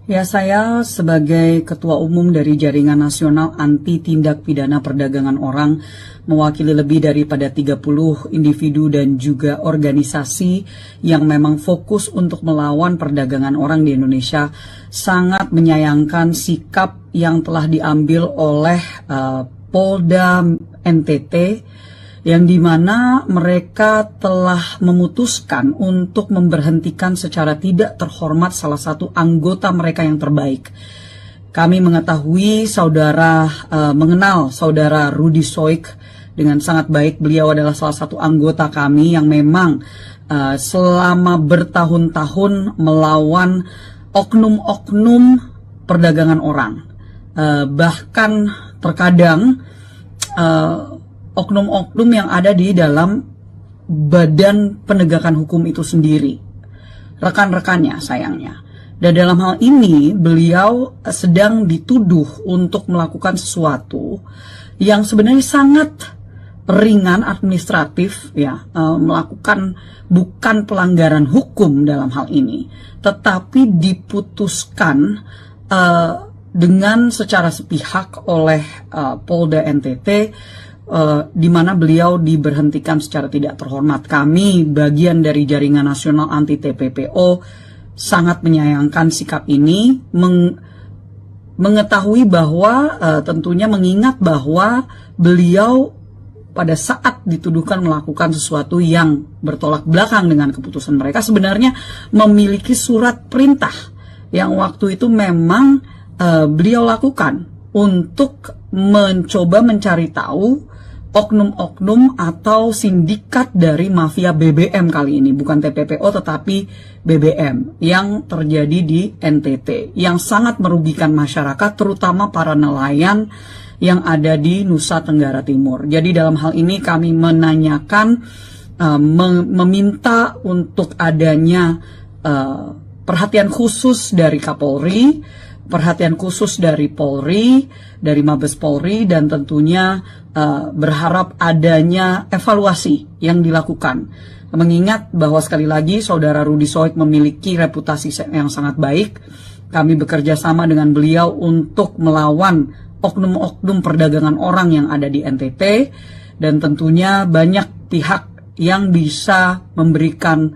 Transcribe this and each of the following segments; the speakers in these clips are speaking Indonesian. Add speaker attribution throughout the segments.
Speaker 1: Ya, saya sebagai Ketua Umum dari Jaringan Nasional Anti Tindak Pidana Perdagangan Orang, mewakili lebih daripada 30 individu dan juga organisasi yang memang fokus untuk melawan perdagangan orang di Indonesia, sangat menyayangkan sikap yang telah diambil oleh Polda NTT, yang dimana mereka telah memutuskan untuk memberhentikan secara tidak terhormat salah satu anggota mereka yang terbaik. Kami mengetahui mengenal saudara Rudy Soik dengan sangat baik. Beliau adalah salah satu anggota kami yang memang selama bertahun-tahun melawan oknum-oknum perdagangan orang. Bahkan terkadang oknum-oknum yang ada di dalam badan penegakan hukum itu sendiri, rekan-rekannya sayangnya. Dan dalam hal ini beliau sedang dituduh untuk melakukan sesuatu yang sebenarnya sangat ringan administratif, ya, melakukan bukan pelanggaran hukum dalam hal ini, tetapi diputuskan dengan secara sepihak oleh Polda NTT, di mana beliau diberhentikan secara tidak terhormat. Kami, bagian dari Jaringan Nasional Anti TPPO, sangat menyayangkan sikap ini, mengetahui bahwa tentunya mengingat bahwa beliau pada saat dituduhkan melakukan sesuatu yang bertolak belakang dengan keputusan mereka, sebenarnya memiliki surat perintah yang waktu itu memang beliau lakukan untuk mencoba mencari tahu oknum-oknum atau sindikat dari mafia BBM kali ini, bukan TPPO tetapi BBM yang terjadi di NTT, yang sangat merugikan masyarakat, terutama para nelayan yang ada di Nusa Tenggara Timur. Jadi dalam hal ini kami menanyakan, meminta untuk adanya perhatian khusus dari Kapolri, perhatian khusus dari Polri, dari Mabes Polri, dan tentunya berharap adanya evaluasi yang dilakukan. Mengingat bahwa sekali lagi saudara Rudy Soik memiliki reputasi yang sangat baik, kami bekerja sama dengan beliau untuk melawan oknum-oknum perdagangan orang yang ada di NTT, dan tentunya banyak pihak yang bisa memberikan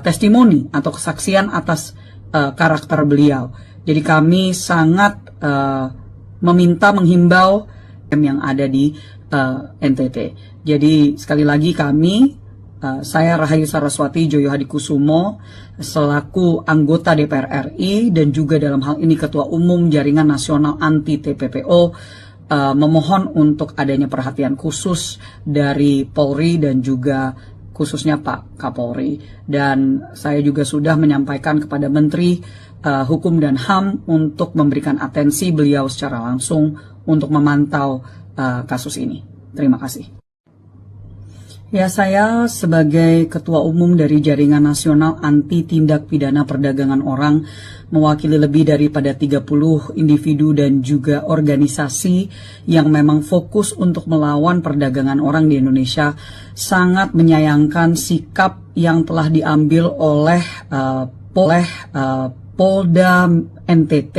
Speaker 1: testimoni atau kesaksian atas karakter beliau. Jadi kami sangat menghimbau yang ada di NTT. Jadi sekali lagi saya Rahayu Saraswati Joyo Hadikusumo selaku anggota DPR RI dan juga dalam hal ini Ketua Umum Jaringan Nasional Anti TPPO memohon untuk adanya perhatian khusus dari Polri dan juga khususnya Pak Kapolri. Dan saya juga sudah menyampaikan kepada Menteri Hukum dan HAM untuk memberikan atensi beliau secara langsung untuk memantau kasus ini. Terima kasih. Ya, saya sebagai Ketua Umum dari Jaringan Nasional Anti Tindak Pidana Perdagangan Orang, mewakili lebih daripada 30 individu dan juga organisasi yang memang fokus untuk melawan perdagangan orang di Indonesia, sangat menyayangkan sikap yang telah diambil oleh Polda NTT,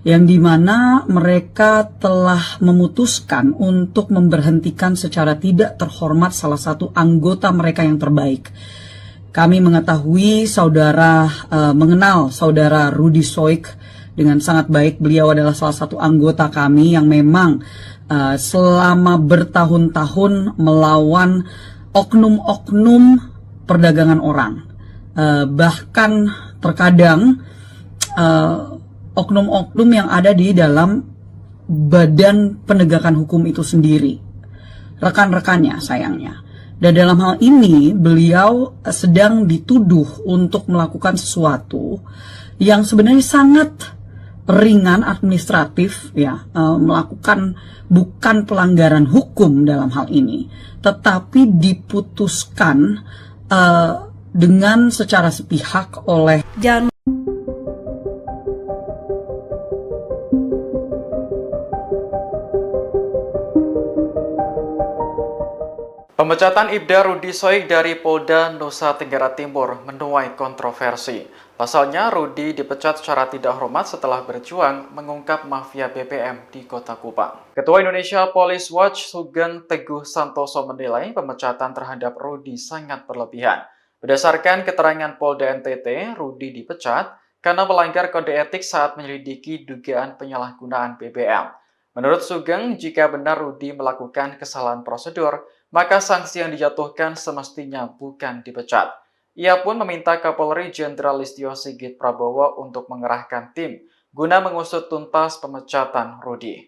Speaker 1: yang dimana mereka telah memutuskan untuk memberhentikan secara tidak terhormat salah satu anggota mereka yang terbaik. Kami mengetahui mengenal saudara Rudy Soik dengan sangat baik. Beliau adalah salah satu anggota kami yang memang selama bertahun-tahun melawan oknum-oknum perdagangan orang. Bahkan terkadang oknum-oknum yang ada di dalam badan penegakan hukum itu sendiri, rekan-rekannya sayangnya. Dan dalam hal ini beliau sedang dituduh untuk melakukan sesuatu yang sebenarnya sangat ringan administratif, ya, melakukan bukan pelanggaran hukum dalam hal ini, tetapi diputuskan dengan secara sepihak oleh
Speaker 2: Pemecatan Ibda Rudi Soik dari Polda Nusa Tenggara Timur menuai kontroversi. Pasalnya, Rudi dipecat secara tidak hormat setelah berjuang mengungkap mafia BBM di Kota Kupang. Ketua Indonesia Police Watch Sugeng Teguh Santoso menilai pemecatan terhadap Rudi sangat berlebihan. Berdasarkan keterangan Polda NTT, Rudi dipecat karena melanggar kode etik saat menyelidiki dugaan penyalahgunaan BBM. Menurut Sugeng, jika benar Rudi melakukan kesalahan prosedur, maka sanksi yang dijatuhkan semestinya bukan dipecat. Ia pun meminta Kapolri Jenderal Listio Sigit Prabowo untuk mengerahkan tim guna mengusut tuntas pemecatan Rudi.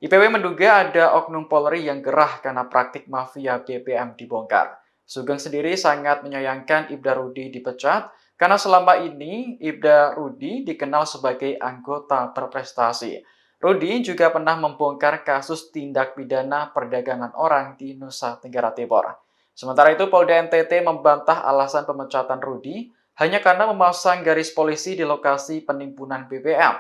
Speaker 2: IPW menduga ada oknum Polri yang gerah karena praktik mafia BBM dibongkar. Sugeng sendiri sangat menyayangkan Ibda Rudi dipecat karena selama ini Ibda Rudi dikenal sebagai anggota berprestasi. Rudi juga pernah membongkar kasus tindak pidana perdagangan orang di Nusa Tenggara Timur. Sementara itu, Polda NTT membantah alasan pemecatan Rudi hanya karena memasang garis polisi di lokasi penimbunan BBM.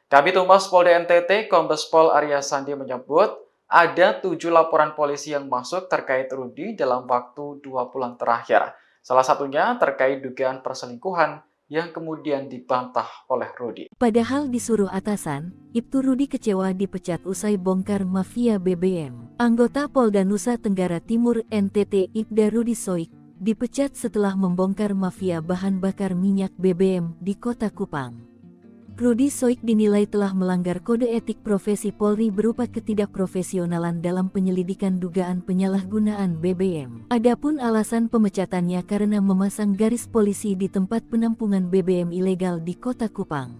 Speaker 2: Kabid Humas Polda NTT, Kombes Pol Arya Sandi menyebut ada 7 laporan polisi yang masuk terkait Rudi dalam waktu 2 bulan terakhir. Salah satunya terkait dugaan perselingkuhan yang kemudian dibantah oleh Rudi.
Speaker 3: Padahal disuruh atasan, Ibtu Rudi kecewa dipecat usai bongkar mafia BBM. Anggota Polda Nusa Tenggara Timur NTT Ibda Rudi Soik dipecat setelah membongkar mafia bahan bakar minyak BBM di Kota Kupang. Rudi Soik dinilai telah melanggar kode etik profesi Polri berupa ketidakprofesionalan dalam penyelidikan dugaan penyalahgunaan BBM. Adapun alasan pemecatannya karena memasang garis polisi di tempat penampungan BBM ilegal di Kota Kupang.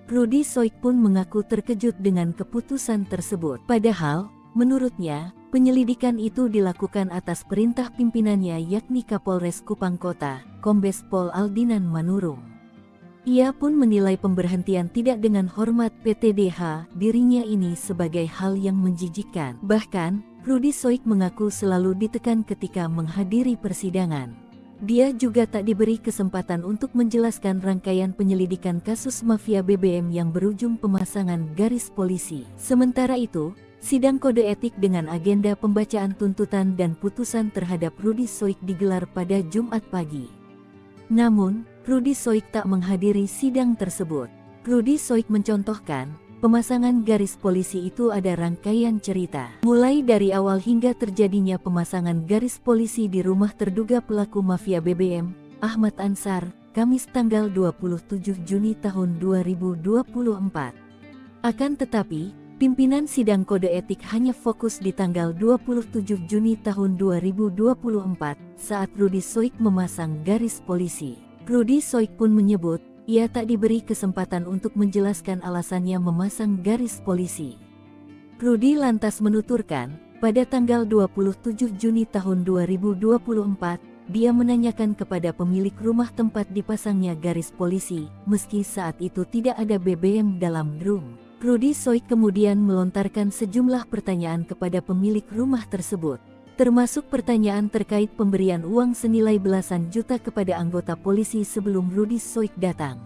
Speaker 3: Rudi Soik pun mengaku terkejut dengan keputusan tersebut. Padahal, menurutnya, penyelidikan itu dilakukan atas perintah pimpinannya yakni Kapolres Kupang Kota, Kombes Pol Aldinan Manurung. Ia pun menilai pemberhentian tidak dengan hormat PTDH dirinya ini sebagai hal yang menjijikkan. Bahkan, Rudi Soik mengaku selalu ditekan ketika menghadiri persidangan. Dia juga tak diberi kesempatan untuk menjelaskan rangkaian penyelidikan kasus mafia BBM yang berujung pemasangan garis polisi. Sementara itu, sidang kode etik dengan agenda pembacaan tuntutan dan putusan terhadap Rudi Soik digelar pada Jumat pagi. Namun, Rudi Soik tak menghadiri sidang tersebut. Rudi Soik mencontohkan, pemasangan garis polisi itu ada rangkaian cerita. Mulai dari awal hingga terjadinya pemasangan garis polisi di rumah terduga pelaku mafia BBM, Ahmad Ansar, Kamis tanggal 27 Juni tahun 2024. Akan tetapi, pimpinan sidang kode etik hanya fokus di tanggal 27 Juni tahun 2024 saat Rudi Soik memasang garis polisi. Rudi Soik pun menyebut, ia tak diberi kesempatan untuk menjelaskan alasannya memasang garis polisi. Rudi lantas menuturkan, pada tanggal 27 Juni tahun 2024, dia menanyakan kepada pemilik rumah tempat dipasangnya garis polisi, meski saat itu tidak ada BBM dalam room. Rudi Soik kemudian melontarkan sejumlah pertanyaan kepada pemilik rumah tersebut, termasuk pertanyaan terkait pemberian uang senilai belasan juta kepada anggota polisi sebelum Rudi Soik datang.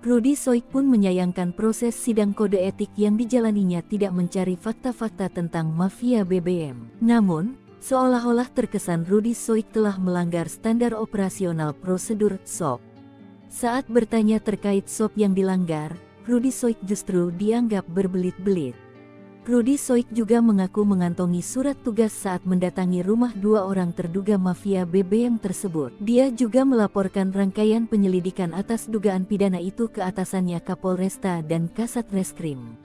Speaker 3: Rudi Soik pun menyayangkan proses sidang kode etik yang dijalaninya tidak mencari fakta-fakta tentang mafia BBM. Namun, seolah-olah terkesan Rudi Soik telah melanggar standar operasional prosedur SOP. Saat bertanya terkait SOP yang dilanggar, Rudi Soik justru dianggap berbelit-belit. Rudi Soik juga mengaku mengantongi surat tugas saat mendatangi rumah 2 orang terduga mafia BBM tersebut. Dia juga melaporkan rangkaian penyelidikan atas dugaan pidana itu ke atasannya Kapolresta dan Kasat Reskrim.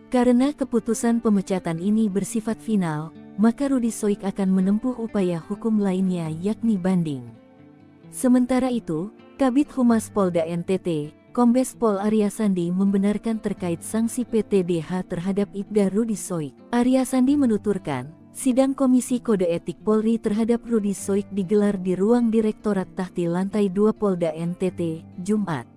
Speaker 3: Karena keputusan pemecatan ini bersifat final, maka Rudi Soik akan menempuh upaya hukum lainnya yakni banding. Sementara itu, Kabid Humas Polda NTT, Kombes Pol Arya Sandi membenarkan terkait sanksi PTDH terhadap Ibda Rudi Soik. Arya Sandi menuturkan, sidang Komisi Kode Etik Polri terhadap Rudi Soik digelar di ruang Direktorat Tahti Lantai 2 Polda NTT, Jumat.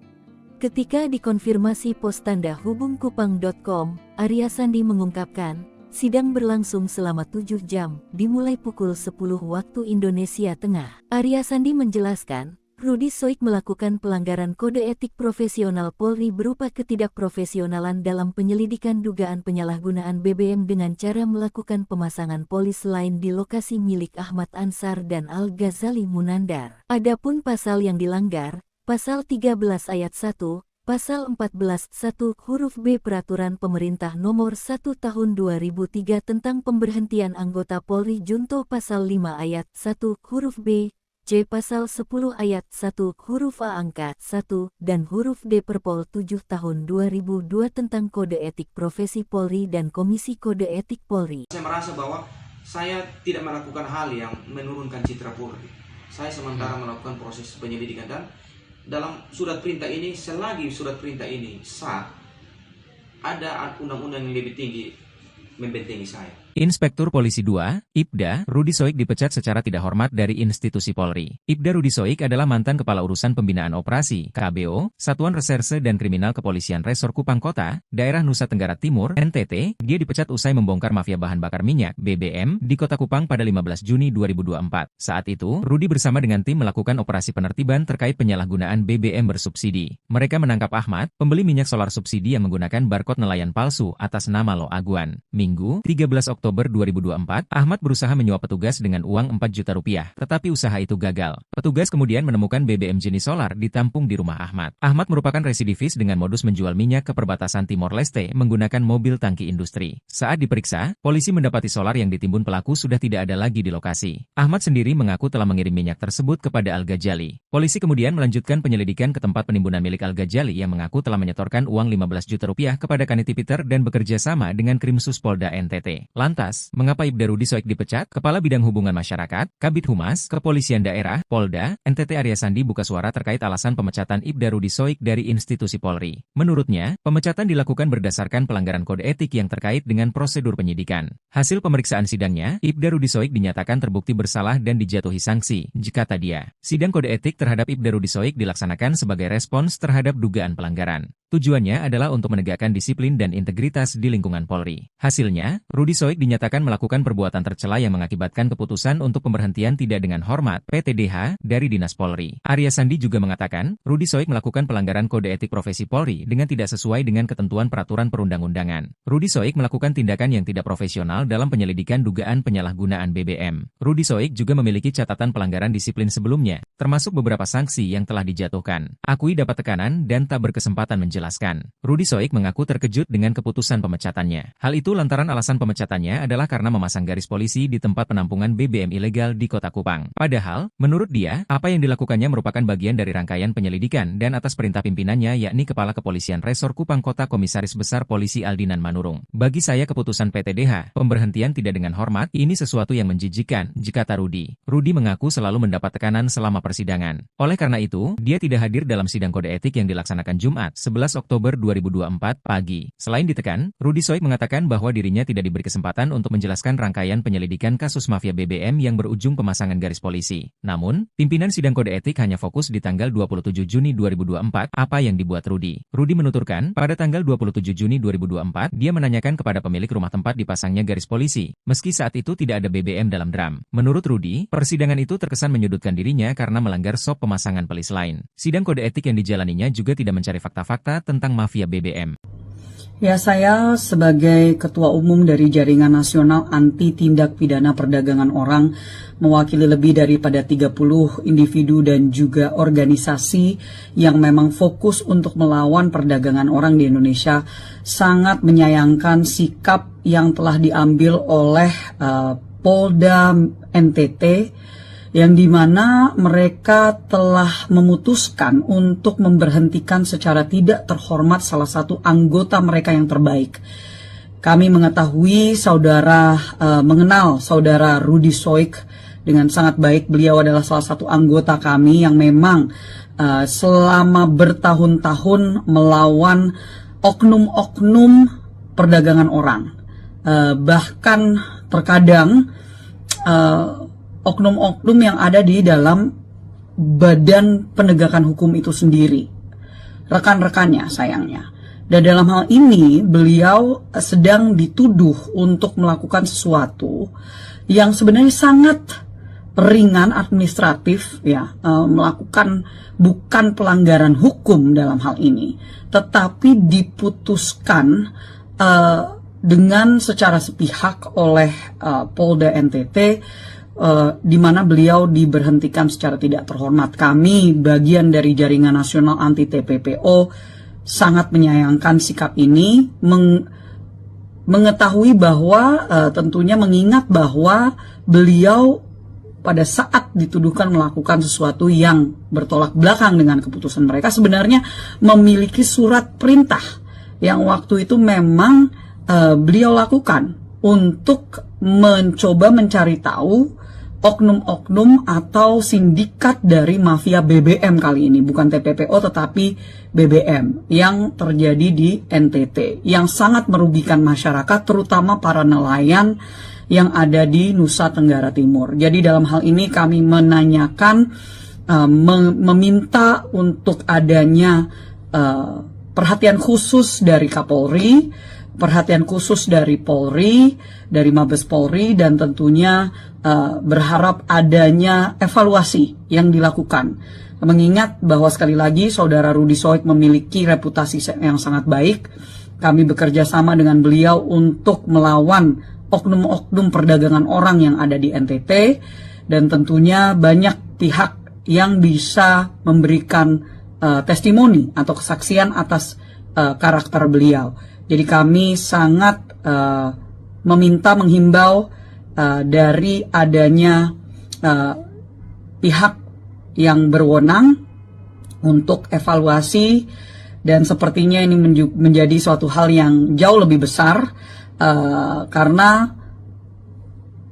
Speaker 3: Ketika dikonfirmasi pos tanda hubungkupang.com, Arya Sandi mengungkapkan, sidang berlangsung selama 7 jam, dimulai pukul 10 waktu Indonesia Tengah. Arya Sandi menjelaskan, Rudi Soik melakukan pelanggaran kode etik profesional Polri berupa ketidakprofesionalan dalam penyelidikan dugaan penyalahgunaan BBM dengan cara melakukan pemasangan polis lain di lokasi milik Ahmad Ansar dan Al-Ghazali Munandar. Adapun pasal yang dilanggar, Pasal 13 Ayat 1, Pasal 14 1 huruf B Peraturan Pemerintah Nomor 1 Tahun 2003 tentang pemberhentian anggota Polri Junto Pasal 5 Ayat 1 huruf B, C Pasal 10 Ayat 1 huruf A angka 1 dan huruf D Perpol 7 Tahun 2002 tentang Kode Etik Profesi Polri dan Komisi Kode Etik Polri.
Speaker 4: Saya merasa bahwa saya tidak melakukan hal yang menurunkan citra Polri. Saya sementara melakukan proses penyelidikan dan dalam surat perintah ini, selagi surat perintah ini sah, ada undang-undang yang lebih tinggi membentengi saya.
Speaker 5: Inspektur Polisi 2, Ibda, Rudi Soik dipecat secara tidak hormat dari institusi Polri. Ibda Rudi Soik adalah mantan Kepala Urusan Pembinaan Operasi, KBO, Satuan Reserse dan Kriminal Kepolisian Resor Kupang Kota, Daerah Nusa Tenggara Timur, NTT. Dia dipecat usai membongkar mafia bahan bakar minyak, BBM, di Kota Kupang pada 15 Juni 2024. Saat itu, Rudi bersama dengan tim melakukan operasi penertiban terkait penyalahgunaan BBM bersubsidi. Mereka menangkap Ahmad, pembeli minyak solar subsidi yang menggunakan barcode nelayan palsu atas nama Lo Aguan. Minggu, 13 Oktober 2024, Ahmad berusaha menyuap petugas dengan uang 4 juta rupiah, tetapi usaha itu gagal. Petugas kemudian menemukan BBM jenis solar ditampung di rumah Ahmad. Ahmad merupakan residivis dengan modus menjual minyak ke perbatasan Timor Leste menggunakan mobil tangki industri. Saat diperiksa, polisi mendapati solar yang ditimbun pelaku sudah tidak ada lagi di lokasi. Ahmad sendiri mengaku telah mengirim minyak tersebut kepada Al-Ghazali. Polisi kemudian melanjutkan penyelidikan ke tempat penimbunan milik Al-Ghazali yang mengaku telah menyetorkan uang 15 juta rupiah kepada Kaniti Peter dan bekerja sama dengan Krimsus Polda NTT. Lantas, mengapa Ibda Rudi Soik dipecat? Kepala Bidang Hubungan Masyarakat, Kabid Humas, Kepolisian Daerah, Polda, NTT Arya Sandi buka suara terkait alasan pemecatan Ibda Rudi Soik dari institusi Polri. Menurutnya, pemecatan dilakukan berdasarkan pelanggaran kode etik yang terkait dengan prosedur penyidikan. Hasil pemeriksaan sidangnya, Ibda Rudi Soik dinyatakan terbukti bersalah dan dijatuhi sanksi, kata dia. Sidang kode etik terhadap Ibda Rudi Soik dilaksanakan sebagai respons terhadap dugaan pelanggaran. Tujuannya adalah untuk menegakkan disiplin dan integritas di lingkungan Polri. Hasilnya, Rudi Soik dinyatakan melakukan perbuatan tercela yang mengakibatkan keputusan untuk pemberhentian tidak dengan hormat (PTDH) dari Dinas Polri. Arya Sandi juga mengatakan, Rudi Soik melakukan pelanggaran kode etik profesi Polri dengan tidak sesuai dengan ketentuan peraturan perundang-undangan. Rudi Soik melakukan tindakan yang tidak profesional dalam penyelidikan dugaan penyalahgunaan BBM. Rudi Soik juga memiliki catatan pelanggaran disiplin sebelumnya, termasuk beberapa sanksi yang telah dijatuhkan. Akui dapat tekanan dan tak berkesempatan menjelaskan. Rudi Soik mengaku terkejut dengan keputusan pemecatannya. Hal itu lantaran alasan pemecatannya adalah karena memasang garis polisi di tempat penampungan BBM ilegal di Kota Kupang. Padahal, menurut dia, apa yang dilakukannya merupakan bagian dari rangkaian penyelidikan dan atas perintah pimpinannya yakni Kepala Kepolisian Resor Kupang Kota Komisaris Besar Polisi Aldinan Manurung. Bagi saya keputusan PTDH, pemberhentian tidak dengan hormat, ini sesuatu yang menjijikan, kata Rudi. Rudi mengaku selalu mendapat tekanan selama persidangan. Oleh karena itu, dia tidak hadir dalam sidang kode etik yang dilaksanakan Jumat, 11 Oktober 2024 pagi. Selain ditekan, Rudi Soik mengatakan bahwa dirinya tidak diberi kesempatan untuk menjelaskan rangkaian penyelidikan kasus mafia BBM yang berujung pemasangan garis polisi. Namun, pimpinan sidang kode etik hanya fokus di tanggal 27 Juni 2024, apa yang dibuat Rudi. Rudi menuturkan, pada tanggal 27 Juni 2024, dia menanyakan kepada pemilik rumah tempat dipasangnya garis polisi, meski saat itu tidak ada BBM dalam drum. Menurut Rudi, persidangan itu terkesan menyudutkan dirinya karena melanggar SOP pemasangan pelis lain. Sidang kode etik yang dijalaninya juga tidak mencari fakta-fakta tentang mafia BBM.
Speaker 1: Ya, saya sebagai Ketua Umum dari Jaringan Nasional Anti Tindak Pidana Perdagangan Orang, mewakili lebih daripada 30 individu dan juga organisasi yang memang fokus untuk melawan perdagangan orang di Indonesia, sangat menyayangkan sikap yang telah diambil oleh Polda NTT, yang dimana mereka telah memutuskan untuk memberhentikan secara tidak terhormat salah satu anggota mereka yang terbaik. Kami mengetahui mengenal saudara Rudi Soik dengan sangat baik. Beliau adalah salah satu anggota kami yang memang selama bertahun-tahun melawan oknum-oknum perdagangan orang. Bahkan terkadang oknum-oknum yang ada di dalam badan penegakan hukum itu sendiri, rekan-rekannya sayangnya. Dan dalam hal ini beliau sedang dituduh untuk melakukan sesuatu yang sebenarnya sangat ringan administratif ya, melakukan bukan pelanggaran hukum dalam hal ini, tetapi diputuskan dengan secara sepihak oleh Polda NTT, di mana beliau diberhentikan secara tidak terhormat. Kami bagian dari Jaringan Nasional Anti TPPO sangat menyayangkan sikap ini, mengetahui bahwa tentunya mengingat bahwa beliau pada saat dituduhkan melakukan sesuatu yang bertolak belakang dengan keputusan mereka, sebenarnya memiliki surat perintah yang waktu itu memang beliau lakukan untuk mencoba mencari tahu oknum-oknum atau sindikat dari mafia BBM kali ini, bukan TPPO tetapi BBM yang terjadi di NTT, yang sangat merugikan masyarakat, terutama para nelayan yang ada di Nusa Tenggara Timur. Jadi dalam hal ini kami menanyakan, meminta untuk adanya perhatian khusus dari Kapolri, perhatian khusus dari Polri, dari Mabes Polri, dan tentunya berharap adanya evaluasi yang dilakukan. Mengingat bahwa sekali lagi Saudara Rudy Soik memiliki reputasi yang sangat baik, kami bekerja sama dengan beliau untuk melawan oknum-oknum perdagangan orang yang ada di NTT, dan tentunya banyak pihak yang bisa memberikan testimoni atau kesaksian atas karakter beliau. Jadi kami sangat menghimbau dari adanya pihak yang berwenang untuk evaluasi, dan sepertinya ini menjadi suatu hal yang jauh lebih besar, karena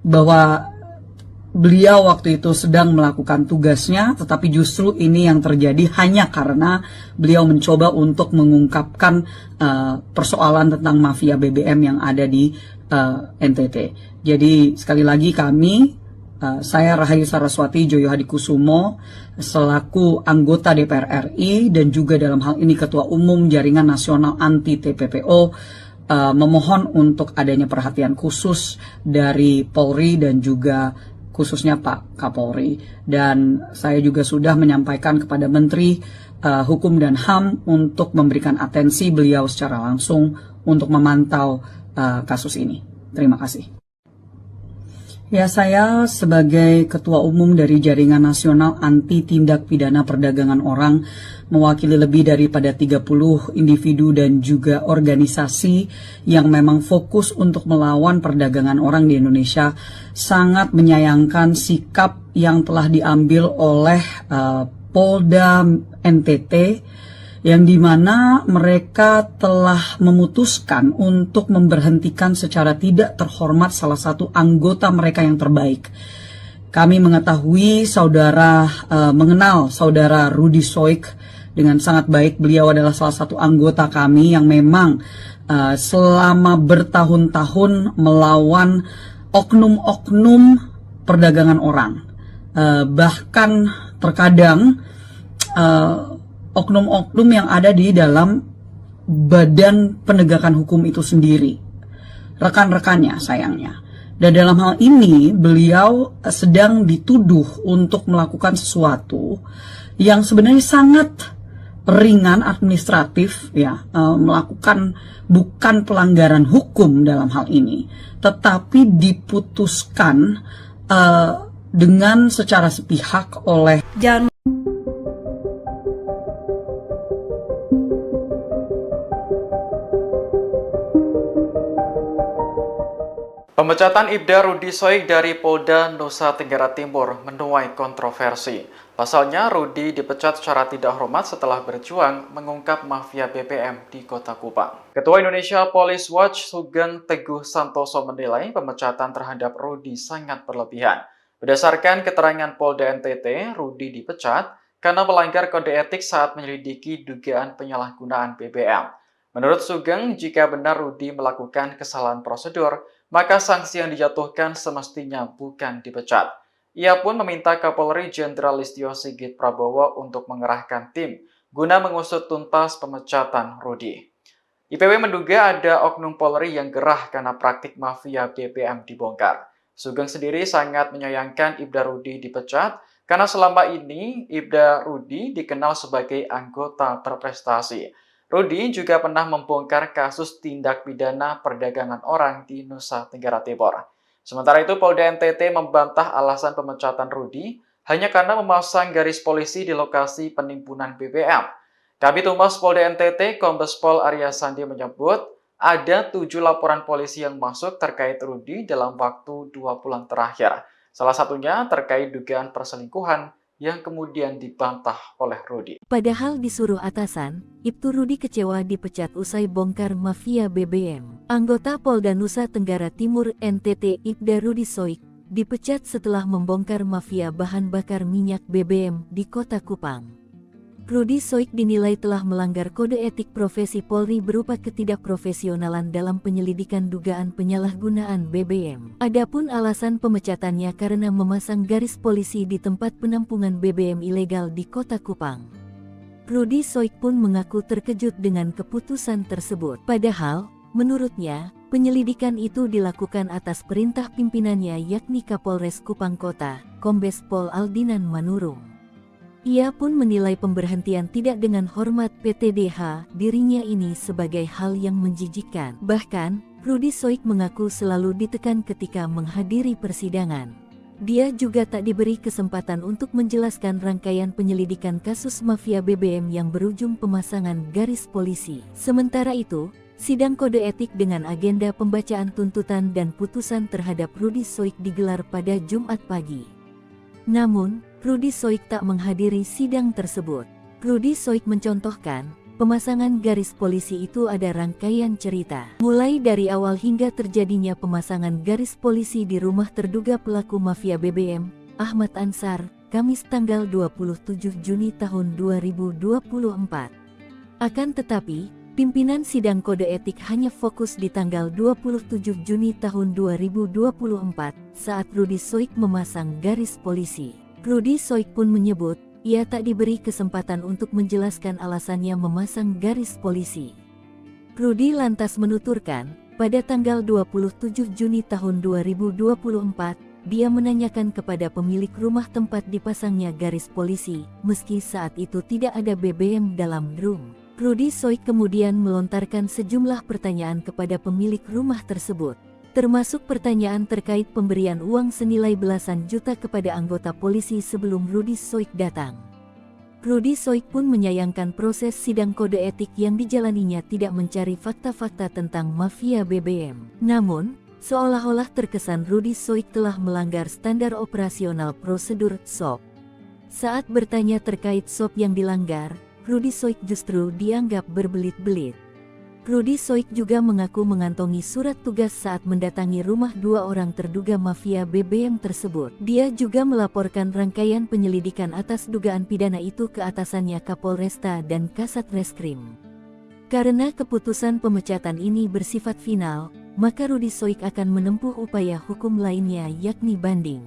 Speaker 1: bahwa beliau waktu itu sedang melakukan tugasnya, tetapi justru ini yang terjadi hanya karena beliau mencoba untuk mengungkapkan persoalan tentang mafia BBM yang ada di NTT. Jadi sekali lagi saya Rahayu Saraswati Joyo Hadikusumo selaku anggota DPR RI dan juga dalam hal ini Ketua Umum Jaringan Nasional Anti TPPO memohon untuk adanya perhatian khusus dari Polri dan juga khususnya Pak Kapolri. Dan saya juga sudah menyampaikan kepada Menteri Hukum dan HAM untuk memberikan atensi beliau secara langsung untuk memantau kasus ini. Terima kasih. Ya, saya sebagai Ketua Umum dari Jaringan Nasional Anti Tindak Pidana Perdagangan Orang, mewakili lebih daripada 30 individu dan juga organisasi yang memang fokus untuk melawan perdagangan orang di Indonesia, sangat menyayangkan sikap yang telah diambil oleh Polda NTT, yang dimana mereka telah memutuskan untuk memberhentikan secara tidak terhormat salah satu anggota mereka yang terbaik. Kami mengetahui mengenal Saudara Rudy Soik dengan sangat baik. Beliau adalah salah satu anggota kami yang memang selama bertahun-tahun melawan oknum-oknum perdagangan orang. Bahkan terkadang oknum-oknum yang ada di dalam badan penegakan hukum itu sendiri, rekan-rekannya sayangnya. Dan dalam hal ini beliau sedang dituduh untuk melakukan sesuatu yang sebenarnya sangat ringan administratif ya, melakukan bukan pelanggaran hukum dalam hal ini, tetapi diputuskan dengan secara sepihak oleh
Speaker 2: Pemecatan Ibda Rudy Soik dari Polda Nusa Tenggara Timur menuai kontroversi. Pasalnya, Rudy dipecat secara tidak hormat setelah berjuang mengungkap mafia BBM di Kota Kupang. Ketua Indonesia Police Watch Sugeng Teguh Santoso menilai pemecatan terhadap Rudy sangat berlebihan. Berdasarkan keterangan Polda NTT, Rudy dipecat karena melanggar kode etik saat menyelidiki dugaan penyalahgunaan BBM. Menurut Sugeng, jika benar Rudy melakukan kesalahan prosedur, maka sanksi yang dijatuhkan semestinya bukan dipecat. Ia pun meminta Kapolri Jenderal Listio Sigit Prabowo untuk mengerahkan tim guna mengusut tuntas pemecatan Rudy. IPW menduga ada oknum Polri yang gerah karena praktik mafia BBM dibongkar. Sugeng sendiri sangat menyayangkan Ibda Rudi dipecat karena selama ini Ibda Rudi dikenal sebagai anggota berprestasi. Rudi juga pernah membongkar kasus tindak pidana perdagangan orang di Nusa Tenggara Timur. Sementara itu, Polda NTT membantah alasan pemecatan Rudi hanya karena memasang garis polisi di lokasi penimbunan BBM. Kabid Humas Polda NTT, Kombes Pol Arya Sandi menyebut ada 7 laporan polisi yang masuk terkait Rudi dalam waktu 2 bulan terakhir. Salah satunya terkait dugaan perselingkuhan yang kemudian dibantah oleh Rudi.
Speaker 3: Padahal disuruh atasan, Ibtu Rudi kecewa dipecat usai bongkar mafia BBM. Anggota Polda Nusa Tenggara Timur NTT Ibda Rudi Soik dipecat setelah membongkar mafia bahan bakar minyak BBM di Kota Kupang. Rudi Soik dinilai telah melanggar kode etik profesi Polri berupa ketidakprofesionalan dalam penyelidikan dugaan penyalahgunaan BBM. Adapun alasan pemecatannya karena memasang garis polisi di tempat penampungan BBM ilegal di Kota Kupang. Rudi Soik pun mengaku terkejut dengan keputusan tersebut. Padahal, menurutnya, penyelidikan itu dilakukan atas perintah pimpinannya yakni Kapolres Kupang Kota, Kombes Pol Aldinan Manurung. Ia pun menilai pemberhentian tidak dengan hormat PTDH dirinya ini sebagai hal yang menjijikkan. Bahkan, Rudi Soik mengaku selalu ditekan ketika menghadiri persidangan. Dia juga tak diberi kesempatan untuk menjelaskan rangkaian penyelidikan kasus mafia BBM yang berujung pemasangan garis polisi. Sementara itu, sidang kode etik dengan agenda pembacaan tuntutan dan putusan terhadap Rudi Soik digelar pada Jumat pagi. Namun, Rudi Soik tak menghadiri sidang tersebut. Rudi Soik mencontohkan, pemasangan garis polisi itu ada rangkaian cerita. Mulai dari awal hingga terjadinya pemasangan garis polisi di rumah terduga pelaku mafia BBM, Ahmad Ansar, Kamis tanggal 27 Juni tahun 2024. Akan tetapi, pimpinan sidang kode etik hanya fokus di tanggal 27 Juni tahun 2024 saat Rudi Soik memasang garis polisi. Rudi Soik pun menyebut, ia tak diberi kesempatan untuk menjelaskan alasannya memasang garis polisi. Rudi lantas menuturkan, pada tanggal 27 Juni tahun 2024, dia menanyakan kepada pemilik rumah tempat dipasangnya garis polisi, meski saat itu tidak ada BBM dalam drum. Rudi Soik kemudian melontarkan sejumlah pertanyaan kepada pemilik rumah tersebut, termasuk pertanyaan terkait pemberian uang senilai belasan juta kepada anggota polisi sebelum Rudi Soik datang. Rudi Soik pun menyayangkan proses sidang kode etik yang dijalaninya tidak mencari fakta-fakta tentang mafia BBM. Namun, seolah-olah terkesan Rudi Soik telah melanggar standar operasional prosedur SOP. Saat bertanya terkait SOP yang dilanggar, Rudi Soik justru dianggap berbelit-belit. Rudi Soik juga mengaku mengantongi surat tugas saat mendatangi rumah 2 orang terduga mafia BBM tersebut. Dia juga melaporkan rangkaian penyelidikan atas dugaan pidana itu ke atasannya Kapolresta dan Kasat Reskrim. Karena keputusan pemecatan ini bersifat final, maka Rudi Soik akan menempuh upaya hukum lainnya yakni banding.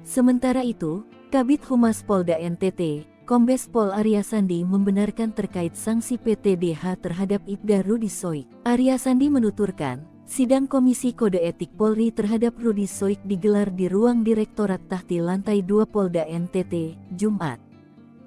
Speaker 3: Sementara itu, Kabid Humas Polda NTT, Kombes Pol Arya Sandi membenarkan terkait sanksi PTDH terhadap Ibda Rudi Soik. Arya Sandi menuturkan, sidang Komisi Kode Etik Polri terhadap Rudi Soik digelar di ruang Direktorat Tahti Lantai 2 Polda NTT, Jumat.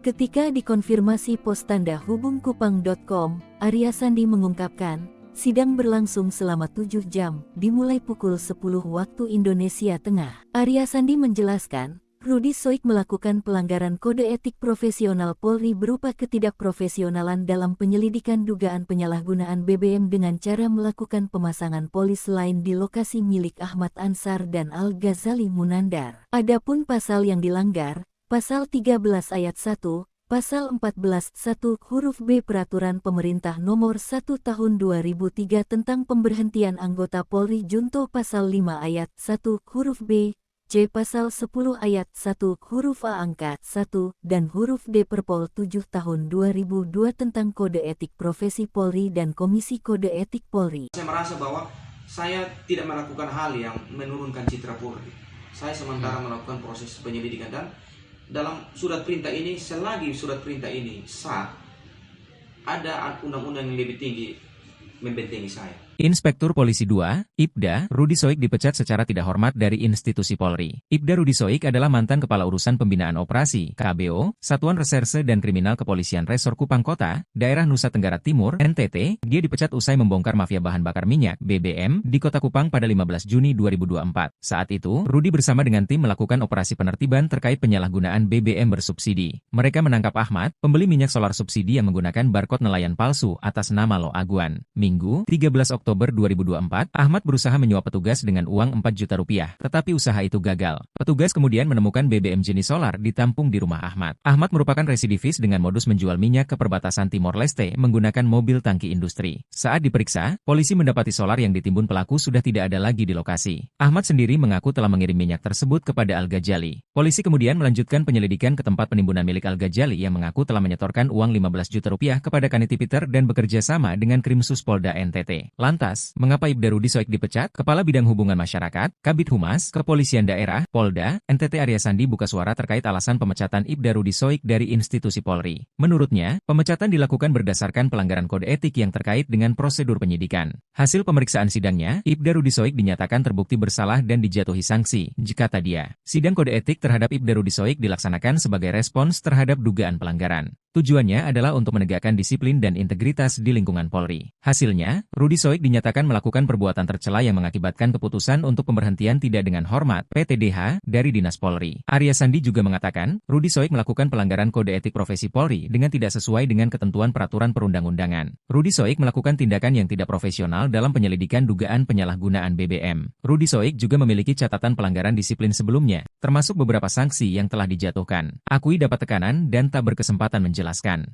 Speaker 3: Ketika dikonfirmasi pos tanda hubungkupang.com, Arya Sandi mengungkapkan, sidang berlangsung selama 7 jam, dimulai pukul 10 waktu Indonesia Tengah. Arya Sandi menjelaskan, Rudi Soik melakukan pelanggaran kode etik profesional Polri berupa ketidakprofesionalan dalam penyelidikan dugaan penyalahgunaan BBM dengan cara melakukan pemasangan polis lain di lokasi milik Ahmad Ansar dan Al-Ghazali Munandar. Adapun pasal yang dilanggar, Pasal 13 Ayat 1, Pasal 14 1 huruf B Peraturan Pemerintah Nomor 1 Tahun 2003 tentang pemberhentian anggota Polri Junto Pasal 5 Ayat 1 huruf B, C. Pasal 10 Ayat 1 huruf A angka 1 dan huruf D Perpol 7 Tahun 2002 tentang Kode Etik Profesi Polri dan Komisi Kode Etik Polri.
Speaker 4: Saya merasa bahwa saya tidak melakukan hal yang menurunkan citra Polri. Saya sementara melakukan proses penyelidikan dan dalam surat perintah ini, selagi surat perintah ini sah, ada undang-undang yang lebih tinggi membentengi saya.
Speaker 5: Inspektur Polisi 2, Ibda, Rudi Soik dipecat secara tidak hormat dari institusi Polri. Ibda Rudi Soik adalah mantan Kepala Urusan Pembinaan Operasi, KBO, Satuan Reserse dan Kriminal Kepolisian Resor Kupang Kota, Daerah Nusa Tenggara Timur, NTT. Dia dipecat usai membongkar mafia bahan bakar minyak, BBM, di Kota Kupang pada 15 Juni 2024. Saat itu, Rudi bersama dengan tim melakukan operasi penertiban terkait penyalahgunaan BBM bersubsidi. Mereka menangkap Ahmad, pembeli minyak solar subsidi yang menggunakan barcode nelayan palsu atas nama Lo Aguan. Minggu, 13 Oktober 2024, Ahmad berusaha menyuap petugas dengan uang 4 juta rupiah, tetapi usaha itu gagal. Petugas kemudian menemukan BBM jenis solar ditampung di rumah Ahmad. Ahmad merupakan residivis dengan modus menjual minyak ke perbatasan Timor Leste menggunakan mobil tangki industri. Saat diperiksa, polisi mendapati solar yang ditimbun pelaku sudah tidak ada lagi di lokasi. Ahmad sendiri mengaku telah mengirim minyak tersebut kepada Al-Ghazali. Polisi kemudian melanjutkan penyelidikan ke tempat penimbunan milik Al-Ghazali yang mengaku telah menyetorkan uang 15 juta rupiah kepada Kaniti Peter dan bekerja sama dengan Krimsus Polda NTT. Lantas, mengapa Ibda Rudi Soik dipecat? Kepala Bidang Hubungan Masyarakat, Kabid Humas, Kepolisian Daerah, Polda, NTT Arya Sandi buka suara terkait alasan pemecatan Ibda Rudi Soik dari institusi Polri. Menurutnya, pemecatan dilakukan berdasarkan pelanggaran kode etik yang terkait dengan prosedur penyidikan. Hasil pemeriksaan sidangnya, Ibda Rudi Soik dinyatakan terbukti bersalah dan dijatuhi sanksi, kata dia. Sidang kode etik terhadap Ibda Rudi Soik dilaksanakan sebagai respons terhadap dugaan pelanggaran. Tujuannya adalah untuk menegakkan disiplin dan integritas di lingkungan Polri. Hasilnya, Rudi Soik dinyatakan melakukan perbuatan tercela yang mengakibatkan keputusan untuk pemberhentian tidak dengan hormat (PTDH) dari Dinas Polri. Arya Sandi juga mengatakan, Rudi Soik melakukan pelanggaran kode etik profesi Polri dengan tidak sesuai dengan ketentuan peraturan perundang-undangan. Rudi Soik melakukan tindakan yang tidak profesional dalam penyelidikan dugaan penyalahgunaan BBM. Rudi Soik juga memiliki catatan pelanggaran disiplin sebelumnya, termasuk beberapa sanksi yang telah dijatuhkan. Akui dapat tekanan dan tak berkesempatan menjelaskan.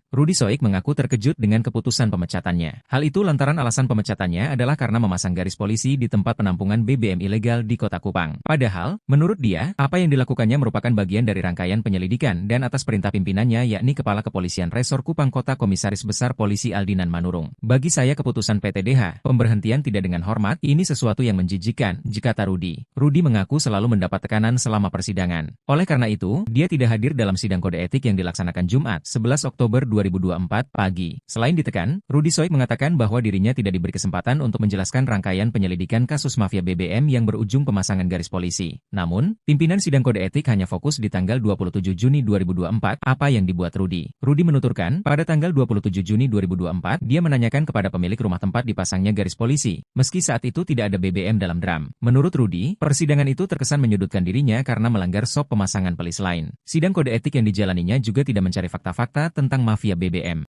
Speaker 5: Rudi Soik mengaku terkejut dengan keputusan pemecatannya. Hal itu lantaran alasan pemecatannya adalah karena memasang garis polisi di tempat penampungan BBM ilegal di Kota Kupang. Padahal, menurut dia, apa yang dilakukannya merupakan bagian dari rangkaian penyelidikan dan atas perintah pimpinannya yakni Kepala Kepolisian Resor Kupang Kota Komisaris Besar Polisi Aldinan Manurung. Bagi saya keputusan PTDH, pemberhentian tidak dengan hormat, ini sesuatu yang menjijikan, kata Rudi. Rudi mengaku selalu mendapat tekanan selama persidangan. Oleh karena itu, dia tidak hadir dalam sidang kode etik yang dilaksanakan Jumat, 11 Oktober 2024 pagi. Selain ditekan, Rudi Soik mengatakan bahwa dirinya tidak diberi kesempatan untuk menjelaskan rangkaian penyelidikan kasus mafia BBM yang berujung pemasangan garis polisi. Namun, pimpinan sidang kode etik hanya fokus di tanggal 27 Juni 2024, apa yang dibuat Rudi. Rudi menuturkan, pada tanggal 27 Juni 2024, dia menanyakan kepada pemilik rumah tempat dipasangnya garis polisi, meski saat itu tidak ada BBM dalam drum. Menurut Rudi, persidangan itu terkesan menyudutkan dirinya karena melanggar SOP pemasangan pelis lain. Sidang kode etik yang dijalaninya juga tidak mencari fakta-fakta tentang mafia BBM.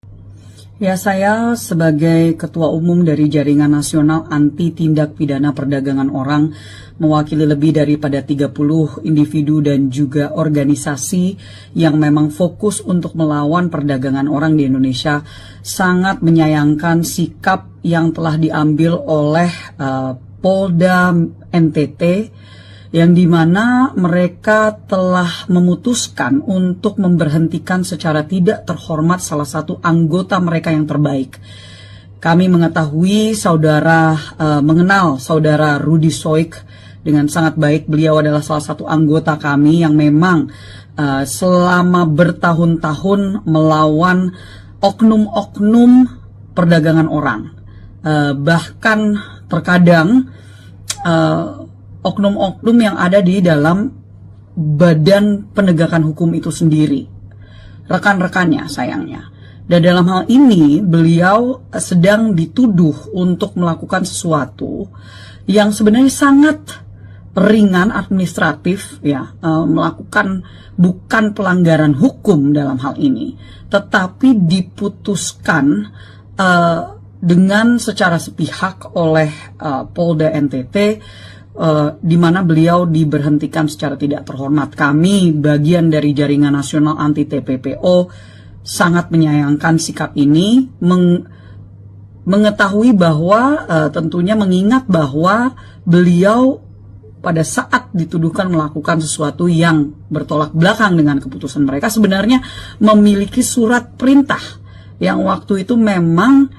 Speaker 1: Ya, saya sebagai Ketua Umum dari Jaringan Nasional Anti Tindak Pidana Perdagangan Orang, mewakili lebih daripada 30 individu dan juga organisasi yang memang fokus untuk melawan perdagangan orang di Indonesia, sangat menyayangkan sikap yang telah diambil oleh Polda NTT, yang dimana mereka telah memutuskan untuk memberhentikan secara tidak terhormat salah satu anggota mereka yang terbaik. Kami mengetahui mengenal saudara Rudi Soik dengan sangat baik. Beliau adalah salah satu anggota kami yang memang selama bertahun-tahun melawan oknum-oknum perdagangan orang. Bahkan terkadang oknum-oknum yang ada di dalam badan penegakan hukum itu sendiri, rekan-rekannya sayangnya. Dan dalam hal ini beliau sedang dituduh untuk melakukan sesuatu yang sebenarnya sangat ringan administratif, ya, melakukan bukan pelanggaran hukum dalam hal ini, tetapi diputuskan dengan secara sepihak oleh Polda NTT, di mana beliau diberhentikan secara tidak terhormat. Kami, bagian dari Jaringan Nasional Anti TPPO, sangat menyayangkan sikap ini, mengetahui bahwa tentunya mengingat bahwa beliau pada saat dituduhkan melakukan sesuatu yang bertolak belakang dengan keputusan mereka, sebenarnya memiliki surat perintah yang waktu itu memang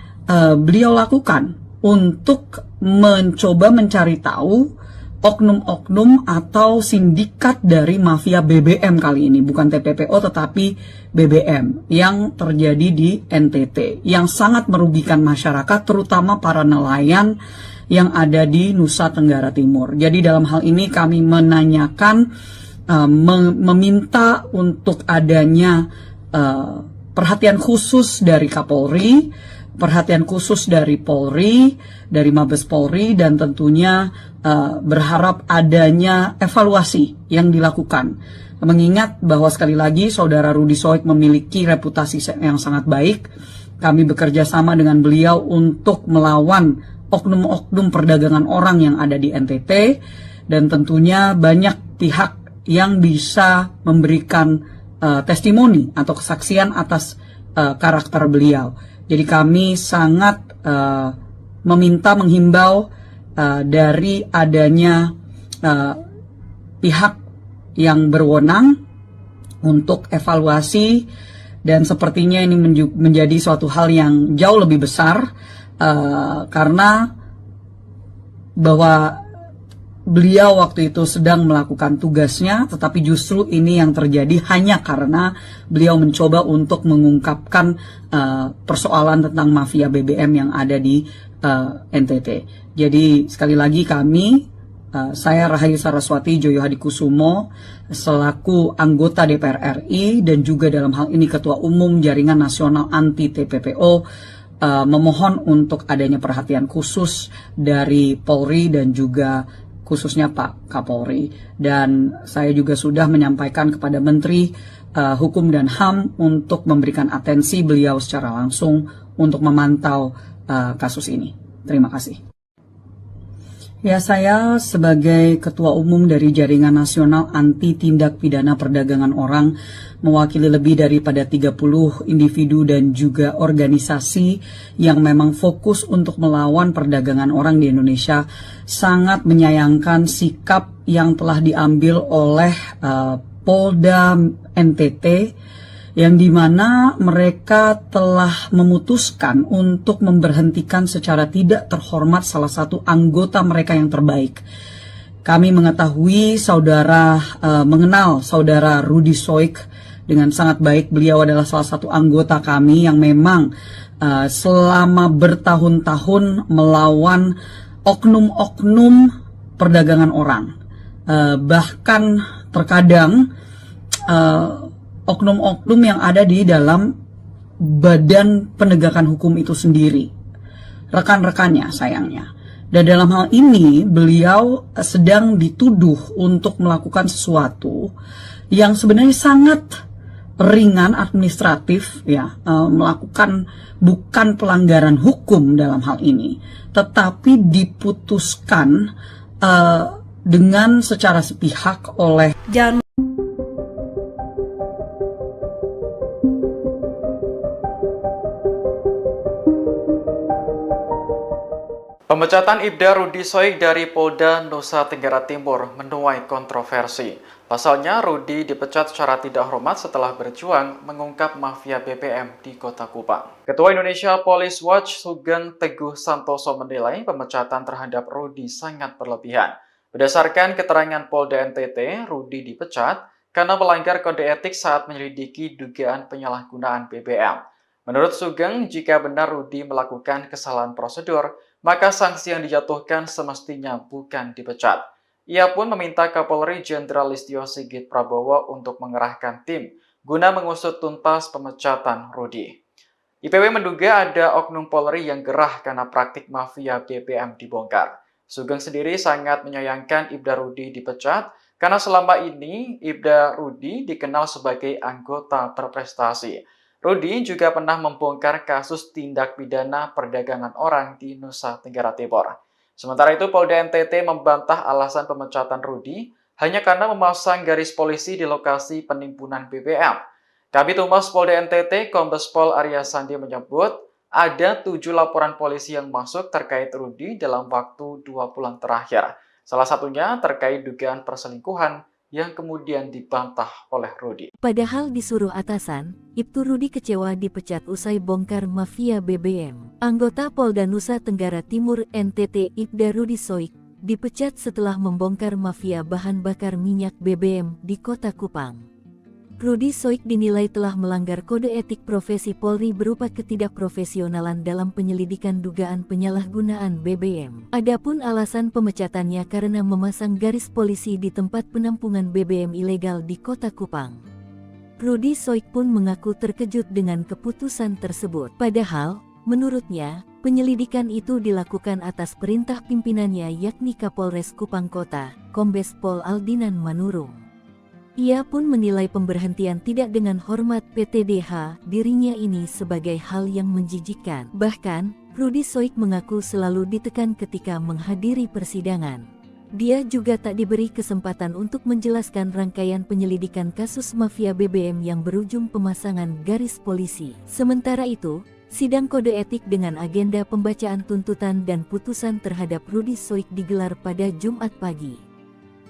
Speaker 1: beliau lakukan untuk mencoba mencari tahu oknum-oknum atau sindikat dari mafia BBM kali ini, bukan TPPO tetapi BBM yang terjadi di NTT yang sangat merugikan masyarakat, terutama para nelayan yang ada di Nusa Tenggara Timur. Jadi dalam hal ini kami menanyakan, meminta untuk adanya perhatian khusus dari Kapolri, perhatian khusus dari Polri, dari Mabes Polri, dan tentunya berharap adanya evaluasi yang dilakukan. Mengingat bahwa sekali lagi Saudara Rudi Soik memiliki reputasi yang sangat baik, kami bekerja sama dengan beliau untuk melawan oknum-oknum perdagangan orang yang ada di NTT, dan tentunya banyak pihak yang bisa memberikan testimoni atau kesaksian atas karakter beliau. Jadi kami sangat menghimbau dari adanya pihak yang berwenang untuk evaluasi, dan sepertinya ini menjadi suatu hal yang jauh lebih besar karena bahwa beliau waktu itu sedang melakukan tugasnya, tetapi justru ini yang terjadi hanya karena beliau mencoba untuk mengungkapkan persoalan tentang mafia BBM yang ada di NTT. Jadi sekali lagi saya Rahayu Saraswati Joyo Hadikusumo selaku anggota DPR RI dan juga dalam hal ini Ketua Umum Jaringan Nasional Anti TPPO memohon untuk adanya perhatian khusus dari Polri dan juga khususnya Pak Kapolri. Dan saya juga sudah menyampaikan kepada Menteri Hukum dan HAM untuk memberikan atensi beliau secara langsung untuk memantau kasus ini. Terima kasih. Ya, saya sebagai Ketua Umum dari Jaringan Nasional Anti Tindak Pidana Perdagangan Orang, mewakili lebih daripada 30 individu dan juga organisasi yang memang fokus untuk melawan perdagangan orang di Indonesia, sangat menyayangkan sikap yang telah diambil oleh Polda NTT, yang dimana mereka telah memutuskan untuk memberhentikan secara tidak terhormat salah satu anggota mereka yang terbaik. Kami mengetahui mengenal saudara Rudi Soik dengan sangat baik. Beliau adalah salah satu anggota kami yang memang selama bertahun-tahun melawan oknum-oknum perdagangan orang. Bahkan terkadang oknum-oknum yang ada di dalam badan penegakan hukum itu sendiri, rekan-rekannya sayangnya. Dan dalam hal ini beliau sedang dituduh untuk melakukan sesuatu yang sebenarnya sangat ringan administratif, ya, melakukan bukan pelanggaran hukum dalam hal ini, tetapi diputuskan dengan secara sepihak oleh
Speaker 2: Pemecatan Ibda Rudi Soik dari Polda Nusa Tenggara Timur menuai kontroversi. Pasalnya, Rudi dipecat secara tidak hormat setelah berjuang mengungkap mafia BBM di Kota Kupang. Ketua Indonesia Police Watch Sugeng Teguh Santoso menilai pemecatan terhadap Rudi sangat berlebihan. Berdasarkan keterangan Polda NTT, Rudi dipecat karena melanggar kode etik saat menyelidiki dugaan penyalahgunaan BBM. Menurut Sugeng, jika benar Rudi melakukan kesalahan prosedur, maka sanksi yang dijatuhkan semestinya bukan dipecat. Ia pun meminta Kapolri Jenderal Listio Sigit Prabowo untuk mengerahkan tim guna mengusut tuntas pemecatan Rudi. IPW menduga ada oknum Polri yang gerah karena praktik mafia BBM dibongkar. Sugeng sendiri sangat menyayangkan Ibda Rudi dipecat karena selama ini Ibda Rudi dikenal sebagai anggota berprestasi. Rudi juga pernah membongkar kasus tindak pidana perdagangan orang di Nusa Tenggara Timur. Sementara itu, Polda NTT membantah alasan pemecatan Rudi hanya karena memasang garis polisi di lokasi penimbunan BBM. Kabid Humas Polda NTT, Kombes Pol Arya Sandi menyebut ada 7 laporan polisi yang masuk terkait Rudi dalam waktu 2 bulan terakhir. Salah satunya terkait dugaan perselingkuhan yang kemudian dibantah oleh Rudi.
Speaker 3: Padahal disuruh atasan, Ibtu Rudi kecewa dipecat usai bongkar mafia BBM. Anggota Polda Nusa Tenggara Timur NTT Ibda Rudi Soik dipecat setelah membongkar mafia bahan bakar minyak BBM di Kota Kupang. Rudi Soik dinilai telah melanggar kode etik profesi Polri berupa ketidakprofesionalan dalam penyelidikan dugaan penyalahgunaan BBM. Adapun alasan pemecatannya karena memasang garis polisi di tempat penampungan BBM ilegal di Kota Kupang. Rudi Soik pun mengaku terkejut dengan keputusan tersebut. Padahal, menurutnya, penyelidikan itu dilakukan atas perintah pimpinannya yakni Kapolres Kupang Kota, Kombes Pol Aldinan Manurung. Ia pun menilai pemberhentian tidak dengan hormat PTDH dirinya ini sebagai hal yang menjijikkan. Bahkan, Rudi Soik mengaku selalu ditekan ketika menghadiri persidangan. Dia juga tak diberi kesempatan untuk menjelaskan rangkaian penyelidikan kasus mafia BBM yang berujung pemasangan garis polisi. Sementara itu, sidang kode etik dengan agenda pembacaan tuntutan dan putusan terhadap Rudi Soik digelar pada Jumat pagi.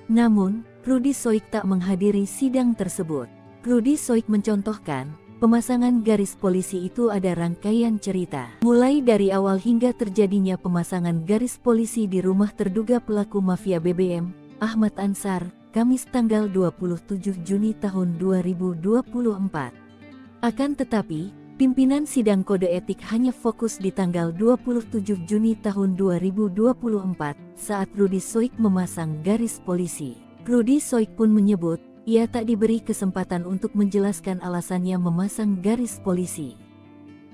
Speaker 3: Namun, Rudi Soik tak menghadiri sidang tersebut. Rudi Soik mencontohkan, pemasangan garis polisi itu ada rangkaian cerita. Mulai dari awal hingga terjadinya pemasangan garis polisi di rumah terduga pelaku mafia BBM, Ahmad Ansar, Kamis tanggal 27 Juni tahun 2024. Akan tetapi, pimpinan sidang kode etik hanya fokus di tanggal 27 Juni tahun 2024 saat Rudi Soik memasang garis polisi. Rudi Soik pun menyebut, ia tak diberi kesempatan untuk menjelaskan alasannya memasang garis polisi.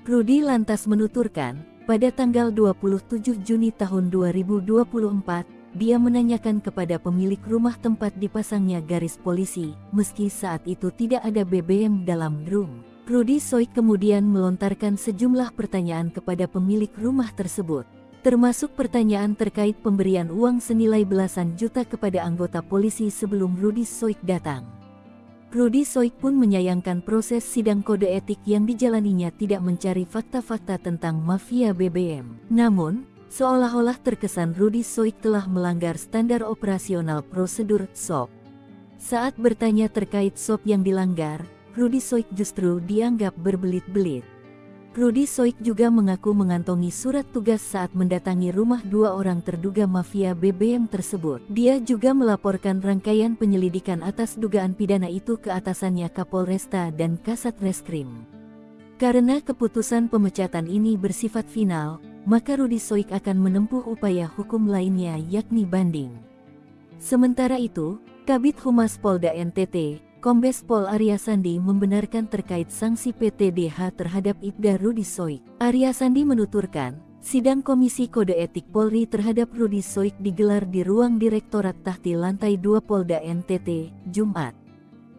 Speaker 3: Rudi lantas menuturkan, pada tanggal 27 Juni tahun 2024, dia menanyakan kepada pemilik rumah tempat dipasangnya garis polisi, meski saat itu tidak ada BBM dalam drum. Rudi Soik kemudian melontarkan sejumlah pertanyaan kepada pemilik rumah tersebut, termasuk pertanyaan terkait pemberian uang senilai belasan juta kepada anggota polisi sebelum Rudi Soik datang. Rudi Soik pun menyayangkan proses sidang kode etik yang dijalaninya tidak mencari fakta-fakta tentang mafia BBM. Namun, seolah-olah terkesan Rudi Soik telah melanggar standar operasional prosedur SOP. Saat bertanya terkait SOP yang dilanggar, Rudi Soik justru dianggap berbelit-belit. Rudi Soik juga mengaku mengantongi surat tugas saat mendatangi rumah dua orang terduga mafia BBM tersebut. Dia juga melaporkan rangkaian penyelidikan atas dugaan pidana itu ke atasannya Kapolresta dan Kasat Reskrim. Karena keputusan pemecatan ini bersifat final, maka Rudi Soik akan menempuh upaya hukum lainnya yakni banding. Sementara itu, Kabid Humas Polda NTT, Kombes Pol Arya Sandi membenarkan terkait sanksi PTDH terhadap Ibda Rudi Soik. Arya Sandi menuturkan, sidang Komisi Kode Etik Polri terhadap Rudi Soik digelar di ruang Direktorat Tahti Lantai 2 Polda NTT, Jumat.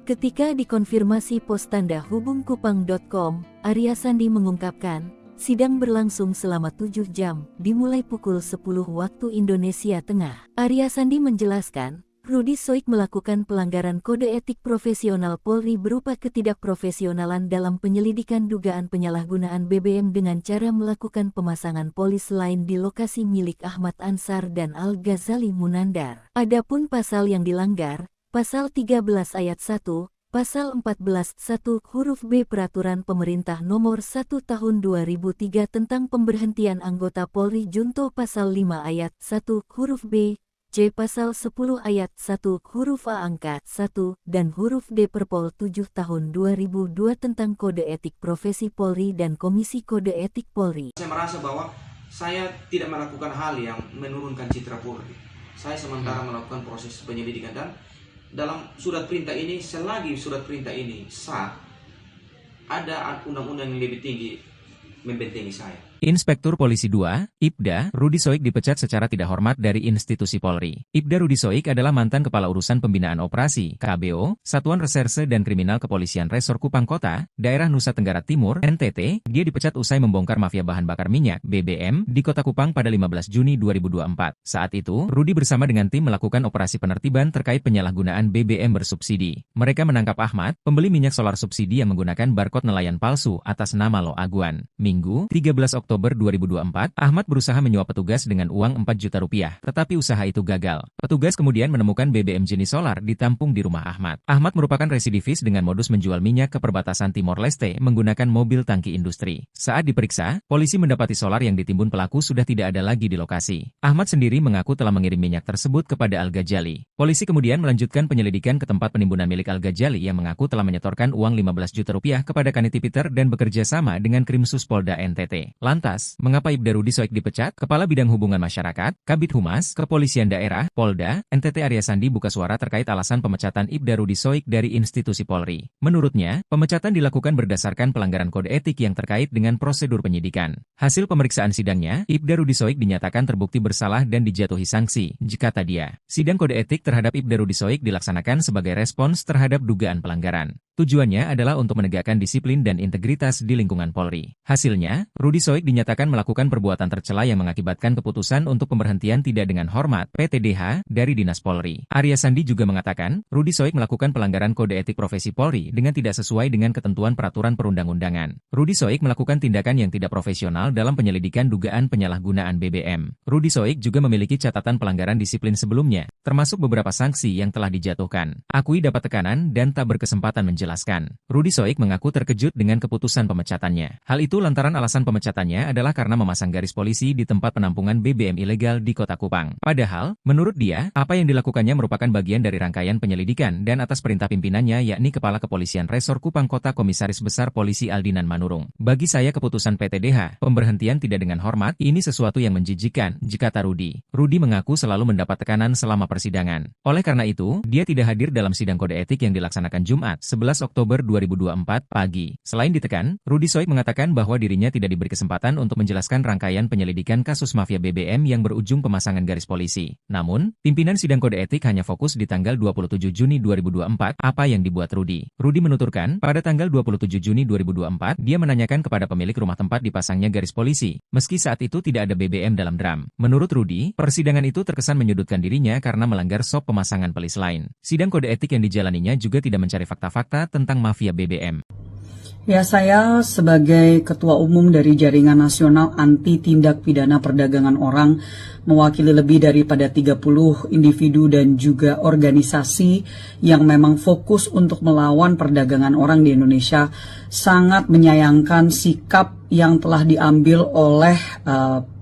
Speaker 3: Ketika dikonfirmasi pos tanda hubungkupang.com, Arya Sandi mengungkapkan, sidang berlangsung selama 7 jam, dimulai pukul 10 waktu Indonesia Tengah. Arya Sandi menjelaskan, Rudi Soik melakukan pelanggaran kode etik profesional Polri berupa ketidakprofesionalan dalam penyelidikan dugaan penyalahgunaan BBM dengan cara melakukan pemasangan polis lain di lokasi milik Ahmad Ansar dan Al-Ghazali Munandar. Adapun pasal yang dilanggar, Pasal 13 Ayat 1, Pasal 14 1 huruf B Peraturan Pemerintah Nomor 1 Tahun 2003 tentang pemberhentian anggota Polri Junto Pasal 5 Ayat 1 huruf B, C. Pasal 10 Ayat 1 huruf A angka 1 dan huruf D Perpol 7 tahun 2002 tentang Kode Etik Profesi Polri dan Komisi Kode Etik Polri.
Speaker 4: Saya merasa bahwa saya tidak melakukan hal yang menurunkan citra Polri. Saya sementara melakukan proses penyelidikan dan dalam surat perintah ini, selagi surat perintah ini sah, ada undang-undang yang lebih tinggi membentengi saya.
Speaker 5: Inspektur Polisi 2, Ibda, Rudi Soik dipecat secara tidak hormat dari institusi Polri. Ibda Rudi Soik adalah mantan Kepala Urusan Pembinaan Operasi, KBO, Satuan Reserse dan Kriminal Kepolisian Resor Kupang Kota, Daerah Nusa Tenggara Timur, NTT. Dia dipecat usai membongkar mafia bahan bakar minyak, BBM, di Kota Kupang pada 15 Juni 2024. Saat itu, Rudi bersama dengan tim melakukan operasi penertiban terkait penyalahgunaan BBM bersubsidi. Mereka menangkap Ahmad, pembeli minyak solar subsidi yang menggunakan barcode nelayan palsu atas nama Lo Aguan. Minggu, 13 Oktober Oktober 2024, Ahmad berusaha menyuap petugas dengan uang 4 juta rupiah, tetapi usaha itu gagal. Petugas kemudian menemukan BBM jenis solar ditampung di rumah Ahmad. Ahmad merupakan residivis dengan modus menjual minyak ke perbatasan Timor Leste menggunakan mobil tangki industri. Saat diperiksa, polisi mendapati solar yang ditimbun pelaku sudah tidak ada lagi di lokasi. Ahmad sendiri mengaku telah mengirim minyak tersebut kepada Al-Ghazali. Polisi kemudian melanjutkan penyelidikan ke tempat penimbunan milik Al-Ghazali yang mengaku telah menyetorkan uang 15 juta rupiah kepada Kaniti Peter dan bekerja sama dengan Krimsus Polda NTT. Lantas, mengapa Ibda Rudi Soik dipecat? Kepala Bidang Hubungan Masyarakat, Kabid Humas, Kepolisian Daerah, Polda, NTT Arya Sandi buka suara terkait alasan pemecatan Ibda Rudi Soik dari institusi Polri. Menurutnya, pemecatan dilakukan berdasarkan pelanggaran kode etik yang terkait dengan prosedur penyidikan. Hasil pemeriksaan sidangnya, Ibda Rudi Soik dinyatakan terbukti bersalah dan dijatuhi sanksi, kata dia. Sidang kode etik terhadap Ibda Rudi Soik dilaksanakan sebagai respons terhadap dugaan pelanggaran. Tujuannya adalah untuk menegakkan disiplin dan integritas di lingkungan Polri. Hasilnya, Rudi Soik dinyatakan melakukan perbuatan tercela yang mengakibatkan keputusan untuk pemberhentian tidak dengan hormat (PTDH) dari Dinas Polri. Arya Sandi juga mengatakan, Rudi Soik melakukan pelanggaran kode etik profesi Polri dengan tidak sesuai dengan ketentuan peraturan perundang-undangan. Rudi Soik melakukan tindakan yang tidak profesional dalam penyelidikan dugaan penyalahgunaan BBM. Rudi Soik juga memiliki catatan pelanggaran disiplin sebelumnya, termasuk beberapa sanksi yang telah dijatuhkan. Akui dapat tekanan dan tak berkesempatan menjelaskan. Rudi Soik mengaku terkejut dengan keputusan pemecatannya. Hal itu lantaran alasan pemecatannya adalah karena memasang garis polisi di tempat penampungan BBM ilegal di Kota Kupang. Padahal, menurut dia, apa yang dilakukannya merupakan bagian dari rangkaian penyelidikan dan atas perintah pimpinannya yakni Kepala Kepolisian Resor Kupang Kota Komisaris Besar Polisi Aldinan Manurung. Bagi saya keputusan PTDH, pemberhentian tidak dengan hormat, ini sesuatu yang menjijikan, kata Rudi. Rudi mengaku selalu mendapat tekanan selama persidangan. Oleh karena itu, dia tidak hadir dalam sidang kode etik yang dilaksanakan Jumat, 11 Oktober 2024 pagi. Selain ditekan, Rudi Soik mengatakan bahwa dirinya tidak diberi kesempatan untuk menjelaskan rangkaian penyelidikan kasus mafia BBM yang berujung pemasangan garis polisi. Namun, pimpinan sidang kode etik hanya fokus di tanggal 27 Juni 2024, apa yang dibuat Rudi. Rudi menuturkan, pada tanggal 27 Juni 2024, dia menanyakan kepada pemilik rumah tempat dipasangnya garis polisi, meski saat itu tidak ada BBM dalam drum. Menurut Rudi, persidangan itu terkesan menyudutkan dirinya karena melanggar SOP pemasangan pelis lain. Sidang kode etik yang dijalaninya juga tidak mencari fakta-fakta tentang mafia BBM.
Speaker 1: Ya, saya sebagai Ketua Umum dari Jaringan Nasional Anti Tindak Pidana Perdagangan Orang mewakili lebih daripada 30 individu dan juga organisasi yang memang fokus untuk melawan perdagangan orang di Indonesia, sangat menyayangkan sikap yang telah diambil oleh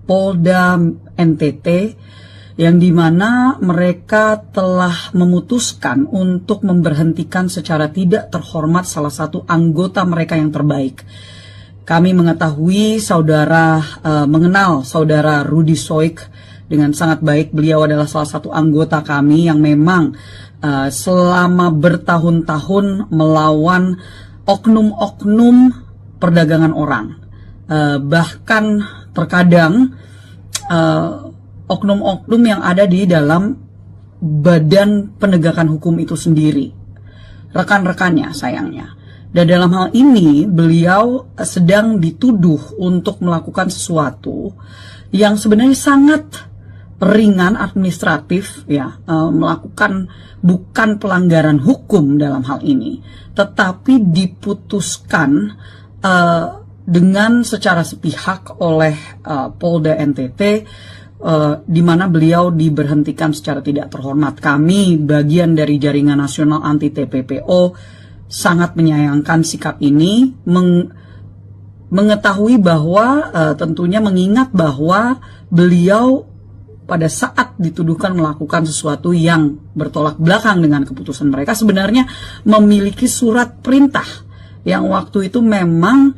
Speaker 1: Polda NTT, yang dimana mereka telah memutuskan untuk memberhentikan secara tidak terhormat salah satu anggota mereka yang terbaik. Kami mengetahui mengenal saudara Rudi Soik dengan sangat baik. Beliau adalah salah satu anggota kami yang memang selama bertahun-tahun melawan oknum-oknum perdagangan orang. Bahkan terkadang oknum-oknum yang ada di dalam badan penegakan hukum itu sendiri, rekan-rekannya sayangnya. Dan dalam hal ini beliau sedang dituduh untuk melakukan sesuatu yang sebenarnya sangat ringan administratif, ya, melakukan bukan pelanggaran hukum dalam hal ini, tetapi diputuskan dengan secara sepihak oleh Polda NTT, di mana beliau diberhentikan secara tidak terhormat. Kami, bagian dari Jaringan Nasional Anti TPPO, sangat menyayangkan sikap ini, mengetahui bahwa tentunya mengingat bahwa beliau pada saat dituduhkan melakukan sesuatu yang bertolak belakang dengan keputusan mereka, sebenarnya memiliki surat perintah yang waktu itu memang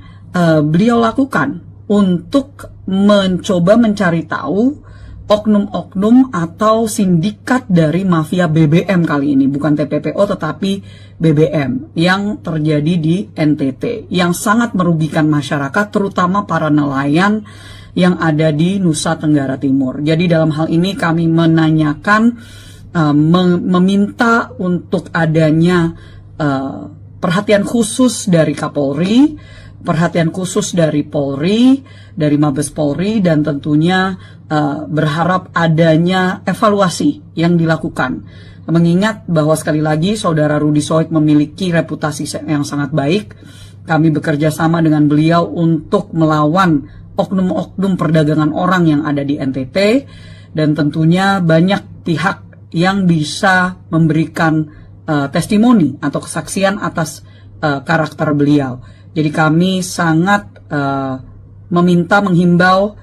Speaker 1: beliau lakukan untuk mencoba mencari tahu oknum-oknum atau sindikat dari mafia BBM kali ini, bukan TPPO tetapi BBM yang terjadi di NTT, yang sangat merugikan masyarakat, terutama para nelayan yang ada di Nusa Tenggara Timur. Jadi dalam hal ini kami menanyakan, meminta untuk adanya perhatian khusus dari Kapolri, perhatian khusus dari Polri, dari Mabes Polri, dan tentunya berharap adanya evaluasi yang dilakukan. Mengingat bahwa sekali lagi saudara Rudi Soik memiliki reputasi yang sangat baik, kami bekerja sama dengan beliau untuk melawan oknum-oknum perdagangan orang yang ada di NTT, dan tentunya banyak pihak yang bisa memberikan testimoni atau kesaksian atas karakter beliau. Jadi kami sangat menghimbau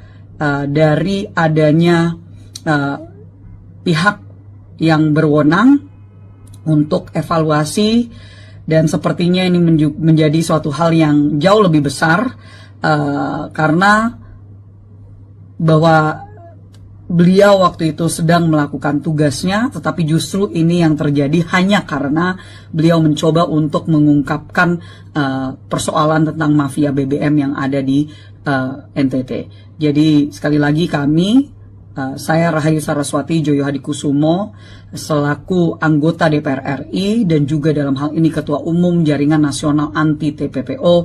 Speaker 1: dari adanya pihak yang berwenang untuk evaluasi, dan sepertinya ini menjadi suatu hal yang jauh lebih besar karena bahwa beliau waktu itu sedang melakukan tugasnya, tetapi justru ini yang terjadi hanya karena beliau mencoba untuk mengungkapkan persoalan tentang mafia BBM yang ada di NTT. Jadi sekali lagi saya Rahayu Saraswati Joyo Hadikusumo selaku anggota DPR RI dan juga dalam hal ini Ketua Umum Jaringan Nasional Anti TPPO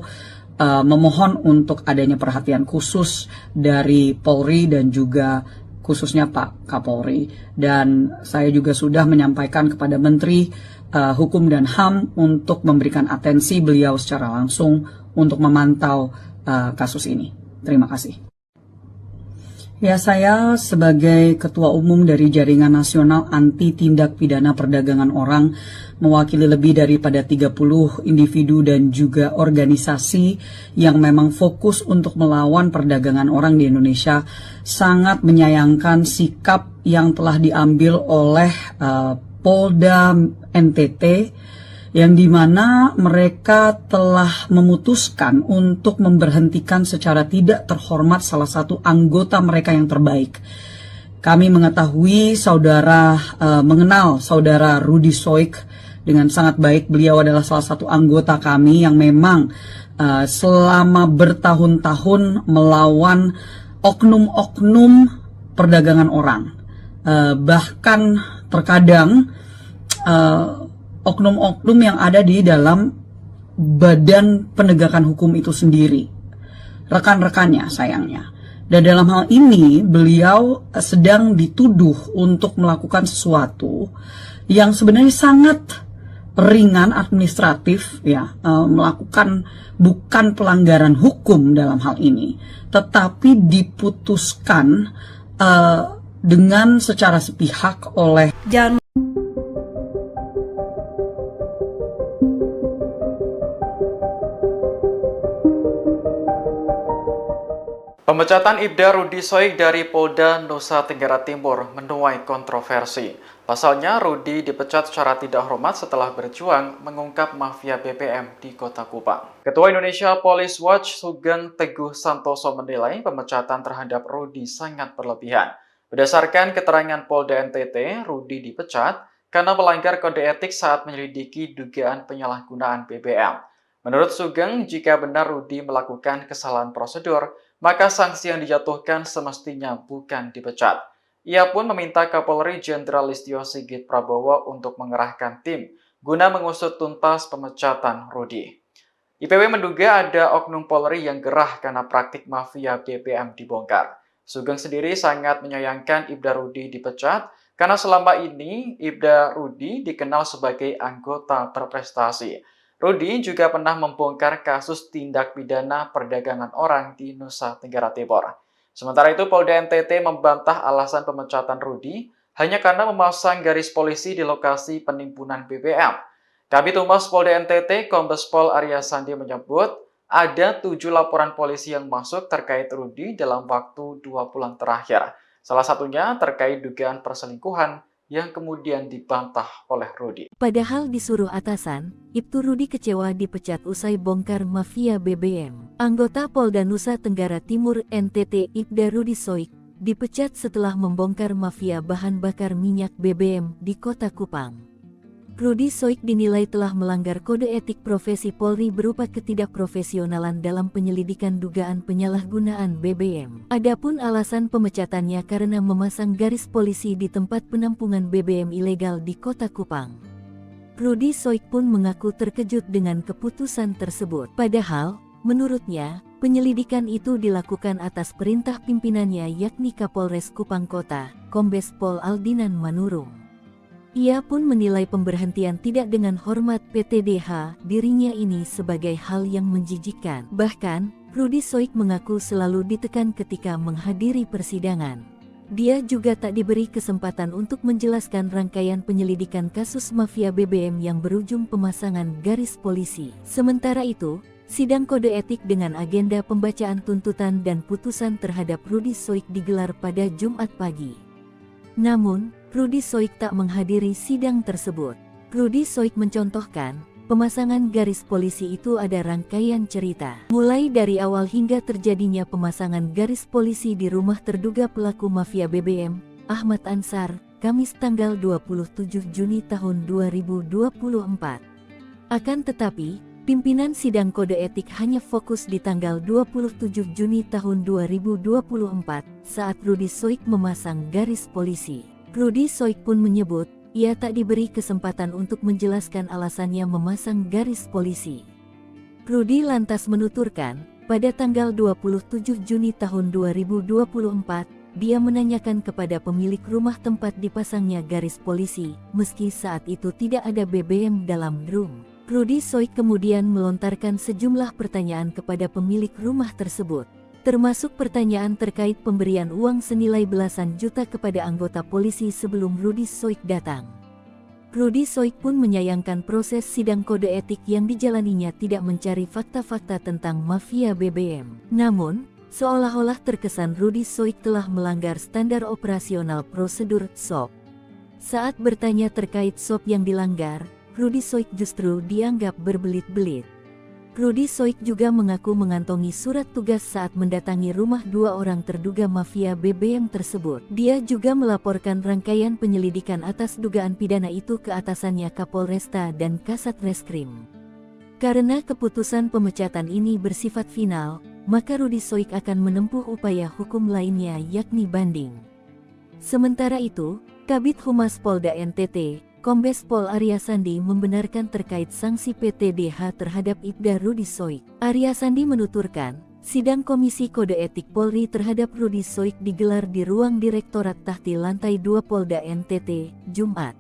Speaker 1: memohon untuk adanya perhatian khusus dari Polri dan juga khususnya Pak Kapolri. Dan saya juga sudah menyampaikan kepada Menteri Hukum dan HAM untuk memberikan atensi beliau secara langsung untuk memantau kasus ini. Terima kasih. Ya, saya sebagai Ketua Umum dari Jaringan Nasional Anti Tindak Pidana Perdagangan Orang mewakili lebih daripada 30 individu dan juga organisasi yang memang fokus untuk melawan perdagangan orang di Indonesia, sangat menyayangkan sikap yang telah diambil oleh Polda NTT, yang dimana mereka telah memutuskan untuk memberhentikan secara tidak terhormat salah satu anggota mereka yang terbaik. Kami mengetahui mengenal saudara Rudy Soik dengan sangat baik. Beliau adalah salah satu anggota kami yang memang selama bertahun-tahun melawan oknum-oknum perdagangan orang. Bahkan terkadang oknum-oknum yang ada di dalam badan penegakan hukum itu sendiri, rekan-rekannya sayangnya. Dan dalam hal ini beliau sedang dituduh untuk melakukan sesuatu yang sebenarnya sangat ringan administratif, ya, melakukan bukan pelanggaran hukum dalam hal ini, tetapi diputuskan dengan secara sepihak oleh
Speaker 2: Pemecatan Ibda Rudy Soik dari Polda Nusa Tenggara Timur menuai kontroversi. Pasalnya, Rudy dipecat secara tidak hormat setelah berjuang mengungkap mafia BBM di Kota Kupang. Ketua Indonesia Police Watch Sugeng Teguh Santoso menilai pemecatan terhadap Rudy sangat berlebihan. Berdasarkan keterangan Polda NTT, Rudy dipecat karena melanggar kode etik saat menyelidiki dugaan penyalahgunaan BBM. Menurut Sugeng, jika benar Rudy melakukan kesalahan prosedur, maka sanksi yang dijatuhkan semestinya bukan dipecat. Ia pun meminta Kapolri Jenderal Listio Sigit Prabowo untuk mengerahkan tim guna mengusut tuntas pemecatan Rudy. IPW menduga ada oknum Polri yang gerah karena praktik mafia BBM dibongkar. Sugeng sendiri sangat menyayangkan Ibda Rudy dipecat karena selama ini Ibda Rudy dikenal sebagai anggota berprestasi. Rudy juga pernah membongkar kasus tindak pidana perdagangan orang di Nusa Tenggara Timur. Sementara itu, Polda NTT membantah alasan pemecatan Rudy hanya karena memasang garis polisi di lokasi penimbunan BBM. Kabid Humas Polda NTT, Kombes Pol Arya Sandi menyebut ada 7 laporan polisi yang masuk terkait Rudy dalam waktu 2 bulan terakhir. Salah satunya terkait dugaan perselingkuhan yang kemudian dibantah oleh Rudy.
Speaker 3: Padahal disuruh atasan, Ibtu Rudy kecewa dipecat usai bongkar mafia BBM. Anggota Polda Nusa Tenggara Timur NTT Ibda Rudy Soik dipecat setelah membongkar mafia bahan bakar minyak BBM di Kota Kupang. Rudy Soik dinilai telah melanggar kode etik profesi Polri berupa ketidakprofesionalan dalam penyelidikan dugaan penyalahgunaan BBM. Adapun alasan pemecatannya karena memasang garis polisi di tempat penampungan BBM ilegal di Kota Kupang. Rudy Soik pun mengaku terkejut dengan keputusan tersebut. Padahal, menurutnya, penyelidikan itu dilakukan atas perintah pimpinannya yakni Kapolres Kupang Kota, Kombes Pol Aldinan Manurung. Ia pun menilai pemberhentian tidak dengan hormat PTDH dirinya ini sebagai hal yang menjijikkan. Bahkan, Rudi Soik mengaku selalu ditekan ketika menghadiri persidangan. Dia juga tak diberi kesempatan untuk menjelaskan rangkaian penyelidikan kasus mafia BBM yang berujung pemasangan garis polisi. Sementara itu, sidang kode etik dengan agenda pembacaan tuntutan dan putusan terhadap Rudi Soik digelar pada Jumat pagi. Namun, Rudi Soik tak menghadiri sidang tersebut. Rudi Soik mencontohkan, pemasangan garis polisi itu ada rangkaian cerita. Mulai dari awal hingga terjadinya pemasangan garis polisi di rumah terduga pelaku mafia BBM, Ahmad Ansar, Kamis tanggal 27 Juni tahun 2024. Akan tetapi, pimpinan sidang kode etik hanya fokus di tanggal 27 Juni tahun 2024 saat Rudi Soik memasang garis polisi. Rudi Soik pun menyebut, ia tak diberi kesempatan untuk menjelaskan alasannya memasang garis polisi. Rudi lantas menuturkan, pada tanggal 27 Juni tahun 2024, dia menanyakan kepada pemilik rumah tempat dipasangnya garis polisi, meski saat itu tidak ada BBM dalam drum. Rudi Soik kemudian melontarkan sejumlah pertanyaan kepada pemilik rumah tersebut, termasuk pertanyaan terkait pemberian uang senilai belasan juta kepada anggota polisi sebelum Rudi Soik datang. Rudi Soik pun menyayangkan proses sidang kode etik yang dijalaninya tidak mencari fakta-fakta tentang mafia BBM. Namun, seolah-olah terkesan Rudi Soik telah melanggar standar operasional prosedur SOP. Saat bertanya terkait SOP yang dilanggar, Rudi Soik justru dianggap berbelit-belit. Rudi Soik juga mengaku mengantongi surat tugas saat mendatangi rumah dua orang terduga mafia BBM tersebut. Dia juga melaporkan rangkaian penyelidikan atas dugaan pidana itu ke atasannya Kapolresta dan Kasat Reskrim. Karena keputusan pemecatan ini bersifat final, maka Rudi Soik akan menempuh upaya hukum lainnya yakni banding. Sementara itu, Kabid Humas Polda NTT, Kombes Pol Arya Sandi membenarkan terkait sanksi PTDH terhadap Ibda Rudi Soik. Arya Sandi menuturkan, sidang Komisi Kode Etik Polri terhadap Rudi Soik digelar di ruang Direktorat Tahti Lantai 2 Polda NTT, Jumat.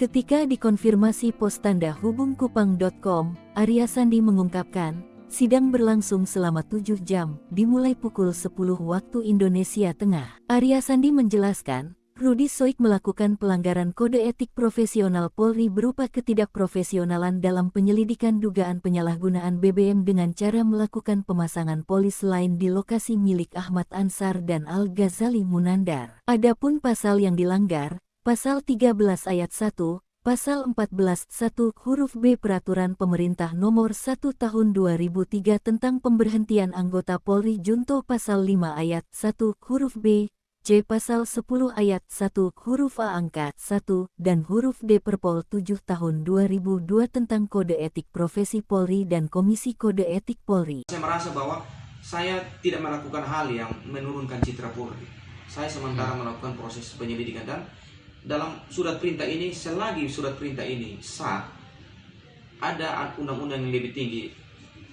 Speaker 3: Ketika dikonfirmasi pos tanda hubungkupang.com, Arya Sandi mengungkapkan, sidang berlangsung selama 7 jam, dimulai pukul 10 waktu Indonesia Tengah. Arya Sandi menjelaskan, Rudi Soik melakukan pelanggaran kode etik profesional Polri berupa ketidakprofesionalan dalam penyelidikan dugaan penyalahgunaan BBM dengan cara melakukan pemasangan polis lain di lokasi milik Ahmad Ansar dan Al-Ghazali Munandar. Adapun pasal yang dilanggar, Pasal 13 Ayat 1, Pasal 14 1 huruf B Peraturan Pemerintah Nomor 1 Tahun 2003 tentang pemberhentian anggota Polri Junto Pasal 5 Ayat 1 huruf B, C. Pasal 10 Ayat 1 huruf A angka 1 dan huruf D Perpol 7 tahun 2002 tentang Kode Etik Profesi Polri dan Komisi Kode Etik Polri.
Speaker 4: Saya merasa bahwa saya tidak melakukan hal yang menurunkan citra Polri. Saya sementara melakukan proses penyelidikan dan dalam surat perintah ini, selagi surat perintah ini sah, ada undang-undang yang lebih tinggi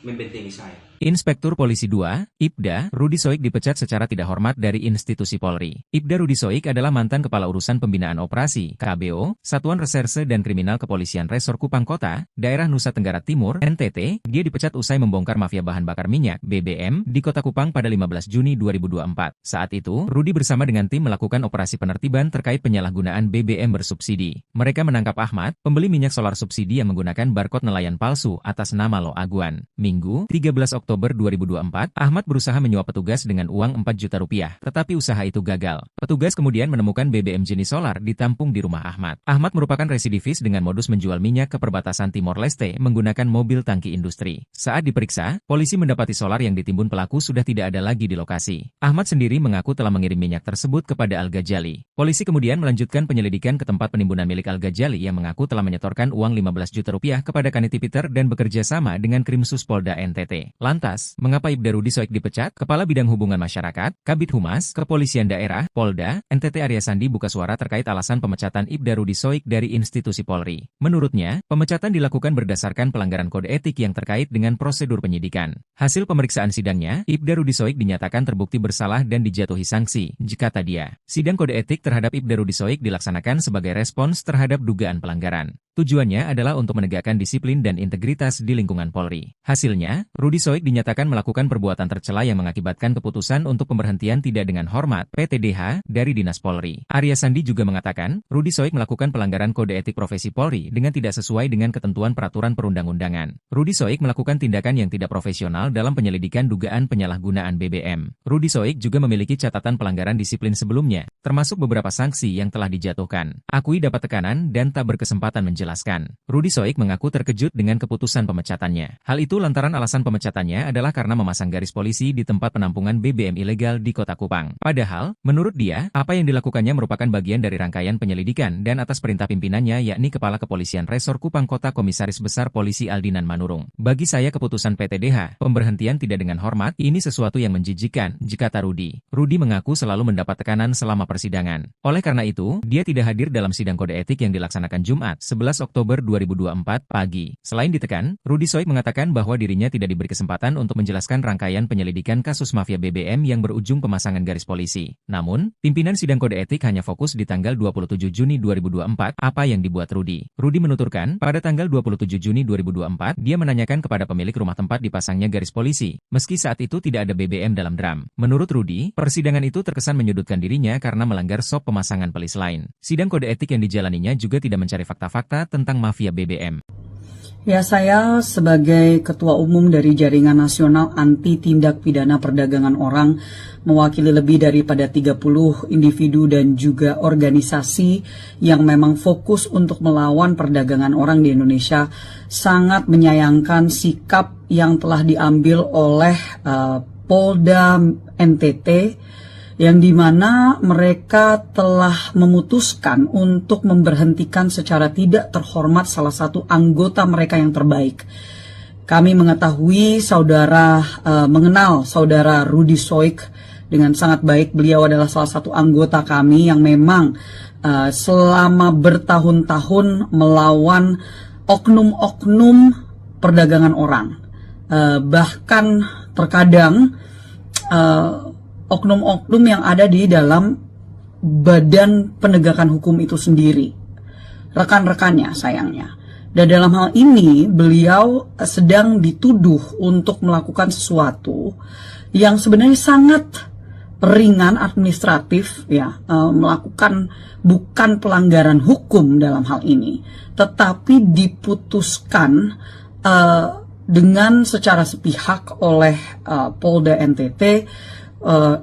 Speaker 4: membentengi saya.
Speaker 5: Inspektur Polisi 2, Ibda, Rudi Soik dipecat secara tidak hormat dari institusi Polri. Ibda Rudi Soik adalah mantan Kepala Urusan Pembinaan Operasi, KBO, Satuan Reserse dan Kriminal Kepolisian Resor Kupang Kota, Daerah Nusa Tenggara Timur, NTT. Dia dipecat usai membongkar mafia bahan bakar minyak, BBM, di Kota Kupang pada 15 Juni 2024. Saat itu, Rudi bersama dengan tim melakukan operasi penertiban terkait penyalahgunaan BBM bersubsidi. Mereka menangkap Ahmad, pembeli minyak solar subsidi yang menggunakan barcode nelayan palsu atas nama Lo Aguan. Minggu, 13 Oktober 2024, Ahmad berusaha menyuap petugas dengan uang 4 juta rupiah, tetapi usaha itu gagal. Petugas kemudian menemukan BBM jenis solar ditampung di rumah Ahmad. Ahmad merupakan residivis dengan modus menjual minyak ke perbatasan Timor Leste menggunakan mobil tangki industri. Saat diperiksa, polisi mendapati solar yang ditimbun pelaku sudah tidak ada lagi di lokasi. Ahmad sendiri mengaku telah mengirim minyak tersebut kepada Al-Ghazali. Polisi kemudian melanjutkan penyelidikan ke tempat penimbunan milik Al-Ghazali yang mengaku telah menyetorkan uang 15 juta rupiah kepada Kaniti Peter dan bekerja sama dengan Krimsus Polda NTT. Lantas, mengapa Ibda Rudi Soik dipecat? Kepala Bidang Hubungan Masyarakat, Kabid Humas, Kepolisian Daerah, Polda, NTT Arya Sandi buka suara terkait alasan pemecatan Ibda Rudi Soik dari institusi Polri. Menurutnya, pemecatan dilakukan berdasarkan pelanggaran kode etik yang terkait dengan prosedur penyidikan. Hasil pemeriksaan sidangnya, Ibda Rudi Soik dinyatakan terbukti bersalah dan dijatuhi sanksi, kata dia. Sidang kode etik terhadap Ibda Rudi Soik dilaksanakan sebagai respons terhadap dugaan pelanggaran. Tujuannya adalah untuk menegakkan disiplin dan integritas di lingkungan Polri. Hasilnya, Rudi Soik dinyatakan melakukan perbuatan tercela yang mengakibatkan keputusan untuk pemberhentian tidak dengan hormat (PTDH) dari Dinas Polri. Arya Sandi juga mengatakan, Rudi Soik melakukan pelanggaran kode etik profesi Polri dengan tidak sesuai dengan ketentuan peraturan perundang-undangan. Rudi Soik melakukan tindakan yang tidak profesional dalam penyelidikan dugaan penyalahgunaan BBM. Rudi Soik juga memiliki catatan pelanggaran disiplin sebelumnya, termasuk beberapa sanksi yang telah dijatuhkan. Akui dapat tekanan dan tak berkesempatan menjelaskan. Rudi Soik mengaku terkejut dengan keputusan pemecatannya. Hal itu lantaran alasan pemecatannya adalah karena memasang garis polisi di tempat penampungan BBM ilegal di Kota Kupang. Padahal, menurut dia, apa yang dilakukannya merupakan bagian dari rangkaian penyelidikan dan atas perintah pimpinannya yakni Kepala Kepolisian Resor Kupang Kota Komisaris Besar Polisi Aldinan Manurung. Bagi saya keputusan PTDH, pemberhentian tidak dengan hormat, ini sesuatu yang menjijikan, kata Rudi. Rudi mengaku selalu mendapat tekanan selama persidangan. Oleh karena itu, dia tidak hadir dalam sidang kode etik yang dilaksanakan Jumat, 11 Oktober 2024 pagi. Selain ditekan, Rudi Soik mengatakan bahwa dirinya tidak diberi kesempatan untuk menjelaskan rangkaian penyelidikan kasus mafia BBM yang berujung pemasangan garis polisi. Namun, pimpinan sidang kode etik hanya fokus di tanggal 27 Juni 2024, apa yang dibuat Rudi. Rudi menuturkan, pada tanggal 27 Juni 2024, dia menanyakan kepada pemilik rumah tempat dipasangnya garis polisi, meski saat itu tidak ada BBM dalam drum. Menurut Rudi, persidangan itu terkesan menyudutkan dirinya karena melanggar SOP pemasangan pelis lain. Sidang kode etik yang dijalaninya juga tidak mencari fakta-fakta tentang mafia BBM.
Speaker 1: Ya, saya sebagai Ketua Umum dari Jaringan Nasional Anti Tindak Pidana Perdagangan Orang, mewakili lebih daripada 30 individu dan juga organisasi yang memang fokus untuk melawan perdagangan orang di Indonesia, sangat menyayangkan sikap yang telah diambil oleh Polda NTT, yang dimana mereka telah memutuskan untuk memberhentikan secara tidak terhormat salah satu anggota mereka yang terbaik. Kami mengetahui mengenal saudara Rudi Soik dengan sangat baik. Beliau adalah salah satu anggota kami yang memang selama bertahun-tahun melawan oknum-oknum perdagangan orang. Bahkan terkadang oknum-oknum yang ada di dalam badan penegakan hukum itu sendiri, rekan-rekannya sayangnya. Dan dalam hal ini beliau sedang dituduh untuk melakukan sesuatu yang sebenarnya sangat ringan administratif, ya, melakukan bukan pelanggaran hukum dalam hal ini, tetapi diputuskan dengan secara sepihak oleh Polda NTT,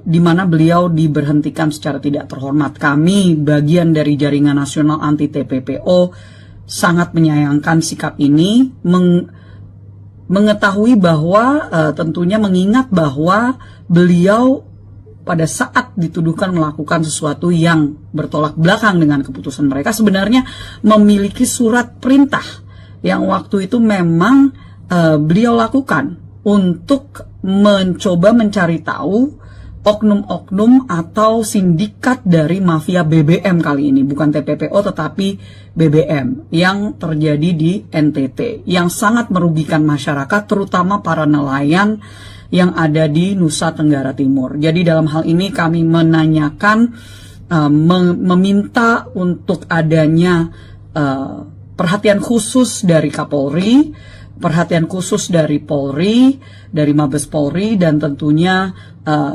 Speaker 1: di mana beliau diberhentikan secara tidak terhormat. Kami, bagian dari Jaringan Nasional Anti TPPO, sangat menyayangkan sikap ini, mengetahui bahwa tentunya mengingat bahwa beliau pada saat dituduhkan melakukan sesuatu yang bertolak belakang dengan keputusan mereka, sebenarnya memiliki surat perintah yang waktu itu memang beliau lakukan untuk mencoba mencari tahu oknum-oknum atau sindikat dari mafia BBM kali ini, bukan TPPO tetapi BBM yang terjadi di NTT, yang sangat merugikan masyarakat, terutama para nelayan yang ada di Nusa Tenggara Timur. Jadi dalam hal ini kami menanyakan, meminta untuk adanya perhatian khusus dari Kapolri, perhatian khusus dari Polri, dari Mabes Polri, dan tentunya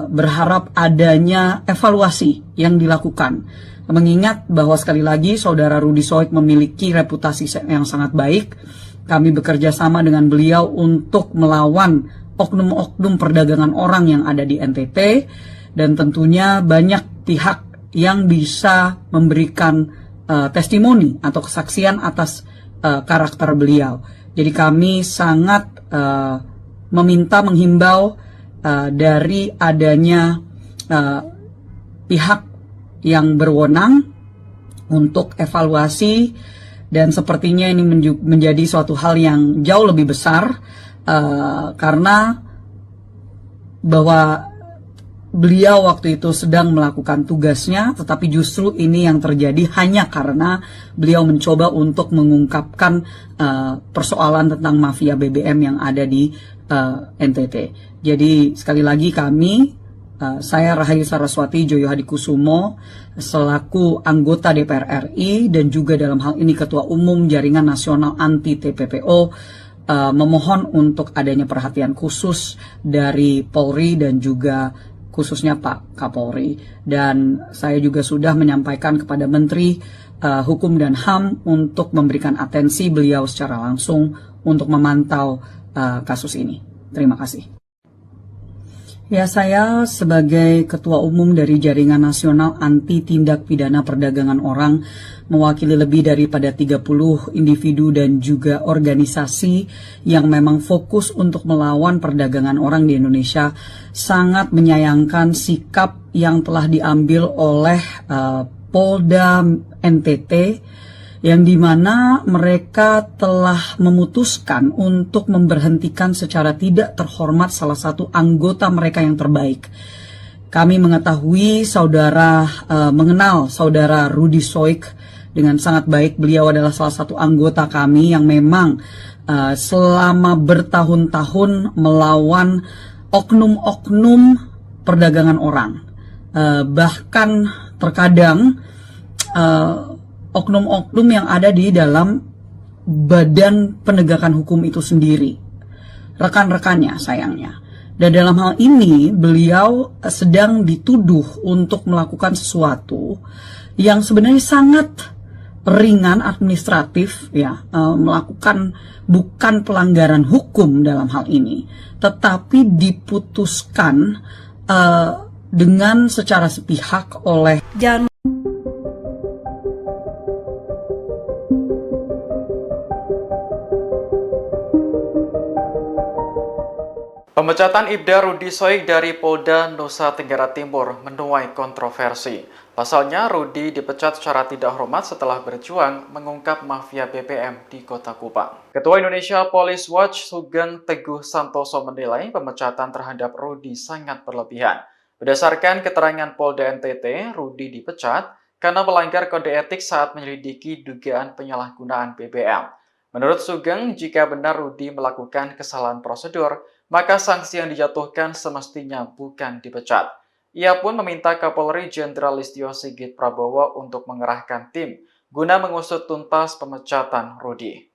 Speaker 1: berharap adanya evaluasi yang dilakukan. Mengingat bahwa sekali lagi saudara Rudi Soik memiliki reputasi yang sangat baik, kami bekerja sama dengan beliau untuk melawan oknum-oknum perdagangan orang yang ada di NTT, dan tentunya banyak pihak yang bisa memberikan testimoni atau kesaksian atas karakter beliau. Jadi kami sangat menghimbau dari adanya pihak yang berwenang untuk evaluasi, dan sepertinya ini menjadi suatu hal yang jauh lebih besar karena bahwa beliau waktu itu sedang melakukan tugasnya, tetapi justru ini yang terjadi hanya karena beliau mencoba untuk mengungkapkan persoalan tentang mafia BBM yang ada di NTT. Jadi sekali lagi saya Rahayu Saraswati Joyo Hadikusumo selaku anggota DPR RI dan juga dalam hal ini Ketua Umum Jaringan Nasional Anti TPPO memohon untuk adanya perhatian khusus dari Polri dan juga khususnya Pak Kapolri. Dan saya juga sudah menyampaikan kepada Menteri Hukum dan HAM untuk memberikan atensi beliau secara langsung untuk memantau kasus ini. Terima kasih. Ya, saya sebagai Ketua Umum dari Jaringan Nasional Anti Tindak Pidana Perdagangan Orang mewakili lebih daripada 30 individu dan juga organisasi yang memang fokus untuk melawan perdagangan orang di Indonesia, sangat menyayangkan sikap yang telah diambil oleh Polda NTT, yang dimana mereka telah memutuskan untuk memberhentikan secara tidak terhormat salah satu anggota mereka yang terbaik. Kami mengetahui mengenal saudara Rudy Soik dengan sangat baik. Beliau adalah salah satu anggota kami yang memang selama bertahun-tahun melawan oknum-oknum perdagangan orang. Bahkan terkadang oknum-oknum yang ada di dalam badan penegakan hukum itu sendiri, rekan-rekannya sayangnya. Dan dalam hal ini beliau sedang dituduh untuk melakukan sesuatu yang sebenarnya sangat ringan administratif, ya, melakukan bukan pelanggaran hukum dalam hal ini, tetapi diputuskan dengan secara sepihak oleh
Speaker 2: Pemecatan Ibda Rudy Soik dari Polda Nusa Tenggara Timur menuai kontroversi. Pasalnya, Rudy dipecat secara tidak hormat setelah berjuang mengungkap mafia BBM di Kota Kupang. Ketua Indonesia Police Watch Sugeng Teguh Santoso menilai pemecatan terhadap Rudy sangat berlebihan. Berdasarkan keterangan Polda NTT, Rudy dipecat karena melanggar kode etik saat menyelidiki dugaan penyalahgunaan BBM. Menurut Sugeng, jika benar Rudy melakukan kesalahan prosedur, maka sanksi yang dijatuhkan semestinya bukan dipecat. Ia pun meminta Kapolri Jenderal Listio Sigit Prabowo untuk mengerahkan tim guna mengusut tuntas pemecatan Rudy.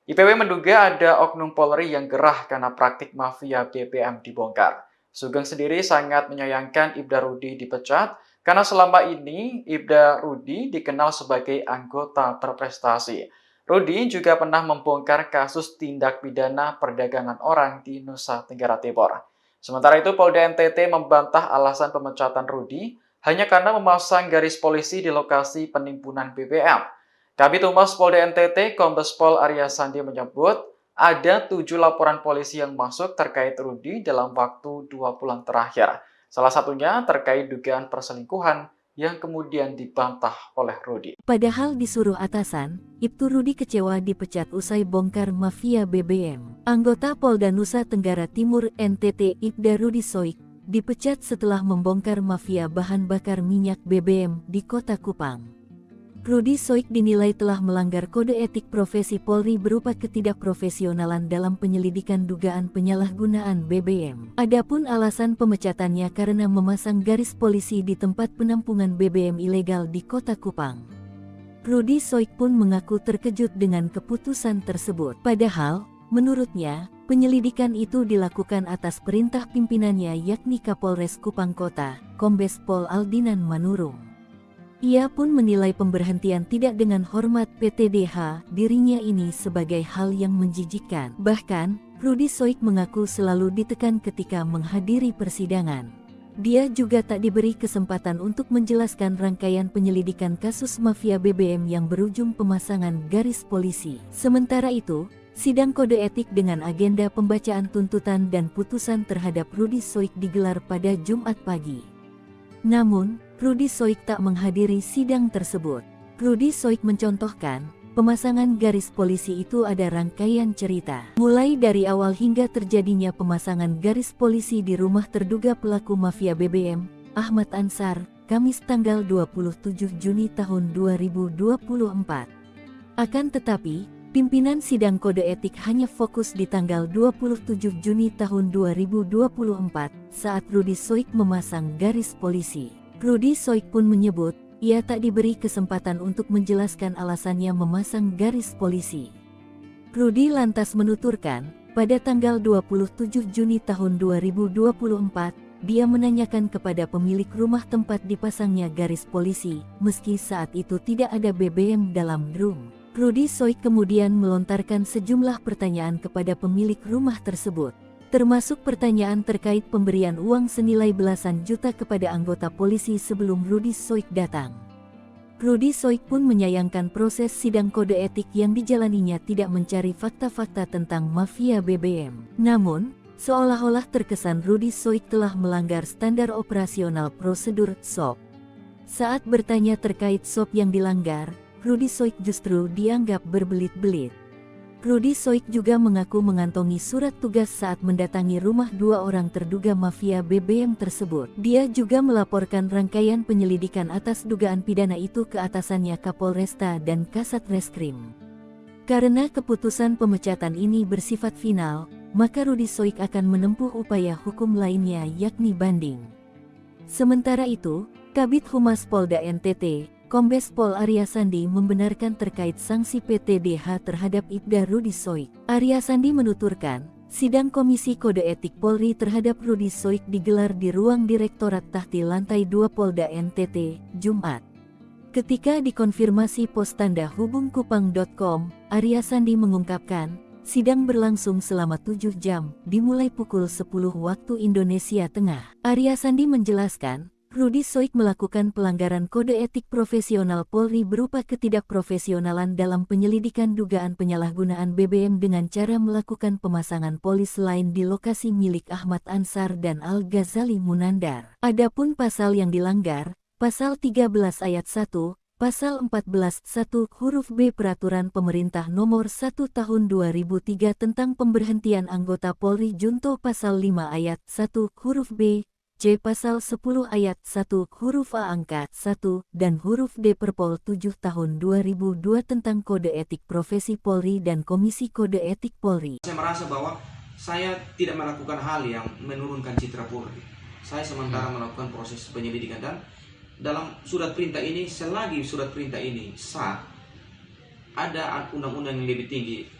Speaker 2: IPW menduga ada oknum Polri yang gerah karena praktik mafia BBM dibongkar. Sugeng sendiri sangat menyayangkan Ibda Rudy dipecat karena selama ini Ibda Rudy dikenal sebagai anggota berprestasi. Rudy juga pernah membongkar kasus tindak pidana perdagangan orang di Nusa Tenggara Timur. Sementara itu, Polda NTT membantah alasan pemecatan Rudy hanya karena memasang garis polisi di lokasi penimbunan BBM. Kabid Humas Polda NTT, Kombes Pol Arya Sandi menyebut ada 7 laporan polisi yang masuk terkait Rudy dalam waktu 2 bulan terakhir. Salah satunya terkait dugaan perselingkuhan yang kemudian dibantah oleh Rudy.
Speaker 3: Padahal disuruh atasan, Ibtu Rudy kecewa dipecat usai bongkar mafia BBM. Anggota Polda Nusa Tenggara Timur NTT Ibda Rudy Soik dipecat setelah membongkar mafia bahan bakar minyak BBM di Kota Kupang. Rudy Soik dinilai telah melanggar kode etik profesi Polri berupa ketidakprofesionalan dalam penyelidikan dugaan penyalahgunaan BBM. Adapun alasan pemecatannya karena memasang garis polisi di tempat penampungan BBM ilegal di Kota Kupang. Rudy Soik pun mengaku terkejut dengan keputusan tersebut. Padahal, menurutnya, penyelidikan itu dilakukan atas perintah pimpinannya yakni Kapolres Kupang Kota, Kombes Pol Aldinan Manurung. Ia pun menilai pemberhentian tidak dengan hormat PTDH dirinya ini sebagai hal yang menjijikkan. Bahkan, Rudy Soik mengaku selalu ditekan ketika menghadiri persidangan. Dia juga tak diberi kesempatan untuk menjelaskan rangkaian penyelidikan kasus mafia BBM yang berujung pemasangan garis polisi. Sementara itu, sidang kode etik dengan agenda pembacaan tuntutan dan putusan terhadap Rudy Soik digelar pada Jumat pagi. Namun, Rudy Soik tak menghadiri sidang tersebut. Rudy Soik mencontohkan, pemasangan garis polisi itu ada rangkaian cerita. Mulai dari awal hingga terjadinya pemasangan garis polisi di rumah terduga pelaku mafia BBM, Ahmad Ansar, Kamis tanggal 27 Juni tahun 2024. Akan tetapi, pimpinan sidang kode etik hanya fokus di tanggal 27 Juni tahun 2024 saat Rudy Soik memasang garis polisi. Rudy Soik pun menyebut, ia tak diberi kesempatan untuk menjelaskan alasannya memasang garis polisi. Rudy lantas menuturkan, pada tanggal 27 Juni tahun 2024, dia menanyakan kepada pemilik rumah tempat dipasangnya garis polisi, meski saat itu tidak ada BBM dalam drum. Rudy Soik kemudian melontarkan sejumlah pertanyaan kepada pemilik rumah tersebut, termasuk pertanyaan terkait pemberian uang senilai belasan juta kepada anggota polisi sebelum Rudy Soik datang. Rudy Soik pun menyayangkan proses sidang kode etik yang dijalaninya tidak mencari fakta-fakta tentang mafia BBM. Namun, seolah-olah terkesan Rudy Soik telah melanggar standar operasional prosedur SOP. Saat bertanya terkait SOP yang dilanggar, Rudy Soik justru dianggap berbelit-belit. Rudy Soik juga mengaku mengantongi surat tugas saat mendatangi rumah dua orang terduga mafia BBM tersebut. Dia juga melaporkan rangkaian penyelidikan atas dugaan pidana itu ke atasannya Kapolresta dan Kasat Reskrim. Karena keputusan pemecatan ini bersifat final, maka Rudy Soik akan menempuh upaya hukum lainnya yakni banding. Sementara itu, Kabid Humas Polda NTT, Kombes Pol Arya Sandi membenarkan terkait sanksi PTDH terhadap Ibda Rudy Soik. Arya Sandi menuturkan, sidang Komisi Kode Etik Polri terhadap Rudy Soik digelar di ruang Direktorat Tahti Lantai 2 Polda NTT, Jumat. Ketika dikonfirmasi pos tanda hubungkupang.com, Arya Sandi mengungkapkan, sidang berlangsung selama 7 jam, dimulai pukul 10 waktu Indonesia Tengah. Arya Sandi menjelaskan, Rudy Soik melakukan pelanggaran kode etik profesional Polri berupa ketidakprofesionalan dalam penyelidikan dugaan penyalahgunaan BBM dengan cara melakukan pemasangan polis lain di lokasi milik Ahmad Ansar dan Al-Ghazali Munandar. Adapun pasal yang dilanggar, Pasal 13 Ayat 1, Pasal 14 1 huruf B Peraturan Pemerintah Nomor 1 Tahun 2003 tentang pemberhentian anggota Polri Junto Pasal 5 Ayat 1 huruf B, C. Pasal 10 Ayat 1 huruf A angka 1 dan huruf D Perpol 7 Tahun 2002 tentang Kode Etik Profesi Polri dan Komisi Kode Etik Polri.
Speaker 4: Saya merasa bahwa saya tidak melakukan hal yang menurunkan citra Polri. Saya sementara melakukan proses penyelidikan dan dalam surat perintah ini, selagi surat perintah ini sah, ada undang-undang yang lebih tinggi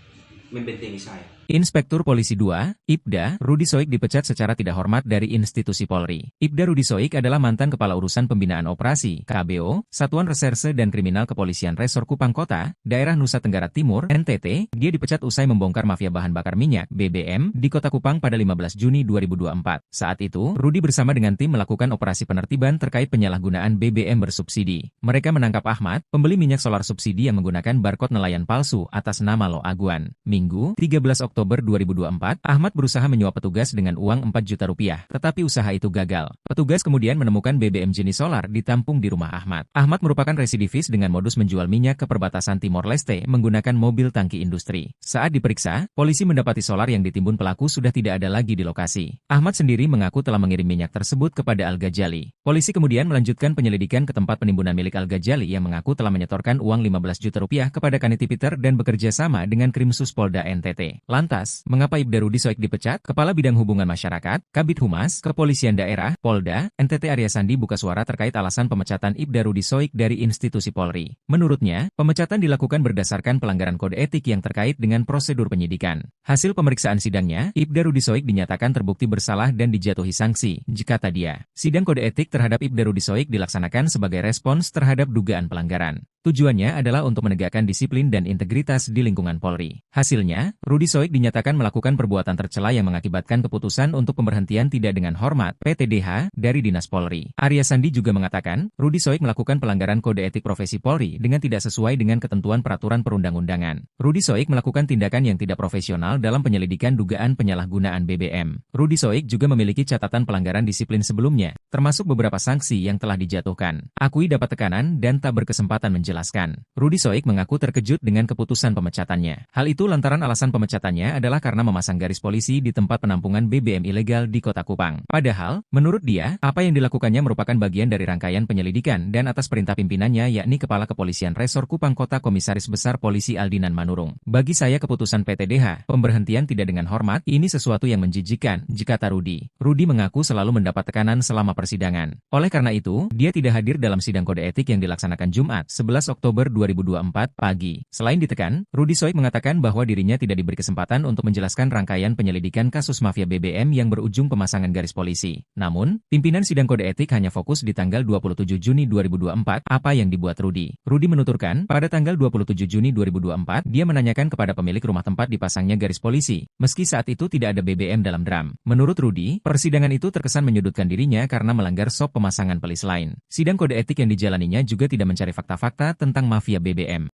Speaker 4: membentengi saya.
Speaker 5: Inspektur Polisi 2, Ibda, Rudy Soik dipecat secara tidak hormat dari institusi Polri. Ibda Rudy Soik adalah mantan Kepala Urusan Pembinaan Operasi, KBO, Satuan Reserse dan Kriminal Kepolisian Resor Kupang Kota, Daerah Nusa Tenggara Timur, NTT. Dia dipecat usai membongkar mafia bahan bakar minyak, BBM, di Kota Kupang pada 15 Juni 2024. Saat itu, Rudy bersama dengan tim melakukan operasi penertiban terkait penyalahgunaan BBM bersubsidi. Mereka menangkap Ahmad, pembeli minyak solar subsidi yang menggunakan barcode nelayan palsu atas nama Lo Aguan. Minggu, 13 Oktober 2024, Ahmad berusaha menyuap petugas dengan uang 4 juta rupiah, tetapi usaha itu gagal. Petugas kemudian menemukan BBM jenis solar ditampung di rumah Ahmad. Ahmad merupakan residivis dengan modus menjual minyak ke perbatasan Timor Leste menggunakan mobil tangki industri. Saat diperiksa, polisi mendapati solar yang ditimbun pelaku sudah tidak ada lagi di lokasi. Ahmad sendiri mengaku telah mengirim minyak tersebut kepada Al-Ghazali. Polisi kemudian melanjutkan penyelidikan ke tempat penimbunan milik Al-Ghazali yang mengaku telah menyetorkan uang 15 juta rupiah kepada Kaniti Peter dan bekerja sama dengan Krimsus Polda NTT. Lantas, mengapa Ibda Rudy Soik dipecat? Kepala Bidang Hubungan Masyarakat, Kabid Humas, Kepolisian Daerah, Polda, NTT Arya Sandi buka suara terkait alasan pemecatan Ibda Rudy Soik dari institusi Polri. Menurutnya, pemecatan dilakukan berdasarkan pelanggaran kode etik yang terkait dengan prosedur penyidikan. Hasil pemeriksaan sidangnya, Ibda Rudy Soik dinyatakan terbukti bersalah dan dijatuhi sanksi, jikata dia. Sidang kode etik terhadap Ibda Rudy Soik dilaksanakan sebagai respons terhadap dugaan pelanggaran. Tujuannya adalah untuk menegakkan disiplin dan integritas di lingkungan Polri. Hasilnya, Rudy Soik dinyatakan melakukan perbuatan tercela yang mengakibatkan keputusan untuk pemberhentian tidak dengan hormat (PTDH) dari Dinas Polri. Arya Sandi juga mengatakan, Rudy Soik melakukan pelanggaran kode etik profesi Polri dengan tidak sesuai dengan ketentuan peraturan perundang-undangan. Rudy Soik melakukan tindakan yang tidak profesional dalam penyelidikan dugaan penyalahgunaan BBM. Rudy Soik juga memiliki catatan pelanggaran disiplin sebelumnya, termasuk beberapa sanksi yang telah dijatuhkan. Akui dapat tekanan dan tak berkesempatan menjelaskan. menjelaskan. Rudi Soik mengaku terkejut dengan keputusan pemecatannya. Hal itu lantaran alasan pemecatannya adalah karena memasang garis polisi di tempat penampungan BBM ilegal di Kota Kupang. Padahal, menurut dia, apa yang dilakukannya merupakan bagian dari rangkaian penyelidikan dan atas perintah pimpinannya yakni Kepala Kepolisian Resor Kupang Kota Komisaris Besar Polisi Aldinan Manurung. Bagi saya keputusan PTDH, pemberhentian tidak dengan hormat, ini sesuatu yang menjijikkan, kata Rudi. Rudi mengaku selalu mendapat tekanan selama persidangan. Oleh karena itu, dia tidak hadir dalam sidang kode etik yang dilaksanakan Jumat, 11 Oktober 2024, pagi. Selain ditekan, Rudi Soik mengatakan bahwa dirinya tidak diberi kesempatan untuk menjelaskan rangkaian penyelidikan kasus mafia BBM yang berujung pemasangan garis polisi. Namun, pimpinan sidang kode etik hanya fokus di tanggal 27 Juni 2024, apa yang dibuat Rudi. Rudi menuturkan, pada tanggal 27 Juni 2024, dia menanyakan kepada pemilik rumah tempat dipasangnya garis polisi, meski saat itu tidak ada BBM dalam drum. Menurut Rudi, persidangan itu terkesan menyudutkan dirinya karena melanggar SOP pemasangan pelis lain. Sidang kode etik yang dijalaninya juga tidak mencari fakta-fakta tentang mafia BBM.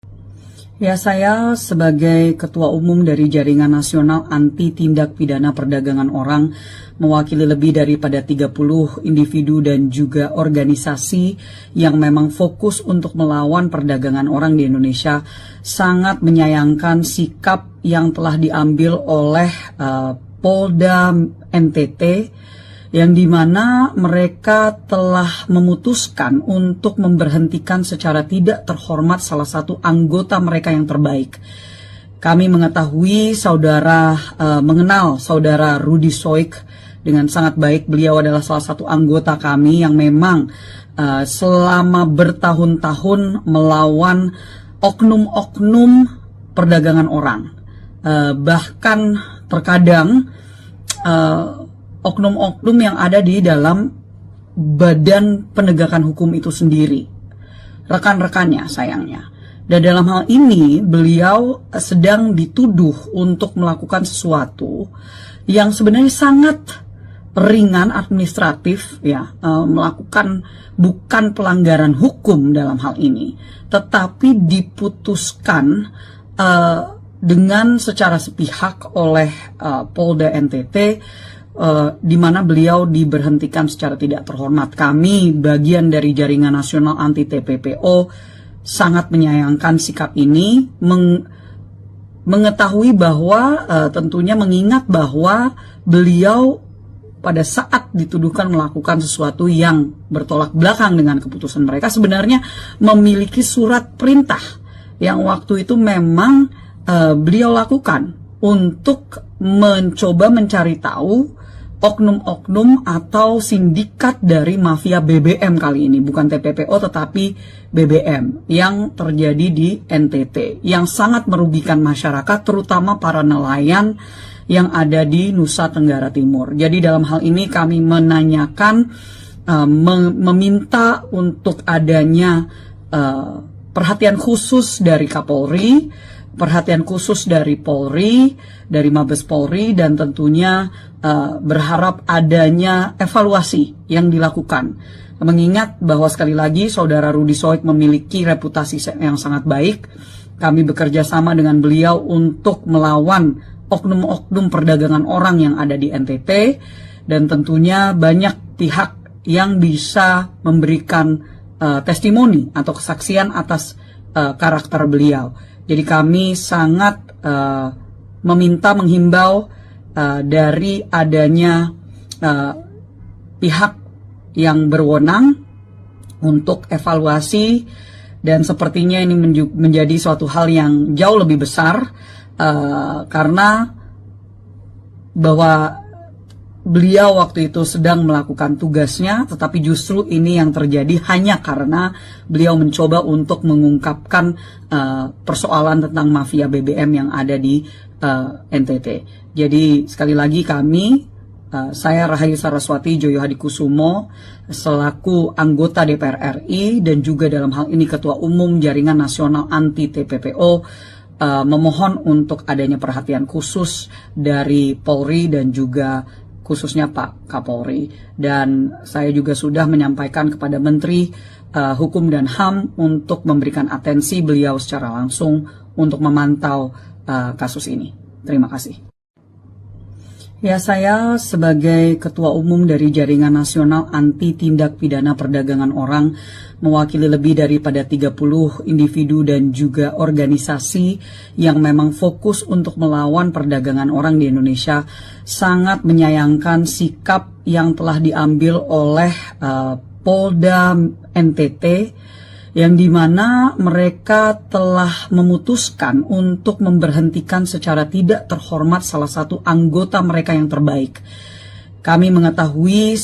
Speaker 1: Ya, saya sebagai Ketua Umum dari Jaringan Nasional Anti Tindak Pidana Perdagangan Orang, mewakili lebih daripada 30 individu dan juga organisasi yang memang fokus untuk melawan perdagangan orang di Indonesia, sangat menyayangkan sikap yang telah diambil oleh Polda NTT, yang dimana mereka telah memutuskan untuk memberhentikan secara tidak terhormat salah satu anggota mereka yang terbaik. Kami mengetahui mengenal saudara Rudi Soik dengan sangat baik. Beliau adalah salah satu anggota kami yang memang selama bertahun-tahun melawan oknum-oknum perdagangan orang. Bahkan terkadang oknum-oknum yang ada di dalam badan penegakan hukum itu sendiri, rekan-rekannya sayangnya. Dan dalam hal ini beliau sedang dituduh untuk melakukan sesuatu yang sebenarnya sangat ringan administratif, ya, melakukan bukan pelanggaran hukum dalam hal ini, tetapi diputuskan dengan secara sepihak oleh Polda NTT, di mana beliau diberhentikan secara tidak terhormat. Kami, bagian dari Jaringan Nasional Anti TPPO, sangat menyayangkan sikap ini, mengetahui bahwa tentunya mengingat bahwa beliau pada saat dituduhkan melakukan sesuatu yang bertolak belakang dengan keputusan mereka, sebenarnya memiliki surat perintah yang waktu itu memang beliau lakukan untuk mencoba mencari tahu oknum-oknum atau sindikat dari mafia BBM kali ini, bukan TPPO tetapi BBM yang terjadi di NTT, yang sangat merugikan masyarakat, terutama para nelayan yang ada di Nusa Tenggara Timur. Jadi dalam hal ini kami menanyakan, meminta untuk adanya perhatian khusus dari Kapolri, perhatian khusus dari Polri, dari Mabes Polri, dan tentunya berharap adanya evaluasi yang dilakukan. Mengingat bahwa sekali lagi saudara Rudi Soik memiliki reputasi yang sangat baik, kami bekerja sama dengan beliau untuk melawan oknum-oknum perdagangan orang yang ada di NTT, dan tentunya banyak pihak yang bisa memberikan testimoni atau kesaksian atas karakter beliau. Jadi kami sangat menghimbau dari adanya pihak yang berwenang untuk evaluasi, dan sepertinya ini menjadi suatu hal yang jauh lebih besar karena bahwa beliau waktu itu sedang melakukan tugasnya, tetapi justru ini yang terjadi hanya karena beliau mencoba untuk mengungkapkan persoalan tentang mafia BBM yang ada di NTT. Jadi sekali lagi kami, saya Rahayu Saraswati Joyo Hadikusumo, selaku anggota DPR RI dan juga dalam hal ini Ketua Umum Jaringan Nasional Anti TPPO, memohon untuk adanya perhatian khusus dari Polri dan juga khususnya Pak Kapolri. Dan saya juga sudah menyampaikan kepada Menteri Hukum dan HAM untuk memberikan atensi beliau secara langsung untuk memantau kasus ini. Terima kasih. Ya, saya sebagai Ketua Umum dari Jaringan Nasional Anti Tindak Pidana Perdagangan Orang, mewakili lebih daripada 30 individu dan juga organisasi yang memang fokus untuk melawan perdagangan orang di Indonesia, sangat menyayangkan sikap yang telah diambil oleh Polda NTT, yang dimana mereka telah memutuskan untuk memberhentikan secara tidak terhormat salah satu anggota mereka yang terbaik. Kami mengetahui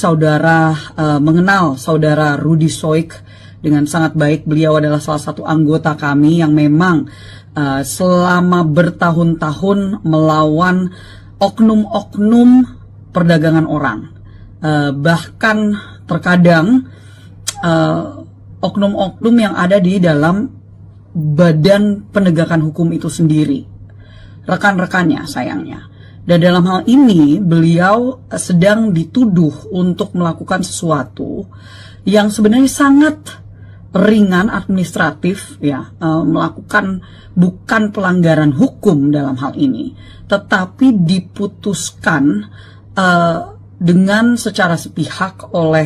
Speaker 1: mengenal saudara Rudy Soik dengan sangat baik. Beliau adalah salah satu anggota kami yang memang selama bertahun-tahun melawan oknum-oknum perdagangan orang. Bahkan terkadang oknum-oknum yang ada di dalam badan penegakan hukum itu sendiri, rekan-rekannya sayangnya. Dan dalam hal ini beliau sedang dituduh untuk melakukan sesuatu yang sebenarnya sangat ringan administratif, ya, melakukan bukan pelanggaran hukum dalam hal ini, tetapi diputuskan dengan secara sepihak oleh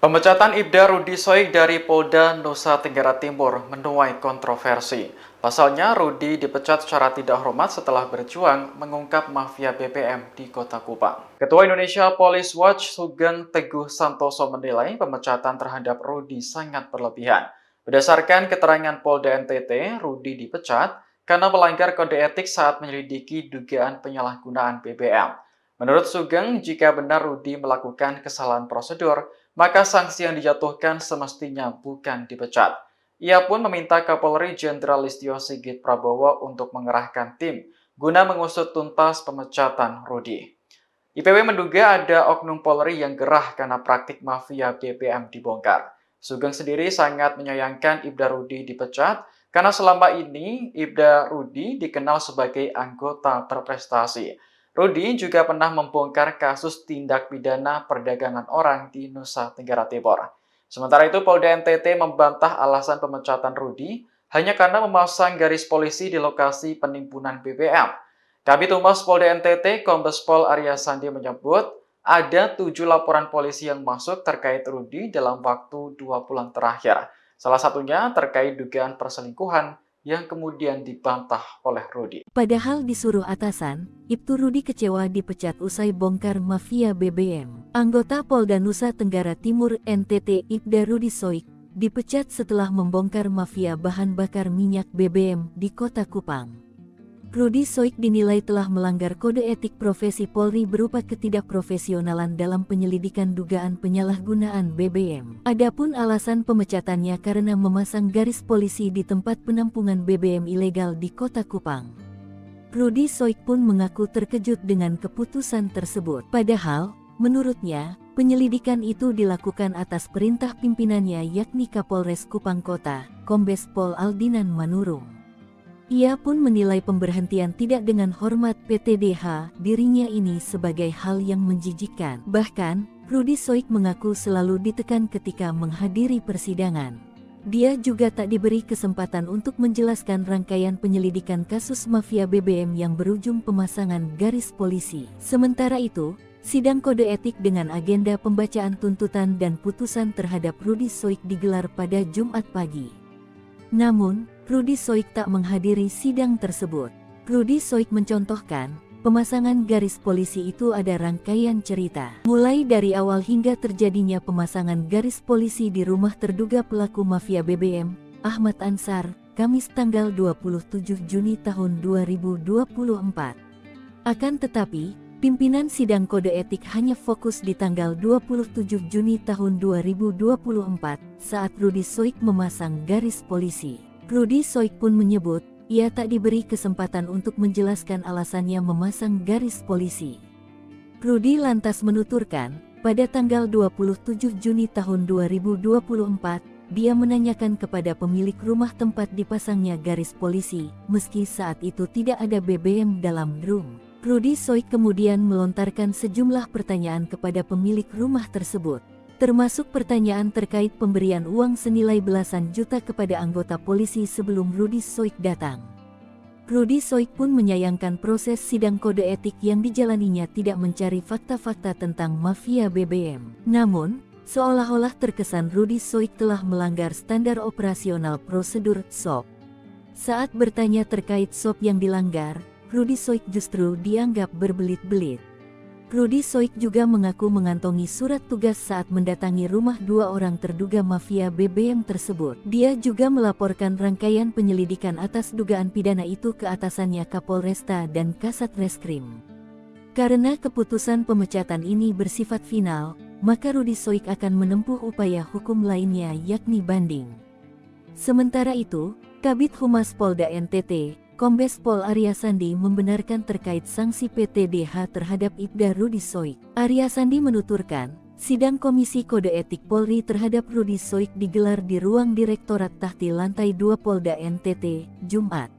Speaker 2: Pemecatan Ibda Rudy Soik dari Polda Nusa Tenggara Timur menuai kontroversi. Pasalnya, Rudy dipecat secara tidak hormat setelah berjuang mengungkap mafia BBM di Kota Kupang. Ketua Indonesia Police Watch Sugeng Teguh Santoso menilai pemecatan terhadap Rudy sangat berlebihan. Berdasarkan keterangan Polda NTT, Rudy dipecat karena melanggar kode etik saat menyelidiki dugaan penyalahgunaan BBM. Menurut Sugeng, jika benar Rudy melakukan kesalahan prosedur, maka sanksi yang dijatuhkan semestinya bukan dipecat. Ia pun meminta Kapolri Jenderal Listio Sigit Prabowo untuk mengerahkan tim guna mengusut tuntas pemecatan Rudy. IPW menduga ada oknum Polri yang gerah karena praktik mafia BBM dibongkar. Sugeng sendiri sangat menyayangkan Ibda Rudy dipecat karena selama ini Ibda Rudy dikenal sebagai anggota berprestasi. Rudy juga pernah membongkar kasus tindak pidana perdagangan orang di Nusa Tenggara Timur. Sementara itu, Polda NTT membantah alasan pemecatan Rudy hanya karena memasang garis polisi di lokasi penimbunan BBM. Kabid Humas Polda NTT, Kombes Pol Arya Sandi menyebut ada 7 laporan polisi yang masuk terkait Rudy dalam waktu 2 bulan terakhir. Salah satunya terkait dugaan perselingkuhan yang kemudian dibantah oleh Rudy.
Speaker 3: Padahal disuruh atasan, Ibtu Rudy kecewa dipecat usai bongkar mafia BBM. Anggota Polda Nusa Tenggara Timur NTT Ibda Rudy Soik dipecat setelah membongkar mafia bahan bakar minyak BBM di Kota Kupang. Rudy Soik dinilai telah melanggar kode etik profesi Polri berupa ketidakprofesionalan dalam penyelidikan dugaan penyalahgunaan BBM. Adapun alasan pemecatannya karena memasang garis polisi di tempat penampungan BBM ilegal di Kota Kupang. Rudy Soik pun mengaku terkejut dengan keputusan tersebut. Padahal, menurutnya, penyelidikan itu dilakukan atas perintah pimpinannya yakni Kapolres Kupang Kota, Kombes Pol Aldinan Manurung. Ia pun menilai pemberhentian tidak dengan hormat PTDH dirinya ini sebagai hal yang menjijikkan. Bahkan, Rudy Soik mengaku selalu ditekan ketika menghadiri persidangan. Dia juga tak diberi kesempatan untuk menjelaskan rangkaian penyelidikan kasus mafia BBM yang berujung pemasangan garis polisi. Sementara itu, sidang kode etik dengan agenda pembacaan tuntutan dan putusan terhadap Rudy Soik digelar pada Jumat pagi. Namun, Rudy Soik tak menghadiri sidang tersebut. Rudy Soik mencontohkan, pemasangan garis polisi itu ada rangkaian cerita. Mulai dari awal hingga terjadinya pemasangan garis polisi di rumah terduga pelaku mafia BBM, Ahmad Ansar, Kamis tanggal 27 Juni tahun 2024. Akan tetapi, pimpinan sidang kode etik hanya fokus di tanggal 27 Juni tahun 2024 saat Rudy Soik memasang garis polisi. Rudy Soik pun menyebut, ia tak diberi kesempatan untuk menjelaskan alasannya memasang garis polisi. Rudy lantas menuturkan, pada tanggal 27 Juni tahun 2024, dia menanyakan kepada pemilik rumah tempat dipasangnya garis polisi, meski saat itu tidak ada BBM dalam drum. Rudy Soik kemudian melontarkan sejumlah pertanyaan kepada pemilik rumah tersebut. termasuk pertanyaan terkait pemberian uang senilai belasan juta kepada anggota polisi sebelum Rudi Soik datang. Rudi Soik pun menyayangkan proses sidang kode etik yang dijalaninya tidak mencari fakta-fakta tentang mafia BBM. Namun, seolah-olah terkesan Rudi Soik telah melanggar standar operasional prosedur SOP. Saat bertanya terkait SOP yang dilanggar, Rudi Soik justru dianggap berbelit-belit. Rudi Soik juga mengaku mengantongi surat tugas saat mendatangi rumah dua orang terduga mafia BBM tersebut. Dia juga melaporkan rangkaian penyelidikan atas dugaan pidana itu ke atasannya Kapolresta dan Kasat Reskrim. Karena keputusan pemecatan ini bersifat final, maka Rudi Soik akan menempuh upaya hukum lainnya yakni banding. Sementara itu, Kabid Humas Polda NTT, Kombes Pol Arya Sandi membenarkan terkait sanksi PTDH terhadap Ibda Rudi Soik. Arya Sandi menuturkan, sidang Komisi Kode Etik Polri terhadap Rudi Soik digelar di ruang Direktorat Tahti Lantai 2 Polda NTT, Jumat.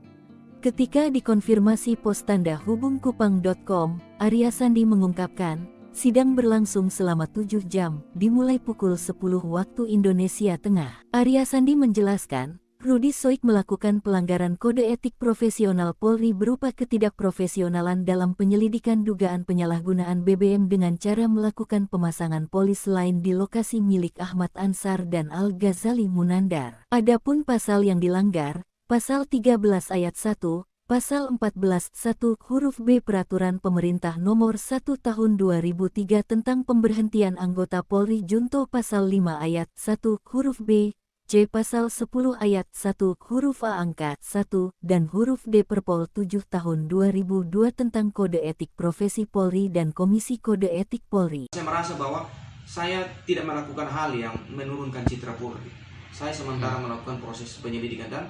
Speaker 3: Ketika dikonfirmasi pos tanda hubungkupang.com, Arya Sandi mengungkapkan, sidang berlangsung selama 7 jam, dimulai pukul 10 waktu Indonesia Tengah. Arya Sandi menjelaskan, Rudi Soik melakukan pelanggaran kode etik profesional Polri berupa ketidakprofesionalan dalam penyelidikan dugaan penyalahgunaan BBM dengan cara melakukan pemasangan polis lain di lokasi milik Ahmad Ansar dan Al-Ghazali Munandar. Adapun pasal yang dilanggar, Pasal 13 Ayat 1, Pasal 14 1 huruf B Peraturan Pemerintah Nomor 1 Tahun 2003 tentang pemberhentian anggota Polri Junto Pasal 5 Ayat 1 huruf B, C Pasal 10 Ayat 1 huruf A angka 1 dan huruf D Perpol 7 Tahun 2002 tentang Kode Etik Profesi Polri dan Komisi Kode Etik Polri.
Speaker 4: Saya merasa bahwa saya tidak melakukan hal yang menurunkan citra Polri. Saya sementara melakukan proses penyelidikan dan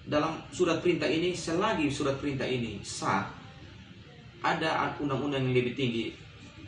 Speaker 4: dalam surat perintah ini, selagi surat perintah ini sah, ada undang-undang yang lebih tinggi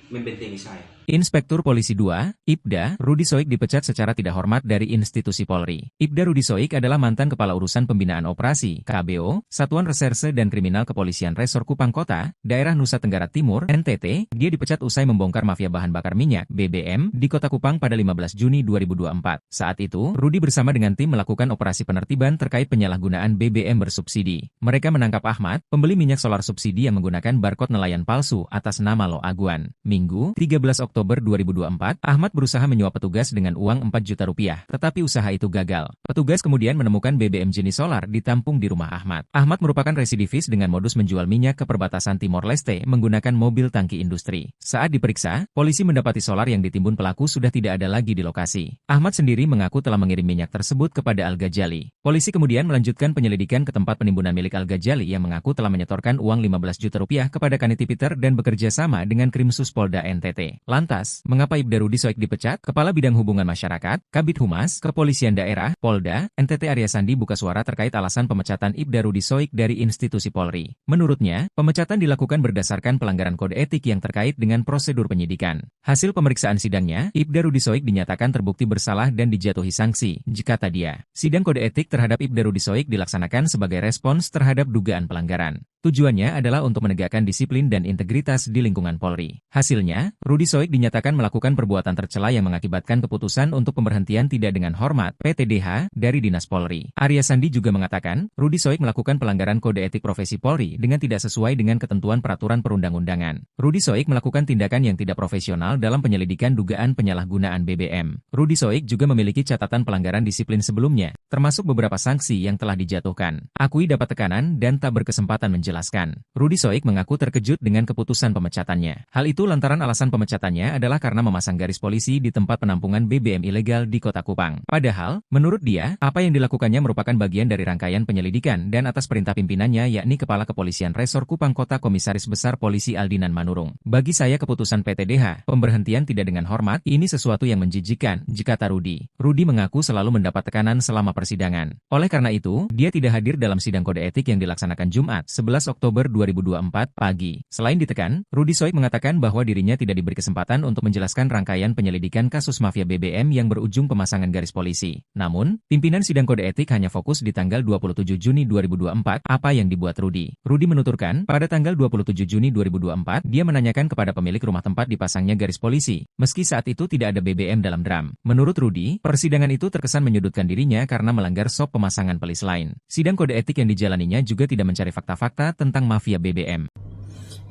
Speaker 4: membentengi saya.
Speaker 5: Inspektur Polisi 2, Ibda, Rudi Soik dipecat secara tidak hormat dari institusi Polri. Ibda Rudi Soik adalah mantan Kepala Urusan Pembinaan Operasi, KBO, Satuan Reserse dan Kriminal Kepolisian Resor Kupang Kota, Daerah Nusa Tenggara Timur, NTT. Dia dipecat usai membongkar mafia bahan bakar minyak, BBM, di Kota Kupang pada 15 Juni 2024. Saat itu, Rudi bersama dengan tim melakukan operasi penertiban terkait penyalahgunaan BBM bersubsidi. Mereka menangkap Ahmad, pembeli minyak solar subsidi yang menggunakan barcode nelayan palsu atas nama Lo Aguan. Minggu, 13 Oktober 2024, Ahmad berusaha menyuap petugas dengan uang 4 juta rupiah, tetapi usaha itu gagal. Petugas kemudian menemukan BBM jenis solar ditampung di rumah Ahmad. Ahmad merupakan residivis dengan modus menjual minyak ke perbatasan Timor Leste menggunakan mobil tangki industri. Saat diperiksa, polisi mendapati solar yang ditimbun pelaku sudah tidak ada lagi di lokasi. Ahmad sendiri mengaku telah mengirim minyak tersebut kepada Al-Ghazali. Polisi kemudian melanjutkan penyelidikan ke tempat penimbunan milik Al-Ghazali yang mengaku telah menyetorkan uang 15 juta rupiah kepada Kaniti Peter dan bekerja sama dengan Krimsus Polda NTT. Lantas, mengapa Ibda Rudi Soik dipecat? Kepala Bidang Hubungan Masyarakat, Kabid Humas, Kepolisian Daerah, Polda, NTT Arya Sandi buka suara terkait alasan pemecatan Ibda Rudi Soik dari institusi Polri. Menurutnya, pemecatan dilakukan berdasarkan pelanggaran kode etik yang terkait dengan prosedur penyidikan. Hasil pemeriksaan sidangnya, Ibda Rudi Soik dinyatakan terbukti bersalah dan dijatuhi sanksi, kata dia. Sidang kode etik terhadap Ibda Rudi Soik dilaksanakan sebagai respons terhadap dugaan pelanggaran. Tujuannya adalah untuk menegakkan disiplin dan integritas di lingkungan Polri. Hasilnya, Rudi Soik dinyatakan melakukan perbuatan tercela yang mengakibatkan keputusan untuk pemberhentian tidak dengan hormat (PTDH) dari Dinas Polri. Arya Sandi juga mengatakan, Rudi Soik melakukan pelanggaran kode etik profesi Polri dengan tidak sesuai dengan ketentuan peraturan perundang-undangan. Rudi Soik melakukan tindakan yang tidak profesional dalam penyelidikan dugaan penyalahgunaan BBM. Rudi Soik juga memiliki catatan pelanggaran disiplin sebelumnya, termasuk beberapa sanksi yang telah dijatuhkan. Akui dapat tekanan dan tak berkesempatan menjelaskan. Rudi Soik mengaku terkejut dengan keputusan pemecatannya. Hal itu lantaran alasan pemecatannya adalah karena memasang garis polisi di tempat penampungan BBM ilegal di Kota Kupang. Padahal, menurut dia, apa yang dilakukannya merupakan bagian dari rangkaian penyelidikan dan atas perintah pimpinannya yakni Kepala Kepolisian Resor Kupang Kota Komisaris Besar Polisi Aldinan Manurung. Bagi saya keputusan PTDH, pemberhentian tidak dengan hormat, ini sesuatu yang menjijikan, kata Rudi. Rudi mengaku selalu mendapat tekanan selama persidangan. Oleh karena itu, dia tidak hadir dalam sidang kode etik yang dilaksanakan Jumat, 11 Oktober 2024 pagi. Selain ditekan, Rudi Soik mengatakan bahwa dirinya tidak diberi kesempatan untuk menjelaskan rangkaian penyelidikan kasus mafia BBM yang berujung pemasangan garis polisi. Namun, pimpinan sidang kode etik hanya fokus di tanggal 27 Juni 2024 apa yang dibuat Rudi. Rudi menuturkan, pada tanggal 27 Juni 2024, dia menanyakan kepada pemilik rumah tempat dipasangnya garis polisi, meski saat itu tidak ada BBM dalam drum. Menurut Rudi, persidangan itu terkesan menyudutkan dirinya karena melanggar SOP pemasangan pelis lain. Sidang kode etik yang dijalaninya juga tidak mencari fakta-fakta tentang mafia BBM.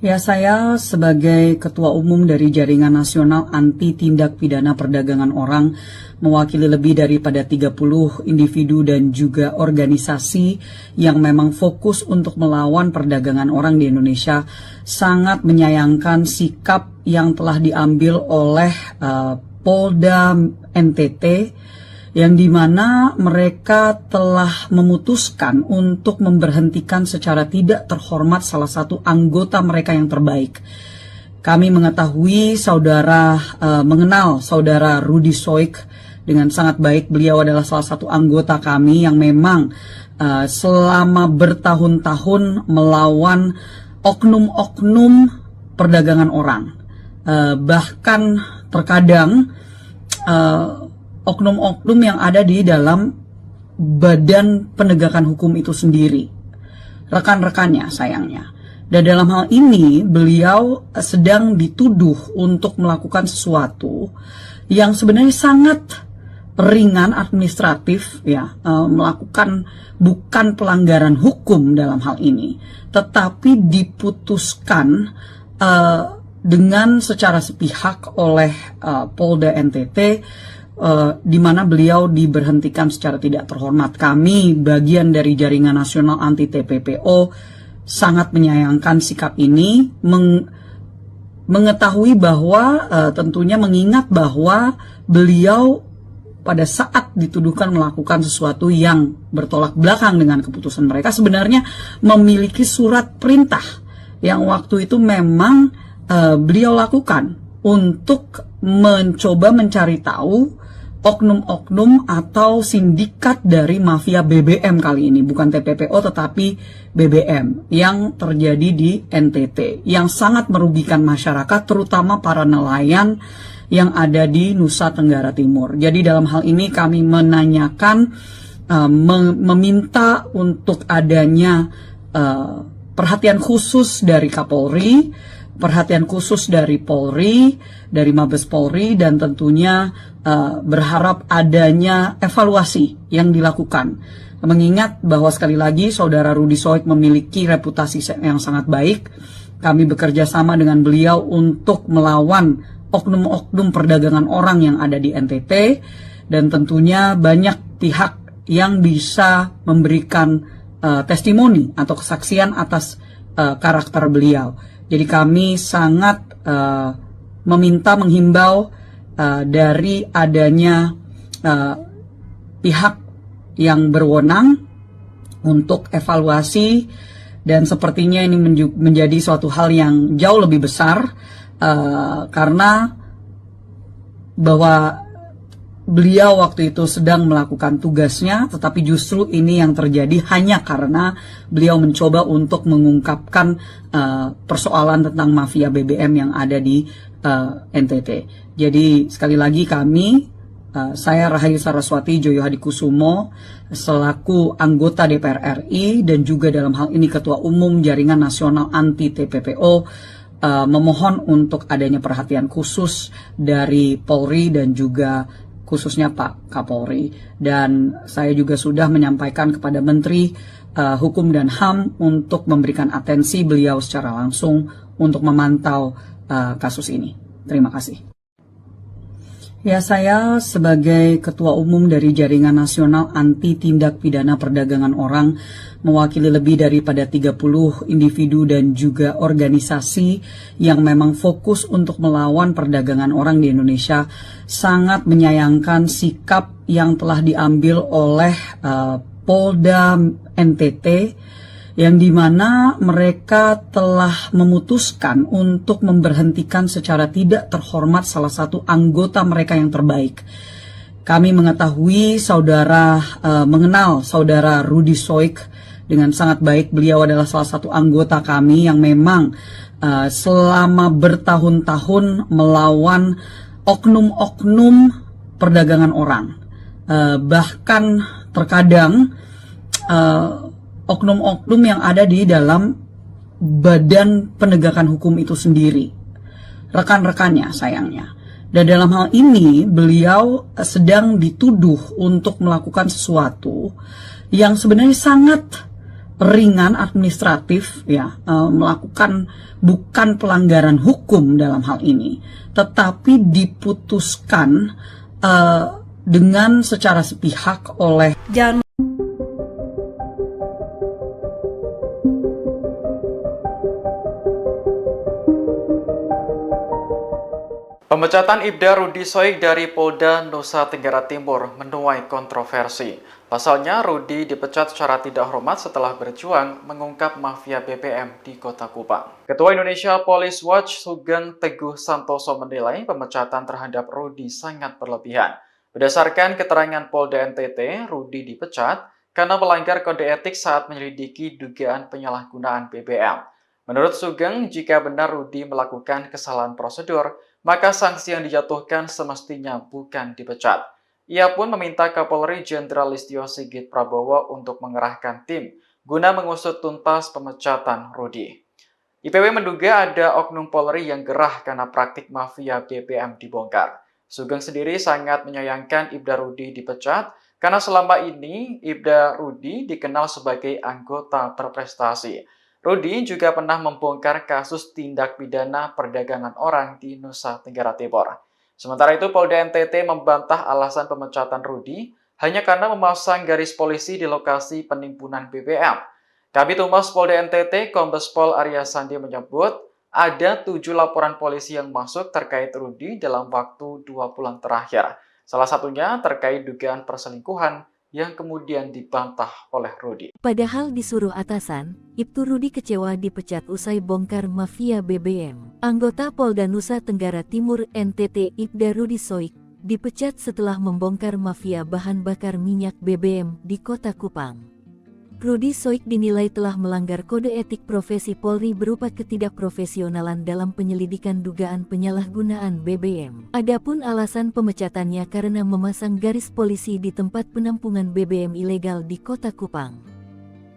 Speaker 1: Ya, saya sebagai Ketua Umum dari Jaringan Nasional Anti Tindak Pidana Perdagangan Orang, mewakili lebih daripada 30 individu dan juga organisasi yang memang fokus untuk melawan perdagangan orang di Indonesia, sangat menyayangkan sikap yang telah diambil oleh Polda NTT, yang dimana mereka telah memutuskan untuk memberhentikan secara tidak terhormat salah satu anggota mereka yang terbaik. Kami mengetahui mengenal saudara Rudi Soik dengan sangat baik. Beliau adalah salah satu anggota kami yang memang selama bertahun-tahun melawan oknum-oknum perdagangan orang. Bahkan terkadang oknum-oknum yang ada di dalam badan penegakan hukum itu sendiri, rekan-rekannya sayangnya. Dan dalam hal ini beliau sedang dituduh untuk melakukan sesuatu yang sebenarnya sangat ringan administratif, ya, melakukan bukan pelanggaran hukum dalam hal ini, tetapi diputuskan dengan secara sepihak oleh Polda NTT, di mana beliau diberhentikan secara tidak terhormat. Kami, bagian dari Jaringan Nasional Anti TPPO, sangat menyayangkan sikap ini, mengetahui bahwa tentunya mengingat bahwa beliau pada saat dituduhkan melakukan sesuatu yang bertolak belakang dengan keputusan mereka, sebenarnya memiliki surat perintah yang waktu itu memang beliau lakukan untuk mencoba mencari tahu oknum-oknum atau sindikat dari mafia BBM kali ini, bukan TPPO tetapi BBM yang terjadi di NTT, yang sangat merugikan masyarakat, terutama para nelayan yang ada di Nusa Tenggara Timur. Jadi dalam hal ini kami menanyakan, meminta untuk adanya perhatian khusus dari Kapolri, perhatian khusus dari Polri, dari Mabes Polri, dan tentunya berharap adanya evaluasi yang dilakukan. Mengingat bahwa sekali lagi saudara Rudi Soik memiliki reputasi yang sangat baik, kami bekerja sama dengan beliau untuk melawan oknum-oknum perdagangan orang yang ada di NTT, dan tentunya banyak pihak yang bisa memberikan testimoni atau kesaksian atas karakter beliau. Jadi kami sangat menghimbau dari adanya pihak yang berwenang untuk evaluasi, dan sepertinya ini menjadi suatu hal yang jauh lebih besar karena bahwa beliau waktu itu sedang melakukan tugasnya, tetapi justru ini yang terjadi hanya karena beliau mencoba untuk mengungkapkan persoalan tentang mafia BBM yang ada di NTT. Jadi sekali lagi kami, saya Rahayu Saraswati Joyo Hadikusumo, selaku anggota DPR RI dan juga dalam hal ini Ketua Umum Jaringan Nasional Anti TPPO, memohon untuk adanya perhatian khusus dari Polri dan juga khususnya Pak Kapolri. Dan saya juga sudah menyampaikan kepada Menteri Hukum dan HAM untuk memberikan atensi beliau secara langsung untuk memantau kasus ini. Terima kasih. Ya, saya sebagai Ketua Umum dari Jaringan Nasional Anti Tindak Pidana Perdagangan Orang, mewakili lebih daripada 30 individu dan juga organisasi yang memang fokus untuk melawan perdagangan orang di Indonesia, sangat menyayangkan sikap yang telah diambil oleh Polda NTT, yang dimana mereka telah memutuskan untuk memberhentikan secara tidak terhormat salah satu anggota mereka yang terbaik. Kami mengetahui mengenal saudara Rudi Soik dengan sangat baik. Beliau adalah salah satu anggota kami yang memang selama bertahun-tahun melawan oknum-oknum perdagangan orang. Bahkan terkadang oknum-oknum yang ada di dalam badan penegakan hukum itu sendiri, rekan-rekannya sayangnya. Dan dalam hal ini beliau sedang dituduh untuk melakukan sesuatu yang sebenarnya sangat ringan administratif, ya, melakukan bukan pelanggaran hukum dalam hal ini, tetapi diputuskan dengan secara sepihak oleh
Speaker 2: Pemecatan Ibda Rudi Soik dari Polda Nusa Tenggara Timur menuai kontroversi. Pasalnya, Rudi dipecat secara tidak hormat setelah berjuang mengungkap mafia BBM di Kota Kupang. Ketua Indonesia Police Watch Sugeng Teguh Santoso menilai pemecatan terhadap Rudi sangat berlebihan. Berdasarkan keterangan Polda NTT, Rudi dipecat karena melanggar kode etik saat menyelidiki dugaan penyalahgunaan BBM. Menurut Sugeng, jika benar Rudi melakukan kesalahan prosedur, maka sanksi yang dijatuhkan semestinya bukan dipecat. Ia pun meminta Kapolri Jenderal Listio Sigit Prabowo untuk mengerahkan tim guna mengusut tuntas pemecatan Rudi. IPW menduga ada oknum Polri yang gerah karena praktik mafia BBM dibongkar. Sugeng sendiri sangat menyayangkan Ibda Rudi dipecat karena selama ini Ibda Rudi dikenal sebagai anggota berprestasi. Rudi juga pernah membongkar kasus tindak pidana perdagangan orang di Nusa Tenggara Timur. Sementara itu, Polda NTT membantah alasan pemecatan Rudi hanya karena memasang garis polisi di lokasi penimbunan BBM. Kabid Humas Polda NTT, Kombes Pol Arya Sandi menyebut ada 7 laporan polisi yang masuk terkait Rudi dalam waktu 2 bulan terakhir. Salah satunya terkait dugaan perselingkuhan yang kemudian dibantah oleh Rudi.
Speaker 3: Padahal disuruh atasan, Ibtu Rudi kecewa dipecat usai bongkar mafia BBM. Anggota Polda Nusa Tenggara Timur NTT Ibda Rudi Soik dipecat setelah membongkar mafia bahan bakar minyak BBM di Kota Kupang. Rudi Soik dinilai telah melanggar kode etik profesi Polri berupa ketidakprofesionalan dalam penyelidikan dugaan penyalahgunaan BBM. Adapun alasan pemecatannya karena memasang garis polisi di tempat penampungan BBM ilegal di Kota Kupang.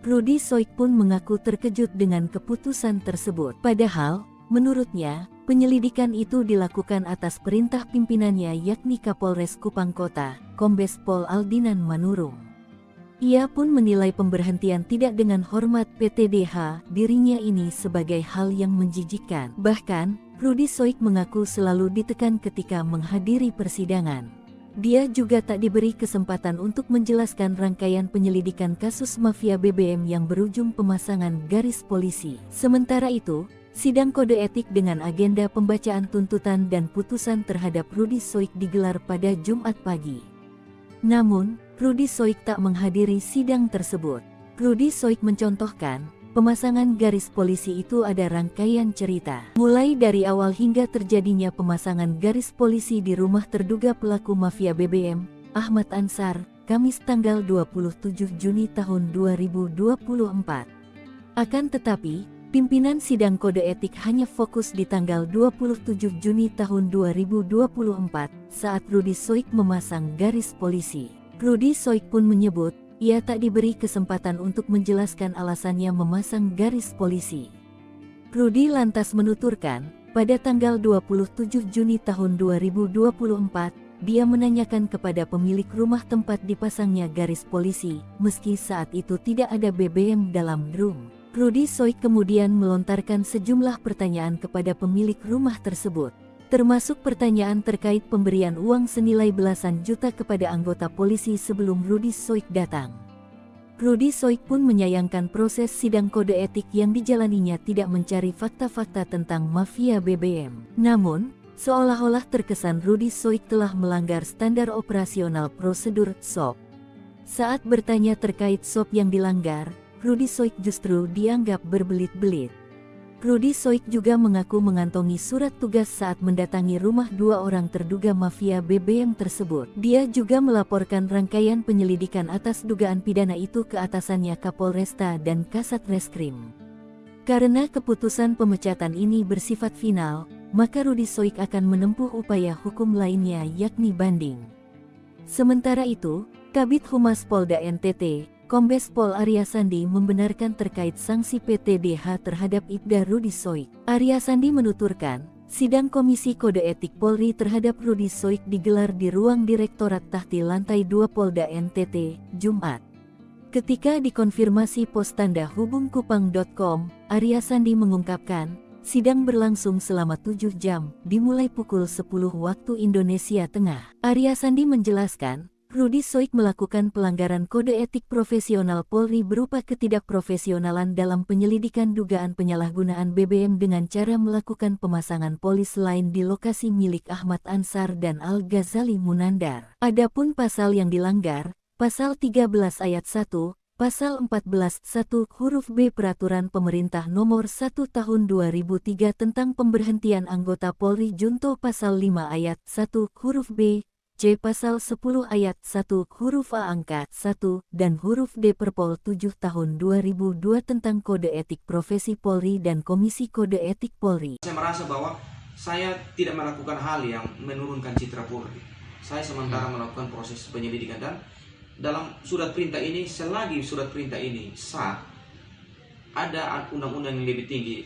Speaker 3: Rudi Soik pun mengaku terkejut dengan keputusan tersebut. Padahal, menurutnya, penyelidikan itu dilakukan atas perintah pimpinannya yakni Kapolres Kupang Kota, Kombes Pol Aldinan Manurung. Ia pun menilai pemberhentian tidak dengan hormat PTDH dirinya ini sebagai hal yang menjijikkan. Bahkan, Rudi Soik mengaku selalu ditekan ketika menghadiri persidangan. Dia juga tak diberi kesempatan untuk menjelaskan rangkaian penyelidikan kasus mafia BBM yang berujung pemasangan garis polisi. Sementara itu, sidang kode etik dengan agenda pembacaan tuntutan dan putusan terhadap Rudi Soik digelar pada Jumat pagi. Namun, Rudi Soik tak menghadiri sidang tersebut. Rudi Soik mencontohkan, pemasangan garis polisi itu ada rangkaian cerita. Mulai dari awal hingga terjadinya pemasangan garis polisi di rumah terduga pelaku mafia BBM, Ahmad Ansar, Kamis tanggal 27 Juni tahun 2024. Akan tetapi, pimpinan sidang kode etik hanya fokus di tanggal 27 Juni tahun 2024 saat Rudi Soik memasang garis polisi. Rudi Soik pun menyebut, ia tak diberi kesempatan untuk menjelaskan alasannya memasang garis polisi. Rudi lantas menuturkan, pada tanggal 27 Juni tahun 2024, dia menanyakan kepada pemilik rumah tempat dipasangnya garis polisi, meski saat itu tidak ada BBM dalam drum. Rudi Soik kemudian melontarkan sejumlah pertanyaan kepada pemilik rumah tersebut, termasuk pertanyaan terkait pemberian uang senilai belasan juta kepada anggota polisi sebelum Rudi Soik datang. Rudi Soik pun menyayangkan proses sidang kode etik yang dijalaninya tidak mencari fakta-fakta tentang mafia BBM. Namun, seolah-olah terkesan Rudi Soik telah melanggar standar operasional prosedur SOP. Saat bertanya terkait SOP yang dilanggar, Rudi Soik justru dianggap berbelit-belit. Rudi Soik juga mengaku mengantongi surat tugas saat mendatangi rumah dua orang terduga mafia BBM tersebut. Dia juga melaporkan rangkaian penyelidikan atas dugaan pidana itu ke atasannya Kapolresta dan Kasat Reskrim. Karena keputusan pemecatan ini bersifat final, maka Rudi Soik akan menempuh upaya hukum lainnya yakni banding. Sementara itu, Kabid Humas Polda NTT, Kombes Pol Arya Sandi membenarkan terkait sanksi PTDH terhadap Ibda Rudi Soik. Arya Sandi menuturkan, sidang Komisi Kode Etik Polri terhadap Rudi Soik digelar di ruang Direktorat Tahti Lantai 2 Polda NTT, Jumat. Ketika dikonfirmasi pos tanda hubungkupang.com, Arya Sandi mengungkapkan, sidang berlangsung selama 7 jam, dimulai pukul 10 waktu Indonesia Tengah. Arya Sandi menjelaskan, Rudi Soik melakukan pelanggaran kode etik profesional Polri berupa ketidakprofesionalan dalam penyelidikan dugaan penyalahgunaan BBM dengan cara melakukan pemasangan polis lain di lokasi milik Ahmad Ansar dan Al-Ghazali Munandar. Adapun pasal yang dilanggar, Pasal 13 Ayat 1, Pasal 14 1 huruf B Peraturan Pemerintah Nomor 1 Tahun 2003 tentang pemberhentian anggota Polri Junto Pasal 5 Ayat 1 huruf B, C Pasal 10 Ayat 1 huruf A angka 1 dan huruf D Perpol 7 Tahun 2002 tentang Kode Etik Profesi Polri dan Komisi Kode Etik Polri.
Speaker 4: Saya merasa bahwa saya tidak melakukan hal yang menurunkan citra Polri. Saya sementara melakukan proses penyelidikan dan dalam surat perintah ini, selagi surat perintah ini sah, ada undang-undang yang lebih tinggi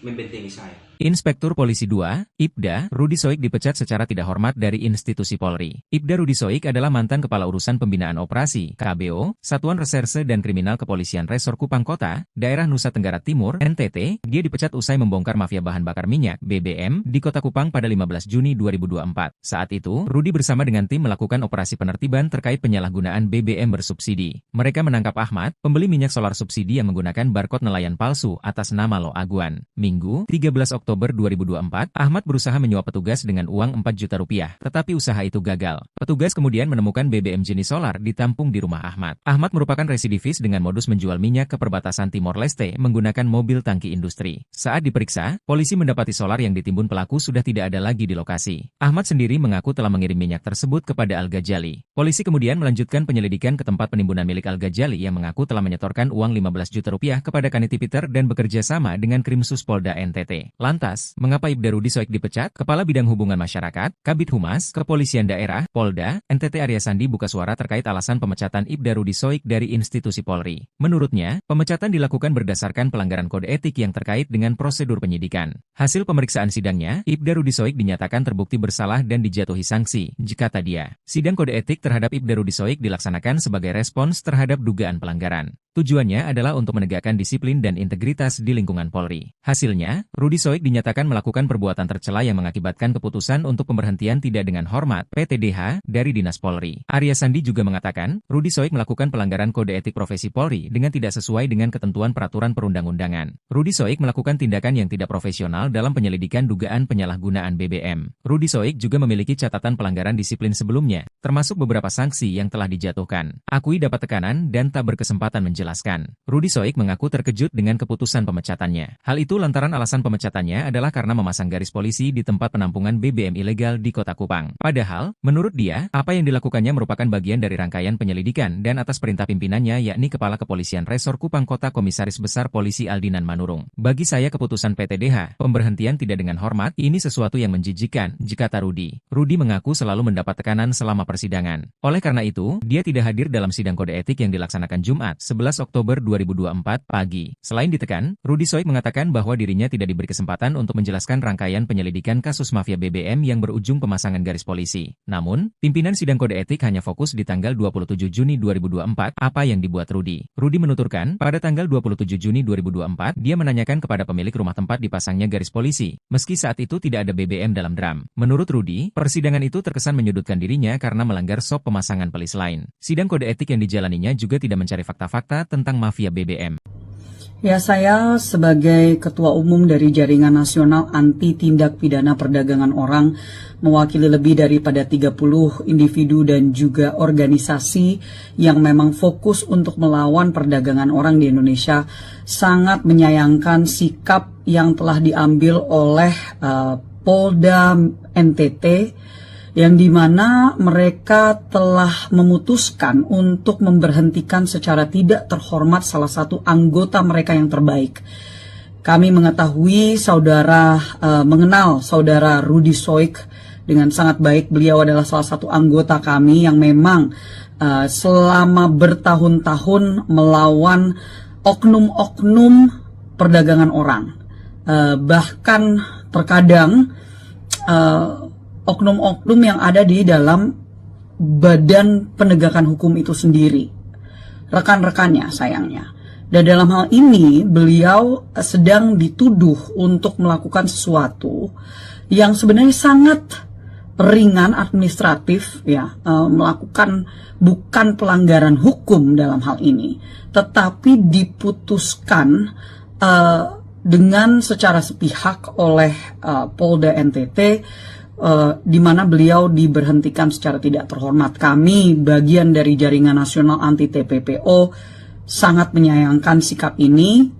Speaker 4: membentengi saya.
Speaker 5: Inspektur Polisi 2, Ibda, Rudi Soik dipecat secara tidak hormat dari institusi Polri. Ibda Rudi Soik adalah mantan Kepala Urusan Pembinaan Operasi, KBO, Satuan Reserse dan Kriminal Kepolisian Resor Kupang Kota, Daerah Nusa Tenggara Timur, NTT. Dia dipecat usai membongkar mafia bahan bakar minyak, BBM, di Kota Kupang pada 15 Juni 2024. Saat itu, Rudi bersama dengan tim melakukan operasi penertiban terkait penyalahgunaan BBM bersubsidi. Mereka menangkap Ahmad, pembeli minyak solar subsidi yang menggunakan barcode nelayan palsu atas nama Lo Aguan. Minggu, 13 Oktober 2024, Ahmad berusaha menyuap petugas dengan uang 4 juta rupiah, tetapi usaha itu gagal. Petugas kemudian menemukan BBM jenis solar ditampung di rumah Ahmad. Ahmad merupakan residivis dengan modus menjual minyak ke perbatasan Timor Leste menggunakan mobil tangki industri. Saat diperiksa, polisi mendapati solar yang ditimbun pelaku sudah tidak ada lagi di lokasi. Ahmad sendiri mengaku telah mengirim minyak tersebut kepada Al-Ghazali. Polisi kemudian melanjutkan penyelidikan ke tempat penimbunan milik Al-Ghazali yang mengaku telah menyetorkan uang 15 juta rupiah kepada Kaniti Peter dan bekerja sama dengan Krimsus Polda NTT. Lantas, mengapa Ibda Rudi Soik dipecat? Kepala Bidang Hubungan Masyarakat, Kabid Humas, Kepolisian Daerah, Polda, NTT Arya Sandi buka suara terkait alasan pemecatan Ibda Rudi Soik dari institusi Polri. Menurutnya, pemecatan dilakukan berdasarkan pelanggaran kode etik yang terkait dengan prosedur penyidikan. Hasil pemeriksaan sidangnya, Ibda Rudi Soik dinyatakan terbukti bersalah dan dijatuhi sanksi, kata dia. Sidang kode etik terhadap Ibda Rudi Soik dilaksanakan sebagai respons terhadap dugaan pelanggaran. Tujuannya adalah untuk menegakkan disiplin dan integritas di lingkungan Polri. Hasilnya, Rudi Soik dinyatakan melakukan perbuatan tercela yang mengakibatkan keputusan untuk pemberhentian tidak dengan hormat (PTDH) dari Dinas Polri. Arya Sandi juga mengatakan, Rudi Soik melakukan pelanggaran kode etik profesi Polri dengan tidak sesuai dengan ketentuan peraturan perundang-undangan. Rudi Soik melakukan tindakan yang tidak profesional dalam penyelidikan dugaan penyalahgunaan BBM. Rudi Soik juga memiliki catatan pelanggaran disiplin sebelumnya, termasuk beberapa sanksi yang telah dijatuhkan. Akui dapat tekanan dan tak berkesempatan menjelaskan. Rudi Soik mengaku terkejut dengan keputusan pemecatannya. Hal itu lantaran alasan pemecatannya adalah karena memasang garis polisi di tempat penampungan BBM ilegal di Kota Kupang. Padahal, menurut dia, apa yang dilakukannya merupakan bagian dari rangkaian penyelidikan dan atas perintah pimpinannya yakni Kepala Kepolisian Resor Kupang Kota Komisaris Besar Polisi Aldinan Manurung. Bagi saya keputusan PTDH, pemberhentian tidak dengan hormat, ini sesuatu yang menjijikan, kata Rudi. Rudi mengaku selalu mendapat tekanan selama persidangan. Oleh karena itu, dia tidak hadir dalam sidang kode etik yang dilaksanakan Jumat, 11 Oktober 2024 pagi. Selain ditekan, Rudi Soik mengatakan bahwa dirinya tidak diberi kesempatan untuk menjelaskan rangkaian penyelidikan kasus mafia BBM yang berujung pemasangan garis polisi. Namun, pimpinan sidang kode etik hanya fokus di tanggal 27 Juni 2024 apa yang dibuat Rudi. Rudi menuturkan, pada tanggal 27 Juni 2024, dia menanyakan kepada pemilik rumah tempat dipasangnya garis polisi, meski saat itu tidak ada BBM dalam drum. Menurut Rudi, persidangan itu terkesan menyudutkan dirinya karena melanggar SOP pemasangan pelis lain. Sidang kode etik yang dijalaninya juga tidak mencari fakta-fakta tentang mafia BBM.
Speaker 1: Ya, saya sebagai Ketua Umum dari Jaringan Nasional Anti Tindak Pidana Perdagangan Orang, mewakili lebih daripada 30 individu dan juga organisasi yang memang fokus untuk melawan perdagangan orang di Indonesia, sangat menyayangkan sikap yang telah diambil oleh Polda NTT, yang dimana mereka telah memutuskan untuk memberhentikan secara tidak terhormat salah satu anggota mereka yang terbaik. Kami mengetahui mengenal saudara Rudy Soik dengan sangat baik. Beliau adalah salah satu anggota kami yang memang selama bertahun-tahun melawan oknum-oknum perdagangan orang. Bahkan terkadang oknum-oknum yang ada di dalam badan penegakan hukum itu sendiri, rekan-rekannya sayangnya. Dan dalam hal ini beliau sedang dituduh untuk melakukan sesuatu yang sebenarnya sangat ringan administratif, ya, melakukan bukan pelanggaran hukum dalam hal ini, tetapi diputuskan dengan secara sepihak oleh Polda NTT, di mana beliau diberhentikan secara tidak terhormat. Kami, bagian dari Jaringan Nasional Anti TPPO, sangat menyayangkan sikap ini,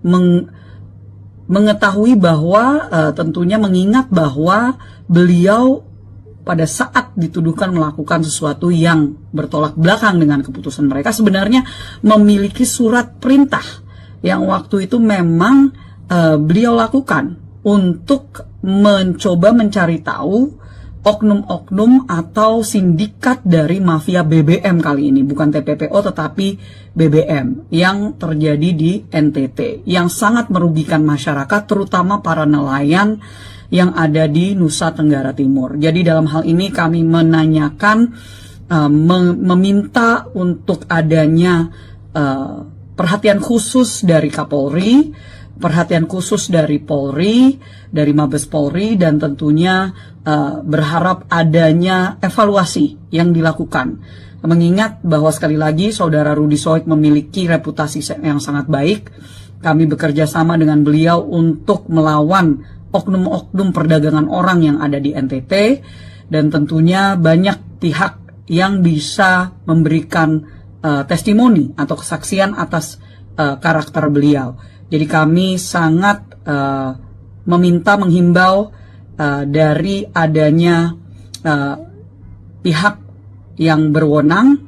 Speaker 1: mengetahui bahwa tentunya mengingat bahwa beliau pada saat dituduhkan melakukan sesuatu yang bertolak belakang dengan keputusan mereka, sebenarnya memiliki surat perintah yang waktu itu memang beliau lakukan untuk mencoba mencari tahu oknum-oknum atau sindikat dari mafia BBM kali ini, bukan TPPO tetapi BBM yang terjadi di NTT, yang sangat merugikan masyarakat, terutama para nelayan yang ada di Nusa Tenggara Timur. Jadi dalam hal ini kami menanyakan, meminta untuk adanya perhatian khusus dari Kapolri, perhatian khusus dari Polri, dari Mabes Polri, dan tentunya berharap adanya evaluasi yang dilakukan. Mengingat bahwa sekali lagi saudara Rudy Soik memiliki reputasi yang sangat baik, kami bekerja sama dengan beliau untuk melawan oknum-oknum perdagangan orang yang ada di NTT, dan tentunya banyak pihak yang bisa memberikan testimoni atau kesaksian atas karakter beliau. Jadi kami sangat menghimbau dari adanya pihak yang berwenang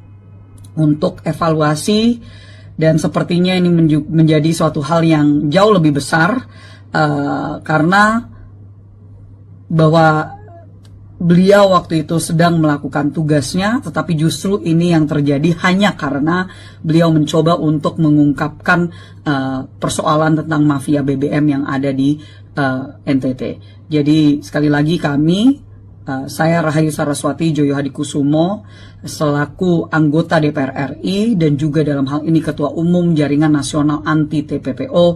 Speaker 1: untuk evaluasi, dan sepertinya ini menjadi suatu hal yang jauh lebih besar karena bahwa beliau waktu itu sedang melakukan tugasnya, tetapi justru ini yang terjadi hanya karena beliau mencoba untuk mengungkapkan persoalan tentang mafia BBM yang ada di NTT. Jadi sekali lagi saya Rahayu Saraswati Joyo Hadikusumo selaku anggota DPR RI dan juga dalam hal ini Ketua Umum Jaringan Nasional Anti TPPO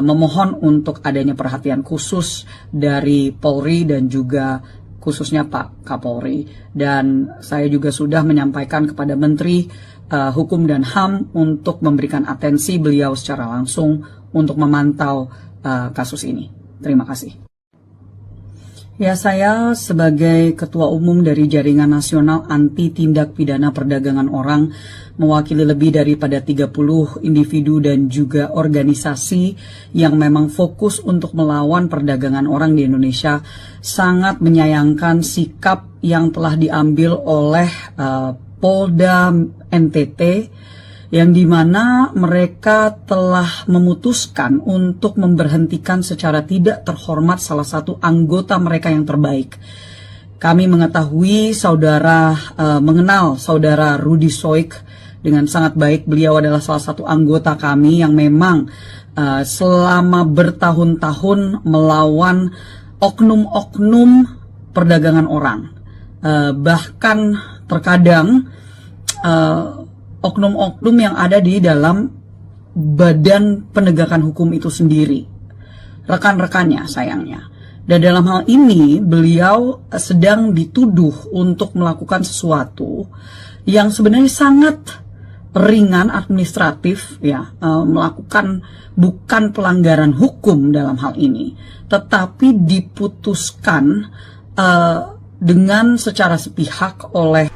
Speaker 1: memohon untuk adanya perhatian khusus dari Polri dan juga khususnya Pak Kapolri. Dan saya juga sudah menyampaikan kepada Menteri Hukum dan HAM untuk memberikan atensi beliau secara langsung untuk memantau kasus ini. Terima kasih. Ya, saya sebagai Ketua Umum dari Jaringan Nasional Anti Tindak Pidana Perdagangan Orang, mewakili lebih daripada 30 individu dan juga organisasi yang memang fokus untuk melawan perdagangan orang di Indonesia, sangat menyayangkan sikap yang telah diambil oleh Polda NTT, yang dimana mereka telah memutuskan untuk memberhentikan secara tidak terhormat salah satu anggota mereka yang terbaik. Kami mengetahui mengenal saudara Rudy Soik dengan sangat baik. Beliau adalah salah satu anggota kami yang memang selama bertahun-tahun melawan oknum-oknum perdagangan orang. Bahkan terkadang oknum-oknum yang ada di dalam badan penegakan hukum itu sendiri, rekan-rekannya sayangnya. Dan dalam hal ini beliau sedang dituduh untuk melakukan sesuatu yang sebenarnya sangat ringan administratif ya, melakukan bukan pelanggaran hukum dalam hal ini, tetapi diputuskan dengan secara sepihak oleh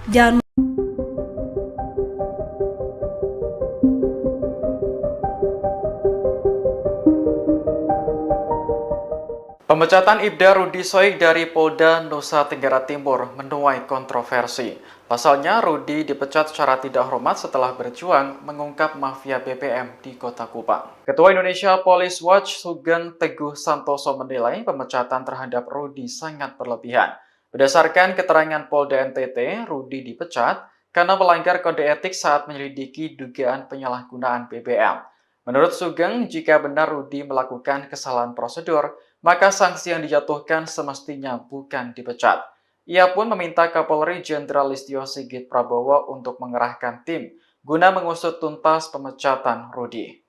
Speaker 2: Pemecatan Ibda Rudi Soik dari Polda Nusa Tenggara Timur menuai kontroversi. Pasalnya, Rudi dipecat secara tidak hormat setelah berjuang mengungkap mafia BBM di Kota Kupang. Ketua Indonesia Police Watch Sugeng Teguh Santoso menilai pemecatan terhadap Rudi sangat berlebihan. Berdasarkan keterangan Polda NTT, Rudi dipecat karena melanggar kode etik saat menyelidiki dugaan penyalahgunaan BBM. Menurut Sugeng, jika benar Rudi melakukan kesalahan prosedur, maka sanksi yang dijatuhkan semestinya bukan dipecat. Ia pun meminta Kapolri Jenderal Listio Sigit Prabowo untuk mengerahkan tim guna mengusut tuntas pemecatan Rudi.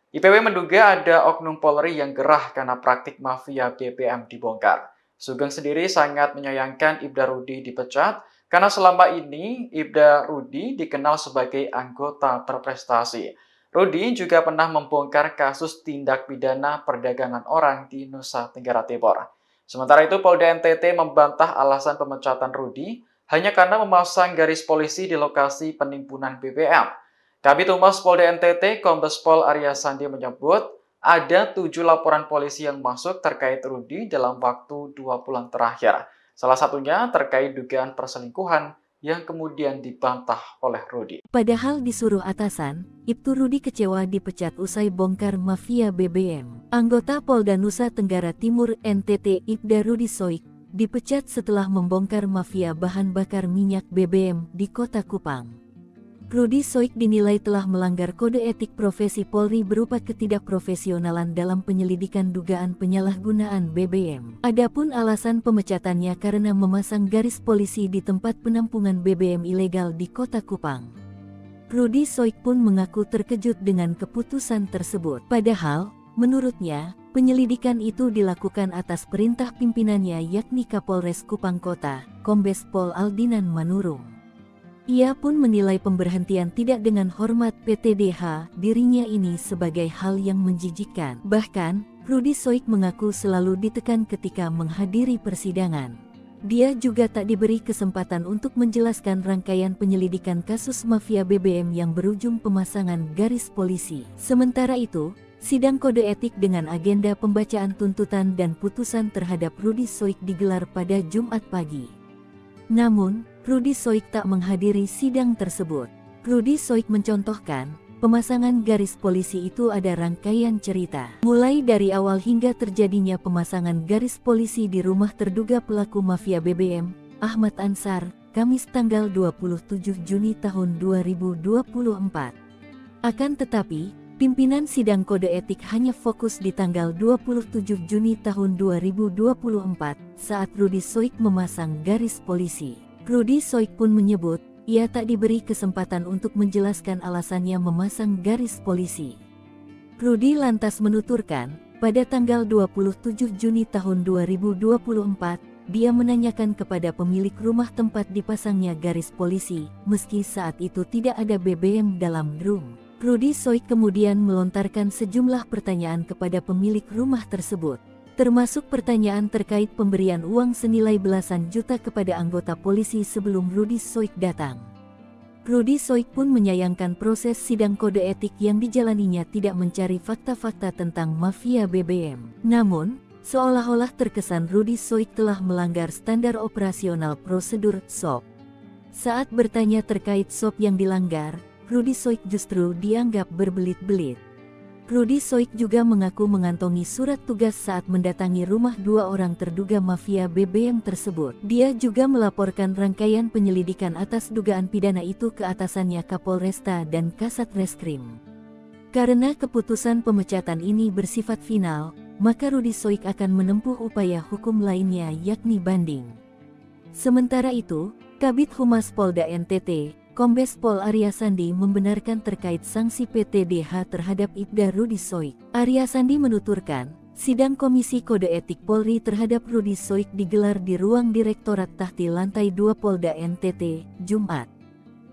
Speaker 2: IPW menduga ada oknum Polri yang gerah karena praktik mafia BBM dibongkar. Sugeng sendiri sangat menyayangkan Ibda Rudi dipecat karena selama ini Ibda Rudi dikenal sebagai anggota berprestasi. Rudi juga pernah membongkar kasus tindak pidana perdagangan orang di Nusa Tenggara Timur. Sementara itu, Polda NTT membantah alasan pemecatan Rudi hanya karena memasang garis polisi di lokasi penimbunan BBM. Kabid Humas Polda NTT, Kombes Pol Arya Sandi menyebut ada 7 laporan polisi yang masuk terkait Rudi dalam waktu 2 bulan terakhir. Salah satunya terkait dugaan perselingkuhan yang kemudian dibantah oleh Rudi.
Speaker 3: Padahal disuruh atasan, Ibtu Rudi kecewa dipecat usai bongkar mafia BBM. Anggota Polda Nusa Tenggara Timur NTT Ibda Rudi Soik dipecat setelah membongkar mafia bahan bakar minyak BBM di Kota Kupang. Rudi Soik dinilai telah melanggar kode etik profesi Polri berupa ketidakprofesionalan dalam penyelidikan dugaan penyalahgunaan BBM. Adapun alasan pemecatannya karena memasang garis polisi di tempat penampungan BBM ilegal di Kota Kupang. Rudi Soik pun mengaku terkejut dengan keputusan tersebut. Padahal, menurutnya, penyelidikan itu dilakukan atas perintah pimpinannya yakni Kapolres Kupang Kota, Kombes Pol Aldinan Manurung. Ia pun menilai pemberhentian tidak dengan hormat PTDH dirinya ini sebagai hal yang menjijikkan. Bahkan, Rudi Soik mengaku selalu ditekan ketika menghadiri persidangan. Dia juga tak diberi kesempatan untuk menjelaskan rangkaian penyelidikan kasus mafia BBM yang berujung pemasangan garis polisi. Sementara itu, sidang kode etik dengan agenda pembacaan tuntutan dan putusan terhadap Rudi Soik digelar pada Jumat pagi. Namun, Rudi Soik tak menghadiri sidang tersebut. Rudi Soik mencontohkan, pemasangan garis polisi itu ada rangkaian cerita. Mulai dari awal hingga terjadinya pemasangan garis polisi di rumah terduga pelaku mafia BBM, Ahmad Ansar, Kamis tanggal 27 Juni tahun 2024. Akan tetapi, pimpinan sidang kode etik hanya fokus di tanggal 27 Juni tahun 2024 saat Rudi Soik memasang garis polisi. Rudi Soik pun menyebut, ia tak diberi kesempatan untuk menjelaskan alasannya memasang garis polisi. Rudi lantas menuturkan, pada tanggal 27 Juni tahun 2024, dia menanyakan kepada pemilik rumah tempat dipasangnya garis polisi, meski saat itu tidak ada BBM dalam drum. Rudi Soik kemudian melontarkan sejumlah pertanyaan kepada pemilik rumah tersebut, termasuk pertanyaan terkait pemberian uang senilai belasan juta kepada anggota polisi sebelum Rudi Soik datang. Rudi Soik pun menyayangkan proses sidang kode etik yang dijalaninya tidak mencari fakta-fakta tentang mafia BBM. Namun, seolah-olah terkesan Rudi Soik telah melanggar standar operasional prosedur SOP. Saat bertanya terkait SOP yang dilanggar, Rudi Soik justru dianggap berbelit-belit. Rudi Soik juga mengaku mengantongi surat tugas saat mendatangi rumah 2 orang terduga mafia BBM tersebut. Dia juga melaporkan rangkaian penyelidikan atas dugaan pidana itu ke atasannya Kapolresta dan Kasat Reskrim. Karena keputusan pemecatan ini bersifat final, maka Rudi Soik akan menempuh upaya hukum lainnya yakni banding. Sementara itu, Kabid Humas Polda NTT, Kombes Pol Arya Sandi membenarkan terkait sanksi PTDH terhadap Ibda Rudi Soik. Arya Sandi menuturkan, sidang Komisi Kode Etik Polri terhadap Rudi Soik digelar di ruang Direktorat Tahti Lantai 2 Polda NTT, Jumat.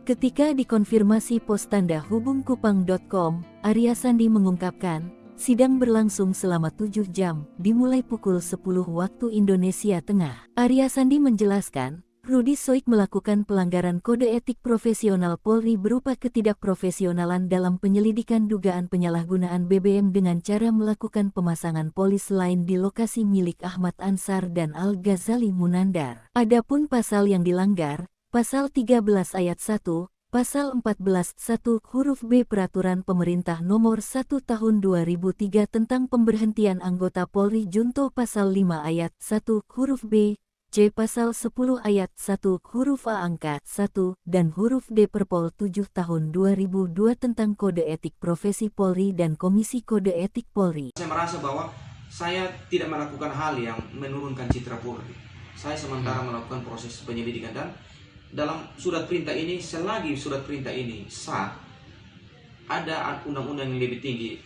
Speaker 3: Ketika dikonfirmasi pos tanda hubungkupang.com, Arya Sandi mengungkapkan, sidang berlangsung selama 7 jam, dimulai pukul 10 waktu Indonesia Tengah. Arya Sandi menjelaskan, Rudi Soik melakukan pelanggaran kode etik profesional Polri berupa ketidakprofesionalan dalam penyelidikan dugaan penyalahgunaan BBM dengan cara melakukan pemasangan polis lain di lokasi milik Ahmad Ansar dan Al-Ghazali Munandar. Adapun pasal yang dilanggar, Pasal 13 ayat 1, Pasal 14 1 huruf B Peraturan Pemerintah Nomor 1 Tahun 2003 tentang pemberhentian anggota Polri Junto Pasal 5 ayat 1 huruf B, C Pasal 10 ayat 1 huruf A angka 1 dan huruf D Perpol 7 Tahun 2002 tentang Kode Etik Profesi Polri dan Komisi Kode Etik Polri.
Speaker 4: Saya merasa bahwa saya tidak melakukan hal yang menurunkan citra Polri. Saya sementara melakukan proses penyelidikan dan dalam surat perintah ini, selagi surat perintah ini sah, ada undang-undang yang lebih tinggi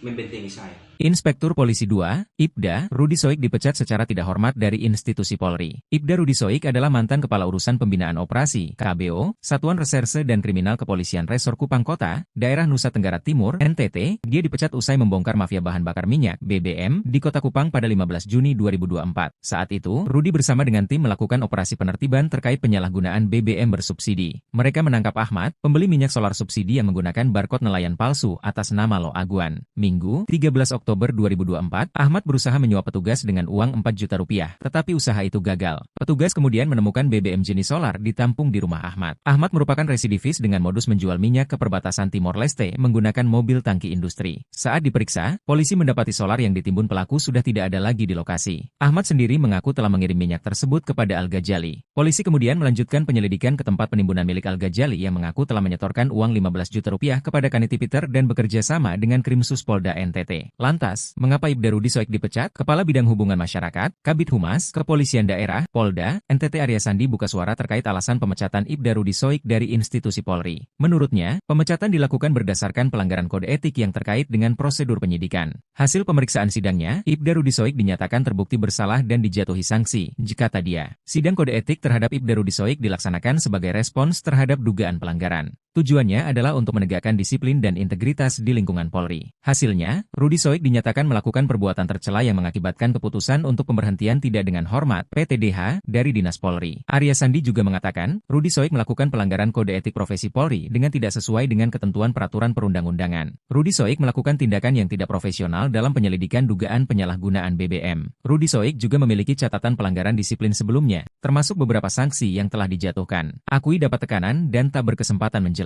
Speaker 4: membentengi saya.
Speaker 5: Inspektur Polisi 2, Ibda, Rudi Soik dipecat secara tidak hormat dari institusi Polri. Ibda Rudi Soik adalah mantan Kepala Urusan Pembinaan Operasi, KBO, Satuan Reserse dan Kriminal Kepolisian Resor Kupang Kota, Daerah Nusa Tenggara Timur, NTT. Dia dipecat usai membongkar mafia bahan bakar minyak, BBM, di Kota Kupang pada 15 Juni 2024. Saat itu, Rudi bersama dengan tim melakukan operasi penertiban terkait penyalahgunaan BBM bersubsidi. Mereka menangkap Ahmad, pembeli minyak solar subsidi yang menggunakan barcode nelayan palsu atas nama Lo Aguan. Minggu, 13 Oktober 2024, Ahmad berusaha menyuap petugas dengan uang 4 juta rupiah, tetapi usaha itu gagal. Petugas kemudian menemukan BBM jenis solar ditampung di rumah Ahmad. Ahmad merupakan residivis dengan modus menjual minyak ke perbatasan Timor Leste menggunakan mobil tangki industri. Saat diperiksa, polisi mendapati solar yang ditimbun pelaku sudah tidak ada lagi di lokasi. Ahmad sendiri mengaku telah mengirim minyak tersebut kepada Al-Ghazali. Polisi kemudian melanjutkan penyelidikan ke tempat penimbunan milik Al-Ghazali yang mengaku telah menyetorkan uang 15 juta rupiah kepada Kaniti Peter dan bekerja sama dengan Krimsus Polda NTT. Lantas, mengapa Ibda Rudi Soik dipecat? Kepala Bidang Hubungan Masyarakat, Kabid Humas, Kepolisian Daerah, Polda, NTT Arya Sandi buka suara terkait alasan pemecatan Ibda Rudi Soik dari institusi Polri. Menurutnya, pemecatan dilakukan berdasarkan pelanggaran kode etik yang terkait dengan prosedur penyidikan. Hasil pemeriksaan sidangnya, Ibda Rudi Soik dinyatakan terbukti bersalah dan dijatuhi sanksi, jika dia. Sidang kode etik terhadap Ibda Rudi Soik dilaksanakan sebagai respons terhadap dugaan pelanggaran. Tujuannya adalah untuk menegakkan disiplin dan integritas di lingkungan Polri. Hasilnya, Rudi Soik dinyatakan melakukan perbuatan tercela yang mengakibatkan keputusan untuk pemberhentian tidak dengan hormat (PTDH) dari Dinas Polri. Arya Sandi juga mengatakan, Rudi Soik melakukan pelanggaran kode etik profesi Polri dengan tidak sesuai dengan ketentuan peraturan perundang-undangan. Rudi Soik melakukan tindakan yang tidak profesional dalam penyelidikan dugaan penyalahgunaan BBM. Rudi Soik juga memiliki catatan pelanggaran disiplin sebelumnya, termasuk beberapa sanksi yang telah dijatuhkan. Akui dapat tekanan dan tak berkesempatan menjelaskan.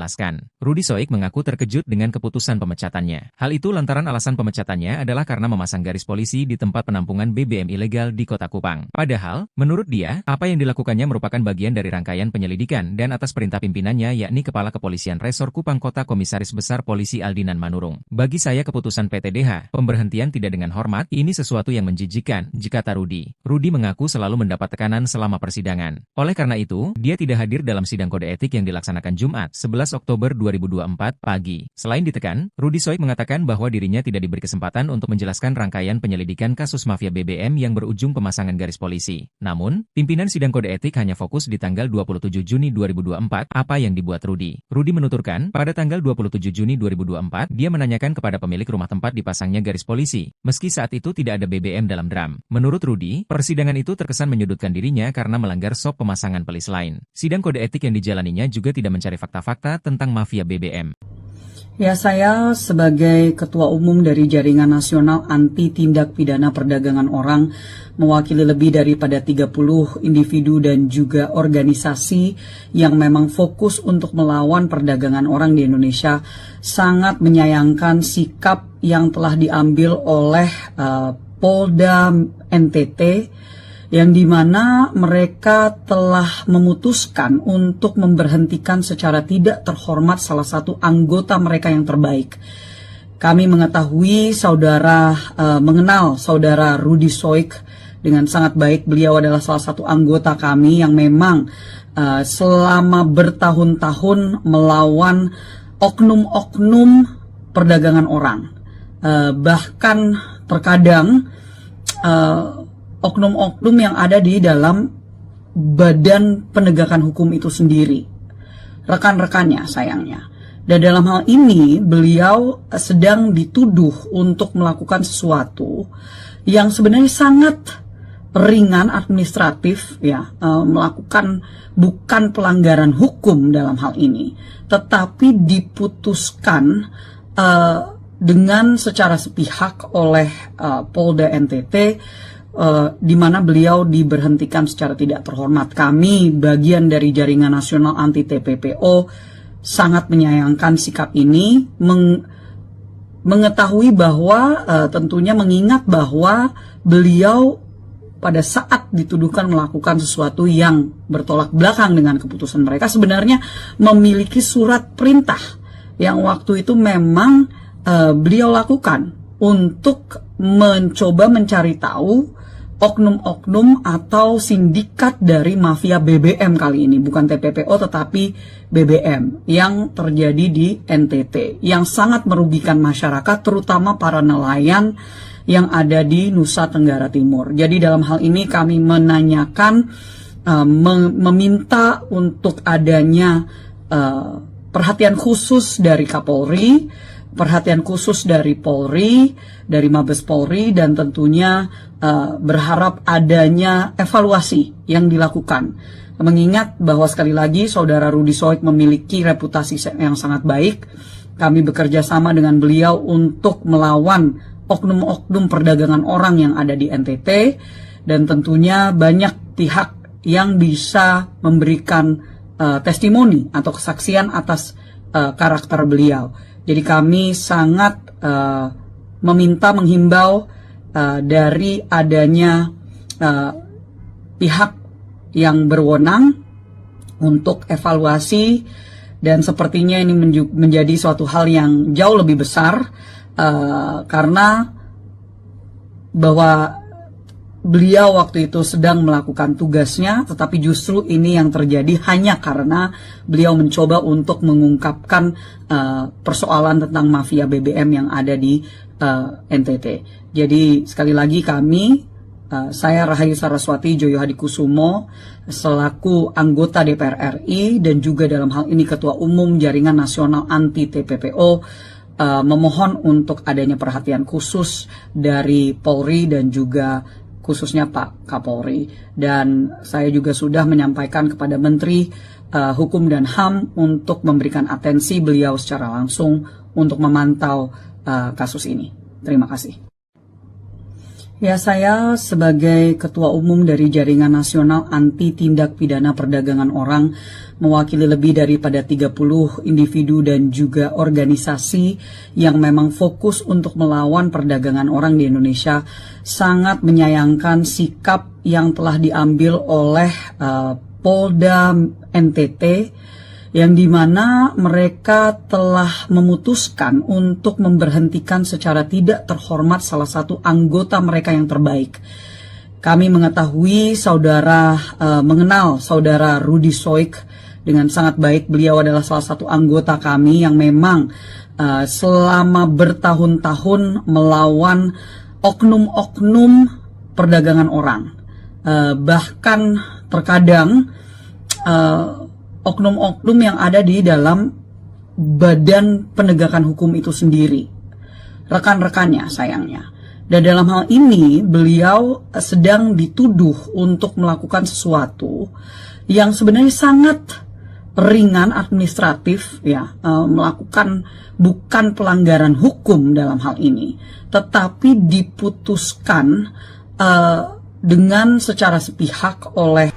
Speaker 5: Rudi Soik mengaku terkejut dengan keputusan pemecatannya. Hal itu lantaran alasan pemecatannya adalah karena memasang garis polisi di tempat penampungan BBM ilegal di Kota Kupang. Padahal, menurut dia, apa yang dilakukannya merupakan bagian dari rangkaian penyelidikan dan atas perintah pimpinannya yakni Kepala Kepolisian Resor Kupang Kota Komisaris Besar Polisi Aldinan Manurung. Bagi saya keputusan PTDH, pemberhentian tidak dengan hormat, ini sesuatu yang menjijikan, jikata Rudi. Rudi mengaku selalu mendapat tekanan selama persidangan. Oleh karena itu, dia tidak hadir dalam sidang kode etik yang dilaksanakan Jumat, 11 Oktober 2024 pagi. Selain ditekan, Rudi Soik mengatakan bahwa dirinya tidak diberi kesempatan untuk menjelaskan rangkaian penyelidikan kasus mafia BBM yang berujung pemasangan garis polisi. Namun, pimpinan sidang kode etik hanya fokus di tanggal 27 Juni 2024, apa yang dibuat Rudi. Rudi menuturkan, pada tanggal 27 Juni 2024, dia menanyakan kepada pemilik rumah tempat dipasangnya garis polisi, meski saat itu tidak ada BBM dalam drum. Menurut Rudi, persidangan itu terkesan menyudutkan dirinya karena melanggar SOP pemasangan pelis lain. Sidang kode etik yang dijalaninya juga tidak mencari fakta-fakta tentang mafia BBM.
Speaker 1: Ya, saya sebagai Ketua Umum dari Jaringan Nasional Anti Tindak Pidana Perdagangan Orang, mewakili lebih daripada 30 individu dan juga organisasi yang memang fokus untuk melawan perdagangan orang di Indonesia, sangat menyayangkan sikap yang telah diambil oleh Polda NTT, yang dimana mereka telah memutuskan untuk memberhentikan secara tidak terhormat salah satu anggota mereka yang terbaik. Kami mengetahui mengenal saudara Rudi Soik dengan sangat baik. Beliau adalah salah satu anggota kami yang memang selama bertahun-tahun melawan oknum-oknum perdagangan orang. Bahkan terkadang oknum-oknum yang ada di dalam badan penegakan hukum itu sendiri. rekan-rekannya sayangnya. Dan dalam hal ini beliau sedang dituduh untuk melakukan sesuatu yang sebenarnya sangat ringan administratif, ya, melakukan bukan pelanggaran hukum dalam hal ini, tetapi diputuskan dengan secara sepihak oleh Polda NTT, di mana beliau diberhentikan secara tidak terhormat. Kami, bagian dari Jaringan Nasional Anti TPPO, sangat menyayangkan sikap ini, mengetahui bahwa tentunya mengingat bahwa beliau pada saat dituduhkan melakukan sesuatu yang bertolak belakang dengan keputusan mereka, sebenarnya memiliki surat perintah yang waktu itu memang beliau lakukan untuk mencoba mencari tahu oknum-oknum atau sindikat dari mafia BBM kali ini, bukan TPPO tetapi BBM yang terjadi di NTT, yang sangat merugikan masyarakat, terutama para nelayan yang ada di Nusa Tenggara Timur. Jadi dalam hal ini kami menanyakan, meminta untuk adanya perhatian khusus dari Kapolri, perhatian khusus dari Polri, dari Mabes Polri, dan tentunya berharap adanya evaluasi yang dilakukan. Mengingat bahwa sekali lagi Saudara Rudy Soik memiliki reputasi yang sangat baik, kami bekerja sama dengan beliau untuk melawan oknum-oknum perdagangan orang yang ada di NTT, dan tentunya banyak pihak yang bisa memberikan testimoni atau kesaksian atas karakter beliau. Jadi kami sangat menghimbau dari adanya pihak yang berwenang untuk evaluasi, dan sepertinya ini menjadi suatu hal yang jauh lebih besar karena bahwa beliau waktu itu sedang melakukan tugasnya, tetapi justru ini yang terjadi hanya karena beliau mencoba untuk mengungkapkan persoalan tentang mafia BBM yang ada di NTT. Jadi sekali lagi kami, saya Rahayu Saraswati Joyo Hadikusumo selaku anggota DPR RI dan juga dalam hal ini Ketua Umum Jaringan Nasional Anti TPPO, memohon untuk adanya perhatian khusus dari Polri dan juga khususnya Pak Kapolri. Dan saya juga sudah menyampaikan kepada Menteri Hukum dan HAM untuk memberikan atensi beliau secara langsung untuk memantau kasus ini. Terima kasih. Ya, saya sebagai Ketua Umum dari Jaringan Nasional Anti Tindak Pidana Perdagangan Orang, mewakili lebih daripada 30 individu dan juga organisasi yang memang fokus untuk melawan perdagangan orang di Indonesia, sangat menyayangkan sikap yang telah diambil oleh Polda NTT, yang dimana mereka telah memutuskan untuk memberhentikan secara tidak terhormat salah satu anggota mereka yang terbaik. Kami mengetahui mengenal Saudara Rudy Soik dengan sangat baik. Beliau adalah salah satu anggota kami yang memang selama bertahun-tahun melawan oknum-oknum perdagangan orang. Bahkan terkadang oknum-oknum yang ada di dalam badan penegakan hukum itu sendiri, rekan-rekannya sayangnya. Dan dalam hal ini beliau sedang dituduh untuk melakukan sesuatu yang sebenarnya sangat ringan administratif, ya, melakukan bukan pelanggaran hukum dalam hal ini, tetapi diputuskan dengan secara sepihak oleh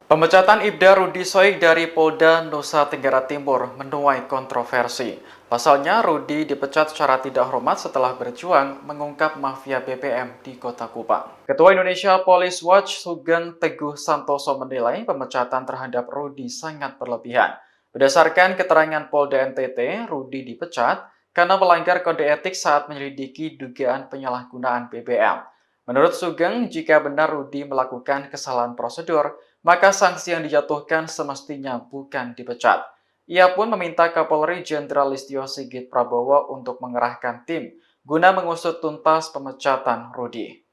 Speaker 2: Pemecatan Ibda Rudy Soik dari Polda Nusa Tenggara Timur menuai kontroversi. Pasalnya, Rudy dipecat secara tidak hormat setelah berjuang mengungkap mafia BBM di Kota Kupang. Ketua Indonesia Police Watch Sugeng Teguh Santoso menilai pemecatan terhadap Rudy sangat berlebihan. Berdasarkan keterangan Polda NTT, Rudy dipecat karena melanggar kode etik saat menyelidiki dugaan penyalahgunaan BBM. Menurut Sugeng, jika benar Rudy melakukan kesalahan prosedur, maka sanksi yang dijatuhkan semestinya bukan dipecat. Ia pun meminta Kapolri Jenderal Listio Sigit Prabowo untuk mengerahkan tim guna mengusut tuntas pemecatan Rudi.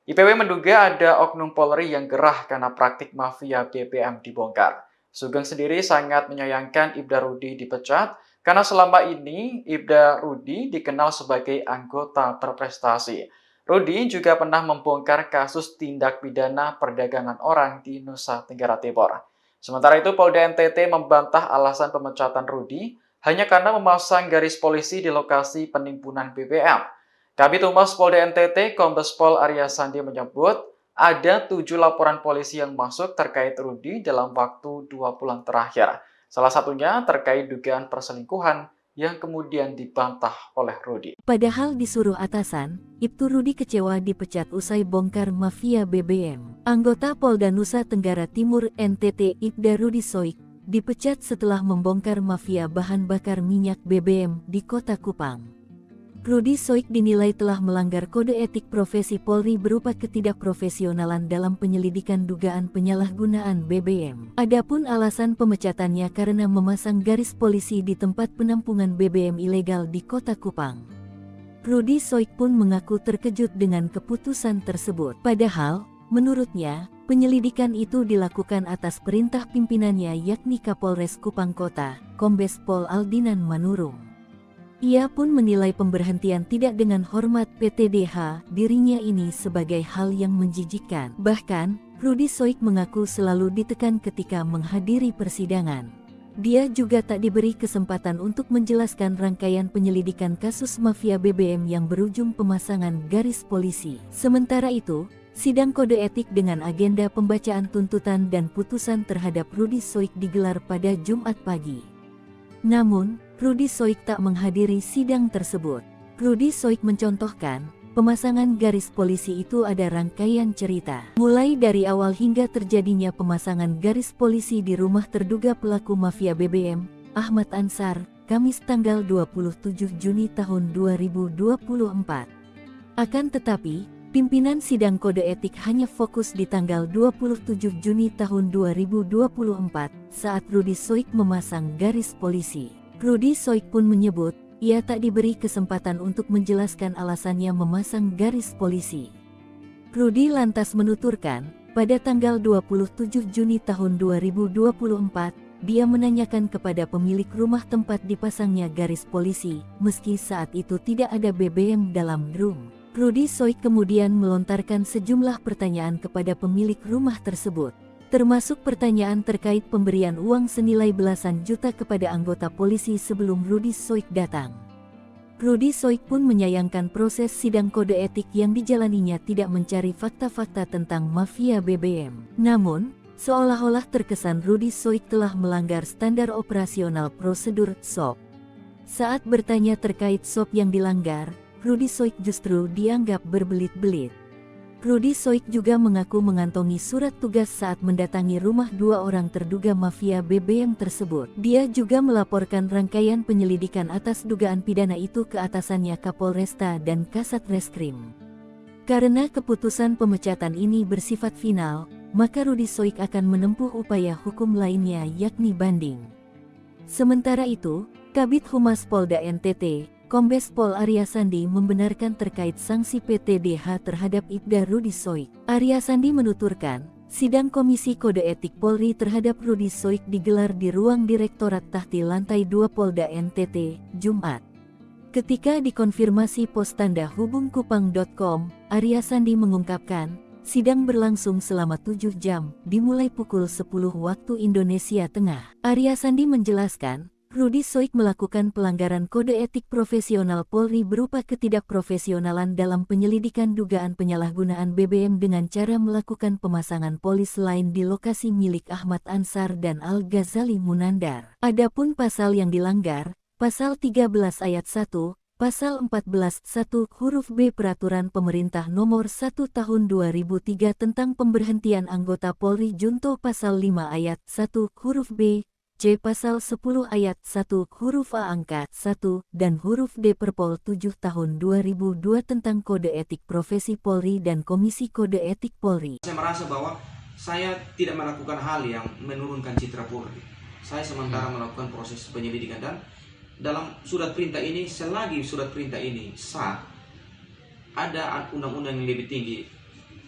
Speaker 2: IPW menduga ada oknum Polri yang gerah karena praktik mafia BBM dibongkar. Sugeng sendiri sangat menyayangkan Ibda Rudi dipecat karena selama ini Ibda Rudi dikenal sebagai anggota berprestasi. Rudi juga pernah membongkar kasus tindak pidana perdagangan orang di Nusa Tenggara Timur. Sementara itu, Polda NTT membantah alasan pemecatan Rudi hanya karena memasang garis polisi di lokasi penimbunan BBM. Kabid Humas Polda NTT, Kombes Pol Arya Sandi menyebut ada 7 laporan polisi yang masuk terkait Rudi dalam waktu 2 bulan terakhir. Salah satunya terkait dugaan perselingkuhan yang kemudian dibantah oleh Rudi.
Speaker 3: Padahal disuruh atasan, Ibtu Rudi kecewa dipecat usai bongkar mafia BBM. Anggota Polda Nusa Tenggara Timur NTT Ibda Rudi Soik dipecat setelah membongkar mafia bahan bakar minyak BBM di Kota Kupang. Rudi Soik dinilai telah melanggar kode etik profesi Polri berupa ketidakprofesionalan dalam penyelidikan dugaan penyalahgunaan BBM. Adapun alasan pemecatannya karena memasang garis polisi di tempat penampungan BBM ilegal di Kota Kupang. Rudi Soik pun mengaku terkejut dengan keputusan tersebut. Padahal, menurutnya, penyelidikan itu dilakukan atas perintah pimpinannya yakni Kapolres Kupang Kota, Kombes Pol Aldinan Manurung. Ia pun menilai pemberhentian tidak dengan hormat PTDH dirinya ini sebagai hal yang menjijikkan. Bahkan, Rudi Soik mengaku selalu ditekan ketika menghadiri persidangan. Dia juga tak diberi kesempatan untuk menjelaskan rangkaian penyelidikan kasus mafia BBM yang berujung pemasangan garis polisi. Sementara itu, sidang kode etik dengan agenda pembacaan tuntutan dan putusan terhadap Rudi Soik digelar pada Jumat pagi. Namun, Rudi Soik tak menghadiri sidang tersebut. Rudi Soik mencontohkan, pemasangan garis polisi itu ada rangkaian cerita. Mulai dari awal hingga terjadinya pemasangan garis polisi di rumah terduga pelaku mafia BBM, Ahmad Ansar, Kamis tanggal 27 Juni tahun 2024. Akan tetapi, pimpinan sidang kode etik hanya fokus di tanggal 27 Juni tahun 2024 saat Rudi Soik memasang garis polisi. Rudi Soik pun menyebut, ia tak diberi kesempatan untuk menjelaskan alasannya memasang garis polisi. Rudi lantas menuturkan, pada tanggal 27 Juni tahun 2024, dia menanyakan kepada pemilik rumah tempat dipasangnya garis polisi, meski saat itu tidak ada BBM dalam room. Rudi Soik kemudian melontarkan sejumlah pertanyaan kepada pemilik rumah tersebut, termasuk pertanyaan terkait pemberian uang senilai belasan juta kepada anggota polisi sebelum Rudi Soik datang. Rudi Soik pun menyayangkan proses sidang kode etik yang dijalaninya tidak mencari fakta-fakta tentang mafia BBM. Namun, seolah-olah terkesan Rudi Soik telah melanggar standar operasional prosedur SOP. Saat bertanya terkait SOP yang dilanggar, Rudi Soik justru dianggap berbelit-belit. Rudi Soik juga mengaku mengantongi surat tugas saat mendatangi rumah 2 orang terduga mafia BBM tersebut. Dia juga melaporkan rangkaian penyelidikan atas dugaan pidana itu ke atasannya Kapolresta dan Kasat Reskrim. Karena keputusan pemecatan ini bersifat final, maka Rudi Soik akan menempuh upaya hukum lainnya yakni banding. Sementara itu, Kabid Humas Polda NTT, Kombes Pol Arya Sandi membenarkan terkait sanksi PTDH terhadap Ibda Rudi Soik. Arya Sandi menuturkan, sidang Komisi Kode Etik Polri terhadap Rudi Soik digelar di ruang Direktorat Tahti Lantai 2 Polda NTT, Jumat. Ketika dikonfirmasi pos tanda hubungkupang.com, Arya Sandi mengungkapkan, sidang berlangsung selama 7 jam, dimulai pukul 10 waktu Indonesia Tengah. Arya Sandi menjelaskan, Rudi Soik melakukan pelanggaran kode etik profesional Polri berupa ketidakprofesionalan dalam penyelidikan dugaan penyalahgunaan BBM dengan cara melakukan pemasangan polis lain di lokasi milik Ahmad Ansar dan Al-Ghazali Munandar. Adapun pasal yang dilanggar, Pasal 13 Ayat 1, Pasal 14 1 huruf B Peraturan Pemerintah Nomor 1 Tahun 2003 tentang pemberhentian anggota Polri Junto Pasal 5 Ayat 1 huruf B, C. Pasal 10 Ayat 1 huruf A angka 1 dan huruf D Perpol 7 tahun 2002 tentang Kode Etik Profesi Polri dan Komisi Kode Etik Polri.
Speaker 4: Saya merasa bahwa saya tidak melakukan hal yang menurunkan citra Polri. Saya sementara melakukan proses penyelidikan dan dalam surat perintah ini, selagi surat perintah ini sah, ada undang-undang yang lebih tinggi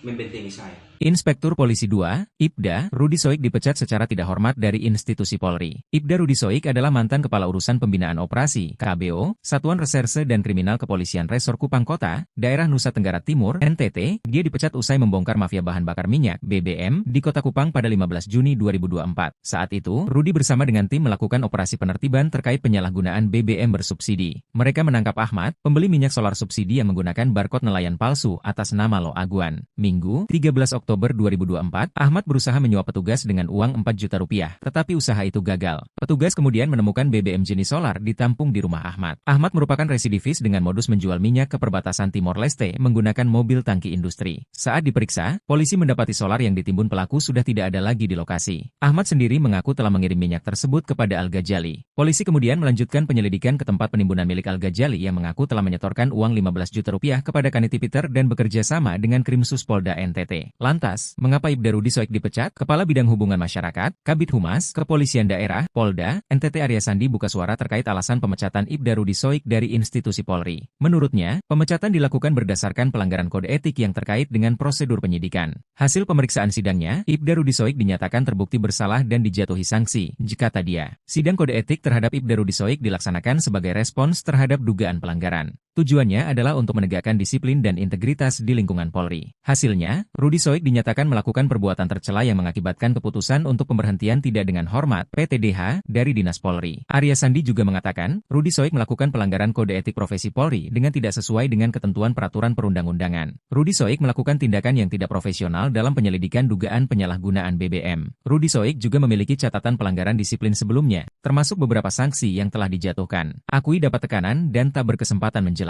Speaker 4: membentengi saya.
Speaker 5: Inspektur Polisi 2, Ibda, Rudi Soik dipecat secara tidak hormat dari institusi Polri. Ibda Rudi Soik adalah mantan Kepala Urusan Pembinaan Operasi, KBO, Satuan Reserse dan Kriminal Kepolisian Resor Kupang Kota, Daerah Nusa Tenggara Timur, NTT. Dia dipecat usai membongkar mafia bahan bakar minyak, BBM, di Kota Kupang pada 15 Juni 2024. Saat itu, Rudi bersama dengan tim melakukan operasi penertiban terkait penyalahgunaan BBM bersubsidi. Mereka menangkap Ahmad, pembeli minyak solar subsidi yang menggunakan barcode nelayan palsu atas nama Lo Aguan. Minggu, 13 Oktober 2024, Ahmad berusaha menyuap petugas dengan uang 4 juta rupiah, tetapi usaha itu gagal. Petugas kemudian menemukan BBM jenis solar ditampung di rumah Ahmad. Ahmad merupakan residivis dengan modus menjual minyak ke perbatasan Timor Leste menggunakan mobil tangki industri. Saat diperiksa, polisi mendapati solar yang ditimbun pelaku sudah tidak ada lagi di lokasi. Ahmad sendiri mengaku telah mengirim minyak tersebut kepada Al-Ghazali. Polisi kemudian melanjutkan penyelidikan ke tempat penimbunan milik Al-Ghazali yang mengaku telah menyetorkan uang 15 juta rupiah kepada Kaniti Peter dan bekerja sama dengan Krimsus Polda NTT. Lantas, mengapa Ibda Rudi Soik dipecat? Kepala Bidang Hubungan Masyarakat, Kabid Humas, Kepolisian Daerah, Polda, NTT Arya Sandi buka suara terkait alasan pemecatan Ibda Rudi Soik dari institusi Polri. Menurutnya, pemecatan dilakukan berdasarkan pelanggaran kode etik yang terkait dengan prosedur penyidikan. Hasil pemeriksaan sidangnya, Ibda Rudi Soik dinyatakan terbukti bersalah dan dijatuhi sanksi, kata dia. Sidang kode etik terhadap Ibda Rudi Soik dilaksanakan sebagai respons terhadap dugaan pelanggaran. Tujuannya adalah untuk menegakkan disiplin dan integritas di lingkungan Polri. Hasilnya, Rudi Soik dinyatakan melakukan perbuatan tercela yang mengakibatkan keputusan untuk pemberhentian tidak dengan hormat (PTDH) dari Dinas Polri. Arya Sandi juga mengatakan, Rudi Soik melakukan pelanggaran kode etik profesi Polri dengan tidak sesuai dengan ketentuan peraturan perundang-undangan. Rudi Soik melakukan tindakan yang tidak profesional dalam penyelidikan dugaan penyalahgunaan BBM. Rudi Soik juga memiliki catatan pelanggaran disiplin sebelumnya, termasuk beberapa sanksi yang telah dijatuhkan. Akui dapat tekanan dan tak berkesempatan menjelaskan.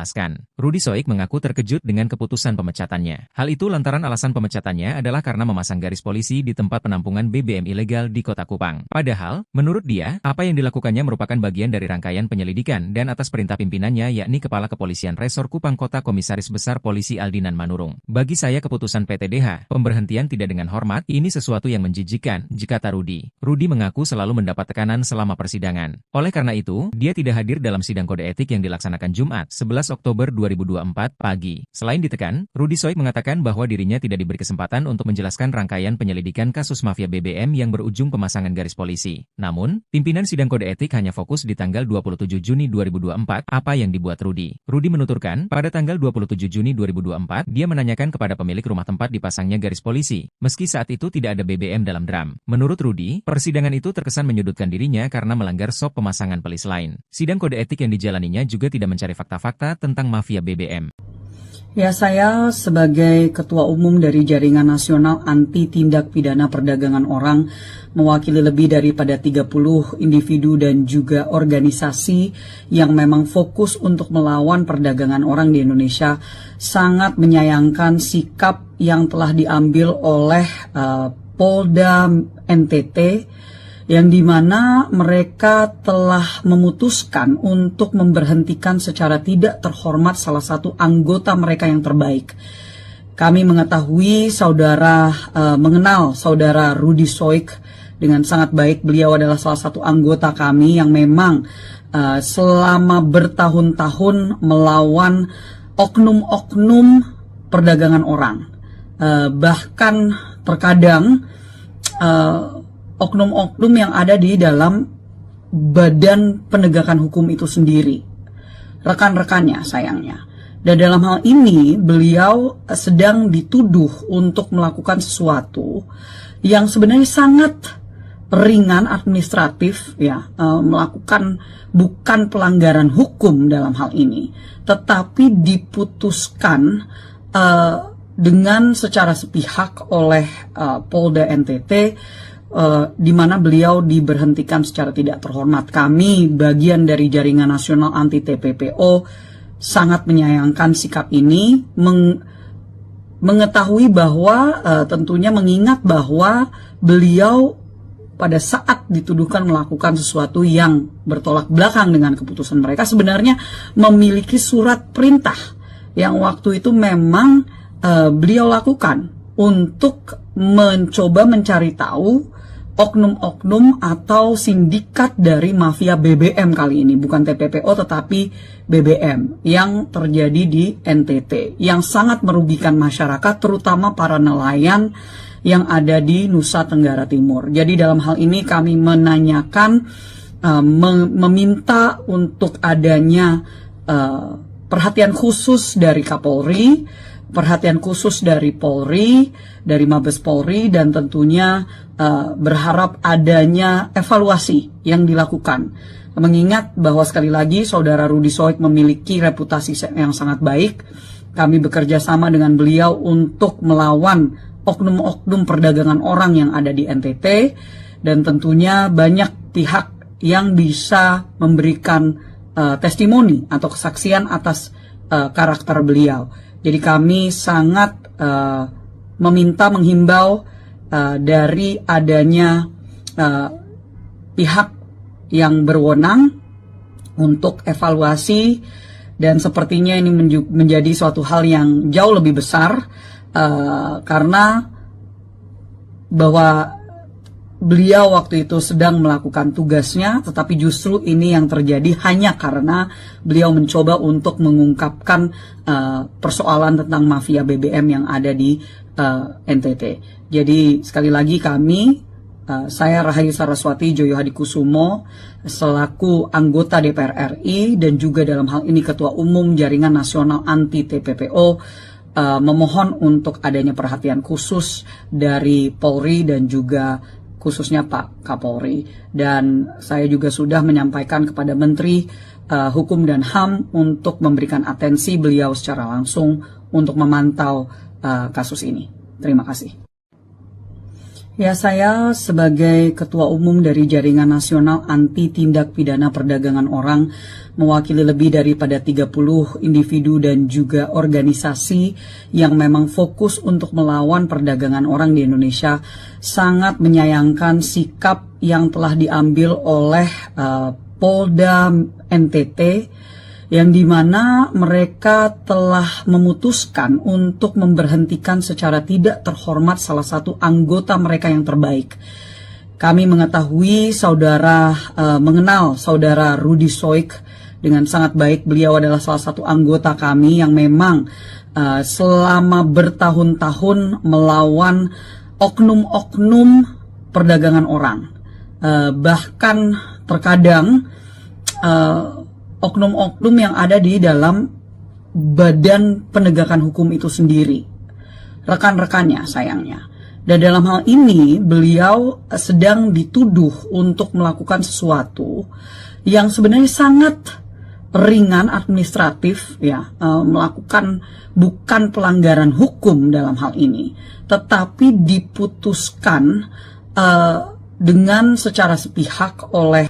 Speaker 5: Rudi Soik mengaku terkejut dengan keputusan pemecatannya. Hal itu lantaran alasan pemecatannya adalah karena memasang garis polisi di tempat penampungan BBM ilegal di Kota Kupang. Padahal, menurut dia, apa yang dilakukannya merupakan bagian dari rangkaian penyelidikan dan atas perintah pimpinannya yakni Kepala Kepolisian Resor Kupang Kota Komisaris Besar Polisi Aldinan Manurung. Bagi saya keputusan PTDH, pemberhentian tidak dengan hormat, ini sesuatu yang menjijikkan, kata Rudi. Rudi mengaku selalu mendapat tekanan selama persidangan. Oleh karena itu, dia tidak hadir dalam sidang kode etik yang dilaksanakan Jumat, 11 Oktober 2024 pagi. Selain ditekan, Rudi Soik mengatakan bahwa dirinya tidak diberi kesempatan untuk menjelaskan rangkaian penyelidikan kasus mafia BBM yang berujung pemasangan garis polisi. Namun, pimpinan sidang kode etik hanya fokus di tanggal 27 Juni 2024 apa yang dibuat Rudi. Rudi menuturkan, pada tanggal 27 Juni 2024, dia menanyakan kepada pemilik rumah tempat dipasangnya garis polisi, meski saat itu tidak ada BBM dalam drum. Menurut Rudi, persidangan itu terkesan menyudutkan dirinya karena melanggar SOP pemasangan pelis lain. Sidang kode etik yang dijalaninya juga tidak mencari fakta-fakta tentang mafia BBM.
Speaker 1: Ya, saya sebagai Ketua Umum dari Jaringan Nasional Anti Tindak Pidana Perdagangan Orang, mewakili lebih daripada 30 individu dan juga organisasi yang memang fokus untuk melawan perdagangan orang di Indonesia, sangat menyayangkan sikap yang telah diambil oleh Polda NTT, yang dimana mereka telah memutuskan untuk memberhentikan secara tidak terhormat salah satu anggota mereka yang terbaik. Kami mengetahui mengenal saudara Rudi Soik dengan sangat baik. Beliau adalah salah satu anggota kami yang memang selama bertahun-tahun melawan oknum-oknum perdagangan orang. Bahkan terkadang oknum-oknum yang ada di dalam badan penegakan hukum itu sendiri, rekan-rekannya sayangnya. Dan dalam hal ini beliau sedang dituduh untuk melakukan sesuatu yang sebenarnya sangat ringan administratif, ya, melakukan bukan pelanggaran hukum dalam hal ini, tetapi diputuskan dengan secara sepihak oleh Polda NTT, di mana beliau diberhentikan secara tidak terhormat. Kami, bagian dari Jaringan Nasional Anti TPPO, sangat menyayangkan sikap ini, mengetahui bahwa tentunya mengingat bahwa beliau pada saat dituduhkan melakukan sesuatu yang bertolak belakang dengan keputusan mereka, sebenarnya memiliki surat perintah yang waktu itu memang beliau lakukan untuk mencoba mencari tahu oknum-oknum atau sindikat dari mafia BBM kali ini, bukan TPPO tetapi BBM yang terjadi di NTT yang sangat merugikan masyarakat, terutama para nelayan yang ada di Nusa Tenggara Timur. Jadi dalam hal ini kami menanyakan, meminta untuk adanya perhatian khusus dari Kapolri, perhatian khusus dari Polri, dari Mabes Polri, dan tentunya berharap adanya evaluasi yang dilakukan. Mengingat bahwa sekali lagi Saudara Rudi Soik memiliki reputasi yang sangat baik, kami bekerja sama dengan beliau untuk melawan oknum-oknum perdagangan orang yang ada di NTT, dan tentunya banyak pihak yang bisa memberikan testimoni atau kesaksian atas karakter beliau. Jadi kami sangat menghimbau dari adanya pihak yang berwenang untuk evaluasi, dan sepertinya ini menjadi suatu hal yang jauh lebih besar karena bahwa beliau waktu itu sedang melakukan tugasnya, tetapi justru ini yang terjadi hanya karena beliau mencoba untuk mengungkapkan persoalan tentang mafia BBM yang ada di NTT. Jadi sekali lagi saya Rahayu Saraswati Joyo Hadikusumo selaku anggota DPR RI dan juga dalam hal ini Ketua Umum Jaringan Nasional Anti TPPO memohon untuk adanya perhatian khusus dari Polri dan juga khususnya Pak Kapolri. Dan saya juga sudah menyampaikan kepada Menteri Hukum dan HAM untuk memberikan atensi beliau secara langsung untuk memantau kasus ini. Terima kasih. Ya, saya sebagai Ketua Umum dari Jaringan Nasional Anti Tindak Pidana Perdagangan Orang mewakili lebih daripada 30 individu dan juga organisasi yang memang fokus untuk melawan perdagangan orang di Indonesia, sangat menyayangkan sikap yang telah diambil oleh Polda NTT, yang dimana mereka telah memutuskan untuk memberhentikan secara tidak terhormat salah satu anggota mereka yang terbaik. Kami mengetahui mengenal saudara Rudi Soik dengan sangat baik. Beliau adalah salah satu anggota kami yang memang selama bertahun-tahun melawan oknum-oknum perdagangan orang. Bahkan terkadang oknum-oknum yang ada di dalam badan penegakan hukum itu sendiri, rekan-rekannya sayangnya. Dan dalam hal ini beliau sedang dituduh untuk melakukan sesuatu yang sebenarnya sangat ringan administratif, ya, melakukan bukan pelanggaran hukum dalam hal ini, tetapi diputuskan dengan secara sepihak oleh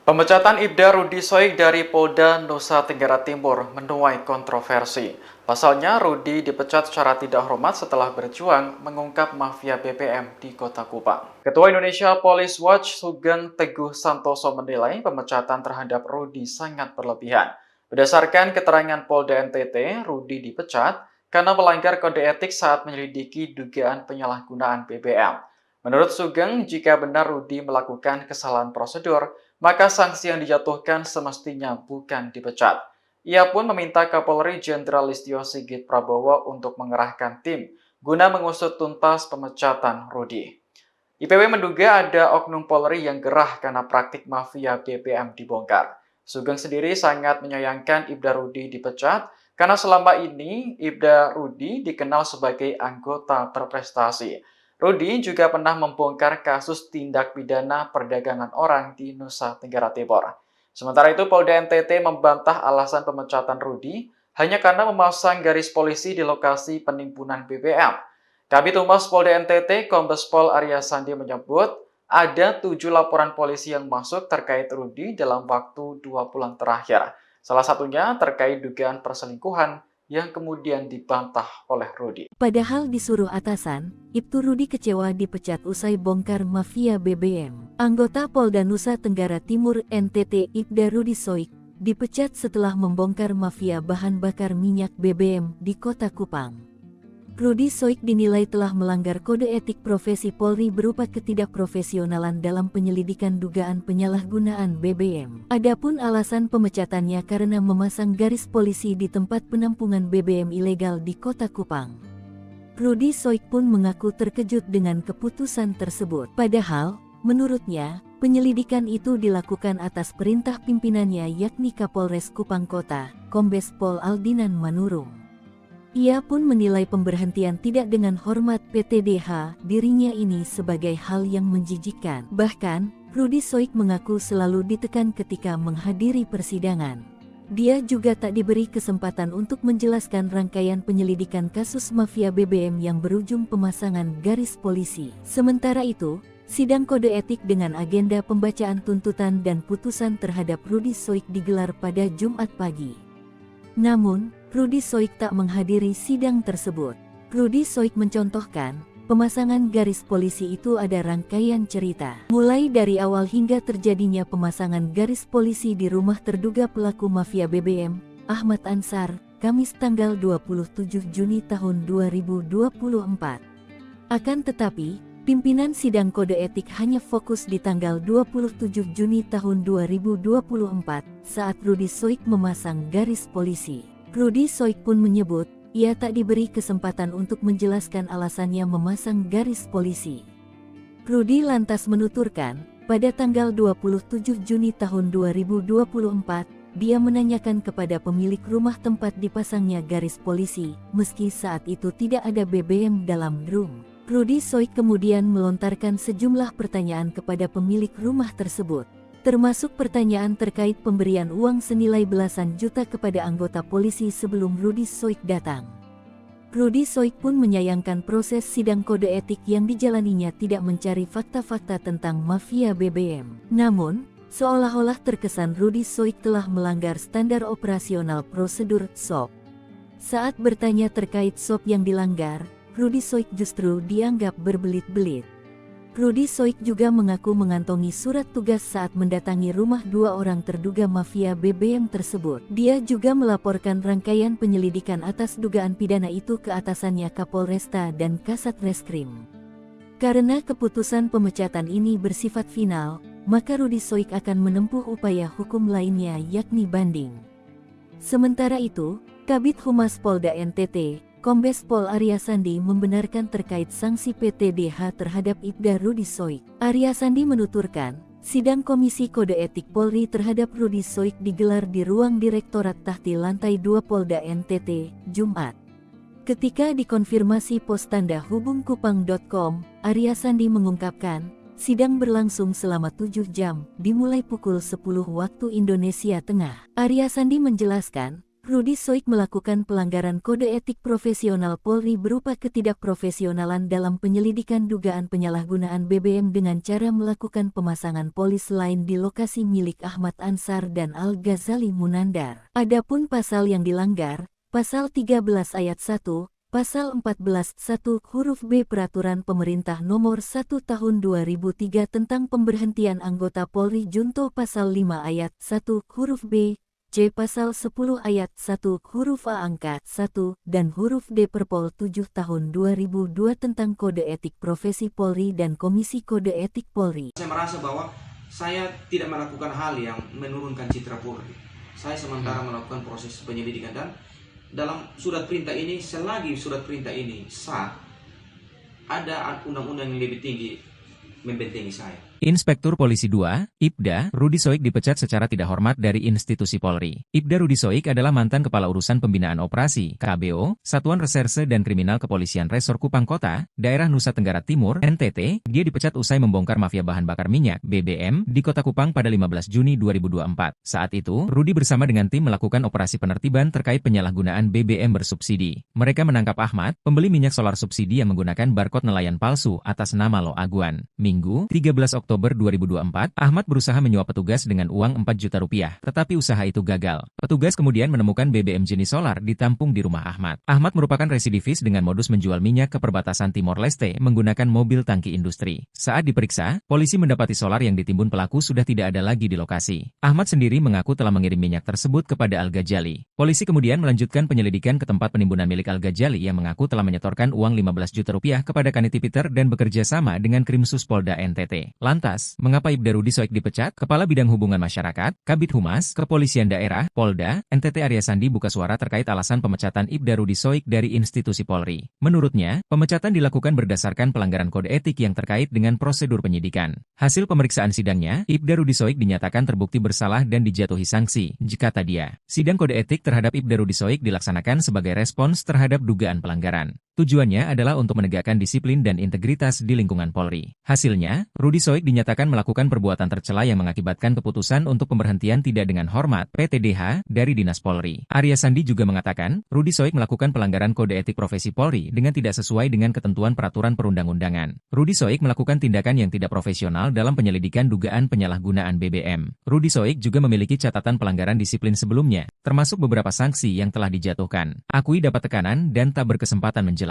Speaker 2: Pemecatan Ibda Rudi Soik dari Polda Nusa Tenggara Timur menuai kontroversi. Pasalnya, Rudi dipecat secara tidak hormat setelah berjuang mengungkap mafia BBM di Kota Kupang. Ketua Indonesia Police Watch Sugeng Teguh Santoso menilai pemecatan terhadap Rudi sangat berlebihan. Berdasarkan keterangan Polda NTT, Rudi dipecat karena melanggar kode etik saat menyelidiki dugaan penyalahgunaan BBM. Menurut Sugeng, jika benar Rudi melakukan kesalahan prosedur, maka sanksi yang dijatuhkan semestinya bukan dipecat. Ia pun meminta Kapolri Jenderal Listio Sigit Prabowo untuk mengerahkan tim guna mengusut tuntas pemecatan Rudi. IPW menduga ada oknum Polri yang gerah karena praktik mafia BBM dibongkar. Sugeng sendiri sangat menyayangkan Ibda Rudi dipecat karena selama ini Ibda Rudi dikenal sebagai anggota berprestasi. Rudi juga pernah membongkar kasus tindak pidana perdagangan orang di Nusa Tenggara Timur. Sementara itu, Polda NTT membantah alasan pemecatan Rudi hanya karena memasang garis polisi di lokasi penimbunan BBM. Kabid Humas Polda NTT, Kombes Pol Arya Sandi menyebut ada 7 laporan polisi yang masuk terkait Rudi dalam waktu 2 bulan terakhir. Salah satunya terkait dugaan perselingkuhan yang kemudian dibantah oleh Rudi.
Speaker 3: Padahal disuruh atasan, Ibtu Rudi kecewa dipecat usai bongkar mafia BBM. Anggota Polda Nusa Tenggara Timur NTT Ibda Rudi Soik dipecat setelah membongkar mafia bahan bakar minyak BBM di Kota Kupang. Rudi Soik dinilai telah melanggar kode etik profesi Polri berupa ketidakprofesionalan dalam penyelidikan dugaan penyalahgunaan BBM. Adapun alasan pemecatannya karena memasang garis polisi di tempat penampungan BBM ilegal di Kota Kupang. Rudi Soik pun mengaku terkejut dengan keputusan tersebut. Padahal, menurutnya, penyelidikan itu dilakukan atas perintah pimpinannya yakni Kapolres Kupang Kota, Kombes Pol Aldinan Manurung. Ia pun menilai pemberhentian tidak dengan hormat PTDH dirinya ini sebagai hal yang menjijikkan. Bahkan, Rudi Soik mengaku selalu ditekan ketika menghadiri persidangan. Dia juga tak diberi kesempatan untuk menjelaskan rangkaian penyelidikan kasus mafia BBM yang berujung pemasangan garis polisi. Sementara itu, sidang kode etik dengan agenda pembacaan tuntutan dan putusan terhadap Rudi Soik digelar pada Jumat pagi. Namun, Rudi Soik tak menghadiri sidang tersebut. Rudi Soik mencontohkan, pemasangan garis polisi itu ada rangkaian cerita. Mulai dari awal hingga terjadinya pemasangan garis polisi di rumah terduga pelaku mafia BBM, Ahmad Ansar, Kamis tanggal 27 Juni tahun 2024. Akan tetapi, pimpinan sidang kode etik hanya fokus di tanggal 27 Juni tahun 2024 saat Rudi Soik memasang garis polisi. Rudi Soik pun menyebut, ia tak diberi kesempatan untuk menjelaskan alasannya memasang garis polisi. Rudi lantas menuturkan, pada tanggal 27 Juni tahun 2024, dia menanyakan kepada pemilik rumah tempat dipasangnya garis polisi, meski saat itu tidak ada BBM dalam room. Rudi Soik kemudian melontarkan sejumlah pertanyaan kepada pemilik rumah tersebut, termasuk pertanyaan terkait pemberian uang senilai belasan juta kepada anggota polisi sebelum Rudi Soik datang. Rudi Soik pun menyayangkan proses sidang kode etik yang dijalaninya tidak mencari fakta-fakta tentang mafia BBM. Namun, seolah-olah terkesan Rudi Soik telah melanggar standar operasional prosedur SOP. Saat bertanya terkait SOP yang dilanggar, Rudi Soik justru dianggap berbelit-belit. Rudi Soik juga mengaku mengantongi surat tugas saat mendatangi rumah dua orang terduga mafia BBM tersebut. Dia juga melaporkan rangkaian penyelidikan atas dugaan pidana itu ke atasannya Kapolresta dan Kasat Reskrim. Karena keputusan pemecatan ini bersifat final, maka Rudi Soik akan menempuh upaya hukum lainnya yakni banding. Sementara itu, Kabid Humas Polda NTT, Kombes Pol Arya Sandi membenarkan terkait sanksi PTDH terhadap Ibda Rudi Soik. Arya Sandi menuturkan, sidang Komisi Kode Etik Polri terhadap Rudi Soik digelar di ruang Direktorat Tahti Lantai 2 Polda NTT, Jumat. Ketika dikonfirmasi pos tanda hubungkupang.com, Arya Sandi mengungkapkan, sidang berlangsung selama 7 jam, dimulai pukul 10 waktu Indonesia Tengah. Arya Sandi menjelaskan, Rudi Soik melakukan pelanggaran kode etik profesional Polri berupa ketidakprofesionalan dalam penyelidikan dugaan penyalahgunaan BBM dengan cara melakukan pemasangan polis lain di lokasi milik Ahmad Ansar dan Al-Ghazali Munandar. Adapun pasal yang dilanggar, Pasal 13 Ayat 1, Pasal 14 1 huruf B Peraturan Pemerintah Nomor 1 Tahun 2003 tentang pemberhentian anggota Polri Junto Pasal 5 Ayat 1 huruf B, C. Pasal 10 Ayat 1 huruf A angka 1 dan huruf D Perpol 7 Tahun 2002 tentang Kode Etik Profesi Polri dan Komisi Kode Etik Polri.
Speaker 4: Saya merasa bahwa saya tidak melakukan hal yang menurunkan citra Polri. Saya sementara melakukan proses penyelidikan dan dalam surat perintah ini, selagi surat perintah ini sah, ada undang-undang yang lebih tinggi membentengi saya.
Speaker 5: Inspektur Polisi 2, Ibda, Rudi Soik dipecat secara tidak hormat dari institusi Polri. Ibda Rudi Soik adalah mantan Kepala Urusan Pembinaan Operasi, KBO, Satuan Reserse dan Kriminal Kepolisian Resor Kupang Kota, Daerah Nusa Tenggara Timur, NTT. Dia dipecat usai membongkar mafia bahan bakar minyak, BBM, di Kota Kupang pada 15 Juni 2024. Saat itu, Rudi bersama dengan tim melakukan operasi penertiban terkait penyalahgunaan BBM bersubsidi. Mereka menangkap Ahmad, pembeli minyak solar subsidi yang menggunakan barcode nelayan palsu atas nama Lo Aguan. Minggu, 13 Oktober Oktober 2024, Ahmad berusaha menyuap petugas dengan uang 4 juta rupiah, tetapi usaha itu gagal. Petugas kemudian menemukan BBM jenis solar ditampung di rumah Ahmad. Ahmad merupakan residivis dengan modus menjual minyak ke perbatasan Timor Leste menggunakan mobil tangki industri. Saat diperiksa, polisi mendapati solar yang ditimbun pelaku sudah tidak ada lagi di lokasi. Ahmad sendiri mengaku telah mengirim minyak tersebut kepada Al-Ghazali. Polisi kemudian melanjutkan penyelidikan ke tempat penimbunan milik Al-Ghazali yang mengaku telah menyetorkan uang 15 juta rupiah kepada Kaniti Peter dan bekerja sama dengan Krimsus Polda NTT. Lantas, mengapa Ibda Rudi Soik dipecat? Kepala Bidang Hubungan Masyarakat, Kabid Humas, Kepolisian Daerah, Polda, NTT Arya Sandi buka suara terkait alasan pemecatan Ibda Rudi Soik dari institusi Polri. Menurutnya, pemecatan dilakukan berdasarkan pelanggaran kode etik yang terkait dengan prosedur penyidikan. Hasil pemeriksaan sidangnya, Ibda Rudi Soik dinyatakan terbukti bersalah dan dijatuhi sanksi, kata dia. Sidang kode etik terhadap Ibda Rudi Soik dilaksanakan sebagai respons terhadap dugaan pelanggaran. Tujuannya adalah untuk menegakkan disiplin dan integritas di lingkungan Polri. Hasilnya, Rudi Soik dinyatakan melakukan perbuatan tercela yang mengakibatkan keputusan untuk pemberhentian tidak dengan hormat (PTDH) dari Dinas Polri. Arya Sandi juga mengatakan, Rudi Soik melakukan pelanggaran kode etik profesi Polri dengan tidak sesuai dengan ketentuan peraturan perundang-undangan. Rudi Soik melakukan tindakan yang tidak profesional dalam penyelidikan dugaan penyalahgunaan BBM. Rudi Soik juga memiliki catatan pelanggaran disiplin sebelumnya, termasuk beberapa sanksi yang telah dijatuhkan. Akui dapat tekanan dan tak berkesempatan menjelaskan.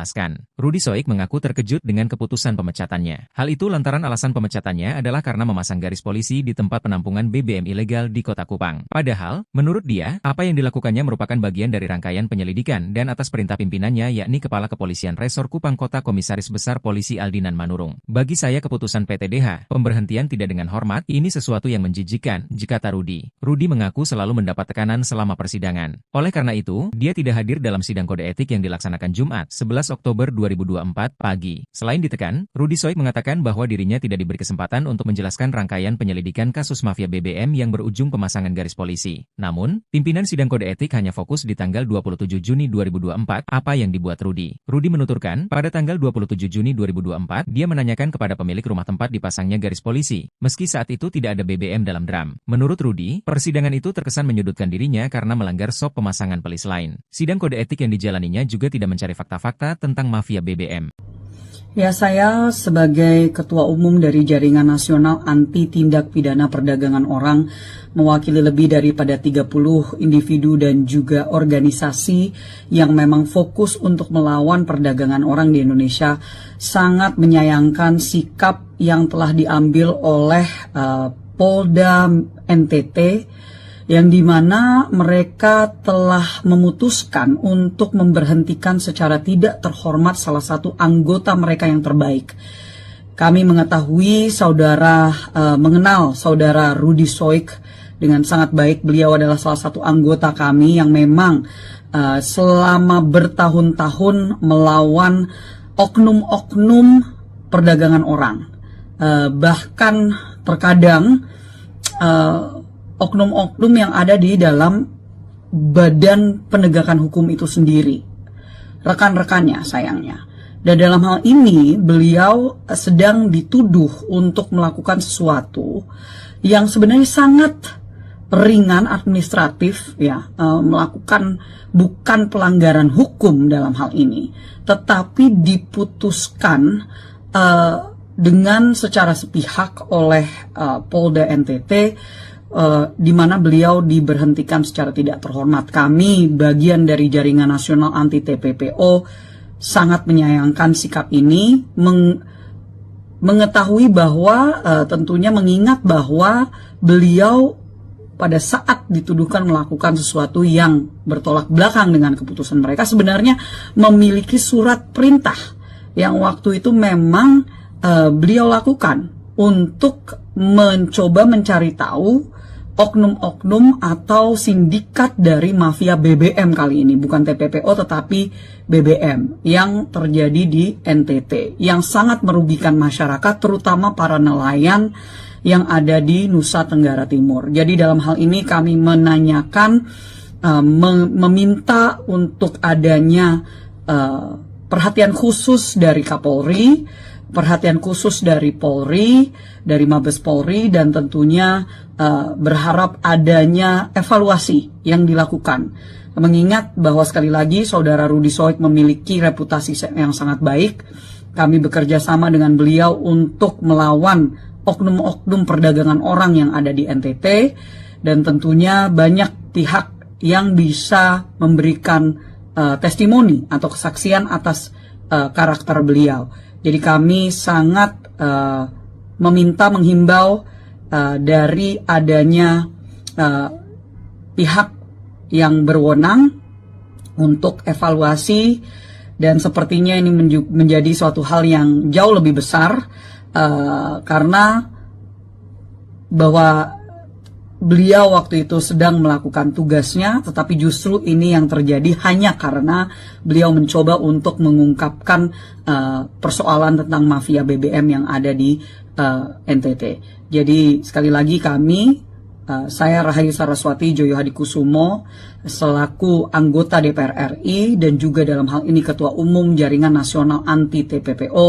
Speaker 5: Rudi Soik mengaku terkejut dengan keputusan pemecatannya. Hal itu lantaran alasan pemecatannya adalah karena memasang garis polisi di tempat penampungan BBM ilegal di Kota Kupang. Padahal, menurut dia, apa yang dilakukannya merupakan bagian dari rangkaian penyelidikan dan atas perintah pimpinannya yakni Kepala Kepolisian Resor Kupang Kota Komisaris Besar Polisi Aldinan Manurung. Bagi saya keputusan PTDH, pemberhentian tidak dengan hormat, ini sesuatu yang menjijikan, kata Rudi. Rudi mengaku selalu mendapat tekanan selama persidangan. Oleh karena itu, dia tidak hadir dalam sidang kode etik yang dilaksanakan Jumat, 11 Oktober 2024 pagi. Selain ditekan, Rudi Soik mengatakan bahwa dirinya tidak diberi kesempatan untuk menjelaskan rangkaian penyelidikan kasus mafia BBM yang berujung pemasangan garis polisi. Namun, pimpinan sidang kode etik hanya fokus di tanggal 27 Juni 2024, apa yang dibuat Rudi. Rudi menuturkan, pada tanggal 27 Juni 2024, dia menanyakan kepada pemilik rumah tempat dipasangnya garis polisi, meski saat itu tidak ada BBM dalam drum. Menurut Rudi, persidangan itu terkesan menyudutkan dirinya karena melanggar SOP pemasangan pelis lain. Sidang kode etik yang dijalaninya juga tidak mencari fakta-fakta tentang mafia BBM.
Speaker 1: Ya, saya sebagai Ketua Umum dari Jaringan Nasional Anti Tindak Pidana Perdagangan Orang, mewakili lebih daripada 30 individu dan juga organisasi yang memang fokus untuk melawan perdagangan orang di Indonesia, sangat menyayangkan sikap yang telah diambil oleh Polda NTT, yang dimana mereka telah memutuskan untuk memberhentikan secara tidak terhormat salah satu anggota mereka yang terbaik. Kami mengetahui mengenal saudara Rudi Soik dengan sangat baik. Beliau adalah salah satu anggota kami yang memang selama bertahun-tahun melawan oknum-oknum perdagangan orang. Bahkan terkadang oknum-oknum yang ada di dalam badan penegakan hukum itu sendiri, rekan-rekannya sayangnya. Dan dalam hal ini beliau sedang dituduh untuk melakukan sesuatu yang sebenarnya sangat ringan administratif, ya, melakukan bukan pelanggaran hukum dalam hal ini, tetapi diputuskan dengan secara sepihak oleh Polda NTT, di mana beliau diberhentikan secara tidak terhormat. Kami, bagian dari Jaringan Nasional Anti TPPO, sangat menyayangkan sikap ini, mengetahui bahwa tentunya mengingat bahwa beliau pada saat dituduhkan melakukan sesuatu yang bertolak belakang dengan keputusan mereka, sebenarnya memiliki surat perintah yang waktu itu memang beliau lakukan untuk mencoba mencari tahu oknum-oknum atau sindikat dari mafia BBM kali ini, bukan TPPO tetapi BBM yang terjadi di NTT, yang sangat merugikan masyarakat, terutama para nelayan yang ada di Nusa Tenggara Timur. Jadi dalam hal ini kami menanyakan, meminta untuk adanya perhatian khusus dari Kapolri, perhatian khusus dari Polri, dari Mabes Polri, dan tentunya berharap adanya evaluasi yang dilakukan. Mengingat bahwa sekali lagi saudara Rudi Soik memiliki reputasi yang sangat baik, kami bekerja sama dengan beliau untuk melawan oknum-oknum perdagangan orang yang ada di NTT, dan tentunya banyak pihak yang bisa memberikan testimoni atau kesaksian atas karakter beliau. Jadi kami sangat menghimbau dari adanya pihak yang berwenang untuk evaluasi, dan sepertinya ini menjadi suatu hal yang jauh lebih besar karena bahwa beliau waktu itu sedang melakukan tugasnya, tetapi justru ini yang terjadi hanya karena beliau mencoba untuk mengungkapkan persoalan tentang mafia BBM yang ada di NTT. Jadi sekali lagi saya Rahayu Saraswati Joyo Hadikusumo selaku anggota DPR RI dan juga dalam hal ini Ketua Umum Jaringan Nasional Anti TPPO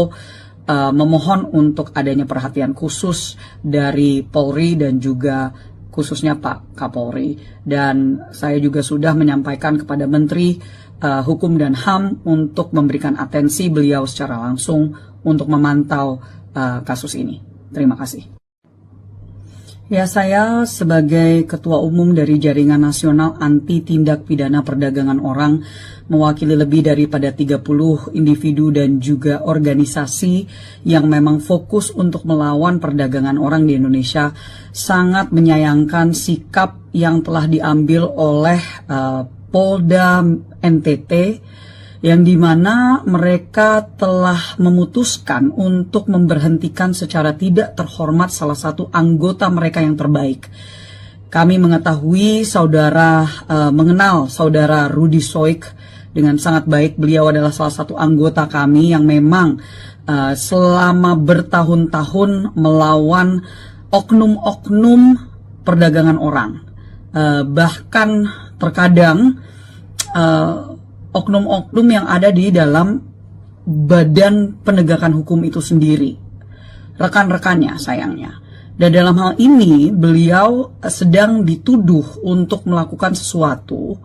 Speaker 1: memohon untuk adanya perhatian khusus dari Polri dan juga khususnya Pak Kapolri. Dan saya juga sudah menyampaikan kepada Menteri Hukum dan HAM untuk memberikan atensi beliau secara langsung untuk memantau kasus ini. Terima kasih. Ya, saya sebagai Ketua Umum dari Jaringan Nasional Anti Tindak Pidana Perdagangan Orang, mewakili lebih daripada 30 individu dan juga organisasi yang memang fokus untuk melawan perdagangan orang di Indonesia, sangat menyayangkan sikap yang telah diambil oleh Polda NTT, yang dimana mereka telah memutuskan untuk memberhentikan secara tidak terhormat salah satu anggota mereka yang terbaik. Kami mengetahui mengenal saudara Rudy Soik dengan sangat baik. Beliau adalah salah satu anggota kami yang memang selama bertahun-tahun melawan oknum-oknum perdagangan orang. Bahkan terkadang oknum-oknum yang ada di dalam badan penegakan hukum itu sendiri, rekan-rekannya sayangnya. Dan dalam hal ini beliau sedang dituduh untuk melakukan sesuatu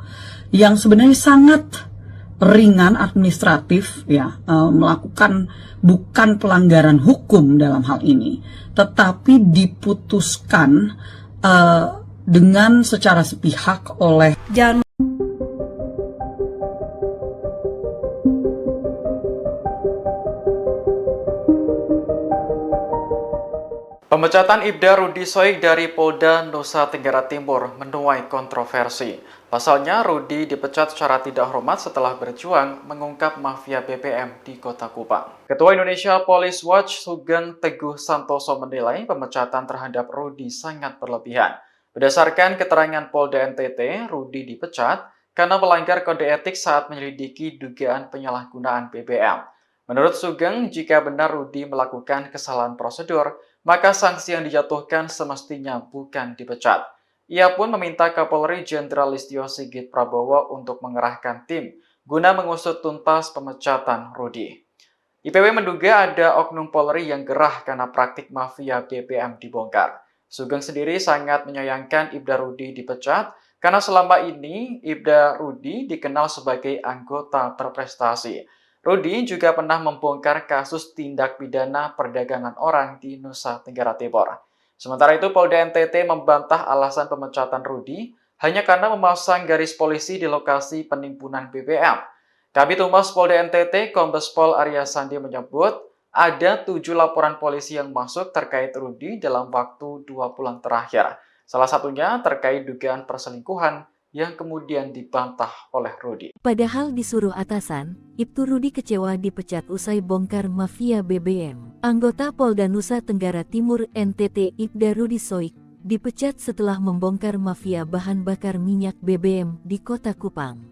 Speaker 1: yang sebenarnya sangat ringan administratif, ya, melakukan bukan pelanggaran hukum dalam hal ini, tetapi diputuskan dengan secara sepihak oleh
Speaker 2: Pemecatan Ibda Rudy Soik dari Polda Nusa Tenggara Timur menuai kontroversi. Pasalnya, Rudy dipecat secara tidak hormat setelah berjuang mengungkap mafia BBM di Kota Kupang. Ketua Indonesia Police Watch Sugeng Teguh Santoso menilai pemecatan terhadap Rudy sangat berlebihan. Berdasarkan keterangan Polda NTT, Rudy dipecat karena melanggar kode etik saat menyelidiki dugaan penyalahgunaan BBM. Menurut Sugeng, jika benar Rudy melakukan kesalahan prosedur, maka sanksi yang dijatuhkan semestinya bukan dipecat. Ia pun meminta Kapolri Jenderal Listio Sigit Prabowo untuk mengerahkan tim guna mengusut tuntas pemecatan Rudy. IPW menduga ada oknum Polri yang gerah karena praktik mafia BBM dibongkar. Sugeng sendiri sangat menyayangkan Ibda Rudy dipecat karena selama ini Ibda Rudy dikenal sebagai anggota berprestasi. Rudy juga pernah membongkar kasus tindak pidana perdagangan orang di Nusa Tenggara Timur. Sementara itu, Polda NTT membantah alasan pemecatan Rudy hanya karena memasang garis polisi di lokasi penimbunan BBM. Kabid Humas Polda NTT, Kombes Pol Arya Sandi menyebut ada 7 laporan polisi yang masuk terkait Rudy dalam waktu 2 bulan terakhir. Salah satunya terkait dugaan perselingkuhan yang kemudian dibantah oleh Rudy.
Speaker 3: Padahal disuruh atasan, Ibtu Rudy kecewa dipecat usai bongkar mafia BBM. Anggota Polda Nusa Tenggara Timur NTT Ibda Rudy Soik dipecat setelah membongkar mafia bahan bakar minyak BBM di Kota Kupang.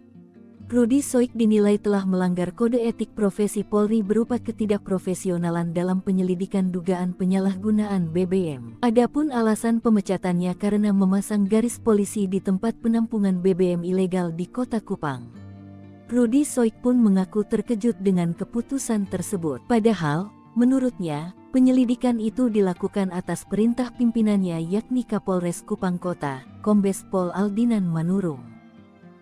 Speaker 3: Rudy Soik dinilai telah melanggar kode etik profesi Polri berupa ketidakprofesionalan dalam penyelidikan dugaan penyalahgunaan BBM. Adapun alasan pemecatannya karena memasang garis polisi di tempat penampungan BBM ilegal di Kota Kupang. Rudy Soik pun mengaku terkejut dengan keputusan tersebut. Padahal, menurutnya, penyelidikan itu dilakukan atas perintah pimpinannya yakni Kapolres Kupang Kota, Kombes Pol Aldinan Manurung.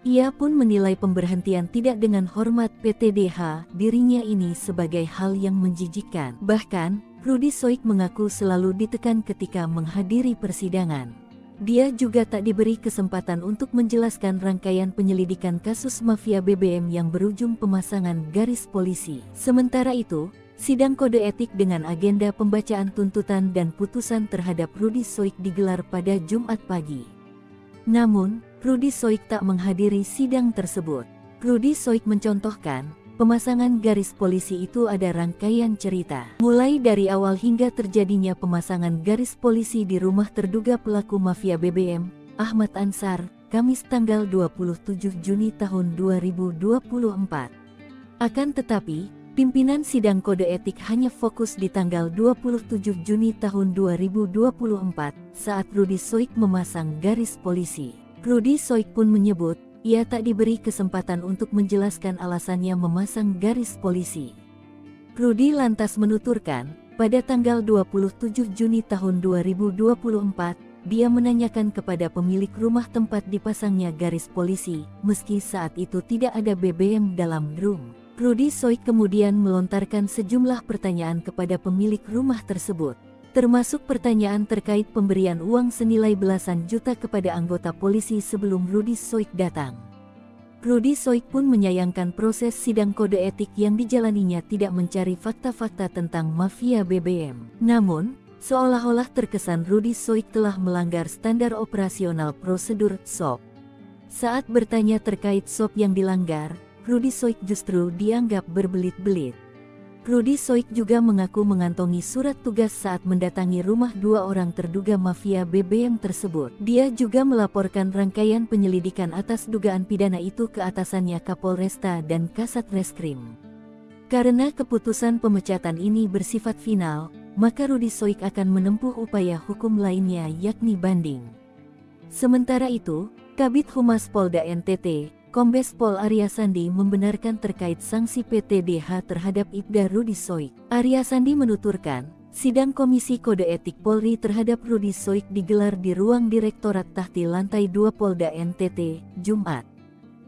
Speaker 3: Ia pun menilai pemberhentian tidak dengan hormat PTDH dirinya ini sebagai hal yang menjijikkan. Bahkan, Rudi Soik mengaku selalu ditekan ketika menghadiri persidangan. Dia juga tak diberi kesempatan untuk menjelaskan rangkaian penyelidikan kasus mafia BBM yang berujung pemasangan garis polisi. Sementara itu, sidang kode etik dengan agenda pembacaan tuntutan dan putusan terhadap Rudi Soik digelar pada Jumat pagi. Namun, Rudi Soik tak menghadiri sidang tersebut. Rudi Soik mencontohkan, pemasangan garis polisi itu ada rangkaian cerita. Mulai dari awal hingga terjadinya pemasangan garis polisi di rumah terduga pelaku mafia BBM, Ahmad Ansar, Kamis tanggal 27 Juni tahun 2024. Akan tetapi, pimpinan sidang kode etik hanya fokus di tanggal 27 Juni tahun 2024 saat Rudi Soik memasang garis polisi. Rudi Soik pun menyebut, ia tak diberi kesempatan untuk menjelaskan alasannya memasang garis polisi. Rudi lantas menuturkan, pada tanggal 27 Juni tahun 2024, dia menanyakan kepada pemilik rumah tempat dipasangnya garis polisi, meski saat itu tidak ada BBM dalam drum. Rudi Soik kemudian melontarkan sejumlah pertanyaan kepada pemilik rumah tersebut, termasuk pertanyaan terkait pemberian uang senilai belasan juta kepada anggota polisi sebelum Rudi Soik datang. Rudi Soik pun menyayangkan proses sidang kode etik yang dijalaninya tidak mencari fakta-fakta tentang mafia BBM. Namun, seolah-olah terkesan Rudi Soik telah melanggar standar operasional prosedur SOP. Saat bertanya terkait SOP yang dilanggar, Rudi Soik justru dianggap berbelit-belit. Rudi Soik juga mengaku mengantongi surat tugas saat mendatangi rumah dua orang terduga mafia BBM tersebut. Dia juga melaporkan rangkaian penyelidikan atas dugaan pidana itu ke atasannya Kapolresta dan Kasat Reskrim. Karena keputusan pemecatan ini bersifat final, maka Rudi Soik akan menempuh upaya hukum lainnya yakni banding. Sementara itu, Kabid Humas Polda NTT, Kombes Pol Arya Sandi membenarkan terkait sanksi PTDH terhadap Ibda Rudi Soik. Arya Sandi menuturkan, sidang Komisi Kode Etik Polri terhadap Rudi Soik digelar di ruang Direktorat Tahti Lantai 2 Polda NTT, Jumat.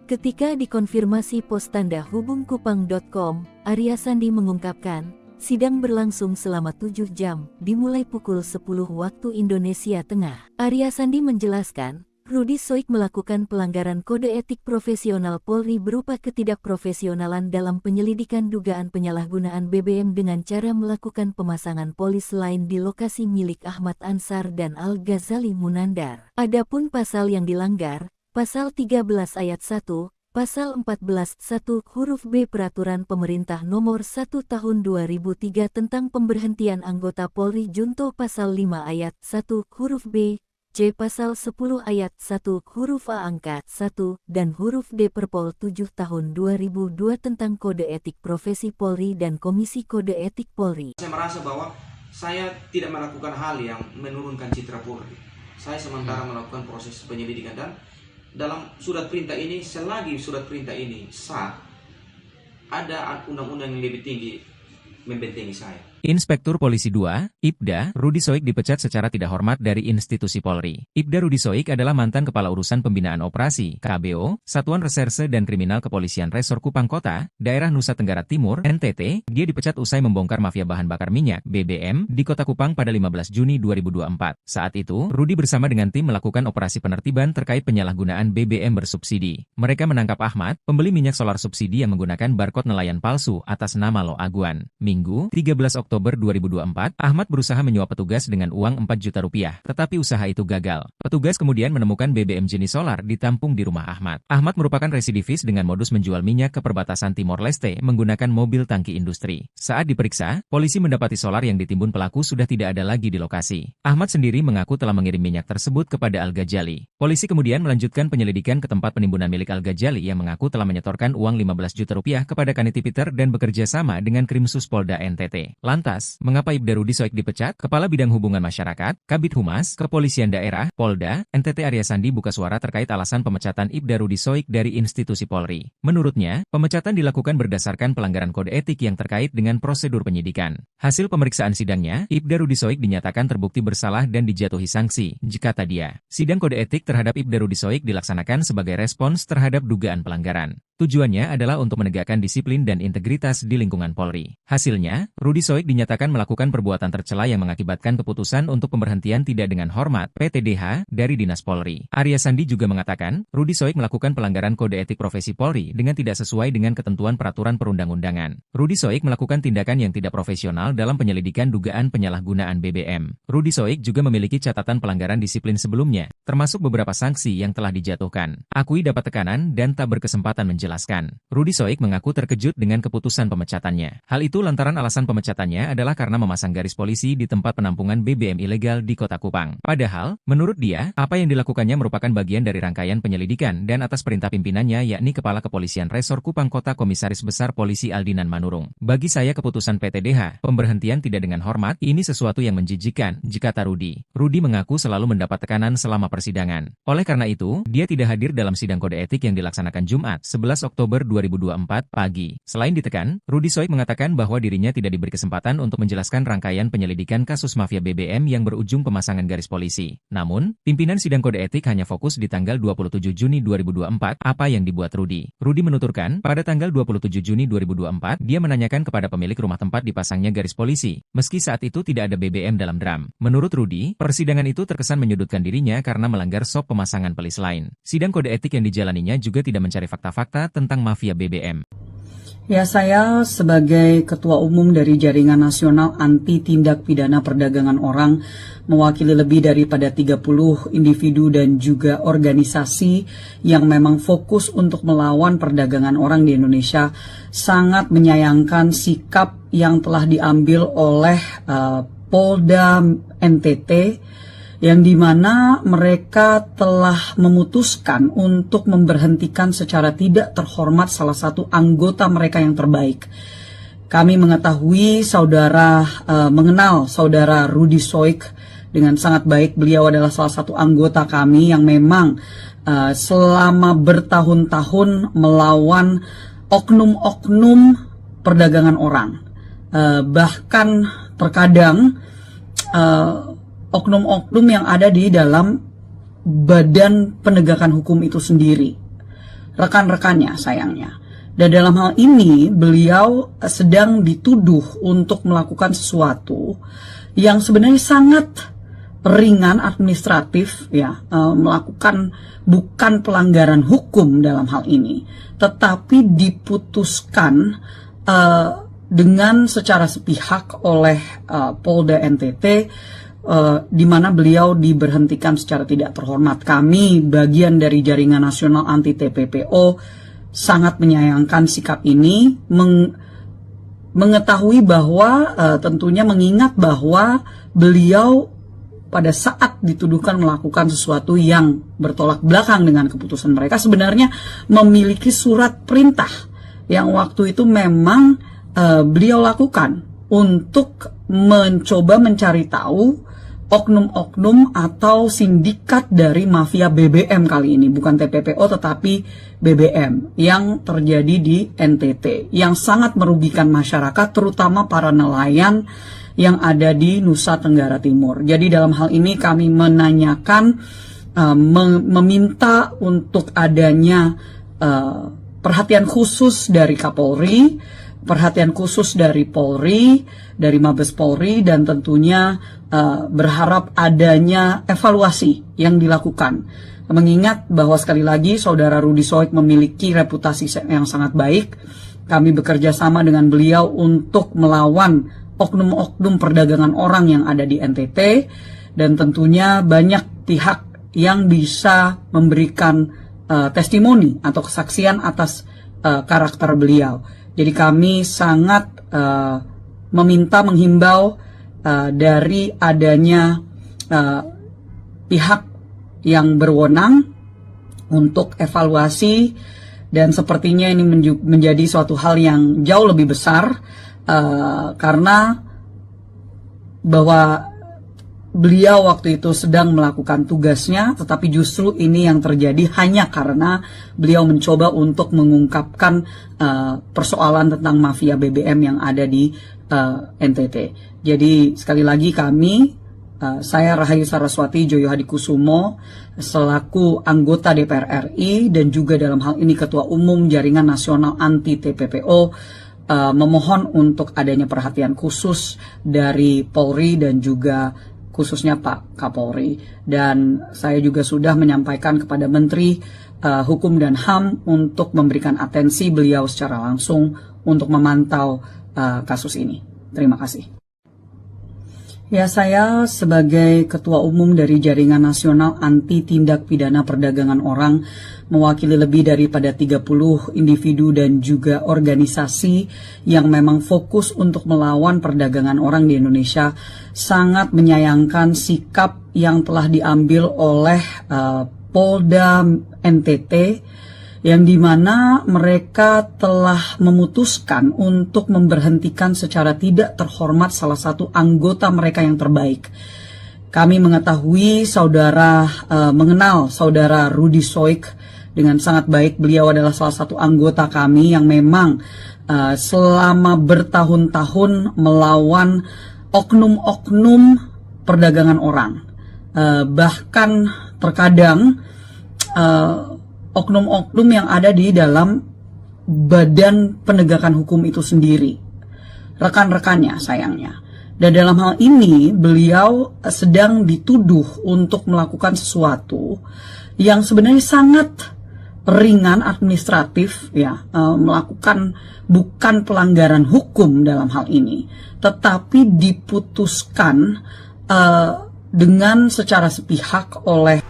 Speaker 3: Ketika dikonfirmasi pos tanda hubungkupang.com, Arya Sandi mengungkapkan, sidang berlangsung selama 7 jam, dimulai pukul 10 waktu Indonesia Tengah. Arya Sandi menjelaskan, Rudi Soik melakukan pelanggaran kode etik profesional Polri berupa ketidakprofesionalan dalam penyelidikan dugaan penyalahgunaan BBM dengan cara melakukan pemasangan polis lain di lokasi milik Ahmad Ansar dan Al-Ghazali Munandar. Adapun pasal yang dilanggar, Pasal 13 Ayat 1, Pasal 14 1 huruf B Peraturan Pemerintah Nomor 1 Tahun 2003 tentang pemberhentian anggota Polri Junto Pasal 5 Ayat 1 huruf B, C. Pasal 10 Ayat 1 huruf A angka 1 dan huruf D Perpol 7 Tahun 2002 tentang Kode Etik Profesi Polri dan Komisi Kode Etik Polri.
Speaker 4: Saya merasa bahwa saya tidak melakukan hal yang menurunkan citra Polri. Saya sementara melakukan proses penyelidikan dan dalam surat perintah ini, selagi surat perintah ini sah, ada undang-undang yang lebih tinggi membentengi saya.
Speaker 5: Inspektur Polisi 2, Ibda, Rudi Soik dipecat secara tidak hormat dari institusi Polri. Ibda Rudi Soik adalah mantan Kepala Urusan Pembinaan Operasi, KBO, Satuan Reserse dan Kriminal Kepolisian Resor Kupang Kota, Daerah Nusa Tenggara Timur, NTT. Dia dipecat usai membongkar mafia bahan bakar minyak, BBM, di Kota Kupang pada 15 Juni 2024. Saat itu, Rudi bersama dengan tim melakukan operasi penertiban terkait penyalahgunaan BBM bersubsidi. Mereka menangkap Ahmad, pembeli minyak solar subsidi yang menggunakan barcode nelayan palsu atas nama Lo Aguan. Minggu, 13 Oktober 2024, Ahmad berusaha menyuap petugas dengan uang 4 juta rupiah, tetapi usaha itu gagal. Petugas kemudian menemukan BBM jenis solar ditampung di rumah Ahmad. Ahmad merupakan residivis dengan modus menjual minyak ke perbatasan Timor Leste menggunakan mobil tangki industri. Saat diperiksa, polisi mendapati solar yang ditimbun pelaku sudah tidak ada lagi di lokasi. Ahmad sendiri mengaku telah mengirim minyak tersebut kepada Al-Ghazali. Polisi kemudian melanjutkan penyelidikan ke tempat penimbunan milik Al-Ghazali yang mengaku telah menyetorkan uang 15 juta rupiah kepada Kaniti Peter dan bekerja sama dengan Krimsus Polda NTT. Lantas, mengapa Ibda Rudi Soik dipecat? Kepala Bidang Hubungan Masyarakat, Kabid Humas, Kepolisian Daerah, Polda, NTT Arya Sandi buka suara terkait alasan pemecatan Ibda Rudi Soik dari institusi Polri. Menurutnya, pemecatan dilakukan berdasarkan pelanggaran kode etik yang terkait dengan prosedur penyidikan. Hasil pemeriksaan sidangnya, Ibda Rudi Soik dinyatakan terbukti bersalah dan dijatuhi sanksi, kata dia. Sidang kode etik terhadap Ibda Rudi Soik dilaksanakan sebagai respons terhadap dugaan pelanggaran. Tujuannya adalah untuk menegakkan disiplin dan integritas di lingkungan Polri. Hasilnya, Rudi Soik dinyatakan melakukan perbuatan tercela yang mengakibatkan keputusan untuk pemberhentian tidak dengan hormat (PTDH) dari Dinas Polri. Arya Sandi juga mengatakan, Rudi Soik melakukan pelanggaran kode etik profesi Polri dengan tidak sesuai dengan ketentuan peraturan perundang-undangan. Rudi Soik melakukan tindakan yang tidak profesional dalam penyelidikan dugaan penyalahgunaan BBM. Rudi Soik juga memiliki catatan pelanggaran disiplin sebelumnya, termasuk beberapa sanksi yang telah dijatuhkan. Akui dapat tekanan dan tak berkesempatan menjelaskan. Rudi Soik mengaku terkejut dengan keputusan pemecatannya. Hal itu lantaran alasan pemecatannya adalah karena memasang garis polisi di tempat penampungan BBM ilegal di Kota Kupang. Padahal, menurut dia, apa yang dilakukannya merupakan bagian dari rangkaian penyelidikan dan atas perintah pimpinannya yakni Kepala Kepolisian Resor Kupang Kota Komisaris Besar Polisi Aldinan Manurung. Bagi saya keputusan PTDH, pemberhentian tidak dengan hormat, ini sesuatu yang menjijikkan, kata Rudi. Rudi mengaku selalu mendapat tekanan selama persidangan. Oleh karena itu, dia tidak hadir dalam sidang kode etik yang dilaksanakan Jumat, 11 Oktober 2024 pagi. Selain ditekan, Rudi Soik mengatakan bahwa dirinya tidak diberi kesempatan untuk menjelaskan rangkaian penyelidikan kasus mafia BBM yang berujung pemasangan garis polisi. Namun, pimpinan sidang kode etik hanya fokus di tanggal 27 Juni 2024, apa yang dibuat Rudi. Rudi menuturkan, pada tanggal 27 Juni 2024, dia menanyakan kepada pemilik rumah tempat dipasangnya garis polisi, meski saat itu tidak ada BBM dalam drum. Menurut Rudi, persidangan itu terkesan menyudutkan dirinya karena melanggar SOP pemasangan pelis lain. Sidang kode etik yang dijalaninya juga tidak mencari fakta-fakta tentang mafia BBM.
Speaker 1: Ya, saya sebagai Ketua Umum dari Jaringan Nasional Anti Tindak Pidana Perdagangan Orang, mewakili lebih daripada 30 individu dan juga organisasi yang memang fokus untuk melawan perdagangan orang di Indonesia, sangat menyayangkan sikap yang telah diambil oleh Polda NTT, yang dimana mereka telah memutuskan untuk memberhentikan secara tidak terhormat salah satu anggota mereka yang terbaik. Kami mengetahui mengenal saudara Rudi Soik dengan sangat baik. Beliau adalah salah satu anggota kami yang memang selama bertahun-tahun melawan oknum-oknum perdagangan orang. Bahkan terkadang oknum-oknum yang ada di dalam badan penegakan hukum itu sendiri, rekan-rekannya sayangnya. Dan dalam hal ini beliau sedang dituduh untuk melakukan sesuatu yang sebenarnya sangat ringan administratif, ya, melakukan bukan pelanggaran hukum dalam hal ini, tetapi diputuskan dengan secara sepihak oleh Polda NTT, di mana beliau diberhentikan secara tidak terhormat. Kami, bagian dari Jaringan Nasional Anti TPPO, sangat menyayangkan sikap ini, mengetahui bahwa tentunya mengingat bahwa beliau pada saat dituduhkan melakukan sesuatu yang bertolak belakang dengan keputusan mereka, sebenarnya memiliki surat perintah yang waktu itu memang beliau lakukan untuk mencoba mencari tahu oknum-oknum atau sindikat dari mafia BBM kali ini, bukan TPPO tetapi BBM yang terjadi di NTT, yang sangat merugikan masyarakat, terutama para nelayan yang ada di Nusa Tenggara Timur. Jadi dalam hal ini kami menanyakan, meminta untuk adanya perhatian khusus dari Kapolri, perhatian khusus dari Polri, dari Mabes Polri, dan tentunya berharap adanya evaluasi yang dilakukan. Mengingat bahwa sekali lagi saudara Rudi Soik memiliki reputasi yang sangat baik, kami bekerja sama dengan beliau untuk melawan oknum-oknum perdagangan orang yang ada di NTT, dan tentunya banyak pihak yang bisa memberikan testimoni atau kesaksian atas karakter beliau. Jadi kami sangat menghimbau dari adanya pihak yang berwenang untuk evaluasi, dan sepertinya ini menjadi suatu hal yang jauh lebih besar karena bahwa beliau waktu itu sedang melakukan tugasnya, tetapi justru ini yang terjadi hanya karena beliau mencoba untuk mengungkapkan persoalan tentang mafia BBM yang ada di NTT. Jadi sekali lagi kami Saya Rahayu Saraswati Joyo Hadikusumo selaku anggota DPR RI dan juga dalam hal ini Ketua Umum Jaringan Nasional Anti TPPO memohon untuk adanya perhatian khusus dari Polri dan juga khususnya Pak Kapolri. Dan saya juga sudah menyampaikan kepada Menteri Hukum dan HAM untuk memberikan atensi beliau secara langsung untuk memantau kasus ini. Terima kasih. Ya, saya sebagai Ketua Umum dari Jaringan Nasional Anti Tindak Pidana Perdagangan Orang mewakili lebih daripada 30 individu dan juga organisasi yang memang fokus untuk melawan perdagangan orang di Indonesia, sangat menyayangkan sikap yang telah diambil oleh Polda NTT, yang dimana mereka telah memutuskan untuk memberhentikan secara tidak terhormat salah satu anggota mereka yang terbaik. Kami mengetahui mengenal saudara Rudy Soik dengan sangat baik. Beliau adalah salah satu anggota kami yang memang selama bertahun-tahun melawan oknum-oknum perdagangan orang. Bahkan terkadang oknum-oknum yang ada di dalam badan penegakan hukum itu sendiri, rekan-rekannya sayangnya. Dan dalam hal ini beliau sedang dituduh untuk melakukan sesuatu yang sebenarnya sangat ringan administratif, ya, melakukan bukan pelanggaran hukum dalam hal ini, tetapi diputuskan dengan secara sepihak oleh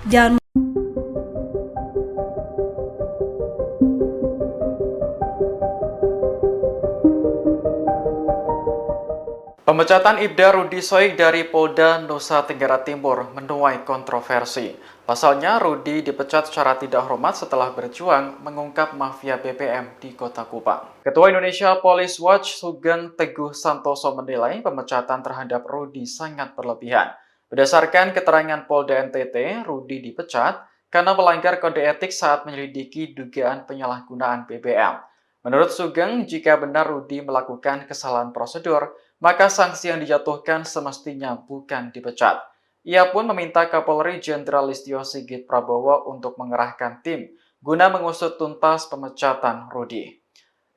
Speaker 2: Pemecatan Ibda Rudy Soik dari Polda Nusa Tenggara Timur menuai kontroversi. Pasalnya, Rudy dipecat secara tidak hormat setelah berjuang mengungkap mafia BBM di Kota Kupang. Ketua Indonesia Police Watch Sugeng Teguh Santoso menilai pemecatan terhadap Rudy sangat berlebihan. Berdasarkan keterangan Polda NTT, Rudy dipecat karena melanggar kode etik saat menyelidiki dugaan penyalahgunaan BBM. Menurut Sugeng, jika benar Rudy melakukan kesalahan prosedur, maka sanksi yang dijatuhkan semestinya bukan dipecat. Ia pun meminta Kapolri Jenderal Listio Sigit Prabowo untuk mengerahkan tim guna mengusut tuntas pemecatan Rudy.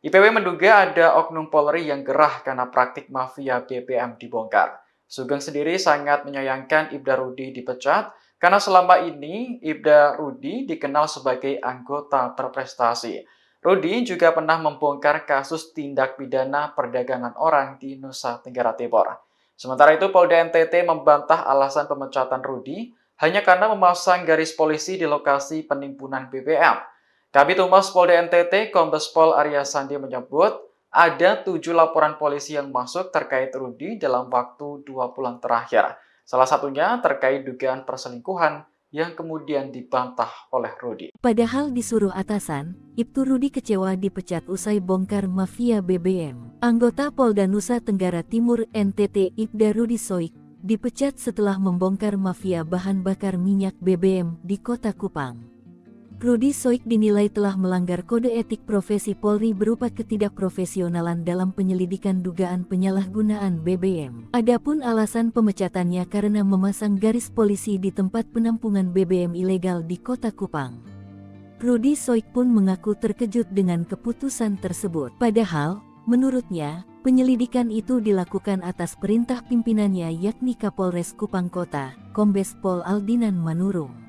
Speaker 2: IPW menduga ada oknum Polri yang gerah karena praktik mafia BBM dibongkar. Sugeng sendiri sangat menyayangkan Ibda Rudy dipecat karena selama ini Ibda Rudy dikenal sebagai anggota berprestasi. Rudy juga pernah membongkar kasus tindak pidana perdagangan orang di Nusa Tenggara Timur. Sementara itu, Polda NTT membantah alasan pemecatan Rudy hanya karena memasang garis polisi di lokasi penimbunan BBM. Kabid Humas Polda NTT, Kombes Pol Arya Sandi menyebut ada 7 laporan polisi yang masuk terkait Rudy dalam waktu 2 bulan terakhir. Salah satunya terkait dugaan perselingkuhan yang kemudian dibantah oleh Rudy.
Speaker 3: Padahal disuruh atasan, Ibtu Rudy kecewa dipecat usai bongkar mafia BBM. Anggota Polda Nusa Tenggara Timur NTT Ibda Rudy Soik dipecat setelah membongkar mafia bahan bakar minyak BBM di Kota Kupang. Rudy Soik dinilai telah melanggar kode etik profesi Polri berupa ketidakprofesionalan dalam penyelidikan dugaan penyalahgunaan BBM. Adapun alasan pemecatannya karena memasang garis polisi di tempat penampungan BBM ilegal di Kota Kupang. Rudy Soik pun mengaku terkejut dengan keputusan tersebut. Padahal, menurutnya, penyelidikan itu dilakukan atas perintah pimpinannya yakni Kapolres Kupang Kota, Kombes Pol Aldinan Manurung.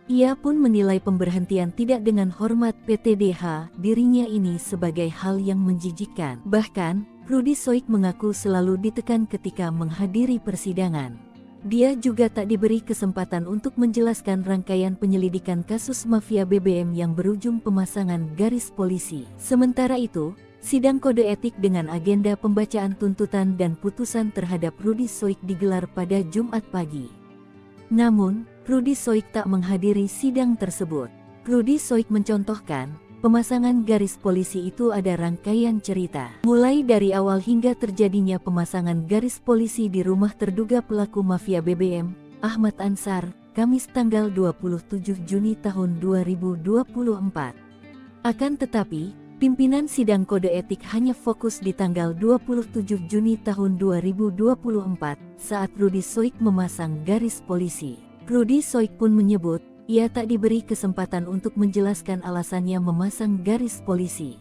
Speaker 3: Ia pun menilai pemberhentian tidak dengan hormat PTDH dirinya ini sebagai hal yang menjijikkan. Bahkan, Rudy Soik mengaku selalu ditekan ketika menghadiri persidangan. Dia juga tak diberi kesempatan untuk menjelaskan rangkaian penyelidikan kasus mafia BBM yang berujung pemasangan garis polisi. Sementara itu, sidang kode etik dengan agenda pembacaan tuntutan dan putusan terhadap Rudy Soik digelar pada Jumat pagi. Namun, Rudy Soik tak menghadiri sidang tersebut. Rudy Soik mencontohkan, pemasangan garis polisi itu ada rangkaian cerita. Mulai dari awal hingga terjadinya pemasangan garis polisi di rumah terduga pelaku mafia BBM, Ahmad Ansar, Kamis tanggal 27 Juni tahun 2024. Akan tetapi, Pimpinan sidang kode etik hanya fokus di tanggal 27 Juni tahun 2024 saat Rudy Soik memasang garis polisi. Rudy Soik pun menyebut, ia tak diberi kesempatan untuk menjelaskan alasannya memasang garis polisi.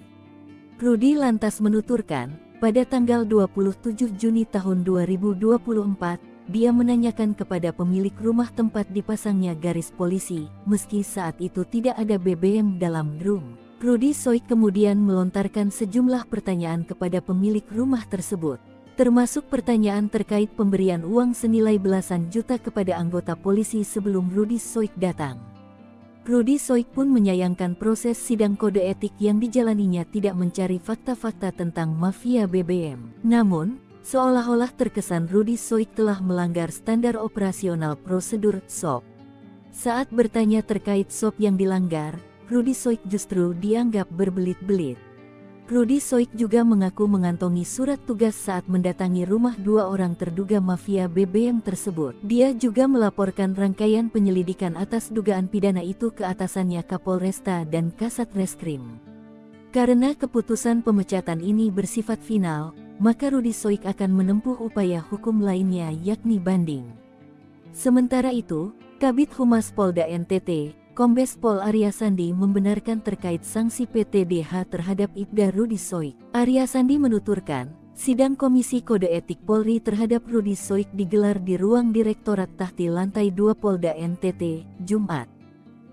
Speaker 3: Rudy lantas menuturkan, pada tanggal 27 Juni tahun 2024, dia menanyakan kepada pemilik rumah tempat dipasangnya garis polisi, meski saat itu tidak ada BBM dalam drum. Rudy Soik kemudian melontarkan sejumlah pertanyaan kepada pemilik rumah tersebut, termasuk pertanyaan terkait pemberian uang senilai belasan juta kepada anggota polisi sebelum Rudy Soik datang. Rudy Soik pun menyayangkan proses sidang kode etik yang dijalaninya tidak mencari fakta-fakta tentang mafia BBM. Namun, seolah-olah terkesan Rudy Soik telah melanggar standar operasional prosedur SOP. Saat bertanya terkait SOP yang dilanggar, Rudy Soik justru dianggap berbelit-belit. Rudy Soik juga mengaku mengantongi surat tugas saat mendatangi rumah dua orang terduga mafia BBM tersebut. Dia juga melaporkan rangkaian penyelidikan atas dugaan pidana itu ke atasannya Kapolresta dan Kasat Reskrim. Karena keputusan pemecatan ini bersifat final, maka Rudy Soik akan menempuh upaya hukum lainnya yakni banding. Sementara itu, Kabid Humas Polda NTT, Kombes Pol Arya Sandi membenarkan terkait sanksi PTDH terhadap Ibda Rudy Soik. Arya Sandi menuturkan, sidang Komisi Kode Etik Polri terhadap Rudy Soik digelar di ruang Direktorat Tahti Lantai 2 Polda NTT, Jumat.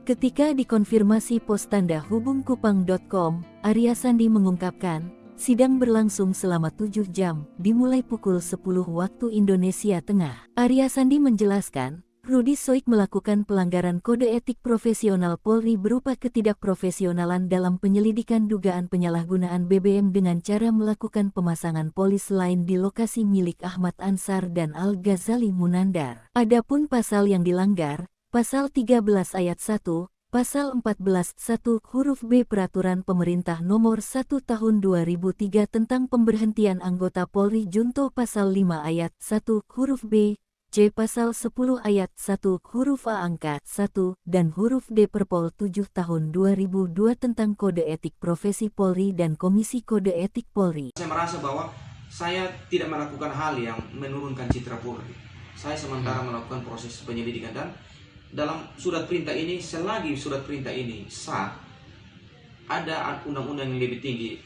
Speaker 3: Ketika dikonfirmasi pos tanda hubungkupang.com, Arya Sandi mengungkapkan, sidang berlangsung selama 7 jam, dimulai pukul 10 waktu Indonesia Tengah. Arya Sandi menjelaskan, Rudy Soik melakukan pelanggaran kode etik profesional Polri berupa ketidakprofesionalan dalam penyelidikan dugaan penyalahgunaan BBM dengan cara melakukan pemasangan polis lain di lokasi milik Ahmad Ansar dan Al-Ghazali Munandar. Adapun pasal yang dilanggar, Pasal 13 Ayat 1, Pasal 14 1 huruf B Peraturan Pemerintah Nomor 1 Tahun 2003 tentang Pemberhentian Anggota Polri Junto Pasal 5 Ayat 1 huruf B, C. Pasal 10 Ayat 1 huruf A angka 1 dan huruf D Perpol 7 tahun 2002 tentang Kode Etik Profesi Polri dan Komisi Kode Etik Polri.
Speaker 4: Saya merasa bahwa saya tidak melakukan hal yang menurunkan citra Polri. Saya sementara melakukan proses penyelidikan dan dalam surat perintah ini, selagi surat perintah ini sah, ada undang-undang yang lebih tinggi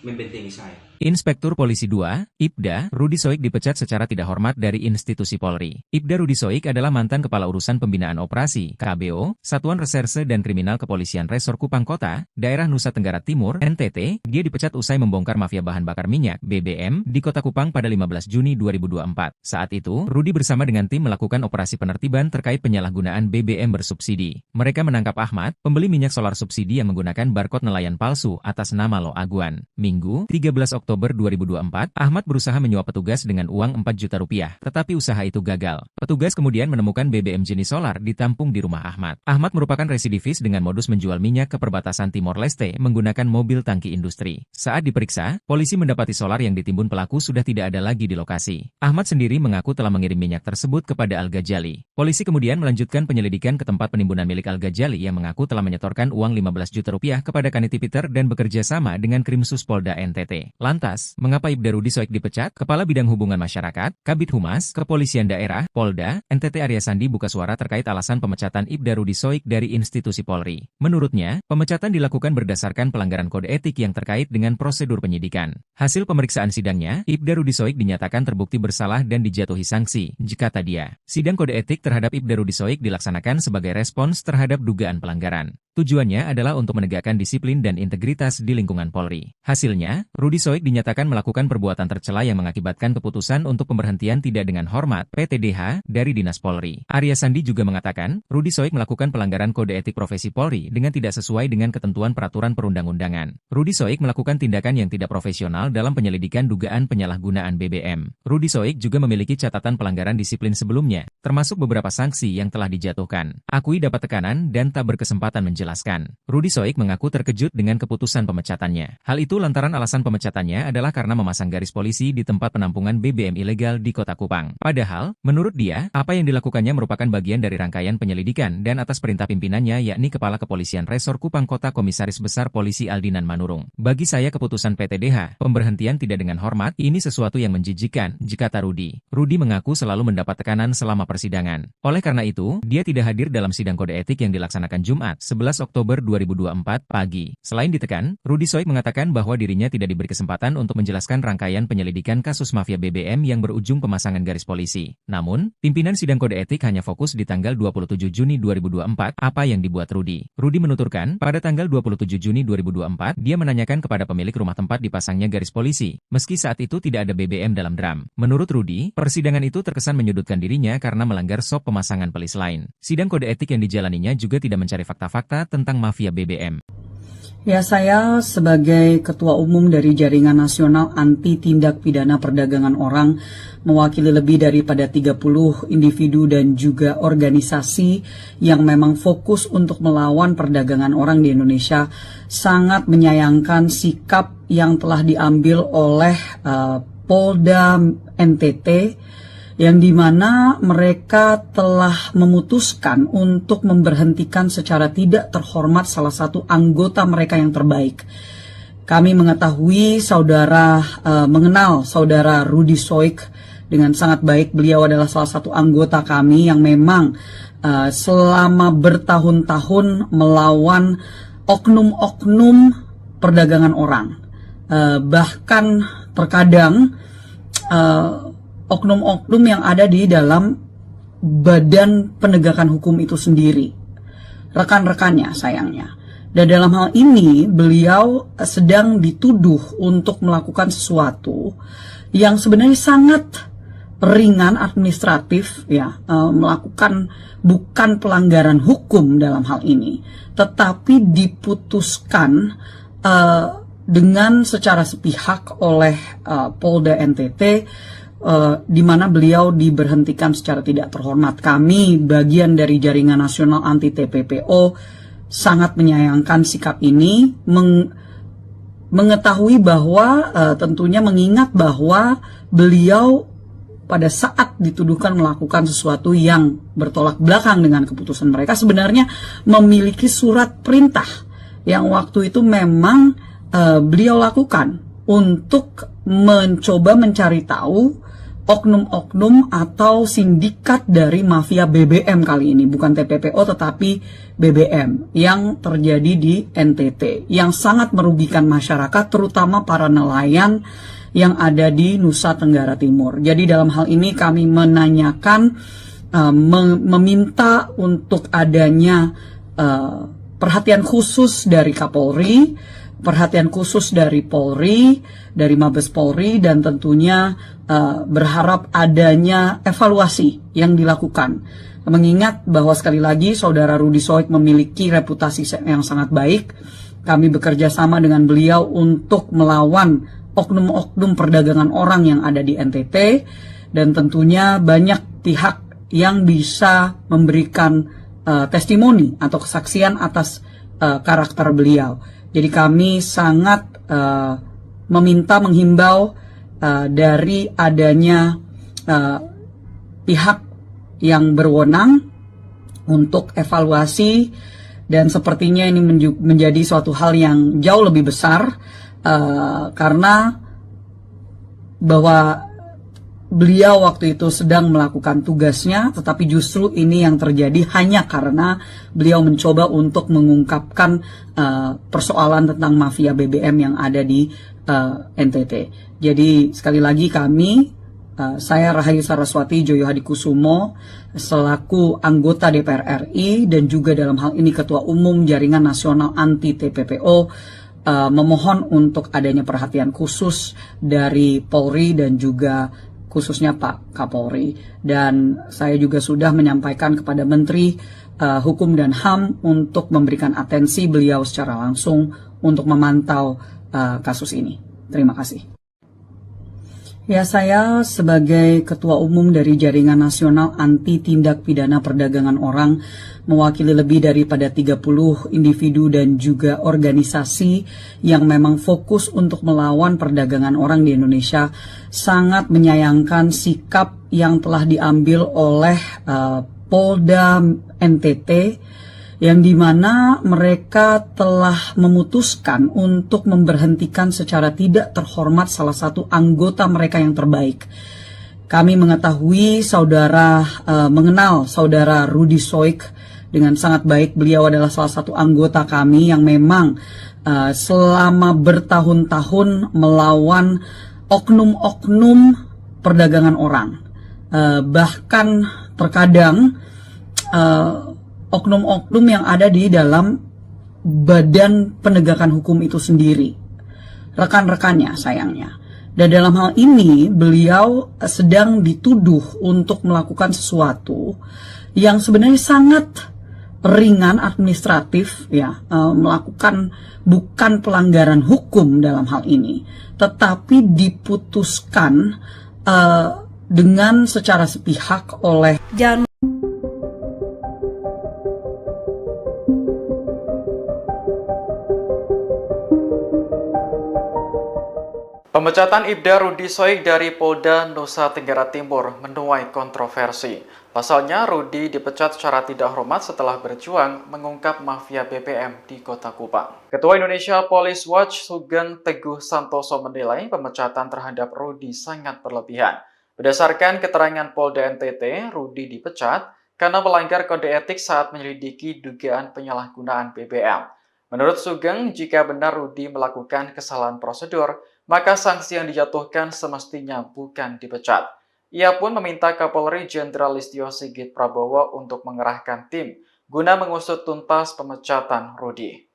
Speaker 4: membentengi saya.
Speaker 5: Inspektur Polisi 2, Ibda, Rudy Soik dipecat secara tidak hormat dari institusi Polri. Ibda Rudy Soik adalah mantan Kepala Urusan Pembinaan Operasi, KBO, Satuan Reserse dan Kriminal Kepolisian Resor Kupang Kota, Daerah Nusa Tenggara Timur, NTT. Dia dipecat usai membongkar mafia bahan bakar minyak, BBM, di Kota Kupang pada 15 Juni 2024. Saat itu, Rudy bersama dengan tim melakukan operasi penertiban terkait penyalahgunaan BBM bersubsidi. Mereka menangkap Ahmad, pembeli minyak solar subsidi yang menggunakan barcode nelayan palsu atas nama Lo Aguan. Minggu, 13 Oktober 2024, Ahmad berusaha menyuap petugas dengan uang 4 juta rupiah, tetapi usaha itu gagal. Petugas kemudian menemukan BBM jenis solar ditampung di rumah Ahmad. Ahmad merupakan residivis dengan modus menjual minyak ke perbatasan Timor Leste menggunakan mobil tangki industri. Saat diperiksa, polisi mendapati solar yang ditimbun pelaku sudah tidak ada lagi di lokasi. Ahmad sendiri mengaku telah mengirim minyak tersebut kepada Al-Ghazali. Polisi kemudian melanjutkan penyelidikan ke tempat penimbunan milik Al-Ghazali yang mengaku telah menyetorkan uang 15 juta rupiah kepada Kaniti Peter dan bekerja sama dengan Krimsus Polda NTT. Lantas, mengapa Ibda Rudy Soik dipecat? Kepala Bidang Hubungan Masyarakat, Kabid Humas, Kepolisian Daerah, Polda, NTT Arya Sandi buka suara terkait alasan pemecatan Ibda Rudy Soik dari institusi Polri. Menurutnya, pemecatan dilakukan berdasarkan pelanggaran kode etik yang terkait dengan prosedur penyidikan. Hasil pemeriksaan sidangnya, Ibda Rudy Soik dinyatakan terbukti bersalah dan dijatuhi sanksi, kata dia. Sidang kode etik terhadap Ibda Rudy Soik dilaksanakan sebagai respons terhadap dugaan pelanggaran. Tujuannya adalah untuk menegakkan disiplin dan integritas di lingkungan Polri. Hasilnya, Rudy Soik dinyatakan melakukan perbuatan tercela yang mengakibatkan keputusan untuk pemberhentian tidak dengan hormat (PTDH) dari Dinas Polri. Arya Sandi juga mengatakan, Rudy Soik melakukan pelanggaran kode etik profesi Polri dengan tidak sesuai dengan ketentuan peraturan perundang-undangan. Rudy Soik melakukan tindakan yang tidak profesional dalam penyelidikan dugaan penyalahgunaan BBM. Rudy Soik juga memiliki catatan pelanggaran disiplin sebelumnya, termasuk beberapa sanksi yang telah dijatuhkan. Akui dapat tekanan dan tak berkesempatan menjawab. menjelaskan. Rudi Soik mengaku terkejut dengan keputusan pemecatannya. Hal itu lantaran alasan pemecatannya adalah karena memasang garis polisi di tempat penampungan BBM ilegal di Kota Kupang. Padahal, menurut dia, apa yang dilakukannya merupakan bagian dari rangkaian penyelidikan dan atas perintah pimpinannya yakni Kepala Kepolisian Resor Kupang Kota Komisaris Besar Polisi Aldinan Manurung. Bagi saya keputusan PTDH, pemberhentian tidak dengan hormat, ini sesuatu yang menjijikan, kata Rudi. Rudi mengaku selalu mendapat tekanan selama persidangan. Oleh karena itu, dia tidak hadir dalam sidang kode etik yang dilaksanakan Jumat, 11 Oktober 2024 pagi. Selain ditekan, Rudi Soik mengatakan bahwa dirinya tidak diberi kesempatan untuk menjelaskan rangkaian penyelidikan kasus mafia BBM yang berujung pemasangan garis polisi. Namun, pimpinan sidang kode etik hanya fokus di tanggal 27 Juni 2024, apa yang dibuat Rudi. Rudi menuturkan, pada tanggal 27 Juni 2024, dia menanyakan kepada pemilik rumah tempat dipasangnya garis polisi, meski saat itu tidak ada BBM dalam drum. Menurut Rudi, persidangan itu terkesan menyudutkan dirinya karena melanggar SOP pemasangan pelis lain. Sidang kode etik yang dijalaninya juga tidak mencari fakta-fakta tentang mafia BBM.
Speaker 1: Ya, saya sebagai Ketua Umum dari Jaringan Nasional Anti Tindak Pidana Perdagangan Orang, mewakili lebih daripada 30 individu dan juga organisasi yang memang fokus untuk melawan perdagangan orang di Indonesia, sangat menyayangkan sikap yang telah diambil oleh Polda NTT, yang dimana mereka telah memutuskan untuk memberhentikan secara tidak terhormat salah satu anggota mereka yang terbaik. Kami mengetahui mengenal saudara Rudi Soik dengan sangat baik. Beliau adalah salah satu anggota kami yang memang selama bertahun-tahun melawan oknum-oknum perdagangan orang. Bahkan terkadang oknum-oknum yang ada di dalam badan penegakan hukum itu sendiri, rekan-rekannya sayangnya. Dan dalam hal ini beliau sedang dituduh untuk melakukan sesuatu yang sebenarnya sangat ringan administratif, ya, melakukan bukan pelanggaran hukum dalam hal ini, tetapi diputuskan dengan secara sepihak oleh Polda NTT, di mana beliau diberhentikan secara tidak terhormat. Kami, bagian dari Jaringan Nasional Anti TPPO, sangat menyayangkan sikap ini, mengetahui bahwa tentunya mengingat bahwa beliau pada saat dituduhkan melakukan sesuatu yang bertolak belakang dengan keputusan mereka, sebenarnya memiliki surat perintah yang waktu itu memang beliau lakukan untuk mencoba mencari tahu oknum-oknum atau sindikat dari mafia BBM kali ini, bukan TPPO tetapi BBM yang terjadi di NTT, yang sangat merugikan masyarakat, terutama para nelayan yang ada di Nusa Tenggara Timur. Jadi dalam hal ini kami menanyakan, meminta untuk adanya perhatian khusus dari Kapolri, perhatian khusus dari Polri, dari Mabes Polri, dan tentunya berharap adanya evaluasi yang dilakukan. Mengingat bahwa sekali lagi saudara Rudi Soik memiliki reputasi yang sangat baik, kami bekerja sama dengan beliau untuk melawan oknum-oknum perdagangan orang yang ada di NTT, dan tentunya banyak pihak yang bisa memberikan testimoni atau kesaksian atas karakter beliau. Jadi kami sangat menghimbau dari adanya pihak yang berwenang untuk evaluasi, dan sepertinya ini menjadi suatu hal yang jauh lebih besar karena bahwa beliau waktu itu sedang melakukan tugasnya, tetapi justru ini yang terjadi hanya karena beliau mencoba untuk mengungkapkan persoalan tentang mafia BBM yang ada di NTT. Jadi sekali lagi saya Rahayu Saraswati Joyo Hadikusumo selaku anggota DPR RI dan juga dalam hal ini Ketua Umum Jaringan Nasional Anti TPPO memohon untuk adanya perhatian khusus dari Polri dan juga khususnya Pak Kapolri. Dan saya juga sudah menyampaikan kepada Menteri Hukum dan HAM untuk memberikan atensi beliau secara langsung untuk memantau kasus ini. Terima kasih. Ya, saya sebagai Ketua Umum dari Jaringan Nasional Anti Tindak Pidana Perdagangan Orang, mewakili lebih daripada 30 individu dan juga organisasi yang memang fokus untuk melawan perdagangan orang di Indonesia, sangat menyayangkan sikap yang telah diambil oleh Polda NTT, yang dimana mereka telah memutuskan untuk memberhentikan secara tidak terhormat salah satu anggota mereka yang terbaik. Kami mengetahui mengenal saudara Rudy Soik dengan sangat baik. Beliau adalah salah satu anggota kami yang memang selama bertahun-tahun melawan oknum-oknum perdagangan orang. Bahkan terkadang oknum-oknum yang ada di dalam badan penegakan hukum itu sendiri, rekan-rekannya sayangnya. Dan dalam hal ini beliau sedang dituduh untuk melakukan sesuatu yang sebenarnya sangat ringan administratif, ya, melakukan bukan pelanggaran hukum dalam hal ini, tetapi diputuskan dengan secara sepihak oleh
Speaker 2: Pemecatan Ibda Rudy Soik dari Polda Nusa Tenggara Timur menuai kontroversi. Pasalnya, Rudy dipecat secara tidak hormat setelah berjuang mengungkap mafia BBM di Kota Kupang. Ketua Indonesia Police Watch Sugeng Teguh Santoso menilai pemecatan terhadap Rudy sangat berlebihan. Berdasarkan keterangan Polda NTT, Rudy dipecat karena melanggar kode etik saat menyelidiki dugaan penyalahgunaan BBM. Menurut Sugeng, jika benar Rudy melakukan kesalahan prosedur, maka sanksi yang dijatuhkan semestinya bukan dipecat. Ia pun meminta Kapolri Jenderal Listio Sigit Prabowo untuk mengerahkan tim guna mengusut tuntas pemecatan Rudy.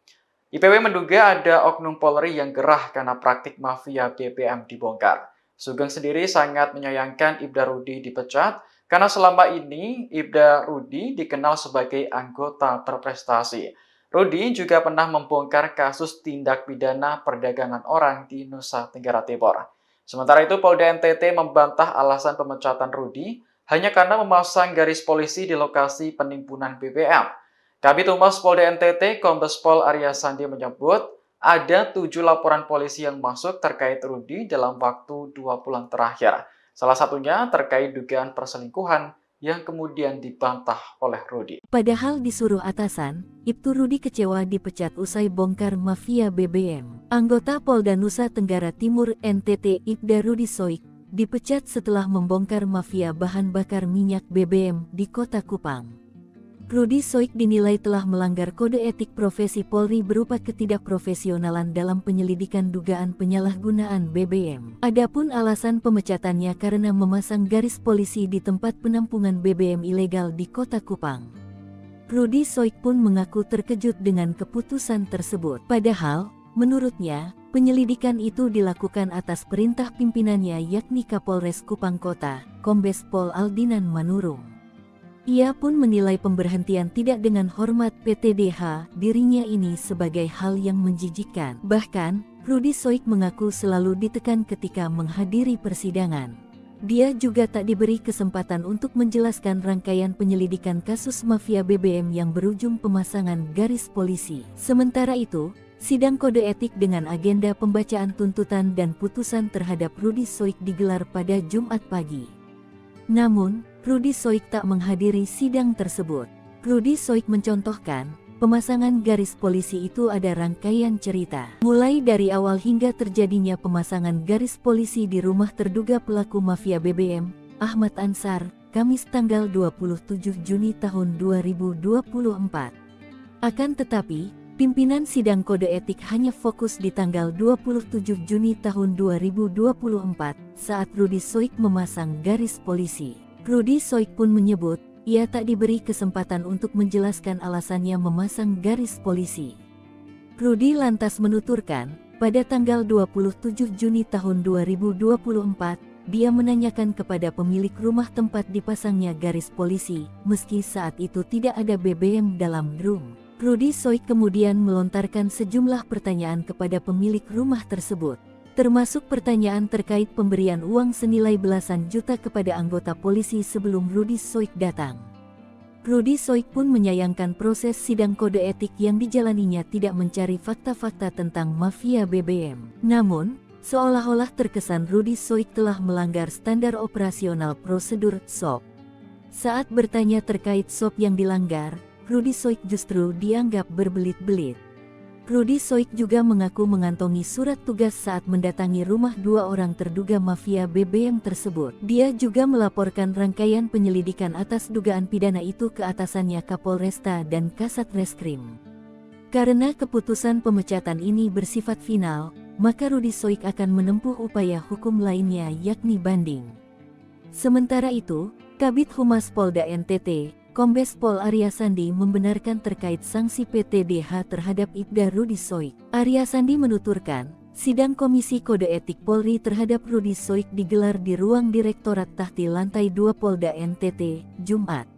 Speaker 2: IPW menduga ada oknum Polri yang gerah karena praktik mafia BBM dibongkar. Sugeng sendiri sangat menyayangkan Ibda Rudy dipecat karena selama ini Ibda Rudy dikenal sebagai anggota berprestasi. Rudy juga pernah membongkar kasus tindak pidana perdagangan orang di Nusa Tenggara Timur. Sementara itu, Polda NTT membantah alasan pemecatan Rudy hanya karena memasang garis polisi di lokasi penimbunan BBM. Kabid Humas Polda NTT, Kombes Pol Arya Sandi menyebut ada 7 laporan polisi yang masuk terkait Rudy dalam waktu 2 bulan terakhir. Salah satunya terkait dugaan perselingkuhan yang kemudian dibantah oleh Rudy.
Speaker 3: Padahal disuruh atasan, Ibtu Rudy kecewa dipecat usai bongkar mafia BBM. Anggota Polda Nusa Tenggara Timur NTT Ibda Rudy Soik dipecat setelah membongkar mafia bahan bakar minyak BBM di Kota Kupang. Rudy Soik dinilai telah melanggar kode etik profesi Polri berupa ketidakprofesionalan dalam penyelidikan dugaan penyalahgunaan BBM. Adapun alasan pemecatannya karena memasang garis polisi di tempat penampungan BBM ilegal di Kota Kupang. Rudy Soik pun mengaku terkejut dengan keputusan tersebut. Padahal, menurutnya, penyelidikan itu dilakukan atas perintah pimpinannya yakni Kapolres Kupang Kota, Kombes Pol Aldinan Manurung. Ia pun menilai pemberhentian tidak dengan hormat PTDH dirinya ini sebagai hal yang menjijikkan. Bahkan, Rudy Soik mengaku selalu ditekan ketika menghadiri persidangan. Dia juga tak diberi kesempatan untuk menjelaskan rangkaian penyelidikan kasus mafia BBM yang berujung pemasangan garis polisi. Sementara itu, sidang kode etik dengan agenda pembacaan tuntutan dan putusan terhadap Rudy Soik digelar pada Jumat pagi. Namun, Rudy Soik tak menghadiri sidang tersebut. Rudy Soik mencontohkan, pemasangan garis polisi itu ada rangkaian cerita. Mulai dari awal hingga terjadinya pemasangan garis polisi di rumah terduga pelaku mafia BBM, Ahmad Ansar, Kamis tanggal 27 Juni tahun 2024. Akan tetapi, pimpinan sidang kode etik hanya fokus di tanggal 27 Juni tahun 2024 saat Rudy Soik memasang garis polisi. Rudy Soik pun menyebut, ia tak diberi kesempatan untuk menjelaskan alasannya memasang garis polisi. Rudy lantas menuturkan, pada tanggal 27 Juni tahun 2024, dia menanyakan kepada pemilik rumah tempat dipasangnya garis polisi, meski saat itu tidak ada BBM dalam drum. Rudy Soik kemudian melontarkan sejumlah pertanyaan kepada pemilik rumah tersebut. termasuk pertanyaan terkait pemberian uang senilai belasan juta kepada anggota polisi sebelum Rudi Soik datang. Rudi Soik pun menyayangkan proses sidang kode etik yang dijalaninya tidak mencari fakta-fakta tentang mafia BBM. Namun, seolah-olah terkesan Rudi Soik telah melanggar standar operasional prosedur SOP. Saat bertanya terkait SOP yang dilanggar, Rudi Soik justru dianggap berbelit-belit. Rudi Soik juga mengaku mengantongi surat tugas saat mendatangi rumah 2 orang terduga mafia BBM tersebut. Dia juga melaporkan rangkaian penyelidikan atas dugaan pidana itu ke atasannya Kapolresta dan Kasat Reskrim. Karena keputusan pemecatan ini bersifat final, maka Rudi Soik akan menempuh upaya hukum lainnya yakni banding. Sementara itu, Kabid Humas Polda NTT, Kombes Pol Arya Sandi membenarkan terkait sanksi PTDH terhadap Ibda Rudi Soik. Arya Sandi menuturkan, sidang Komisi Kode Etik Polri terhadap Rudi Soik digelar di ruang Direktorat Tahti Lantai 2 Polda NTT, Jumat.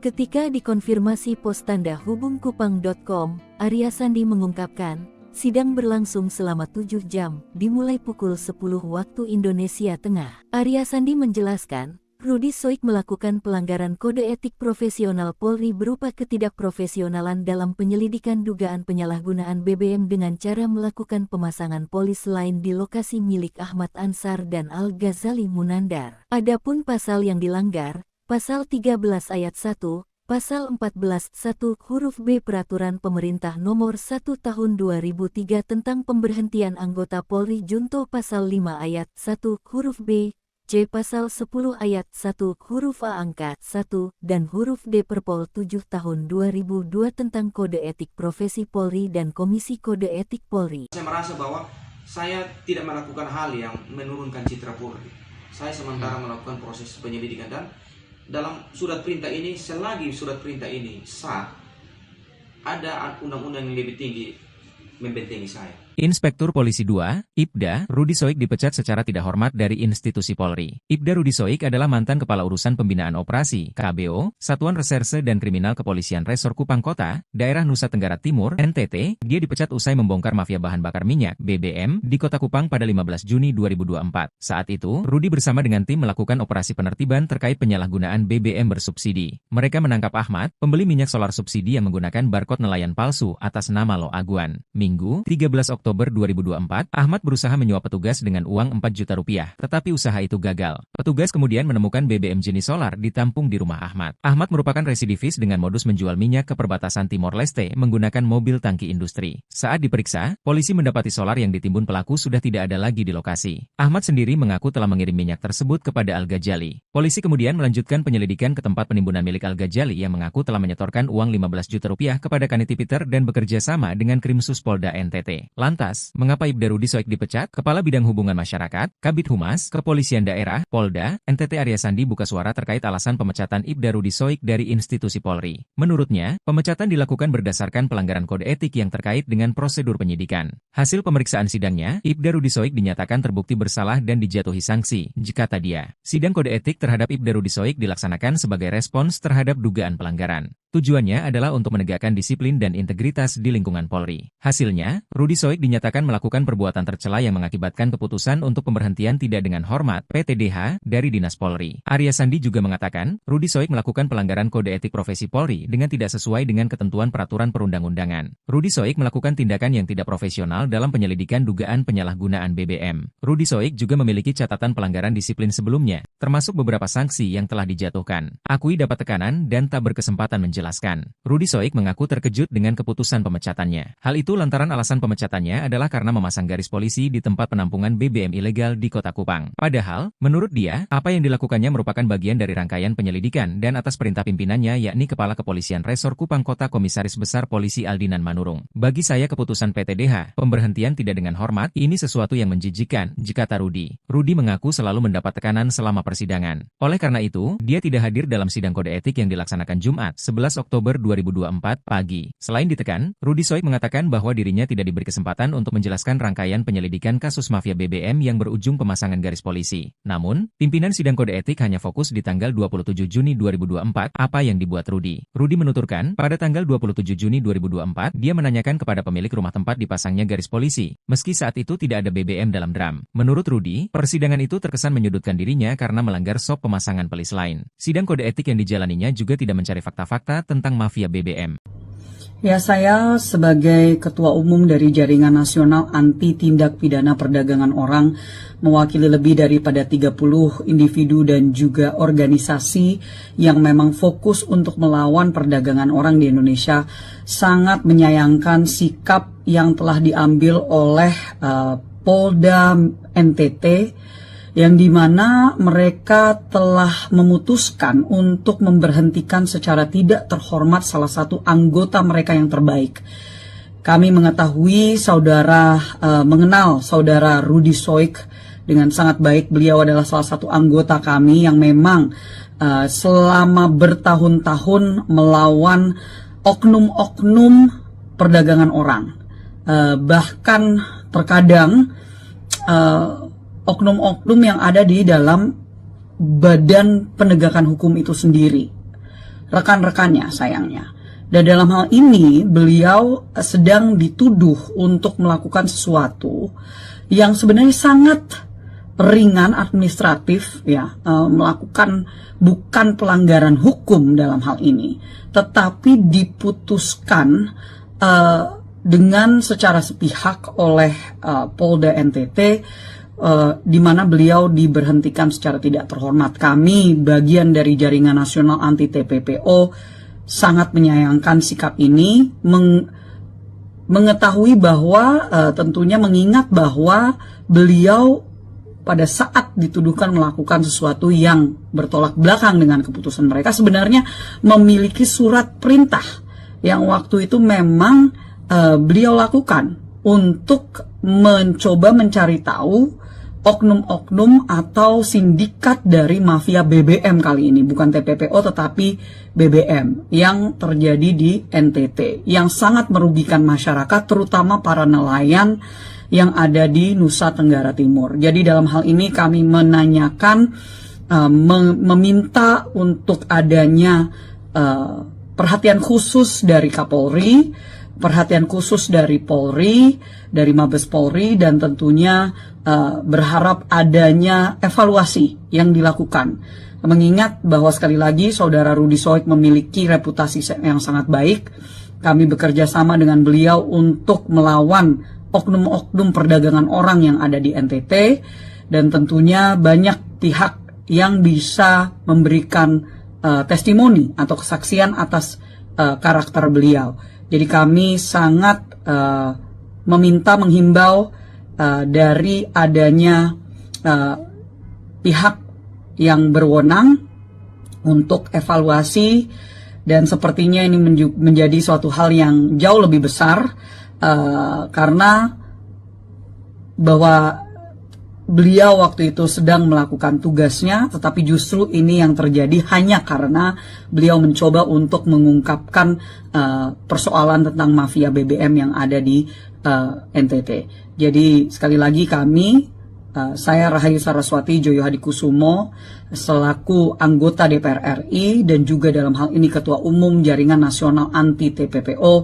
Speaker 3: Ketika dikonfirmasi pos tanda hubungkupang.com, Arya Sandi mengungkapkan, sidang berlangsung selama 7 jam, dimulai pukul 10 waktu Indonesia Tengah. Arya Sandi menjelaskan, Rudi Soik melakukan pelanggaran kode etik profesional Polri berupa ketidakprofesionalan dalam penyelidikan dugaan penyalahgunaan BBM dengan cara melakukan pemasangan polis lain di lokasi milik Ahmad Ansar dan Al-Ghazali Munandar. Adapun pasal yang dilanggar, Pasal 13 Ayat 1, Pasal 14 1 huruf B Peraturan Pemerintah Nomor 1 Tahun 2003 tentang pemberhentian anggota Polri Junto Pasal 5 Ayat 1 huruf B, C. Pasal 10 Ayat 1 huruf A angka 1 dan huruf D Perpol 7 Tahun 2002 tentang Kode Etik Profesi Polri dan Komisi Kode Etik Polri.
Speaker 4: Saya merasa bahwa saya tidak melakukan hal yang menurunkan citra Polri. Saya sementara melakukan proses penyelidikan dan dalam surat perintah ini, selagi surat perintah ini sah, ada undang-undang yang lebih tinggi membentengi saya.
Speaker 5: Inspektur Polisi 2, Ibda, Rudi Soik dipecat secara tidak hormat dari institusi Polri. Ibda Rudi Soik adalah mantan Kepala Urusan Pembinaan Operasi, KBO, Satuan Reserse dan Kriminal Kepolisian Resor Kupang Kota, Daerah Nusa Tenggara Timur, NTT. Dia dipecat usai membongkar mafia bahan bakar minyak, BBM, di Kota Kupang pada 15 Juni 2024. Saat itu, Rudi bersama dengan tim melakukan operasi penertiban terkait penyalahgunaan BBM bersubsidi. Mereka menangkap Ahmad, pembeli minyak solar subsidi yang menggunakan barcode nelayan palsu atas nama Lo Aguan. Minggu, 13 Oktober 2024, Ahmad berusaha menyuap petugas dengan uang 4 juta rupiah, tetapi usaha itu gagal. Petugas kemudian menemukan BBM jenis solar ditampung di rumah Ahmad. Ahmad merupakan residivis dengan modus menjual minyak ke perbatasan Timor Leste menggunakan mobil tangki industri. Saat diperiksa, polisi mendapati solar yang ditimbun pelaku sudah tidak ada lagi di lokasi. Ahmad sendiri mengaku telah mengirim minyak tersebut kepada Al-Ghazali. Polisi kemudian melanjutkan penyelidikan ke tempat penimbunan milik Al-Ghazali yang mengaku telah menyetorkan uang 15 juta rupiah kepada Kaniti Peter dan bekerja sama dengan Krimsus Polda NTT. Lantas, mengapa Ibda Rudi Soik dipecat? Kepala Bidang Hubungan Masyarakat, Kabid Humas, Kepolisian Daerah, Polda, NTT Arya Sandi buka suara terkait alasan pemecatan Ibda Rudi Soik dari institusi Polri. Menurutnya, pemecatan dilakukan berdasarkan pelanggaran kode etik yang terkait dengan prosedur penyidikan. Hasil pemeriksaan sidangnya, Ibda Rudi Soik dinyatakan terbukti bersalah dan dijatuhi sanksi, jika dia. Sidang kode etik terhadap Ibda Rudi Soik dilaksanakan sebagai respons terhadap dugaan pelanggaran. Tujuannya adalah untuk menegakkan disiplin dan integritas di lingkungan Polri. Hasilnya, Rudi Soik dinyatakan melakukan perbuatan tercela yang mengakibatkan keputusan untuk pemberhentian tidak dengan hormat (PTDH) dari Dinas Polri. Arya Sandi juga mengatakan, Rudi Soik melakukan pelanggaran kode etik profesi Polri dengan tidak sesuai dengan ketentuan peraturan perundang-undangan. Rudi Soik melakukan tindakan yang tidak profesional dalam penyelidikan dugaan penyalahgunaan BBM. Rudi Soik juga memiliki catatan pelanggaran disiplin sebelumnya, termasuk beberapa sanksi yang telah dijatuhkan. Akui dapat tekanan dan tak berkesempatan menjelaskan. Rudi Soik mengaku terkejut dengan keputusan pemecatannya. Hal itu lantaran alasan pemecatannya adalah karena memasang garis polisi di tempat penampungan BBM ilegal di Kota Kupang. Padahal, menurut dia, apa yang dilakukannya merupakan bagian dari rangkaian penyelidikan dan atas perintah pimpinannya yakni Kepala Kepolisian Resor Kupang Kota Komisaris Besar Polisi Aldinan Manurung. Bagi saya keputusan PTDH, pemberhentian tidak dengan hormat, ini sesuatu yang menjijikan, jikata Rudi. Rudi mengaku selalu mendapat tekanan selama persidangan. Oleh karena itu, dia tidak hadir dalam sidang kode etik yang dilaksanakan Jumat, 11 Oktober 2024 pagi. Selain ditekan, Rudi Soik mengatakan bahwa dirinya tidak diberi kesempatan untuk menjelaskan rangkaian penyelidikan kasus mafia BBM yang berujung pemasangan garis polisi. Namun, pimpinan sidang kode etik hanya fokus di tanggal 27 Juni 2024 apa yang dibuat Rudi. Rudi menuturkan, pada tanggal 27 Juni 2024, dia menanyakan kepada pemilik rumah tempat dipasangnya garis polisi, meski saat itu tidak ada BBM dalam drum. Menurut Rudi, persidangan itu terkesan menyudutkan dirinya karena melanggar SOP pemasangan pelis lain. Sidang kode etik yang dijalaninya juga tidak mencari fakta-fakta tentang mafia BBM.
Speaker 1: Ya, saya sebagai Ketua Umum dari Jaringan Nasional Anti Tindak Pidana Perdagangan Orang, mewakili lebih daripada 30 individu dan juga organisasi yang memang fokus untuk melawan perdagangan orang di Indonesia, sangat menyayangkan sikap yang telah diambil oleh Polda NTT, yang dimana mereka telah memutuskan untuk memberhentikan secara tidak terhormat salah satu anggota mereka yang terbaik. Kami mengetahui mengenal saudara Rudi Soik dengan sangat baik. Beliau adalah salah satu anggota kami yang memang selama bertahun-tahun melawan oknum-oknum perdagangan orang. Bahkan terkadang oknum-oknum yang ada di dalam badan penegakan hukum itu sendiri, rekan-rekannya sayangnya. Dan dalam hal ini beliau sedang dituduh untuk melakukan sesuatu yang sebenarnya sangat ringan administratif, ya, melakukan bukan pelanggaran hukum dalam hal ini, tetapi diputuskan dengan secara sepihak oleh Polda NTT, di mana beliau diberhentikan secara tidak terhormat. Kami, bagian dari Jaringan Nasional Anti TPPO, sangat menyayangkan sikap ini, mengetahui bahwa tentunya mengingat bahwa beliau pada saat dituduhkan melakukan sesuatu yang bertolak belakang dengan keputusan mereka, sebenarnya memiliki surat perintah yang waktu itu memang beliau lakukan untuk mencoba mencari tahu oknum-oknum atau sindikat dari mafia BBM kali ini, bukan TPPO tetapi BBM yang terjadi di NTT, yang sangat merugikan masyarakat, terutama para nelayan yang ada di Nusa Tenggara Timur. Jadi dalam hal ini kami menanyakan, meminta untuk adanya perhatian khusus dari Kapolri, perhatian khusus dari Polri, dari Mabes Polri, dan tentunya berharap adanya evaluasi yang dilakukan. Mengingat bahwa sekali lagi saudara Rudi Soik memiliki reputasi yang sangat baik, kami bekerja sama dengan beliau untuk melawan oknum-oknum perdagangan orang yang ada di NTT, dan tentunya banyak pihak yang bisa memberikan testimoni atau kesaksian atas karakter beliau. Jadi kami sangat menghimbau dari adanya pihak yang berwenang untuk evaluasi, dan sepertinya ini menjadi suatu hal yang jauh lebih besar karena bahwa beliau waktu itu sedang melakukan tugasnya, tetapi justru ini yang terjadi hanya karena beliau mencoba untuk mengungkapkan persoalan tentang mafia BBM yang ada di NTT. Jadi sekali lagi kami, saya Rahayu Saraswati Joyo Hadikusumo, selaku anggota DPR RI dan juga dalam hal ini Ketua Umum Jaringan Nasional Anti TPPO,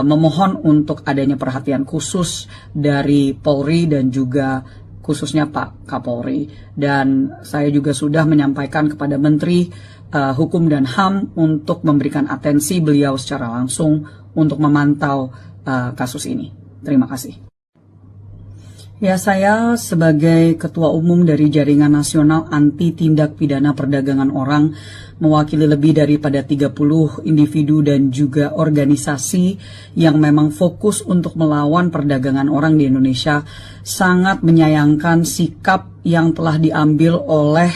Speaker 1: memohon untuk adanya perhatian khusus dari Polri dan juga khususnya Pak Kapolri. Dan saya juga sudah menyampaikan kepada Menteri Hukum dan HAM untuk memberikan atensi beliau secara langsung untuk memantau kasus ini. Terima kasih. Ya, saya sebagai Ketua Umum dari Jaringan Nasional Anti Tindak Pidana Perdagangan Orang, mewakili lebih daripada 30 individu dan juga organisasi yang memang fokus untuk melawan perdagangan orang di Indonesia, sangat menyayangkan sikap yang telah diambil oleh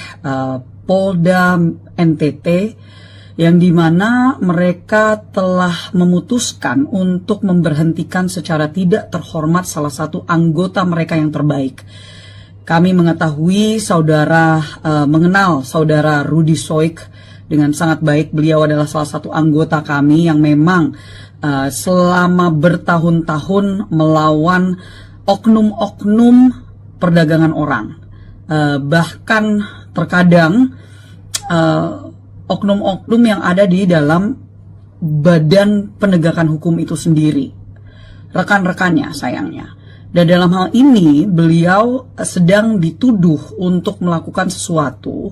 Speaker 1: Polda NTT, yang dimana mereka telah memutuskan untuk memberhentikan secara tidak terhormat salah satu anggota mereka yang terbaik. Kami mengetahui mengenal saudara Rudi Soik dengan sangat baik. Beliau adalah salah satu anggota kami yang memang selama bertahun-tahun melawan oknum-oknum perdagangan orang. Bahkan terkadang oknum-oknum yang ada di dalam badan penegakan hukum itu sendiri, rekan-rekannya sayangnya. Dan dalam hal ini beliau sedang dituduh untuk melakukan sesuatu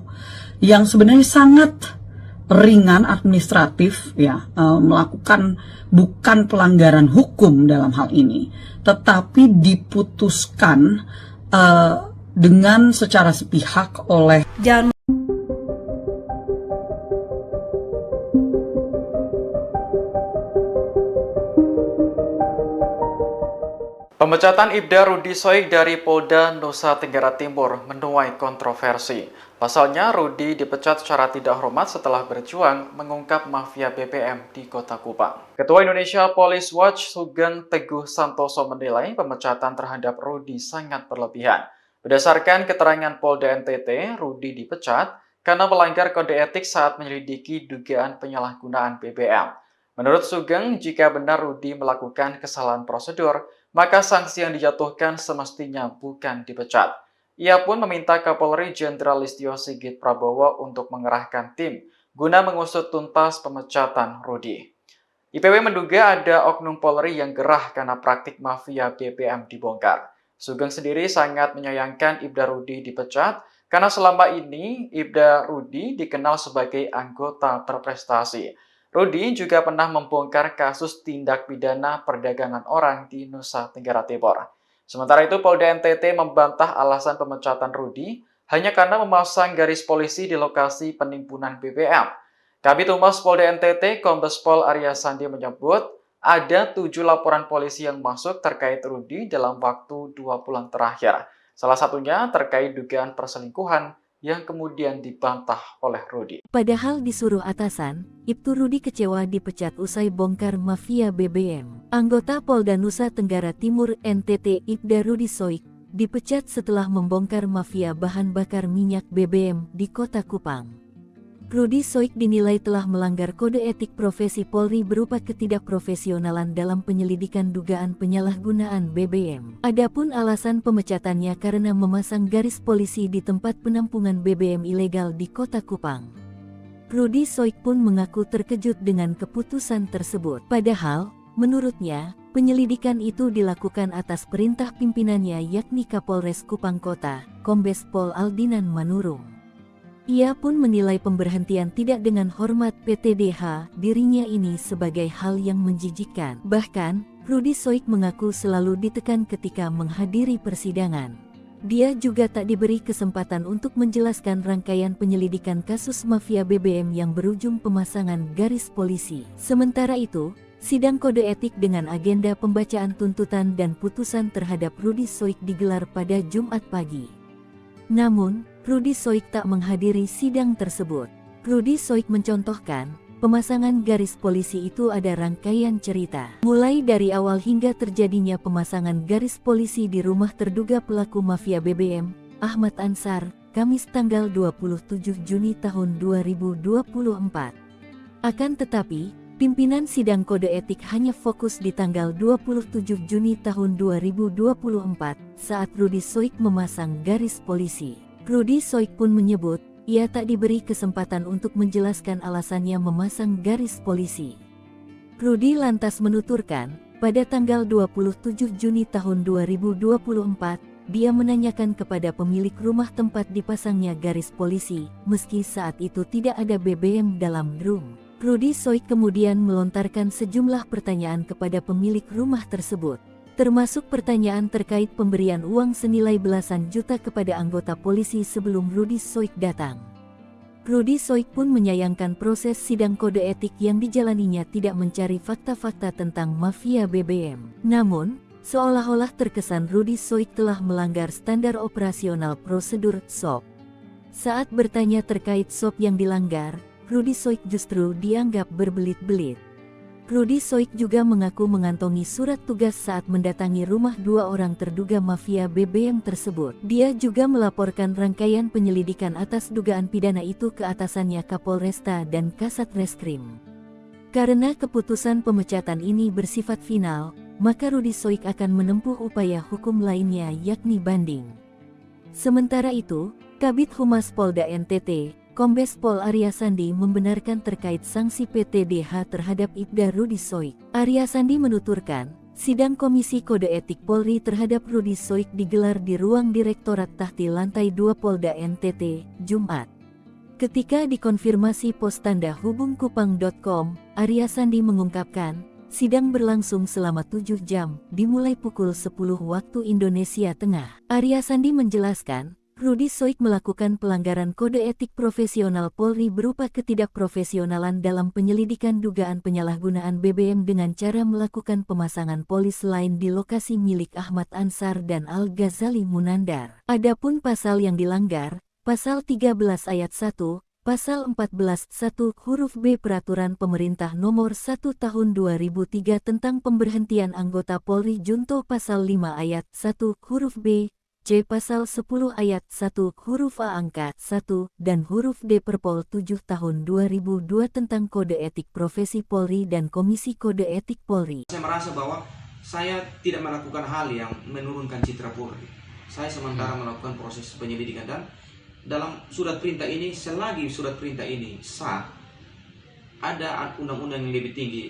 Speaker 1: yang sebenarnya sangat ringan administratif, ya, melakukan bukan pelanggaran hukum dalam hal ini, tetapi diputuskan dengan secara sepihak oleh
Speaker 2: Pemecatan Ibda Rudi Soik dari Polda Nusa Tenggara Timur menuai kontroversi. Pasalnya, Rudi dipecat secara tidak hormat setelah berjuang mengungkap mafia BBM di Kota Kupang. Ketua Indonesia Police Watch Sugeng Teguh Santoso menilai pemecatan terhadap Rudi sangat berlebihan. Berdasarkan keterangan Polda NTT, Rudi dipecat karena melanggar kode etik saat menyelidiki dugaan penyalahgunaan BBM. Menurut Sugeng, jika benar Rudi melakukan kesalahan prosedur, maka sanksi yang dijatuhkan semestinya bukan dipecat. Ia pun meminta Kapolri Jenderal Listio Sigit Prabowo untuk mengerahkan tim guna mengusut tuntas pemecatan Rudi. IPW menduga ada oknum Polri yang gerah karena praktik mafia BBM dibongkar. Sugeng sendiri sangat menyayangkan Ibda Rudi dipecat karena selama ini Ibda Rudi dikenal sebagai anggota berprestasi. Rudi juga pernah membongkar kasus tindak pidana perdagangan orang di Nusa Tenggara Timur. Sementara itu, Polda NTT membantah alasan pemecatan Rudi hanya karena memasang garis polisi di lokasi penimbunan BBM. Kabid Humas Polda NTT, Kombes Pol Arya Sandi menyebut ada 7 laporan polisi yang masuk terkait Rudi dalam waktu 2 bulan terakhir. Salah satunya terkait dugaan perselingkuhan yang kemudian dibantah oleh Rudi.
Speaker 3: Padahal disuruh atasan, Ibtu Rudi kecewa dipecat usai bongkar mafia BBM. Anggota Polda Nusa Tenggara Timur NTT Ibda Rudi Soik dipecat setelah membongkar mafia bahan bakar minyak BBM di Kota Kupang. Rudi Soik dinilai telah melanggar kode etik profesi Polri berupa ketidakprofesionalan dalam penyelidikan dugaan penyalahgunaan BBM. Adapun alasan pemecatannya karena memasang garis polisi di tempat penampungan BBM ilegal di Kota Kupang. Rudi Soik pun mengaku terkejut dengan keputusan tersebut. Padahal, menurutnya, penyelidikan itu dilakukan atas perintah pimpinannya yakni Kapolres Kupang Kota, Kombes Pol Aldinan Manurung. Ia pun menilai pemberhentian tidak dengan hormat PTDH dirinya ini sebagai hal yang menjijikkan. Bahkan, Rudi Soik mengaku selalu ditekan ketika menghadiri persidangan. Dia juga tak diberi kesempatan untuk menjelaskan rangkaian penyelidikan kasus mafia BBM yang berujung pemasangan garis polisi. Sementara itu, sidang kode etik dengan agenda pembacaan tuntutan dan putusan terhadap Rudi Soik digelar pada Jumat pagi. Namun, Rudi Soik tak menghadiri sidang tersebut. Rudi Soik mencontohkan, pemasangan garis polisi itu ada rangkaian cerita. Mulai dari awal hingga terjadinya pemasangan garis polisi di rumah terduga pelaku mafia BBM, Ahmad Ansar, Kamis tanggal 27 Juni tahun 2024. Akan tetapi, pimpinan sidang kode etik hanya fokus di tanggal 27 Juni tahun 2024 saat Rudi Soik memasang garis polisi. Rudi Soik pun menyebut, ia tak diberi kesempatan untuk menjelaskan alasannya memasang garis polisi. Rudi lantas menuturkan, pada tanggal 27 Juni tahun 2024, dia menanyakan kepada pemilik rumah tempat dipasangnya garis polisi, meski saat itu tidak ada BBM dalam room. Rudi Soik kemudian melontarkan sejumlah pertanyaan kepada pemilik rumah tersebut, termasuk pertanyaan terkait pemberian uang senilai belasan juta kepada anggota polisi sebelum Rudi Soik datang. Rudi Soik pun menyayangkan proses sidang kode etik yang dijalaninya tidak mencari fakta-fakta tentang mafia BBM. Namun, seolah-olah terkesan Rudi Soik telah melanggar standar operasional prosedur SOP. Saat bertanya terkait SOP yang dilanggar, Rudi Soik justru dianggap berbelit-belit. Rudi Soik juga mengaku mengantongi surat tugas saat mendatangi rumah dua orang terduga mafia BBM tersebut. Dia juga melaporkan rangkaian penyelidikan atas dugaan pidana itu ke atasannya Kapolresta dan Kasat Reskrim. Karena keputusan pemecatan ini bersifat final, maka Rudi Soik akan menempuh upaya hukum lainnya yakni banding. Sementara itu, Kabid Humas Polda NTT, Kombes Pol Arya Sandi membenarkan terkait sanksi PTDH terhadap Ibda Rudi Soik. Arya Sandi menuturkan, sidang Komisi Kode Etik Polri terhadap Rudi Soik digelar di ruang Direktorat Tahti Lantai 2 Polda NTT, Jumat. Ketika dikonfirmasi pos tanda hubungkupang.com, Arya Sandi mengungkapkan, sidang berlangsung selama 7 jam, dimulai pukul 10 waktu Indonesia Tengah. Arya Sandi menjelaskan, Rudi Soik melakukan pelanggaran kode etik profesional Polri berupa ketidakprofesionalan dalam penyelidikan dugaan penyalahgunaan BBM dengan cara melakukan pemasangan polis lain di lokasi milik Ahmad Ansar dan Al-Ghazali Munandar. Adapun pasal yang dilanggar, Pasal 13 Ayat 1, Pasal 14 1 huruf B Peraturan Pemerintah Nomor 1 Tahun 2003 tentang pemberhentian anggota Polri Junto Pasal 5 Ayat 1 huruf B, C. Pasal 10 Ayat 1 huruf A angka 1 dan huruf D Perpol 7 Tahun 2002 tentang Kode Etik Profesi Polri dan Komisi Kode Etik Polri.
Speaker 4: Saya merasa bahwa saya tidak melakukan hal yang menurunkan citra Polri. Saya sementara melakukan proses penyelidikan dan dalam surat perintah ini, selagi surat perintah ini sah, ada undang-undang yang lebih tinggi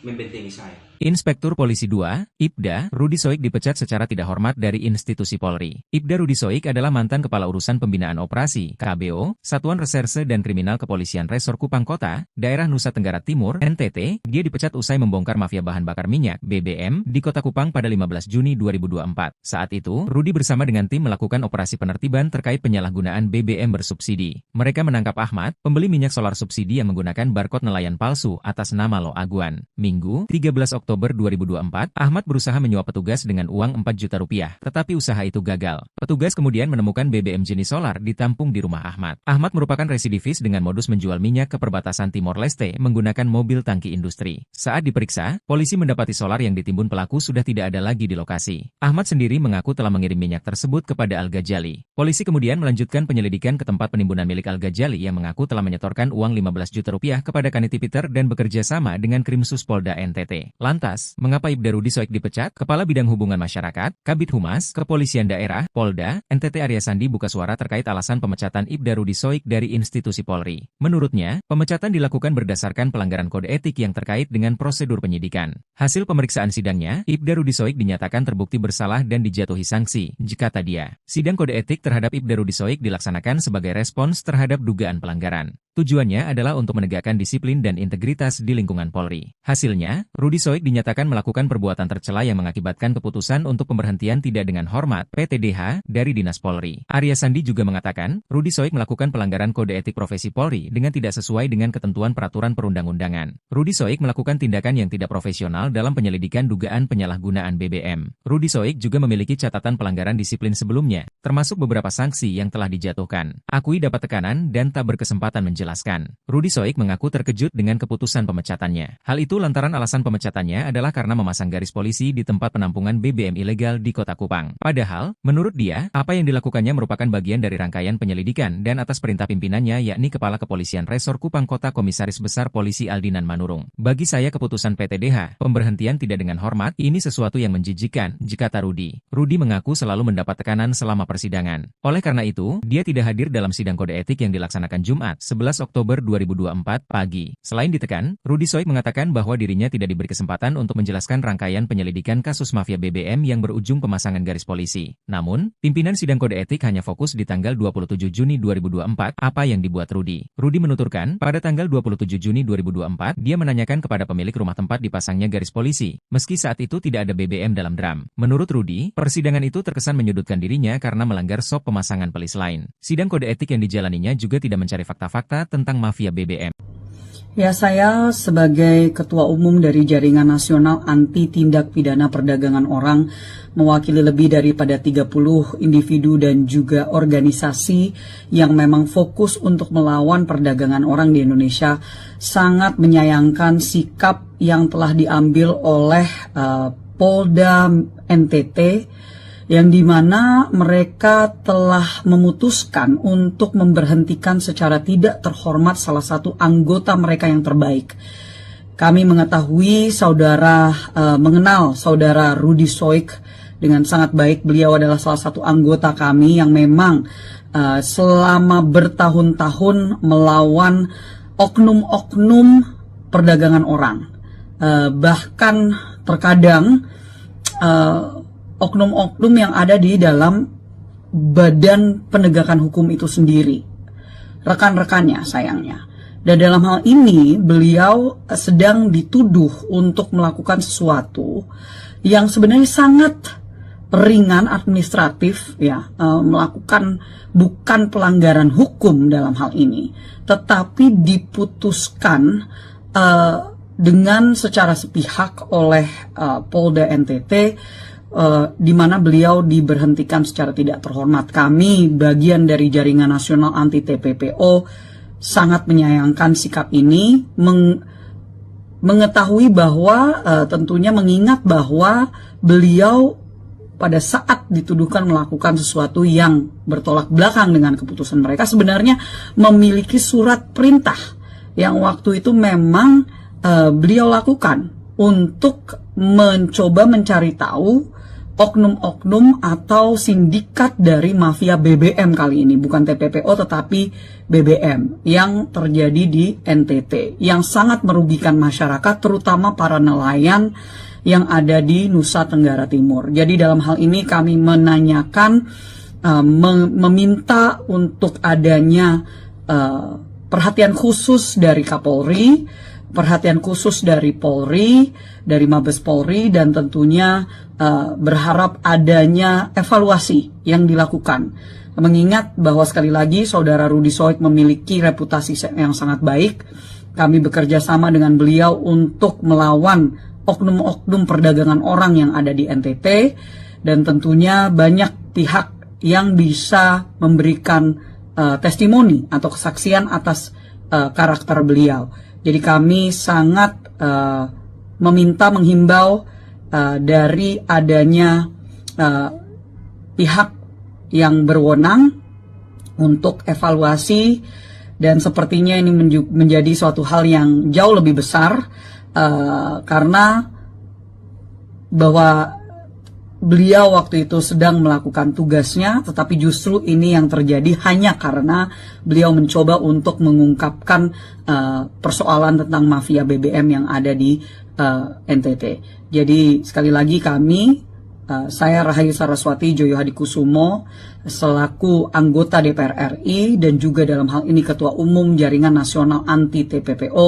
Speaker 4: membentengi saya.
Speaker 5: Inspektur Polisi 2, Ibda, Rudi Soik dipecat secara tidak hormat dari institusi Polri. Ibda Rudi Soik adalah mantan Kepala Urusan Pembinaan Operasi, KBO, Satuan Reserse dan Kriminal Kepolisian Resor Kupang Kota, Daerah Nusa Tenggara Timur, NTT. Dia dipecat usai membongkar mafia bahan bakar minyak, BBM, di Kota Kupang pada 15 Juni 2024. Saat itu, Rudi bersama dengan tim melakukan operasi penertiban terkait penyalahgunaan BBM bersubsidi. Mereka menangkap Ahmad, pembeli minyak solar subsidi yang menggunakan barcode nelayan palsu atas nama Lo Aguan. Minggu, 13 Oktober 2024, Ahmad berusaha menyuap petugas dengan uang 4 juta rupiah, tetapi usaha itu gagal. Petugas kemudian menemukan BBM jenis solar ditampung di rumah Ahmad. Ahmad merupakan residivis dengan modus menjual minyak ke perbatasan Timor Leste menggunakan mobil tangki industri. Saat diperiksa, polisi mendapati solar yang ditimbun pelaku sudah tidak ada lagi di lokasi. Ahmad sendiri mengaku telah mengirim minyak tersebut kepada Al-Ghazali. Polisi kemudian melanjutkan penyelidikan ke tempat penimbunan milik Al-Ghazali yang mengaku telah menyetorkan uang 15 juta rupiah kepada Kaniti Peter dan bekerja sama dengan Krimsus Polda NTT. Lantas, mengapa Ibda Rudi Soik dipecat? Kepala Bidang Hubungan Masyarakat, Kabid Humas, Kepolisian Daerah, Polda, NTT Arya Sandi buka suara terkait alasan pemecatan Ibda Rudi Soik dari institusi Polri. Menurutnya, pemecatan dilakukan berdasarkan pelanggaran kode etik yang terkait dengan prosedur penyidikan. Hasil pemeriksaan sidangnya, Ibda Rudi Soik dinyatakan terbukti bersalah dan dijatuhi sanksi, kata dia. Sidang kode etik terhadap Ibda Rudi Soik dilaksanakan sebagai respons terhadap dugaan pelanggaran. Tujuannya adalah untuk menegakkan disiplin dan integritas di lingkungan Polri. Hasilnya, Rudi Soik dinyatakan melakukan perbuatan tercela yang mengakibatkan keputusan untuk pemberhentian tidak dengan hormat (PTDH) dari Dinas Polri. Arya Sandi juga mengatakan, Rudi Soik melakukan pelanggaran kode etik profesi Polri dengan tidak sesuai dengan ketentuan peraturan perundang-undangan. Rudi Soik melakukan tindakan yang tidak profesional dalam penyelidikan dugaan penyalahgunaan BBM. Rudi Soik juga memiliki catatan pelanggaran disiplin sebelumnya, termasuk beberapa sanksi yang telah dijatuhkan. Akui dapat tekanan dan tak berkesempatan menjelaskan. Rudi Soik mengaku terkejut dengan keputusan pemecatannya. Hal itu lantaran alasan pemecatannya adalah karena memasang garis polisi di tempat penampungan BBM ilegal di Kota Kupang. Padahal, menurut dia, apa yang dilakukannya merupakan bagian dari rangkaian penyelidikan dan atas perintah pimpinannya yakni Kepala Kepolisian Resor Kupang Kota Komisaris Besar Polisi Aldinan Manurung. Bagi saya keputusan PTDH, pemberhentian tidak dengan hormat, ini sesuatu yang menjijikkan, kata Rudi. Rudi mengaku selalu mendapat tekanan selama persidangan. Oleh karena itu, dia tidak hadir dalam sidang kode etik yang dilaksanakan Jumat, 11 Oktober 2024 pagi. Selain ditekan, Rudi Soik mengatakan bahwa dirinya tidak diberi kesempatan untuk menjelaskan rangkaian penyelidikan kasus mafia BBM yang berujung pemasangan garis polisi. Namun, pimpinan sidang kode etik hanya fokus di tanggal 27 Juni 2024, apa yang dibuat Rudi. Rudi menuturkan, pada tanggal 27 Juni 2024, dia menanyakan kepada pemilik rumah tempat dipasangnya garis polisi, meski saat itu tidak ada BBM dalam drum. Menurut Rudi, persidangan itu terkesan menyudutkan dirinya karena melanggar SOP pemasangan pelis lain. Sidang kode etik yang dijalaninya juga tidak mencari fakta-fakta tentang mafia BBM.
Speaker 1: Ya, saya sebagai Ketua Umum dari Jaringan Nasional Anti Tindak Pidana Perdagangan Orang, mewakili lebih daripada 30 individu dan juga organisasi yang memang fokus untuk melawan perdagangan orang di Indonesia, sangat menyayangkan sikap yang telah diambil oleh Polda NTT, yang dimana mereka telah memutuskan untuk memberhentikan secara tidak terhormat salah satu anggota mereka yang terbaik. Kami mengetahui mengenal saudara Rudy Soik dengan sangat baik. Beliau adalah salah satu anggota kami yang memang selama bertahun-tahun melawan oknum-oknum perdagangan orang. Bahkan terkadang oknum-oknum yang ada di dalam badan penegakan hukum itu sendiri, rekan-rekannya sayangnya. Dan dalam hal ini beliau sedang dituduh untuk melakukan sesuatu yang sebenarnya sangat ringan administratif, ya, melakukan bukan pelanggaran hukum dalam hal ini, tetapi diputuskan dengan secara sepihak oleh Polda NTT, di mana beliau diberhentikan secara tidak terhormat. Kami, bagian dari Jaringan Nasional Anti TPPO, sangat menyayangkan sikap ini, mengetahui bahwa tentunya mengingat bahwa beliau pada saat dituduhkan melakukan sesuatu yang bertolak belakang dengan keputusan mereka, sebenarnya memiliki surat perintah yang waktu itu memang beliau lakukan untuk mencoba mencari tahu oknum-oknum atau sindikat dari mafia BBM kali ini, bukan TPPO tetapi BBM yang terjadi di NTT, yang sangat merugikan masyarakat, terutama para nelayan yang ada di Nusa Tenggara Timur. Jadi dalam hal ini kami menanyakan, meminta untuk adanya perhatian khusus dari Kapolri, perhatian khusus dari Polri, dari Mabes Polri, dan tentunya berharap adanya evaluasi yang dilakukan. Mengingat bahwa sekali lagi saudara Rudy Soik memiliki reputasi yang sangat baik, kami bekerja sama dengan beliau untuk melawan oknum-oknum perdagangan orang yang ada di NTT, dan tentunya banyak pihak yang bisa memberikan testimoni atau kesaksian atas karakter beliau. Jadi kami sangat menghimbau dari adanya pihak yang berwenang untuk evaluasi, dan sepertinya ini menjadi suatu hal yang jauh lebih besar karena bahwa beliau waktu itu sedang melakukan tugasnya, tetapi justru ini yang terjadi hanya karena beliau mencoba untuk mengungkapkan persoalan tentang mafia BBM yang ada di NTT. Jadi sekali lagi kami, saya Rahayu Saraswati Joyo Hadikusumo selaku anggota DPR RI dan juga dalam hal ini Ketua Umum Jaringan Nasional Anti TPPO,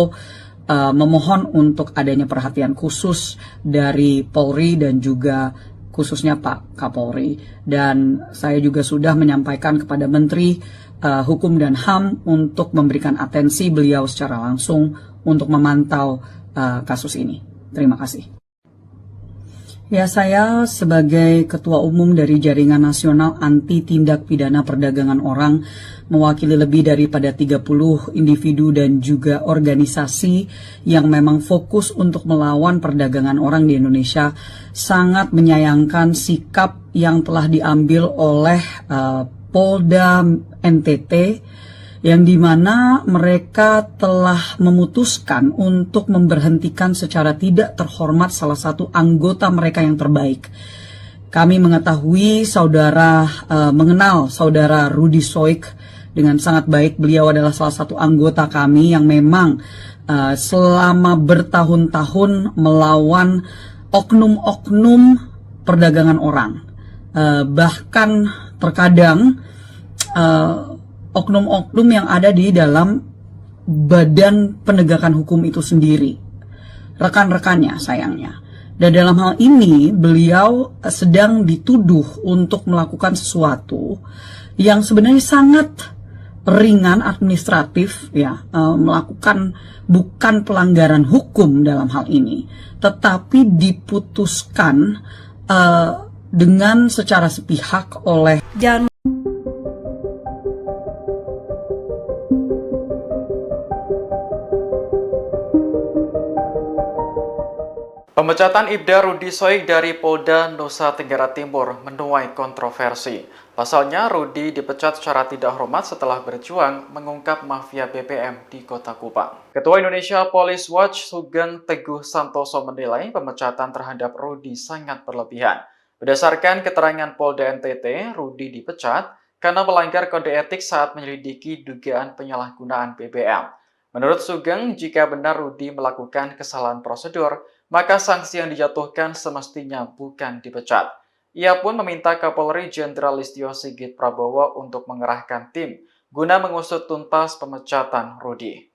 Speaker 1: memohon untuk adanya perhatian khusus dari Polri dan juga khususnya Pak Kapolri. Dan saya juga sudah menyampaikan kepada Menteri Hukum dan HAM untuk memberikan atensi beliau secara langsung untuk memantau kasus ini. Terima kasih. Ya, saya sebagai Ketua Umum dari Jaringan Nasional Anti Tindak Pidana Perdagangan Orang, mewakili lebih daripada 30 individu dan juga organisasi yang memang fokus untuk melawan perdagangan orang di Indonesia, sangat menyayangkan sikap yang telah diambil oleh Polda NTT, yang dimana mereka telah memutuskan untuk memberhentikan secara tidak terhormat salah satu anggota mereka yang terbaik. Kami mengetahui mengenal saudara Rudy Soik dengan sangat baik. Beliau adalah salah satu anggota kami yang memang selama bertahun-tahun melawan oknum-oknum perdagangan orang. Bahkan terkadang oknum-oknum yang ada di dalam badan penegakan hukum itu sendiri, rekan-rekannya sayangnya. Dan dalam hal ini beliau sedang dituduh untuk melakukan sesuatu yang sebenarnya sangat ringan administratif ya, melakukan bukan pelanggaran hukum dalam hal ini, tetapi diputuskan dengan secara sepihak oleh
Speaker 2: Pemecatan Ibda Rudi Soik dari Polda Nusa Tenggara Timur menuai kontroversi. Pasalnya, Rudi dipecat secara tidak hormat setelah berjuang mengungkap mafia BBM di Kota Kupang. Ketua Indonesia Police Watch Sugeng Teguh Santoso menilai pemecatan terhadap Rudi sangat berlebihan. Berdasarkan keterangan Polda NTT, Rudi dipecat karena melanggar kode etik saat menyelidiki dugaan penyalahgunaan BBM. Menurut Sugeng, jika benar Rudi melakukan kesalahan prosedur, maka sanksi yang dijatuhkan semestinya bukan dipecat. Ia pun meminta Kapolri Jenderal Listio Sigit Prabowo untuk mengerahkan tim guna mengusut tuntas pemecatan Rudi.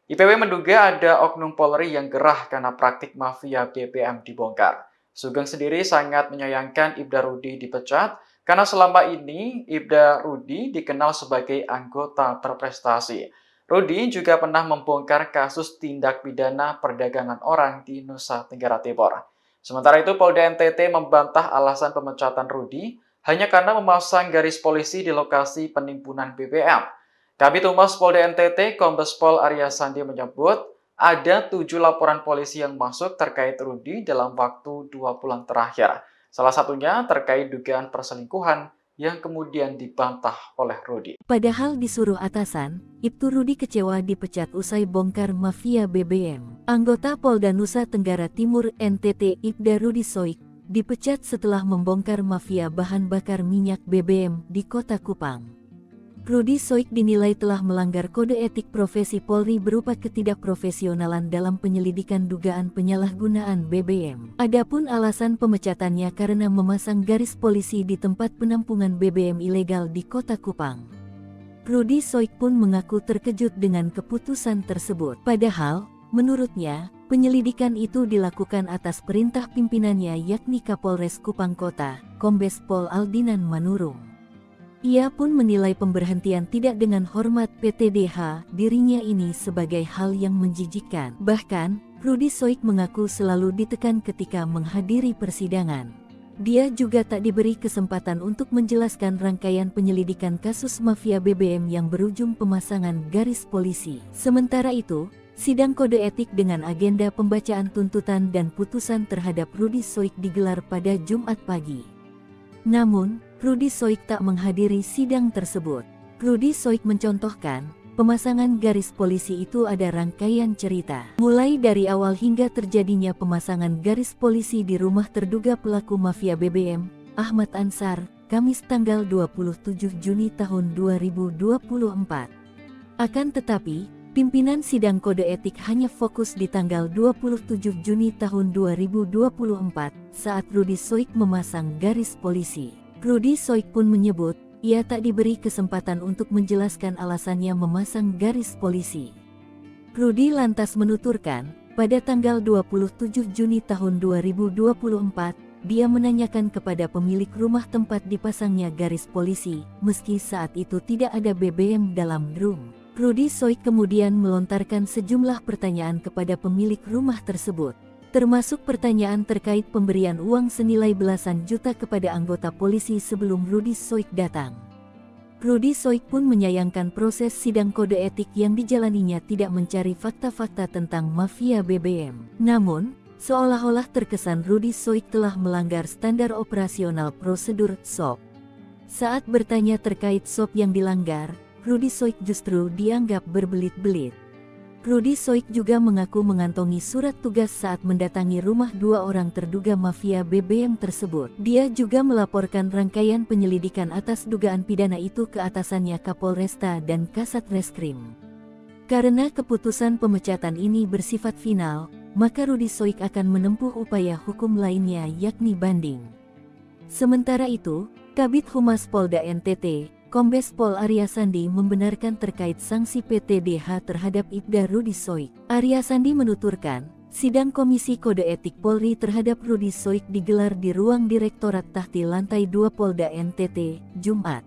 Speaker 2: IPW menduga ada oknum Polri yang gerah karena praktik mafia BBM dibongkar. Sugeng sendiri sangat menyayangkan Ibda Rudi dipecat karena selama ini Ibda Rudi dikenal sebagai anggota berprestasi. Rudi juga pernah membongkar kasus tindak pidana perdagangan orang di Nusa Tenggara Timur. Sementara itu, Polda NTT membantah alasan pemecatan Rudi hanya karena memasang garis polisi di lokasi penimbunan BBM. Kabid Humas Polda NTT, Kombes Pol Arya Sandi menyebut ada 7 laporan polisi yang masuk terkait Rudi dalam waktu 2 bulan terakhir. Salah satunya terkait dugaan perselingkuhan yang kemudian dibantah oleh Rudi.
Speaker 3: Padahal disuruh atasan, Ibtu Rudi kecewa dipecat usai bongkar mafia BBM. Anggota Polda Nusa Tenggara Timur NTT Ibda Rudi Soik dipecat setelah membongkar mafia bahan bakar minyak BBM di Kota Kupang. Rudi Soik dinilai telah melanggar kode etik profesi Polri berupa ketidakprofesionalan dalam penyelidikan dugaan penyalahgunaan BBM. Adapun alasan pemecatannya karena memasang garis polisi di tempat penampungan BBM ilegal di Kota Kupang. Rudi Soik pun mengaku terkejut dengan keputusan tersebut. Padahal, menurutnya, penyelidikan itu dilakukan atas perintah pimpinannya yakni Kapolres Kupang Kota, Kombes Pol Aldinan Manurung. Ia pun menilai pemberhentian tidak dengan hormat PTDH dirinya ini sebagai hal yang menjijikkan. Bahkan, Rudi Soik mengaku selalu ditekan ketika menghadiri persidangan. Dia juga tak diberi kesempatan untuk menjelaskan rangkaian penyelidikan kasus mafia BBM yang berujung pemasangan garis polisi. Sementara itu, sidang kode etik dengan agenda pembacaan tuntutan dan putusan terhadap Rudi Soik digelar pada Jumat pagi. Namun, Rudi Soik tak menghadiri sidang tersebut. Rudi Soik mencontohkan, pemasangan garis polisi itu ada rangkaian cerita. Mulai dari awal hingga terjadinya pemasangan garis polisi di rumah terduga pelaku mafia BBM, Ahmad Ansar, Kamis tanggal 27 Juni tahun 2024. Akan tetapi, pimpinan sidang kode etik hanya fokus di tanggal 27 Juni tahun 2024 saat Rudi Soik memasang garis polisi. Rudi Soik pun menyebut, ia tak diberi kesempatan untuk menjelaskan alasannya memasang garis polisi. Rudi lantas menuturkan, pada tanggal 27 Juni tahun 2024, dia menanyakan kepada pemilik rumah tempat dipasangnya garis polisi, meski saat itu tidak ada BBM dalam drum. Rudi Soik kemudian melontarkan sejumlah pertanyaan kepada pemilik rumah tersebut, termasuk pertanyaan terkait pemberian uang senilai belasan juta kepada anggota polisi sebelum Rudi Soik datang. Rudi Soik pun menyayangkan proses sidang kode etik yang dijalaninya tidak mencari fakta-fakta tentang mafia BBM. Namun, seolah-olah terkesan Rudi Soik telah melanggar standar operasional prosedur SOP. Saat bertanya terkait SOP yang dilanggar, Rudi Soik justru dianggap berbelit-belit. Rudi Soik juga mengaku mengantongi surat tugas saat mendatangi rumah 2 orang terduga mafia BBM tersebut. Dia juga melaporkan rangkaian penyelidikan atas dugaan pidana itu ke atasannya Kapolresta dan Kasat Reskrim. Karena keputusan pemecatan ini bersifat final, maka Rudi Soik akan menempuh upaya hukum lainnya yakni banding. Sementara itu, Kabid Humas Polda NTT, Kombes Pol Arya Sandi membenarkan terkait sanksi PTDH terhadap Ibda Rudi Soik. Arya Sandi menuturkan, sidang Komisi Kode Etik Polri terhadap Rudi Soik digelar di ruang Direktorat Tahti Lantai 2 Polda NTT, Jumat.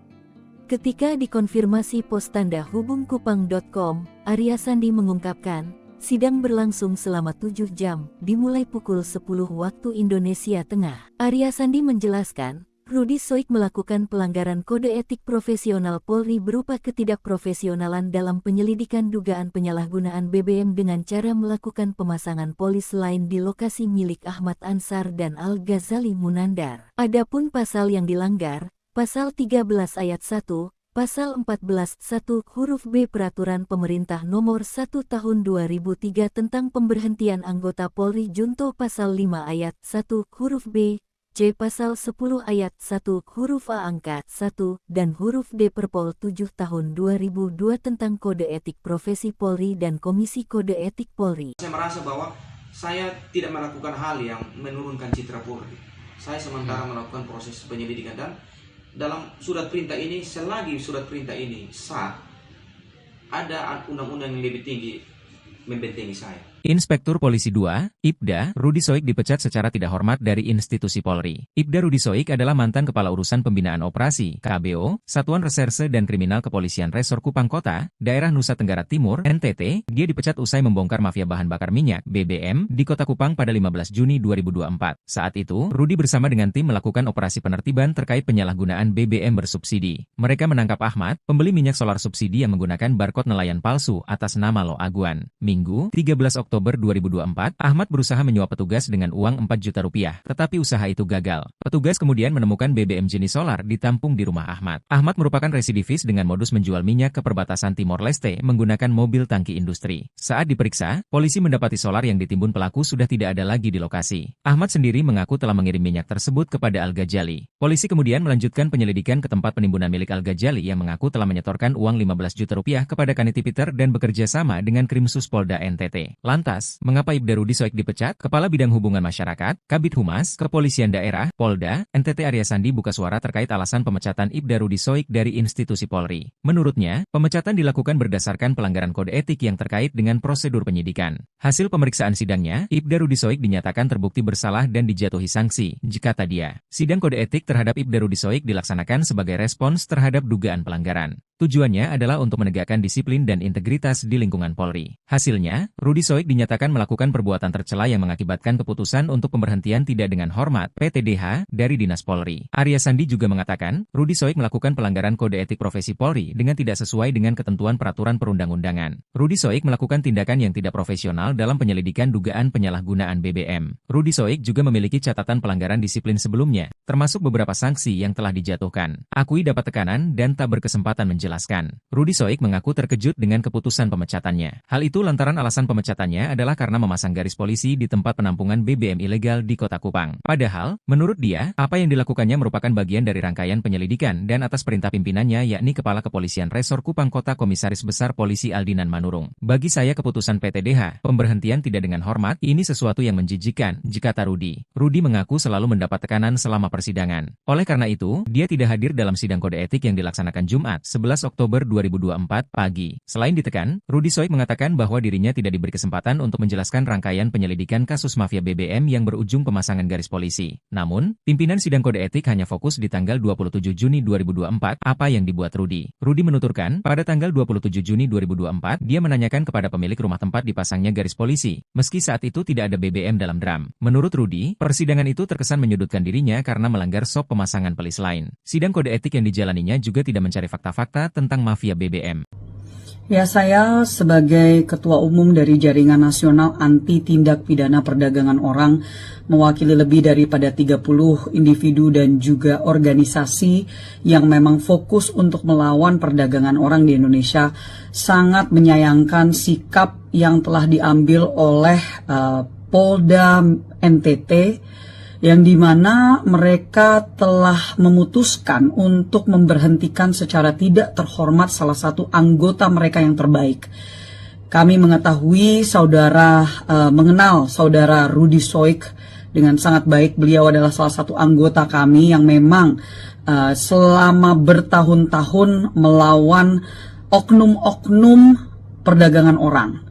Speaker 3: Ketika dikonfirmasi pos tanda hubungkupang.com, Arya Sandi mengungkapkan, sidang berlangsung selama 7 jam, dimulai pukul 10 waktu Indonesia Tengah. Arya Sandi menjelaskan, Rudi Soik melakukan pelanggaran kode etik profesional Polri berupa ketidakprofesionalan dalam penyelidikan dugaan penyalahgunaan BBM dengan cara melakukan pemasangan polis lain di lokasi milik Ahmad Ansar dan Al-Ghazali Munandar. Adapun pasal yang dilanggar, Pasal 13 ayat 1, Pasal 14 1 huruf B Peraturan Pemerintah Nomor 1 Tahun 2003 tentang pemberhentian anggota Polri Junto Pasal 5 ayat 1 huruf B, C Pasal 10 ayat 1 huruf A angka 1 dan huruf D Perpol 7 Tahun 2002 tentang Kode Etik Profesi Polri dan Komisi Kode Etik Polri.
Speaker 4: Saya merasa bahwa saya tidak melakukan hal yang menurunkan citra Polri. Saya sementara melakukan proses penyelidikan dan dalam surat perintah ini, selagi surat perintah ini sah, ada undang-undang yang lebih tinggi membentengi saya.
Speaker 5: Inspektur Polisi 2, Ibda, Rudi Soik dipecat secara tidak hormat dari institusi Polri. Ibda Rudi Soik adalah mantan Kepala Urusan Pembinaan Operasi, KBO, Satuan Reserse dan Kriminal Kepolisian Resor Kupang Kota, Daerah Nusa Tenggara Timur, NTT. Dia dipecat usai membongkar mafia bahan bakar minyak, BBM, di Kota Kupang pada 15 Juni 2024. Saat itu, Rudi bersama dengan tim melakukan operasi penertiban terkait penyalahgunaan BBM bersubsidi. Mereka menangkap Ahmad, pembeli minyak solar subsidi yang menggunakan barcode nelayan palsu atas nama Lo Aguan. Minggu, 13 Oktober 2024, Ahmad berusaha menyuap petugas dengan uang 4 juta rupiah, tetapi usaha itu gagal. Petugas kemudian menemukan BBM jenis solar ditampung di rumah Ahmad. Ahmad merupakan residivis dengan modus menjual minyak ke perbatasan Timor Leste menggunakan mobil tangki industri. Saat diperiksa, polisi mendapati solar yang ditimbun pelaku sudah tidak ada lagi di lokasi. Ahmad sendiri mengaku telah mengirim minyak tersebut kepada Al-Ghazali. Polisi kemudian melanjutkan penyelidikan ke tempat penimbunan milik Al-Ghazali yang mengaku telah menyetorkan uang 15 juta rupiah kepada Kaniti Peter dan bekerja sama dengan Krimsus Polda NTT. Lantas, mengapa Ibda Rudi Soik dipecat? Kepala Bidang Hubungan Masyarakat, Kabid Humas, Kepolisian Daerah, Polda, NTT Arya Sandi buka suara terkait alasan pemecatan Ibda Rudi Soik dari institusi Polri. Menurutnya, pemecatan dilakukan berdasarkan pelanggaran kode etik yang terkait dengan prosedur penyidikan. Hasil pemeriksaan sidangnya, Ibda Rudi Soik dinyatakan terbukti bersalah dan dijatuhi sanksi, kata dia. Sidang kode etik terhadap Ibda Rudi Soik dilaksanakan sebagai respons terhadap dugaan pelanggaran. Tujuannya adalah untuk menegakkan disiplin dan integritas di lingkungan Polri. Hasilnya, Rudi Soik dinyatakan melakukan perbuatan tercela yang mengakibatkan keputusan untuk pemberhentian tidak dengan hormat (PTDH) dari Dinas Polri. Arya Sandi juga mengatakan, Rudi Soik melakukan pelanggaran kode etik profesi Polri dengan tidak sesuai dengan ketentuan peraturan perundang-undangan. Rudi Soik melakukan tindakan yang tidak profesional dalam penyelidikan dugaan penyalahgunaan BBM. Rudi Soik juga memiliki catatan pelanggaran disiplin sebelumnya, termasuk beberapa sanksi yang telah dijatuhkan. Akui dapat tekanan dan tak berkesempatan menjelaskan. Rudi Soik mengaku terkejut dengan keputusan pemecatannya. Hal itu lantaran alasan pemecatannya adalah karena memasang garis polisi di tempat penampungan BBM ilegal di Kota Kupang. Padahal, menurut dia, apa yang dilakukannya merupakan bagian dari rangkaian penyelidikan dan atas perintah pimpinannya yakni Kepala Kepolisian Resor Kupang Kota Komisaris Besar Polisi Aldinan Manurung. Bagi saya keputusan PTDH, pemberhentian tidak dengan hormat, ini sesuatu yang menjijikan, kata Rudi. Rudi mengaku selalu mendapat tekanan selama persidangan. Oleh karena itu, dia tidak hadir dalam sidang kode etik yang dilaksanakan Jumat, 11 Oktober 2024 pagi. Selain ditekan, Rudi Soik mengatakan bahwa dirinya tidak diberi kesempatan untuk menjelaskan rangkaian penyelidikan kasus mafia BBM yang berujung pemasangan garis polisi. Namun, pimpinan sidang kode etik hanya fokus di tanggal 27 Juni 2024, apa yang dibuat Rudi. Rudi menuturkan, pada tanggal 27 Juni 2024, dia menanyakan kepada pemilik rumah tempat dipasangnya garis polisi, meski saat itu tidak ada BBM dalam drum. Menurut Rudi, persidangan itu terkesan menyudutkan dirinya karena melanggar SOP pemasangan pelis lain. Sidang kode etik yang dijalaninya juga tidak mencari fakta-fakta tentang mafia BBM.
Speaker 1: Ya, saya sebagai Ketua Umum dari Jaringan Nasional Anti Tindak Pidana Perdagangan Orang, mewakili lebih daripada 30 individu dan juga organisasi yang memang fokus untuk melawan perdagangan orang di Indonesia, sangat menyayangkan sikap yang telah diambil oleh Polda NTT, yang dimana mereka telah memutuskan untuk memberhentikan secara tidak terhormat salah satu anggota mereka yang terbaik. Kami mengetahui mengenal saudara Rudi Soik dengan sangat baik. Beliau adalah salah satu anggota kami yang memang selama bertahun-tahun melawan oknum-oknum perdagangan orang.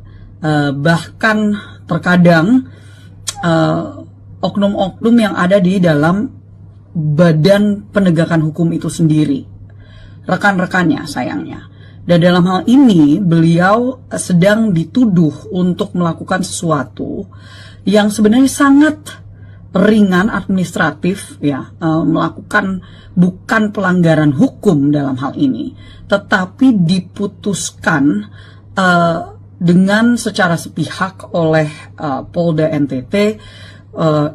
Speaker 1: Bahkan terkadang oknum-oknum yang ada di dalam badan penegakan hukum itu sendiri. rekan-rekannya sayangnya. Dan dalam hal ini beliau sedang dituduh untuk melakukan sesuatu yang sebenarnya sangat ringan administratif ya, melakukan bukan pelanggaran hukum dalam hal ini, tetapi diputuskan dengan secara sepihak oleh Polda NTT,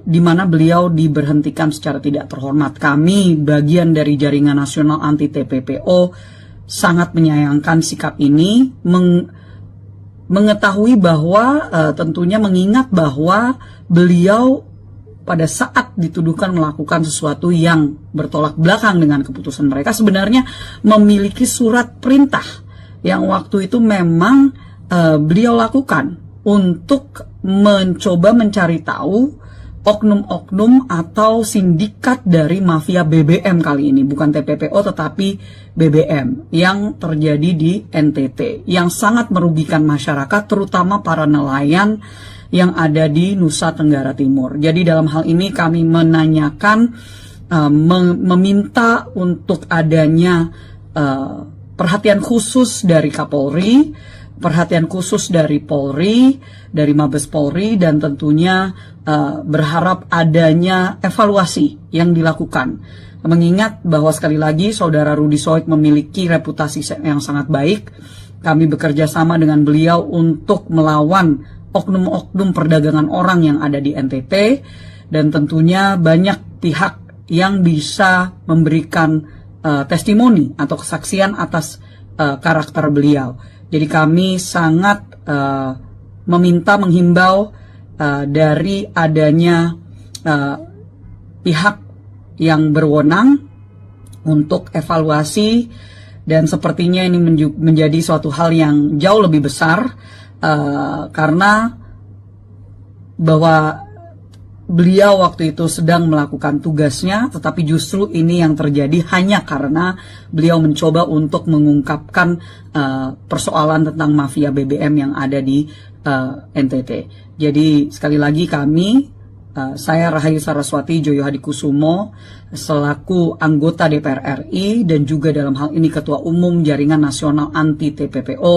Speaker 1: di mana beliau diberhentikan secara tidak terhormat. Kami bagian dari Jaringan Nasional Anti TPPO sangat menyayangkan sikap ini, mengetahui bahwa tentunya mengingat bahwa beliau pada saat dituduhkan melakukan sesuatu yang bertolak belakang dengan keputusan mereka, sebenarnya memiliki surat perintah yang waktu itu memang beliau lakukan untuk mencoba mencari tahu oknum-oknum atau sindikat dari mafia BBM kali ini, bukan TPPO tetapi BBM yang terjadi di NTT, yang sangat merugikan masyarakat, terutama para nelayan yang ada di Nusa Tenggara Timur. Jadi dalam hal ini kami menanyakan, meminta untuk adanya perhatian khusus dari Kapolri, perhatian khusus dari Polri, dari Mabes Polri, dan tentunya berharap adanya evaluasi yang dilakukan. Mengingat bahwa sekali lagi Saudara Rudy Soik memiliki reputasi yang sangat baik, kami bekerja sama dengan beliau untuk melawan oknum-oknum perdagangan orang yang ada di NTT, dan tentunya banyak pihak yang bisa memberikan testimoni atau kesaksian atas karakter beliau. Jadi kami sangat menghimbau dari adanya pihak yang berwenang untuk evaluasi, dan sepertinya ini menjadi suatu hal yang jauh lebih besar, karena bahwa beliau waktu itu sedang melakukan tugasnya, tetapi justru ini yang terjadi hanya karena beliau mencoba untuk mengungkapkan persoalan tentang mafia BBM yang ada di NTT. Jadi sekali lagi saya Rahayu Saraswati Joyo Hadikusumo selaku anggota DPR RI dan juga dalam hal ini Ketua Umum Jaringan Nasional Anti TPPO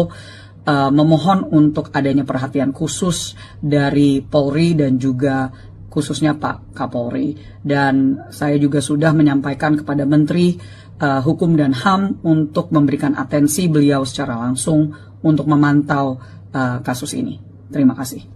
Speaker 1: memohon untuk adanya perhatian khusus dari Polri dan juga khususnya Pak Kapolri. Dan saya juga sudah menyampaikan kepada Menteri Hukum dan HAM untuk memberikan atensi beliau secara langsung untuk memantau kasus ini. Terima kasih.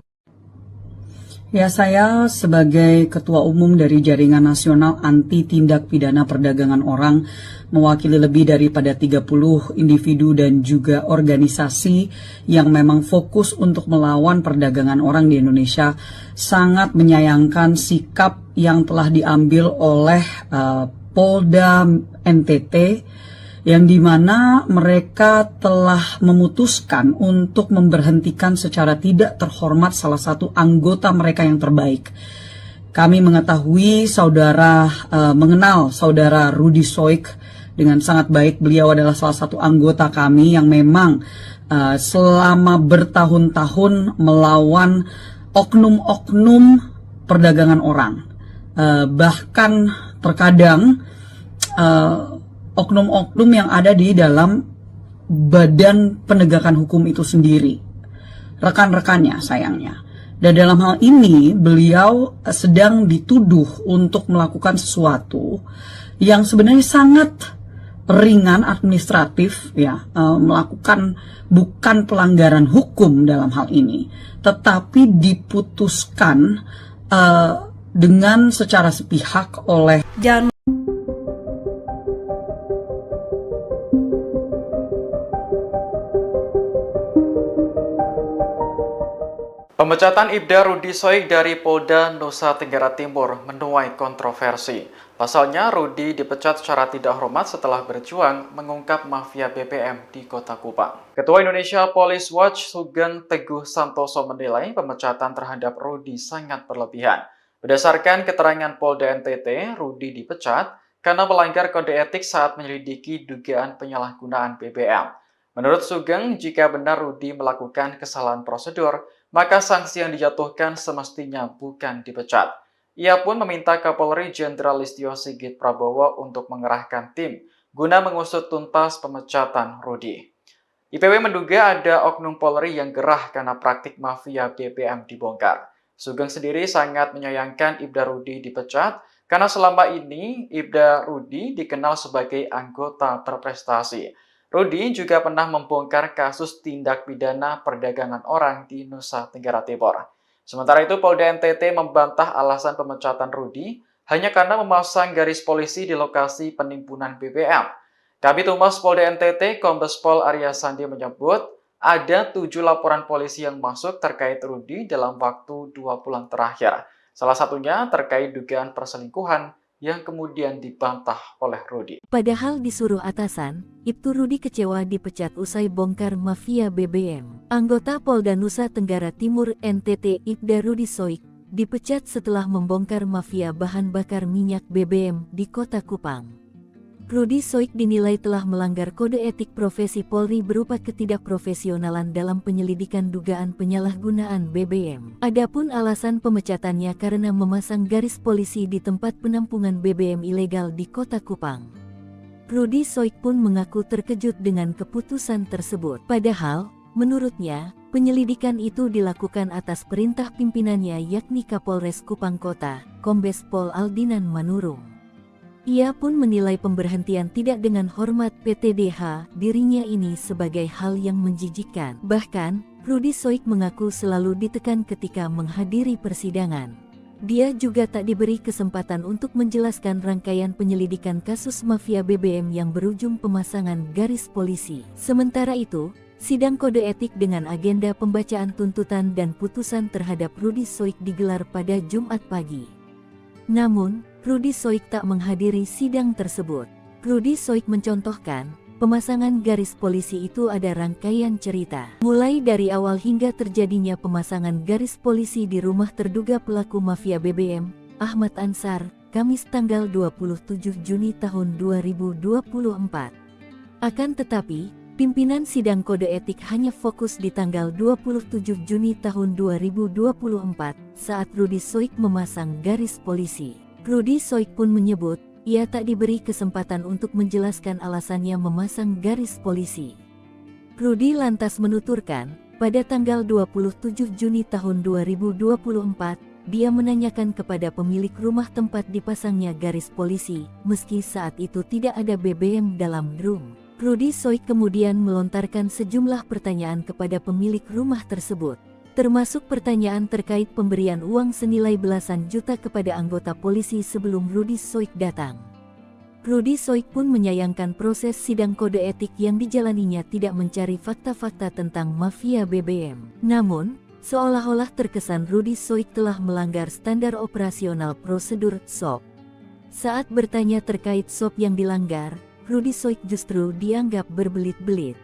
Speaker 1: Ya, saya sebagai Ketua Umum dari Jaringan Nasional Anti Tindak Pidana Perdagangan Orang, mewakili lebih daripada 30 individu dan juga organisasi yang memang fokus untuk melawan perdagangan orang di Indonesia, sangat menyayangkan sikap yang telah diambil oleh Polda NTT, yang dimana mereka telah memutuskan untuk memberhentikan secara tidak terhormat salah satu anggota mereka yang terbaik. Kami mengetahui mengenal Saudara Rudy Soik dengan sangat baik. Beliau adalah salah satu anggota kami yang memang selama bertahun-tahun melawan oknum-oknum perdagangan orang. Bahkan terkadang oknum-oknum yang ada di dalam badan penegakan hukum itu sendiri, rekan-rekannya sayangnya. Dan dalam hal ini beliau sedang dituduh untuk melakukan sesuatu yang sebenarnya sangat ringan administratif ya, melakukan bukan pelanggaran hukum dalam hal ini, tetapi diputuskan dengan secara sepihak oleh
Speaker 2: Pemecatan Ibda Rudy Soik dari Polda Nusa Tenggara Timur menuai kontroversi. Pasalnya, Rudy dipecat secara tidak hormat setelah berjuang mengungkap mafia BBM di Kota Kupang. Ketua Indonesia Police Watch Sugeng Teguh Santoso menilai pemecatan terhadap Rudy sangat berlebihan. Berdasarkan keterangan Polda NTT, Rudy dipecat karena melanggar kode etik saat menyelidiki dugaan penyalahgunaan BBM. Menurut Sugeng, jika benar Rudy melakukan kesalahan prosedur, maka sanksi yang dijatuhkan semestinya bukan dipecat. Ia pun meminta Kapolri Jenderal Listio Sigit Prabowo untuk mengerahkan tim guna mengusut tuntas pemecatan Rudi. IPW menduga ada oknum Polri yang gerah karena praktik mafia BBM dibongkar. Sugeng sendiri sangat menyayangkan Ibda Rudi dipecat karena selama ini Ibda Rudi dikenal sebagai anggota berprestasi. Rudi juga pernah membongkar kasus tindak pidana perdagangan orang di Nusa Tenggara Timur. Sementara itu, Polda NTT membantah alasan pemecatan Rudi hanya karena memasang garis polisi di lokasi penimbunan BBM. Kabid Humas Polda NTT, Kombes Pol Arya Sandi menyebut ada 7 laporan polisi yang masuk terkait Rudi dalam waktu 2 bulan terakhir. Salah satunya terkait dugaan perselingkuhan yang kemudian dibantah oleh Rudi.
Speaker 3: Padahal disuruh atasan, Ibtu Rudi kecewa dipecat usai bongkar mafia BBM. Anggota Polda Nusa Tenggara Timur NTT Ibda Rudi Soik dipecat setelah membongkar mafia bahan bakar minyak BBM di Kota Kupang. Rudi Soik dinilai telah melanggar kode etik profesi Polri berupa ketidakprofesionalan dalam penyelidikan dugaan penyalahgunaan BBM. Adapun alasan pemecatannya karena memasang garis polisi di tempat penampungan BBM ilegal di Kota Kupang. Rudi Soik pun mengaku terkejut dengan keputusan tersebut. Padahal, menurutnya, penyelidikan itu dilakukan atas perintah pimpinannya yakni Kapolres Kupang Kota, Kombes Pol Aldinan Manurung. Ia pun menilai pemberhentian tidak dengan hormat PTDH dirinya ini sebagai hal yang menjijikkan. Bahkan, Rudi Soik mengaku selalu ditekan ketika menghadiri persidangan. Dia juga tak diberi kesempatan untuk menjelaskan rangkaian penyelidikan kasus mafia BBM yang berujung pemasangan garis polisi. Sementara itu, sidang kode etik dengan agenda pembacaan tuntutan dan putusan terhadap Rudi Soik digelar pada Jumat pagi. Namun, Rudi Soik tak menghadiri sidang tersebut. Rudi Soik mencontohkan, pemasangan garis polisi itu ada rangkaian cerita. Mulai dari awal hingga terjadinya pemasangan garis polisi di rumah terduga pelaku mafia BBM, Ahmad Ansar, Kamis tanggal 27 Juni tahun 2024. Akan tetapi, pimpinan sidang kode etik hanya fokus di tanggal 27 Juni tahun 2024 saat Rudi Soik memasang garis polisi. Rudi Soik pun menyebut, ia tak diberi kesempatan untuk menjelaskan alasannya memasang garis polisi. Rudi lantas menuturkan, pada tanggal 27 Juni tahun 2024, dia menanyakan kepada pemilik rumah tempat dipasangnya garis polisi, meski saat itu tidak ada BBM dalam drum. Rudi Soik kemudian melontarkan sejumlah pertanyaan kepada pemilik rumah tersebut, termasuk pertanyaan terkait pemberian uang senilai belasan juta kepada anggota polisi sebelum Rudi Soik datang. Rudi Soik pun menyayangkan proses sidang kode etik yang dijalaninya tidak mencari fakta-fakta tentang mafia BBM. Namun, seolah-olah terkesan Rudi Soik telah melanggar standar operasional prosedur SOP. Saat bertanya terkait SOP yang dilanggar, Rudi Soik justru dianggap berbelit-belit.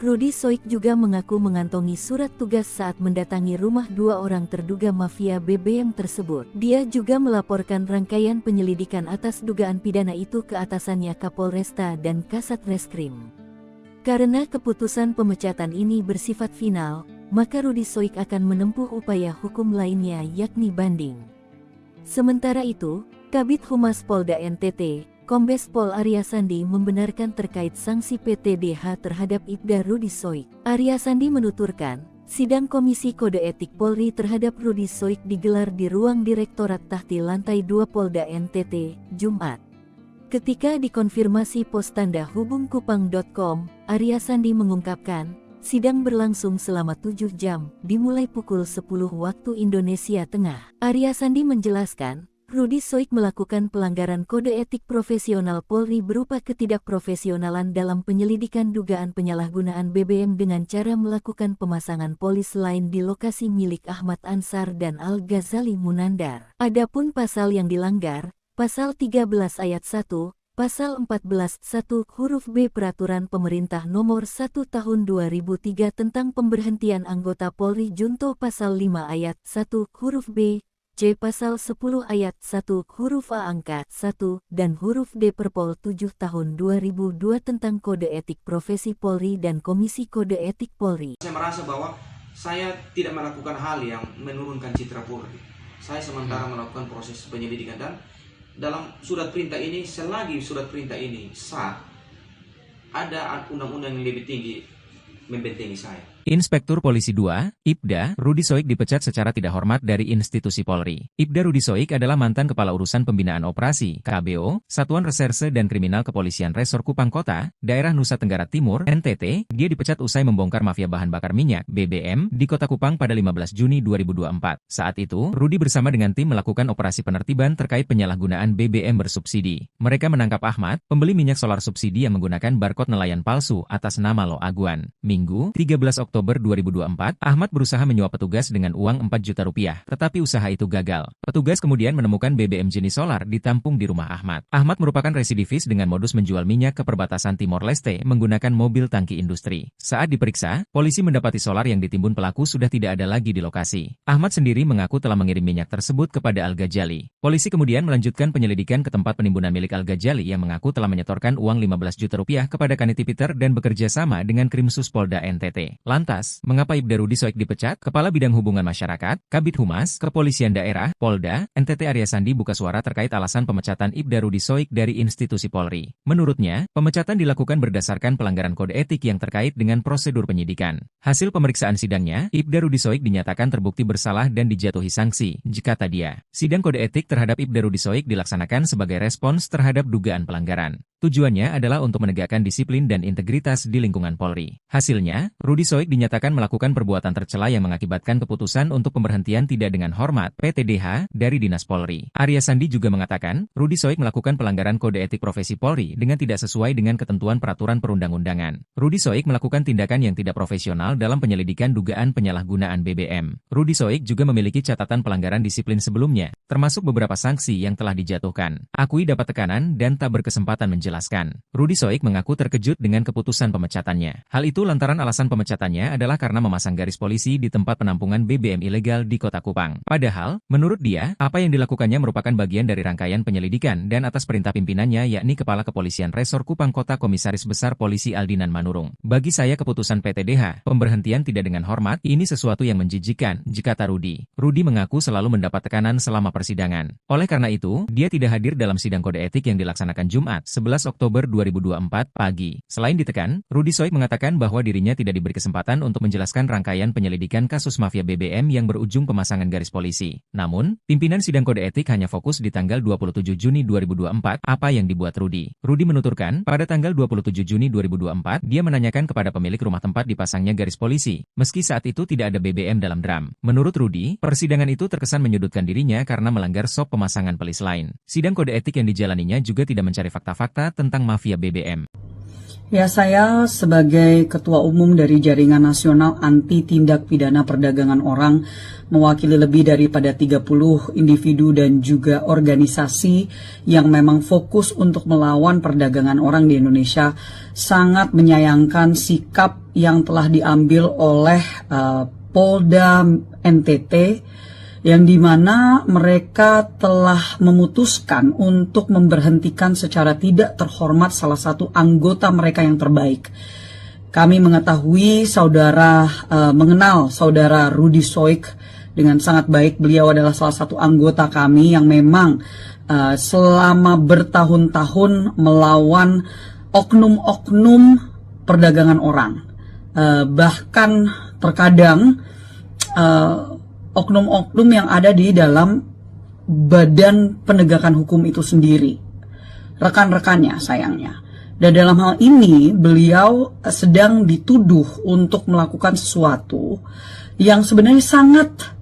Speaker 3: Rudi Soik juga mengaku mengantongi surat tugas saat mendatangi rumah 2 orang terduga mafia BBM tersebut. Dia juga melaporkan rangkaian penyelidikan atas dugaan pidana itu ke atasannya Kapolresta dan Kasat Reskrim. Karena keputusan pemecatan ini bersifat final, maka Rudi Soik akan menempuh upaya hukum lainnya yakni banding. Sementara itu, Kabid Humas Polda NTT, Kombes Pol Arya Sandi membenarkan terkait sanksi PTDH terhadap Ibda Rudi Soik. Arya Sandi menuturkan, sidang Komisi Kode Etik Polri terhadap Rudi Soik digelar di ruang Direktorat Tahti Lantai 2 Polda NTT, Jumat. Ketika dikonfirmasi pos tanda hubungkupang.com, Arya Sandi mengungkapkan, sidang berlangsung selama 7 jam, dimulai pukul 10 waktu Indonesia Tengah. Arya Sandi menjelaskan, Rudi Soik melakukan pelanggaran kode etik profesional Polri berupa ketidakprofesionalan dalam penyelidikan dugaan penyalahgunaan BBM dengan cara melakukan pemasangan polis lain di lokasi milik Ahmad Ansar dan Al-Ghazali Munandar. Adapun pasal yang dilanggar, Pasal 13 Ayat 1, Pasal 14 1 huruf B Peraturan Pemerintah Nomor 1 Tahun 2003 tentang pemberhentian anggota Polri Junto Pasal 5 Ayat 1 huruf B, C. Pasal 10 Ayat 1 huruf A angka 1 dan huruf D Perpol 7 Tahun 2002 tentang Kode Etik Profesi Polri dan Komisi Kode Etik Polri.
Speaker 4: Saya merasa bahwa saya tidak melakukan hal yang menurunkan citra Polri. Saya sementara melakukan proses penyelidikan dan dalam surat perintah ini, selagi surat perintah ini sah, ada undang-undang yang lebih tinggi membentengi saya.
Speaker 5: Inspektur Polisi 2, Ibda, Rudi Soik dipecat secara tidak hormat dari institusi Polri. Ibda Rudi Soik adalah mantan Kepala Urusan Pembinaan Operasi, KBO, Satuan Reserse dan Kriminal Kepolisian Resor Kupang Kota, Daerah Nusa Tenggara Timur, NTT. Dia dipecat usai membongkar mafia bahan bakar minyak, BBM, di Kota Kupang pada 15 Juni 2024. Saat itu, Rudi bersama dengan tim melakukan operasi penertiban terkait penyalahgunaan BBM bersubsidi. Mereka menangkap Ahmad, pembeli minyak solar subsidi yang menggunakan barcode nelayan palsu atas nama Lo Aguan. Minggu, 13 Oktober 2024, Ahmad berusaha menyuap petugas dengan uang 4 juta rupiah, tetapi usaha itu gagal. Petugas kemudian menemukan BBM jenis solar ditampung di rumah Ahmad. Ahmad merupakan residivis dengan modus menjual minyak ke perbatasan Timor Leste menggunakan mobil tangki industri. Saat diperiksa, polisi mendapati solar yang ditimbun pelaku sudah tidak ada lagi di lokasi. Ahmad sendiri mengaku telah mengirim minyak tersebut kepada Al-Ghazali. Polisi kemudian melanjutkan penyelidikan ke tempat penimbunan milik Al-Ghazali yang mengaku telah menyetorkan uang 15 juta rupiah kepada Kaniti Peter dan bekerja sama dengan Krimsus Polda NTT. Lantas, mengapa Ibda Rudi Soik dipecat? Kepala Bidang Hubungan Masyarakat, Kabid Humas, Kepolisian Daerah, Polda, NTT Arya Sandi buka suara terkait alasan pemecatan Ibda Rudi Soik dari institusi Polri. Menurutnya, pemecatan dilakukan berdasarkan pelanggaran kode etik yang terkait dengan prosedur penyidikan. Hasil pemeriksaan sidangnya, Ibda Rudi Soik dinyatakan terbukti bersalah dan dijatuhi sanksi, kata dia. Sidang kode etik terhadap Ibda Rudi Soik dilaksanakan sebagai respons terhadap dugaan pelanggaran. Tujuannya adalah untuk menegakkan disiplin dan integritas di lingkungan Polri. Hasilnya, Rudi Soik dinyatakan melakukan perbuatan tercela yang mengakibatkan keputusan untuk pemberhentian tidak dengan hormat (PTDH) dari Dinas Polri. Arya Sandi juga mengatakan, Rudi Soik melakukan pelanggaran kode etik profesi Polri dengan tidak sesuai dengan ketentuan peraturan perundang-undangan. Rudi Soik melakukan tindakan yang tidak profesional dalam penyelidikan dugaan penyalahgunaan BBM. Rudi Soik juga memiliki catatan pelanggaran disiplin sebelumnya, termasuk beberapa sanksi yang telah dijatuhkan. Akui dapat tekanan dan tak berkesempatan menjelaskan. Rudi Soik mengaku terkejut dengan keputusan pemecatannya. Hal itu lantaran alasan pemecatannya adalah karena memasang garis polisi di tempat penampungan BBM ilegal di Kota Kupang. Padahal, menurut dia, apa yang dilakukannya merupakan bagian dari rangkaian penyelidikan dan atas perintah pimpinannya yakni Kepala Kepolisian Resor Kupang Kota Komisaris Besar Polisi Aldinan Manurung. Bagi saya keputusan PTDH, pemberhentian tidak dengan hormat, ini sesuatu yang menjijikkan, kata Rudi. Rudi mengaku selalu mendapat tekanan selama persidangan. Oleh karena itu, dia tidak hadir dalam sidang kode etik yang dilaksanakan Jumat, 11 Oktober 2024 pagi. Selain ditekan, Rudi Soik mengatakan bahwa dirinya tidak diberi kesempatan untuk menjelaskan rangkaian penyelidikan kasus mafia BBM yang berujung pemasangan garis polisi. Namun, pimpinan sidang kode etik hanya fokus di tanggal 27 Juni 2024 apa yang dibuat Rudi. Rudi menuturkan, pada tanggal 27 Juni 2024, dia menanyakan kepada pemilik rumah tempat dipasangnya garis polisi, meski saat itu tidak ada BBM dalam drum. Menurut Rudi, persidangan itu terkesan menyudutkan dirinya karena melanggar SOP pemasangan pelis lain. Sidang kode etik yang dijalaninya juga tidak mencari fakta-fakta tentang mafia BBM.
Speaker 1: Ya, saya sebagai Ketua Umum dari Jaringan Nasional Anti Tindak Pidana Perdagangan Orang, mewakili lebih daripada 30 individu dan juga organisasi yang memang fokus untuk melawan perdagangan orang di Indonesia, sangat menyayangkan sikap yang telah diambil oleh Polda NTT, yang dimana mereka telah memutuskan untuk memberhentikan secara tidak terhormat salah satu anggota mereka yang terbaik. Kami mengetahui mengenal saudara Rudi Soik dengan sangat baik. Beliau adalah salah satu anggota kami yang memang selama bertahun-tahun melawan oknum-oknum perdagangan orang. Bahkan terkadang oknum-oknum yang ada di dalam badan penegakan hukum itu sendiri, rekan-rekannya sayangnya. Dan dalam hal ini beliau sedang dituduh untuk melakukan sesuatu yang sebenarnya sangat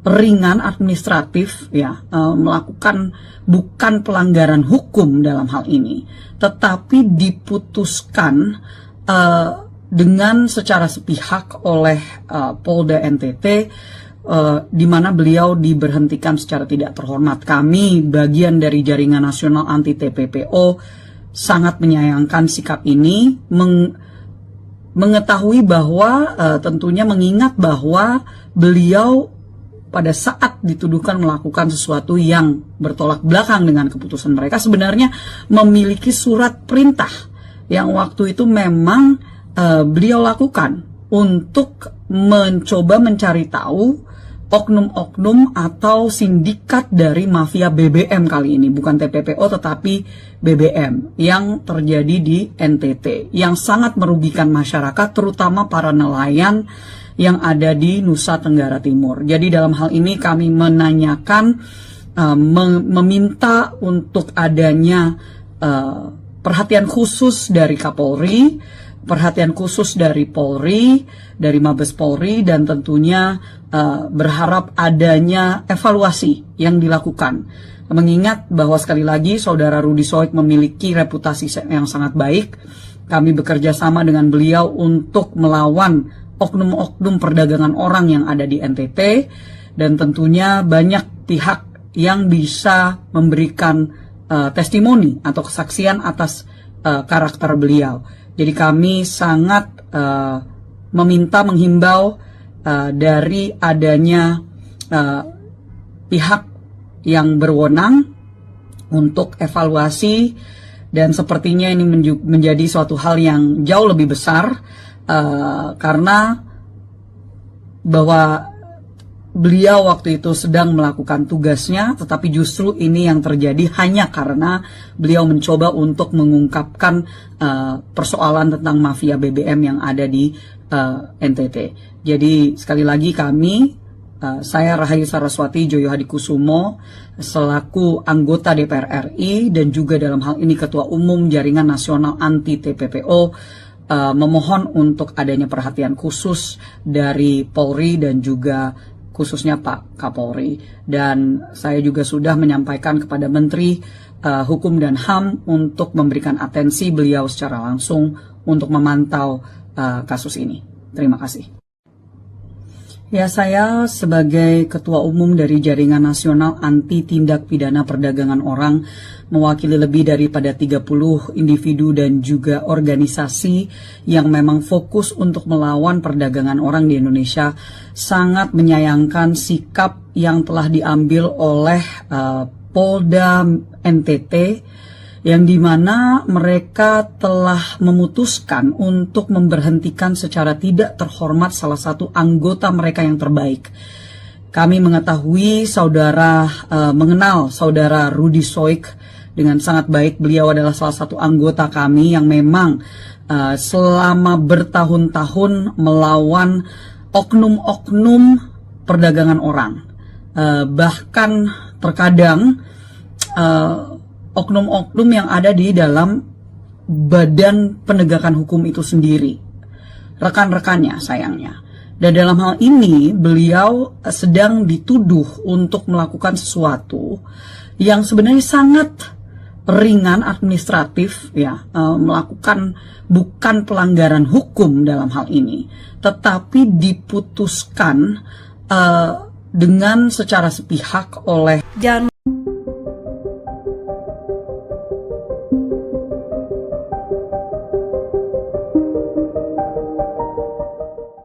Speaker 1: ringan administratif, ya, melakukan bukan pelanggaran hukum dalam hal ini, tetapi diputuskan dengan secara sepihak oleh Polda NTT, di mana beliau diberhentikan secara tidak terhormat. Kami, bagian dari Jaringan Nasional Anti TPPO, sangat menyayangkan sikap ini, mengetahui bahwa tentunya mengingat bahwa beliau pada saat dituduhkan melakukan sesuatu yang bertolak belakang dengan keputusan mereka, sebenarnya memiliki surat perintah yang waktu itu memang beliau lakukan untuk mencoba mencari tahu oknum-oknum atau sindikat dari mafia BBM kali ini, bukan TPPO tetapi BBM yang terjadi di NTT yang sangat merugikan masyarakat, terutama para nelayan yang ada di Nusa Tenggara Timur. Jadi dalam hal ini kami menanyakan, meminta untuk adanya perhatian khusus dari Kapolri, perhatian khusus dari Polri, dari Mabes Polri, dan tentunya berharap adanya evaluasi yang dilakukan. Mengingat bahwa sekali lagi Saudara Rudi Soik memiliki reputasi yang sangat baik, kami bekerja sama dengan beliau untuk melawan oknum-oknum perdagangan orang yang ada di NTT, dan tentunya banyak pihak yang bisa memberikan testimoni atau kesaksian atas karakter beliau. Jadi kami sangat menghimbau dari adanya pihak yang berwenang untuk evaluasi, dan sepertinya ini menjadi suatu hal yang jauh lebih besar karena bahwa beliau waktu itu sedang melakukan tugasnya, tetapi justru ini yang terjadi hanya karena beliau mencoba untuk mengungkapkan persoalan tentang mafia BBM yang ada di NTT. Jadi sekali lagi saya Rahayu Saraswati Joyo Hadikusumo selaku anggota DPR RI dan juga dalam hal ini Ketua Umum Jaringan Nasional Anti TPPO memohon untuk adanya perhatian khusus dari Polri dan juga khususnya Pak Kapolri. Dan saya juga sudah menyampaikan kepada Menteri Hukum dan HAM untuk memberikan atensi beliau secara langsung untuk memantau kasus ini. Terima kasih. Ya, saya sebagai Ketua Umum dari Jaringan Nasional Anti Tindak Pidana Perdagangan Orang, mewakili lebih daripada 30 individu dan juga organisasi yang memang fokus untuk melawan perdagangan orang di Indonesia, sangat menyayangkan sikap yang telah diambil oleh Polda NTT, yang dimana mereka telah memutuskan untuk memberhentikan secara tidak terhormat salah satu anggota mereka yang terbaik. Kami mengetahui mengenal saudara Rudi Soik dengan sangat baik. Beliau adalah salah satu anggota kami yang memang selama bertahun-tahun melawan oknum-oknum perdagangan orang. Bahkan terkadang oknum-oknum yang ada di dalam badan penegakan hukum itu sendiri, rekan-rekannya sayangnya. Dan dalam hal ini beliau sedang dituduh untuk melakukan sesuatu yang sebenarnya sangat ringan administratif, ya, melakukan bukan pelanggaran hukum dalam hal ini, tetapi diputuskan dengan secara sepihak oleh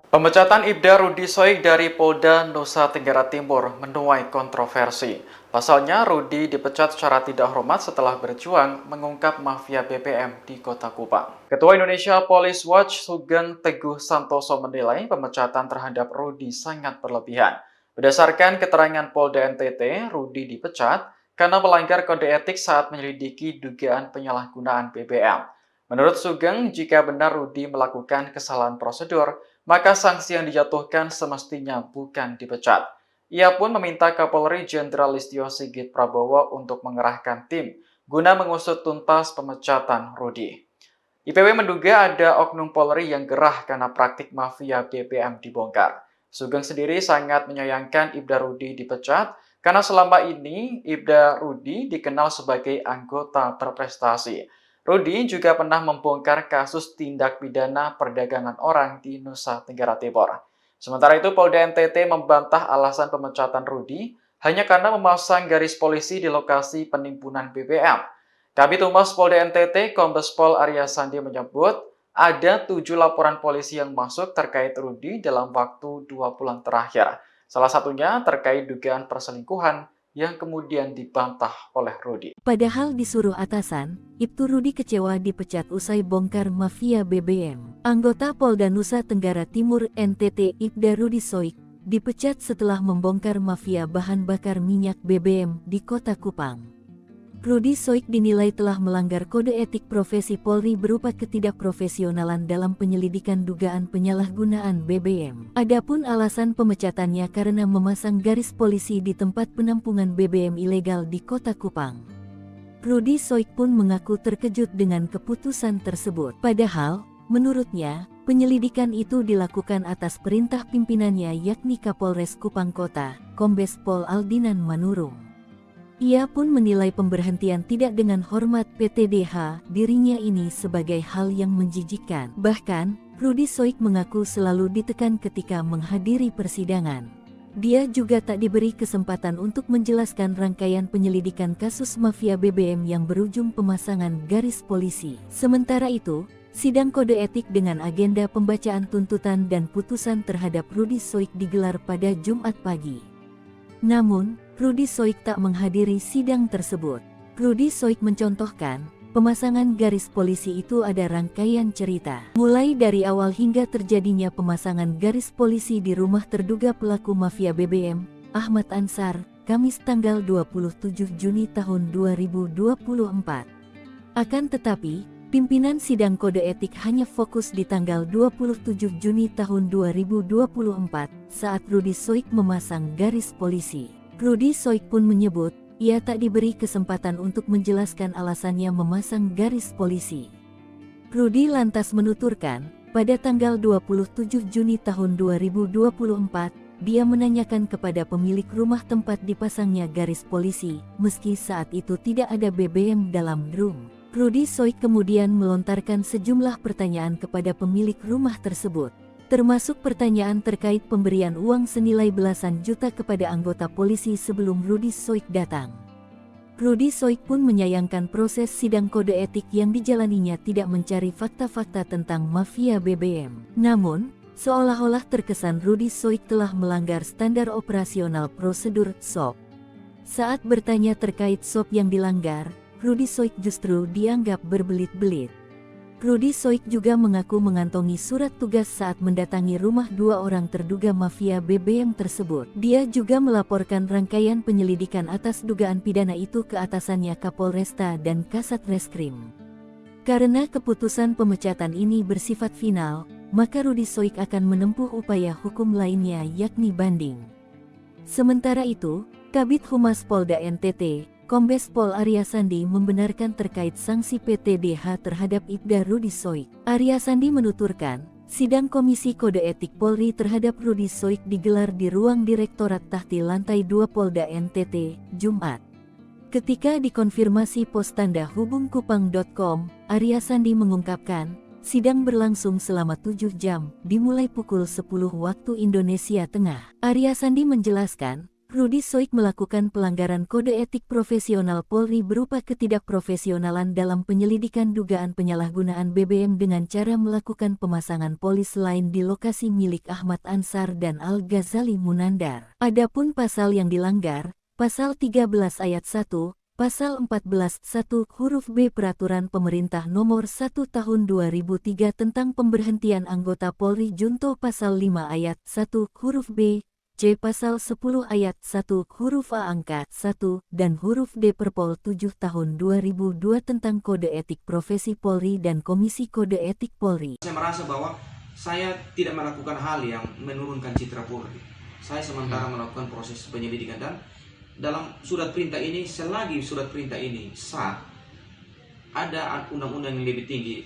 Speaker 2: Pemecatan Ibda Rudi Soik dari Polda Nusa Tenggara Timur menuai kontroversi. Pasalnya, Rudi dipecat secara tidak hormat setelah berjuang mengungkap mafia BBM di Kota Kupang. Ketua Indonesia Police Watch Sugeng Teguh Santoso menilai pemecatan terhadap Rudi sangat berlebihan. Berdasarkan keterangan Polda NTT, Rudi dipecat karena melanggar kode etik saat menyelidiki dugaan penyalahgunaan BBM. Menurut Sugeng, jika benar Rudi melakukan kesalahan prosedur, maka sanksi yang dijatuhkan semestinya bukan dipecat. Ia pun meminta Kapolri Jenderal Listio Sigit Prabowo untuk mengerahkan tim guna mengusut tuntas pemecatan Rudi. IPW menduga ada oknum Polri yang gerah karena praktik mafia BBM dibongkar. Sugeng sendiri sangat menyayangkan Ibda Rudi dipecat karena selama ini Ibda Rudi dikenal sebagai anggota berprestasi. Rudi juga pernah membongkar kasus tindak pidana perdagangan orang di Nusa Tenggara Timur. Sementara itu, Polda NTT membantah alasan pemecatan Rudi hanya karena memasang garis polisi di lokasi penimbunan BBM. Kabid Humas Polda NTT, Kombes Pol Arya Sandi menyebut ada 7 laporan polisi yang masuk terkait Rudi dalam waktu 2 bulan terakhir. Salah satunya terkait dugaan perselingkuhan yang kemudian dibantah oleh Rudi.
Speaker 3: Padahal disuruh atasan, Ibtu Rudi kecewa dipecat usai bongkar mafia BBM. Anggota Polda Nusa Tenggara Timur NTT Ibda Rudi Soik dipecat setelah membongkar mafia bahan bakar minyak BBM di Kota Kupang. Rudi Soik dinilai telah melanggar kode etik profesi Polri berupa ketidakprofesionalan dalam penyelidikan dugaan penyalahgunaan BBM. Adapun alasan pemecatannya karena memasang garis polisi di tempat penampungan BBM ilegal di Kota Kupang. Rudi Soik pun mengaku terkejut dengan keputusan tersebut. Padahal, menurutnya, penyelidikan itu dilakukan atas perintah pimpinannya yakni Kapolres Kupang Kota, Kombes Pol Aldinan Manurung. Ia pun menilai pemberhentian tidak dengan hormat PTDH dirinya ini sebagai hal yang menjijikkan. Bahkan, Rudi Soik mengaku selalu ditekan ketika menghadiri persidangan. Dia juga tak diberi kesempatan untuk menjelaskan rangkaian penyelidikan kasus mafia BBM yang berujung pemasangan garis polisi. Sementara itu, sidang kode etik dengan agenda pembacaan tuntutan dan putusan terhadap Rudi Soik digelar pada Jumat pagi. Namun, Rudi Soik tak menghadiri sidang tersebut. Rudi Soik mencontohkan, pemasangan garis polisi itu ada rangkaian cerita. Mulai dari awal hingga terjadinya pemasangan garis polisi di rumah terduga pelaku mafia BBM, Ahmad Ansar, Kamis tanggal 27 Juni tahun 2024. Akan tetapi, pimpinan sidang kode etik hanya fokus di tanggal 27 Juni tahun 2024 saat Rudi Soik memasang garis polisi. Rudi Soik pun menyebut, ia tak diberi kesempatan untuk menjelaskan alasannya memasang garis polisi. Rudi lantas menuturkan, pada tanggal 27 Juni tahun 2024, dia menanyakan kepada pemilik rumah tempat dipasangnya garis polisi, meski saat itu tidak ada BBM dalam drum. Rudi Soik kemudian melontarkan sejumlah pertanyaan kepada pemilik rumah tersebut, termasuk pertanyaan terkait pemberian uang senilai belasan juta kepada anggota polisi sebelum Rudi Soik datang. Rudi Soik pun menyayangkan proses sidang kode etik yang dijalaninya tidak mencari fakta-fakta tentang mafia BBM. Namun, seolah-olah terkesan Rudi Soik telah melanggar standar operasional prosedur SOP. Saat bertanya terkait SOP yang dilanggar, Rudi Soik justru dianggap berbelit-belit. Rudi Soik juga mengaku mengantongi surat tugas saat mendatangi rumah dua orang terduga mafia BBM tersebut. Dia juga melaporkan rangkaian penyelidikan atas dugaan pidana itu ke atasannya Kapolresta dan Kasat Reskrim. Karena keputusan pemecatan ini bersifat final, maka Rudi Soik akan menempuh upaya hukum lainnya yakni banding. Sementara itu, Kabid Humas Polda NTT, Kombes Pol Arya Sandi membenarkan terkait sanksi PTDH terhadap Ibda Rudi Soik. Arya Sandi menuturkan, sidang Komisi Kode Etik Polri terhadap Rudi Soik digelar di ruang Direktorat Tahti Lantai 2 Polda NTT, Jumat. Ketika dikonfirmasi pos tanda hubungkupang.com, Arya Sandi mengungkapkan, sidang berlangsung selama 7 jam, dimulai pukul 10 waktu Indonesia Tengah. Arya Sandi menjelaskan, Rudi Soik melakukan pelanggaran kode etik profesional Polri berupa ketidakprofesionalan dalam penyelidikan dugaan penyalahgunaan BBM dengan cara melakukan pemasangan polis lain di lokasi milik Ahmad Ansar dan Al-Ghazali Munandar. Adapun pasal yang dilanggar, Pasal 13 Ayat 1, Pasal 14 1 huruf B Peraturan Pemerintah Nomor 1 Tahun 2003 tentang pemberhentian anggota Polri Junto Pasal 5 Ayat 1 huruf B, C. Pasal 10 Ayat 1 huruf A angka 1 dan huruf D Perpol 7 tahun 2002 tentang Kode Etik Profesi Polri dan Komisi Kode Etik Polri.
Speaker 4: Saya merasa bahwa saya tidak melakukan hal yang menurunkan citra Polri. Saya sementara melakukan proses penyelidikan dan dalam surat perintah ini, selagi surat perintah ini sah, ada undang-undang yang lebih tinggi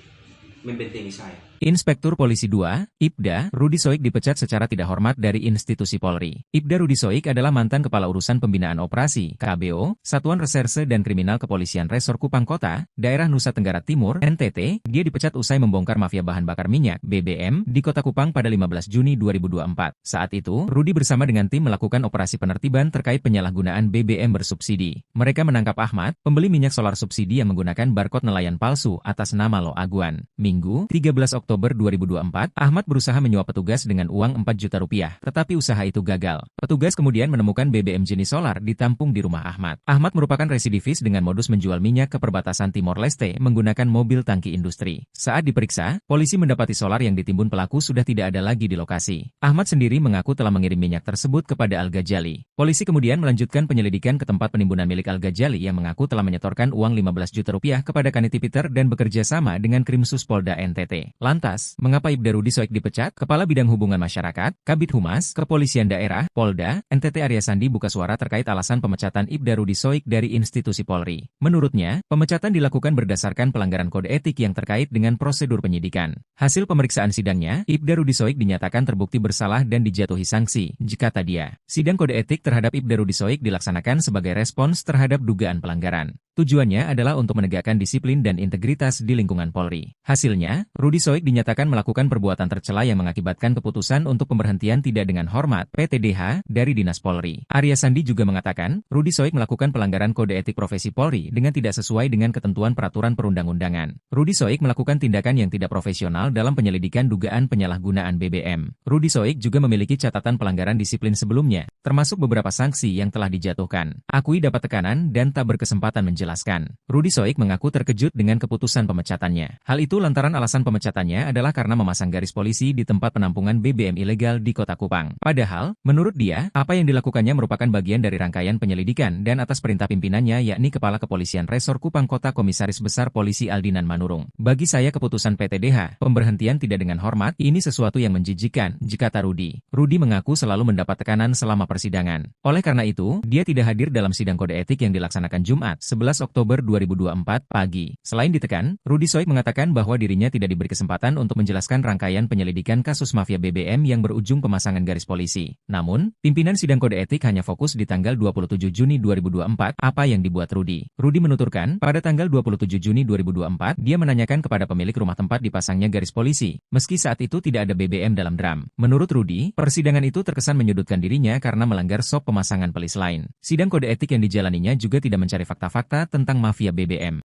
Speaker 4: membentengi saya.
Speaker 5: Inspektur Polisi 2, Ibda, Rudi Soik dipecat secara tidak hormat dari institusi Polri. Ibda Rudi Soik adalah mantan Kepala Urusan Pembinaan Operasi, KBO, Satuan Reserse dan Kriminal Kepolisian Resor Kupang Kota, Daerah Nusa Tenggara Timur, NTT. Dia dipecat usai membongkar mafia bahan bakar minyak, BBM, di Kota Kupang pada 15 Juni 2024. Saat itu, Rudi bersama dengan tim melakukan operasi penertiban terkait penyalahgunaan BBM bersubsidi. Mereka menangkap Ahmad, pembeli minyak solar subsidi yang menggunakan barcode nelayan palsu atas nama Lo Aguan. Minggu, 13 Oktober Oktober 2024, Ahmad berusaha menyuap petugas dengan uang 4 juta rupiah, tetapi usaha itu gagal. Petugas kemudian menemukan BBM jenis solar ditampung di rumah Ahmad. Ahmad merupakan residivis dengan modus menjual minyak ke perbatasan Timor Leste menggunakan mobil tangki industri. Saat diperiksa, polisi mendapati solar yang ditimbun pelaku sudah tidak ada lagi di lokasi. Ahmad sendiri mengaku telah mengirim minyak tersebut kepada Al-Ghazali. Polisi kemudian melanjutkan penyelidikan ke tempat penimbunan milik Al-Ghazali yang mengaku telah menyetorkan uang 15 juta rupiah kepada Kaniti Peter dan bekerja sama dengan Krimsus Polda NTT. Lantas, mengapa Ibda Rudi Soik dipecat? Kepala Bidang Hubungan Masyarakat, Kabid Humas, Kepolisian Daerah, Polda, NTT Arya Sandi buka suara terkait alasan pemecatan Ibda Rudi Soik dari institusi Polri. Menurutnya, pemecatan dilakukan berdasarkan pelanggaran kode etik yang terkait dengan prosedur penyidikan. Hasil pemeriksaan sidangnya, Ibda Rudi Soik dinyatakan terbukti bersalah dan dijatuhi sanksi, kata dia. Sidang kode etik terhadap Ibda Rudi Soik dilaksanakan sebagai respons terhadap dugaan pelanggaran. Tujuannya adalah untuk menegakkan disiplin dan integritas di lingkungan Polri. Hasilnya, Rudi Soik dinyatakan melakukan perbuatan tercela yang mengakibatkan keputusan untuk pemberhentian tidak dengan hormat (PTDH) dari Dinas Polri. Arya Sandi juga mengatakan, Rudi Soik melakukan pelanggaran kode etik profesi Polri dengan tidak sesuai dengan ketentuan peraturan perundang-undangan. Rudi Soik melakukan tindakan yang tidak profesional dalam penyelidikan dugaan penyalahgunaan BBM. Rudi Soik juga memiliki catatan pelanggaran disiplin sebelumnya, termasuk beberapa sanksi yang telah dijatuhkan. Akui dapat tekanan dan tak berkesempatan menjelaskan. Rudi Soik mengaku terkejut dengan keputusan pemecatannya. Hal itu lantaran alasan pemecatannya adalah karena memasang garis polisi di tempat penampungan BBM ilegal di Kota Kupang. Padahal, menurut dia, apa yang dilakukannya merupakan bagian dari rangkaian penyelidikan dan atas perintah pimpinannya yakni Kepala Kepolisian Resor Kupang Kota Komisaris Besar Polisi Aldinan Manurung. Bagi saya keputusan PTDH, pemberhentian tidak dengan hormat, ini sesuatu yang menjijikan, kata Rudi. Rudi mengaku selalu mendapat tekanan selama persidangan. Oleh karena itu, dia tidak hadir dalam sidang kode etik yang dilaksanakan Jumat, 11 Oktober 2024 pagi. Selain ditekan, Rudi Soik mengatakan bahwa dirinya tidak diberi kesempatan untuk menjelaskan rangkaian penyelidikan kasus mafia BBM yang berujung pemasangan garis polisi. Namun, pimpinan sidang kode etik hanya fokus di tanggal 27 Juni 2024 apa yang dibuat Rudi. Rudi menuturkan, pada tanggal 27 Juni 2024, dia menanyakan kepada pemilik rumah tempat dipasangnya garis polisi, meski saat itu tidak ada BBM dalam drum. Menurut Rudi, persidangan itu terkesan menyudutkan dirinya karena melanggar SOP pemasangan pelis lain. Sidang kode etik yang dijalaninya juga tidak mencari fakta-fakta tentang mafia BBM.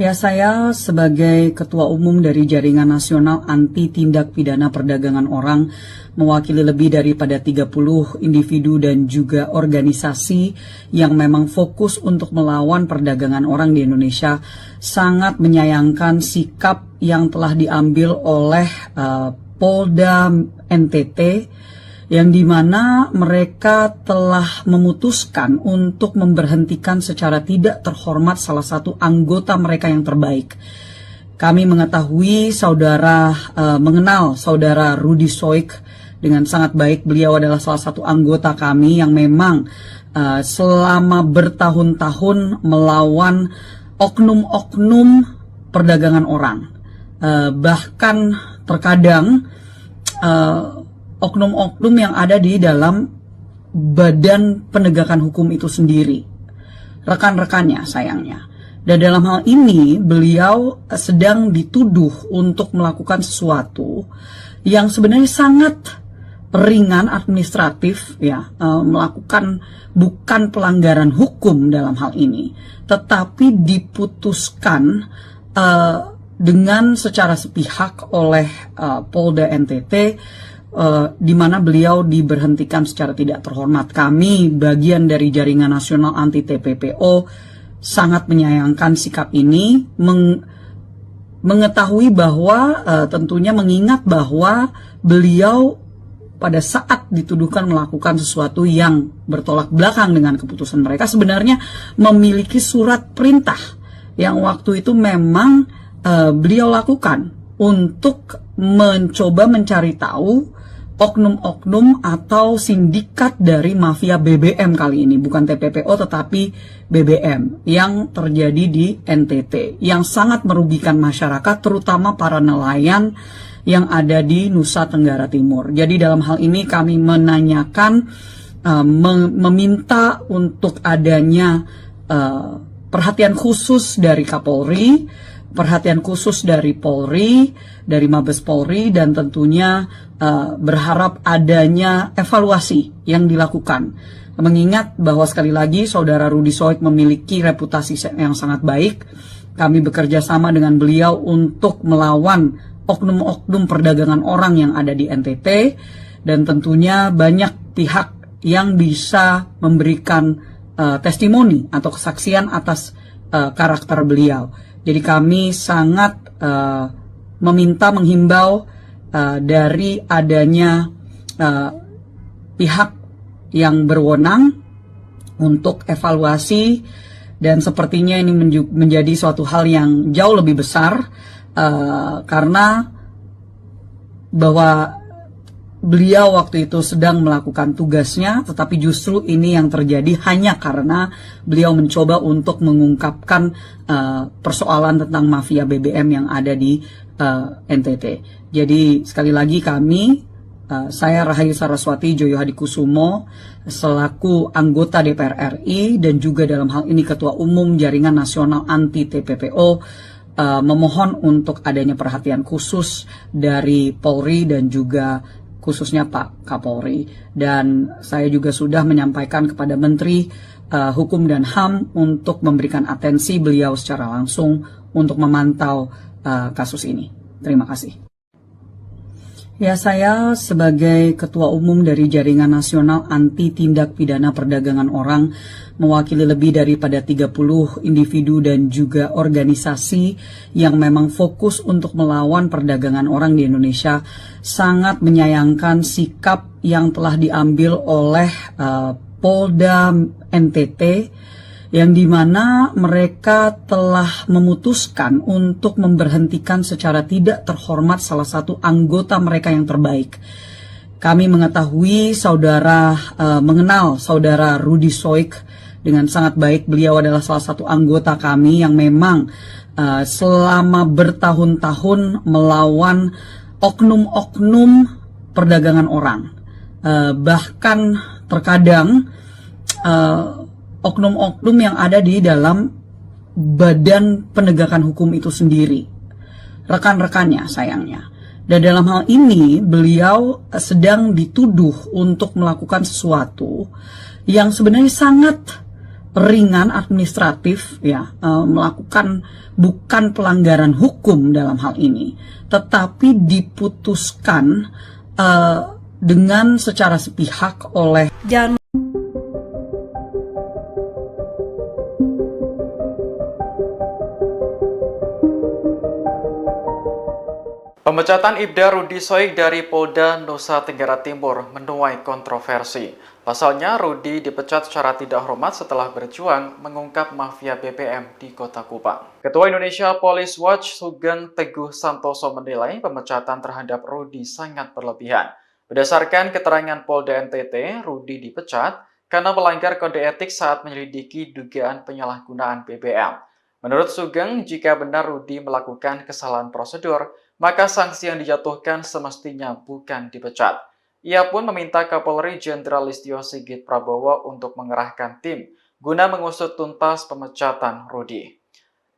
Speaker 1: Ya, saya sebagai Ketua Umum dari Jaringan Nasional Anti Tindak Pidana Perdagangan Orang mewakili lebih daripada 30 individu dan juga organisasi yang memang fokus untuk melawan perdagangan orang di Indonesia, sangat menyayangkan sikap yang telah diambil oleh Polda NTT, yang dimana mereka telah memutuskan untuk memberhentikan secara tidak terhormat salah satu anggota mereka yang terbaik. Kami mengetahui mengenal saudara Rudi Soik dengan sangat baik. Beliau adalah salah satu anggota kami yang memang selama bertahun-tahun melawan oknum-oknum perdagangan orang. Bahkan terkadang oknum-oknum yang ada di dalam badan penegakan hukum itu sendiri, rekan-rekannya sayangnya. Dan dalam hal ini beliau sedang dituduh untuk melakukan sesuatu yang sebenarnya sangat ringan administratif, ya, melakukan bukan pelanggaran hukum dalam hal ini, tetapi diputuskan dengan secara sepihak oleh Polda NTT, di mana beliau diberhentikan secara tidak terhormat. Kami, bagian dari Jaringan Nasional Anti TPPO, sangat menyayangkan sikap ini, mengetahui bahwa tentunya mengingat bahwa beliau pada saat dituduhkan melakukan sesuatu yang bertolak belakang dengan keputusan mereka, sebenarnya memiliki surat perintah yang waktu itu memang beliau lakukan untuk mencoba mencari tahu oknum-oknum atau sindikat dari mafia BBM kali ini, bukan TPPO tetapi BBM yang terjadi di NTT, yang sangat merugikan masyarakat, terutama para nelayan yang ada di Nusa Tenggara Timur. Jadi dalam hal ini kami menanyakan, meminta untuk adanya perhatian khusus dari Kapolri, perhatian khusus dari Polri, dari Mabes Polri, dan tentunya berharap adanya evaluasi yang dilakukan. Mengingat bahwa sekali lagi saudara Rudi Soik memiliki reputasi yang sangat baik, kami bekerja sama dengan beliau untuk melawan oknum-oknum perdagangan orang yang ada di NTT, dan tentunya banyak pihak yang bisa memberikan testimoni atau kesaksian atas karakter beliau. Jadi kami sangat menghimbau dari adanya pihak yang berwenang untuk evaluasi, dan sepertinya ini menjadi suatu hal yang jauh lebih besar karena bahwa beliau waktu itu sedang melakukan tugasnya, tetapi justru ini yang terjadi hanya karena beliau mencoba untuk mengungkapkan persoalan tentang mafia BBM yang ada di NTT. Jadi sekali lagi saya Rahayu Saraswati Joyo Hadikusumo selaku anggota DPR RI dan juga dalam hal ini Ketua Umum Jaringan Nasional Anti TPPO memohon untuk adanya perhatian khusus dari Polri dan juga khususnya Pak Kapolri. Dan saya juga sudah menyampaikan kepada Menteri Hukum dan HAM untuk memberikan atensi beliau secara langsung untuk memantau kasus ini. Terima kasih. Ya, saya sebagai Ketua Umum dari Jaringan Nasional Anti Tindak Pidana Perdagangan Orang, mewakili lebih daripada 30 individu dan juga organisasi yang memang fokus untuk melawan perdagangan orang di Indonesia, sangat menyayangkan sikap yang telah diambil oleh Polda NTT, yang dimana mereka telah memutuskan untuk memberhentikan secara tidak terhormat salah satu anggota mereka yang terbaik. Kami mengetahui mengenal saudara Rudy Soik dengan sangat baik. Beliau adalah salah satu anggota kami yang memang selama bertahun-tahun melawan oknum-oknum perdagangan orang. Bahkan terkadang oknum-oknum yang ada di dalam badan penegakan hukum itu sendiri, rekan-rekannya sayangnya. Dan dalam hal ini beliau sedang dituduh untuk melakukan sesuatu yang sebenarnya sangat ringan administratif, melakukan bukan pelanggaran hukum dalam hal ini, tetapi diputuskan dengan secara sepihak oleh
Speaker 2: Pemecatan Ibda Rudy Soik dari Polda Nusa Tenggara Timur menuai kontroversi. Pasalnya, Rudy dipecat secara tidak hormat setelah berjuang mengungkap mafia BBM di Kota Kupang. Ketua Indonesia Police Watch Sugeng Teguh Santoso menilai pemecatan terhadap Rudy sangat berlebihan. Berdasarkan keterangan Polda NTT, Rudy dipecat karena melanggar kode etik saat menyelidiki dugaan penyalahgunaan BBM. Menurut Sugeng, jika benar Rudy melakukan kesalahan prosedur, maka sanksi yang dijatuhkan semestinya bukan dipecat. Ia pun meminta Kapolri Jenderal Listio Sigit Prabowo untuk mengerahkan tim guna mengusut tuntas pemecatan Rudy.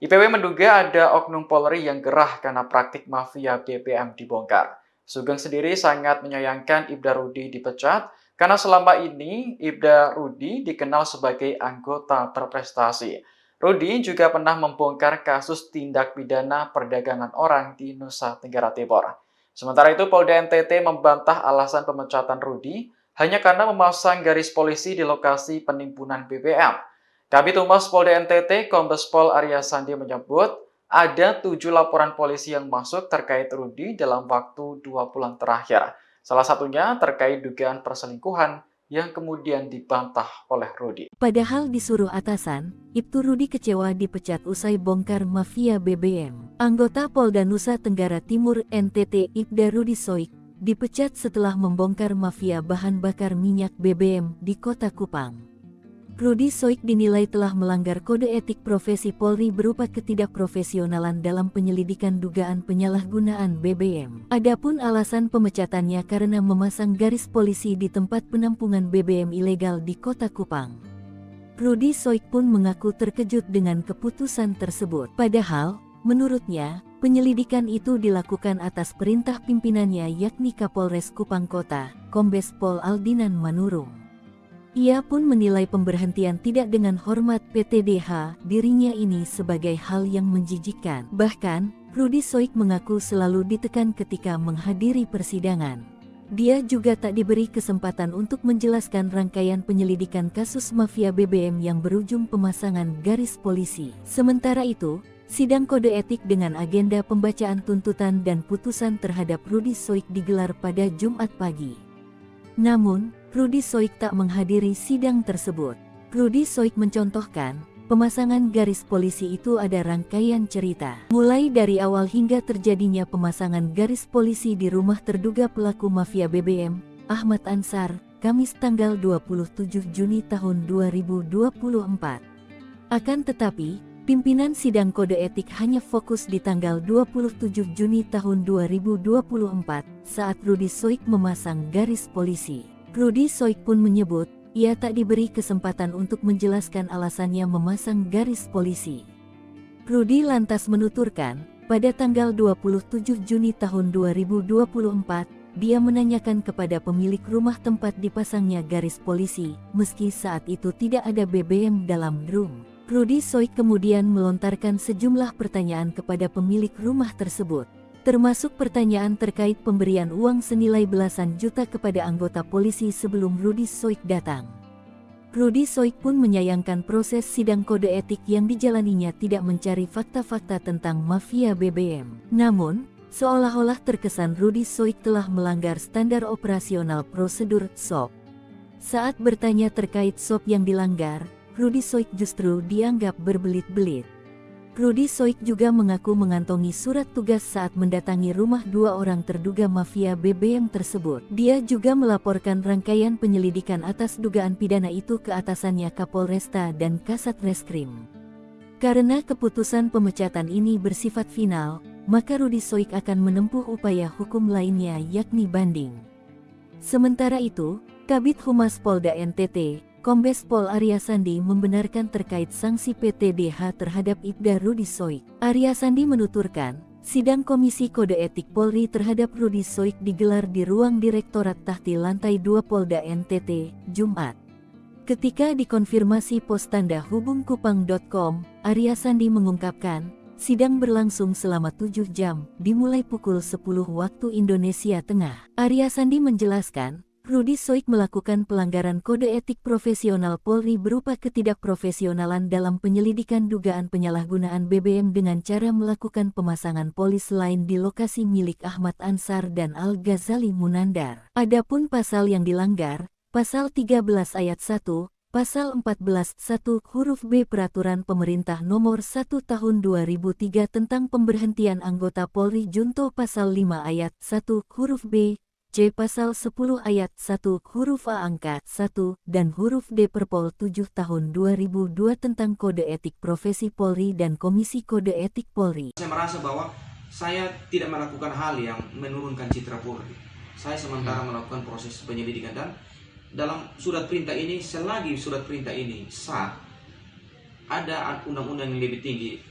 Speaker 2: IPW menduga ada oknum Polri yang gerah karena praktik mafia BBM dibongkar. Sugeng sendiri sangat menyayangkan Ibda Rudy dipecat karena selama ini Ibda Rudy dikenal sebagai anggota berprestasi. Rudy juga pernah membongkar kasus tindak pidana perdagangan orang di Nusa Tenggara Timur. Sementara itu, Polda NTT membantah alasan pemecatan Rudy hanya karena memasang garis polisi di lokasi penimbunan BBM. Kabid Humas Polda NTT, Kombes Pol Arya Sandi menyebut ada 7 laporan polisi yang masuk terkait Rudy dalam waktu 2 bulan terakhir. Salah satunya terkait dugaan perselingkuhan yang kemudian dibantah oleh Rudy.
Speaker 3: Padahal disuruh atasan, Ibtu Rudy kecewa dipecat usai bongkar mafia BBM. Anggota Polda Nusa Tenggara Timur NTT Ibda Rudy Soik dipecat setelah membongkar mafia bahan bakar minyak BBM di Kota Kupang. Rudy Soik dinilai telah melanggar kode etik profesi Polri berupa ketidakprofesionalan dalam penyelidikan dugaan penyalahgunaan BBM. Adapun alasan pemecatannya karena memasang garis polisi di tempat penampungan BBM ilegal di Kota Kupang. Rudy Soik pun mengaku terkejut dengan keputusan tersebut. Padahal, menurutnya, penyelidikan itu dilakukan atas perintah pimpinannya yakni Kapolres Kupang Kota, Kombes Pol Aldinan Manurung. Ia pun menilai pemberhentian tidak dengan hormat PTDH dirinya ini sebagai hal yang menjijikkan. Bahkan, Rudi Soik mengaku selalu ditekan ketika menghadiri persidangan. Dia juga tak diberi kesempatan untuk menjelaskan rangkaian penyelidikan kasus mafia BBM yang berujung pemasangan garis polisi. Sementara itu, sidang kode etik dengan agenda pembacaan tuntutan dan putusan terhadap Rudi Soik digelar pada Jumat pagi. Namun, Rudi Soik tak menghadiri sidang tersebut. Rudi Soik mencontohkan, pemasangan garis polisi itu ada rangkaian cerita. Mulai dari awal hingga terjadinya pemasangan garis polisi di rumah terduga pelaku mafia BBM, Ahmad Ansar, Kamis tanggal 27 Juni tahun 2024. Akan tetapi, pimpinan sidang kode etik hanya fokus di tanggal 27 Juni tahun 2024 saat Rudi Soik memasang garis polisi. Rudi Soik pun menyebut, ia tak diberi kesempatan untuk menjelaskan alasannya memasang garis polisi. Rudi lantas menuturkan, pada tanggal 27 Juni tahun 2024, dia menanyakan kepada pemilik rumah tempat dipasangnya garis polisi, meski saat itu tidak ada BBM dalam drum. Rudi Soik kemudian melontarkan sejumlah pertanyaan kepada pemilik rumah tersebut, termasuk pertanyaan terkait pemberian uang senilai belasan juta kepada anggota polisi sebelum Rudi Soik datang. Rudi Soik pun menyayangkan proses sidang kode etik yang dijalaninya tidak mencari fakta-fakta tentang mafia BBM. Namun, seolah-olah terkesan Rudi Soik telah melanggar standar operasional prosedur SOP. Saat bertanya terkait SOP yang dilanggar, Rudi Soik justru dianggap berbelit-belit. Rudi Soik juga mengaku mengantongi surat tugas saat mendatangi rumah dua orang terduga mafia BBM tersebut. Dia juga melaporkan rangkaian penyelidikan atas dugaan pidana itu ke atasannya Kapolresta dan Kasat Reskrim. Karena keputusan pemecatan ini bersifat final, maka Rudi Soik akan menempuh upaya hukum lainnya yakni banding. Sementara itu, Kabid Humas Polda NTT, Kombes Pol Arya Sandi membenarkan terkait sanksi PTDH terhadap Ibda Rudi Soik. Arya Sandi menuturkan, sidang Komisi Kode Etik Polri terhadap Rudi Soik digelar di ruang Direktorat Tahti Lantai 2 Polda NTT, Jumat. Ketika dikonfirmasi pos tanda hubungkupang.com, Arya Sandi mengungkapkan, sidang berlangsung selama 7 jam, dimulai pukul 10 waktu Indonesia Tengah. Arya Sandi menjelaskan, Rudi Soik melakukan pelanggaran kode etik profesional Polri berupa ketidakprofesionalan dalam penyelidikan dugaan penyalahgunaan BBM dengan cara melakukan pemasangan polis lain di lokasi milik Ahmad Ansar dan Al-Ghazali Munandar. Adapun pasal yang dilanggar, Pasal 13 Ayat 1, Pasal 14 1 huruf B Peraturan Pemerintah Nomor 1 Tahun 2003 tentang Pemberhentian Anggota Polri Junto Pasal 5 Ayat 1 huruf B, C. Pasal 10 Ayat 1 huruf A angka 1 dan huruf D Perpol 7 tahun 2002 tentang Kode Etik Profesi Polri dan Komisi Kode Etik Polri.
Speaker 4: Saya merasa bahwa saya tidak melakukan hal yang menurunkan citra Polri. Saya sementara melakukan proses penyelidikan dan dalam surat perintah ini, selagi surat perintah ini sah, ada undang-undang yang lebih tinggi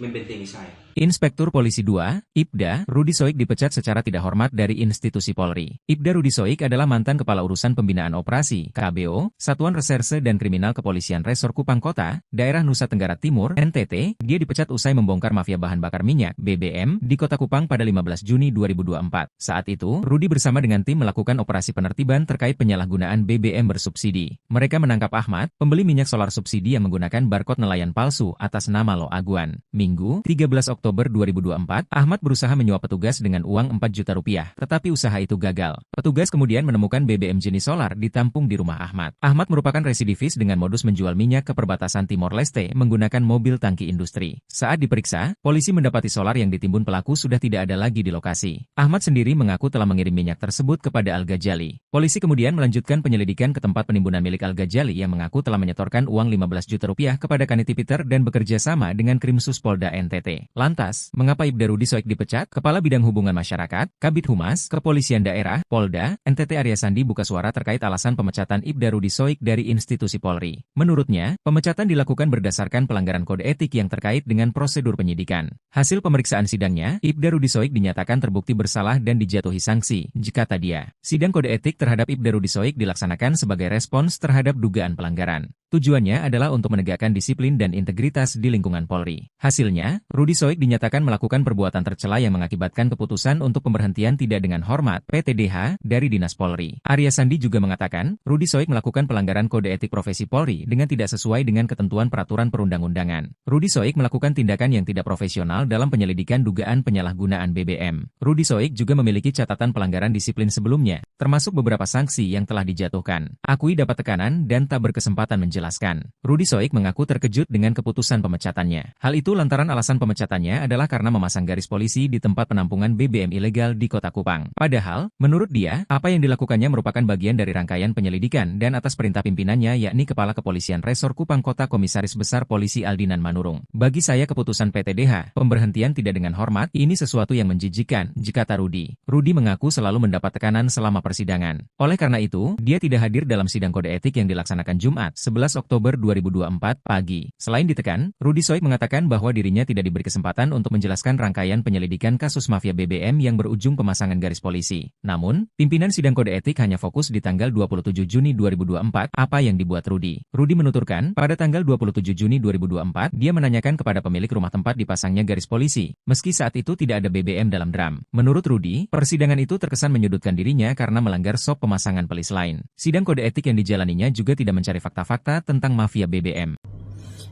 Speaker 4: membentengi saya.
Speaker 5: Inspektur Polisi 2, Ibda, Rudi Soik dipecat secara tidak hormat dari institusi Polri. Ibda Rudi Soik adalah mantan Kepala Urusan Pembinaan Operasi, KBO, Satuan Reserse dan Kriminal Kepolisian Resor Kupang Kota, Daerah Nusa Tenggara Timur, NTT. Dia dipecat usai membongkar mafia bahan bakar minyak, BBM, di Kota Kupang pada 15 Juni 2024. Saat itu, Rudi bersama dengan tim melakukan operasi penertiban terkait penyalahgunaan BBM bersubsidi. Mereka menangkap Ahmad, pembeli minyak solar subsidi yang menggunakan barcode nelayan palsu atas nama Lo Aguan. Minggu, 13 Oktober 2024, Ahmad berusaha menyuap petugas dengan uang 4 juta rupiah, tetapi usaha itu gagal. Petugas kemudian menemukan BBM jenis solar ditampung di rumah Ahmad. Ahmad merupakan residivis dengan modus menjual minyak ke perbatasan Timor Leste menggunakan mobil tangki industri. Saat diperiksa, polisi mendapati solar yang ditimbun pelaku sudah tidak ada lagi di lokasi. Ahmad sendiri mengaku telah mengirim minyak tersebut kepada Al-Ghazali. Polisi kemudian melanjutkan penyelidikan ke tempat penimbunan milik Al-Ghazali yang mengaku telah menyetorkan uang 15 juta rupiah kepada Kaniti Peter dan bekerja sama dengan Krimsus Polda NTT. Lantas, mengapa Ibda Rudi Soik dipecat? Kepala Bidang Hubungan Masyarakat, Kabid Humas, Kepolisian Daerah, Polda, NTT Arya Sandi buka suara terkait alasan pemecatan Ibda Rudi Soik dari institusi Polri. Menurutnya, pemecatan dilakukan berdasarkan pelanggaran kode etik yang terkait dengan prosedur penyidikan. Hasil pemeriksaan sidangnya, Ibda Rudi Soik dinyatakan terbukti bersalah dan dijatuhi sanksi, kata dia. Sidang kode etik terhadap Ibda Rudi Soik dilaksanakan sebagai respons terhadap dugaan pelanggaran. Tujuannya adalah untuk menegakkan disiplin dan integritas di lingkungan Polri. Hasilnya, Rudi Soik dinyatakan melakukan perbuatan tercela yang mengakibatkan keputusan untuk pemberhentian tidak dengan hormat (PTDH) dari Dinas Polri. Arya Sandi juga mengatakan, Rudi Soik melakukan pelanggaran kode etik profesi Polri dengan tidak sesuai dengan ketentuan peraturan perundang-undangan. Rudi Soik melakukan tindakan yang tidak profesional dalam penyelidikan dugaan penyalahgunaan BBM. Rudi Soik juga memiliki catatan pelanggaran disiplin sebelumnya, termasuk beberapa sanksi yang telah dijatuhkan. Akui dapat tekanan dan tak berkesempatan menjelaskan. Rudi Soik mengaku terkejut dengan keputusan pemecatannya. Hal itu lantaran alasan pemecatannya adalah karena memasang garis polisi di tempat penampungan BBM ilegal di Kota Kupang. Padahal, menurut dia, apa yang dilakukannya merupakan bagian dari rangkaian penyelidikan dan atas perintah pimpinannya yakni Kepala Kepolisian Resor Kupang Kota Komisaris Besar Polisi Aldinan Manurung. Bagi saya keputusan PTDH, pemberhentian tidak dengan hormat, ini sesuatu yang menjijikan, kata Rudi. Rudi mengaku selalu mendapat tekanan selama persidangan. Oleh karena itu, dia tidak hadir dalam sidang kode etik yang dilaksanakan Jumat, 11 Oktober 2024 pagi. Selain ditekan, Rudi Soik mengatakan bahwa dirinya tidak diberi kesempatan untuk menjelaskan rangkaian penyelidikan kasus mafia BBM yang berujung pemasangan garis polisi. Namun, pimpinan sidang kode etik hanya fokus di tanggal 27 Juni 2024, apa yang dibuat Rudi. Rudi menuturkan, pada tanggal 27 Juni 2024, dia menanyakan kepada pemilik rumah tempat dipasangnya garis polisi, meski saat itu tidak ada BBM dalam drum. Menurut Rudi, persidangan itu terkesan menyudutkan dirinya karena melanggar SOP pemasangan pelis lain. Sidang kode etik yang dijalaninya juga tidak mencari fakta-fakta tentang mafia BBM.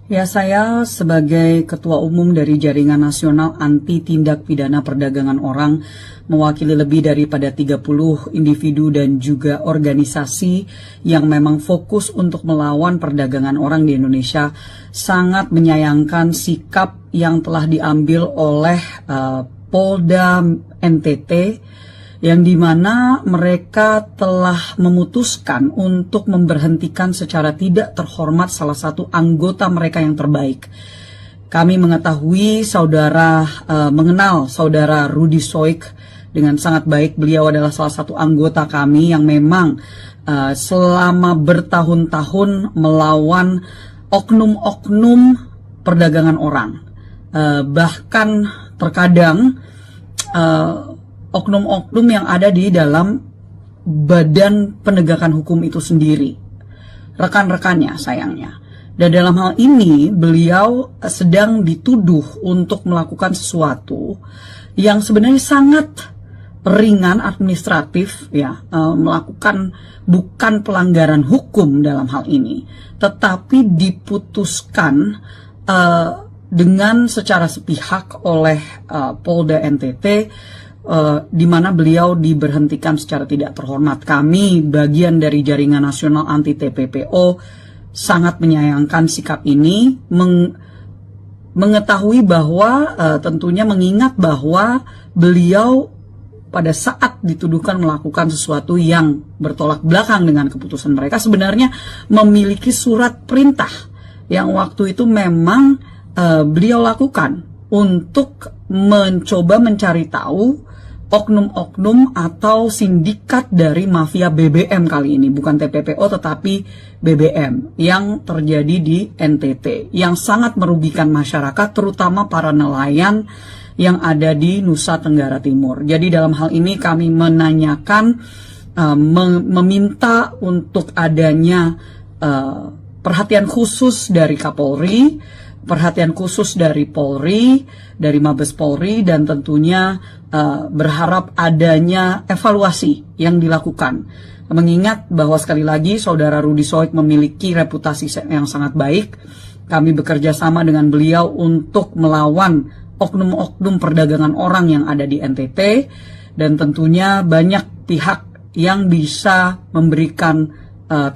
Speaker 1: Ya, saya sebagai Ketua Umum dari Jaringan Nasional Anti Tindak Pidana Perdagangan Orang, mewakili lebih daripada 30 individu dan juga organisasi yang memang fokus untuk melawan perdagangan orang di Indonesia, sangat menyayangkan sikap yang telah diambil oleh Polda NTT, yang dimana mereka telah memutuskan untuk memberhentikan secara tidak terhormat salah satu anggota mereka yang terbaik. Kami mengetahui mengenal saudara Rudi Soik dengan sangat baik. Beliau adalah salah satu anggota kami yang memang selama bertahun-tahun melawan oknum-oknum perdagangan orang. Bahkan terkadang oknum-oknum yang ada di dalam badan penegakan hukum itu sendiri, rekan-rekannya sayangnya. Dan dalam hal ini beliau sedang dituduh untuk melakukan sesuatu yang sebenarnya sangat ringan administratif, ya, melakukan bukan pelanggaran hukum dalam hal ini, tetapi diputuskan dengan secara sepihak oleh Polda NTT, di mana beliau diberhentikan secara tidak terhormat. Kami, bagian dari Jaringan Nasional Anti TPPO, sangat menyayangkan sikap ini, mengetahui bahwa tentunya mengingat bahwa beliau pada saat dituduhkan melakukan sesuatu yang bertolak belakang dengan keputusan mereka, sebenarnya memiliki surat perintah yang waktu itu memang beliau lakukan untuk mencoba mencari tahu oknum-oknum atau sindikat dari mafia BBM kali ini, bukan TPPO tetapi BBM yang terjadi di NTT, yang sangat merugikan masyarakat, terutama para nelayan yang ada di Nusa Tenggara Timur. Jadi dalam hal ini kami menanyakan, meminta untuk adanya perhatian khusus dari Kapolri, perhatian khusus dari Polri, dari Mabes Polri, dan tentunya berharap adanya evaluasi yang dilakukan. Mengingat bahwa sekali lagi saudara Rudi Soik memiliki reputasi yang sangat baik, kami bekerja sama dengan beliau untuk melawan oknum-oknum perdagangan orang yang ada di NTT, dan tentunya banyak pihak yang bisa memberikan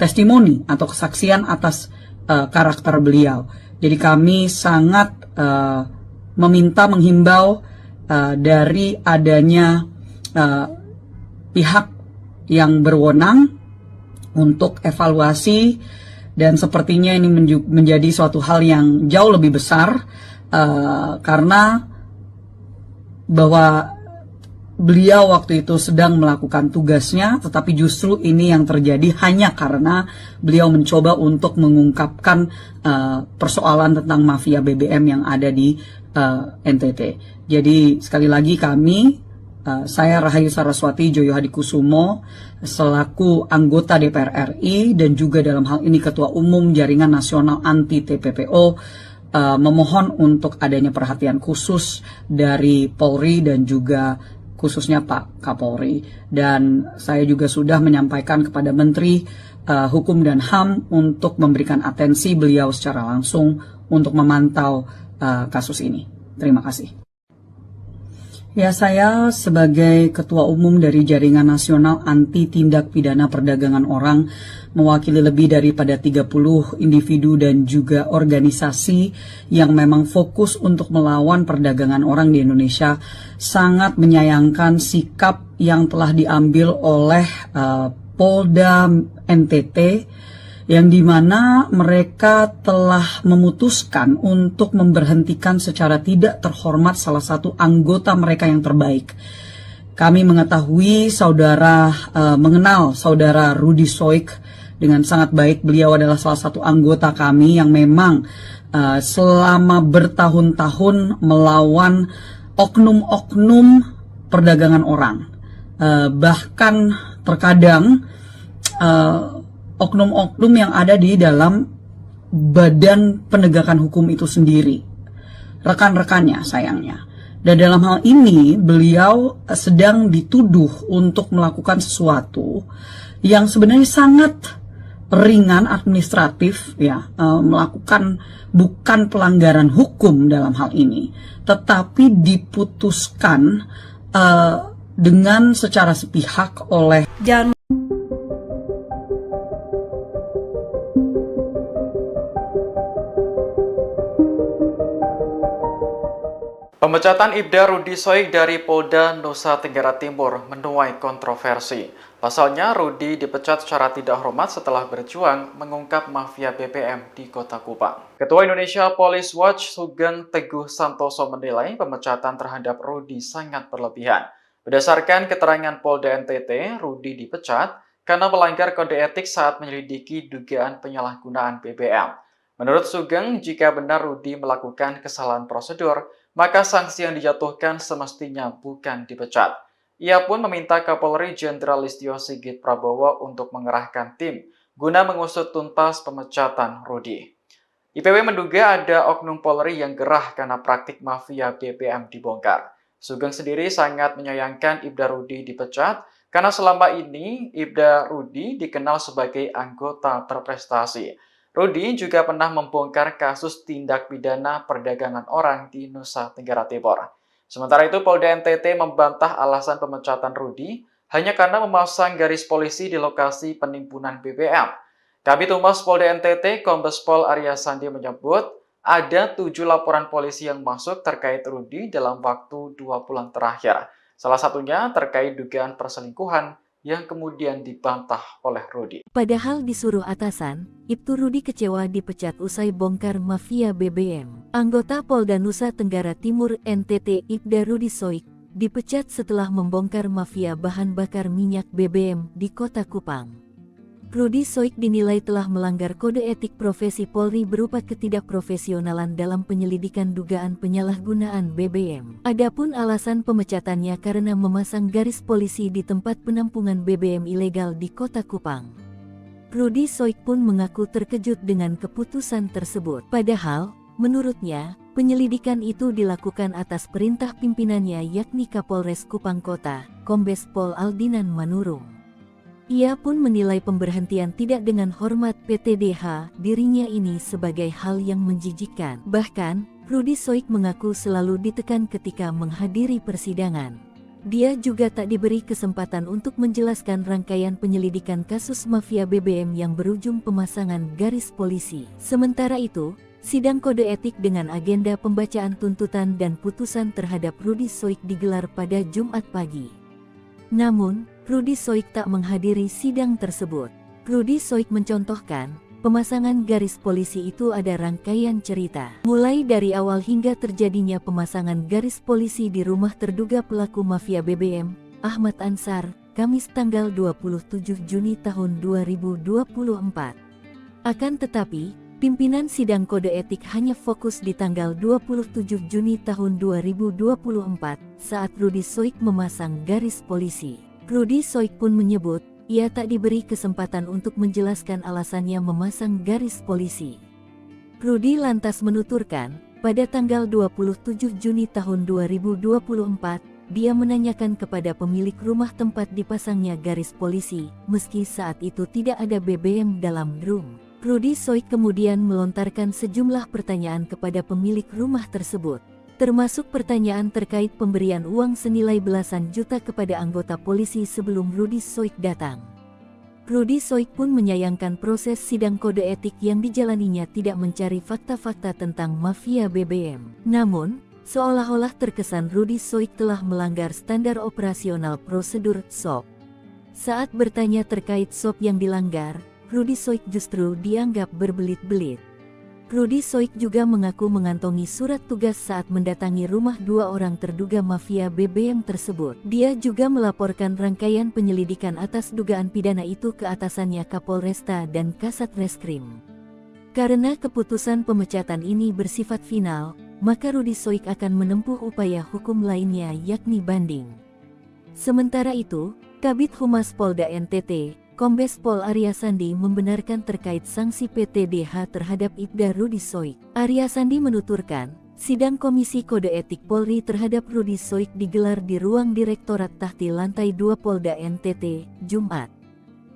Speaker 1: testimoni atau kesaksian atas karakter beliau. Jadi kami sangat menghimbau dari adanya pihak yang berwenang untuk evaluasi, dan sepertinya ini menjadi suatu hal yang jauh lebih besar karena bahwa beliau waktu itu sedang melakukan tugasnya, tetapi justru ini yang terjadi hanya karena beliau mencoba untuk mengungkapkan persoalan tentang mafia BBM yang ada di NTT. Jadi sekali lagi kami saya Rahayu Saraswati Joyo Hadikusumo selaku anggota DPR RI dan juga dalam hal ini Ketua Umum Jaringan Nasional Anti TPPO memohon untuk adanya perhatian khusus dari Polri dan juga khususnya Pak Kapolri. Dan saya juga sudah menyampaikan kepada Menteri Hukum dan HAM untuk memberikan atensi beliau secara langsung untuk memantau kasus ini. Terima kasih. Ya, saya sebagai Ketua Umum dari Jaringan Nasional Anti Tindak Pidana Perdagangan Orang mewakili lebih daripada 30 individu dan juga organisasi yang memang fokus untuk melawan perdagangan orang di Indonesia, sangat menyayangkan sikap yang telah diambil oleh Polda NTT yang dimana mereka telah memutuskan untuk memberhentikan secara tidak terhormat salah satu anggota mereka yang terbaik. Kami mengetahui mengenal saudara Rudy Soik dengan sangat baik. Beliau adalah salah satu anggota kami yang memang selama bertahun-tahun melawan oknum-oknum perdagangan orang. Bahkan terkadang oknum-oknum yang ada di dalam badan penegakan hukum itu sendiri, rekan-rekannya sayangnya. Dan dalam hal ini beliau sedang dituduh untuk melakukan sesuatu yang sebenarnya sangat ringan administratif, ya, melakukan bukan pelanggaran hukum dalam hal ini, tetapi diputuskan dengan secara sepihak oleh
Speaker 2: Pemecatan Ibda Rudy Soik dari Polda Nusa Tenggara Timur menuai kontroversi. Pasalnya, Rudy dipecat secara tidak hormat setelah berjuang mengungkap mafia BBM di Kota Kupang. Ketua Indonesia Police Watch Sugeng Teguh Santoso menilai pemecatan terhadap Rudy sangat berlebihan. Berdasarkan keterangan Polda NTT, Rudy dipecat karena melanggar kode etik saat menyelidiki dugaan penyalahgunaan BBM. Menurut Sugeng, jika benar Rudy melakukan kesalahan prosedur, maka sanksi yang dijatuhkan semestinya bukan dipecat. Ia pun meminta Kapolri Jenderal Listio Sigit Prabowo untuk mengerahkan tim guna mengusut tuntas pemecatan Rudy. IPW menduga ada oknum Polri yang gerah karena praktik mafia BBM dibongkar. Sugeng sendiri sangat menyayangkan Ibda Rudy dipecat karena selama ini Ibda Rudy dikenal sebagai anggota berprestasi. Rudy juga pernah membongkar kasus tindak pidana perdagangan orang di Nusa Tenggara Timur. Sementara itu, Polda NTT membantah alasan pemecatan Rudy hanya karena memasang garis polisi di lokasi penimbunan BBM. Kabid Humas Polda NTT, Kombes Pol Arya Sandi menyebut ada 7 laporan polisi yang masuk terkait Rudy dalam waktu 2 bulan terakhir. Salah satunya terkait dugaan perselingkuhan yang kemudian dibantah oleh Rudy.
Speaker 3: Padahal disuruh atasan, Ibtu Rudy kecewa dipecat usai bongkar mafia BBM. Anggota Polda Nusa Tenggara Timur NTT Ibda Rudy Soik dipecat setelah membongkar mafia bahan bakar minyak BBM di Kota Kupang. Rudy Soik dinilai telah melanggar kode etik profesi Polri berupa ketidakprofesionalan dalam penyelidikan dugaan penyalahgunaan BBM. Adapun alasan pemecatannya karena memasang garis polisi di tempat penampungan BBM ilegal di Kota Kupang. Rudy Soik pun mengaku terkejut dengan keputusan tersebut. Padahal, menurutnya, penyelidikan itu dilakukan atas perintah pimpinannya yakni Kapolres Kupang Kota, Kombes Pol Aldinan Manurung. Ia pun menilai pemberhentian tidak dengan hormat PTDH dirinya ini sebagai hal yang menjijikkan. Bahkan, Rudy Soik mengaku selalu ditekan ketika menghadiri persidangan. Dia juga tak diberi kesempatan untuk menjelaskan rangkaian penyelidikan kasus mafia BBM yang berujung pemasangan garis polisi. Sementara itu, sidang kode etik dengan agenda pembacaan tuntutan dan putusan terhadap Rudy Soik digelar pada Jumat pagi. Namun, Rudy Soik tak menghadiri sidang tersebut. Rudy Soik mencontohkan, pemasangan garis polisi itu ada rangkaian cerita. Mulai dari awal hingga terjadinya pemasangan garis polisi di rumah terduga pelaku mafia BBM, Ahmad Ansar, Kamis tanggal 27 Juni tahun 2024. Akan tetapi, Pimpinan sidang kode etik hanya fokus di tanggal 27 Juni tahun 2024 saat Rudy Soik memasang garis polisi. Rudy Soik pun menyebut, ia tak diberi kesempatan untuk menjelaskan alasannya memasang garis polisi. Rudy lantas menuturkan, pada tanggal 27 Juni tahun 2024, dia menanyakan kepada pemilik rumah tempat dipasangnya garis polisi, meski saat itu tidak ada BBM dalam drum. Rudy Soik kemudian melontarkan sejumlah pertanyaan kepada pemilik rumah tersebut, termasuk pertanyaan terkait pemberian uang senilai belasan juta kepada anggota polisi sebelum Rudy Soik datang. Rudy Soik pun menyayangkan proses sidang kode etik yang dijalaninya tidak mencari fakta-fakta tentang mafia BBM. Namun, seolah-olah terkesan Rudy Soik telah melanggar standar operasional prosedur SOP. Saat bertanya terkait SOP yang dilanggar, Rudy Soik justru dianggap berbelit-belit. Rudy Soik juga mengaku mengantongi surat tugas saat mendatangi rumah dua orang terduga mafia BBM tersebut. Dia juga melaporkan rangkaian penyelidikan atas dugaan pidana itu ke atasannya Kapolresta dan Kasat Reskrim. Karena keputusan pemecatan ini bersifat final, maka Rudy Soik akan menempuh upaya hukum lainnya yakni banding. Sementara itu, Kabid Humas Polda NTT, Kombes Pol Arya Sandi membenarkan terkait sanksi PTDH terhadap Ibda Rudy Soik. Arya Sandi menuturkan, sidang Komisi Kode Etik Polri terhadap Rudy Soik digelar di ruang Direktorat Tahti Lantai 2 Polda NTT, Jumat.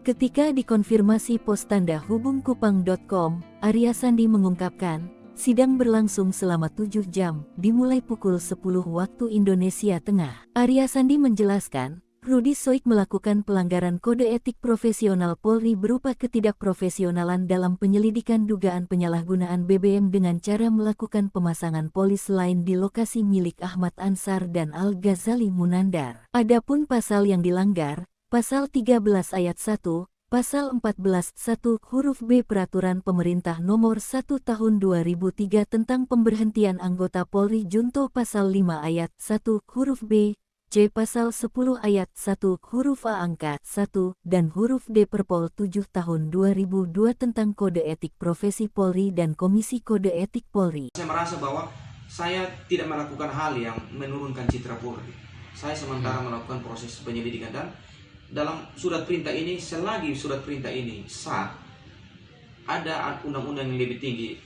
Speaker 3: Ketika dikonfirmasi pos tanda hubungkupang.com, Arya Sandi mengungkapkan, sidang berlangsung selama 7 jam, dimulai pukul 10 waktu Indonesia Tengah. Arya Sandi menjelaskan, Rudy Soik melakukan pelanggaran kode etik profesional Polri berupa ketidakprofesionalan dalam penyelidikan dugaan penyalahgunaan BBM dengan cara melakukan pemasangan polis lain di lokasi milik Ahmad Ansar dan Al-Ghazali Munandar. Adapun pasal yang dilanggar, Pasal 13 Ayat 1, Pasal 14 1 huruf B Peraturan Pemerintah Nomor 1 Tahun 2003 tentang pemberhentian anggota Polri Junto Pasal 5 Ayat 1 huruf B, C. Pasal 10 Ayat 1 huruf A angka 1 dan huruf D Perpol 7 Tahun 2002 tentang Kode Etik Profesi Polri dan Komisi Kode Etik Polri.
Speaker 4: Saya merasa bahwa saya tidak melakukan hal yang menurunkan citra Polri. Saya sementara melakukan proses penyelidikan dan dalam surat perintah ini, selagi surat perintah ini sah, ada undang-undang yang lebih tinggi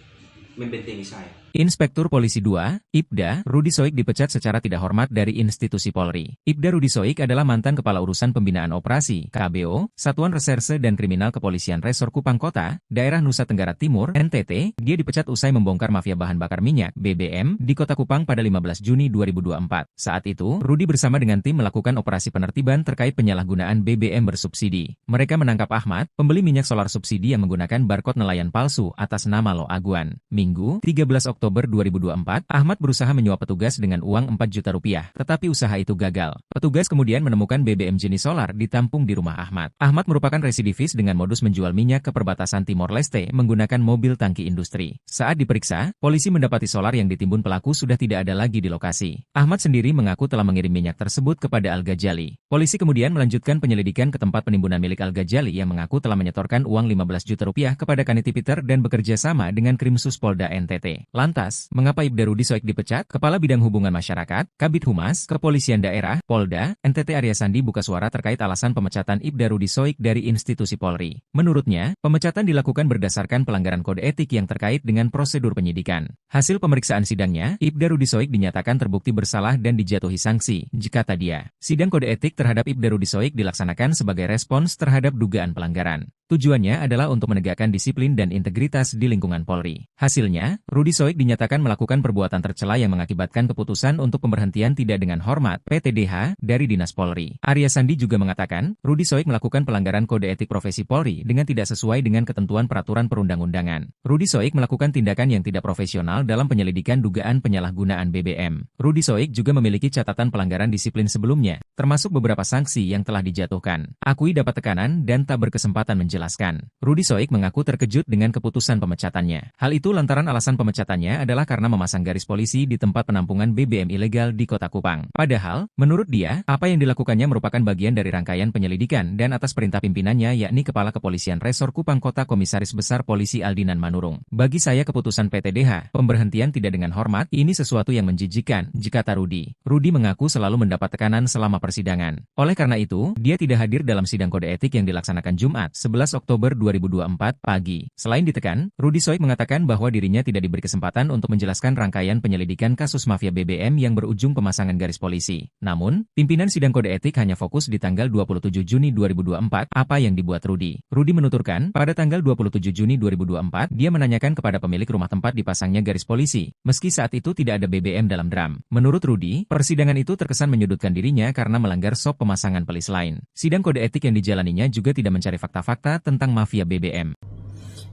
Speaker 4: membentengi saya.
Speaker 5: Inspektur Polisi 2, Ibda, Rudy Soik dipecat secara tidak hormat dari institusi Polri. Ibda Rudy Soik adalah mantan Kepala Urusan Pembinaan Operasi, KBO, Satuan Reserse dan Kriminal Kepolisian Resor Kupang Kota, Daerah Nusa Tenggara Timur, NTT. Dia dipecat usai membongkar mafia bahan bakar minyak, BBM, di Kota Kupang pada 15 Juni 2024. Saat itu, Rudy bersama dengan tim melakukan operasi penertiban terkait penyalahgunaan BBM bersubsidi. Mereka menangkap Ahmad, pembeli minyak solar subsidi yang menggunakan barcode nelayan palsu atas nama Lo Aguan. Minggu, 13 Oktober 2024, Ahmad berusaha menyuap petugas dengan uang 4 juta rupiah, tetapi usaha itu gagal. Petugas kemudian menemukan BBM jenis solar ditampung di rumah Ahmad. Ahmad merupakan residivis dengan modus menjual minyak ke perbatasan Timor Leste menggunakan mobil tangki industri. Saat diperiksa, polisi mendapati solar yang ditimbun pelaku sudah tidak ada lagi di lokasi. Ahmad sendiri mengaku telah mengirim minyak tersebut kepada Al-Ghazali. Polisi kemudian melanjutkan penyelidikan ke tempat penimbunan milik Al-Ghazali yang mengaku telah menyetorkan uang 15 juta rupiah kepada Kaniti Peter dan bekerja sama dengan Krimsus Polda NTT. Lantas, mengapa Ibda Rudy Soik dipecat? Kepala Bidang Hubungan Masyarakat, Kabid Humas, Kepolisian Daerah, Polda, NTT Arya Sandi buka suara terkait alasan pemecatan Ibda Rudy Soik dari institusi Polri. Menurutnya, pemecatan dilakukan berdasarkan pelanggaran kode etik yang terkait dengan prosedur penyidikan. Hasil pemeriksaan sidangnya, Ibda Rudy Soik dinyatakan terbukti bersalah dan dijatuhi sanksi, kata dia. Sidang kode etik terhadap Ibda Rudy Soik dilaksanakan sebagai respons terhadap dugaan pelanggaran. Tujuannya adalah untuk menegakkan disiplin dan integritas di lingkungan Polri. Hasilnya, Rudy Soik dinyatakan melakukan perbuatan tercela yang mengakibatkan keputusan untuk pemberhentian tidak dengan hormat (PTDH) dari Dinas Polri. Arya Sandi juga mengatakan, Rudy Soik melakukan pelanggaran kode etik profesi Polri dengan tidak sesuai dengan ketentuan peraturan perundang-undangan. Rudy Soik melakukan tindakan yang tidak profesional dalam penyelidikan dugaan penyalahgunaan BBM. Rudy Soik juga memiliki catatan pelanggaran disiplin sebelumnya, termasuk beberapa sanksi yang telah dijatuhkan. Akui dapat tekanan dan tak berkesempatan menjelaskan menjelaskan. Rudi Soik mengaku terkejut dengan keputusan pemecatannya. Hal itu lantaran alasan pemecatannya adalah karena memasang garis polisi di tempat penampungan BBM ilegal di Kota Kupang. Padahal, menurut dia, apa yang dilakukannya merupakan bagian dari rangkaian penyelidikan dan atas perintah pimpinannya yakni Kepala Kepolisian Resor Kupang Kota Komisaris Besar Polisi Aldinan Manurung. Bagi saya keputusan PTDH, pemberhentian tidak dengan hormat, ini sesuatu yang menjijikan, kata Rudi. Rudi mengaku selalu mendapat tekanan selama persidangan. Oleh karena itu, dia tidak hadir dalam sidang kode etik yang dilaksanakan Jumat, 11 Oktober 2024 pagi. Selain ditekan, Rudi Soik mengatakan bahwa dirinya tidak diberi kesempatan untuk menjelaskan rangkaian penyelidikan kasus mafia BBM yang berujung pemasangan garis polisi. Namun, pimpinan sidang kode etik hanya fokus di tanggal 27 Juni 2024, apa yang dibuat Rudi. Rudi menuturkan, pada tanggal 27 Juni 2024, dia menanyakan kepada pemilik rumah tempat dipasangnya garis polisi, meski saat itu tidak ada BBM dalam drum. Menurut Rudi, persidangan itu terkesan menyudutkan dirinya karena melanggar SOP pemasangan pelis lain. Sidang kode etik yang dijalaninya juga tidak mencari fakta-fakta tentang mafia BBM.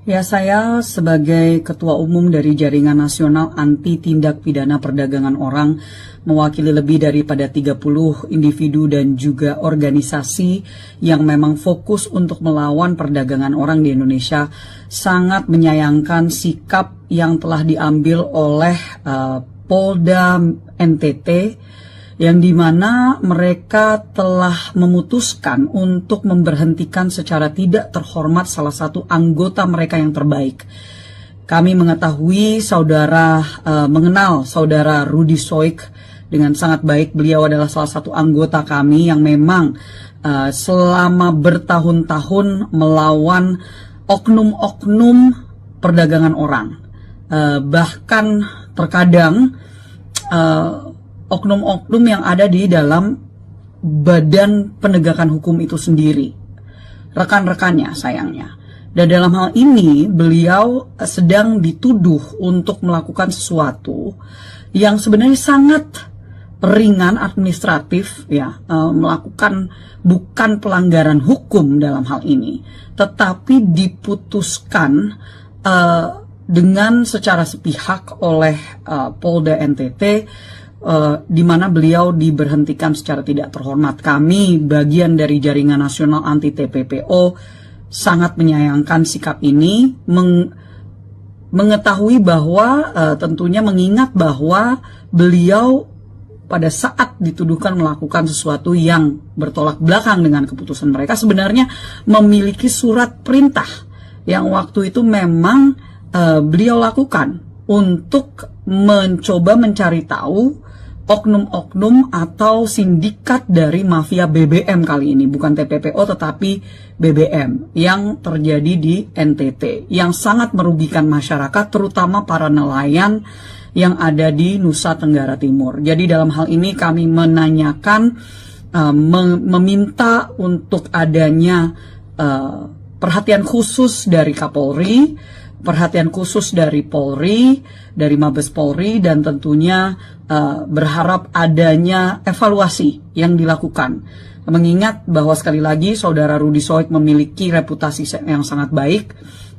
Speaker 1: Ya, saya sebagai Ketua Umum dari Jaringan Nasional Anti Tindak Pidana Perdagangan Orang, mewakili lebih daripada 30 individu dan juga organisasi yang memang fokus untuk melawan perdagangan orang di Indonesia, sangat menyayangkan sikap yang telah diambil oleh Polda NTT, yang dimana mereka telah memutuskan untuk memberhentikan secara tidak terhormat salah satu anggota mereka yang terbaik. Kami mengetahui mengenal saudara Rudi Soik dengan sangat baik. Beliau adalah salah satu anggota kami yang memang selama bertahun-tahun melawan oknum-oknum perdagangan orang. Bahkan terkadang oknum-oknum yang ada di dalam badan penegakan hukum itu sendiri, rekan-rekannya sayangnya. Dan dalam hal ini beliau sedang dituduh untuk melakukan sesuatu yang sebenarnya sangat ringan administratif, ya, melakukan bukan pelanggaran hukum dalam hal ini, tetapi diputuskan dengan secara sepihak oleh Polda NTT, di mana beliau diberhentikan secara tidak terhormat. Kami, bagian dari Jaringan Nasional Anti TPPO, sangat menyayangkan sikap ini, mengetahui bahwa tentunya mengingat bahwa beliau pada saat dituduhkan melakukan sesuatu yang bertolak belakang dengan keputusan mereka, sebenarnya memiliki surat perintah yang waktu itu memang beliau lakukan untuk mencoba mencari tahu oknum-oknum atau sindikat dari mafia BBM kali ini, bukan TPPO tetapi BBM yang terjadi di NTT, yang sangat merugikan masyarakat, terutama para nelayan yang ada di Nusa Tenggara Timur. Jadi dalam hal ini kami menanyakan, meminta untuk adanya perhatian khusus dari Kapolri, perhatian khusus dari Polri, dari Mabes Polri, dan tentunya berharap adanya evaluasi yang dilakukan. Mengingat bahwa sekali lagi saudara Rudi Soik memiliki reputasi yang sangat baik,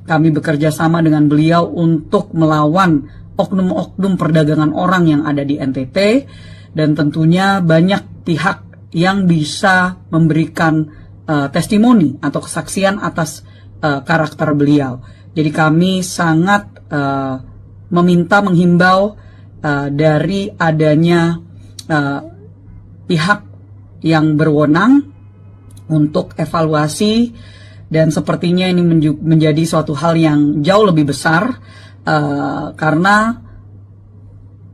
Speaker 1: kami bekerja sama dengan beliau untuk melawan oknum-oknum perdagangan orang yang ada di NTT, dan tentunya banyak pihak yang bisa memberikan testimoni atau kesaksian atas karakter beliau. Jadi kami sangat menghimbau dari adanya pihak yang berwenang untuk evaluasi, dan sepertinya ini menjadi suatu hal yang jauh lebih besar karena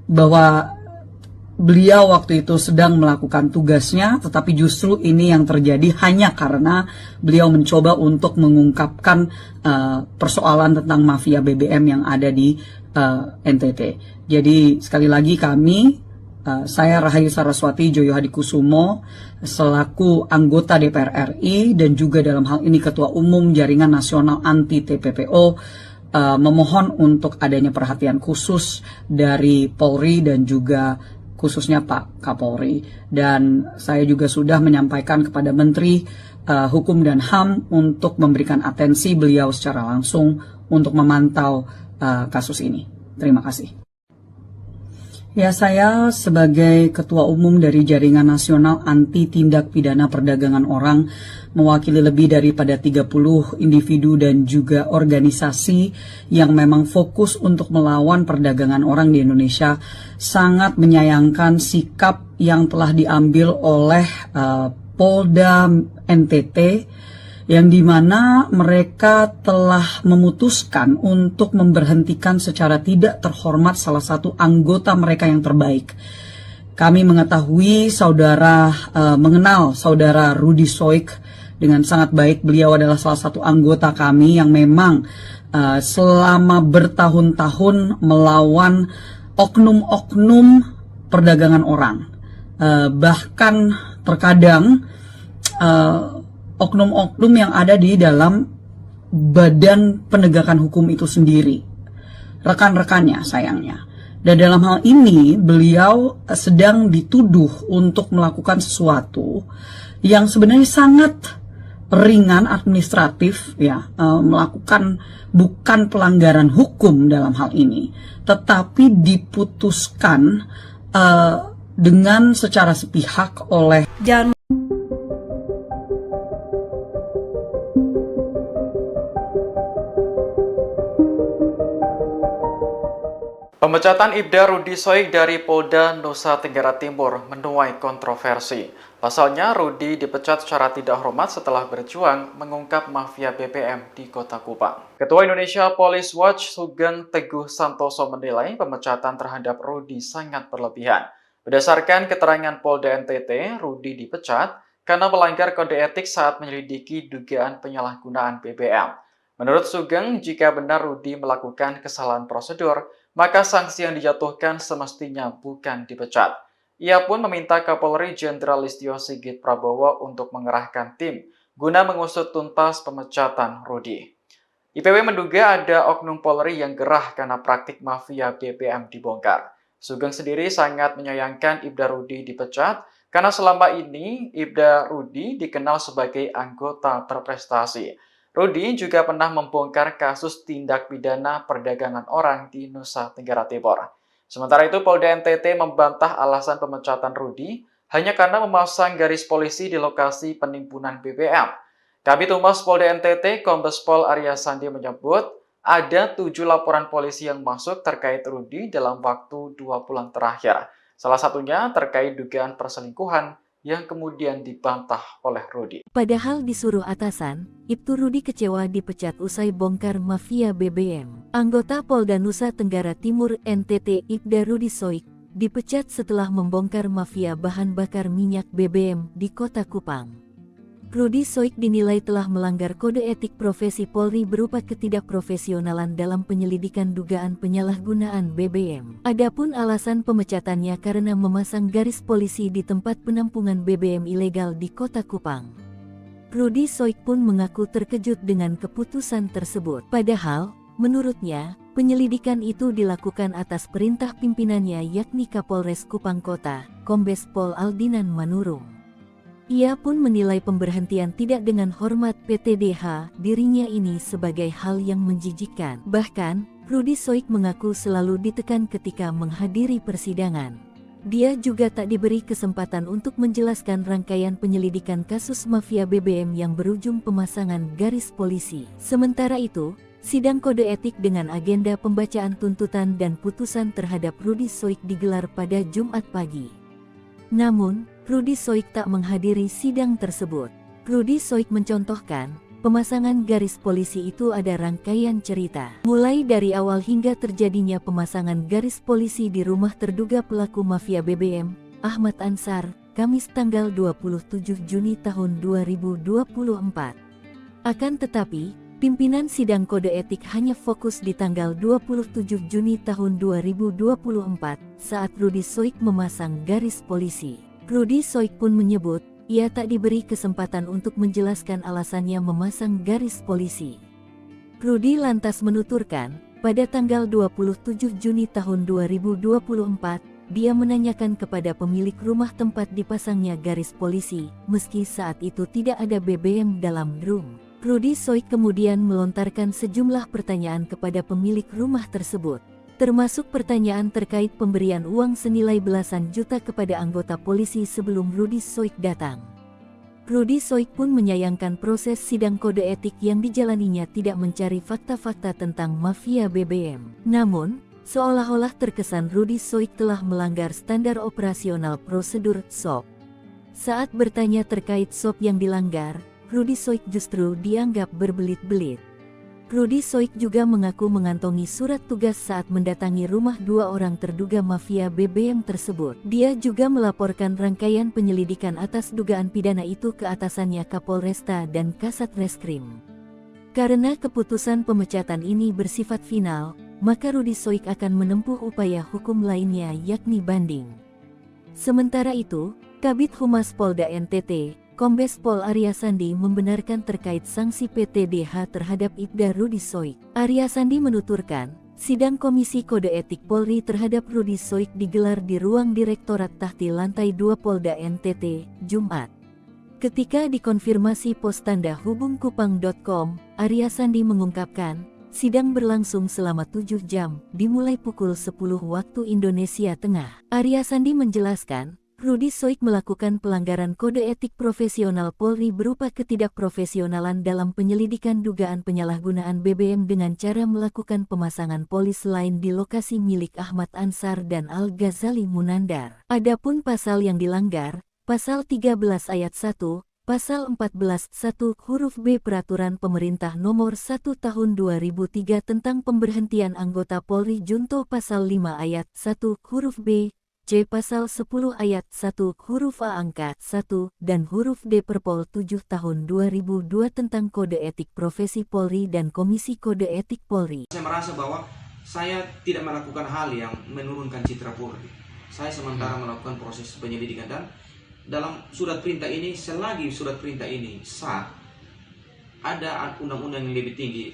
Speaker 1: bahwa beliau waktu itu sedang melakukan tugasnya, tetapi justru ini yang terjadi hanya karena beliau mencoba untuk mengungkapkan persoalan tentang mafia BBM yang ada di NTT. Jadi sekali lagi kami, saya Rahayu Saraswati Joyo Hadikusumo, selaku anggota DPR RI dan juga dalam hal ini Ketua Umum Jaringan Nasional Anti TPPO, memohon untuk adanya perhatian khusus dari Polri dan juga khususnya Pak Kapolri. Dan saya juga sudah menyampaikan kepada Menteri Hukum dan HAM untuk memberikan atensi beliau secara langsung untuk memantau kasus ini. Terima kasih. Ya, saya sebagai Ketua Umum dari Jaringan Nasional Anti Tindak Pidana Perdagangan Orang, mewakili lebih daripada 30 individu dan juga organisasi yang memang fokus untuk melawan perdagangan orang di Indonesia, sangat menyayangkan sikap yang telah diambil oleh Polda NTT, yang dimana mereka telah memutuskan untuk memberhentikan secara tidak terhormat salah satu anggota mereka yang terbaik. Kami mengetahui mengenal saudara Rudy Soik dengan sangat baik. Beliau adalah salah satu anggota kami yang memang selama bertahun-tahun melawan oknum-oknum perdagangan orang. Bahkan terkadang oknum-oknum yang ada di dalam badan penegakan hukum itu sendiri, rekan-rekannya sayangnya. Dan dalam hal ini beliau sedang dituduh untuk melakukan sesuatu yang sebenarnya sangat ringan administratif, ya, melakukan bukan pelanggaran hukum dalam hal ini, tetapi diputuskan dengan secara sepihak oleh
Speaker 2: Pemecatan Ibda Rudy Soik dari Polda Nusa Tenggara Timur menuai kontroversi. Pasalnya, Rudy dipecat secara tidak hormat setelah berjuang mengungkap mafia BBM di Kota Kupang. Ketua Indonesia Police Watch Sugeng Teguh Santoso menilai pemecatan terhadap Rudy sangat berlebihan. Berdasarkan keterangan Polda NTT, Rudy dipecat karena melanggar kode etik saat menyelidiki dugaan penyalahgunaan BBM. Menurut Sugeng, jika benar Rudy melakukan kesalahan prosedur, maka sanksi yang dijatuhkan semestinya bukan dipecat. Ia pun meminta Kapolri Jenderal Listio Sigit Prabowo untuk mengerahkan tim guna mengusut tuntas pemecatan Rudy. IPW menduga ada oknum Polri yang gerah karena praktik mafia BBM dibongkar. Sugeng sendiri sangat menyayangkan Ibda Rudy dipecat karena selama ini Ibda Rudy dikenal sebagai anggota berprestasi. Rudy juga pernah membongkar kasus tindak pidana perdagangan orang di Nusa Tenggara Timur. Sementara itu, Polda NTT membantah alasan pemecatan Rudy hanya karena memasang garis polisi di lokasi penimbunan BBM. Kabid Humas Polda NTT, Kombes Pol Arya Sandi menyebut ada 7 laporan polisi yang masuk terkait Rudy dalam waktu 2 bulan terakhir. Salah satunya terkait dugaan perselingkuhan yang kemudian dibantah oleh Rudy.
Speaker 3: Padahal disuruh atasan, Ibtu Rudy kecewa dipecat usai bongkar mafia BBM. Anggota Polda Nusa Tenggara Timur NTT Ibda Rudy Soik dipecat setelah membongkar mafia bahan bakar minyak BBM di Kota Kupang. Rudy Soik dinilai telah melanggar kode etik profesi Polri berupa ketidakprofesionalan dalam penyelidikan dugaan penyalahgunaan BBM. Adapun alasan pemecatannya karena memasang garis polisi di tempat penampungan BBM ilegal di Kota Kupang. Rudy Soik pun mengaku terkejut dengan keputusan tersebut. Padahal, menurutnya, penyelidikan itu dilakukan atas perintah pimpinannya yakni Kapolres Kupang Kota, Kombes Pol Aldinan Manurung. Ia pun menilai pemberhentian tidak dengan hormat PTDH dirinya ini sebagai hal yang menjijikkan. Bahkan, Rudy Soik mengaku selalu ditekan ketika menghadiri persidangan. Dia juga tak diberi kesempatan untuk menjelaskan rangkaian penyelidikan kasus mafia BBM yang berujung pemasangan garis polisi. Sementara itu, sidang kode etik dengan agenda pembacaan tuntutan dan putusan terhadap Rudy Soik digelar pada Jumat pagi. Namun, Rudy Soik tak menghadiri sidang tersebut. Rudy Soik mencontohkan, pemasangan garis polisi itu ada rangkaian cerita. Mulai dari awal hingga terjadinya pemasangan garis polisi di rumah terduga pelaku mafia BBM, Ahmad Ansar, Kamis tanggal 27 Juni tahun 2024. Akan tetapi, pimpinan sidang kode etik hanya fokus di tanggal 27 Juni tahun 2024 saat Rudy Soik memasang garis polisi. Rudy Soik pun menyebut, ia tak diberi kesempatan untuk menjelaskan alasannya memasang garis polisi. Rudy lantas menuturkan, pada tanggal 27 Juni tahun 2024, dia menanyakan kepada pemilik rumah tempat dipasangnya garis polisi, meski saat itu tidak ada BBM dalam drum. Rudy Soik kemudian melontarkan sejumlah pertanyaan kepada pemilik rumah tersebut. termasuk pertanyaan terkait pemberian uang senilai belasan juta kepada anggota polisi sebelum Rudi Soik datang. Rudi Soik pun menyayangkan proses sidang kode etik yang dijalaninya tidak mencari fakta-fakta tentang mafia BBM. Namun, seolah-olah terkesan Rudi Soik telah melanggar standar operasional prosedur SOP. Saat bertanya terkait SOP yang dilanggar, Rudi Soik justru dianggap berbelit-belit. Rudi Soik juga mengaku mengantongi surat tugas saat mendatangi rumah 2 orang terduga mafia BBM tersebut. Dia juga melaporkan rangkaian penyelidikan atas dugaan pidana itu ke atasannya Kapolresta dan Kasat Reskrim. Karena keputusan pemecatan ini bersifat final, maka Rudi Soik akan menempuh upaya hukum lainnya yakni banding. Sementara itu, Kabid Humas Polda NTT, Kombes Pol Arya Sandi membenarkan terkait sanksi PTDH terhadap Ibda Rudi Soik. Arya Sandi menuturkan, sidang Komisi Kode Etik Polri terhadap Rudi Soik digelar di ruang Direktorat Tahti Lantai 2 Polda NTT, Jumat. Ketika dikonfirmasi pos tanda hubungkupang.com, Arya Sandi mengungkapkan, sidang berlangsung selama 7 jam, dimulai pukul 10 waktu Indonesia Tengah. Arya Sandi menjelaskan, Rudi Soik melakukan pelanggaran kode etik profesional Polri berupa ketidakprofesionalan dalam penyelidikan dugaan penyalahgunaan BBM dengan cara melakukan pemasangan polis lain di lokasi milik Ahmad Ansar dan Al-Ghazali Munandar. Adapun pasal yang dilanggar, Pasal 13 Ayat 1, Pasal 14 1 huruf B Peraturan Pemerintah Nomor 1 Tahun 2003 tentang pemberhentian anggota Polri Junto Pasal 5 Ayat 1 huruf B, C Pasal 10 Ayat 1 huruf A angka 1 dan huruf D Perpol 7 Tahun 2002 tentang Kode Etik Profesi Polri dan Komisi Kode Etik Polri.
Speaker 4: Saya merasa bahwa saya tidak melakukan hal yang menurunkan citra Polri. Saya sementara melakukan proses penyelidikan dan dalam surat perintah ini, selagi surat perintah ini sah, ada undang-undang yang lebih tinggi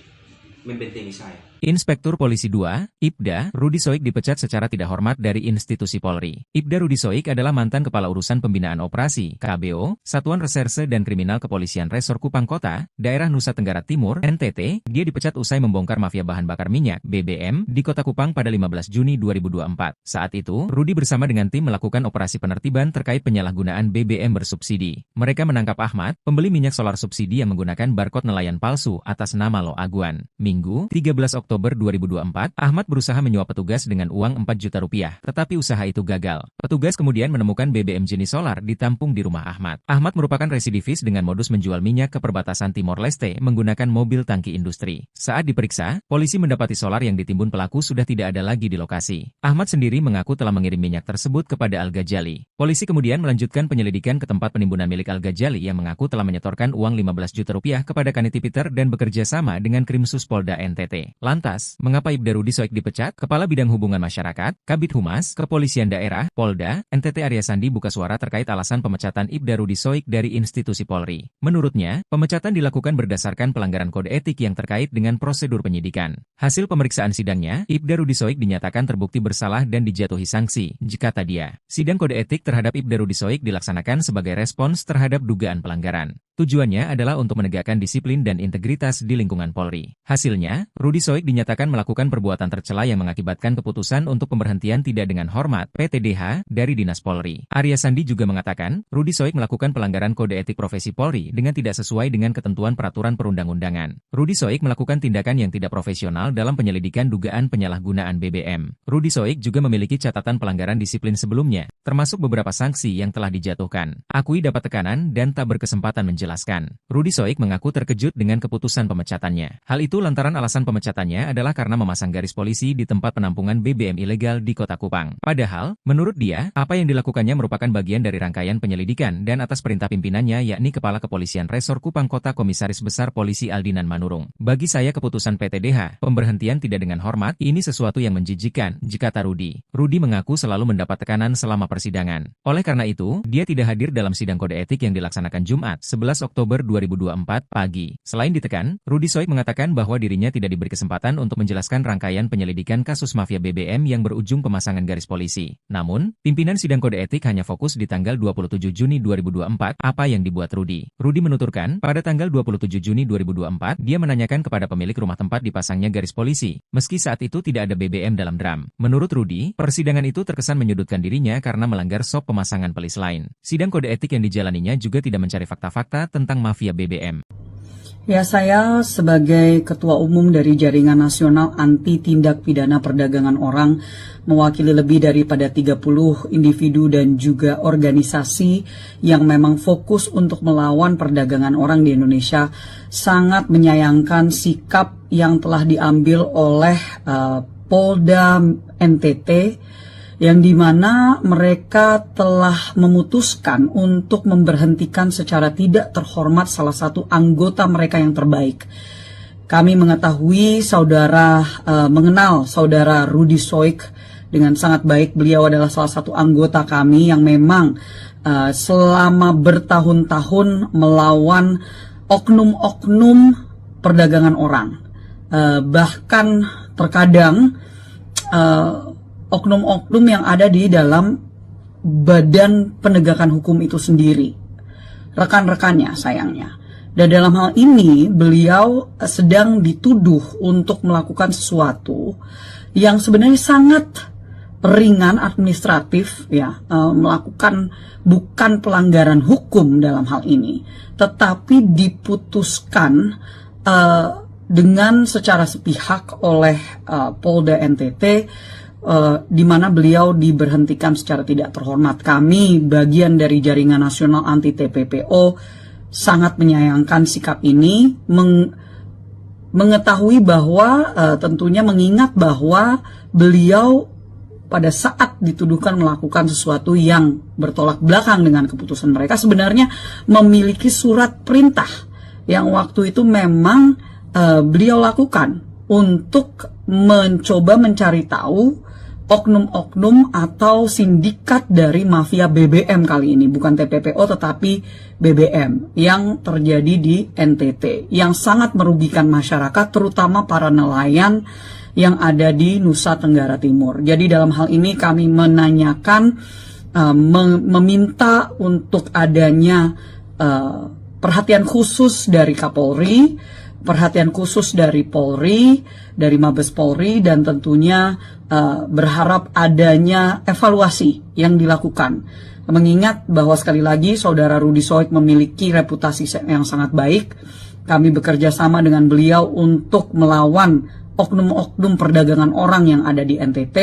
Speaker 4: membentengi saya.
Speaker 5: Inspektur Polisi 2, Ibda, Rudi Soik dipecat secara tidak hormat dari institusi Polri. Ibda Rudi Soik adalah mantan Kepala Urusan Pembinaan Operasi, KBO, Satuan Reserse dan Kriminal Kepolisian Resor Kupang Kota, Daerah Nusa Tenggara Timur, NTT. Dia dipecat usai membongkar mafia bahan bakar minyak, BBM, di Kota Kupang pada 15 Juni 2024. Saat itu, Rudi bersama dengan tim melakukan operasi penertiban terkait penyalahgunaan BBM bersubsidi. Mereka menangkap Ahmad, pembeli minyak solar subsidi yang menggunakan barcode nelayan palsu atas nama Lo Aguan. Minggu, 13 Oktober 2024, Ahmad berusaha menyuap petugas dengan uang 4 juta rupiah, tetapi usaha itu gagal. Petugas kemudian menemukan BBM jenis solar ditampung di rumah Ahmad. Ahmad merupakan residivis dengan modus menjual minyak ke perbatasan Timor Leste menggunakan mobil tangki industri. Saat diperiksa, polisi mendapati solar yang ditimbun pelaku sudah tidak ada lagi di lokasi. Ahmad sendiri mengaku telah mengirim minyak tersebut kepada Al-Ghazali. Polisi kemudian melanjutkan penyelidikan ke tempat penimbunan milik Al-Ghazali yang mengaku telah menyetorkan uang 15 juta rupiah kepada Kaniti Peter dan bekerja sama dengan Krimsus Polda NTT. Lantas, mengapa Ibda Rudi Soik dipecat? Kepala Bidang Hubungan Masyarakat, Kabid Humas, Kepolisian Daerah, Polda, NTT Arya Sandi buka suara terkait alasan pemecatan Ibda Rudi Soik dari institusi Polri. Menurutnya, pemecatan dilakukan berdasarkan pelanggaran kode etik yang terkait dengan prosedur penyidikan. Hasil pemeriksaan sidangnya, Ibda Rudi Soik dinyatakan terbukti bersalah dan dijatuhi sanksi, kata dia. Sidang kode etik terhadap Ibda Rudi Soik dilaksanakan sebagai respons terhadap dugaan pelanggaran. Tujuannya adalah untuk menegakkan disiplin dan integritas di lingkungan Polri. Hasilnya, Rudi Soik dinyatakan melakukan perbuatan tercela yang mengakibatkan keputusan untuk pemberhentian tidak dengan hormat (PTDH) dari Dinas Polri. Arya Sandi juga mengatakan, Rudi Soik melakukan pelanggaran kode etik profesi Polri dengan tidak sesuai dengan ketentuan peraturan perundang-undangan. Rudi Soik melakukan tindakan yang tidak profesional dalam penyelidikan dugaan penyalahgunaan BBM. Rudi Soik juga memiliki catatan pelanggaran disiplin sebelumnya, termasuk beberapa sanksi yang telah dijatuhkan. Akui dapat tekanan dan tak berkesempatan menjelaskan. Rudi Soik mengaku terkejut dengan keputusan pemecatannya. Hal itu lantaran alasan pemecatannya adalah karena memasang garis polisi di tempat penampungan BBM ilegal di Kota Kupang. Padahal, menurut dia, apa yang dilakukannya merupakan bagian dari rangkaian penyelidikan dan atas perintah pimpinannya yakni Kepala Kepolisian Resor Kupang Kota Komisaris Besar Polisi Aldinan Manurung. Bagi saya keputusan PTDH, pemberhentian tidak dengan hormat, ini sesuatu yang menjijikan, kata Rudi. Rudi mengaku selalu mendapat tekanan selama persidangan. Oleh karena itu, dia tidak hadir dalam sidang kode etik yang dilaksanakan Jumat, 11 Oktober 2024 pagi. Selain ditekan, Rudi Soik mengatakan bahwa dirinya tidak diberi kesempatan untuk menjelaskan rangkaian penyelidikan kasus mafia BBM yang berujung pemasangan garis polisi. Namun, pimpinan sidang kode etik hanya fokus di tanggal 27 Juni 2024 apa yang dibuat Rudi. Rudi menuturkan, pada tanggal 27 Juni 2024, dia menanyakan kepada pemilik rumah tempat dipasangnya garis polisi, meski saat itu tidak ada BBM dalam drum. Menurut Rudi, persidangan itu terkesan menyudutkan dirinya karena melanggar SOP pemasangan pelis lain. Sidang kode etik yang dijalaninya juga tidak mencari fakta-fakta tentang mafia BBM.
Speaker 1: Ya, saya sebagai Ketua Umum dari Jaringan Nasional Anti Tindak Pidana Perdagangan Orang, mewakili lebih daripada 30 individu dan juga organisasi yang memang fokus untuk melawan perdagangan orang di Indonesia, sangat menyayangkan sikap yang telah diambil oleh Polda NTT, yang dimana mereka telah memutuskan untuk memberhentikan secara tidak terhormat salah satu anggota mereka yang terbaik. Kami mengetahui mengenal saudara Rudi Soik dengan sangat baik. Beliau adalah salah satu anggota kami yang memang selama bertahun-tahun melawan oknum-oknum perdagangan orang. Bahkan terkadang oknum-oknum yang ada di dalam badan penegakan hukum itu sendiri, rekan-rekannya sayangnya. Dan dalam hal ini beliau sedang dituduh untuk melakukan sesuatu yang sebenarnya sangat ringan administratif, ya, melakukan bukan pelanggaran hukum dalam hal ini, tetapi diputuskan dengan secara sepihak oleh Polda NTT, di mana beliau diberhentikan secara tidak terhormat. Kami, bagian dari Jaringan Nasional Anti TPPO, sangat menyayangkan sikap ini, mengetahui bahwa tentunya mengingat bahwa beliau pada saat dituduhkan melakukan sesuatu yang bertolak belakang dengan keputusan mereka, sebenarnya memiliki surat perintah yang waktu itu memang beliau lakukan untuk mencoba mencari tahu oknum-oknum atau sindikat dari mafia BBM kali ini, bukan TPPO tetapi BBM yang terjadi di NTT, yang sangat merugikan masyarakat, terutama para nelayan yang ada di Nusa Tenggara Timur. Jadi dalam hal ini kami menanyakan, meminta untuk adanya perhatian khusus dari Kapolri, perhatian khusus dari Polri, dari Mabes Polri, dan tentunya berharap adanya evaluasi yang dilakukan. Mengingat bahwa sekali lagi saudara Rudi Soik memiliki reputasi yang sangat baik, kami bekerja sama dengan beliau untuk melawan oknum-oknum perdagangan orang yang ada di NTT,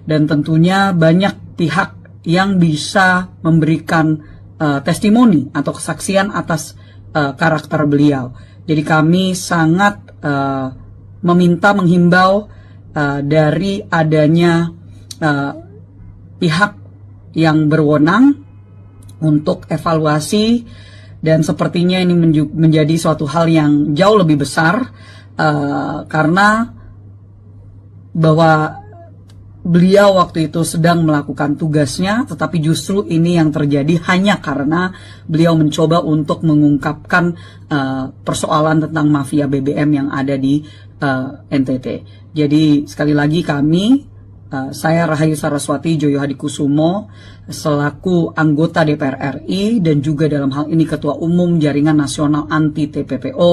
Speaker 1: dan tentunya banyak pihak yang bisa memberikan testimoni atau kesaksian atas karakter beliau. Jadi kami sangat menghimbau dari adanya pihak yang berwenang untuk evaluasi, dan sepertinya ini menjadi suatu hal yang jauh lebih besar karena bahwa beliau waktu itu sedang melakukan tugasnya, tetapi justru ini yang terjadi hanya karena beliau mencoba untuk mengungkapkan persoalan tentang mafia BBM yang ada di NTT. Jadi sekali lagi kami, saya Rahayu Saraswati Joyo Hadikusumo selaku anggota DPR RI dan juga dalam hal ini Ketua Umum Jaringan Nasional Anti TPPO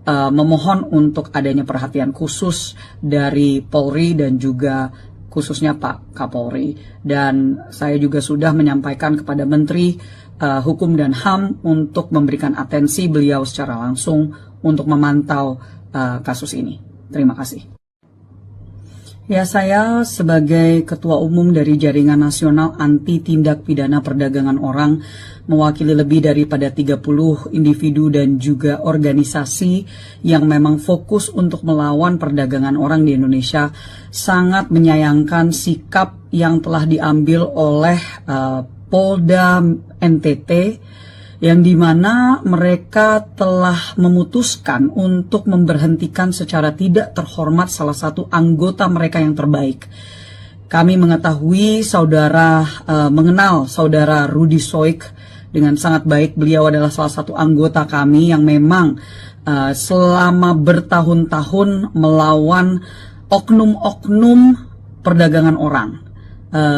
Speaker 1: memohon untuk adanya perhatian khusus dari Polri dan juga khususnya Pak Kapolri. Dan saya juga sudah menyampaikan kepada Menteri Hukum dan HAM untuk memberikan atensi beliau secara langsung untuk memantau kasus ini. Terima kasih. Ya, saya sebagai Ketua Umum dari Jaringan Nasional Anti Tindak Pidana Perdagangan Orang, mewakili lebih daripada 30 individu dan juga organisasi yang memang fokus untuk melawan perdagangan orang di Indonesia, sangat menyayangkan sikap yang telah diambil oleh Polda NTT, yang dimana mereka telah memutuskan untuk memberhentikan secara tidak terhormat salah satu anggota mereka yang terbaik. Kami mengetahui mengenal saudara Rudi Soik dengan sangat baik. Beliau adalah salah satu anggota kami yang memang selama bertahun-tahun melawan oknum-oknum perdagangan orang.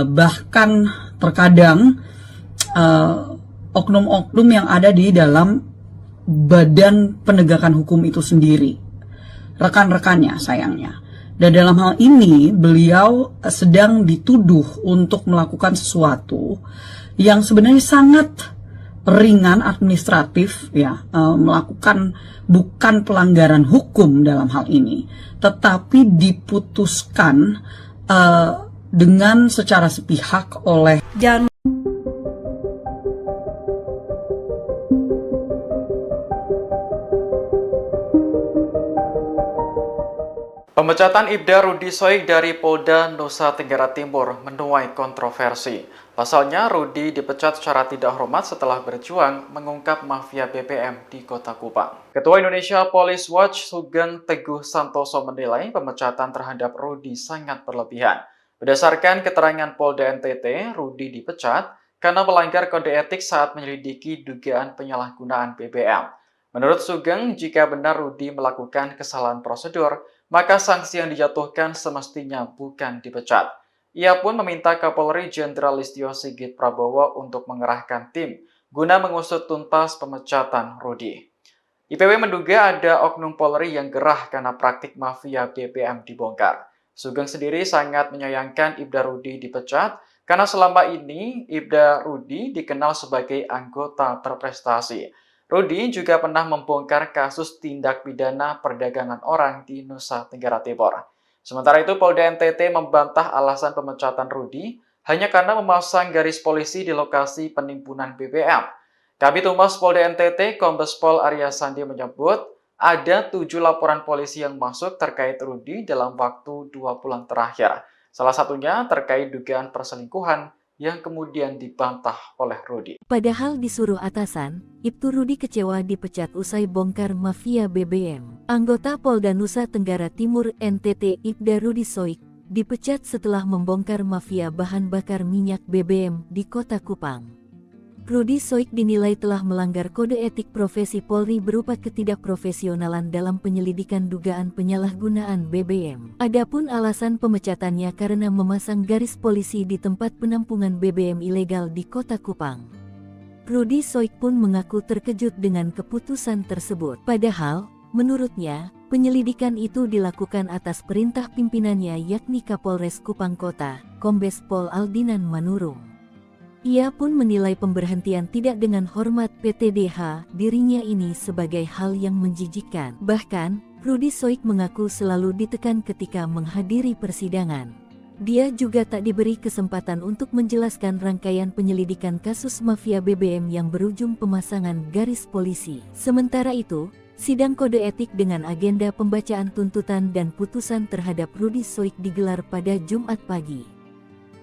Speaker 1: Bahkan terkadang oknum-oknum yang ada di dalam badan penegakan hukum itu sendiri, rekan-rekannya sayangnya. Dan dalam hal ini beliau sedang dituduh untuk melakukan sesuatu yang sebenarnya sangat ringan administratif, ya, melakukan bukan pelanggaran hukum dalam hal ini, tetapi diputuskan dengan secara sepihak oleh
Speaker 2: Pemecatan Ibda Rudi Soik dari Polda Nusa Tenggara Timur menuai kontroversi. Pasalnya, Rudi dipecat secara tidak hormat setelah berjuang mengungkap mafia BBM di Kota Kupang. Ketua Indonesia Police Watch Sugeng Teguh Santoso menilai pemecatan terhadap Rudi sangat berlebihan. Berdasarkan keterangan Polda NTT, Rudi dipecat karena melanggar kode etik saat menyelidiki dugaan penyalahgunaan BBM. Menurut Sugeng, jika benar Rudi melakukan kesalahan prosedur, maka sanksi yang dijatuhkan semestinya bukan dipecat. Ia pun meminta Kapolri Jenderal Listio Sigit Prabowo untuk mengerahkan tim guna mengusut tuntas pemecatan Rudi. IPW menduga ada oknum Polri yang gerah karena praktik mafia BBM dibongkar. Sugeng sendiri sangat menyayangkan Ibda Rudi dipecat karena selama ini Ibda Rudi dikenal sebagai anggota berprestasi. Rudi juga pernah membongkar kasus tindak pidana perdagangan orang di Nusa Tenggara Timur. Sementara itu, Polda NTT membantah alasan pemecatan Rudi hanya karena memasang garis polisi di lokasi penimbunan BBM. Kabid Humas Polda NTT, Kombes Pol Arya Sandi menyebut ada 7 laporan polisi yang masuk terkait Rudi dalam waktu 2 bulan terakhir. Salah satunya terkait dugaan perselingkuhan yang kemudian dibantah oleh Rudi.
Speaker 3: Padahal disuruh atasan, Ibtu Rudi kecewa dipecat usai bongkar mafia BBM. Anggota Polda Nusa Tenggara Timur NTT Ibda Rudi Soik dipecat setelah membongkar mafia bahan bakar minyak BBM di Kota Kupang. Rudi Soik dinilai telah melanggar kode etik profesi Polri berupa ketidakprofesionalan dalam penyelidikan dugaan penyalahgunaan BBM. Adapun alasan pemecatannya karena memasang garis polisi di tempat penampungan BBM ilegal di Kota Kupang. Rudi Soik pun mengaku terkejut dengan keputusan tersebut. Padahal, menurutnya, penyelidikan itu dilakukan atas perintah pimpinannya yakni Kapolres Kupang Kota, Kombes Pol Aldinan Manurung. Ia pun menilai pemberhentian tidak dengan hormat PTDH dirinya ini sebagai hal yang menjijikkan. Bahkan, Rudi Soik mengaku selalu ditekan ketika menghadiri persidangan. Dia juga tak diberi kesempatan untuk menjelaskan rangkaian penyelidikan kasus mafia BBM yang berujung pemasangan garis polisi. Sementara itu, sidang kode etik dengan agenda pembacaan tuntutan dan putusan terhadap Rudi Soik digelar pada Jumat pagi.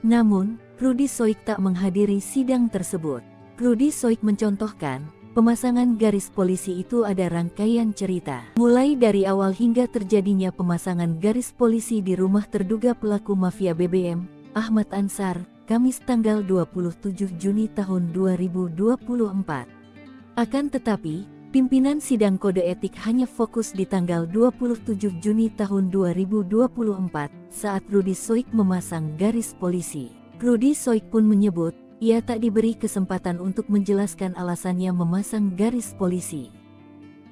Speaker 3: Namun, Rudi Soik tak menghadiri sidang tersebut. Rudi Soik mencontohkan, pemasangan garis polisi itu ada rangkaian cerita. Mulai dari awal hingga terjadinya pemasangan garis polisi di rumah terduga pelaku mafia BBM, Ahmad Ansar, Kamis tanggal 27 Juni tahun 2024. Akan tetapi, pimpinan sidang kode etik hanya fokus di tanggal 27 Juni tahun 2024 saat Rudi Soik memasang garis polisi. Rudi Soik pun menyebut, ia tak diberi kesempatan untuk menjelaskan alasannya memasang garis polisi.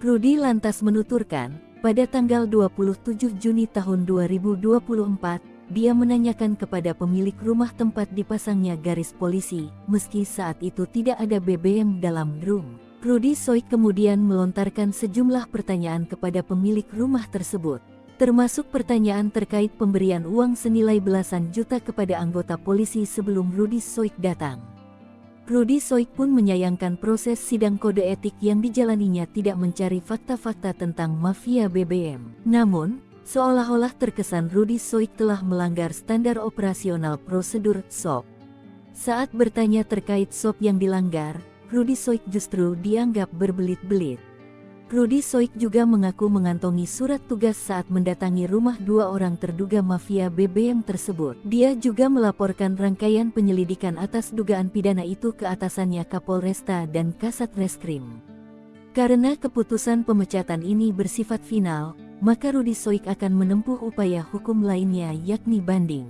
Speaker 3: Rudi lantas menuturkan, pada tanggal 27 Juni tahun 2024, dia menanyakan kepada pemilik rumah tempat dipasangnya garis polisi, meski saat itu tidak ada BBM dalam drum. Rudi Soik kemudian melontarkan sejumlah pertanyaan kepada pemilik rumah tersebut, termasuk pertanyaan terkait pemberian uang senilai belasan juta kepada anggota polisi sebelum Rudi Soik datang. Rudi Soik pun menyayangkan proses sidang kode etik yang dijalaninya tidak mencari fakta-fakta tentang mafia BBM. Namun, seolah-olah terkesan Rudi Soik telah melanggar standar operasional prosedur SOP. Saat bertanya terkait SOP yang dilanggar, Rudi Soik justru dianggap berbelit-belit. Rudi Soik juga mengaku mengantongi surat tugas saat mendatangi rumah dua orang terduga mafia BBM tersebut. Dia juga melaporkan rangkaian penyelidikan atas dugaan pidana itu ke atasannya Kapolresta dan Kasat Reskrim. Karena keputusan pemecatan ini bersifat final, maka Rudi Soik akan menempuh upaya hukum lainnya yakni banding.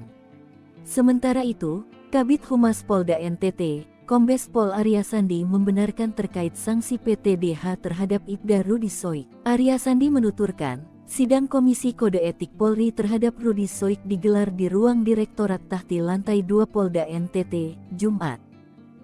Speaker 3: Sementara itu, Kabid Humas Polda NTT, Kombes Pol Arya Sandi membenarkan terkait sanksi PTDH terhadap Ibda Rudi Soik. Arya Sandi menuturkan, sidang Komisi Kode Etik Polri terhadap Rudi Soik digelar di ruang Direktorat Tahti Lantai 2 Polda NTT, Jumat.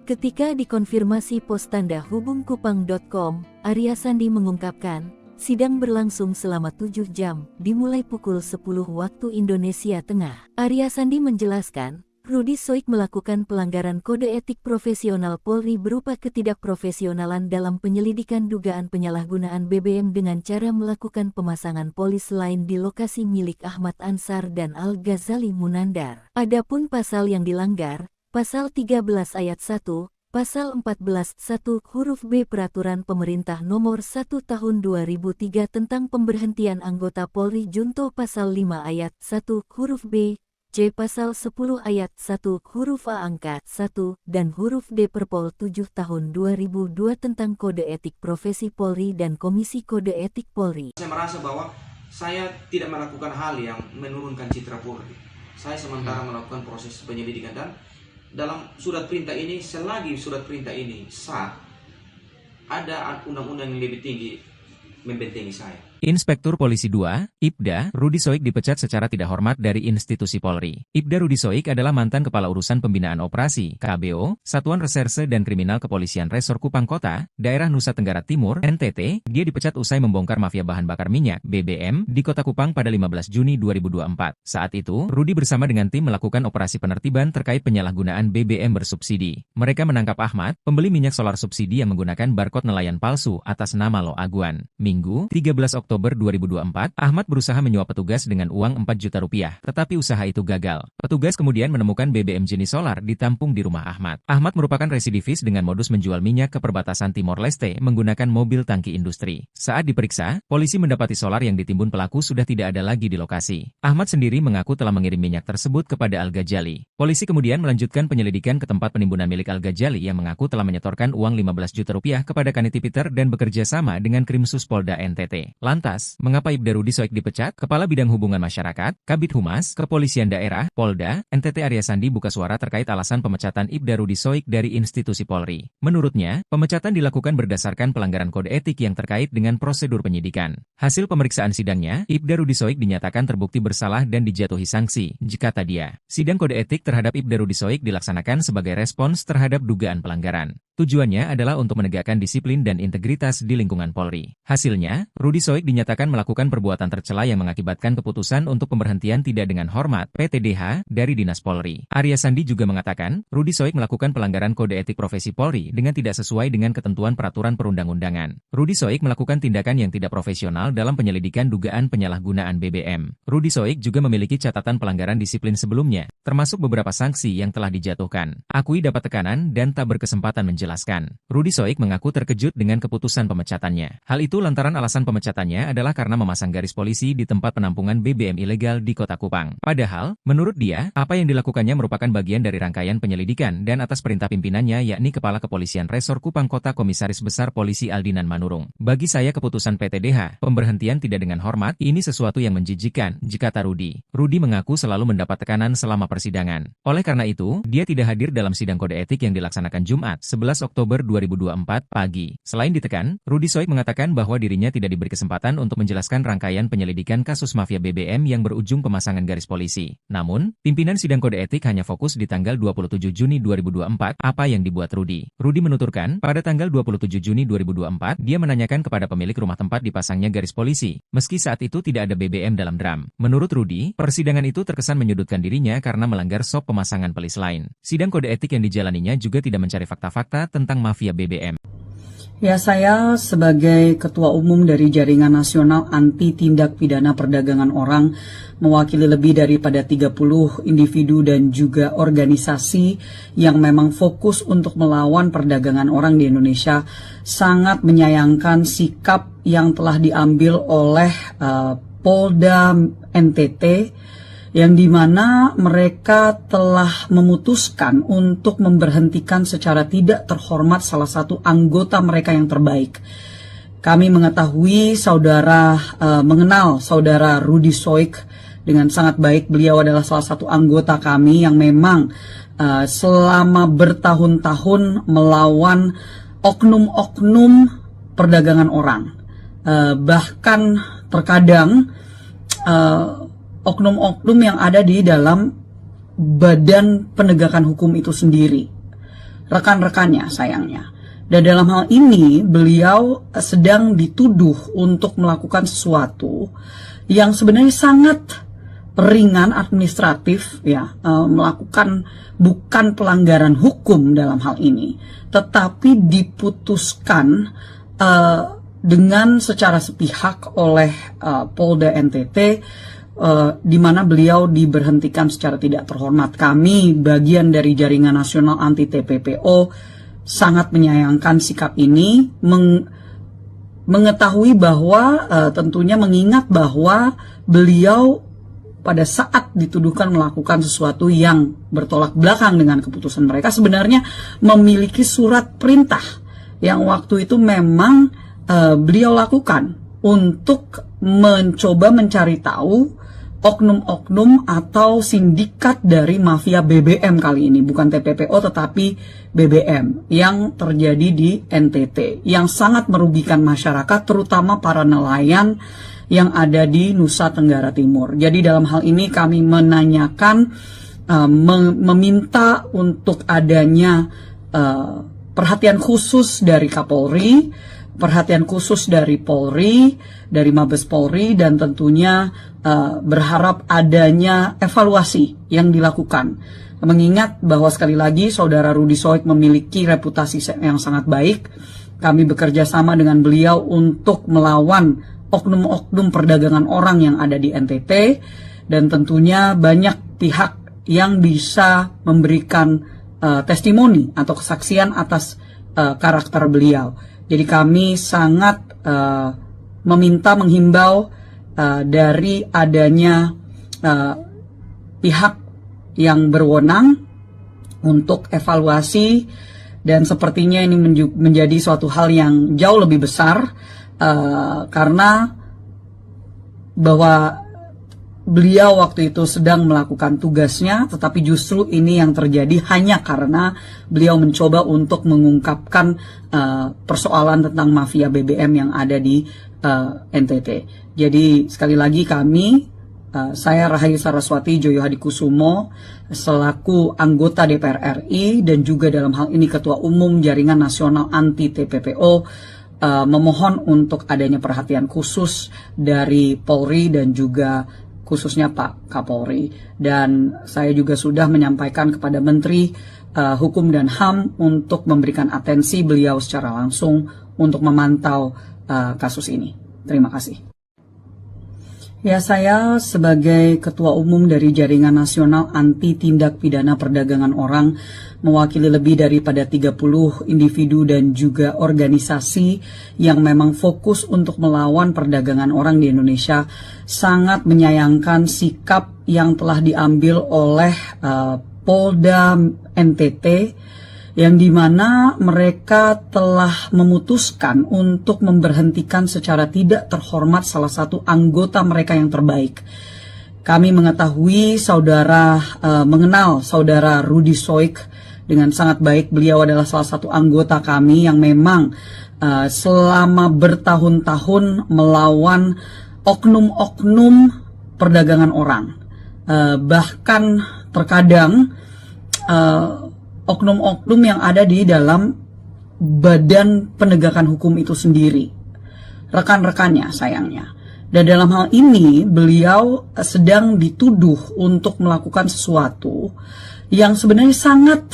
Speaker 3: Ketika dikonfirmasi pos tanda hubungkupang.com, Arya Sandi mengungkapkan, sidang berlangsung selama 7 jam, dimulai pukul 10 waktu Indonesia Tengah. Arya Sandi menjelaskan, Rudi Soik melakukan pelanggaran kode etik profesional Polri berupa ketidakprofesionalan dalam penyelidikan dugaan penyalahgunaan BBM dengan cara melakukan pemasangan polis lain di lokasi milik Ahmad Ansar dan Al-Ghazali Munandar. Adapun pasal yang dilanggar, Pasal 13 ayat 1, Pasal 14 1 huruf B Peraturan Pemerintah Nomor 1 Tahun 2003 tentang pemberhentian anggota Polri Junto Pasal 5 ayat 1 huruf B, C Pasal 10 ayat 1 huruf A angka 1 dan huruf D Perpol 7 tahun 2002 tentang Kode Etik Profesi Polri dan Komisi Kode Etik Polri.
Speaker 4: Saya merasa bahwa saya tidak melakukan hal yang menurunkan citra Polri. Saya sementara melakukan proses penyelidikan dan dalam surat perintah ini, selagi surat perintah ini sah, ada undang-undang yang lebih tinggi membentengi saya.
Speaker 5: Inspektur Polisi 2, Ibda, Rudi Soik dipecat secara tidak hormat dari institusi Polri. Ibda Rudi Soik adalah mantan Kepala Urusan Pembinaan Operasi, KBO, Satuan Reserse dan Kriminal Kepolisian Resor Kupang Kota, Daerah Nusa Tenggara Timur, NTT. Dia dipecat usai membongkar mafia bahan bakar minyak, BBM, di Kota Kupang pada 15 Juni 2024. Saat itu, Rudi bersama dengan tim melakukan operasi penertiban terkait penyalahgunaan BBM bersubsidi. Mereka menangkap Ahmad, pembeli minyak solar subsidi yang menggunakan barcode nelayan palsu atas nama Lo Aguan. Minggu, 13 Oktober 2024, Ahmad berusaha menyuap petugas dengan uang 4 juta rupiah, tetapi usaha itu gagal. Petugas kemudian menemukan BBM jenis solar ditampung di rumah Ahmad. Ahmad merupakan residivis dengan modus menjual minyak ke perbatasan Timor Leste menggunakan mobil tangki industri. Saat diperiksa, polisi mendapati solar yang ditimbun pelaku sudah tidak ada lagi di lokasi. Ahmad sendiri mengaku telah mengirim minyak tersebut kepada Al-Ghazali. Polisi kemudian melanjutkan penyelidikan ke tempat penimbunan milik Al-Ghazali yang mengaku telah menyetorkan uang 15 juta rupiah kepada Kaniti Peter dan bekerja sama dengan Krimsus Polda NTT. Lantas, mengapa Ibda Rudi Soik dipecat? Kepala Bidang Hubungan Masyarakat, Kabid Humas, Kepolisian Daerah, Polda, NTT Arya Sandi buka suara terkait alasan pemecatan Ibda Rudi Soik dari institusi Polri. Menurutnya, pemecatan dilakukan berdasarkan pelanggaran kode etik yang terkait dengan prosedur penyidikan. Hasil pemeriksaan sidangnya, Ibda Rudi Soik dinyatakan terbukti bersalah dan dijatuhi sanksi, kata dia. Sidang kode etik terhadap Ibda Rudi Soik dilaksanakan sebagai respons terhadap dugaan pelanggaran. Tujuannya adalah untuk menegakkan disiplin dan integritas di lingkungan Polri. Hasilnya, Rudi Soik dinyatakan melakukan perbuatan tercela yang mengakibatkan keputusan untuk pemberhentian tidak dengan hormat (PTDH) dari Dinas Polri. Arya Sandi juga mengatakan, Rudi Soik melakukan pelanggaran kode etik profesi Polri dengan tidak sesuai dengan ketentuan peraturan perundang-undangan. Rudi Soik melakukan tindakan yang tidak profesional dalam penyelidikan dugaan penyalahgunaan BBM. Rudi Soik juga memiliki catatan pelanggaran disiplin sebelumnya, termasuk beberapa sanksi yang telah dijatuhkan. Akui dapat tekanan dan tak berkesempatan menjelaskan. Rudi Soik mengaku terkejut dengan keputusan pemecatannya. Hal itu lantaran alasan pemecatannya adalah karena memasang garis polisi di tempat penampungan BBM ilegal di Kota Kupang. Padahal, menurut dia, apa yang dilakukannya merupakan bagian dari rangkaian penyelidikan dan atas perintah pimpinannya yakni Kepala Kepolisian Resor Kupang Kota Komisaris Besar Polisi Aldinan Manurung. Bagi saya keputusan PTDH, pemberhentian tidak dengan hormat, ini sesuatu yang menjijikkan, kata Rudi. Rudi mengaku selalu mendapat tekanan selama persidangan. Oleh karena itu, dia tidak hadir dalam sidang kode etik yang dilaksanakan Jumat, 11 Oktober 2024 pagi. Selain ditekan, Rudi Soik mengatakan bahwa dirinya tidak diberi kesempatan untuk menjelaskan rangkaian penyelidikan kasus mafia BBM yang berujung pemasangan garis polisi. Namun, pimpinan sidang kode etik hanya fokus di tanggal 27 Juni 2024 apa yang dibuat Rudi. Rudi menuturkan, pada tanggal 27 Juni 2024, dia menanyakan kepada pemilik rumah tempat dipasangnya garis polisi, meski saat itu tidak ada BBM dalam drum. Menurut Rudi, persidangan itu terkesan menyudutkan dirinya karena melanggar SOP pemasangan pelis lain. Sidang kode etik yang dijalaninya juga tidak mencari fakta-fakta tentang mafia BBM.
Speaker 1: Ya, saya sebagai Ketua Umum dari Jaringan Nasional Anti Tindak Pidana Perdagangan Orang, mewakili lebih daripada 30 individu dan juga organisasi yang memang fokus untuk melawan perdagangan orang di Indonesia, sangat menyayangkan sikap yang telah diambil oleh Polda NTT, yang dimana mereka telah memutuskan untuk memberhentikan secara tidak terhormat salah satu anggota mereka yang terbaik. Kami mengetahui mengenal saudara Rudy Soik dengan sangat baik. Beliau adalah salah satu anggota kami yang memang selama bertahun-tahun melawan oknum-oknum perdagangan orang. Bahkan terkadang oknum-oknum yang ada di dalam badan penegakan hukum itu sendiri, rekan-rekannya sayangnya. Dan dalam hal ini beliau sedang dituduh untuk melakukan sesuatu yang sebenarnya sangat ringan administratif, ya, melakukan bukan pelanggaran hukum dalam hal ini, tetapi diputuskan dengan secara sepihak oleh Polda NTT, di mana beliau diberhentikan secara tidak terhormat. Kami, bagian dari Jaringan Nasional Anti TPPO, sangat menyayangkan sikap ini, mengetahui bahwa tentunya mengingat bahwa beliau pada saat dituduhkan melakukan sesuatu yang bertolak belakang dengan keputusan mereka, sebenarnya memiliki surat perintah yang waktu itu memang beliau lakukan untuk mencoba mencari tahu oknum-oknum atau sindikat dari mafia BBM kali ini, bukan TPPO tetapi BBM yang terjadi di NTT, yang sangat merugikan masyarakat, terutama para nelayan yang ada di Nusa Tenggara Timur. Jadi dalam hal ini kami menanyakan, meminta untuk adanya perhatian khusus dari Kapolri, perhatian khusus dari Polri, dari Mabes Polri, dan tentunya berharap adanya evaluasi yang dilakukan. Mengingat bahwa sekali lagi saudara Rudy Soik memiliki reputasi yang sangat baik, kami bekerja sama dengan beliau untuk melawan oknum-oknum perdagangan orang yang ada di NTT, dan tentunya banyak pihak yang bisa memberikan testimoni atau kesaksian atas karakter beliau. Jadi kami sangat menghimbau dari adanya pihak yang berwenang untuk evaluasi, dan sepertinya ini menjadi suatu hal yang jauh lebih besar karena bahwa beliau waktu itu sedang melakukan tugasnya, tetapi justru ini yang terjadi hanya karena beliau mencoba untuk mengungkapkan persoalan tentang mafia BBM yang ada di NTT. Jadi sekali lagi kami, saya Rahayu Saraswati Joyo Hadikusumo selaku anggota DPR RI dan juga dalam hal ini Ketua Umum Jaringan Nasional Anti TPPO, memohon untuk adanya perhatian khusus dari Polri dan juga khususnya Pak Kapolri. Dan saya juga sudah menyampaikan kepada Menteri Hukum dan HAM untuk memberikan atensi beliau secara langsung untuk memantau kasus ini. Terima kasih. Ya, saya sebagai Ketua Umum dari Jaringan Nasional Anti Tindak Pidana Perdagangan Orang, mewakili lebih daripada 30 individu dan juga organisasi yang memang fokus untuk melawan perdagangan orang di Indonesia, sangat menyayangkan sikap yang telah diambil oleh Polda NTT, yang dimana mereka telah memutuskan untuk memberhentikan secara tidak terhormat salah satu anggota mereka yang terbaik. Kami mengetahui mengenal saudara Rudy Soik dengan sangat baik. Beliau adalah salah satu anggota kami yang memang selama bertahun-tahun melawan oknum-oknum perdagangan orang. Bahkan terkadang oknum-oknum yang ada di dalam badan penegakan hukum itu sendiri, rekan-rekannya sayangnya. Dan dalam hal ini beliau sedang dituduh untuk melakukan sesuatu yang sebenarnya sangat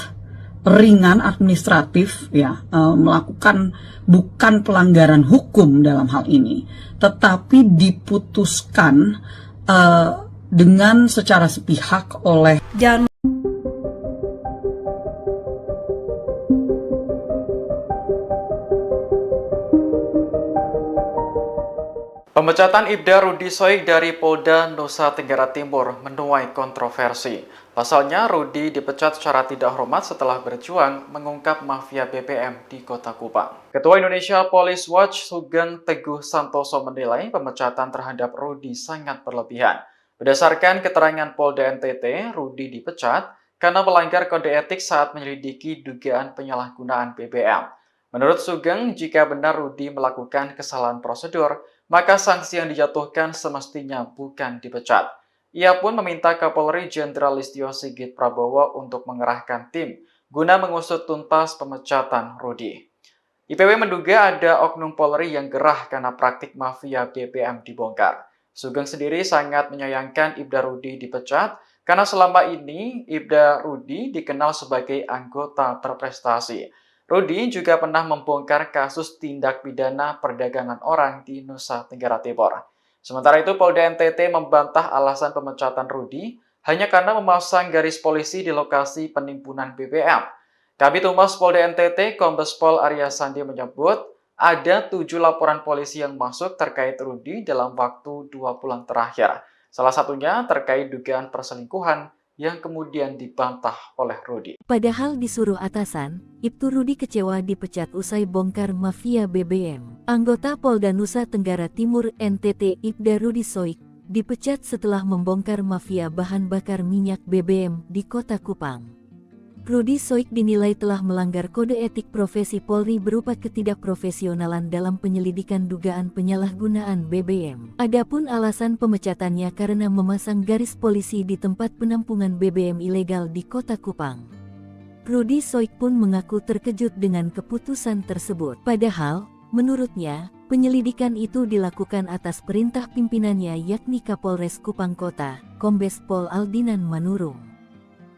Speaker 1: ringan administratif ya, melakukan bukan pelanggaran hukum dalam hal ini, tetapi diputuskan dengan secara sepihak oleh
Speaker 2: Pemecatan Ibda Rudi Soik dari Polda Nusa Tenggara Timur menuai kontroversi. Pasalnya, Rudi dipecat secara tidak hormat setelah berjuang mengungkap mafia BBM di Kota Kupang. Ketua Indonesia Police Watch Sugeng Teguh Santoso menilai pemecatan terhadap Rudi sangat berlebihan. Berdasarkan keterangan Polda NTT, Rudi dipecat karena melanggar kode etik saat menyelidiki dugaan penyalahgunaan BBM. Menurut Sugeng, jika benar Rudi melakukan kesalahan prosedur, maka sanksi yang dijatuhkan semestinya bukan dipecat. Ia pun meminta Kapolri Jenderal Listio Sigit Prabowo untuk mengerahkan tim guna mengusut tuntas pemecatan Rudi. IPW menduga ada oknum Polri yang gerah karena praktik mafia BBM dibongkar. Sugeng sendiri sangat menyayangkan Ibda Rudi dipecat karena selama ini Ibda Rudi dikenal sebagai anggota berprestasi. Rudi juga pernah membongkar kasus tindak pidana perdagangan orang di Nusa Tenggara Timur. Sementara itu, Polda NTT membantah alasan pemecatan Rudi hanya karena memasang garis polisi di lokasi penimbunan BBM. Kabid Humas Polda NTT, Kombes Pol Arya Sandi menyebut ada 7 laporan polisi yang masuk terkait Rudi dalam waktu 2 bulan terakhir. Salah satunya terkait dugaan perselingkuhan yang kemudian dibantah oleh Rudi.
Speaker 3: Padahal disuruh atasan, Ibtu Rudi kecewa dipecat usai bongkar mafia BBM. Anggota Polda Nusa Tenggara Timur NTT Ibda Rudi Soik dipecat setelah membongkar mafia bahan bakar minyak BBM di Kota Kupang. Rudi Soik dinilai telah melanggar kode etik profesi Polri berupa ketidakprofesionalan dalam penyelidikan dugaan penyalahgunaan BBM. Adapun alasan pemecatannya karena memasang garis polisi di tempat penampungan BBM ilegal di Kota Kupang. Rudi Soik pun mengaku terkejut dengan keputusan tersebut. Padahal, menurutnya, penyelidikan itu dilakukan atas perintah pimpinannya yakni Kapolres Kupang Kota, Kombes Pol Aldinan Manurung.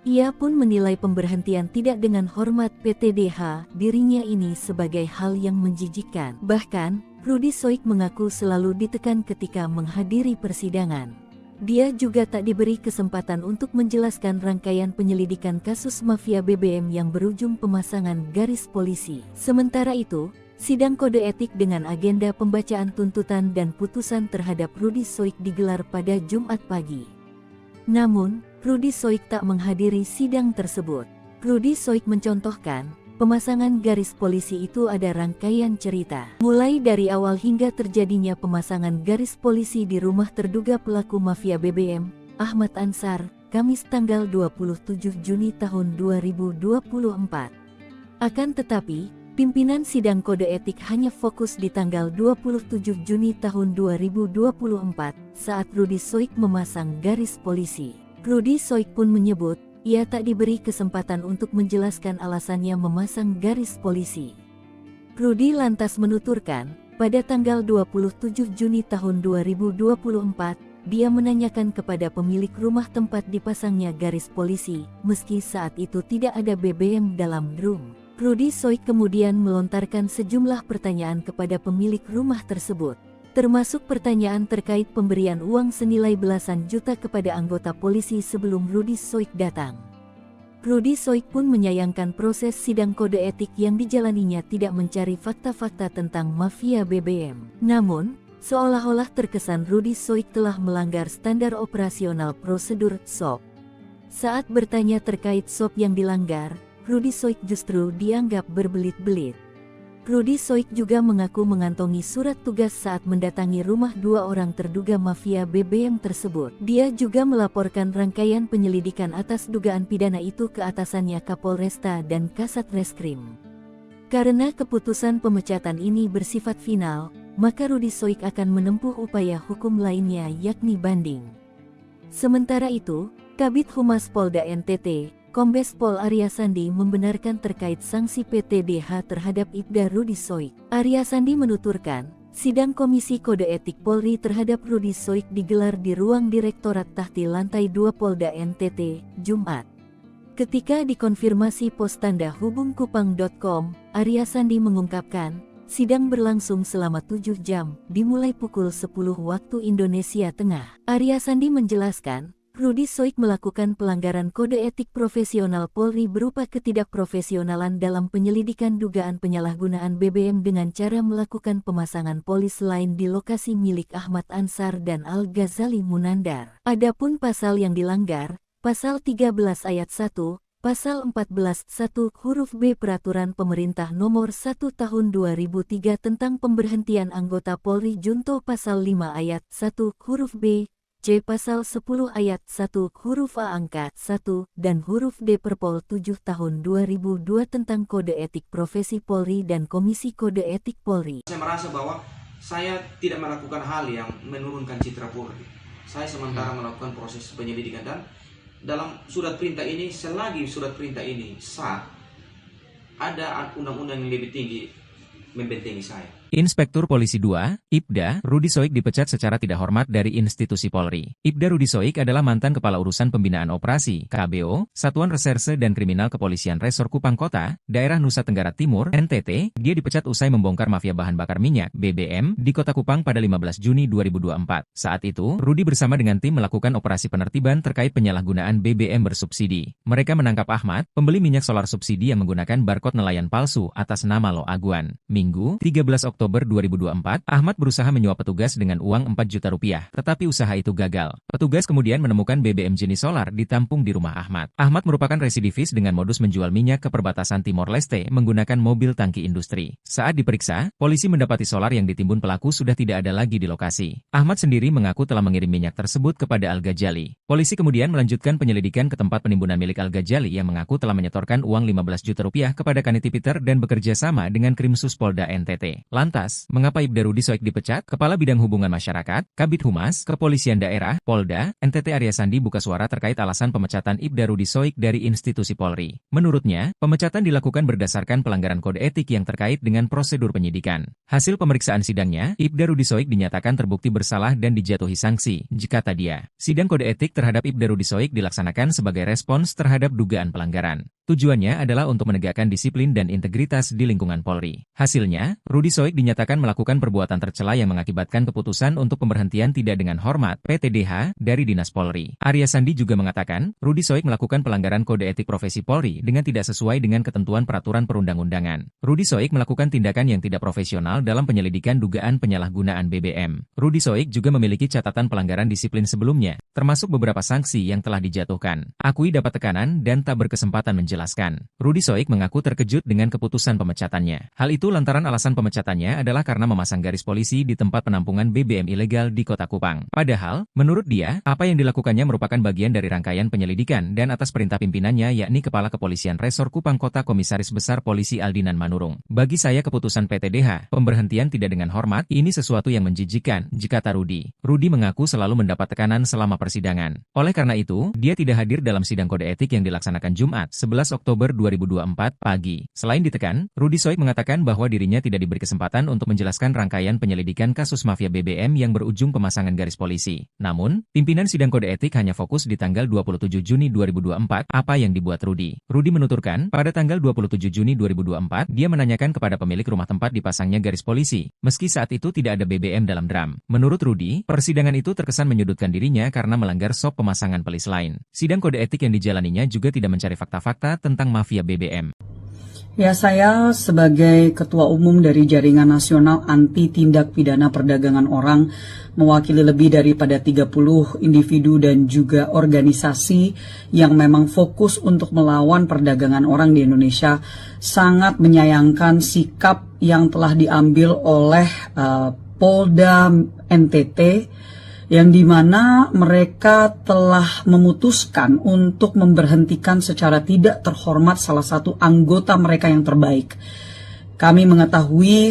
Speaker 3: Ia pun menilai pemberhentian tidak dengan hormat PTDH dirinya ini sebagai hal yang menjijikkan. Bahkan, Rudi Soik mengaku selalu ditekan ketika menghadiri persidangan. Dia juga tak diberi kesempatan untuk menjelaskan rangkaian penyelidikan kasus mafia BBM yang berujung pemasangan garis polisi. Sementara itu, sidang kode etik dengan agenda pembacaan tuntutan dan putusan terhadap Rudi Soik digelar pada Jumat pagi. Namun, Rudi Soik tak menghadiri sidang tersebut. Rudi Soik mencontohkan, pemasangan garis polisi itu ada rangkaian cerita. Mulai dari awal hingga terjadinya pemasangan garis polisi di rumah terduga pelaku mafia BBM, Ahmad Ansar, Kamis tanggal 27 Juni tahun 2024. Akan tetapi, pimpinan sidang kode etik hanya fokus di tanggal 27 Juni tahun 2024 saat Rudi Soik memasang garis polisi. Rudi Soik pun menyebut, ia tak diberi kesempatan untuk menjelaskan alasannya memasang garis polisi. Rudi lantas menuturkan, pada tanggal 27 Juni tahun 2024, dia menanyakan kepada pemilik rumah tempat dipasangnya garis polisi, meski saat itu tidak ada BBM dalam drum. Rudi Soik kemudian melontarkan sejumlah pertanyaan kepada pemilik rumah tersebut, termasuk pertanyaan terkait pemberian uang senilai belasan juta kepada anggota polisi sebelum Rudi Soik datang. Rudi Soik pun menyayangkan proses sidang kode etik yang dijalaninya tidak mencari fakta-fakta tentang mafia BBM. Namun, seolah-olah terkesan Rudi Soik telah melanggar standar operasional prosedur SOP. Saat bertanya terkait SOP yang dilanggar, Rudi Soik justru dianggap berbelit-belit. Rudi Soik juga mengaku mengantongi surat tugas saat mendatangi rumah 2 orang terduga mafia BBM tersebut. Dia juga melaporkan rangkaian penyelidikan atas dugaan pidana itu ke atasannya Kapolresta dan Kasat Reskrim. Karena keputusan pemecatan ini bersifat final, maka Rudi Soik akan menempuh upaya hukum lainnya yakni banding. Sementara itu, Kabid Humas Polda NTT, Kombes Pol Arya Sandi membenarkan terkait sanksi PTDH terhadap Ibda Rudi Soik. Arya Sandi menuturkan, sidang Komisi Kode Etik Polri terhadap Rudi Soik digelar di ruang Direktorat Tahti Lantai 2 Polda NTT, Jumat. Ketika dikonfirmasi pos tanda hubungkupang.com, Arya Sandi mengungkapkan, sidang berlangsung selama 7 jam, dimulai pukul 10 waktu Indonesia Tengah. Arya Sandi menjelaskan, Rudi Soik melakukan pelanggaran kode etik profesional Polri berupa ketidakprofesionalan dalam penyelidikan dugaan penyalahgunaan BBM dengan cara melakukan pemasangan polis lain di lokasi milik Ahmad Ansar dan Al-Ghazali Munandar. Adapun pasal yang dilanggar, Pasal 13 ayat 1, Pasal 14 1 huruf B Peraturan Pemerintah Nomor 1 Tahun 2003 tentang pemberhentian anggota Polri Junto Pasal 5 ayat 1 huruf B, C Pasal 10 ayat 1 huruf A angka 1 dan huruf D Perpol 7 Tahun 2002 tentang Kode Etik Profesi Polri dan Komisi Kode Etik Polri.
Speaker 4: Saya merasa bahwa saya tidak melakukan hal yang menurunkan citra Polri. Saya sementara melakukan proses penyelidikan dan dalam surat perintah ini, selagi surat perintah ini sah, ada undang-undang yang lebih tinggi membentengi saya.
Speaker 5: Inspektur Polisi 2, Ibda, Rudi Soik dipecat secara tidak hormat dari institusi Polri. Ibda Rudi Soik adalah mantan Kepala Urusan Pembinaan Operasi, KBO, Satuan Reserse dan Kriminal Kepolisian Resor Kupang Kota, Daerah Nusa Tenggara Timur, NTT. Dia dipecat usai membongkar mafia bahan bakar minyak, BBM, di Kota Kupang pada 15 Juni 2024. Saat itu, Rudi bersama dengan tim melakukan operasi penertiban terkait penyalahgunaan BBM bersubsidi. Mereka menangkap Ahmad, pembeli minyak solar subsidi yang menggunakan barcode nelayan palsu atas nama Lo Aguan. Minggu, 13 Oktober 2024, Ahmad berusaha menyuap petugas dengan uang 4 juta rupiah, tetapi usaha itu gagal. Petugas kemudian menemukan BBM jenis solar ditampung di rumah Ahmad. Ahmad merupakan residivis dengan modus menjual minyak ke perbatasan Timor Leste menggunakan mobil tangki industri. Saat diperiksa, polisi mendapati solar yang ditimbun pelaku sudah tidak ada lagi di lokasi. Ahmad sendiri mengaku telah mengirim minyak tersebut kepada Al-Ghazali. Polisi kemudian melanjutkan penyelidikan ke tempat penimbunan milik Al-Ghazali yang mengaku telah menyetorkan uang 15 juta rupiah kepada Kaniti Peter dan bekerja sama dengan Krimsus Polda NTT. Lantas, mengapa Ibda Rudi Soik dipecat? Kepala Bidang Hubungan Masyarakat, Kabid Humas, Kepolisian Daerah, Polda, NTT Arya Sandi buka suara terkait alasan pemecatan Ibda Rudi Soik dari institusi Polri. Menurutnya, pemecatan dilakukan berdasarkan pelanggaran kode etik yang terkait dengan prosedur penyidikan. Hasil pemeriksaan sidangnya, Ibda Rudi Soik dinyatakan terbukti bersalah dan dijatuhi sanksi, kata dia. Sidang kode etik terhadap Ibda Rudi Soik dilaksanakan sebagai respons terhadap dugaan pelanggaran. Tujuannya adalah untuk menegakkan disiplin dan integritas di lingkungan Polri. Hasilnya, Rudi Soik dinyatakan melakukan perbuatan tercela yang mengakibatkan keputusan untuk pemberhentian tidak dengan hormat (PTDH) dari Dinas Polri. Arya Sandi juga mengatakan, Rudi Soik melakukan pelanggaran kode etik profesi Polri dengan tidak sesuai dengan ketentuan peraturan perundang-undangan. Rudi Soik melakukan tindakan yang tidak profesional dalam penyelidikan dugaan penyalahgunaan BBM. Rudi Soik juga memiliki catatan pelanggaran disiplin sebelumnya, termasuk beberapa sanksi yang telah dijatuhkan. Akui dapat tekanan dan tak berkesempatan menjelaskan. Rudi Soik mengaku terkejut dengan keputusan pemecatannya. Hal itu lantaran alasan pemecatannya adalah karena memasang garis polisi di tempat penampungan BBM ilegal di Kota Kupang. Padahal, menurut dia, apa yang dilakukannya merupakan bagian dari rangkaian penyelidikan dan atas perintah pimpinannya yakni Kepala Kepolisian Resor Kupang Kota Komisaris Besar Polisi Aldinan Manurung. Bagi saya keputusan PTDH, pemberhentian tidak dengan hormat, ini sesuatu yang menjijikan, kata Rudi. Rudi mengaku selalu mendapat tekanan selama persidangan. Oleh karena itu, dia tidak hadir dalam sidang kode etik yang dilaksanakan Jumat, 11 Oktober 2024 pagi. Selain ditekan, Rudi Soik mengatakan bahwa dirinya tidak diberi kesempatan untuk menjelaskan rangkaian penyelidikan kasus mafia BBM yang berujung pemasangan garis polisi. Namun, pimpinan sidang kode etik hanya fokus di tanggal 27 Juni 2024, apa yang dibuat Rudi. Rudi menuturkan, pada tanggal 27 Juni 2024, dia menanyakan kepada pemilik rumah tempat dipasangnya garis polisi, meski saat itu tidak ada BBM dalam drum. Menurut Rudi, persidangan itu terkesan menyudutkan dirinya karena melanggar SOP pemasangan pelis lain. Sidang kode etik yang dijalaninya juga tidak mencari fakta-fakta tentang mafia BBM.
Speaker 1: Ya, saya sebagai Ketua Umum dari Jaringan Nasional Anti Tindak Pidana Perdagangan Orang, mewakili lebih daripada 30 individu dan juga organisasi yang memang fokus untuk melawan perdagangan orang di Indonesia, sangat menyayangkan sikap yang telah diambil oleh Polda NTT, yang dimana mereka telah memutuskan untuk memberhentikan secara tidak terhormat salah satu anggota mereka yang terbaik. Kami mengetahui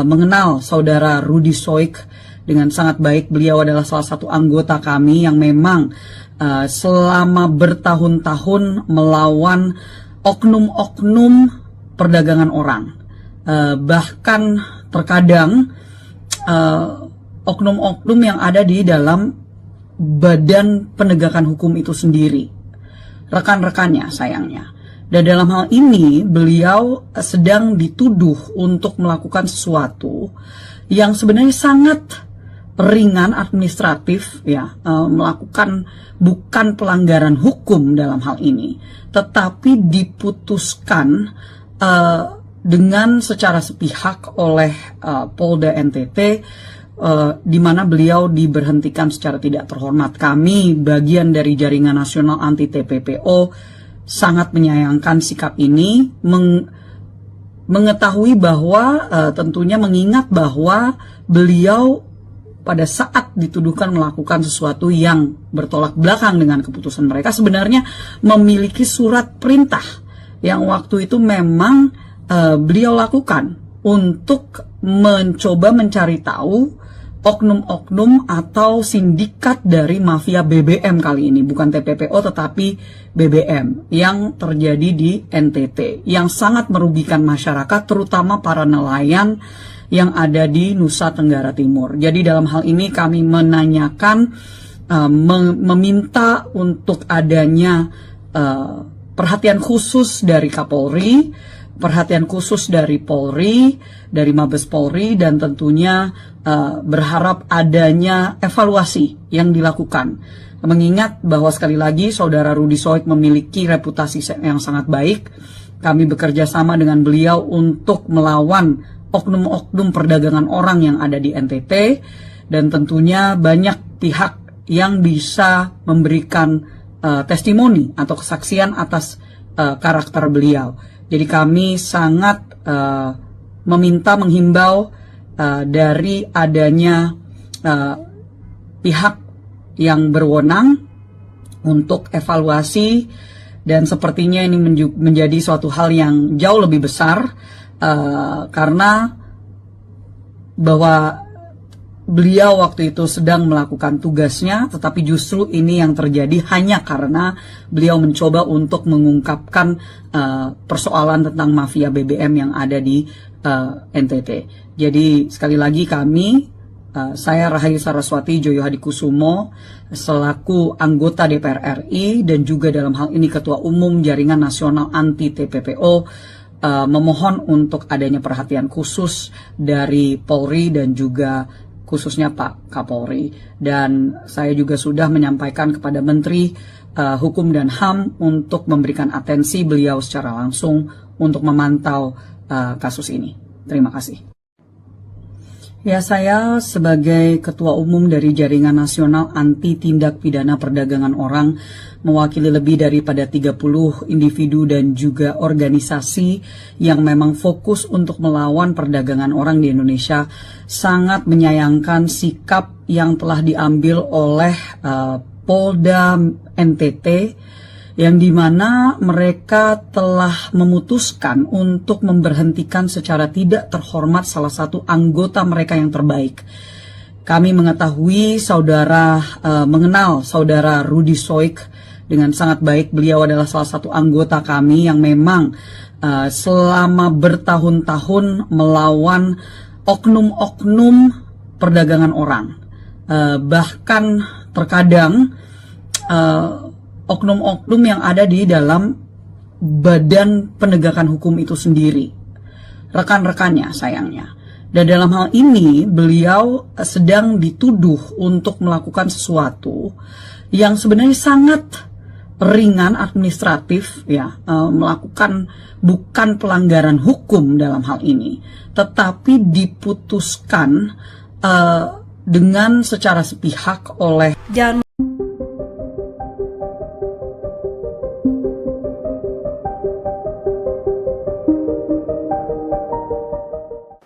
Speaker 1: mengenal saudara Rudi Soik dengan sangat baik. Beliau adalah salah satu anggota kami yang memang selama bertahun-tahun melawan oknum-oknum perdagangan orang. Bahkan terkadang oknum-oknum yang ada di dalam badan penegakan hukum itu sendiri. rekan-rekannya sayangnya. Dan dalam hal ini beliau sedang dituduh untuk melakukan sesuatu yang sebenarnya sangat ringan administratif ya, melakukan bukan pelanggaran hukum dalam hal ini, tetapi diputuskan dengan secara sepihak oleh Polda NTT, di mana beliau diberhentikan secara tidak terhormat. Kami bagian dari Jaringan Nasional Anti TPPO sangat menyayangkan sikap ini, mengetahui bahwa tentunya mengingat bahwa beliau pada saat dituduhkan melakukan sesuatu yang bertolak belakang dengan keputusan mereka, sebenarnya memiliki surat perintah yang waktu itu memang beliau lakukan untuk mencoba mencari tahu oknum-oknum atau sindikat dari mafia BBM kali ini, bukan TPPO tetapi BBM yang terjadi di NTT, yang sangat merugikan masyarakat, terutama para nelayan yang ada di Nusa Tenggara Timur. Jadi dalam hal ini kami menanyakan, meminta untuk adanya perhatian khusus dari Kapolri, perhatian khusus dari Polri, dari Mabes Polri, dan tentunya berharap adanya evaluasi yang dilakukan. Mengingat bahwa sekali lagi Saudara Rudy Soik memiliki reputasi yang sangat baik, kami bekerja sama dengan beliau untuk melawan oknum-oknum perdagangan orang yang ada di NTT, dan tentunya banyak pihak yang bisa memberikan testimoni atau kesaksian atas karakter beliau. Jadi kami sangat menghimbau dari adanya pihak yang berwenang untuk evaluasi, dan sepertinya ini menjadi suatu hal yang jauh lebih besar, karena bahwa beliau waktu itu sedang melakukan tugasnya, tetapi justru ini yang terjadi hanya karena beliau mencoba untuk mengungkapkan persoalan tentang mafia BBM yang ada di NTT. Jadi sekali lagi saya Rahayu Saraswati Joyo Hadikusumo selaku anggota DPR RI dan juga dalam hal ini Ketua Umum Jaringan Nasional Anti TPPO memohon untuk adanya perhatian khusus dari Polri dan juga khususnya Pak Kapolri. Dan saya juga sudah menyampaikan kepada Menteri Hukum dan HAM untuk memberikan atensi beliau secara langsung untuk memantau kasus ini. Terima kasih. Ya, saya sebagai Ketua Umum dari Jaringan Nasional Anti Tindak Pidana Perdagangan Orang, mewakili lebih daripada 30 individu dan juga organisasi yang memang fokus untuk melawan perdagangan orang di Indonesia, sangat menyayangkan sikap yang telah diambil oleh Polda NTT, yang dimana mereka telah memutuskan untuk memberhentikan secara tidak terhormat salah satu anggota mereka yang terbaik. Kami mengetahui mengenal Saudara Rudy Soik dengan sangat baik. Beliau adalah salah satu anggota kami yang memang selama bertahun-tahun melawan oknum-oknum perdagangan orang. Bahkan terkadang oknum-oknum yang ada di dalam badan penegakan hukum itu sendiri, rekan-rekannya sayangnya. Dan dalam hal ini beliau sedang dituduh untuk melakukan sesuatu yang sebenarnya sangat ringan administratif ya, melakukan bukan pelanggaran hukum dalam hal ini, tetapi diputuskan dengan secara sepihak oleh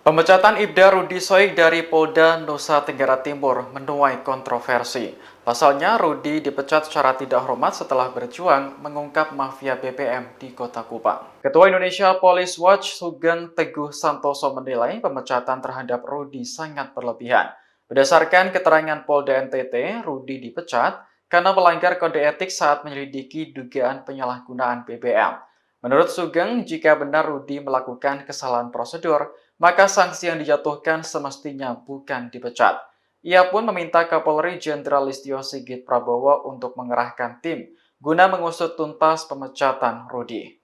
Speaker 2: Pemecatan Ibda Rudy Soik dari Polda Nusa Tenggara Timur menuai kontroversi. Pasalnya, Rudy dipecat secara tidak hormat setelah berjuang mengungkap mafia BBM di Kota Kupang. Ketua Indonesia Police Watch Sugeng Teguh Santoso menilai pemecatan terhadap Rudy sangat berlebihan. Berdasarkan keterangan Polda NTT, Rudy dipecat karena melanggar kode etik saat menyelidiki dugaan penyalahgunaan BBM. Menurut Sugeng, jika benar Rudy melakukan kesalahan prosedur, maka sanksi yang dijatuhkan semestinya bukan dipecat. Ia pun meminta Kapolri Jenderal Listio Sigit Prabowo untuk mengerahkan tim guna mengusut tuntas pemecatan Rudi.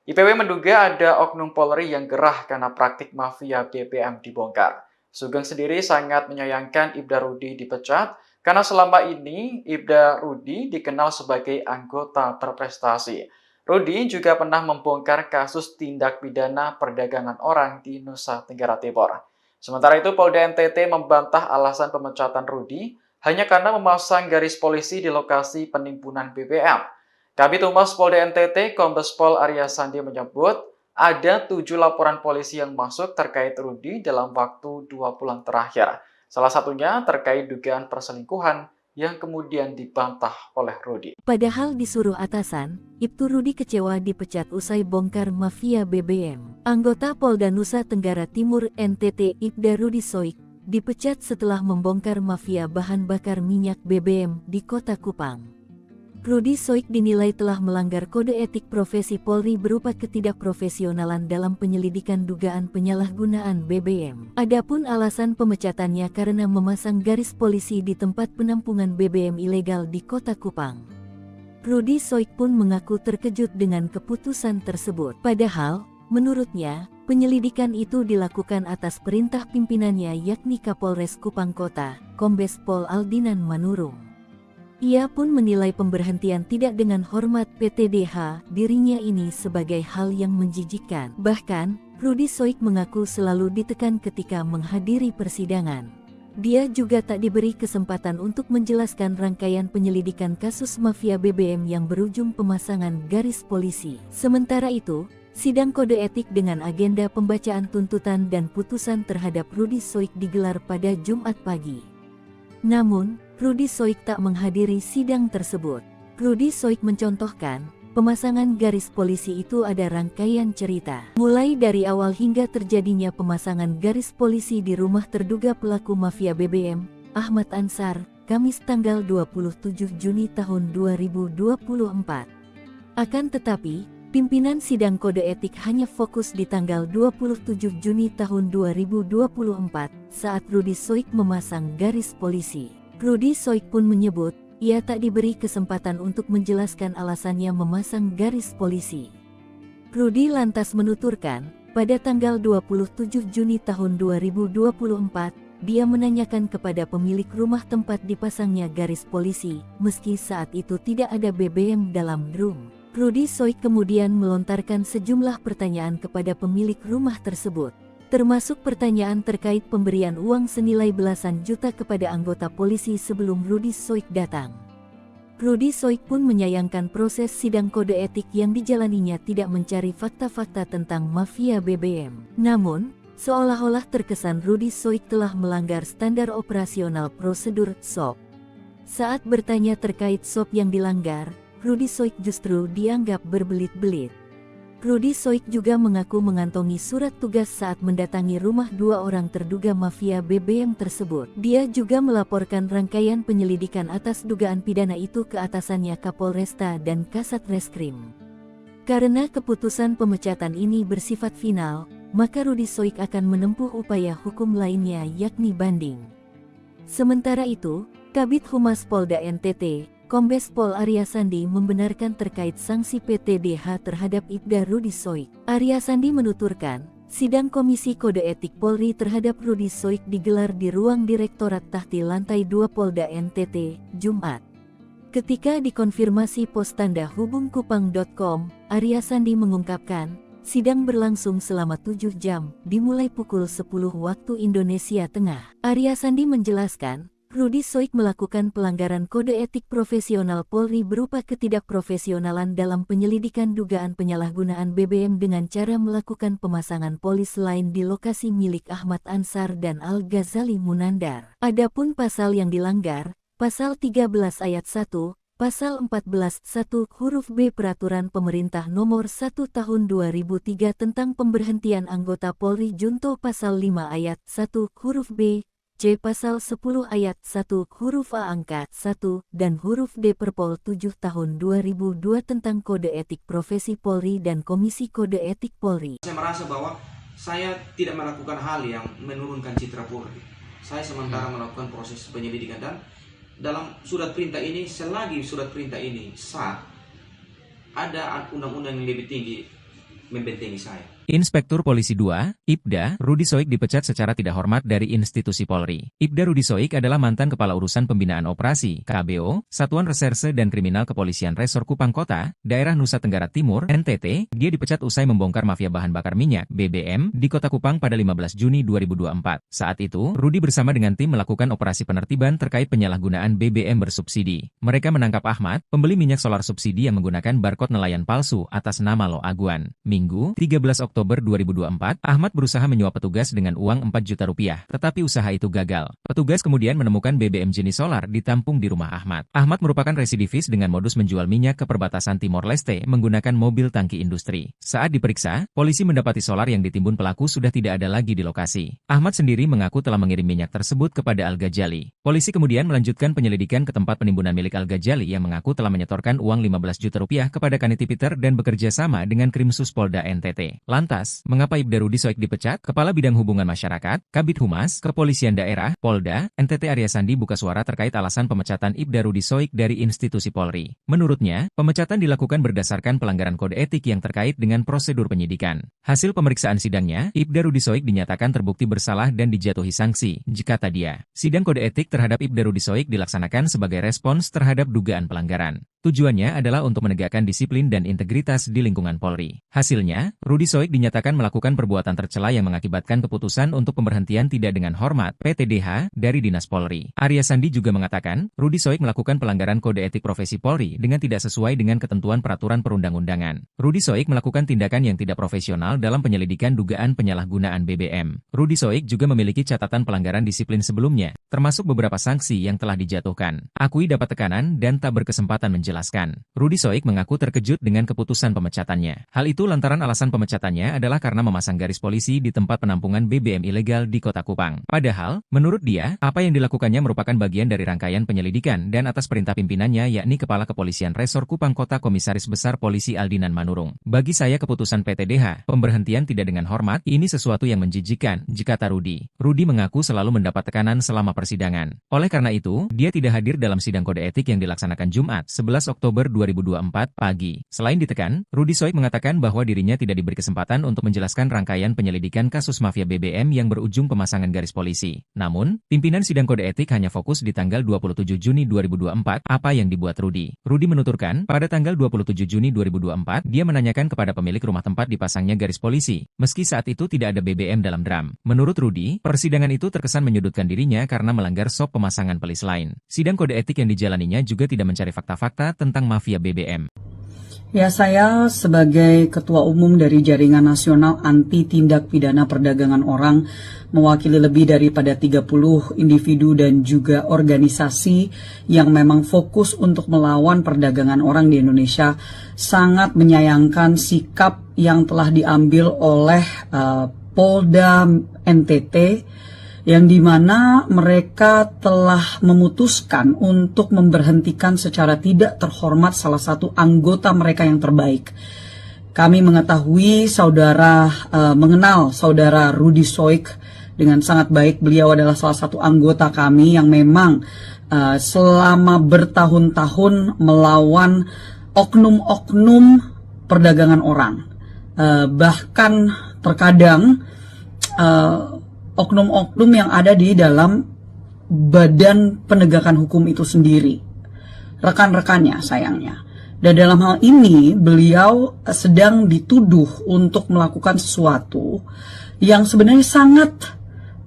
Speaker 2: IPW menduga ada oknum Polri yang gerah karena praktik mafia BBM dibongkar. Sugeng sendiri sangat menyayangkan Ibda Rudi dipecat karena selama ini Ibda Rudi dikenal sebagai anggota berprestasi. Rudi juga pernah membongkar kasus tindak pidana perdagangan orang di Nusa Tenggara Timur. Sementara itu, Polda NTT membantah alasan pemecatan Rudi hanya karena memasang garis polisi di lokasi penimbunan BBM. Kabid Humas Polda NTT, Kombes Pol Arya Sandi menyebut ada 7 laporan polisi yang masuk terkait Rudi dalam waktu 2 bulan terakhir. Salah satunya terkait dugaan perselingkuhan yang kemudian dibantah oleh Rudi.
Speaker 3: Padahal disuruh atasan, Ibtu Rudi kecewa dipecat usai bongkar mafia BBM. Anggota Polda Nusa Tenggara Timur NTT Ibda Rudi Soik dipecat setelah membongkar mafia bahan bakar minyak BBM di Kota Kupang. Rudi Soik dinilai telah melanggar kode etik profesi Polri berupa ketidakprofesionalan dalam penyelidikan dugaan penyalahgunaan BBM. Adapun alasan pemecatannya karena memasang garis polisi di tempat penampungan BBM ilegal di Kota Kupang. Rudi Soik pun mengaku terkejut dengan keputusan tersebut. Padahal, menurutnya, penyelidikan itu dilakukan atas perintah pimpinannya yakni Kapolres Kupang Kota, Kombes Pol Aldinan Manurung. Ia pun menilai pemberhentian tidak dengan hormat PTDH dirinya ini sebagai hal yang menjijikkan. Bahkan, Rudi Soik mengaku selalu ditekan ketika menghadiri persidangan. Dia juga tak diberi kesempatan untuk menjelaskan rangkaian penyelidikan kasus mafia BBM yang berujung pemasangan garis polisi. Sementara itu, sidang kode etik dengan agenda pembacaan tuntutan dan putusan terhadap Rudi Soik digelar pada Jumat pagi. Namun, Rudi Soik tak menghadiri sidang tersebut. Rudi Soik mencontohkan, pemasangan garis polisi itu ada rangkaian cerita. Mulai dari awal hingga terjadinya pemasangan garis polisi di rumah terduga pelaku mafia BBM, Ahmad Ansar, Kamis tanggal 27 Juni tahun 2024. Akan tetapi, pimpinan sidang kode etik hanya fokus di tanggal 27 Juni tahun 2024 saat Rudi Soik memasang garis polisi. Rudi Soik pun menyebut, ia tak diberi kesempatan untuk menjelaskan alasannya memasang garis polisi. Rudi lantas menuturkan, pada tanggal 27 Juni tahun 2024, dia menanyakan kepada pemilik rumah tempat dipasangnya garis polisi, meski saat itu tidak ada BBM dalam drum. Rudi Soik kemudian melontarkan sejumlah pertanyaan kepada pemilik rumah tersebut, termasuk pertanyaan terkait pemberian uang senilai belasan juta kepada anggota polisi sebelum Rudi Soik datang. Rudi Soik pun menyayangkan proses sidang kode etik yang dijalaninya tidak mencari fakta-fakta tentang mafia BBM. Namun, seolah-olah terkesan Rudi Soik telah melanggar standar operasional prosedur SOP. Saat bertanya terkait SOP yang dilanggar, Rudi Soik justru dianggap berbelit-belit. Rudi Soik juga mengaku mengantongi surat tugas saat mendatangi rumah 2 orang terduga mafia BBM tersebut. Dia juga melaporkan rangkaian penyelidikan atas dugaan pidana itu ke atasannya Kapolresta dan Kasat Reskrim. Karena keputusan pemecatan ini bersifat final, maka Rudi Soik akan menempuh upaya hukum lainnya yakni banding. Sementara itu, Kabid Humas Polda NTT, Kombes Pol Arya Sandi membenarkan terkait sanksi PTDH terhadap Ibda Rudi Soik. Arya Sandi menuturkan, sidang Komisi Kode Etik Polri terhadap Rudi Soik digelar di ruang Direktorat Tahti Lantai 2 Polda NTT, Jumat. Ketika dikonfirmasi pos tanda hubungkupang.com, Arya Sandi mengungkapkan, sidang berlangsung selama 7 jam, dimulai pukul 10 waktu Indonesia Tengah. Arya Sandi menjelaskan, Rudi Soik melakukan pelanggaran kode etik profesional Polri berupa ketidakprofesionalan dalam penyelidikan dugaan penyalahgunaan BBM dengan cara melakukan pemasangan polis lain di lokasi milik Ahmad Ansar dan Al-Ghazali Munandar. Adapun pasal yang dilanggar, Pasal 13 Ayat 1, Pasal 14 1 huruf B Peraturan Pemerintah Nomor 1 Tahun 2003 tentang pemberhentian anggota Polri Junto Pasal 5 Ayat 1 huruf B, C. Pasal 10 Ayat 1 huruf A angka 1 dan huruf D Perpol 7 Tahun 2002 tentang Kode Etik Profesi Polri dan Komisi Kode Etik Polri.
Speaker 4: Saya merasa bahwa saya tidak melakukan hal yang menurunkan citra Polri. Saya sementara melakukan proses penyelidikan dan dalam surat perintah ini, selagi surat perintah ini sah, ada undang-undang yang lebih tinggi membentengi saya.
Speaker 5: Inspektur Polisi 2, Ibda, Rudi Soik dipecat secara tidak hormat dari institusi Polri. Ibda Rudi Soik adalah mantan Kepala Urusan Pembinaan Operasi, KBO, Satuan Reserse dan Kriminal Kepolisian Resor Kupang Kota, Daerah Nusa Tenggara Timur, NTT. Dia dipecat usai membongkar mafia bahan bakar minyak, BBM, di Kota Kupang pada 15 Juni 2024. Saat itu, Rudi bersama dengan tim melakukan operasi penertiban terkait penyalahgunaan BBM bersubsidi. Mereka menangkap Ahmad, pembeli minyak solar subsidi yang menggunakan barcode nelayan palsu atas nama Lo Aguan. Minggu, 13 Oktober 2024, Ahmad berusaha menyuap petugas dengan uang 4 juta rupiah, tetapi usaha itu gagal. Petugas kemudian menemukan BBM jenis solar ditampung di rumah Ahmad. Ahmad merupakan residivis dengan modus menjual minyak ke perbatasan Timor Leste menggunakan mobil tangki industri. Saat diperiksa, polisi mendapati solar yang ditimbun pelaku sudah tidak ada lagi di lokasi. Ahmad sendiri mengaku telah mengirim minyak tersebut kepada Al-Ghazali. Polisi kemudian melanjutkan penyelidikan ke tempat penimbunan milik Al-Ghazali yang mengaku telah menyetorkan uang 15 juta rupiah kepada Kaniti Peter dan bekerja sama dengan Krimsus Polda NTT. Lantas, mengapa Ibda Rudi Soik dipecat? Kepala Bidang Hubungan Masyarakat, Kabid Humas, Kepolisian Daerah, Polda, NTT Arya Sandi buka suara terkait alasan pemecatan Ibda Rudi Soik dari institusi Polri. Menurutnya, pemecatan dilakukan berdasarkan pelanggaran kode etik yang terkait dengan prosedur penyidikan. Hasil pemeriksaan sidangnya, Ibda Rudi Soik dinyatakan terbukti bersalah dan dijatuhi sanksi, kata dia. Sidang kode etik terhadap Ibda Rudi Soik dilaksanakan sebagai respons terhadap dugaan pelanggaran. Tujuannya adalah untuk menegakkan disiplin dan integritas di lingkungan Polri. Hasilnya, Rudi Soik dinyatakan melakukan perbuatan tercela yang mengakibatkan keputusan untuk pemberhentian tidak dengan hormat (PTDH) dari Dinas Polri. Arya Sandi juga mengatakan, Rudi Soik melakukan pelanggaran kode etik profesi Polri dengan tidak sesuai dengan ketentuan peraturan perundang-undangan. Rudi Soik melakukan tindakan yang tidak profesional dalam penyelidikan dugaan penyalahgunaan BBM. Rudi Soik juga memiliki catatan pelanggaran disiplin sebelumnya, termasuk beberapa sanksi yang telah dijatuhkan. Akui dapat tekanan dan tak berkesempatan menjelaskan. Rudi Soik mengaku terkejut dengan keputusan pemecatannya. Hal itu lantaran alasan pemecatannya adalah karena memasang garis polisi di tempat penampungan BBM ilegal di Kota Kupang. Padahal, menurut dia, apa yang dilakukannya merupakan bagian dari rangkaian penyelidikan dan atas perintah pimpinannya yakni Kepala Kepolisian Resor Kupang Kota Komisaris Besar Polisi Aldinan Manurung. Bagi saya keputusan PTDH, pemberhentian tidak dengan hormat, ini sesuatu yang menjijikan, kata Rudi. Rudi mengaku selalu mendapat tekanan selama persidangan. Oleh karena itu, dia tidak hadir dalam sidang kode etik yang dilaksanakan Jumat, 11 Oktober 2024 pagi. Selain ditekan, Rudi Soik mengatakan bahwa dirinya tidak diberi kesempatan untuk menjelaskan rangkaian penyelidikan kasus mafia BBM yang berujung pemasangan garis polisi. Namun, pimpinan sidang kode etik hanya fokus di tanggal 27 Juni 2024 apa yang dibuat Rudi. Rudi menuturkan, pada tanggal 27 Juni 2024, dia menanyakan kepada pemilik rumah tempat dipasangnya garis polisi, meski saat itu tidak ada BBM dalam drum. Menurut Rudi, persidangan itu terkesan menyudutkan dirinya karena melanggar SOP pemasangan pelis lain. Sidang kode etik yang dijalaninya juga tidak mencari fakta-fakta tentang mafia BBM.
Speaker 1: Ya, saya sebagai Ketua Umum dari Jaringan Nasional Anti Tindak Pidana Perdagangan Orang, mewakili lebih daripada 30 individu dan juga organisasi yang memang fokus untuk melawan perdagangan orang di Indonesia, sangat menyayangkan sikap yang telah diambil oleh Polda NTT, yang dimana mereka telah memutuskan untuk memberhentikan secara tidak terhormat salah satu anggota mereka yang terbaik. Kami mengetahui mengenal saudara Rudi Soik dengan sangat baik. Beliau adalah salah satu anggota kami yang memang selama bertahun-tahun melawan oknum-oknum perdagangan orang. Bahkan terkadang oknum-oknum yang ada di dalam badan penegakan hukum itu sendiri, rekan-rekannya sayangnya. Dan dalam hal ini beliau sedang dituduh untuk melakukan sesuatu yang sebenarnya sangat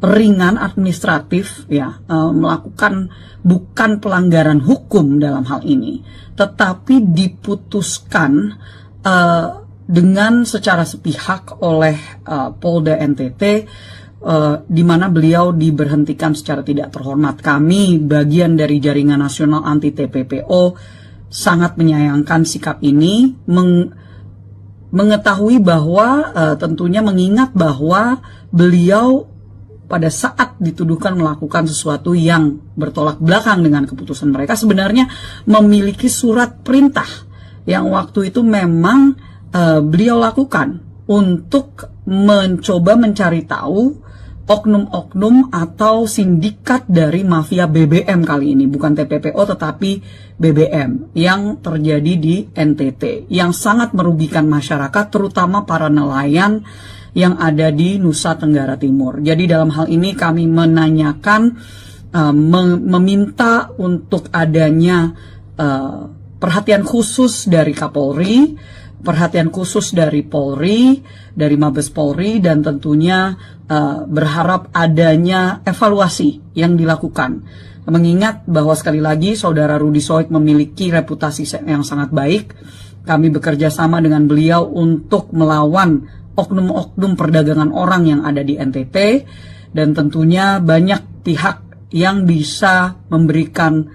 Speaker 1: ringan administratif, ya, melakukan bukan pelanggaran hukum dalam hal ini, tetapi diputuskan dengan secara sepihak oleh Polda NTT, di mana beliau diberhentikan secara tidak terhormat. Kami, bagian dari Jaringan Nasional Anti TPPO, sangat menyayangkan sikap ini, mengetahui bahwa tentunya mengingat bahwa beliau pada saat dituduhkan melakukan sesuatu yang bertolak belakang dengan keputusan mereka, sebenarnya memiliki surat perintah yang waktu itu memang beliau lakukan untuk mencoba mencari tahu oknum-oknum atau sindikat dari mafia BBM kali ini, bukan TPPO tetapi BBM yang terjadi di NTT yang sangat merugikan masyarakat, terutama para nelayan yang ada di Nusa Tenggara Timur. Jadi dalam hal ini kami menanyakan, meminta untuk adanya perhatian khusus dari Kapolri, perhatian khusus dari Polri, dari Mabes Polri, dan tentunya berharap adanya evaluasi yang dilakukan. Mengingat bahwa sekali lagi Saudara Rudi Soik memiliki reputasi yang sangat baik, kami bekerja sama dengan beliau untuk melawan oknum-oknum perdagangan orang yang ada di NTT, dan tentunya banyak pihak yang bisa memberikan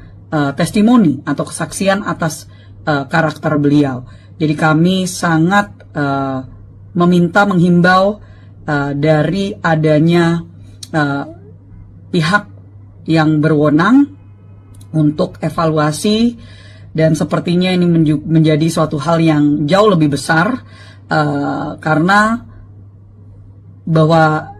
Speaker 1: testimoni atau kesaksian atas karakter beliau. Jadi kami sangat menghimbau dari adanya pihak yang berwenang untuk evaluasi, dan sepertinya ini menjadi suatu hal yang jauh lebih besar karena bahwa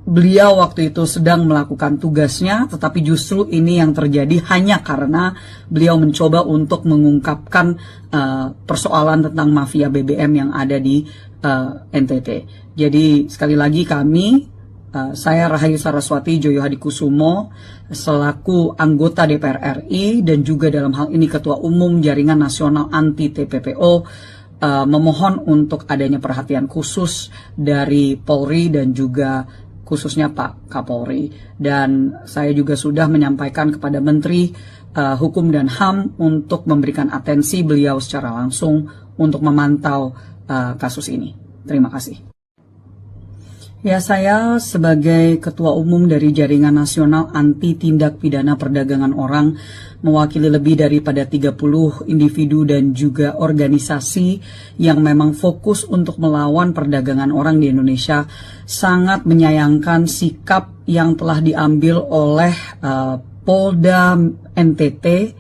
Speaker 1: beliau waktu itu sedang melakukan tugasnya, tetapi justru ini yang terjadi hanya karena beliau mencoba untuk mengungkapkan persoalan tentang mafia BBM yang ada di NTT. Jadi sekali lagi saya Rahayu Saraswati Joyo Hadikusumo selaku anggota DPR RI dan juga dalam hal ini Ketua Umum Jaringan Nasional Anti TPPO memohon untuk adanya perhatian khusus dari Polri dan juga khususnya Pak Kapolri. Dan saya juga sudah menyampaikan kepada Menteri Hukum dan HAM untuk memberikan atensi beliau secara langsung untuk memantau kasus ini. Terima kasih. Ya, saya sebagai Ketua Umum dari Jaringan Nasional Anti Tindak Pidana Perdagangan Orang, mewakili lebih daripada 30 individu dan juga organisasi yang memang fokus untuk melawan perdagangan orang di Indonesia, sangat menyayangkan sikap yang telah diambil oleh Polda NTT,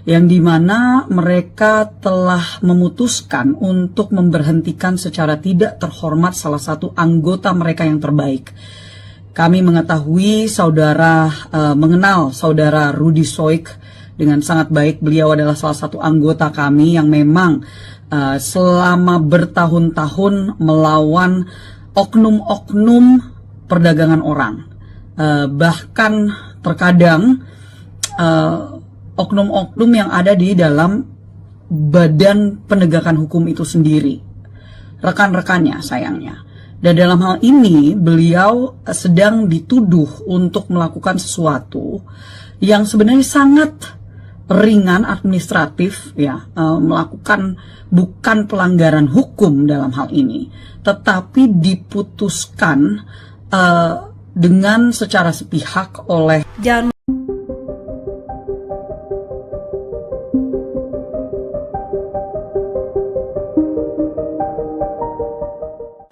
Speaker 1: yang dimana mereka telah memutuskan untuk memberhentikan secara tidak terhormat salah satu anggota mereka yang terbaik. Kami mengetahui mengenal saudara Rudi Soik dengan sangat baik. Beliau adalah salah satu anggota kami yang memang selama bertahun-tahun melawan oknum-oknum perdagangan orang. Bahkan terkadang oknum-oknum yang ada di dalam badan penegakan hukum itu sendiri, rekan-rekannya sayangnya. Dan dalam hal ini beliau sedang dituduh untuk melakukan sesuatu yang sebenarnya sangat ringan administratif, ya, melakukan bukan pelanggaran hukum dalam hal ini, tetapi diputuskan dengan secara sepihak oleh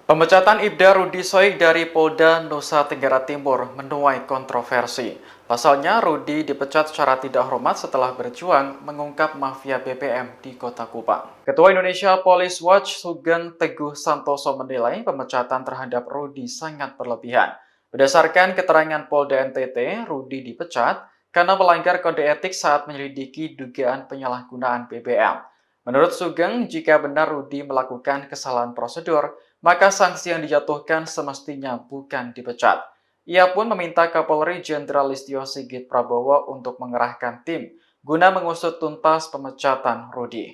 Speaker 2: Pemecatan Ibda Rudi Soik dari Polda Nusa Tenggara Timur menuai kontroversi. Pasalnya, Rudi dipecat secara tidak hormat setelah berjuang mengungkap mafia BBM di Kota Kupang. Ketua Indonesia Police Watch Sugeng Teguh Santoso menilai pemecatan terhadap Rudi sangat berlebihan. Berdasarkan keterangan Polda NTT, Rudi dipecat karena melanggar kode etik saat menyelidiki dugaan penyalahgunaan BBM. Menurut Sugeng, jika benar Rudi melakukan kesalahan prosedur, maka sanksi yang dijatuhkan semestinya bukan dipecat. Ia pun meminta Kapolri Jenderal Listio Sigit Prabowo untuk mengerahkan tim guna mengusut tuntas pemecatan Rudi.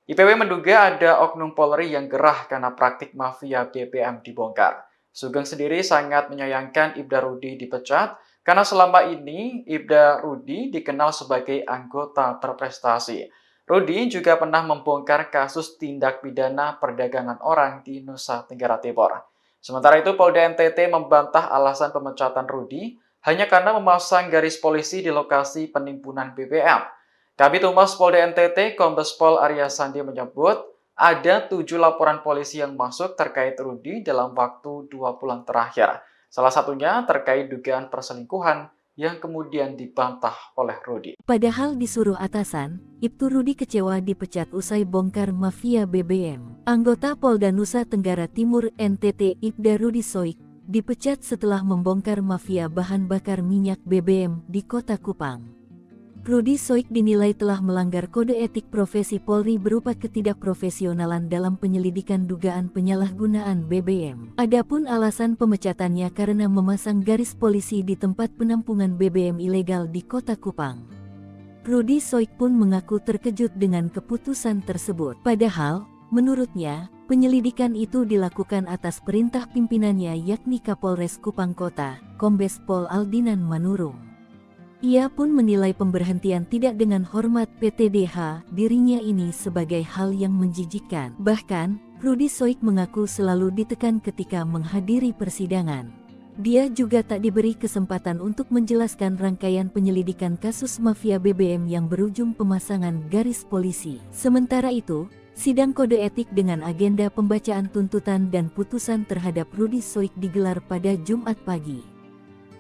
Speaker 2: IPW menduga ada oknum Polri yang gerah karena praktik mafia BBM dibongkar. Sugeng sendiri sangat menyayangkan Ibda Rudi dipecat karena selama ini Ibda Rudi dikenal sebagai anggota berprestasi. Rudi juga pernah membongkar kasus tindak pidana perdagangan orang di Nusa Tenggara Timur. Sementara itu, Polda NTT membantah alasan pemecatan Rudi hanya karena memasang garis polisi di lokasi penimbunan BBM. Kabid Humas Polda NTT, Kombes Pol Arya Sandi menyebut ada 7 laporan polisi yang masuk terkait Rudi dalam waktu 2 bulan terakhir. Salah satunya terkait dugaan perselingkuhan yang kemudian dibantah oleh Rudi.
Speaker 3: Padahal disuruh atasan, Ibtu Rudi kecewa dipecat usai bongkar mafia BBM. Anggota Polda Nusa Tenggara Timur NTT Ibda Rudi Soik dipecat setelah membongkar mafia bahan bakar minyak BBM di Kota Kupang. Rudi Soik dinilai telah melanggar kode etik profesi Polri berupa ketidakprofesionalan dalam penyelidikan dugaan penyalahgunaan BBM. Adapun alasan pemecatannya karena memasang garis polisi di tempat penampungan BBM ilegal di Kota Kupang. Rudi Soik pun mengaku terkejut dengan keputusan tersebut. Padahal, menurutnya, penyelidikan itu dilakukan atas perintah pimpinannya yakni Kapolres Kupang Kota, Kombes Pol Aldinan Manurung. Ia pun menilai pemberhentian tidak dengan hormat PTDH dirinya ini sebagai hal yang menjijikkan. Bahkan, Rudi Soik mengaku selalu ditekan ketika menghadiri persidangan. Dia juga tak diberi kesempatan untuk menjelaskan rangkaian penyelidikan kasus mafia BBM yang berujung pemasangan garis polisi. Sementara itu, sidang kode etik dengan agenda pembacaan tuntutan dan putusan terhadap Rudi Soik digelar pada Jumat pagi.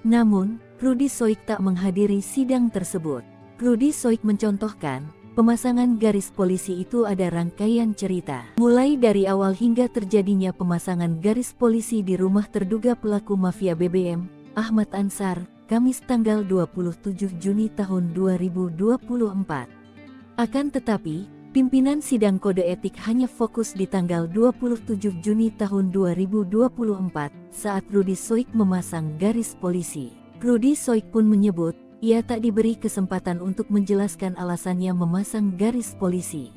Speaker 3: Namun, Rudi Soik tak menghadiri sidang tersebut. Rudi Soik mencontohkan, pemasangan garis polisi itu ada rangkaian cerita. Mulai dari awal hingga terjadinya pemasangan garis polisi di rumah terduga pelaku mafia BBM, Ahmad Ansar, Kamis tanggal 27 Juni tahun 2024. Akan tetapi, pimpinan sidang kode etik hanya fokus di tanggal 27 Juni tahun 2024 saat Rudi Soik memasang garis polisi. Rudi Soik pun menyebut, ia tak diberi kesempatan untuk menjelaskan alasannya memasang garis polisi.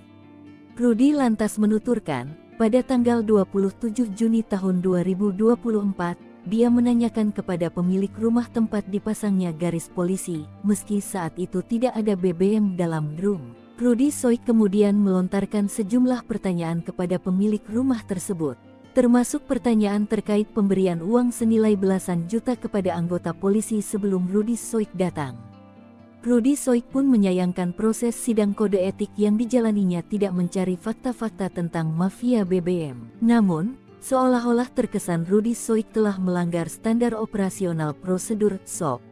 Speaker 3: Rudi lantas menuturkan, pada tanggal 27 Juni tahun 2024, dia menanyakan kepada pemilik rumah tempat dipasangnya garis polisi, meski saat itu tidak ada BBM dalam drum. Rudi Soik kemudian melontarkan sejumlah pertanyaan kepada pemilik rumah tersebut, termasuk pertanyaan terkait pemberian uang senilai belasan juta kepada anggota polisi sebelum Rudi Soik datang. Rudi Soik pun menyayangkan proses sidang kode etik yang dijalaninya tidak mencari fakta-fakta tentang mafia BBM. Namun, seolah-olah terkesan Rudi Soik telah melanggar standar operasional prosedur SOP.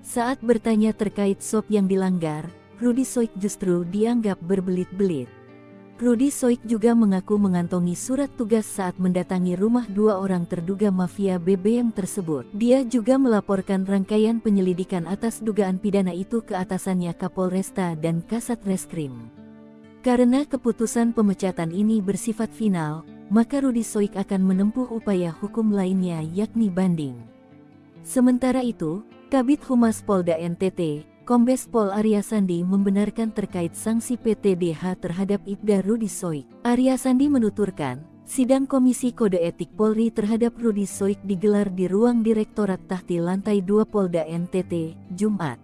Speaker 3: Saat bertanya terkait SOP yang dilanggar, Rudi Soik justru dianggap berbelit-belit. Rudi Soik juga mengaku mengantongi surat tugas saat mendatangi rumah dua orang terduga mafia BBM tersebut. Dia juga melaporkan rangkaian penyelidikan atas dugaan pidana itu ke atasannya Kapolresta dan Kasat Reskrim. Karena keputusan pemecatan ini bersifat final, maka Rudi Soik akan menempuh upaya hukum lainnya yakni banding. Sementara itu, Kabid Humas Polda NTT, Kombes Pol Arya Sandi membenarkan terkait sanksi PTDH terhadap Ibda Rudi Soik. Arya Sandi menuturkan, sidang Komisi Kode Etik Polri terhadap Rudi Soik digelar di ruang Direktorat Tahti Lantai 2 Polda NTT, Jumat.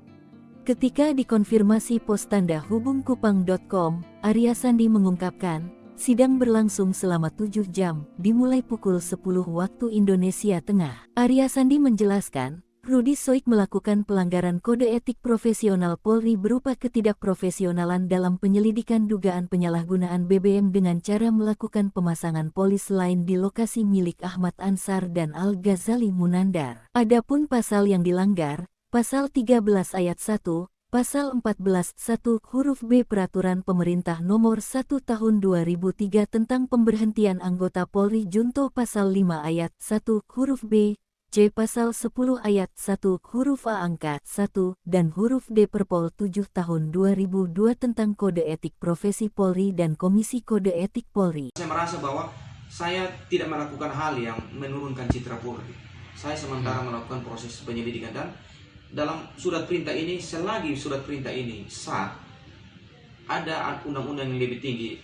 Speaker 3: Ketika dikonfirmasi pos tanda hubungkupang.com, Arya Sandi mengungkapkan, sidang berlangsung selama 7 jam, dimulai pukul 10 waktu Indonesia Tengah. Arya Sandi menjelaskan, Rudi Soik melakukan pelanggaran kode etik profesional Polri berupa ketidakprofesionalan dalam penyelidikan dugaan penyalahgunaan BBM dengan cara melakukan pemasangan polis lain di lokasi milik Ahmad Ansar dan Al-Ghazali Munandar. Adapun pasal yang dilanggar, Pasal 13 Ayat 1, Pasal 14 1 huruf B Peraturan Pemerintah Nomor 1 Tahun 2003 tentang pemberhentian anggota Polri Junto Pasal 5 Ayat 1 huruf B, C. Pasal 10 Ayat 1 huruf A angka 1 dan huruf D Perpol 7 tahun 2002 tentang Kode Etik Profesi Polri dan Komisi Kode Etik Polri.
Speaker 4: Saya merasa bahwa saya tidak melakukan hal yang menurunkan citra Polri. Saya sementara melakukan proses penyelidikan dan dalam surat perintah ini, selagi surat perintah ini sah, ada undang-undang yang lebih tinggi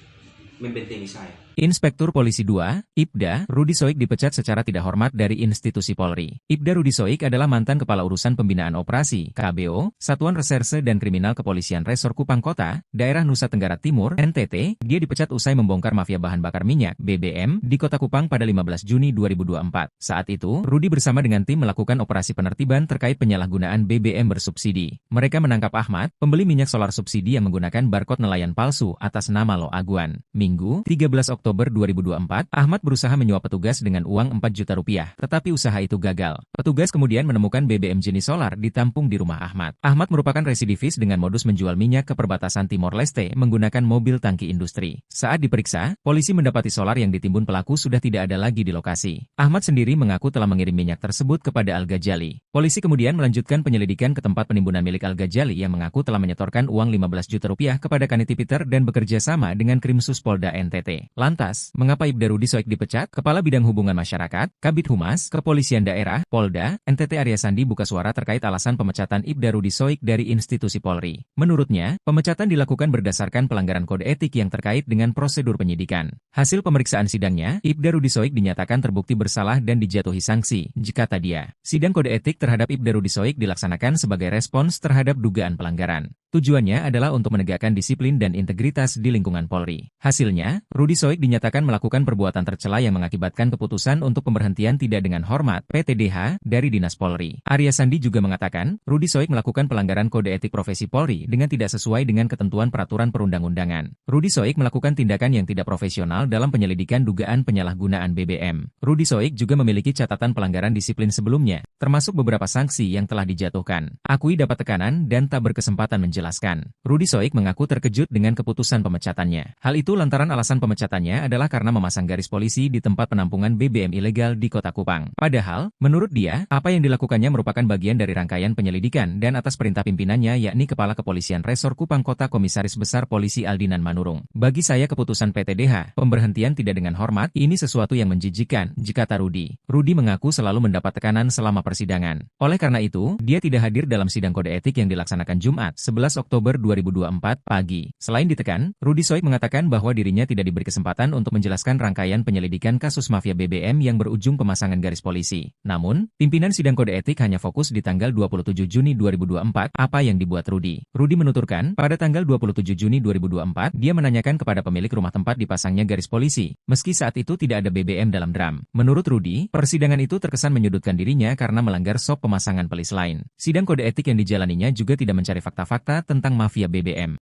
Speaker 4: membentengi saya.
Speaker 5: Inspektur Polisi 2, Ibda, Rudi Soik dipecat secara tidak hormat dari institusi Polri. Ibda Rudi Soik adalah mantan Kepala Urusan Pembinaan Operasi, KBO, Satuan Reserse dan Kriminal Kepolisian Resor Kupang Kota, Daerah Nusa Tenggara Timur, NTT. Dia dipecat usai membongkar mafia bahan bakar minyak, BBM, di Kota Kupang pada 15 Juni 2024. Saat itu, Rudi bersama dengan tim melakukan operasi penertiban terkait penyalahgunaan BBM bersubsidi. Mereka menangkap Ahmad, pembeli minyak solar subsidi yang menggunakan barcode nelayan palsu atas nama Lo Aguan. Minggu, 13 Oktober Oktober 2024, Ahmad berusaha menyuap petugas dengan uang 4 juta rupiah, tetapi usaha itu gagal. Petugas kemudian menemukan BBM jenis solar ditampung di rumah Ahmad. Ahmad merupakan residivis dengan modus menjual minyak ke perbatasan Timor Leste menggunakan mobil tangki industri. Saat diperiksa, polisi mendapati solar yang ditimbun pelaku sudah tidak ada lagi di lokasi. Ahmad sendiri mengaku telah mengirim minyak tersebut kepada Al-Ghazali. Polisi kemudian melanjutkan penyelidikan ke tempat penimbunan milik Al-Ghazali yang mengaku telah menyetorkan uang 15 juta rupiah kepada Kaniti Peter dan bekerja sama dengan Krimsus Polda NTT. Lantas, mengapa Ibda Rudi Soik dipecat? Kepala Bidang Hubungan Masyarakat, Kabid Humas, Kepolisian Daerah, Polda, NTT Arya Sandi buka suara terkait alasan pemecatan Ibda Rudi Soik dari institusi Polri. Menurutnya, pemecatan dilakukan berdasarkan pelanggaran kode etik yang terkait dengan prosedur penyidikan. Hasil pemeriksaan sidangnya, Ibda Rudi Soik dinyatakan terbukti bersalah dan dijatuhi sanksi, kata dia. Sidang kode etik terhadap Ibda Rudi Soik dilaksanakan sebagai respons terhadap dugaan pelanggaran. Tujuannya adalah untuk menegakkan disiplin dan integritas di lingkungan Polri. Hasilnya, Rudi Soik dinyatakan melakukan perbuatan tercela yang mengakibatkan keputusan untuk pemberhentian tidak dengan hormat (PTDH) dari Dinas Polri. Arya Sandi juga mengatakan, Rudi Soik melakukan pelanggaran kode etik profesi Polri dengan tidak sesuai dengan ketentuan peraturan perundang-undangan. Rudi Soik melakukan tindakan yang tidak profesional dalam penyelidikan dugaan penyalahgunaan BBM. Rudi Soik juga memiliki catatan pelanggaran disiplin sebelumnya, termasuk beberapa sanksi yang telah dijatuhkan. Akui dapat tekanan dan tak berkesempatan menjelaskan. Rudi Soik mengaku terkejut dengan keputusan pemecatannya. Hal itu lantaran alasan pemecatannya adalah karena memasang garis polisi di tempat penampungan BBM ilegal di Kota Kupang. Padahal, menurut dia, apa yang dilakukannya merupakan bagian dari rangkaian penyelidikan dan atas perintah pimpinannya yakni Kepala Kepolisian Resor Kupang Kota Komisaris Besar Polisi Aldinan Manurung. Bagi saya keputusan PTDH, pemberhentian tidak dengan hormat, ini sesuatu yang menjijikan, kata Rudi. Rudi mengaku selalu mendapat tekanan selama persidangan. Oleh karena itu, dia tidak hadir dalam sidang kode etik yang dilaksanakan Jumat, 11 Oktober 2024 pagi. Selain ditekan, Rudi Soik mengatakan bahwa dirinya tidak diberi kesempatan untuk menjelaskan rangkaian penyelidikan kasus mafia BBM yang berujung pemasangan garis polisi. Namun, pimpinan sidang kode etik hanya fokus di tanggal 27 Juni 2024 apa yang dibuat Rudi. Rudi menuturkan, pada tanggal 27 Juni 2024, dia menanyakan kepada pemilik rumah tempat dipasangnya garis polisi, meski saat itu tidak ada BBM dalam drum. Menurut Rudi, persidangan itu terkesan menyudutkan dirinya karena melanggar SOP pemasangan pelis lain. Sidang kode etik yang dijalaninya juga tidak mencari fakta-fakta tentang mafia BBM.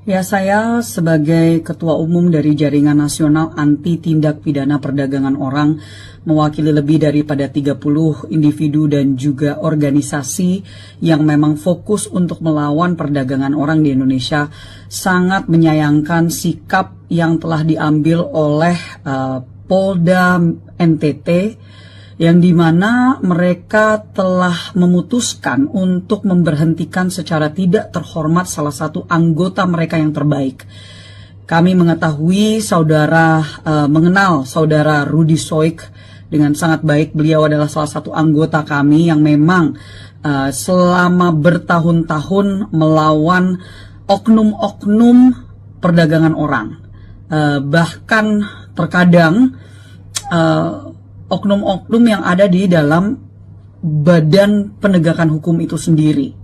Speaker 1: Ya, saya sebagai Ketua Umum dari Jaringan Nasional Anti Tindak Pidana Perdagangan Orang mewakili lebih daripada 30 individu dan juga organisasi yang memang fokus untuk melawan perdagangan orang di Indonesia, sangat menyayangkan sikap yang telah diambil oleh Polda NTT, yang dimana mereka telah memutuskan untuk memberhentikan secara tidak terhormat salah satu anggota mereka yang terbaik. Kami mengetahui mengenal saudara Rudi Soik dengan sangat baik. Beliau adalah salah satu anggota kami yang memang selama bertahun-tahun melawan oknum-oknum perdagangan orang. Bahkan terkadang oknum-oknum yang ada di dalam badan penegakan hukum itu sendiri,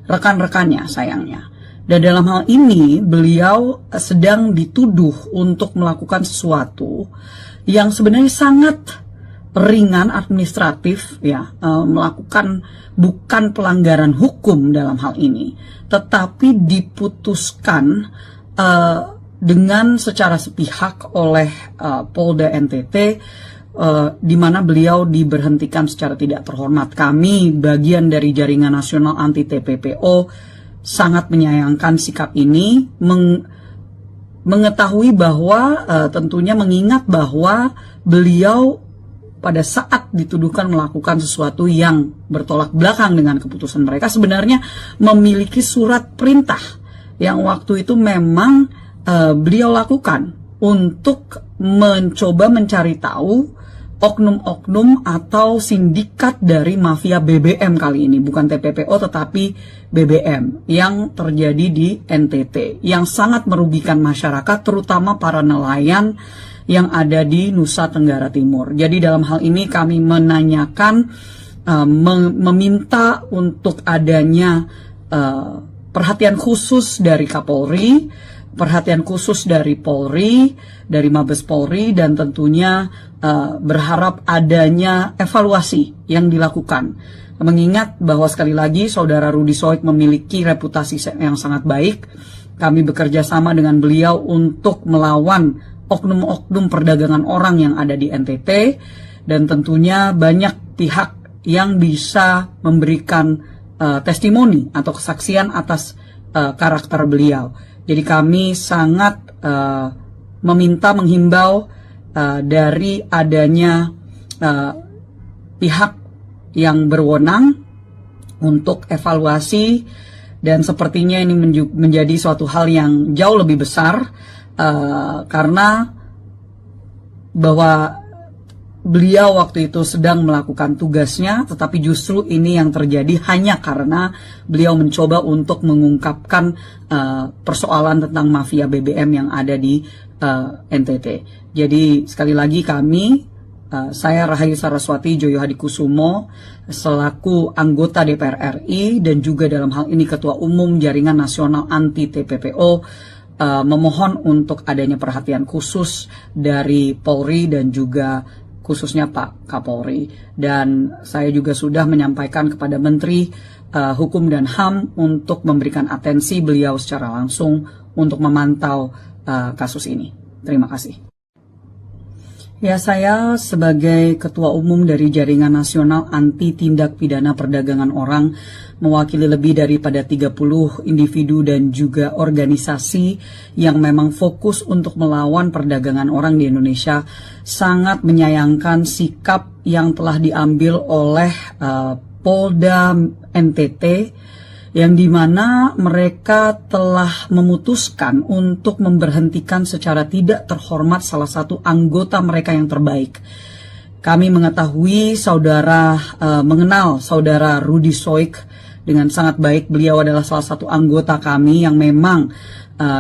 Speaker 1: rekan-rekannya sayangnya. Dan dalam hal ini beliau sedang dituduh untuk melakukan sesuatu yang sebenarnya sangat ringan administratif, ya, melakukan bukan pelanggaran hukum dalam hal ini, tetapi diputuskan dengan secara sepihak oleh Polda NTT, di mana beliau diberhentikan secara tidak terhormat. Kami, bagian dari Jaringan Nasional Anti TPPO, sangat menyayangkan sikap ini, mengetahui bahwa tentunya mengingat bahwa beliau pada saat dituduhkan melakukan sesuatu yang bertolak belakang dengan keputusan mereka, sebenarnya memiliki surat perintah yang waktu itu memang beliau lakukan untuk mencoba mencari tahu oknum-oknum atau sindikat dari mafia BBM kali ini, bukan TPPO tetapi BBM yang terjadi di NTT, yang sangat merugikan masyarakat, terutama para nelayan yang ada di Nusa Tenggara Timur. Jadi dalam hal ini kami menanyakan, meminta untuk adanya perhatian khusus dari Kapolri, perhatian khusus dari Polri, dari Mabes Polri, dan tentunya berharap adanya evaluasi yang dilakukan. Mengingat bahwa sekali lagi saudara Rudi Soik memiliki reputasi yang sangat baik, kami bekerja sama dengan beliau untuk melawan oknum-oknum perdagangan orang yang ada di NTT, dan tentunya banyak pihak yang bisa memberikan testimoni atau kesaksian atas karakter beliau. Jadi kami sangat menghimbau dari adanya pihak yang berwenang untuk evaluasi, dan sepertinya ini menjadi suatu hal yang jauh lebih besar karena bahwa beliau waktu itu sedang melakukan tugasnya, tetapi justru ini yang terjadi hanya karena beliau mencoba untuk mengungkapkan persoalan tentang mafia BBM yang ada di NTT. Jadi sekali lagi saya Rahayu Saraswati Joyo Hadikusumo selaku anggota DPR RI dan juga dalam hal ini Ketua Umum Jaringan Nasional Anti TPPO memohon untuk adanya perhatian khusus dari Polri dan juga khususnya Pak Kapolri. Dan saya juga sudah menyampaikan kepada Menteri Hukum dan HAM untuk memberikan atensi beliau secara langsung untuk memantau kasus ini. Terima kasih. Ya, saya sebagai Ketua Umum dari Jaringan Nasional Anti Tindak Pidana Perdagangan Orang mewakili lebih daripada 30 individu dan juga organisasi yang memang fokus untuk melawan perdagangan orang di Indonesia, sangat menyayangkan sikap yang telah diambil oleh Polda NTT, yang dimana mereka telah memutuskan untuk memberhentikan secara tidak terhormat salah satu anggota mereka yang terbaik. Kami mengetahui mengenal saudara Rudy Soik dengan sangat baik. Beliau adalah salah satu anggota kami yang memang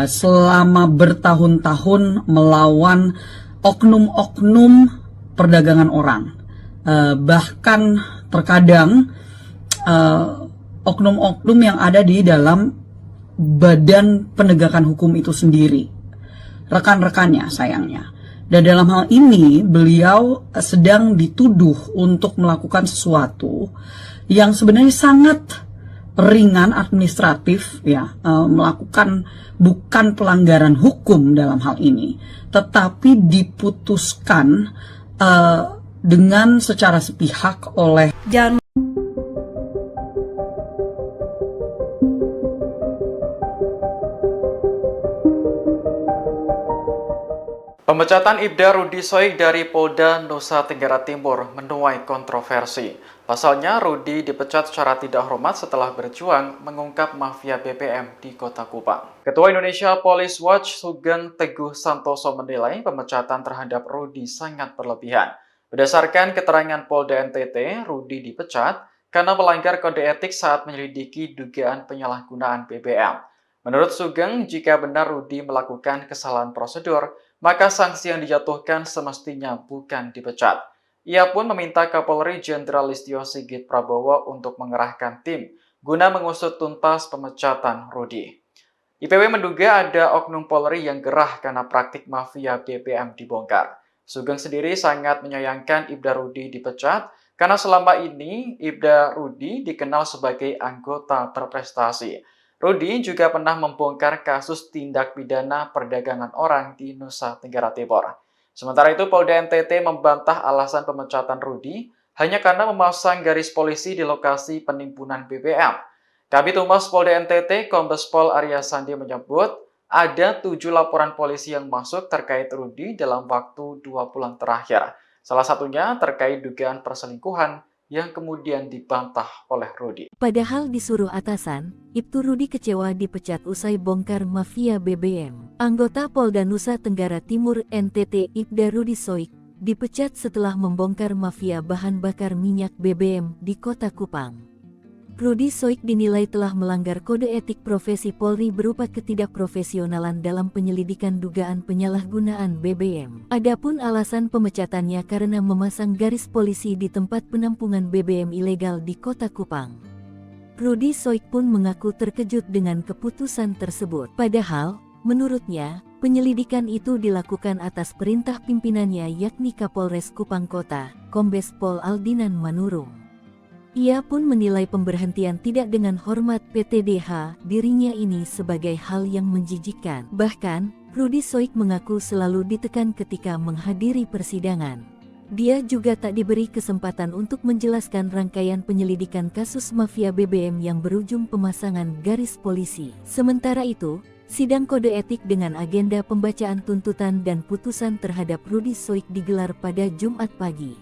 Speaker 1: selama bertahun-tahun melawan oknum-oknum perdagangan orang. Bahkan terkadang oknum-oknum yang ada di dalam badan penegakan hukum itu sendiri, rekan-rekannya sayangnya. Dan dalam hal ini beliau sedang dituduh untuk melakukan sesuatu yang sebenarnya sangat ringan administratif, melakukan bukan pelanggaran hukum dalam hal ini, tetapi diputuskan dengan secara sepihak oleh
Speaker 2: Pemecatan Ibda Rudy Soik dari Polda Nusa Tenggara Timur menuai kontroversi. Pasalnya, Rudy dipecat secara tidak hormat setelah berjuang mengungkap mafia BBM di Kota Kupang. Ketua Indonesia Police Watch Sugeng Teguh Santoso menilai pemecatan terhadap Rudy sangat berlebihan. Berdasarkan keterangan Polda NTT, Rudy dipecat karena melanggar kode etik saat menyelidiki dugaan penyalahgunaan BBM. Menurut Sugeng, jika benar Rudy melakukan kesalahan prosedur, maka sanksi yang dijatuhkan semestinya bukan dipecat. Ia pun meminta Kapolri Jenderal Listio Sigit Prabowo untuk mengerahkan tim guna mengusut tuntas pemecatan Rudy. IPW menduga ada oknum Polri yang gerah karena praktik mafia BBM dibongkar. Sugeng sendiri sangat menyayangkan Ibda Rudy dipecat karena selama ini Ibda Rudy dikenal sebagai anggota berprestasi. Rudy juga pernah membongkar kasus tindak pidana perdagangan orang di Nusa Tenggara Timur. Sementara itu, Polda NTT membantah alasan pemecatan Rudy hanya karena memasang garis polisi di lokasi penimbunan BBM. Kabid Humas Polda NTT, Kombes Pol Arya Sandi menyebut ada 7 laporan polisi yang masuk terkait Rudy dalam waktu 2 bulan terakhir. Salah satunya terkait dugaan perselingkuhan yang kemudian dibantah oleh Rudy.
Speaker 3: Padahal disuruh atasan, Ibtu Rudy kecewa dipecat usai bongkar mafia BBM. Anggota Polda Nusa Tenggara Timur NTT Ibda Rudy Soik dipecat setelah membongkar mafia bahan bakar minyak BBM di Kota Kupang. Rudy Soik dinilai telah melanggar kode etik profesi Polri berupa ketidakprofesionalan dalam penyelidikan dugaan penyalahgunaan BBM. Adapun alasan pemecatannya karena memasang garis polisi di tempat penampungan BBM ilegal di Kota Kupang. Rudy Soik pun mengaku terkejut dengan keputusan tersebut. Padahal, menurutnya, penyelidikan itu dilakukan atas perintah pimpinannya yakni Kapolres Kupang Kota, Kombes Pol Aldinan Manurung. Ia pun menilai pemberhentian tidak dengan hormat PTDH dirinya ini sebagai hal yang menjijikkan. Bahkan, Rudi Soik mengaku selalu ditekan ketika menghadiri persidangan. Dia juga tak diberi kesempatan untuk menjelaskan rangkaian penyelidikan kasus mafia BBM yang berujung pemasangan garis polisi. Sementara itu, sidang kode etik dengan agenda pembacaan tuntutan dan putusan terhadap Rudi Soik digelar pada Jumat pagi.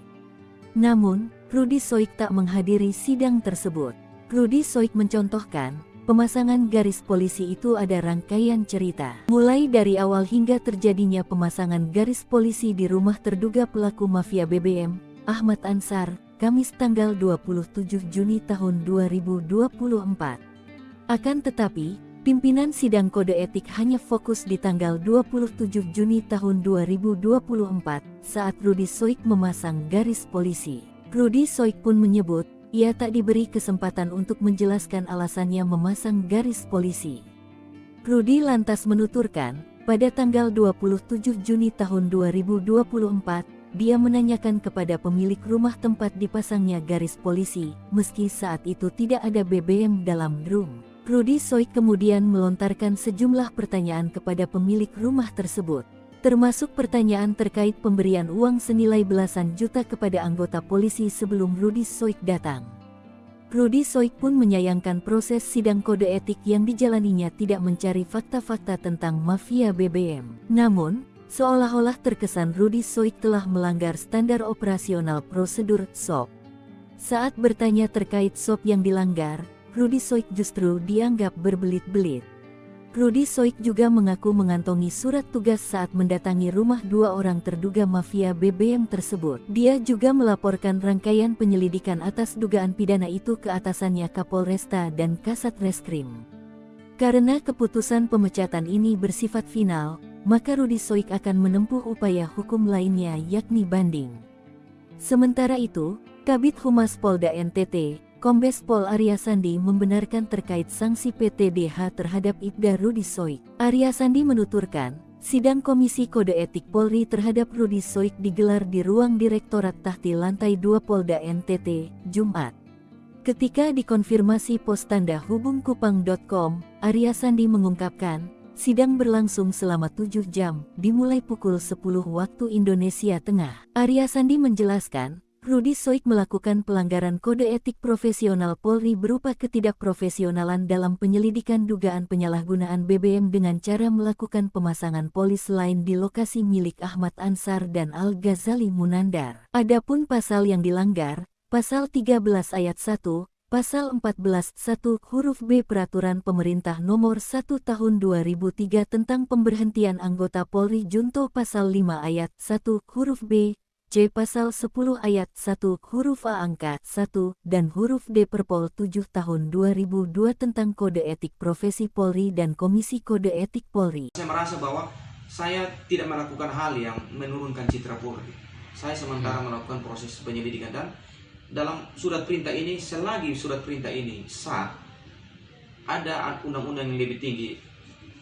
Speaker 3: Namun, Rudi Soik tak menghadiri sidang tersebut. Rudi Soik mencontohkan, pemasangan garis polisi itu ada rangkaian cerita. Mulai dari awal hingga terjadinya pemasangan garis polisi di rumah terduga pelaku mafia BBM, Ahmad Ansar, Kamis tanggal 27 Juni tahun 2024. Akan tetapi, pimpinan sidang kode etik hanya fokus di tanggal 27 Juni tahun 2024 saat Rudi Soik memasang garis polisi. Rudi Soik pun menyebut, ia tak diberi kesempatan untuk menjelaskan alasannya memasang garis polisi. Rudi lantas menuturkan, pada tanggal 27 Juni tahun 2024, dia menanyakan kepada pemilik rumah tempat dipasangnya garis polisi, meski saat itu tidak ada BBM dalam drum. Rudi Soik kemudian melontarkan sejumlah pertanyaan kepada pemilik rumah tersebut, termasuk pertanyaan terkait pemberian uang senilai belasan juta kepada anggota polisi sebelum Rudi Soik datang. Rudi Soik pun menyayangkan proses sidang kode etik yang dijalaninya tidak mencari fakta-fakta tentang mafia BBM. Namun, seolah-olah terkesan Rudi Soik telah melanggar standar operasional prosedur SOP. Saat bertanya terkait SOP yang dilanggar, Rudi Soik justru dianggap berbelit-belit. Rudi Soik juga mengaku mengantongi surat tugas saat mendatangi rumah dua orang terduga mafia BBM tersebut. Dia juga melaporkan rangkaian penyelidikan atas dugaan pidana itu ke atasannya Kapolresta dan Kasat Reskrim. Karena keputusan pemecatan ini bersifat final, maka Rudi Soik akan menempuh upaya hukum lainnya yakni banding. Sementara itu, Kabid Humas Polda NTT, Kombes Pol Arya Sandi membenarkan terkait sanksi PTDH terhadap Ibda Rudi Soik. Arya Sandi menuturkan, sidang Komisi Kode Etik Polri terhadap Rudi Soik digelar di ruang Direktorat Tahti Lantai 2 Polda NTT, Jumat. Ketika dikonfirmasi pos tanda hubungkupang.com, Arya Sandi mengungkapkan, sidang berlangsung selama 7 jam, dimulai pukul 10 waktu Indonesia Tengah. Arya Sandi menjelaskan, Rudi Soik melakukan pelanggaran kode etik profesional Polri berupa ketidakprofesionalan dalam penyelidikan dugaan penyalahgunaan BBM dengan cara melakukan pemasangan polis lain di lokasi milik Ahmad Ansar dan Al-Ghazali Munandar. Adapun pasal yang dilanggar, Pasal 13 Ayat 1, Pasal 14 1 huruf B Peraturan Pemerintah Nomor 1 Tahun 2003 tentang Pemberhentian Anggota Polri Junto Pasal 5 Ayat 1 huruf B, C. Pasal 10 Ayat 1 huruf A angka 1 dan huruf D Perpol 7 tahun 2002 tentang Kode Etik Profesi Polri dan Komisi Kode Etik Polri.
Speaker 4: Saya merasa bahwa saya tidak melakukan hal yang menurunkan citra Polri. Saya sementara melakukan proses penyelidikan dan dalam surat perintah ini, selagi surat perintah ini sah, ada undang-undang yang lebih tinggi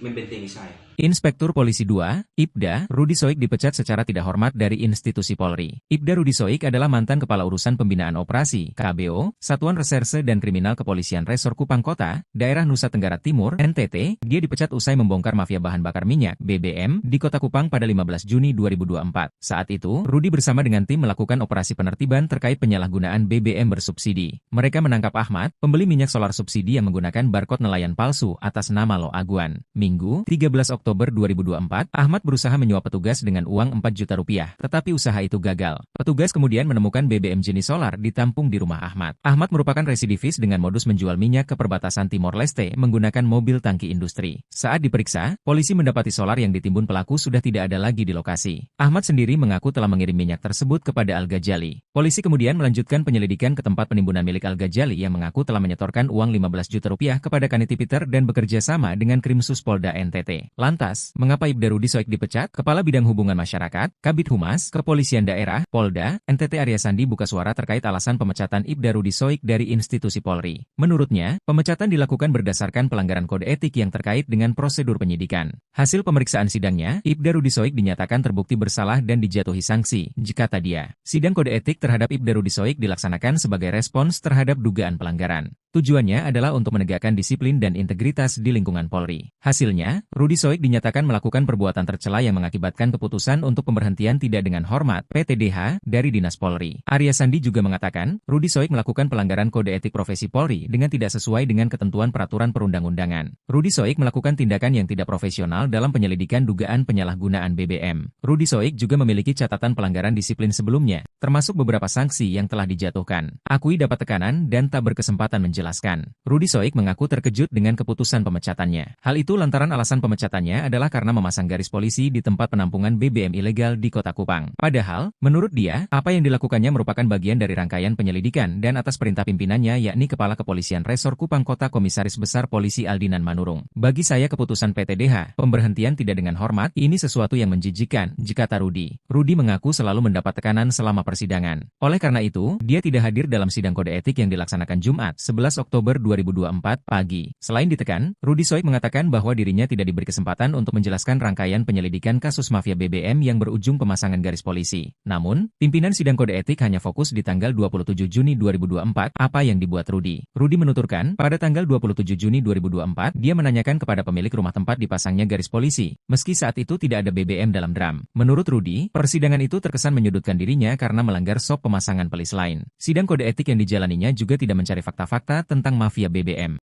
Speaker 4: membentengi saya.
Speaker 5: Inspektur Polisi 2, Ibda, Rudi Soik dipecat secara tidak hormat dari institusi Polri. Ibda Rudi Soik adalah mantan Kepala Urusan Pembinaan Operasi, KBO, Satuan Reserse dan Kriminal Kepolisian Resor Kupang Kota, Daerah Nusa Tenggara Timur, NTT. Dia dipecat usai membongkar mafia bahan bakar minyak, BBM, di Kota Kupang pada 15 Juni 2024. Saat itu, Rudi bersama dengan tim melakukan operasi penertiban terkait penyalahgunaan BBM bersubsidi. Mereka menangkap Ahmad, pembeli minyak solar subsidi yang menggunakan barcode nelayan palsu atas nama Lo Aguan. Minggu, 13 Oktober 2024, Ahmad berusaha menyuap petugas dengan uang 4 juta rupiah, tetapi usaha itu gagal. Petugas kemudian menemukan BBM jenis solar ditampung di rumah Ahmad. Ahmad merupakan residivis dengan modus menjual minyak ke perbatasan Timor Leste menggunakan mobil tangki industri. Saat diperiksa, polisi mendapati solar yang ditimbun pelaku sudah tidak ada lagi di lokasi. Ahmad sendiri mengaku telah mengirim minyak tersebut kepada Al-Ghazali. Polisi kemudian melanjutkan penyelidikan ke tempat penimbunan milik Al-Ghazali yang mengaku telah menyetorkan uang 15 juta rupiah kepada Kaniti Peter dan bekerja sama dengan Krimsus Polda NTT. Lantas, mengapa Ibda Rudi Soik dipecat? Kepala Bidang Hubungan Masyarakat, Kabid Humas, Kepolisian Daerah, Polda, NTT Arya Sandi buka suara terkait alasan pemecatan Ibda Rudi Soik dari institusi Polri. Menurutnya, pemecatan dilakukan berdasarkan pelanggaran kode etik yang terkait dengan prosedur penyidikan. Hasil pemeriksaan sidangnya, Ibda Rudi Soik dinyatakan terbukti bersalah dan dijatuhi sanksi, kata dia. Sidang kode etik terhadap Ibda Rudi Soik dilaksanakan sebagai respons terhadap dugaan pelanggaran. Tujuannya adalah untuk menegakkan disiplin dan integritas di lingkungan Polri. Hasilnya, Rudi Soik dinyatakan melakukan perbuatan tercela yang mengakibatkan keputusan untuk pemberhentian tidak dengan hormat (PTDH) dari Dinas Polri. Arya Sandi juga mengatakan, Rudi Soik melakukan pelanggaran kode etik profesi Polri dengan tidak sesuai dengan ketentuan peraturan perundang-undangan. Rudi Soik melakukan tindakan yang tidak profesional dalam penyelidikan dugaan penyalahgunaan BBM. Rudi Soik juga memiliki catatan pelanggaran disiplin sebelumnya, termasuk beberapa sanksi yang telah dijatuhkan. Akui dapat tekanan dan tak berkesempatan menjelaskan. Rudi Soik mengaku terkejut dengan keputusan pemecatannya. Hal itu lantaran alasan pemecatannya adalah karena memasang garis polisi di tempat penampungan BBM ilegal di Kota Kupang. Padahal, menurut dia, apa yang dilakukannya merupakan bagian dari rangkaian penyelidikan dan atas perintah pimpinannya yakni Kepala Kepolisian Resor Kupang Kota Komisaris Besar Polisi Aldinan Manurung. Bagi saya keputusan PTDH, pemberhentian tidak dengan hormat, ini sesuatu yang menjijikan, kata Rudi. Rudi mengaku selalu mendapat tekanan selama persidangan. Oleh karena itu, dia tidak hadir dalam sidang kode etik yang dilaksanakan Jumat, 11 Oktober 2024 pagi. Selain ditekan, Rudi Soik mengatakan bahwa dirinya tidak diberi kesempatan untuk menjelaskan rangkaian penyelidikan kasus mafia BBM yang berujung pemasangan garis polisi. Namun, pimpinan sidang kode etik hanya fokus di tanggal 27 Juni 2024, apa yang dibuat Rudi. Rudi menuturkan, pada tanggal 27 Juni 2024, dia menanyakan kepada pemilik rumah tempat dipasangnya garis polisi, meski saat itu tidak ada BBM dalam drum. Menurut Rudi, persidangan itu terkesan menyudutkan dirinya karena melanggar SOP pemasangan pelis lain. Sidang kode etik yang dijalaninya juga tidak mencari fakta-fakta tentang mafia BBM.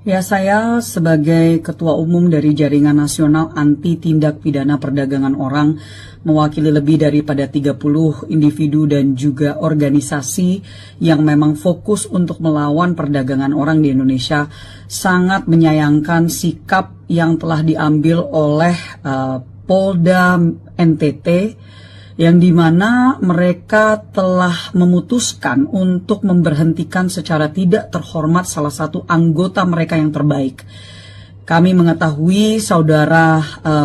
Speaker 1: Ya, saya sebagai Ketua Umum dari Jaringan Nasional Anti Tindak Pidana Perdagangan Orang, mewakili lebih daripada 30 individu dan juga organisasi yang memang fokus untuk melawan perdagangan orang di Indonesia, sangat menyayangkan sikap yang telah diambil oleh Polda NTT, yang dimana mereka telah memutuskan untuk memberhentikan secara tidak terhormat salah satu anggota mereka yang terbaik. Kami mengetahui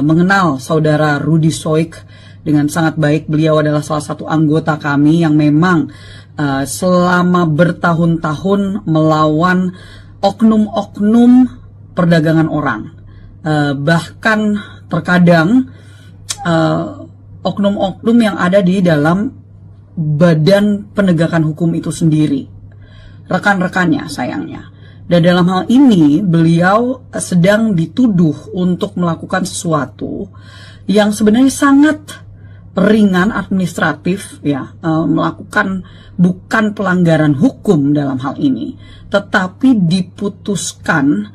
Speaker 1: mengenal saudara Rudi Soik dengan sangat baik. Beliau adalah salah satu anggota kami yang memang selama bertahun-tahun melawan oknum-oknum perdagangan orang. Bahkan terkadang oknum-oknum yang ada di dalam badan penegakan hukum itu sendiri, rekan-rekannya sayangnya. Dan dalam hal ini beliau sedang dituduh untuk melakukan sesuatu yang sebenarnya sangat ringan administratif, ya, melakukan bukan pelanggaran hukum dalam hal ini, tetapi diputuskan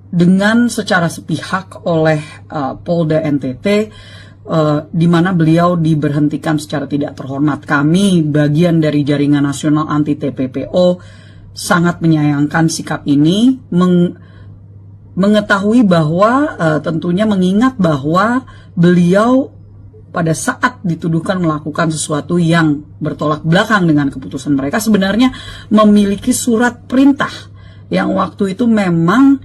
Speaker 1: dengan secara sepihak oleh Polda NTT, di mana beliau diberhentikan secara tidak terhormat. Kami, bagian dari Jaringan Nasional Anti TPPO, sangat menyayangkan sikap ini, mengetahui bahwa tentunya mengingat bahwa beliau pada saat dituduhkan melakukan sesuatu yang bertolak belakang dengan keputusan mereka, sebenarnya memiliki surat perintah yang waktu itu memang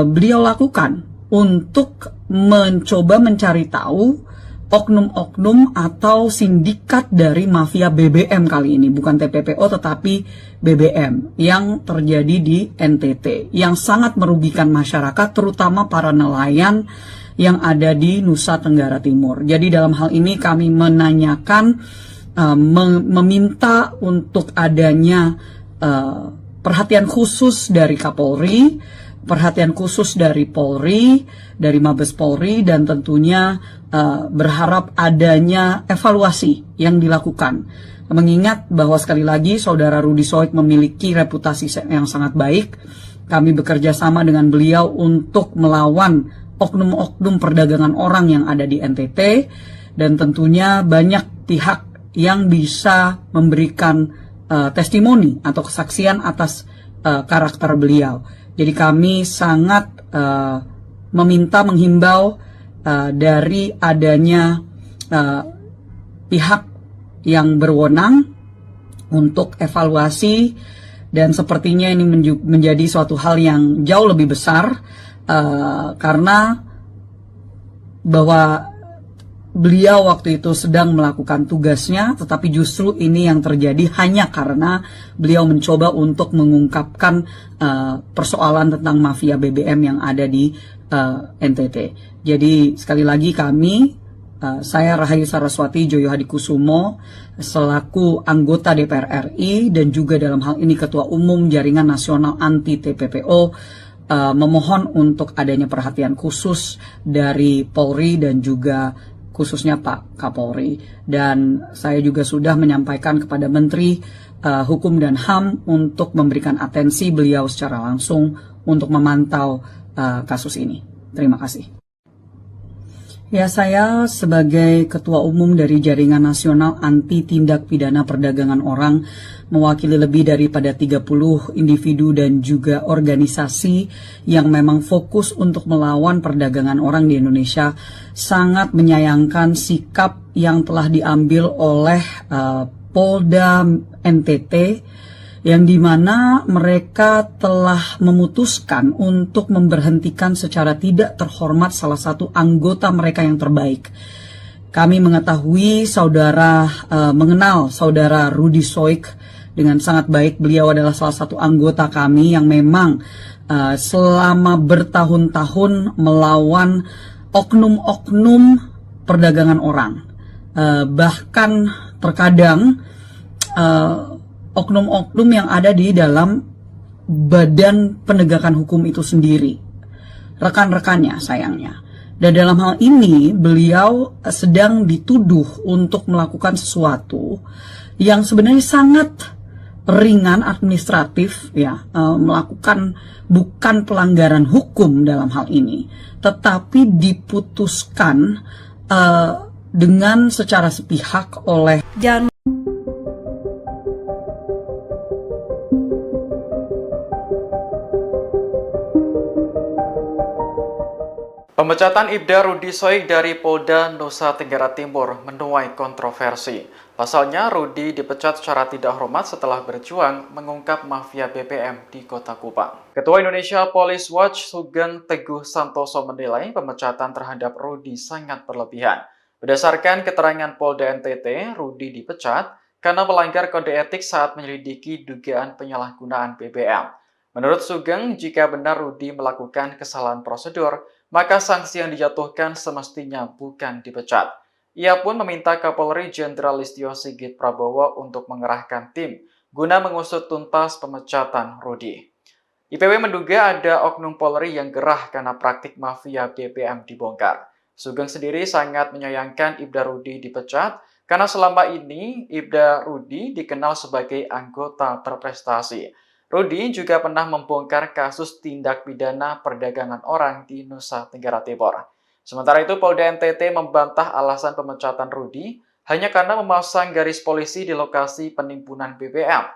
Speaker 1: beliau lakukan untuk mencoba mencari tahu oknum-oknum atau sindikat dari mafia BBM kali ini, bukan TPPO tetapi BBM yang terjadi di NTT, yang sangat merugikan masyarakat, terutama para nelayan yang ada di Nusa Tenggara Timur. Jadi dalam hal ini kami menanyakan, meminta untuk adanya perhatian khusus dari Kapolri, perhatian khusus dari Polri, dari Mabes Polri, dan tentunya berharap adanya evaluasi yang dilakukan. Mengingat bahwa sekali lagi saudara Rudi Soik memiliki reputasi yang sangat baik, kami bekerja sama dengan beliau untuk melawan oknum-oknum perdagangan orang yang ada di NTT, dan tentunya banyak pihak yang bisa memberikan testimoni atau kesaksian atas karakter beliau. Jadi kami sangat menghimbau dari adanya pihak yang berwenang untuk evaluasi, dan sepertinya ini menjadi suatu hal yang jauh lebih besar karena bahwa beliau waktu itu sedang melakukan tugasnya, tetapi justru ini yang terjadi hanya karena beliau mencoba untuk mengungkapkan persoalan tentang mafia BBM yang ada di NTT. Jadi sekali lagi kami, saya Rahayu Saraswati Joyo Hadikusumo, selaku anggota DPR RI dan juga dalam hal ini Ketua Umum Jaringan Nasional Anti TPPO, memohon untuk adanya perhatian khusus dari Polri dan juga khususnya Pak Kapolri. Dan saya juga sudah menyampaikan kepada Menteri Hukum dan HAM untuk memberikan atensi beliau secara langsung untuk memantau kasus ini. Terima kasih. Ya, saya sebagai Ketua Umum dari Jaringan Nasional Anti Tindak Pidana Perdagangan Orang mewakili lebih daripada 30 individu dan juga organisasi yang memang fokus untuk melawan perdagangan orang di Indonesia, sangat menyayangkan sikap yang telah diambil oleh Polda NTT, yang dimana mereka telah memutuskan untuk memberhentikan secara tidak terhormat salah satu anggota mereka yang terbaik. Kami mengetahui mengenal saudara Rudy Soik dengan sangat baik. Beliau adalah salah satu anggota kami yang memang selama bertahun-tahun melawan oknum-oknum perdagangan orang. Bahkan terkadang oknum-oknum yang ada di dalam badan penegakan hukum itu sendiri, rekan-rekannya sayangnya. Dan dalam hal ini beliau sedang dituduh untuk melakukan sesuatu yang sebenarnya sangat ringan administratif, ya, melakukan bukan pelanggaran hukum dalam hal ini, tetapi diputuskan dengan secara sepihak oleh
Speaker 2: Pemecatan Ibda Rudy Soik dari Polda Nusa Tenggara Timur menuai kontroversi. Pasalnya, Rudy dipecat secara tidak hormat setelah berjuang mengungkap mafia BBM di Kota Kupang. Ketua Indonesia Police Watch Sugeng Teguh Santoso menilai pemecatan terhadap Rudy sangat berlebihan. Berdasarkan keterangan Polda NTT, Rudy dipecat karena melanggar kode etik saat menyelidiki dugaan penyalahgunaan BBM. Menurut Sugeng, jika benar Rudy melakukan kesalahan prosedur, maka sanksi yang dijatuhkan semestinya bukan dipecat. Ia pun meminta Kapolri Jenderal Listio Sigit Prabowo untuk mengerahkan tim guna mengusut tuntas pemecatan Rudy. IPW menduga ada oknum Polri yang gerah karena praktik mafia BBM dibongkar. Sugeng sendiri sangat menyayangkan Ibda Rudy dipecat karena selama ini Ibda Rudy dikenal sebagai anggota berprestasi. Rudy juga pernah membongkar kasus tindak pidana perdagangan orang di Nusa Tenggara Timur. Sementara itu, Polda NTT membantah alasan pemecatan Rudy hanya karena memasang garis polisi di lokasi penimbunan BBM.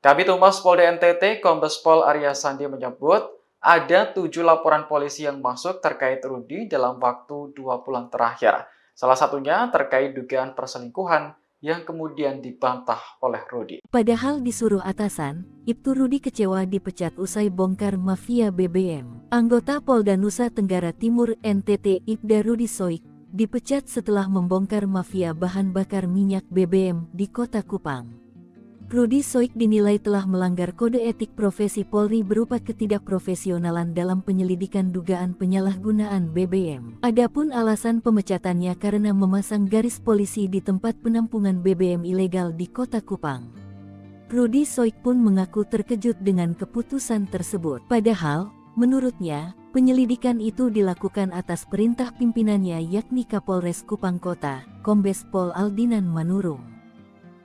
Speaker 2: Kabid Humas Polda NTT, Kombes Pol Arya Sandi menyebut ada 7 laporan polisi yang masuk terkait Rudy dalam waktu 2 bulan terakhir. Salah satunya terkait dugaan perselingkuhan yang kemudian dibantah oleh Rudy.
Speaker 3: Padahal disuruh atasan, Ibtu Rudy kecewa dipecat usai bongkar mafia BBM. Anggota Polda Nusa Tenggara Timur NTT Ibda Rudy Soik dipecat setelah membongkar mafia bahan bakar minyak BBM di Kota Kupang. Rudy Soik dinilai telah melanggar kode etik profesi Polri berupa ketidakprofesionalan dalam penyelidikan dugaan penyalahgunaan BBM. Adapun alasan pemecatannya karena memasang garis polisi di tempat penampungan BBM ilegal di Kota Kupang. Rudy Soik pun mengaku terkejut dengan keputusan tersebut. Padahal, menurutnya, penyelidikan itu dilakukan atas perintah pimpinannya yakni Kapolres Kupang Kota, Kombes Pol Aldinan Manurung.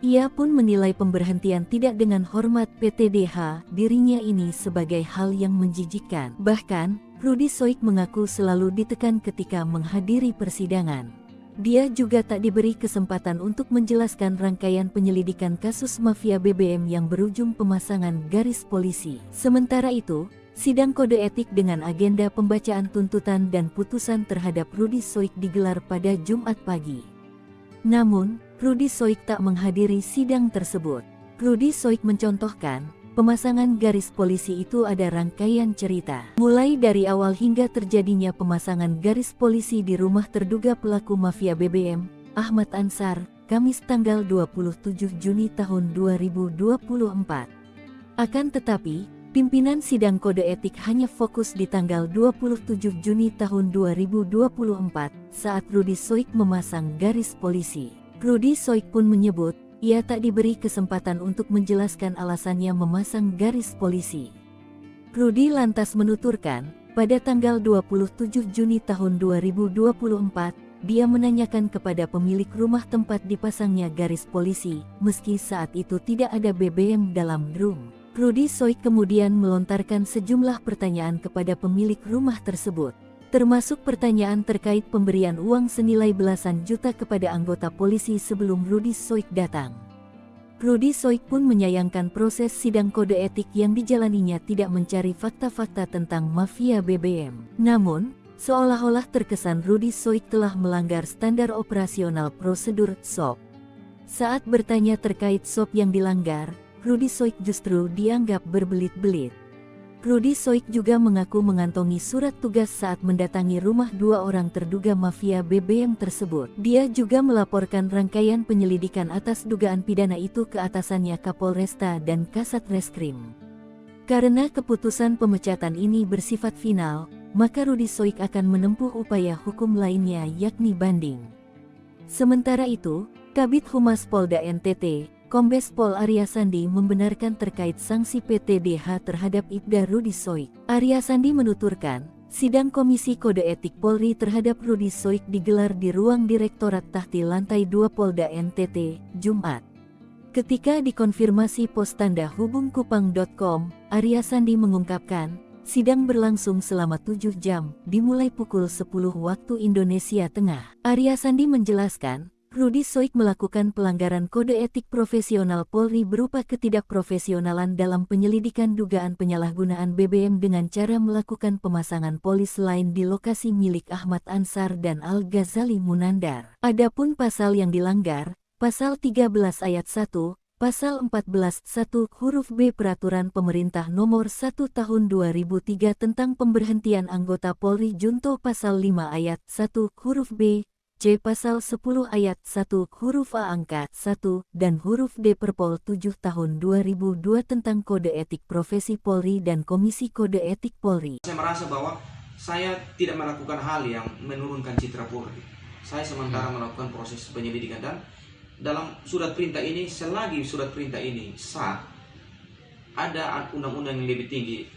Speaker 3: Ia pun menilai pemberhentian tidak dengan hormat PTDH dirinya ini sebagai hal yang menjijikkan. Bahkan, Rudy Soik mengaku selalu ditekan ketika menghadiri persidangan. Dia juga tak diberi kesempatan untuk menjelaskan rangkaian penyelidikan kasus mafia BBM yang berujung pemasangan garis polisi. Sementara itu, sidang kode etik dengan agenda pembacaan tuntutan dan putusan terhadap Rudy Soik digelar pada Jumat pagi. Namun, Rudy Soik tak menghadiri sidang tersebut. Rudy Soik mencontohkan, pemasangan garis polisi itu ada rangkaian cerita. Mulai dari awal hingga terjadinya pemasangan garis polisi di rumah terduga pelaku mafia BBM, Ahmad Ansar, Kamis tanggal 27 Juni tahun 2024. Akan tetapi, pimpinan sidang kode etik hanya fokus di tanggal 27 Juni tahun 2024 saat Rudy Soik memasang garis polisi. Rudy Soik pun menyebut, ia tak diberi kesempatan untuk menjelaskan alasannya memasang garis polisi. Rudi lantas menuturkan, pada tanggal 27 Juni tahun 2024, dia menanyakan kepada pemilik rumah tempat dipasangnya garis polisi, meski saat itu tidak ada BBM dalam drum. Rudi Soik kemudian melontarkan sejumlah pertanyaan kepada pemilik rumah tersebut, termasuk pertanyaan terkait pemberian uang senilai belasan juta kepada anggota polisi sebelum Rudi Soik datang. Rudi Soik pun menyayangkan proses sidang kode etik yang dijalaninya tidak mencari fakta-fakta tentang mafia BBM. Namun, seolah-olah terkesan Rudi Soik telah melanggar standar operasional prosedur SOP. Saat bertanya terkait SOP yang dilanggar, Rudi Soik justru dianggap berbelit-belit. Rudi Soik juga mengaku mengantongi surat tugas saat mendatangi rumah dua orang terduga mafia BBM tersebut. Dia juga melaporkan rangkaian penyelidikan atas dugaan pidana itu ke atasannya Kapolresta dan Kasat Reskrim. Karena keputusan pemecatan ini bersifat final, maka Rudi Soik akan menempuh upaya hukum lainnya yakni banding. Sementara itu, Kabid Humas Polda NTT, Kombes Pol Arya Sandi membenarkan terkait sanksi PTDH terhadap Ibda Rudi Soik. Arya Sandi menuturkan, sidang Komisi Kode Etik Polri terhadap Rudi Soik digelar di ruang Direktorat Tahti Lantai 2 Polda NTT, Jumat. Ketika dikonfirmasi pos tanda hubungkupang.com, Arya Sandi mengungkapkan, sidang berlangsung selama 7 jam, dimulai pukul 10 waktu Indonesia Tengah. Arya Sandi menjelaskan, Rudi Soik melakukan pelanggaran kode etik profesional Polri berupa ketidakprofesionalan dalam penyelidikan dugaan penyalahgunaan BBM dengan cara melakukan pemasangan polis lain di lokasi milik Ahmad Ansar dan Al-Ghazali Munandar. Adapun pasal yang dilanggar, Pasal 13 Ayat 1, Pasal 14 1 huruf B Peraturan Pemerintah Nomor 1 Tahun 2003 tentang pemberhentian anggota Polri Junto Pasal 5 Ayat 1 huruf B, C. Pasal 10 Ayat 1 huruf A angka 1 dan huruf D Perpol 7 Tahun 2002 tentang Kode Etik Profesi Polri dan Komisi Kode Etik Polri.
Speaker 4: Saya merasa bahwa saya tidak melakukan hal yang menurunkan citra Polri. Saya sementara melakukan proses penyelidikan dan dalam surat perintah ini, selagi surat perintah ini sah, ada undang-undang yang lebih tinggi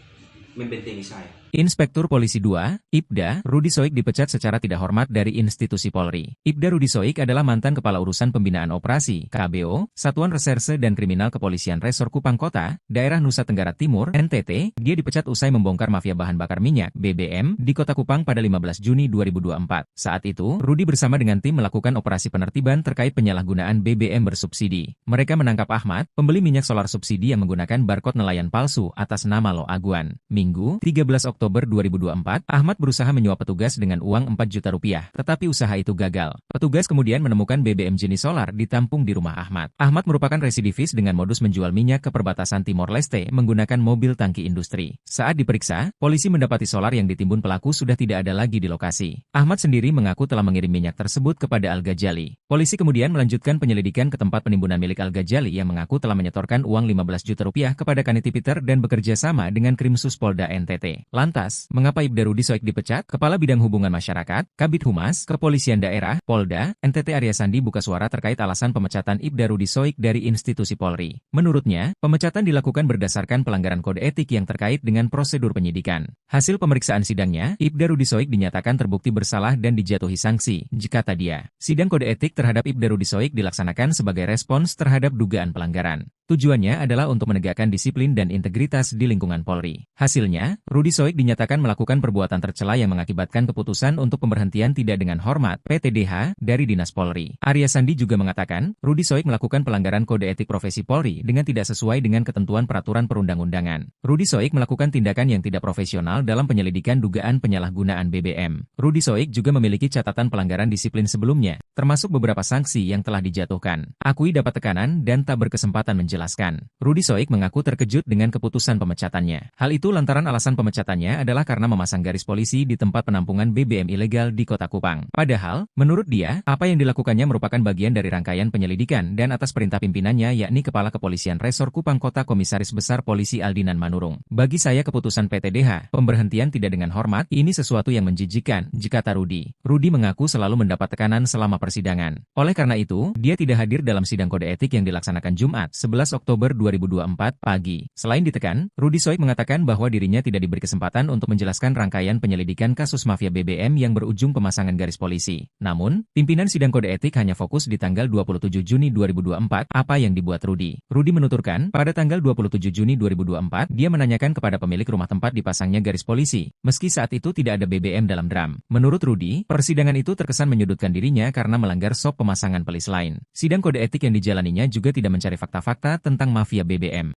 Speaker 4: membentengi saya.
Speaker 5: Inspektur Polisi 2, Ibda, Rudi Soik dipecat secara tidak hormat dari institusi Polri. Ibda Rudi Soik adalah mantan Kepala Urusan Pembinaan Operasi, KBO, Satuan Reserse dan Kriminal Kepolisian Resor Kupang Kota, Daerah Nusa Tenggara Timur, NTT. Dia dipecat usai membongkar mafia bahan bakar minyak, BBM, di Kota Kupang pada 15 Juni 2024. Saat itu, Rudi bersama dengan tim melakukan operasi penertiban terkait penyalahgunaan BBM bersubsidi. Mereka menangkap Ahmad, pembeli minyak solar subsidi yang menggunakan barcode nelayan palsu atas nama Lo Aguan. Minggu, 13 Oktober 2024, Ahmad berusaha menyuap petugas dengan uang 4 juta rupiah, tetapi usaha itu gagal. Petugas kemudian menemukan BBM jenis solar ditampung di rumah Ahmad. Ahmad merupakan residivis dengan modus menjual minyak ke perbatasan Timor Leste menggunakan mobil tangki industri. Saat diperiksa, polisi mendapati solar yang ditimbun pelaku sudah tidak ada lagi di lokasi. Ahmad sendiri mengaku telah mengirim minyak tersebut kepada Al-Ghazali. Polisi kemudian melanjutkan penyelidikan ke tempat penimbunan milik Al-Ghazali yang mengaku telah menyetorkan uang 15 juta rupiah kepada Kaniti Peter dan bekerja sama dengan Krimsus Polda NTT. Lantas, mengapa Ibda Rudi Soik dipecat? Kepala Bidang Hubungan Masyarakat, Kabid Humas, Kepolisian Daerah, Polda, NTT Arya Sandi buka suara terkait alasan pemecatan Ibda Rudi Soik dari institusi Polri. Menurutnya, pemecatan dilakukan berdasarkan pelanggaran kode etik yang terkait dengan prosedur penyidikan. Hasil pemeriksaan sidangnya, Ibda Rudi Soik dinyatakan terbukti bersalah dan dijatuhi sanksi, kata dia. Sidang kode etik terhadap Ibda Rudi Soik dilaksanakan sebagai respons terhadap dugaan pelanggaran. Tujuannya adalah untuk menegakkan disiplin dan integritas di lingkungan Polri. Hasilnya, Rudi Soik dinyatakan melakukan perbuatan tercela yang mengakibatkan keputusan untuk pemberhentian tidak dengan hormat (PTDH) dari Dinas Polri. Arya Sandi juga mengatakan, Rudi Soik melakukan pelanggaran kode etik profesi Polri dengan tidak sesuai dengan ketentuan peraturan perundang-undangan. Rudi Soik melakukan tindakan yang tidak profesional dalam penyelidikan dugaan penyalahgunaan BBM. Rudi Soik juga memiliki catatan pelanggaran disiplin sebelumnya, termasuk beberapa sanksi yang telah dijatuhkan. Akui dapat tekanan dan tak berkesempatan menjelaskan. Rudi Soik mengaku terkejut dengan keputusan pemecatannya. Hal itu lantaran alasan pemecatannya alasannya adalah karena memasang garis polisi di tempat penampungan BBM ilegal di Kota Kupang. Padahal, menurut dia, apa yang dilakukannya merupakan bagian dari rangkaian penyelidikan dan atas perintah pimpinannya yakni Kepala Kepolisian Resor Kupang Kota Komisaris Besar Polisi Aldinan Manurung. Bagi saya keputusan PTDH, pemberhentian tidak dengan hormat, ini sesuatu yang menjijikkan, kata Rudi. Rudi mengaku selalu mendapat tekanan selama persidangan. Oleh karena itu, dia tidak hadir dalam sidang kode etik yang dilaksanakan Jumat, 11 Oktober 2024 pagi. Selain ditekan, Rudi Soik mengatakan bahwa dirinya tidak diberi kesempatan untuk menjelaskan rangkaian penyelidikan kasus mafia BBM yang berujung pemasangan garis polisi. Namun, pimpinan sidang kode etik hanya fokus di tanggal 27 Juni 2024, apa yang dibuat Rudi. Rudi menuturkan, pada tanggal 27 Juni 2024, dia menanyakan kepada pemilik rumah tempat dipasangnya garis polisi, meski saat itu tidak ada BBM dalam drum. Menurut Rudi, persidangan itu terkesan menyudutkan dirinya karena melanggar SOP pemasangan pelis lain. Sidang kode etik yang dijalaninya juga tidak mencari fakta-fakta tentang mafia BBM.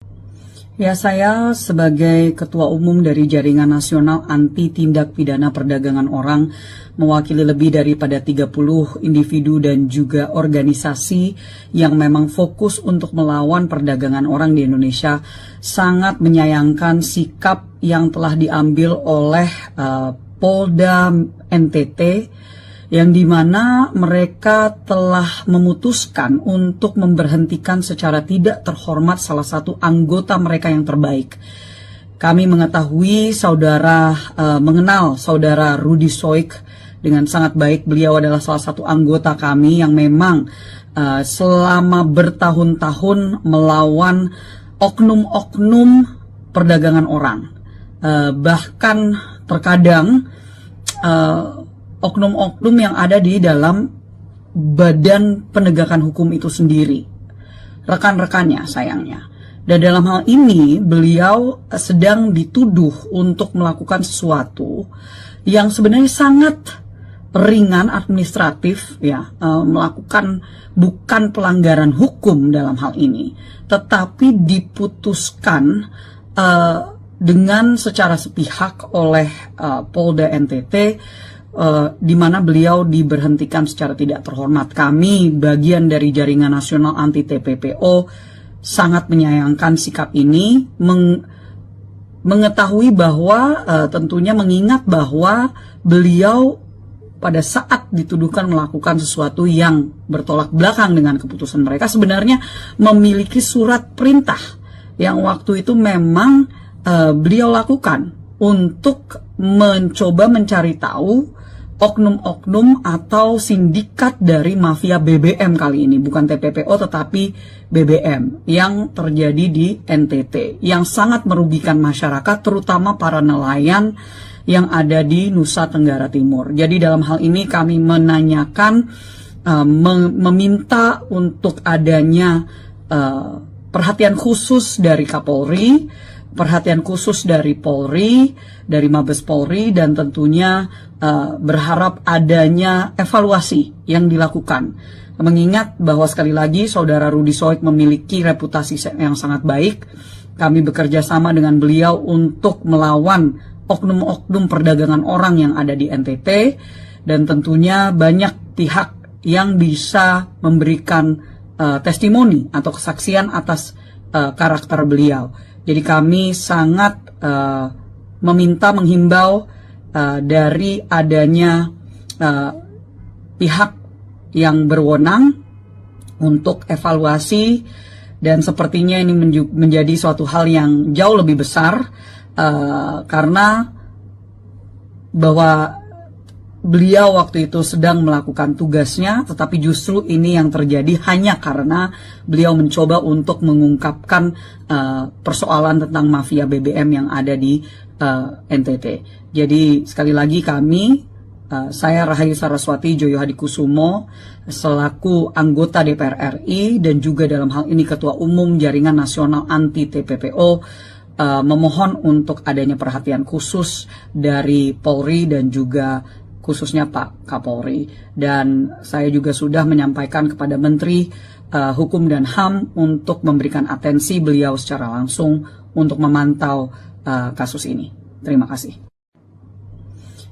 Speaker 1: Ya, saya sebagai Ketua Umum dari Jaringan Nasional Anti Tindak Pidana Perdagangan Orang, mewakili lebih daripada 30 individu dan juga organisasi yang memang fokus untuk melawan perdagangan orang di Indonesia, sangat menyayangkan sikap yang telah diambil oleh Polda NTT, yang dimana mereka telah memutuskan untuk memberhentikan secara tidak terhormat salah satu anggota mereka yang terbaik. Kami mengetahui mengenal saudara Rudi Soik dengan sangat baik. Beliau adalah salah satu anggota kami yang memang selama bertahun-tahun melawan oknum-oknum perdagangan orang. Bahkan terkadang oknum-oknum yang ada di dalam badan penegakan hukum itu sendiri, rekan-rekannya sayangnya. Dan dalam hal ini beliau sedang dituduh untuk melakukan sesuatu yang sebenarnya sangat ringan administratif, ya, melakukan bukan pelanggaran hukum dalam hal ini, tetapi diputuskan dengan secara sepihak oleh Polda NTT, di mana beliau diberhentikan secara tidak terhormat. Kami, bagian dari Jaringan Nasional Anti TPPO, sangat menyayangkan sikap ini, mengetahui bahwa tentunya mengingat bahwa beliau pada saat dituduhkan melakukan sesuatu yang bertolak belakang dengan keputusan mereka, sebenarnya memiliki surat perintah yang waktu itu memang beliau lakukan untuk mencoba mencari tahu oknum-oknum atau sindikat dari mafia BBM kali ini, bukan TPPO tetapi BBM yang terjadi di NTT, yang sangat merugikan masyarakat, terutama para nelayan yang ada di Nusa Tenggara Timur. Jadi dalam hal ini kami menanyakan, meminta untuk adanya perhatian khusus dari Kapolri, perhatian khusus dari Polri, dari Mabes Polri, dan tentunya berharap adanya evaluasi yang dilakukan. Mengingat bahwa sekali lagi saudara Rudi Soik memiliki reputasi yang sangat baik, kami bekerja sama dengan beliau untuk melawan oknum-oknum perdagangan orang yang ada di NTT, dan tentunya banyak pihak yang bisa memberikan testimoni atau kesaksian atas karakter beliau. Jadi kami sangat menghimbau dari adanya pihak yang berwenang untuk evaluasi, dan sepertinya ini menjadi suatu hal yang jauh lebih besar karena bahwa beliau waktu itu sedang melakukan tugasnya, tetapi justru ini yang terjadi hanya karena beliau mencoba untuk mengungkapkan persoalan tentang mafia BBM yang ada di NTT. Jadi sekali lagi kami, saya Rahayu Saraswati Joyo Hadikusumo, selaku anggota DPR RI dan juga dalam hal ini Ketua Umum Jaringan Nasional Anti TPPO, memohon untuk adanya perhatian khusus dari Polri dan juga khususnya Pak Kapolri. Dan saya juga sudah menyampaikan kepada Menteri Hukum dan HAM untuk memberikan atensi beliau secara langsung untuk memantau kasus ini. Terima kasih.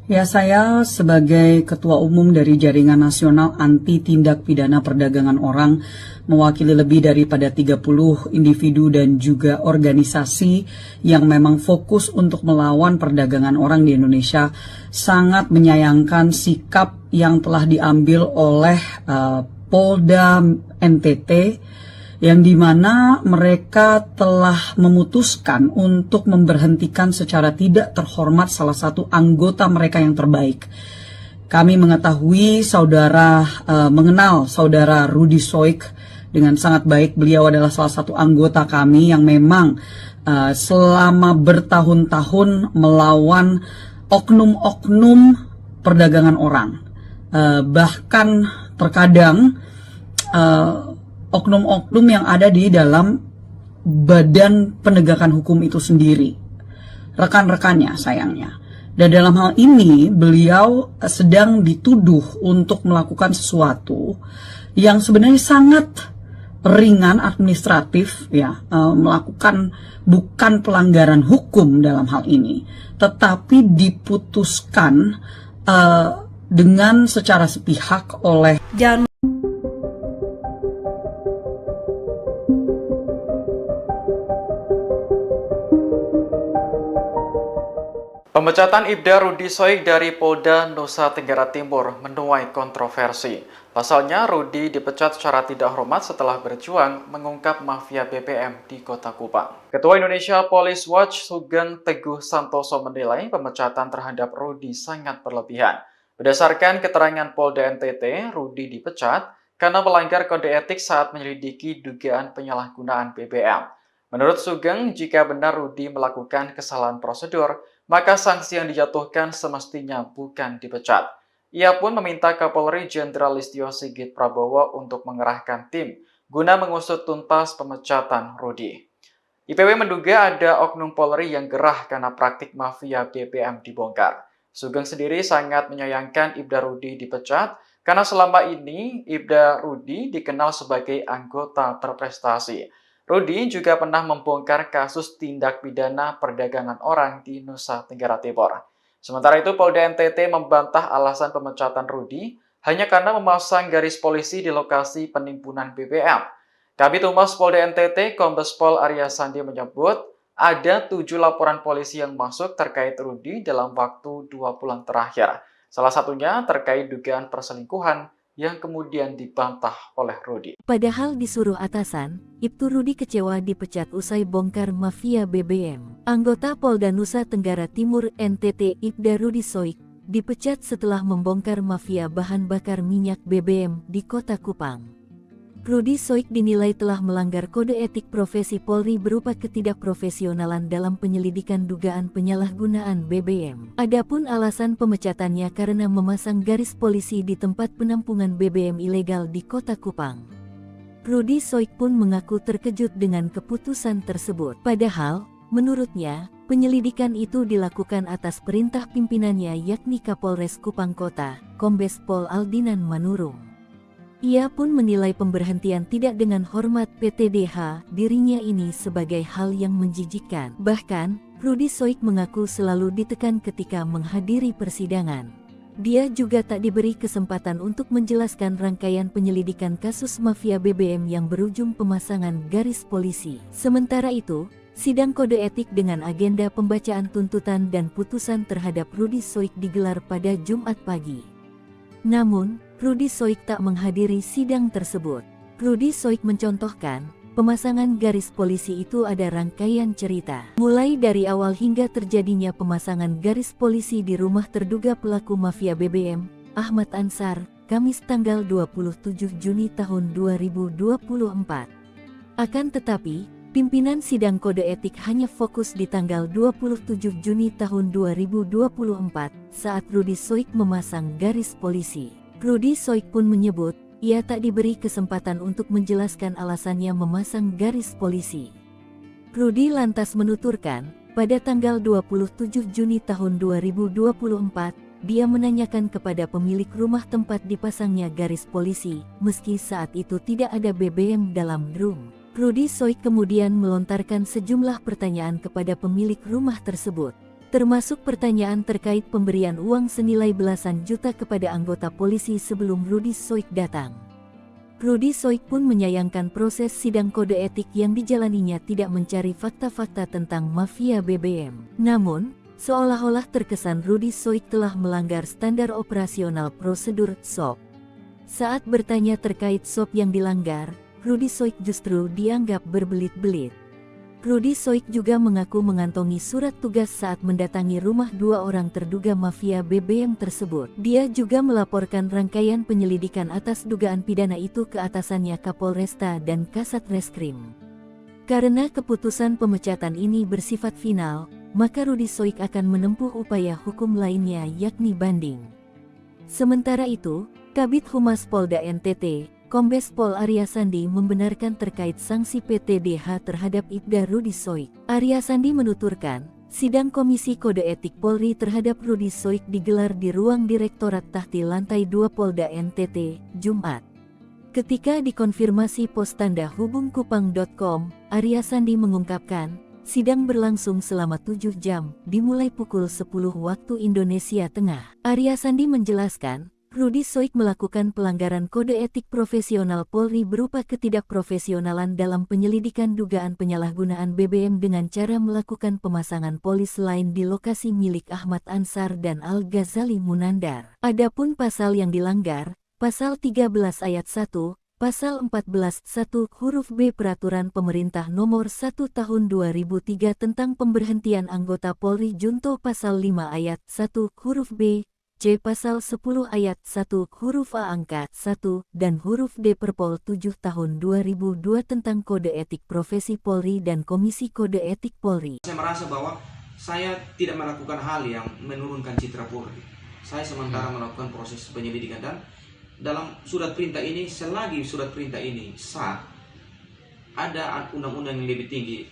Speaker 1: Ya, saya sebagai Ketua Umum dari Jaringan Nasional Anti Tindak Pidana Perdagangan Orang, mewakili lebih daripada 30 individu dan juga organisasi yang memang fokus untuk melawan perdagangan orang di Indonesia, sangat menyayangkan sikap yang telah diambil oleh Polda NTT, yang dimana mereka telah memutuskan untuk memberhentikan secara tidak terhormat salah satu anggota mereka yang terbaik. Kami mengetahui mengenal saudara Rudy Soik dengan sangat baik. Beliau adalah salah satu anggota kami yang memang selama bertahun-tahun melawan oknum-oknum perdagangan orang. Bahkan terkadang oknum-oknum yang ada di dalam badan penegakan hukum itu sendiri, rekan-rekannya sayangnya. Dan dalam hal ini beliau sedang dituduh untuk melakukan sesuatu yang sebenarnya sangat ringan administratif, ya, melakukan bukan pelanggaran hukum dalam hal ini, tetapi diputuskan dengan secara sepihak oleh
Speaker 2: Pemecatan Ibda Rudy Soik dari Polda Nusa Tenggara Timur menuai kontroversi. Pasalnya, Rudy dipecat secara tidak hormat setelah berjuang mengungkap mafia BBM di Kota Kupang. Ketua Indonesia Police Watch Sugeng Teguh Santoso menilai pemecatan terhadap Rudy sangat berlebihan. Berdasarkan keterangan Polda NTT, Rudy dipecat karena melanggar kode etik saat menyelidiki dugaan penyalahgunaan BBM. Menurut Sugeng, jika benar Rudy melakukan kesalahan prosedur, maka sanksi yang dijatuhkan semestinya bukan dipecat. Ia pun meminta Kapolri Jenderal Listio Sigit Prabowo untuk mengerahkan tim guna mengusut tuntas pemecatan Rudy. IPW menduga ada oknum Polri yang gerah karena praktik mafia BBM dibongkar. Sugeng sendiri sangat menyayangkan Ibda Rudy dipecat karena selama ini Ibda Rudy dikenal sebagai anggota berprestasi. Rudy juga pernah membongkar kasus tindak pidana perdagangan orang di Nusa Tenggara Timur. Sementara itu, Polda NTT membantah alasan pemecatan Rudy hanya karena memasang garis polisi di lokasi penimbunan BBM. Kabid Humas Polda NTT, Kombes Pol Arya Sandi menyebut ada 7 laporan polisi yang masuk terkait Rudy dalam waktu 2 bulan terakhir. Salah satunya terkait dugaan perselingkuhan yang kemudian dibantah oleh Rudy.
Speaker 3: Padahal disuruh atasan, Ibtu Rudy kecewa dipecat usai bongkar mafia BBM. Anggota Polda Nusa Tenggara Timur NTT Ibda Rudy Soik dipecat setelah membongkar mafia bahan bakar minyak BBM di Kota Kupang. Rudy Soik dinilai telah melanggar kode etik profesi Polri berupa ketidakprofesionalan dalam penyelidikan dugaan penyalahgunaan BBM. Adapun alasan pemecatannya karena memasang garis polisi di tempat penampungan BBM ilegal di Kota Kupang. Rudy Soik pun mengaku terkejut dengan keputusan tersebut. Padahal, menurutnya, penyelidikan itu dilakukan atas perintah pimpinannya yakni Kapolres Kupang Kota, Kombes Pol Aldinan Manurung. Ia pun menilai pemberhentian tidak dengan hormat PTDH dirinya ini sebagai hal yang menjijikkan. Bahkan, Rudy Soik mengaku selalu ditekan ketika menghadiri persidangan. Dia juga tak diberi kesempatan untuk menjelaskan rangkaian penyelidikan kasus mafia BBM yang berujung pemasangan garis polisi. Sementara itu, sidang kode etik dengan agenda pembacaan tuntutan dan putusan terhadap Rudy Soik digelar pada Jumat pagi. Namun, Rudy Soik tak menghadiri sidang tersebut. Rudy Soik mencontohkan, pemasangan garis polisi itu ada rangkaian cerita. Mulai dari awal hingga terjadinya pemasangan garis polisi di rumah terduga pelaku mafia BBM, Ahmad Ansar, Kamis tanggal 27 Juni tahun 2024. Akan tetapi, pimpinan sidang kode etik hanya fokus di tanggal 27 Juni tahun 2024 saat Rudy Soik memasang garis polisi. Rudy Soik pun menyebut, ia tak diberi kesempatan untuk menjelaskan alasannya memasang garis polisi. Rudy lantas menuturkan, pada tanggal 27 Juni tahun 2024, dia menanyakan kepada pemilik rumah tempat dipasangnya garis polisi, meski saat itu tidak ada BBM dalam drum. Rudy Soik kemudian melontarkan sejumlah pertanyaan kepada pemilik rumah tersebut. termasuk pertanyaan terkait pemberian uang senilai belasan juta kepada anggota polisi sebelum Rudi Soik datang. Rudi Soik pun menyayangkan proses sidang kode etik yang dijalaninya tidak mencari fakta-fakta tentang mafia BBM. Namun, seolah-olah terkesan Rudi Soik telah melanggar standar operasional prosedur SOP. Saat bertanya terkait SOP yang dilanggar, Rudi Soik justru dianggap berbelit-belit. Rudi Soik juga mengaku mengantongi surat tugas saat mendatangi rumah dua orang terduga mafia BBM tersebut. Dia juga melaporkan rangkaian penyelidikan atas dugaan pidana itu ke atasannya Kapolresta dan Kasat Reskrim. Karena keputusan pemecatan ini bersifat final, maka Rudi Soik akan menempuh upaya hukum lainnya yakni banding. Sementara itu, Kabid Humas Polda NTT, Kombes Pol Arya Sandi membenarkan terkait sanksi PTDH terhadap Ibda Rudi Soik. Arya Sandi menuturkan, sidang Komisi Kode Etik Polri terhadap Rudi Soik digelar di ruang Direktorat Tahti Lantai 2 Polda NTT, Jumat. Ketika dikonfirmasi pos tanda hubungkupang.com, Arya Sandi mengungkapkan, sidang berlangsung selama 7 jam, dimulai pukul 10 waktu Indonesia Tengah. Arya Sandi menjelaskan, Rudi Soik melakukan pelanggaran kode etik profesional Polri berupa ketidakprofesionalan dalam penyelidikan dugaan penyalahgunaan BBM dengan cara melakukan pemasangan polis lain di lokasi milik Ahmad Ansar dan Al-Ghazali Munandar. Adapun pasal yang dilanggar, Pasal 13 Ayat 1, Pasal 14 1 huruf B Peraturan Pemerintah Nomor 1 Tahun 2003 tentang pemberhentian anggota Polri Junto Pasal 5 Ayat 1 huruf B, C. Pasal 10 Ayat 1 huruf A angka 1 dan huruf D Perpol 7 Tahun 2002 tentang Kode Etik Profesi Polri dan Komisi Kode Etik Polri.
Speaker 4: Saya merasa bahwa saya tidak melakukan hal yang menurunkan citra Polri. Saya sementara melakukan proses penyelidikan dan dalam surat perintah ini, selagi surat perintah ini sah, ada undang-undang yang lebih tinggi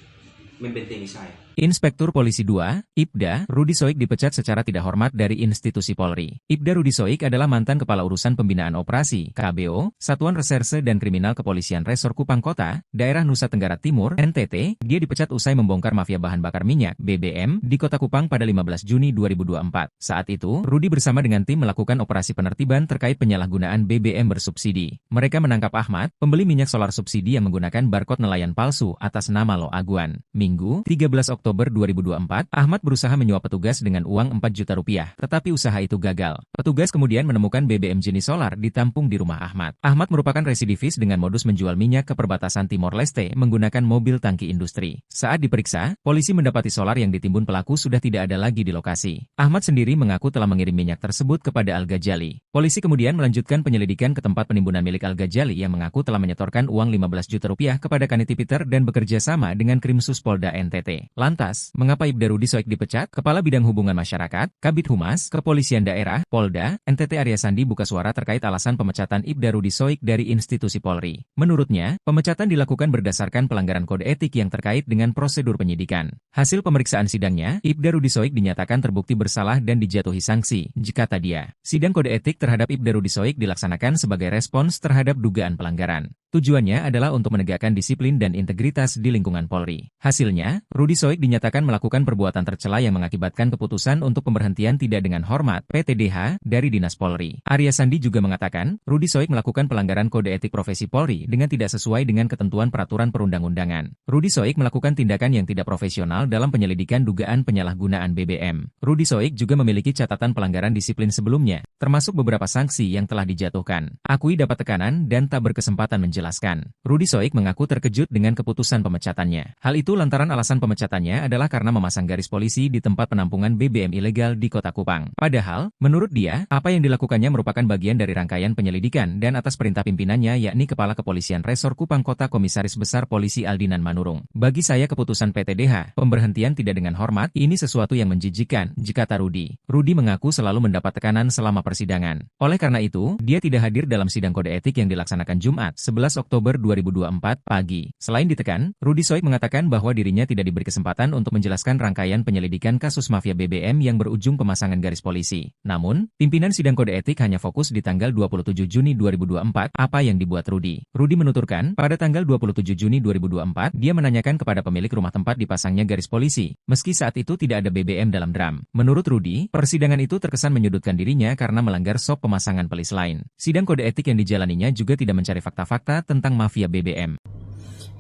Speaker 4: membentengi saya.
Speaker 5: Inspektur Polisi 2, Ibda, Rudi Soik dipecat secara tidak hormat dari institusi Polri. Ibda Rudi Soik adalah mantan Kepala Urusan Pembinaan Operasi, KBO, Satuan Reserse dan Kriminal Kepolisian Resor Kupang Kota, Daerah Nusa Tenggara Timur, NTT. Dia dipecat usai membongkar mafia bahan bakar minyak, BBM, di Kota Kupang pada 15 Juni 2024. Saat itu, Rudi bersama dengan tim melakukan operasi penertiban terkait penyalahgunaan BBM bersubsidi. Mereka menangkap Ahmad, pembeli minyak solar subsidi yang menggunakan barcode nelayan palsu atas nama Lo Aguan. Minggu, 13 Oktober 2024, Ahmad berusaha menyuap petugas dengan uang 4 juta rupiah, tetapi usaha itu gagal. Petugas kemudian menemukan BBM jenis solar ditampung di rumah Ahmad. Ahmad merupakan residivis dengan modus menjual minyak ke perbatasan Timor Leste menggunakan mobil tangki industri. Saat diperiksa, polisi mendapati solar yang ditimbun pelaku sudah tidak ada lagi di lokasi. Ahmad sendiri mengaku telah mengirim minyak tersebut kepada Al-Ghazali. Polisi kemudian melanjutkan penyelidikan ke tempat penimbunan milik Al-Ghazali yang mengaku telah menyetorkan uang 15 juta rupiah kepada Kaniti Peter dan bekerja sama dengan Krimsus Polda NTT. Lantas, mengapa Ibda Rudi Soik dipecat? Kepala Bidang Hubungan Masyarakat, Kabid Humas, Kepolisian Daerah, Polda, NTT Arya Sandi buka suara terkait alasan pemecatan Ibda Rudi Soik dari institusi Polri. Menurutnya, pemecatan dilakukan berdasarkan pelanggaran kode etik yang terkait dengan prosedur penyidikan. Hasil pemeriksaan sidangnya, Ibda Rudi Soik dinyatakan terbukti bersalah dan dijatuhi sanksi, kata dia. Sidang kode etik terhadap Ibda Rudi Soik dilaksanakan sebagai respons terhadap dugaan pelanggaran. Tujuannya adalah untuk menegakkan disiplin dan integritas di lingkungan Polri. Hasilnya, Rudi Soik dinyatakan melakukan perbuatan tercela yang mengakibatkan keputusan untuk pemberhentian tidak dengan hormat (PTDH) dari Dinas Polri. Arya Sandi juga mengatakan, Rudi Soik melakukan pelanggaran kode etik profesi Polri dengan tidak sesuai dengan ketentuan peraturan perundang-undangan. Rudi Soik melakukan tindakan yang tidak profesional dalam penyelidikan dugaan penyalahgunaan BBM. Rudi Soik juga memiliki catatan pelanggaran disiplin sebelumnya, termasuk beberapa sanksi yang telah dijatuhkan. Akui dapat tekanan dan tak berkesempatan menjelaskan. Rudi Soik mengaku terkejut dengan keputusan pemecatannya. Hal itu lantaran alasan pemecatannya adalah karena memasang garis polisi di tempat penampungan BBM ilegal di Kota Kupang. Padahal, menurut dia, apa yang dilakukannya merupakan bagian dari rangkaian penyelidikan dan atas perintah pimpinannya yakni Kepala Kepolisian Resor Kupang Kota Komisaris Besar Polisi Aldinan Manurung. Bagi saya keputusan PTDH, pemberhentian tidak dengan hormat, ini sesuatu yang menjijikan, kata Rudi. Rudi mengaku selalu mendapat tekanan selama persidangan. Oleh karena itu, dia tidak hadir dalam sidang kode etik yang dilaksanakan Jumat, 11 Oktober 2024 pagi. Selain ditekan, Rudi Soik mengatakan bahwa dirinya tidak diberi kesempatan kesempatan untuk menjelaskan rangkaian penyelidikan kasus mafia BBM yang berujung pemasangan garis polisi. Namun, pimpinan sidang kode etik hanya fokus di tanggal 27 Juni 2024, apa yang dibuat Rudy. Rudy menuturkan, pada tanggal 27 Juni 2024, dia menanyakan kepada pemilik rumah tempat dipasangnya garis polisi, meski saat itu tidak ada BBM dalam drum. Menurut Rudy, persidangan itu terkesan menyudutkan dirinya karena melanggar SOP pemasangan pelis lain. Sidang kode etik yang dijalaninya juga tidak mencari fakta-fakta tentang mafia BBM.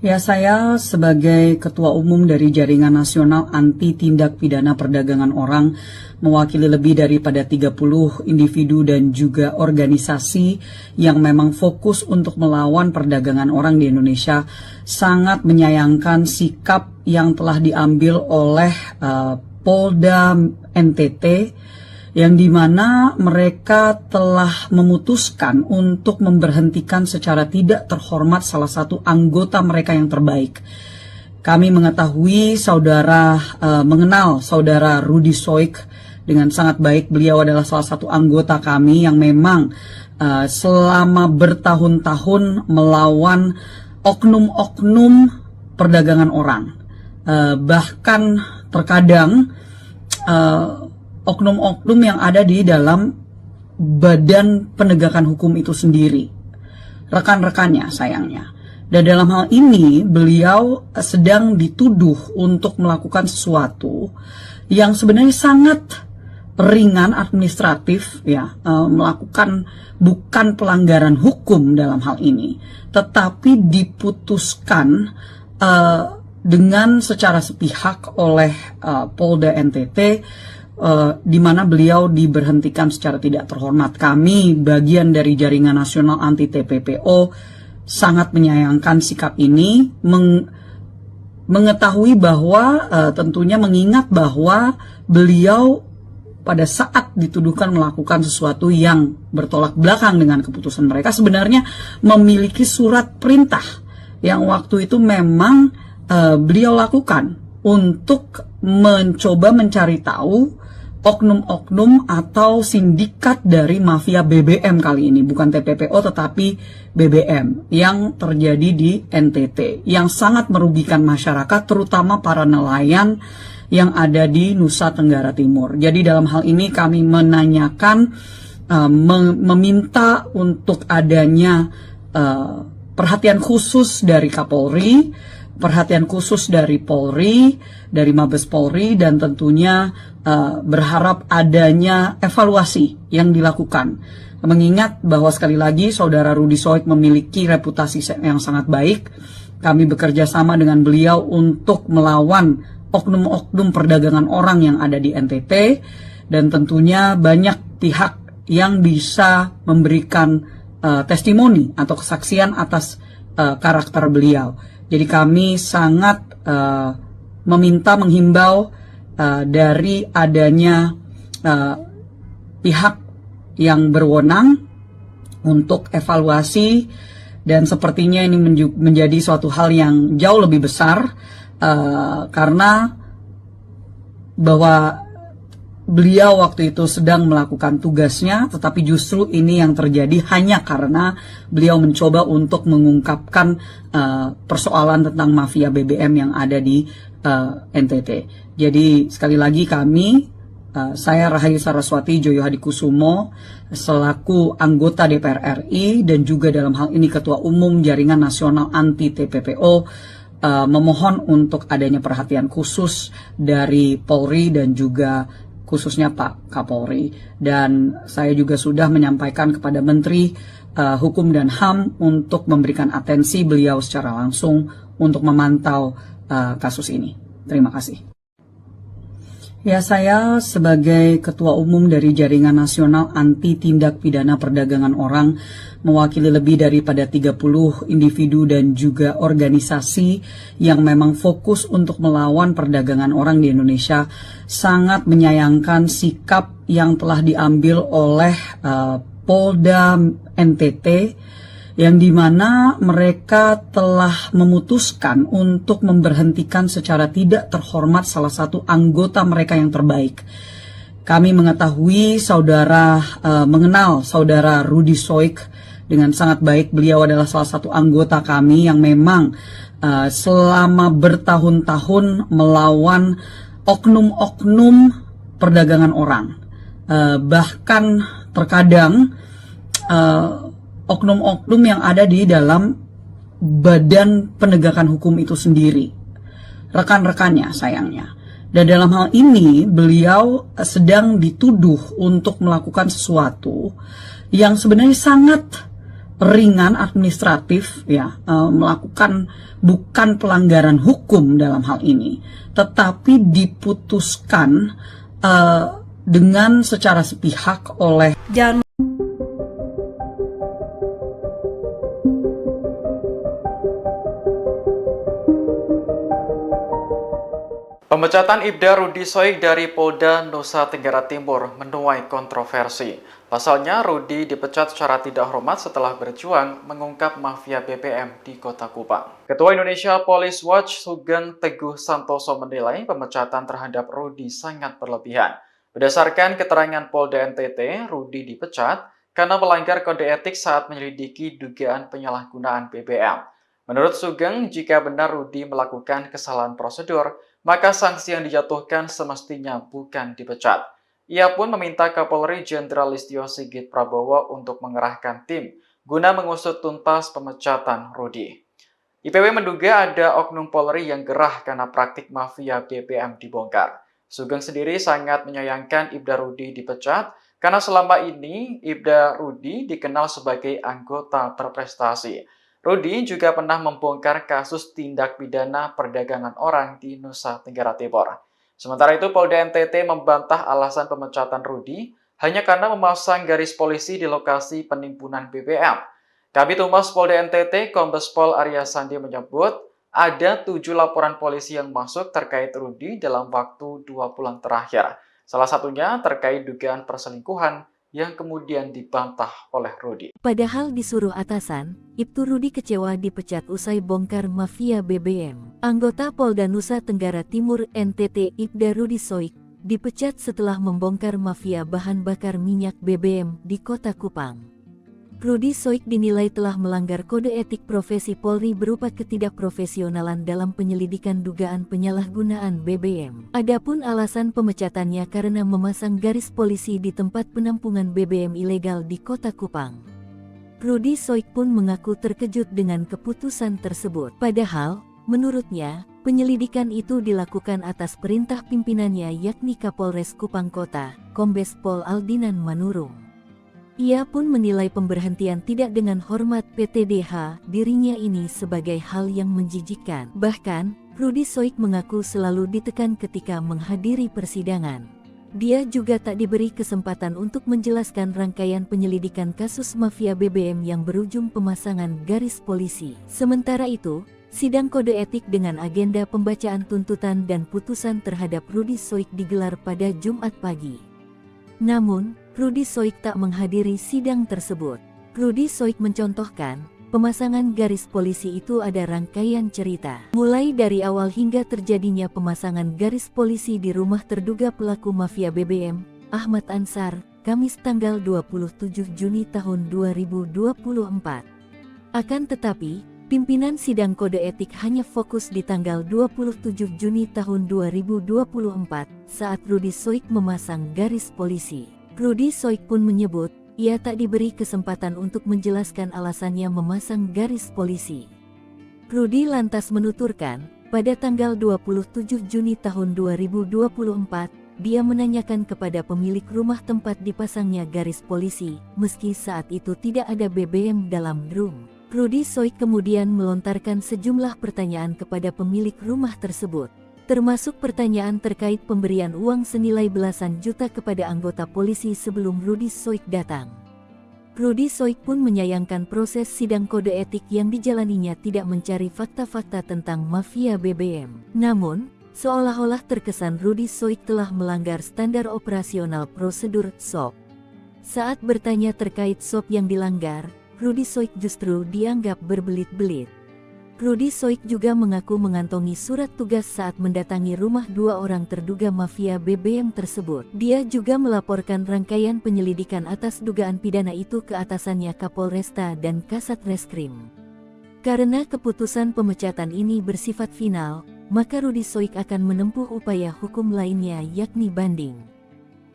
Speaker 1: Ya, saya sebagai Ketua Umum dari Jaringan Nasional Anti Tindak Pidana Perdagangan Orang, mewakili lebih daripada 30 individu dan juga organisasi yang memang fokus untuk melawan perdagangan orang di Indonesia, sangat menyayangkan sikap yang telah diambil oleh Polda NTT, yang dimana mereka telah memutuskan untuk memberhentikan secara tidak terhormat salah satu anggota mereka yang terbaik. Kami mengetahui mengenal saudara Rudy Soik dengan sangat baik. Beliau adalah salah satu anggota kami yang memang selama bertahun-tahun melawan oknum-oknum perdagangan orang. Bahkan terkadang oknum-oknum yang ada di dalam badan penegakan hukum itu sendiri, rekan-rekannya sayangnya. Dan dalam hal ini beliau sedang dituduh untuk melakukan sesuatu yang sebenarnya sangat ringan administratif, ya, melakukan bukan pelanggaran hukum dalam hal ini, tetapi diputuskan dengan secara sepihak oleh Polda NTT, di mana beliau diberhentikan secara tidak terhormat. Kami, bagian dari Jaringan Nasional Anti TPPO, sangat menyayangkan sikap ini, mengetahui bahwa tentunya mengingat bahwa beliau pada saat dituduhkan melakukan sesuatu yang bertolak belakang dengan keputusan mereka, sebenarnya memiliki surat perintah yang waktu itu memang beliau lakukan untuk mencoba mencari tahu oknum-oknum atau sindikat dari mafia BBM kali ini, bukan TPPO tetapi BBM yang terjadi di NTT, yang sangat merugikan masyarakat, terutama para nelayan yang ada di Nusa Tenggara Timur. Jadi dalam hal ini kami menanyakan, meminta untuk adanya perhatian khusus dari Kapolri, perhatian khusus dari Polri, dari Mabes Polri, dan tentunya berharap adanya evaluasi yang dilakukan. Mengingat bahwa sekali lagi saudara Rudy Soik memiliki reputasi yang sangat baik, kami bekerja sama dengan beliau untuk melawan oknum-oknum perdagangan orang yang ada di NTT, dan tentunya banyak pihak yang bisa memberikan testimoni atau kesaksian atas karakter beliau. Jadi kami sangat menghimbau dari adanya pihak yang berwenang untuk evaluasi, dan sepertinya ini menjadi suatu hal yang jauh lebih besar karena bahwa beliau waktu itu sedang melakukan tugasnya, tetapi justru ini yang terjadi hanya karena beliau mencoba untuk mengungkapkan persoalan tentang mafia BBM yang ada di NTT. Jadi sekali lagi kami, saya Rahayu Saraswati Joyo Hadikusumo, selaku anggota DPR RI dan juga dalam hal ini Ketua Umum Jaringan Nasional Anti TPPO, memohon untuk adanya perhatian khusus dari Polri dan juga khususnya Pak Kapolri. Dan saya juga sudah menyampaikan kepada Menteri Hukum dan HAM untuk memberikan atensi beliau secara langsung untuk memantau kasus ini. Terima kasih. Ya, saya sebagai Ketua Umum dari Jaringan Nasional Anti Tindak Pidana Perdagangan Orang, mewakili lebih daripada 30 individu dan juga organisasi yang memang fokus untuk melawan perdagangan orang di Indonesia, sangat menyayangkan sikap yang telah diambil oleh Polda NTT, yang dimana mereka telah memutuskan untuk memberhentikan secara tidak terhormat salah satu anggota mereka yang terbaik. Kami mengetahui mengenal saudara Rudy Soik dengan sangat baik. Beliau adalah salah satu anggota kami yang memang selama bertahun-tahun melawan oknum-oknum perdagangan orang. Bahkan terkadang oknum-oknum yang ada di dalam badan penegakan hukum itu sendiri, rekan-rekannya sayangnya. Dan dalam hal ini beliau sedang dituduh untuk melakukan sesuatu yang sebenarnya sangat ringan administratif, ya, melakukan bukan pelanggaran hukum dalam hal ini, tetapi diputuskan dengan secara sepihak oleh
Speaker 2: Pemecatan Ibda Rudi Soik dari Polda Nusa Tenggara Timur menuai kontroversi. Pasalnya, Rudi dipecat secara tidak hormat setelah berjuang mengungkap mafia BBM di Kota Kupang. Ketua Indonesia Police Watch Sugeng Teguh Santoso menilai pemecatan terhadap Rudi sangat berlebihan. Berdasarkan keterangan Polda NTT, Rudi dipecat karena melanggar kode etik saat menyelidiki dugaan penyalahgunaan BBM. Menurut Sugeng, jika benar Rudi melakukan kesalahan prosedur, maka sanksi yang dijatuhkan semestinya bukan dipecat. Ia pun meminta Kapolri Jenderal Listio Sigit Prabowo untuk mengerahkan tim guna mengusut tuntas pemecatan Rudi. IPW menduga ada oknum Polri yang gerah karena praktik mafia BBM dibongkar. Sugeng sendiri sangat menyayangkan Ibda Rudi dipecat karena selama ini Ibda Rudi dikenal sebagai anggota berprestasi. Rudi juga pernah membongkar kasus tindak pidana perdagangan orang di Nusa Tenggara Timur. Sementara itu, Polda NTT membantah alasan pemecatan Rudi hanya karena memasang garis polisi di lokasi penimbunan BBM. Kabid Humas Polda NTT, Kombes Pol Arya Sandi menyebut ada 7 laporan polisi yang masuk terkait Rudi dalam waktu 2 bulan terakhir. Salah satunya terkait dugaan perselingkuhan yang kemudian dibantah oleh Rudi.
Speaker 3: Padahal disuruh atasan, Ibtu Rudi kecewa dipecat usai bongkar mafia BBM. Anggota Polda Nusa Tenggara Timur NTT Ibda Rudi Soik dipecat setelah membongkar mafia bahan bakar minyak BBM di Kota Kupang. Rudi Soik dinilai telah melanggar kode etik profesi Polri berupa ketidakprofesionalan dalam penyelidikan dugaan penyalahgunaan BBM. Adapun alasan pemecatannya karena memasang garis polisi di tempat penampungan BBM ilegal di Kota Kupang. Rudi Soik pun mengaku terkejut dengan keputusan tersebut. Padahal, menurutnya, penyelidikan itu dilakukan atas perintah pimpinannya yakni Kapolres Kupang Kota, Kombes Pol Aldinan Manurung. Ia pun menilai pemberhentian tidak dengan hormat PTDH dirinya ini sebagai hal yang menjijikkan. Bahkan, Rudi Soik mengaku selalu ditekan ketika menghadiri persidangan. Dia juga tak diberi kesempatan untuk menjelaskan rangkaian penyelidikan kasus mafia BBM yang berujung pemasangan garis polisi. Sementara itu, sidang kode etik dengan agenda pembacaan tuntutan dan putusan terhadap Rudi Soik digelar pada Jumat pagi. Namun, Rudi Soik tak menghadiri sidang tersebut. Rudi Soik mencontohkan, pemasangan garis polisi itu ada rangkaian cerita. Mulai dari awal hingga terjadinya pemasangan garis polisi di rumah terduga pelaku mafia BBM, Ahmad Ansar, Kamis tanggal 27 Juni tahun 2024. Akan tetapi, pimpinan sidang kode etik hanya fokus di tanggal 27 Juni tahun 2024 saat Rudi Soik memasang garis polisi. Rudi Soik pun menyebut, ia tak diberi kesempatan untuk menjelaskan alasannya memasang garis polisi. Rudi lantas menuturkan, pada tanggal 27 Juni tahun 2024, dia menanyakan kepada pemilik rumah tempat dipasangnya garis polisi, meski saat itu tidak ada BBM dalam drum. Rudi Soik kemudian melontarkan sejumlah pertanyaan kepada pemilik rumah tersebut, termasuk pertanyaan terkait pemberian uang senilai belasan juta kepada anggota polisi sebelum Rudi Soik datang. Rudi Soik pun menyayangkan proses sidang kode etik yang dijalaninya tidak mencari fakta-fakta tentang mafia BBM. Namun, seolah-olah terkesan Rudi Soik telah melanggar standar operasional prosedur SOP. Saat bertanya terkait SOP yang dilanggar, Rudi Soik justru dianggap berbelit-belit. Rudi Soik juga mengaku mengantongi surat tugas saat mendatangi rumah dua orang terduga mafia BBM tersebut. Dia juga melaporkan rangkaian penyelidikan atas dugaan pidana itu ke atasannya Kapolresta dan Kasat Reskrim. Karena keputusan pemecatan ini bersifat final, maka Rudi Soik akan menempuh upaya hukum lainnya yakni banding.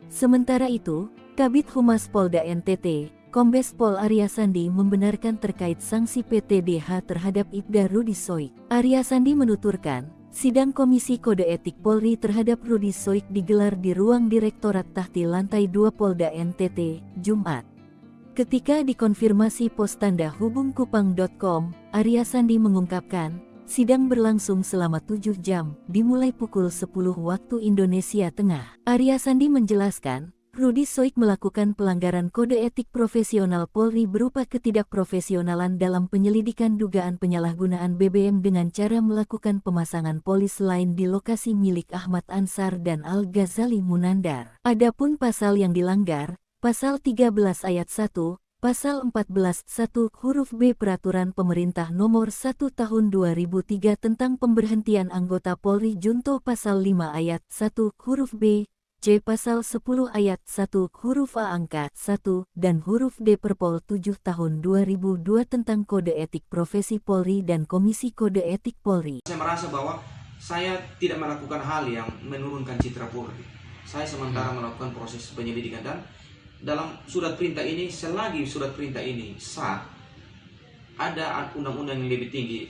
Speaker 3: Sementara itu, Kabid Humas Polda NTT, Kombes Pol Arya Sandi membenarkan terkait sanksi PTDH terhadap Ibda Rudi Soik. Arya Sandi menuturkan, sidang Komisi Kode Etik Polri terhadap Rudi Soik digelar di ruang Direktorat Tahti Lantai 2 Polda NTT, Jumat. Ketika dikonfirmasi pos tanda hubungkupang.com, Arya Sandi mengungkapkan, sidang berlangsung selama 7 jam, dimulai pukul 10 waktu Indonesia Tengah. Arya Sandi menjelaskan, Rudi Soik melakukan pelanggaran kode etik profesional Polri berupa ketidakprofesionalan dalam penyelidikan dugaan penyalahgunaan BBM dengan cara melakukan pemasangan polis lain di lokasi milik Ahmad Ansar dan Al-Ghazali Munandar. Adapun pasal yang dilanggar, Pasal 13 Ayat 1, Pasal 14 1 huruf B Peraturan Pemerintah Nomor 1 Tahun 2003 tentang pemberhentian anggota Polri Junto Pasal 5 Ayat 1 huruf B, C Pasal 10 Ayat 1 huruf A angka 1 dan huruf D Perpol 7 Tahun 2002 tentang Kode Etik Profesi Polri dan Komisi Kode Etik Polri.
Speaker 4: Saya merasa bahwa saya tidak melakukan hal yang menurunkan citra Polri. Saya sementara melakukan proses penyelidikan dan dalam surat perintah ini, selagi surat perintah ini sah, ada undang-undang yang lebih tinggi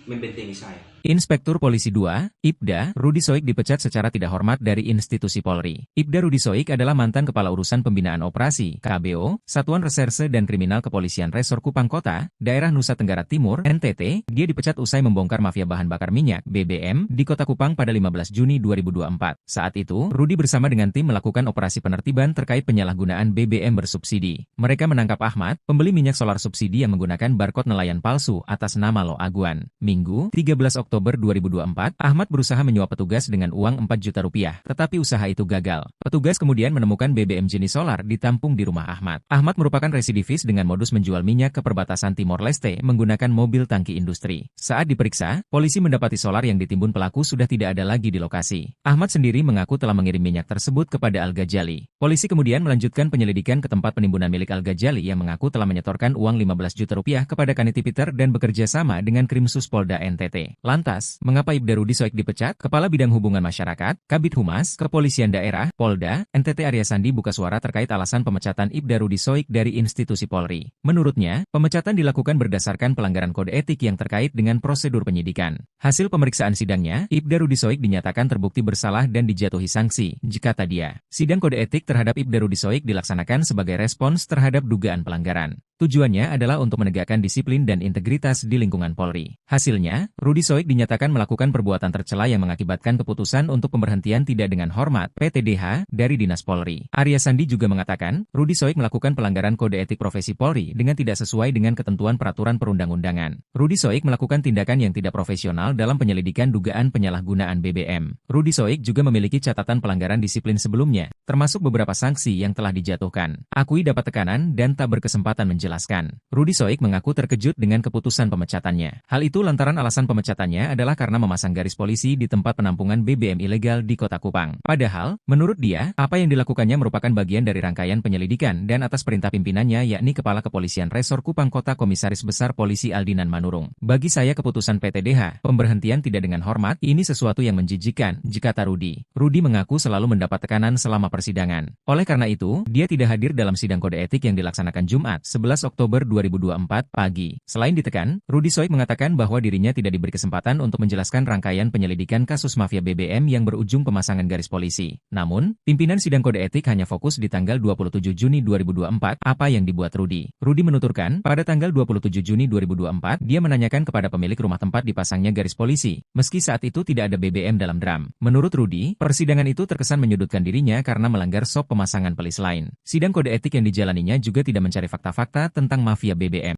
Speaker 4: membentengi saya.
Speaker 5: Inspektur Polisi 2, Ibda, Rudi Soik dipecat secara tidak hormat dari institusi Polri. Ibda Rudi Soik adalah mantan Kepala Urusan Pembinaan Operasi, KBO, Satuan Reserse dan Kriminal Kepolisian Resor Kupang Kota, Daerah Nusa Tenggara Timur, NTT. Dia dipecat usai membongkar mafia bahan bakar minyak, BBM, di Kota Kupang pada 15 Juni 2024. Saat itu, Rudi bersama dengan tim melakukan operasi penertiban terkait penyalahgunaan BBM bersubsidi. Mereka menangkap Ahmad, pembeli minyak solar subsidi yang menggunakan barcode nelayan palsu atas nama Lo Aguan. Minggu, 13 Oktober 2024, Ahmad berusaha menyuap petugas dengan uang 4 juta rupiah, tetapi usaha itu gagal. Petugas kemudian menemukan BBM jenis solar ditampung di rumah Ahmad. Ahmad merupakan residivis dengan modus menjual minyak ke perbatasan Timor Leste menggunakan mobil tangki industri. Saat diperiksa, polisi mendapati solar yang ditimbun pelaku sudah tidak ada lagi di lokasi. Ahmad sendiri mengaku telah mengirim minyak tersebut kepada Al-Ghazali. Polisi kemudian melanjutkan penyelidikan ke tempat penimbunan milik Al-Ghazali yang mengaku telah menyetorkan uang 15 juta rupiah kepada Kaniti Peter dan bekerja sama dengan Krimsus Polda NTT. Lantas, mengapa Ibda Rudi Soik dipecat? Kepala Bidang Hubungan Masyarakat, Kabid Humas, Kepolisian Daerah, Polda, NTT Arya Sandi buka suara terkait alasan pemecatan Ibda Rudi Soik dari institusi Polri. Menurutnya, pemecatan dilakukan berdasarkan pelanggaran kode etik yang terkait dengan prosedur penyidikan. Hasil pemeriksaan sidangnya, Ibda Rudi Soik dinyatakan terbukti bersalah dan dijatuhi sanksi, kata dia. Sidang kode etik terhadap Ibda Rudi Soik dilaksanakan sebagai respons terhadap dugaan pelanggaran. Tujuannya adalah untuk menegakkan disiplin dan integritas di lingkungan Polri. Hasilnya, Rudi Soik dinyatakan melakukan perbuatan tercela yang mengakibatkan keputusan untuk pemberhentian tidak dengan hormat (PTDH) dari Dinas Polri. Arya Sandi juga mengatakan, Rudi Soik melakukan pelanggaran kode etik profesi Polri dengan tidak sesuai dengan ketentuan peraturan perundang-undangan. Rudi Soik melakukan tindakan yang tidak profesional dalam penyelidikan dugaan penyalahgunaan BBM. Rudi Soik juga memiliki catatan pelanggaran disiplin sebelumnya, termasuk beberapa sanksi yang telah dijatuhkan. Akui dapat tekanan dan tak berkesempatan menjelaskan. Rudi Soik mengaku terkejut dengan keputusan pemecatannya. Hal itu lantaran alasan pemecatannya adalah karena memasang garis polisi di tempat penampungan BBM ilegal di Kota Kupang. Padahal, menurut dia, apa yang dilakukannya merupakan bagian dari rangkaian penyelidikan dan atas perintah pimpinannya yakni Kepala Kepolisian Resor Kupang Kota Komisaris Besar Polisi Aldinan Manurung. Bagi saya keputusan PTDH, pemberhentian tidak dengan hormat, ini sesuatu yang menjijikkan, kata Rudi. Rudi mengaku selalu mendapat tekanan selama persidangan. Oleh karena itu, dia tidak hadir dalam sidang kode etik yang dilaksanakan Jumat, 11 Oktober 2024 pagi. Selain ditekan, Rudi Soik mengatakan bahwa dirinya tidak diberi kesempatan untuk menjelaskan rangkaian penyelidikan kasus mafia BBM yang berujung pemasangan garis polisi. Namun, pimpinan sidang kode etik hanya fokus di tanggal 27 Juni 2024, apa yang dibuat Rudi. Rudi menuturkan, pada tanggal 27 Juni 2024, dia menanyakan kepada pemilik rumah tempat dipasangnya garis polisi, meski saat itu tidak ada BBM dalam drum. Menurut Rudi, persidangan itu terkesan menyudutkan dirinya karena melanggar SOP pemasangan pelis lain. Sidang kode etik yang dijalaninya juga tidak mencari fakta-fakta tentang mafia BBM.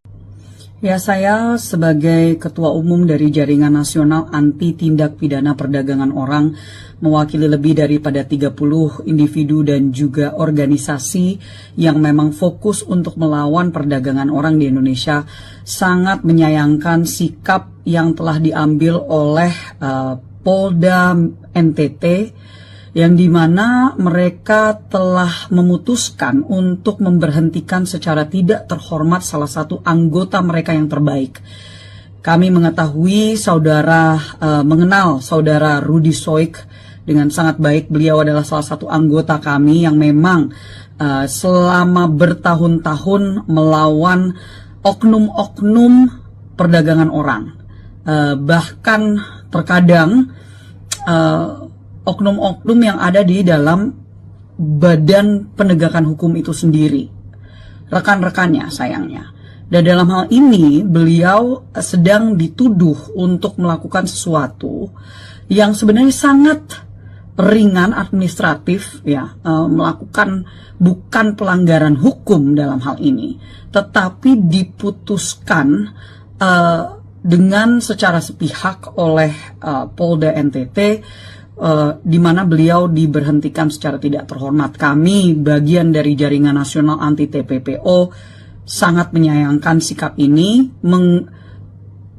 Speaker 1: Ya, saya sebagai Ketua Umum dari Jaringan Nasional Anti Tindak Pidana Perdagangan Orang, mewakili lebih daripada 30 individu dan juga organisasi yang memang fokus untuk melawan perdagangan orang di Indonesia, sangat menyayangkan sikap yang telah diambil oleh Polda NTT, yang dimana mereka telah memutuskan untuk memberhentikan secara tidak terhormat salah satu anggota mereka yang terbaik. Kami mengetahui mengenal saudara Rudy Soik dengan sangat baik. Beliau adalah salah satu anggota kami yang memang selama bertahun-tahun melawan oknum-oknum perdagangan orang. Bahkan terkadang oknum-oknum yang ada di dalam badan penegakan hukum itu sendiri, rekan-rekannya sayangnya. Dan dalam hal ini beliau sedang dituduh untuk melakukan sesuatu yang sebenarnya sangat ringan administratif, ya, melakukan bukan pelanggaran hukum dalam hal ini, tetapi diputuskan dengan secara sepihak oleh Polda NTT, di mana beliau diberhentikan secara tidak terhormat. Kami, bagian dari Jaringan Nasional Anti TPPO, sangat menyayangkan sikap ini,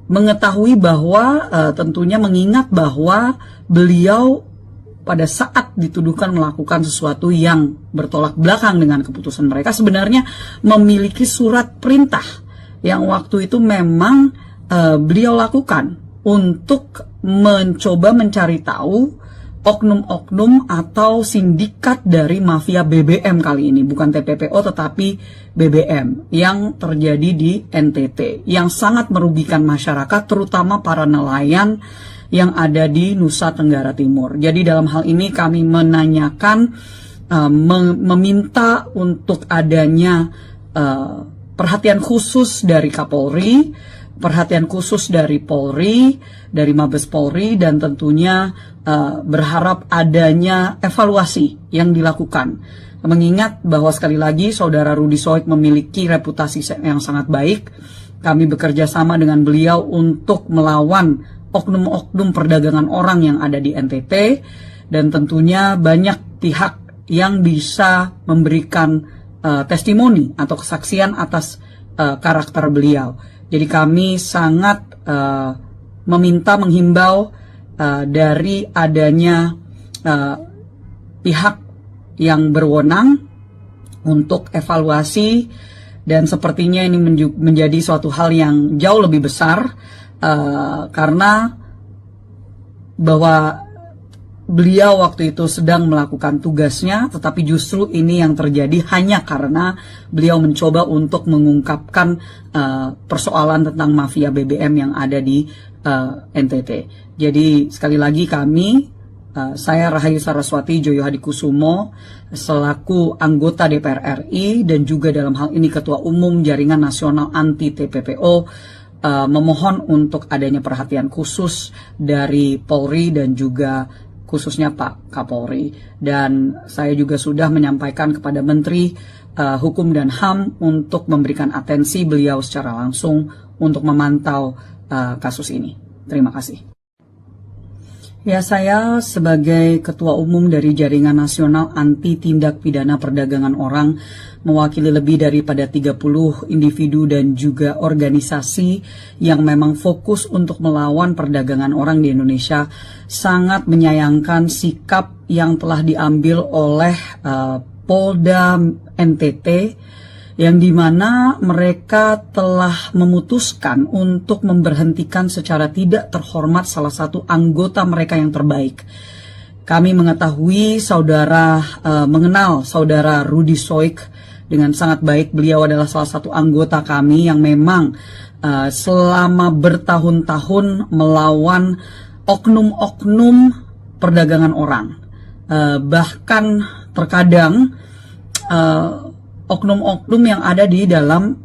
Speaker 1: mengetahui bahwa tentunya mengingat bahwa beliau pada saat dituduhkan melakukan sesuatu yang bertolak belakang dengan keputusan mereka, sebenarnya memiliki surat perintah yang waktu itu memang beliau lakukan untuk mencoba mencari tahu oknum-oknum atau sindikat dari mafia BBM kali ini, bukan TPPO tetapi BBM yang terjadi di NTT, yang sangat merugikan masyarakat, terutama para nelayan yang ada di Nusa Tenggara Timur. Jadi dalam hal ini kami menanyakan, meminta untuk adanya perhatian khusus dari Kapolri, perhatian khusus dari Polri, dari Mabes Polri, dan tentunya berharap adanya evaluasi yang dilakukan. Mengingat bahwa sekali lagi saudara Rudy Soik memiliki reputasi yang sangat baik, kami bekerja sama dengan beliau untuk melawan oknum-oknum perdagangan orang yang ada di NTT, dan tentunya banyak pihak yang bisa memberikan testimoni atau kesaksian atas karakter beliau. Jadi kami sangat menghimbau dari adanya pihak yang berwenang untuk evaluasi, dan sepertinya ini menjadi suatu hal yang jauh lebih besar karena bahwa beliau waktu itu sedang melakukan tugasnya, tetapi justru ini yang terjadi hanya karena beliau mencoba untuk mengungkapkan persoalan tentang mafia BBM yang ada di NTT. Jadi sekali lagi kami, saya Rahayu Saraswati Joyo Hadikusumo, selaku anggota DPR RI dan juga dalam hal ini Ketua Umum Jaringan Nasional Anti TPPO, memohon untuk adanya perhatian khusus dari Polri dan juga khususnya Pak Kapolri. Dan saya juga sudah menyampaikan kepada Menteri Hukum dan HAM untuk memberikan atensi beliau secara langsung untuk memantau kasus ini. Terima kasih. Ya, saya sebagai Ketua Umum dari Jaringan Nasional Anti Tindak Pidana Perdagangan Orang, mewakili lebih daripada 30 individu dan juga organisasi yang memang fokus untuk melawan perdagangan orang di Indonesia, sangat menyayangkan sikap yang telah diambil oleh Polda NTT, yang dimana mereka telah memutuskan untuk memberhentikan secara tidak terhormat salah satu anggota mereka yang terbaik. Kami mengetahui mengenal saudara Rudy Soik dengan sangat baik. Beliau adalah salah satu anggota kami yang memang selama bertahun-tahun melawan oknum-oknum perdagangan orang. Bahkan terkadang oknum-oknum yang ada di dalam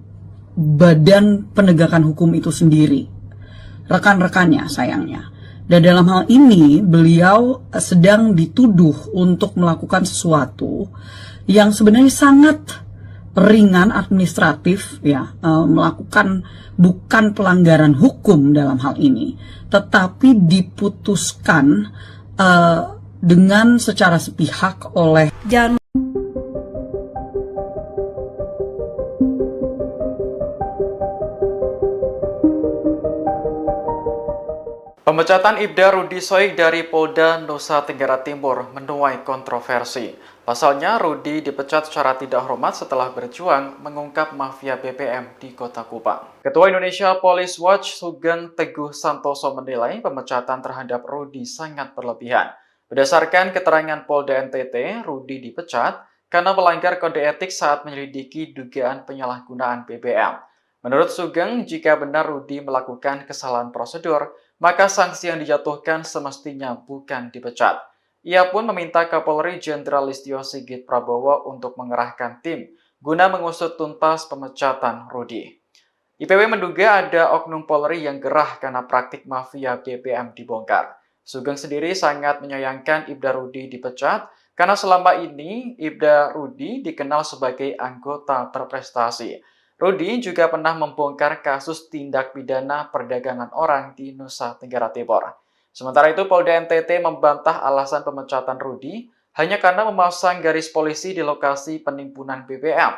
Speaker 1: badan penegakan hukum itu sendiri, rekan-rekannya sayangnya. Dan dalam hal ini beliau sedang dituduh untuk melakukan sesuatu yang sebenarnya sangat ringan administratif ya, melakukan bukan pelanggaran hukum dalam hal ini, tetapi diputuskan dengan secara sepihak oleh
Speaker 2: Pemecatan Ibda Rudi Soik dari Polda Nusa Tenggara Timur menuai kontroversi. Pasalnya, Rudi dipecat secara tidak hormat setelah berjuang mengungkap mafia BBM di Kota Kupang. Ketua Indonesia Police Watch Sugeng Teguh Santoso menilai pemecatan terhadap Rudi sangat berlebihan. Berdasarkan keterangan Polda NTT, Rudi dipecat karena melanggar kode etik saat menyelidiki dugaan penyalahgunaan BBM. Menurut Sugeng, jika benar Rudi melakukan kesalahan prosedur, maka sanksi yang dijatuhkan semestinya bukan dipecat. Ia pun meminta Kapolri Jenderal Listio Sigit Prabowo untuk mengerahkan tim guna mengusut tuntas pemecatan Rudi. IPW menduga ada oknum Polri yang gerah karena praktik mafia BBM dibongkar. Sugeng sendiri sangat menyayangkan Ibda Rudi dipecat karena selama ini Ibda Rudi dikenal sebagai anggota berprestasi. Rudi juga pernah membongkar kasus tindak pidana perdagangan orang di Nusa Tenggara Timur. Sementara itu, Polda NTT membantah alasan pemecatan Rudi hanya karena memasang garis polisi di lokasi penimbunan BBM.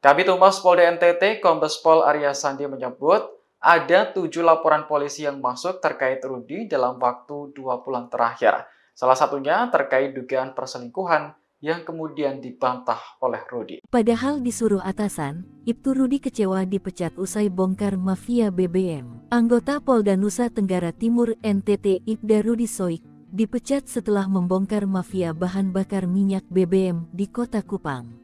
Speaker 2: Kabid Humas Polda NTT, Kombes Pol Arya Sandi menyebut ada 7 laporan polisi yang masuk terkait Rudi dalam waktu 2 bulan terakhir. Salah satunya terkait dugaan perselingkuhan yang kemudian dibantah oleh Rudi.
Speaker 3: Padahal disuruh atasan, Ibtu Rudi kecewa dipecat usai bongkar mafia BBM. Anggota Polda Nusa Tenggara Timur NTT Ibda Rudi Soik dipecat setelah membongkar mafia bahan bakar minyak BBM di Kota Kupang.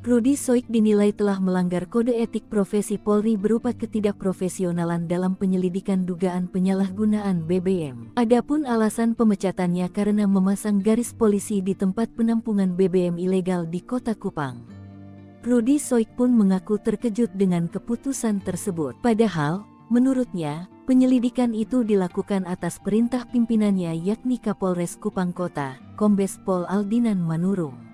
Speaker 3: Rudi Soik dinilai telah melanggar kode etik profesi Polri berupa ketidakprofesionalan dalam penyelidikan dugaan penyalahgunaan BBM. Adapun alasan pemecatannya karena memasang garis polisi di tempat penampungan BBM ilegal di Kota Kupang. Rudi Soik pun mengaku terkejut dengan keputusan tersebut. Padahal, menurutnya, penyelidikan itu dilakukan atas perintah pimpinannya yakni Kapolres Kupang Kota, Kombes Pol Aldinan Manurung.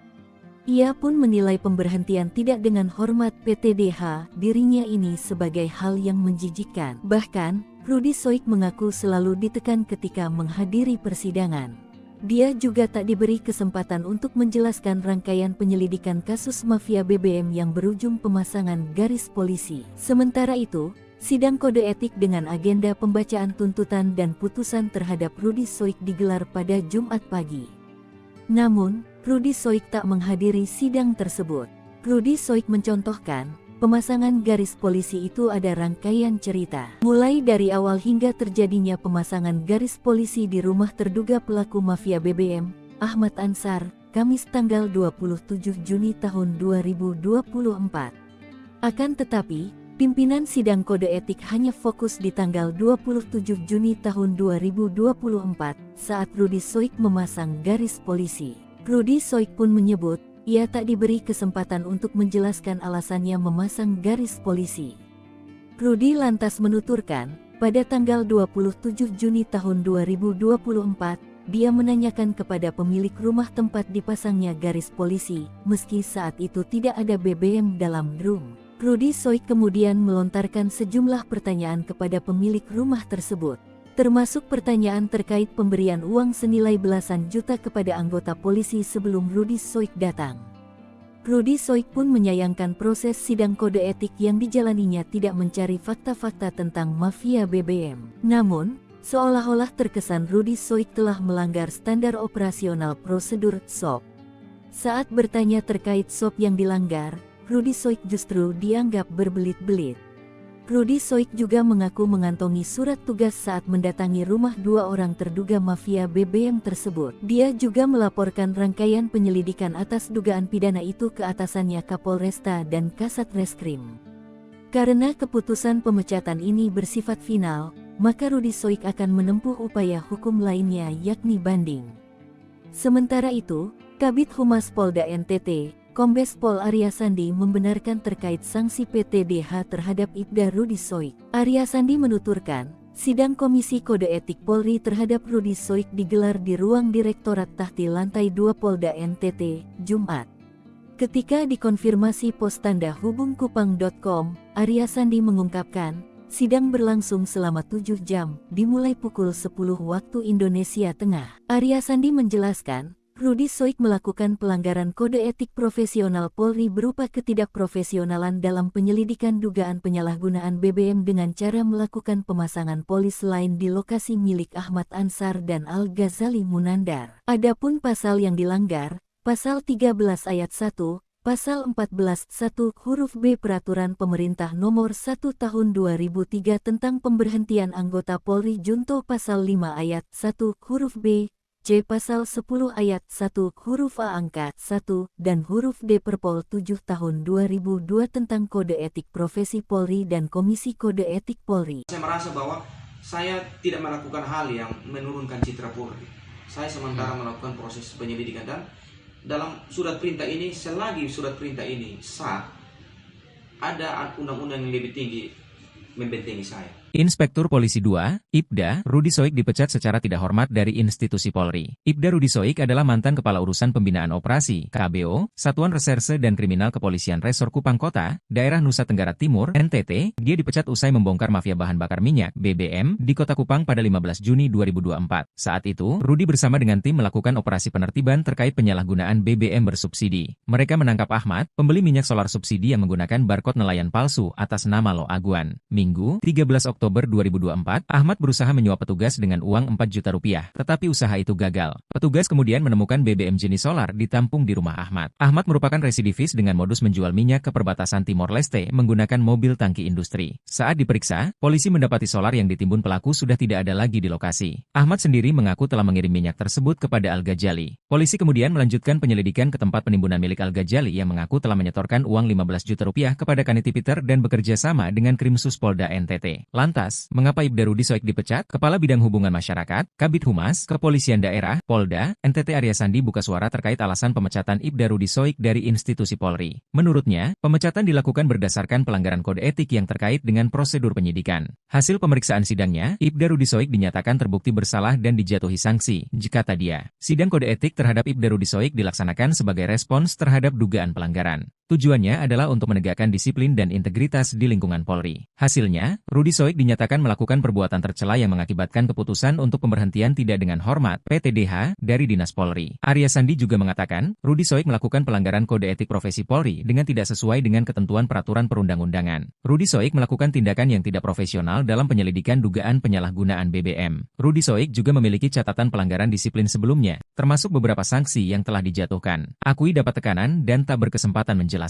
Speaker 3: Ia pun menilai pemberhentian tidak dengan hormat PTDH dirinya ini sebagai hal yang menjijikkan. Bahkan, Rudi Soik mengaku selalu ditekan ketika menghadiri persidangan. Dia juga tak diberi kesempatan untuk menjelaskan rangkaian penyelidikan kasus mafia BBM yang berujung pemasangan garis polisi. Sementara itu, sidang kode etik dengan agenda pembacaan tuntutan dan putusan terhadap Rudi Soik digelar pada Jumat pagi. Namun, Rudi Soik tak menghadiri sidang tersebut. Rudi Soik mencontohkan, pemasangan garis polisi itu ada rangkaian cerita. Mulai dari awal hingga terjadinya pemasangan garis polisi di rumah terduga pelaku mafia BBM, Ahmad Ansar, Kamis tanggal 27 Juni tahun 2024. Akan tetapi, pimpinan sidang kode etik hanya fokus di tanggal 27 Juni tahun 2024 saat Rudi Soik memasang garis polisi. Rudi Soik pun menyebut, ia tak diberi kesempatan untuk menjelaskan alasannya memasang garis polisi. Rudi lantas menuturkan, pada tanggal 27 Juni tahun 2024, dia menanyakan kepada pemilik rumah tempat dipasangnya garis polisi, meski saat itu tidak ada BBM dalam drum. Rudi Soik kemudian melontarkan sejumlah pertanyaan kepada pemilik rumah tersebut, termasuk pertanyaan terkait pemberian uang senilai belasan juta kepada anggota polisi sebelum Rudi Soik datang. Rudi Soik pun menyayangkan proses sidang kode etik yang dijalaninya tidak mencari fakta-fakta tentang mafia BBM. Namun, seolah-olah terkesan Rudi Soik telah melanggar standar operasional prosedur SOP. Saat bertanya terkait SOP yang dilanggar, Rudi Soik justru dianggap berbelit-belit. Rudi Soik juga mengaku mengantongi surat tugas saat mendatangi rumah 2 orang terduga mafia BBM tersebut. Dia juga melaporkan rangkaian penyelidikan atas dugaan pidana itu ke atasannya Kapolresta dan Kasat Reskrim. Karena keputusan pemecatan ini bersifat final, maka Rudi Soik akan menempuh upaya hukum lainnya yakni banding. Sementara itu, Kabid Humas Polda NTT, Kombes Pol Arya Sandi membenarkan terkait sanksi PTDH terhadap Ibda Rudi Soik. Arya Sandi menuturkan, sidang Komisi Kode Etik Polri terhadap Rudi Soik digelar di ruang Direktorat Tahti Lantai 2 Polda NTT, Jumat. Ketika dikonfirmasi pos tanda hubungkupang.com, Arya Sandi mengungkapkan, sidang berlangsung selama 7 jam, dimulai pukul 10 waktu Indonesia Tengah. Arya Sandi menjelaskan, Rudi Soik melakukan pelanggaran kode etik profesional Polri berupa ketidakprofesionalan dalam penyelidikan dugaan penyalahgunaan BBM dengan cara melakukan pemasangan polis lain di lokasi milik Ahmad Ansar dan Al-Ghazali Munandar. Adapun pasal yang dilanggar, Pasal 13 ayat 1, Pasal 14 1 huruf B Peraturan Pemerintah Nomor 1 Tahun 2003 tentang pemberhentian anggota Polri Junto Pasal 5 ayat 1 huruf B, C Pasal 10 ayat 1 huruf A angka 1 dan huruf D Perpol 7 tahun 2002 tentang Kode Etik Profesi Polri dan Komisi Kode Etik Polri.
Speaker 4: Saya merasa bahwa saya tidak melakukan hal yang menurunkan citra Polri. Saya sementara melakukan proses penyelidikan dan dalam surat perintah ini, selagi surat perintah ini sah, ada undang-undang yang lebih tinggi membentengi saya.
Speaker 5: Inspektur Polisi 2, IPDA, Rudi Soik dipecat secara tidak hormat dari institusi Polri. IPDA Rudi Soik adalah mantan Kepala Urusan Pembinaan Operasi, KBO, Satuan Reserse dan Kriminal Kepolisian Resor Kupang Kota, Daerah Nusa Tenggara Timur, NTT. Dia dipecat usai membongkar mafia bahan bakar minyak, BBM, di Kota Kupang pada 15 Juni 2024. Saat itu, Rudi bersama dengan tim melakukan operasi penertiban terkait penyalahgunaan BBM bersubsidi. Mereka menangkap Ahmad, pembeli minyak solar subsidi yang menggunakan barcode nelayan palsu atas nama Lo Aguan. Minggu, 13 Oktober 2024, Ahmad berusaha menyuap petugas dengan uang 4 juta rupiah, tetapi usaha itu gagal. Petugas kemudian menemukan BBM jenis solar ditampung di rumah Ahmad. Ahmad merupakan residivis dengan modus menjual minyak ke perbatasan Timor Leste menggunakan mobil tangki industri. Saat diperiksa, polisi mendapati solar yang ditimbun pelaku sudah tidak ada lagi di lokasi. Ahmad sendiri mengaku telah mengirim minyak tersebut kepada Al-Ghazali. Polisi kemudian melanjutkan penyelidikan ke tempat penimbunan milik Al-Ghazali yang mengaku telah menyetorkan uang 15 juta rupiah kepada Kaniti Peter dan bekerja sama dengan Krimsus Polda NTT. Lantas, mengapa IPDA Rudi Soik dipecat? Kepala Bidang Hubungan Masyarakat, Kabid Humas, Kepolisian Daerah, Polda, NTT Arya Sandi buka suara terkait alasan pemecatan IPDA Rudi Soik dari institusi Polri. Menurutnya, pemecatan dilakukan berdasarkan pelanggaran kode etik yang terkait dengan prosedur penyidikan. Hasil pemeriksaan sidangnya, IPDA Rudi Soik dinyatakan terbukti bersalah dan dijatuhi sanksi, kata dia. Sidang kode etik terhadap IPDA Rudi Soik dilaksanakan sebagai respons terhadap dugaan pelanggaran. Tujuannya adalah untuk menegakkan disiplin dan integritas di lingkungan Polri. Hasilnya, Rudi Soik dinyatakan melakukan perbuatan tercela yang mengakibatkan keputusan untuk pemberhentian tidak dengan hormat (PTDH) dari Dinas Polri. Arya Sandi juga mengatakan, Rudi Soik melakukan pelanggaran kode etik profesi Polri dengan tidak sesuai dengan ketentuan peraturan perundang-undangan. Rudi Soik melakukan tindakan yang tidak profesional dalam penyelidikan dugaan penyalahgunaan BBM. Rudi Soik juga memiliki catatan pelanggaran disiplin sebelumnya, termasuk beberapa sanksi yang telah dijatuhkan. Akui dapat tekanan dan tak berkesempatan menjelaskan.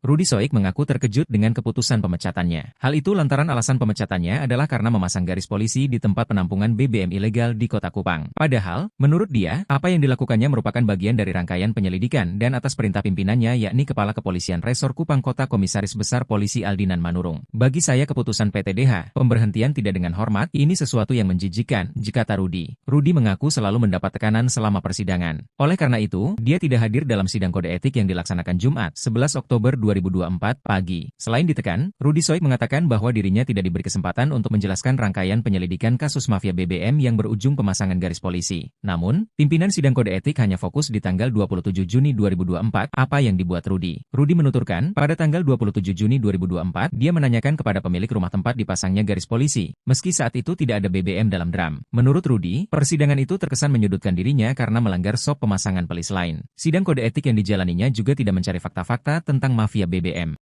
Speaker 5: Rudi Soik mengaku terkejut dengan keputusan pemecatannya. Hal itu lantaran alasan pemecatannya adalah karena memasang garis polisi di tempat penampungan BBM ilegal di Kota Kupang. Padahal, menurut dia, apa yang dilakukannya merupakan bagian dari rangkaian penyelidikan dan atas perintah pimpinannya yakni Kepala Kepolisian Resor Kupang Kota Komisaris Besar Polisi Aldinan Manurung. Bagi saya keputusan PTDH, pemberhentian tidak dengan hormat, ini sesuatu yang menjijikan, kata Rudi. Rudi mengaku selalu mendapat tekanan selama persidangan. Oleh karena itu, dia tidak hadir dalam sidang kode etik yang dilaksanakan Jumat, 11 Oktober 2024 pagi. Selain ditekan, Rudi Soik mengatakan bahwa dirinya tidak diberi kesempatan untuk menjelaskan rangkaian penyelidikan kasus mafia BBM yang berujung pemasangan garis polisi. Namun, pimpinan sidang kode etik hanya fokus di tanggal 27 Juni 2024 apa yang dibuat Rudi. Rudi menuturkan, pada tanggal 27 Juni 2024, dia menanyakan kepada pemilik rumah tempat dipasangnya garis polisi, meski saat itu tidak ada BBM dalam drum. Menurut Rudi, persidangan itu terkesan menyudutkan dirinya karena melanggar SOP pemasangan pelis lain. Sidang kode etik yang dijalaninya juga tidak mencari fakta-fakta tentang mafia BBM.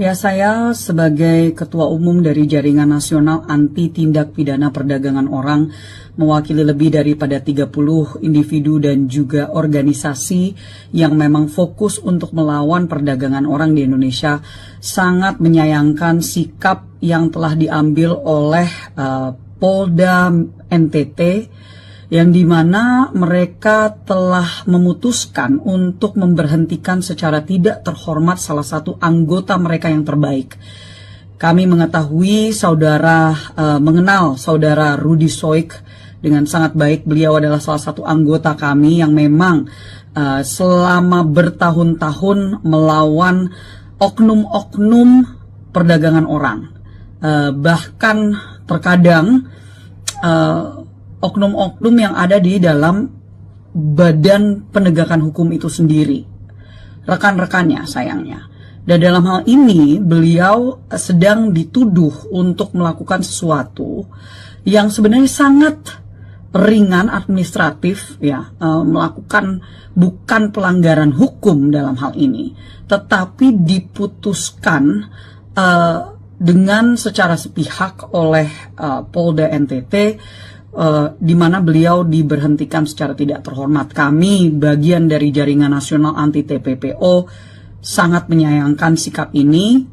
Speaker 1: Ya, saya sebagai Ketua Umum dari Jaringan Nasional Anti Tindak Pidana Perdagangan Orang, mewakili lebih daripada 30 individu dan juga organisasi yang memang fokus untuk melawan perdagangan orang di Indonesia, sangat menyayangkan sikap yang telah diambil oleh Polda NTT, yang dimana mereka telah memutuskan untuk memberhentikan secara tidak terhormat salah satu anggota mereka yang terbaik. Kami mengetahui mengenal saudara Rudi Soik dengan sangat baik. Beliau adalah salah satu anggota kami yang memang selama bertahun-tahun melawan oknum-oknum perdagangan orang. Bahkan terkadang oknum-oknum yang ada di dalam badan penegakan hukum itu sendiri. rekan-rekannya sayangnya. Dan dalam hal ini beliau sedang dituduh untuk melakukan sesuatu yang sebenarnya sangat ringan administratif ya, melakukan bukan pelanggaran hukum dalam hal ini, tetapi diputuskan dengan secara sepihak oleh Polda NTT, di mana beliau diberhentikan secara tidak terhormat. Kami bagian dari Jaringan Nasional Anti TPPO sangat menyayangkan sikap ini,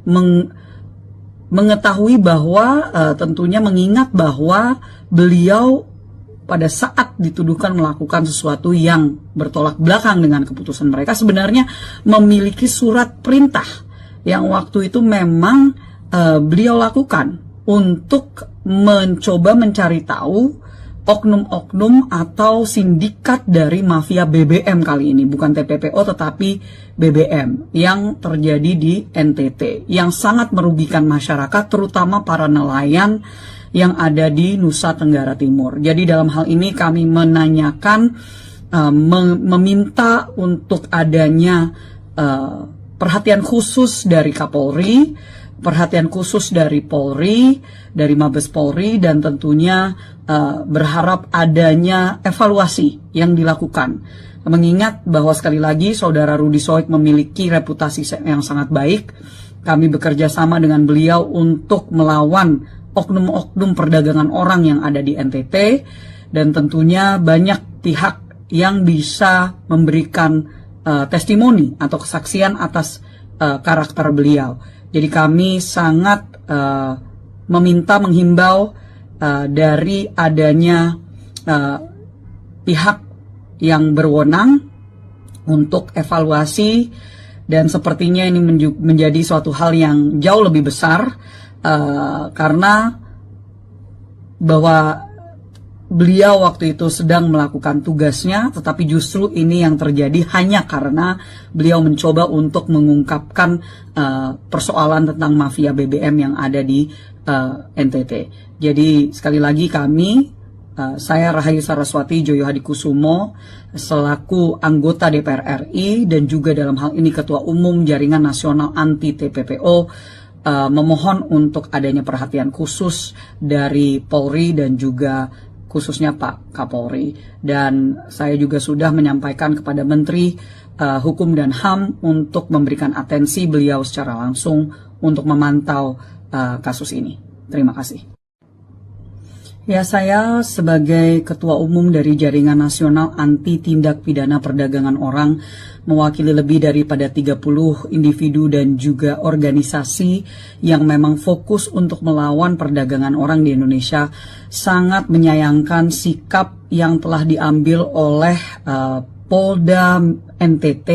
Speaker 1: mengetahui bahwa tentunya mengingat bahwa beliau pada saat dituduhkan melakukan sesuatu yang bertolak belakang dengan keputusan mereka, sebenarnya memiliki surat perintah yang waktu itu memang beliau lakukan untuk mencoba mencari tahu oknum-oknum atau sindikat dari mafia BBM kali ini, bukan TPPO tetapi BBM yang terjadi di NTT, yang sangat merugikan masyarakat, terutama para nelayan yang ada di Nusa Tenggara Timur. Jadi dalam hal ini kami menanyakan, meminta untuk adanya perhatian khusus dari Kapolri, perhatian khusus dari Polri, dari Mabes Polri, dan tentunya berharap adanya evaluasi yang dilakukan. Mengingat bahwa sekali lagi Saudara Rudi Soik memiliki reputasi yang sangat baik, kami bekerja sama dengan beliau untuk melawan oknum-oknum perdagangan orang yang ada di NTT, dan tentunya banyak pihak yang bisa memberikan testimoni atau kesaksian atas karakter beliau. Jadi kami sangat menghimbau dari adanya pihak yang berwenang untuk evaluasi, dan sepertinya ini menjadi suatu hal yang jauh lebih besar karena bahwa beliau waktu itu sedang melakukan tugasnya, tetapi justru ini yang terjadi hanya karena beliau mencoba untuk mengungkapkan persoalan tentang mafia BBM yang ada di NTT. Jadi sekali lagi saya Rahayu Saraswati Joyo Hadikusumo selaku anggota DPR RI dan juga dalam hal ini Ketua Umum Jaringan Nasional Anti TPPO memohon untuk adanya perhatian khusus dari Polri dan juga khususnya Pak Kapolri. Dan saya juga sudah menyampaikan kepada Menteri Hukum dan HAM untuk memberikan atensi beliau secara langsung untuk memantau kasus ini. Terima kasih. Ya, saya sebagai Ketua Umum dari Jaringan Nasional Anti Tindak Pidana Perdagangan Orang, mewakili lebih daripada 30 individu dan juga organisasi yang memang fokus untuk melawan perdagangan orang di Indonesia, sangat menyayangkan sikap yang telah diambil oleh Polda NTT,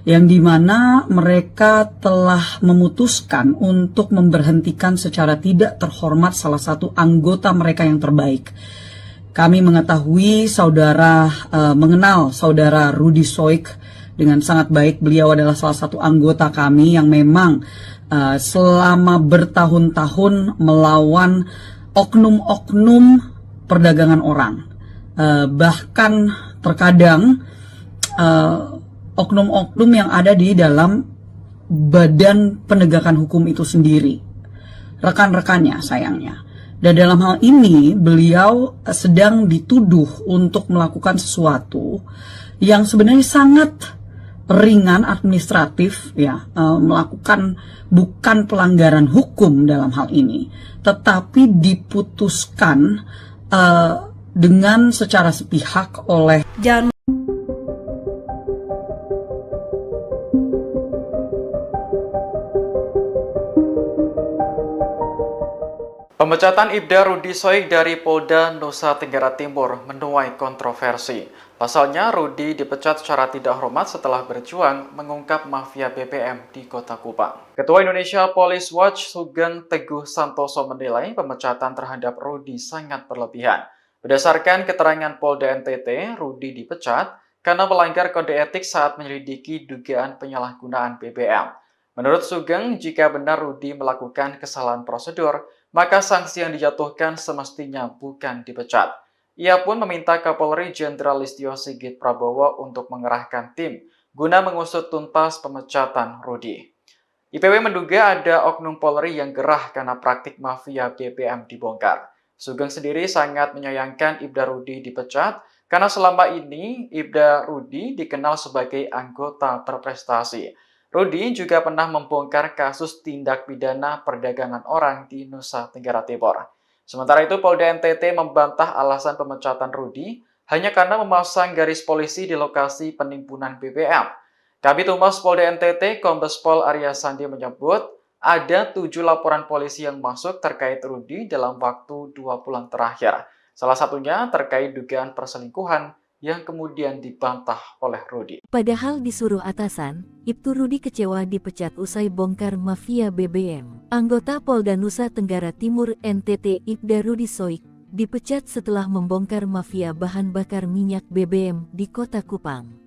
Speaker 1: yang dimana mereka telah memutuskan untuk memberhentikan secara tidak terhormat salah satu anggota mereka yang terbaik. Kami mengetahui mengenal saudara Rudi Soik dengan sangat baik. Beliau adalah salah satu anggota kami yang memang selama bertahun-tahun melawan oknum-oknum perdagangan orang. Bahkan terkadang oknum-oknum yang ada di dalam badan penegakan hukum itu sendiri, rekan-rekannya sayangnya. Dan dalam hal ini beliau sedang dituduh untuk melakukan sesuatu yang sebenarnya sangat ringan administratif ya, melakukan bukan pelanggaran hukum dalam hal ini, tetapi diputuskan dengan secara sepihak oleh
Speaker 2: Pemecatan Ibda Rudi Soik dari Polda Nusa Tenggara Timur menuai kontroversi. Pasalnya, Rudi dipecat secara tidak hormat setelah berjuang mengungkap mafia BBM di Kota Kupang. Ketua Indonesia Police Watch Sugeng Teguh Santoso menilai pemecatan terhadap Rudi sangat berlebihan. Berdasarkan keterangan Polda NTT, Rudi dipecat karena melanggar kode etik saat menyelidiki dugaan penyalahgunaan BBM. Menurut Sugeng, jika benar Rudi melakukan kesalahan prosedur, maka sanksi yang dijatuhkan semestinya bukan dipecat. Ia pun meminta Kapolri Jenderal Listio Sigit Prabowo untuk mengerahkan tim guna mengusut tuntas pemecatan Rudi. IPW menduga ada oknum Polri yang gerah karena praktik mafia BBM dibongkar. Sugeng sendiri sangat menyayangkan Ibda Rudi dipecat karena selama ini Ibda Rudi dikenal sebagai anggota berprestasi. Rudi juga pernah membongkar kasus tindak pidana perdagangan orang di Nusa Tenggara Timur. Sementara itu, Polda NTT membantah alasan pemecatan Rudi hanya karena memasang garis polisi di lokasi penimbunan BBM. Kabid Humas Polda NTT, Kombes Pol Arya Sandi menyebut ada 7 laporan polisi yang masuk terkait Rudi dalam waktu 2 bulan terakhir. Salah satunya terkait dugaan perselingkuhan yang kemudian dibantah oleh Rudi.
Speaker 3: Padahal disuruh atasan, Ibtu Rudi kecewa dipecat usai bongkar mafia BBM. Anggota Polda Nusa Tenggara Timur NTT Ibda Rudi Soik dipecat setelah membongkar mafia bahan bakar minyak BBM di Kota Kupang.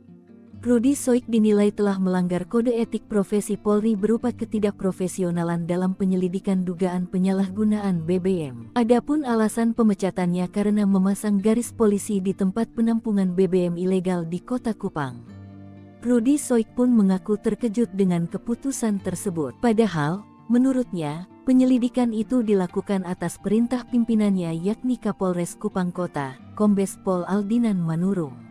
Speaker 3: Rudi Soik dinilai telah melanggar kode etik profesi Polri berupa ketidakprofesionalan dalam penyelidikan dugaan penyalahgunaan BBM. Adapun alasan pemecatannya karena memasang garis polisi di tempat penampungan BBM ilegal di Kota Kupang. Rudi Soik pun mengaku terkejut dengan keputusan tersebut. Padahal, menurutnya, penyelidikan itu dilakukan atas perintah pimpinannya yakni Kapolres Kupang Kota, Kombes Pol Aldinan Manurung.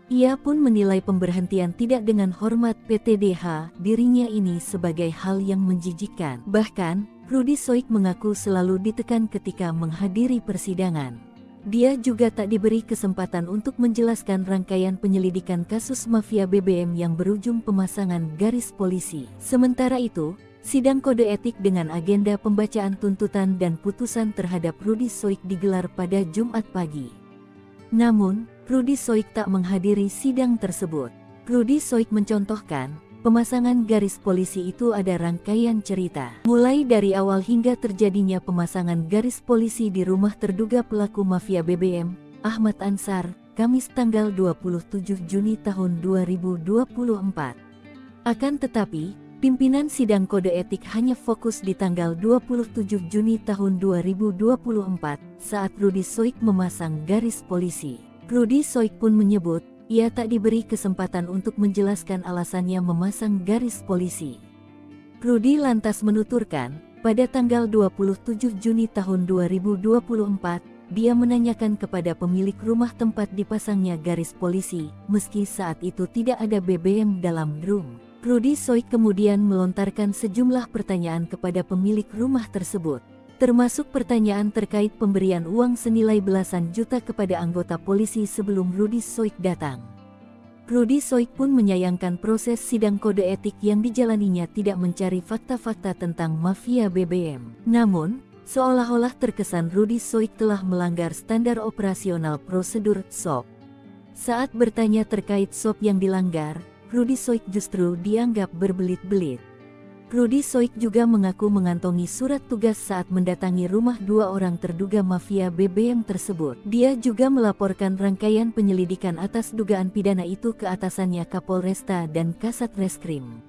Speaker 3: Ia pun menilai pemberhentian tidak dengan hormat PTDH dirinya ini sebagai hal yang menjijikkan. Bahkan, Rudi Soik mengaku selalu ditekan ketika menghadiri persidangan. Dia juga tak diberi kesempatan untuk menjelaskan rangkaian penyelidikan kasus mafia BBM yang berujung pemasangan garis polisi. Sementara itu, sidang kode etik dengan agenda pembacaan tuntutan dan putusan terhadap Rudi Soik digelar pada Jumat pagi. Namun, Rudi Soik tak menghadiri sidang tersebut. Rudi Soik mencontohkan, pemasangan garis polisi itu ada rangkaian cerita. Mulai dari awal hingga terjadinya pemasangan garis polisi di rumah terduga pelaku mafia BBM, Ahmad Ansar, Kamis tanggal 27 Juni tahun 2024. Akan tetapi, pimpinan sidang kode etik hanya fokus di tanggal 27 Juni tahun 2024 saat Rudi Soik memasang garis polisi. Rudi Soik pun menyebut, ia tak diberi kesempatan untuk menjelaskan alasannya memasang garis polisi. Rudi lantas menuturkan, pada tanggal 27 Juni tahun 2024, dia menanyakan kepada pemilik rumah tempat dipasangnya garis polisi, meski saat itu tidak ada BBM dalam drum. Rudi Soik kemudian melontarkan sejumlah pertanyaan kepada pemilik rumah tersebut, termasuk pertanyaan terkait pemberian uang senilai belasan juta kepada anggota polisi sebelum Rudi Soik datang. Rudi Soik pun menyayangkan proses sidang kode etik yang dijalaninya tidak mencari fakta-fakta tentang mafia BBM. Namun, seolah-olah terkesan Rudi Soik telah melanggar standar operasional prosedur SOP. Saat bertanya terkait SOP yang dilanggar, Rudi Soik justru dianggap berbelit-belit. Rudi Soik juga mengaku mengantongi surat tugas saat mendatangi rumah 2 orang terduga mafia BBM tersebut. Dia juga melaporkan rangkaian penyelidikan atas dugaan pidana itu ke atasannya Kapolresta dan Kasat Reskrim.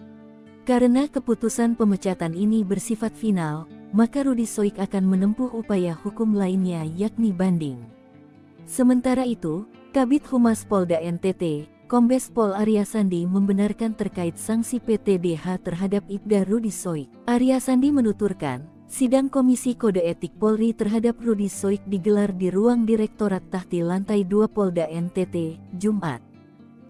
Speaker 3: Karena keputusan pemecatan ini bersifat final, maka Rudi Soik akan menempuh upaya hukum lainnya yakni banding. Sementara itu, Kabid Humas Polda NTT, Kombes Pol Arya Sandi membenarkan terkait sanksi PTDH terhadap Ibda Rudi Soik. Arya Sandi menuturkan, sidang Komisi Kode Etik Polri terhadap Rudi Soik digelar di ruang Direktorat Tahti Lantai 2 Polda NTT, Jumat.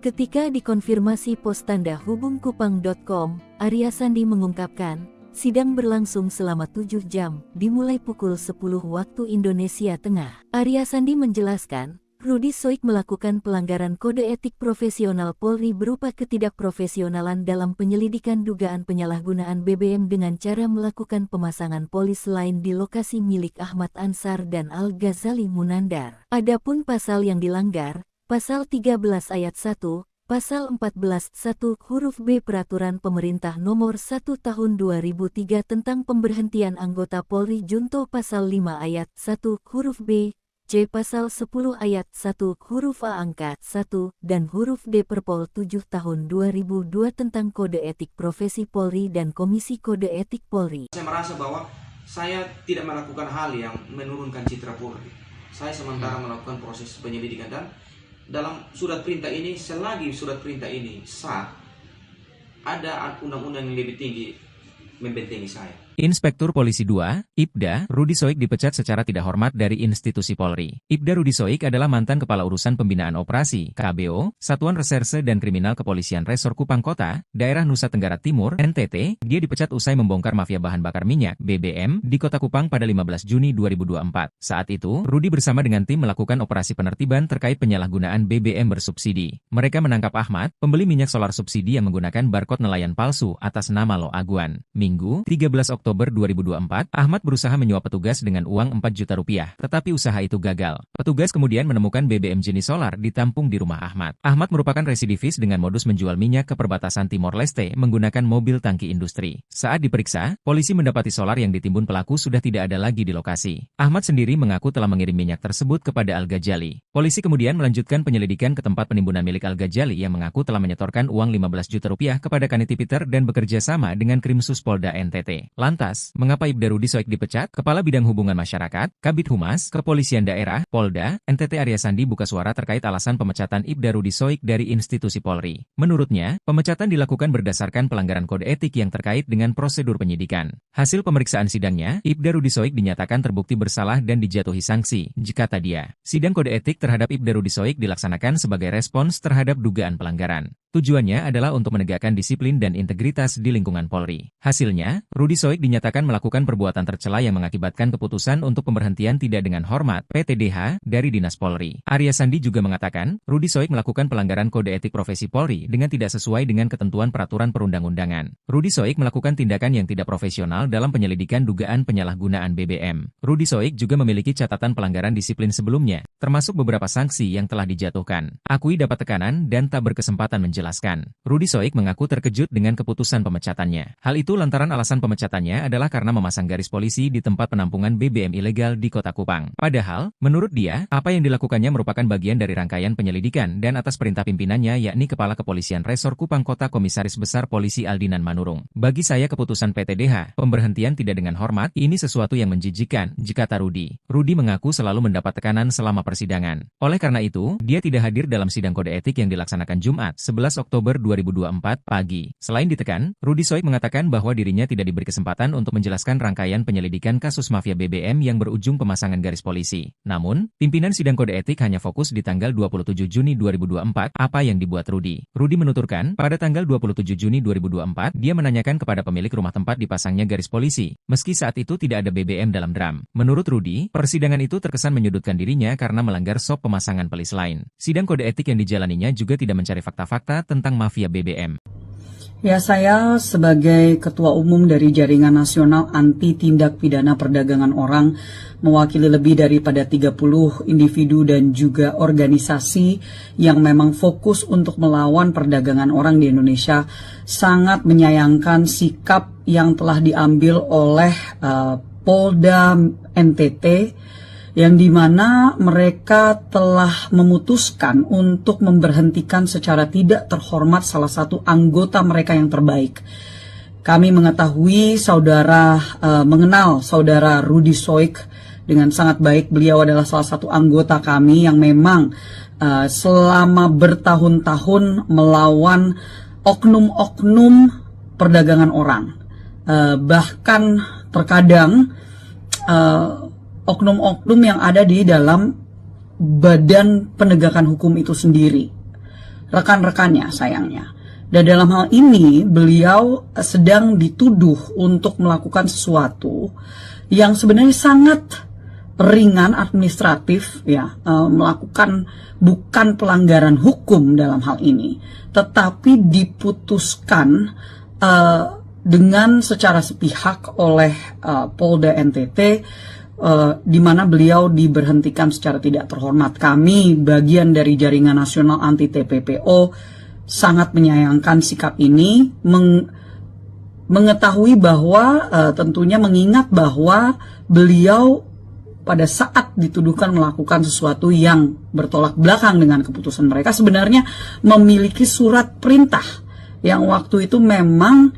Speaker 3: Ketika dikonfirmasi pos tanda hubungkupang.com, Arya Sandi mengungkapkan, sidang berlangsung selama 7 jam, dimulai pukul 10 waktu Indonesia Tengah. Arya Sandi menjelaskan, Rudi Soik melakukan pelanggaran kode etik profesional Polri berupa ketidakprofesionalan dalam penyelidikan dugaan penyalahgunaan BBM dengan cara melakukan pemasangan polis lain di lokasi milik Ahmad Ansar dan Al-Ghazali Munandar. Adapun pasal yang dilanggar, Pasal 13 Ayat 1, Pasal 14 1 huruf B Peraturan Pemerintah Nomor 1 Tahun 2003 tentang pemberhentian anggota Polri Junto Pasal 5 Ayat 1 huruf B, C. Pasal 10 Ayat 1 huruf A angka 1 dan huruf D Perpol 7 tahun 2002 tentang Kode Etik Profesi Polri dan Komisi Kode Etik Polri.
Speaker 4: Saya merasa bahwa saya tidak melakukan hal yang menurunkan citra Polri. Saya sementara melakukan proses penyelidikan dan dalam surat perintah ini, selagi surat perintah ini sah, ada undang-undang yang lebih tinggi membentengi saya.
Speaker 5: Inspektur Polisi 2, Ibda, Rudi Soik dipecat secara tidak hormat dari institusi Polri. Ibda Rudi Soik adalah mantan Kepala Urusan Pembinaan Operasi, KBO, Satuan Reserse dan Kriminal Kepolisian Resor Kupang Kota, Daerah Nusa Tenggara Timur, NTT. Dia dipecat usai membongkar mafia bahan bakar minyak, BBM, di Kota Kupang pada 15 Juni 2024. Saat itu, Rudi bersama dengan tim melakukan operasi penertiban terkait penyalahgunaan BBM bersubsidi. Mereka menangkap Ahmad, pembeli minyak solar subsidi yang menggunakan barcode nelayan palsu atas nama Lo Aguan. Minggu, 13 Oktober 2024, Ahmad berusaha menyuap petugas dengan uang 4 juta rupiah, tetapi usaha itu gagal. Petugas kemudian menemukan BBM jenis solar ditampung di rumah Ahmad. Ahmad merupakan residivis dengan modus menjual minyak ke perbatasan Timor Leste menggunakan mobil tangki industri. Saat diperiksa, polisi mendapati solar yang ditimbun pelaku sudah tidak ada lagi di lokasi. Ahmad sendiri mengaku telah mengirim minyak tersebut kepada Al-Ghazali. Polisi kemudian melanjutkan penyelidikan ke tempat penimbunan milik Al-Ghazali yang mengaku telah menyetorkan uang 15 juta rupiah kepada Kaniti Peter dan bekerja sama dengan Krimsus Polda NTT. Lantas, mengapa Ibda Rudi Soik dipecat? Kepala Bidang Hubungan Masyarakat, Kabid Humas, Kepolisian Daerah, Polda, NTT Arya Sandi buka suara terkait alasan pemecatan Ibda Rudi Soik dari institusi Polri. Menurutnya, pemecatan dilakukan berdasarkan pelanggaran kode etik yang terkait dengan prosedur penyidikan. Hasil pemeriksaan sidangnya, Ibda Rudi Soik dinyatakan terbukti bersalah dan dijatuhi sanksi, jikata dia. Sidang kode etik terhadap Ibda Rudi Soik dilaksanakan sebagai respons terhadap dugaan pelanggaran. Tujuannya adalah untuk menegakkan disiplin dan integritas di lingkungan Polri. Hasilnya, Rudi Soik dinyatakan melakukan perbuatan tercela yang mengakibatkan keputusan untuk pemberhentian tidak dengan hormat (PTDH) dari Dinas Polri. Arya Sandi juga mengatakan, Rudi Soik melakukan pelanggaran kode etik profesi Polri dengan tidak sesuai dengan ketentuan peraturan perundang-undangan. Rudi Soik melakukan tindakan yang tidak profesional dalam penyelidikan dugaan penyalahgunaan BBM. Rudi Soik juga memiliki catatan pelanggaran disiplin sebelumnya, termasuk beberapa sanksi yang telah dijatuhkan. Akui dapat tekanan dan tak berkesempatan menjelaskan. Rudi Soik mengaku terkejut dengan keputusan pemecatannya. Hal itu lantaran alasan pemecatannya adalah karena memasang garis polisi di tempat penampungan BBM ilegal di Kota Kupang. Padahal, menurut dia, apa yang dilakukannya merupakan bagian dari rangkaian penyelidikan dan atas perintah pimpinannya yakni Kepala Kepolisian Resor Kupang Kota Komisaris Besar Polisi Aldinan Manurung. Bagi saya keputusan PTDH, pemberhentian tidak dengan hormat, ini sesuatu yang menjijikan, jikata Rudi. Rudi mengaku selalu mendapat tekanan selama persidangan. Oleh karena itu, dia tidak hadir dalam sidang kode etik yang dilaksanakan Jumat, 11 Oktober 2024 pagi. Selain ditekan, Rudi Soik mengatakan bahwa dirinya tidak diberi kesempatan untuk menjelaskan rangkaian penyelidikan kasus mafia BBM yang berujung pemasangan garis polisi. Namun, pimpinan sidang kode etik hanya fokus di tanggal 27 Juni 2024, apa yang dibuat Rudi. Rudi menuturkan, pada tanggal 27 Juni 2024, dia menanyakan kepada pemilik rumah tempat dipasangnya garis polisi, meski saat itu tidak ada BBM dalam drum. Menurut Rudi, persidangan itu terkesan menyudutkan dirinya karena melanggar SOP pemasangan pelis lain. Sidang kode etik yang dijalaninya juga tidak mencari fakta-fakta tentang mafia BBM.
Speaker 1: Ya, saya sebagai Ketua Umum dari Jaringan Nasional Anti Tindak Pidana Perdagangan Orang, mewakili lebih daripada 30 individu dan juga organisasi yang memang fokus untuk melawan perdagangan orang di Indonesia, sangat menyayangkan sikap yang telah diambil oleh Polda NTT, yang dimana mereka telah memutuskan untuk memberhentikan secara tidak terhormat salah satu anggota mereka yang terbaik. Kami mengetahui mengenal saudara Rudi Soik dengan sangat baik. Beliau adalah salah satu anggota kami yang memang selama bertahun-tahun melawan oknum-oknum perdagangan orang. Bahkan terkadang oknum-oknum yang ada di dalam badan penegakan hukum itu sendiri, rekan-rekannya sayangnya. Dan dalam hal ini beliau sedang dituduh untuk melakukan sesuatu yang sebenarnya sangat ringan administratif, ya, melakukan bukan pelanggaran hukum dalam hal ini, tetapi diputuskan dengan secara sepihak oleh Polda NTT, di mana beliau diberhentikan secara tidak terhormat. Kami, bagian dari Jaringan Nasional Anti TPPO, sangat menyayangkan sikap ini, mengetahui bahwa tentunya mengingat bahwa beliau pada saat dituduhkan melakukan sesuatu yang bertolak belakang dengan keputusan mereka, sebenarnya memiliki surat perintah yang waktu itu memang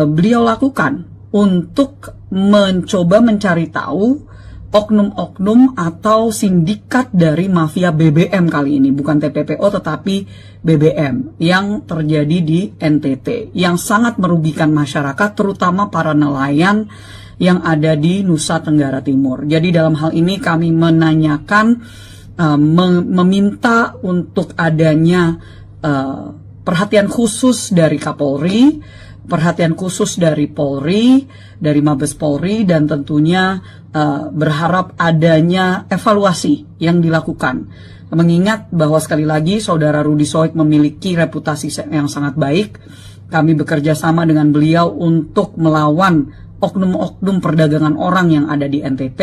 Speaker 1: beliau lakukan untuk mencoba mencari tahu oknum-oknum atau sindikat dari mafia BBM kali ini, bukan TPPO tetapi BBM yang terjadi di NTT, yang sangat merugikan masyarakat, terutama para nelayan yang ada di Nusa Tenggara Timur. Jadi dalam hal ini kami menanyakan, meminta untuk adanya perhatian khusus dari Kapolri, perhatian khusus dari Polri, dari Mabes Polri, dan tentunya berharap adanya evaluasi yang dilakukan. Mengingat bahwa sekali lagi Saudara Rudi Soik memiliki reputasi yang sangat baik, kami bekerja sama dengan beliau untuk melawan oknum-oknum perdagangan orang yang ada di NTT,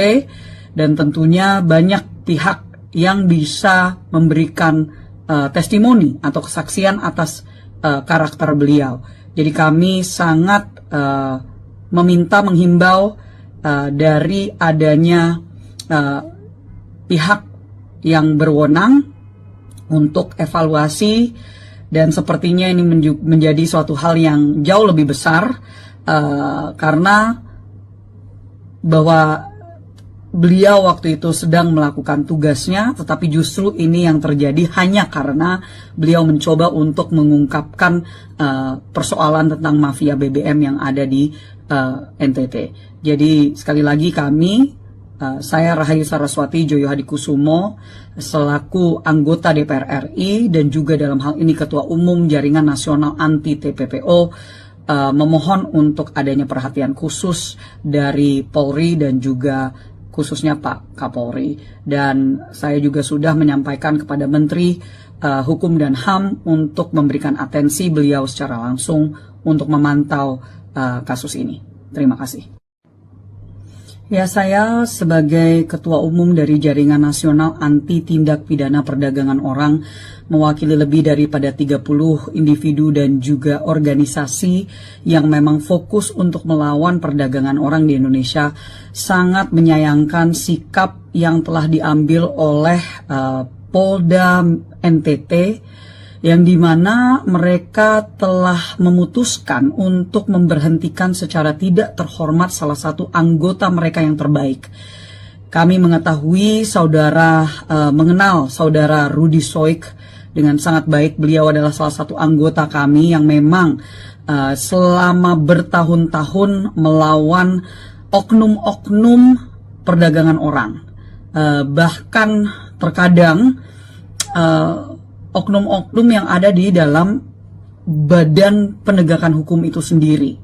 Speaker 1: dan tentunya banyak pihak yang bisa memberikan testimoni atau kesaksian atas karakter beliau. Jadi kami sangat menghimbau dari adanya pihak yang berwenang untuk evaluasi, dan sepertinya ini menjadi suatu hal yang jauh lebih besar karena bahwa beliau waktu itu sedang melakukan tugasnya, tetapi justru ini yang terjadi hanya karena beliau mencoba untuk mengungkapkan persoalan tentang mafia BBM yang ada di NTT. Jadi sekali lagi saya Rahayu Saraswati Joyo Hadikusumo selaku anggota DPR RI dan juga dalam hal ini Ketua Umum Jaringan Nasional Anti TPPO memohon untuk adanya perhatian khusus dari Polri dan juga khususnya Pak Kapolri. Dan saya juga sudah menyampaikan kepada Menteri Hukum dan HAM untuk memberikan atensi beliau secara langsung untuk memantau kasus ini. Terima kasih. Ya, saya sebagai Ketua Umum dari Jaringan Nasional Anti Tindak Pidana Perdagangan Orang, mewakili lebih daripada 30 individu dan juga organisasi yang memang fokus untuk melawan perdagangan orang di Indonesia, sangat menyayangkan sikap yang telah diambil oleh Polda NTT, yang dimana mereka telah memutuskan untuk memberhentikan secara tidak terhormat salah satu anggota mereka yang terbaik. Kami mengetahui mengenal saudara Rudi Soik dengan sangat baik. Beliau adalah salah satu anggota kami yang memang selama bertahun-tahun melawan oknum-oknum perdagangan orang. Bahkan terkadang oknum-oknum yang ada di dalam badan penegakan hukum itu sendiri,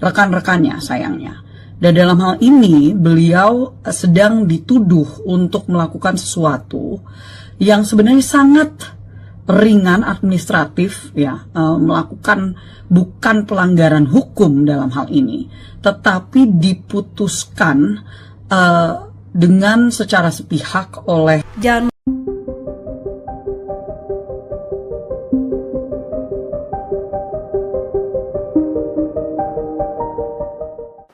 Speaker 1: rekan-rekannya sayangnya. Dan dalam hal ini beliau sedang dituduh untuk melakukan sesuatu yang sebenarnya sangat ringan administratif, ya, melakukan bukan pelanggaran hukum dalam hal ini, tetapi diputuskan dengan secara sepihak oleh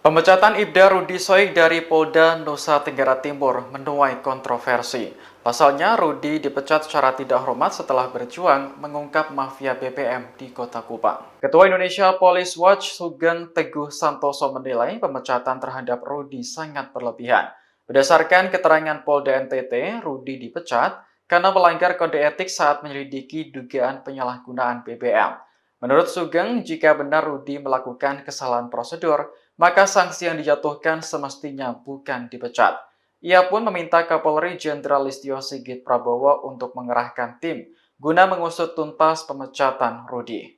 Speaker 2: Pemecatan Ibda Rudi Soik dari Polda Nusa Tenggara Timur menuai kontroversi. Pasalnya, Rudi dipecat secara tidak hormat setelah berjuang mengungkap mafia BBM di Kota Kupang. Ketua Indonesia Police Watch Sugeng Teguh Santoso menilai pemecatan terhadap Rudi sangat berlebihan. Berdasarkan keterangan Polda NTT, Rudi dipecat karena melanggar kode etik saat menyelidiki dugaan penyalahgunaan BBM. Menurut Sugeng, jika benar Rudi melakukan kesalahan prosedur, maka sanksi yang dijatuhkan semestinya bukan dipecat. Ia pun meminta Kapolri Jenderal Listio Sigit Prabowo untuk mengerahkan tim guna mengusut tuntas pemecatan Rudi.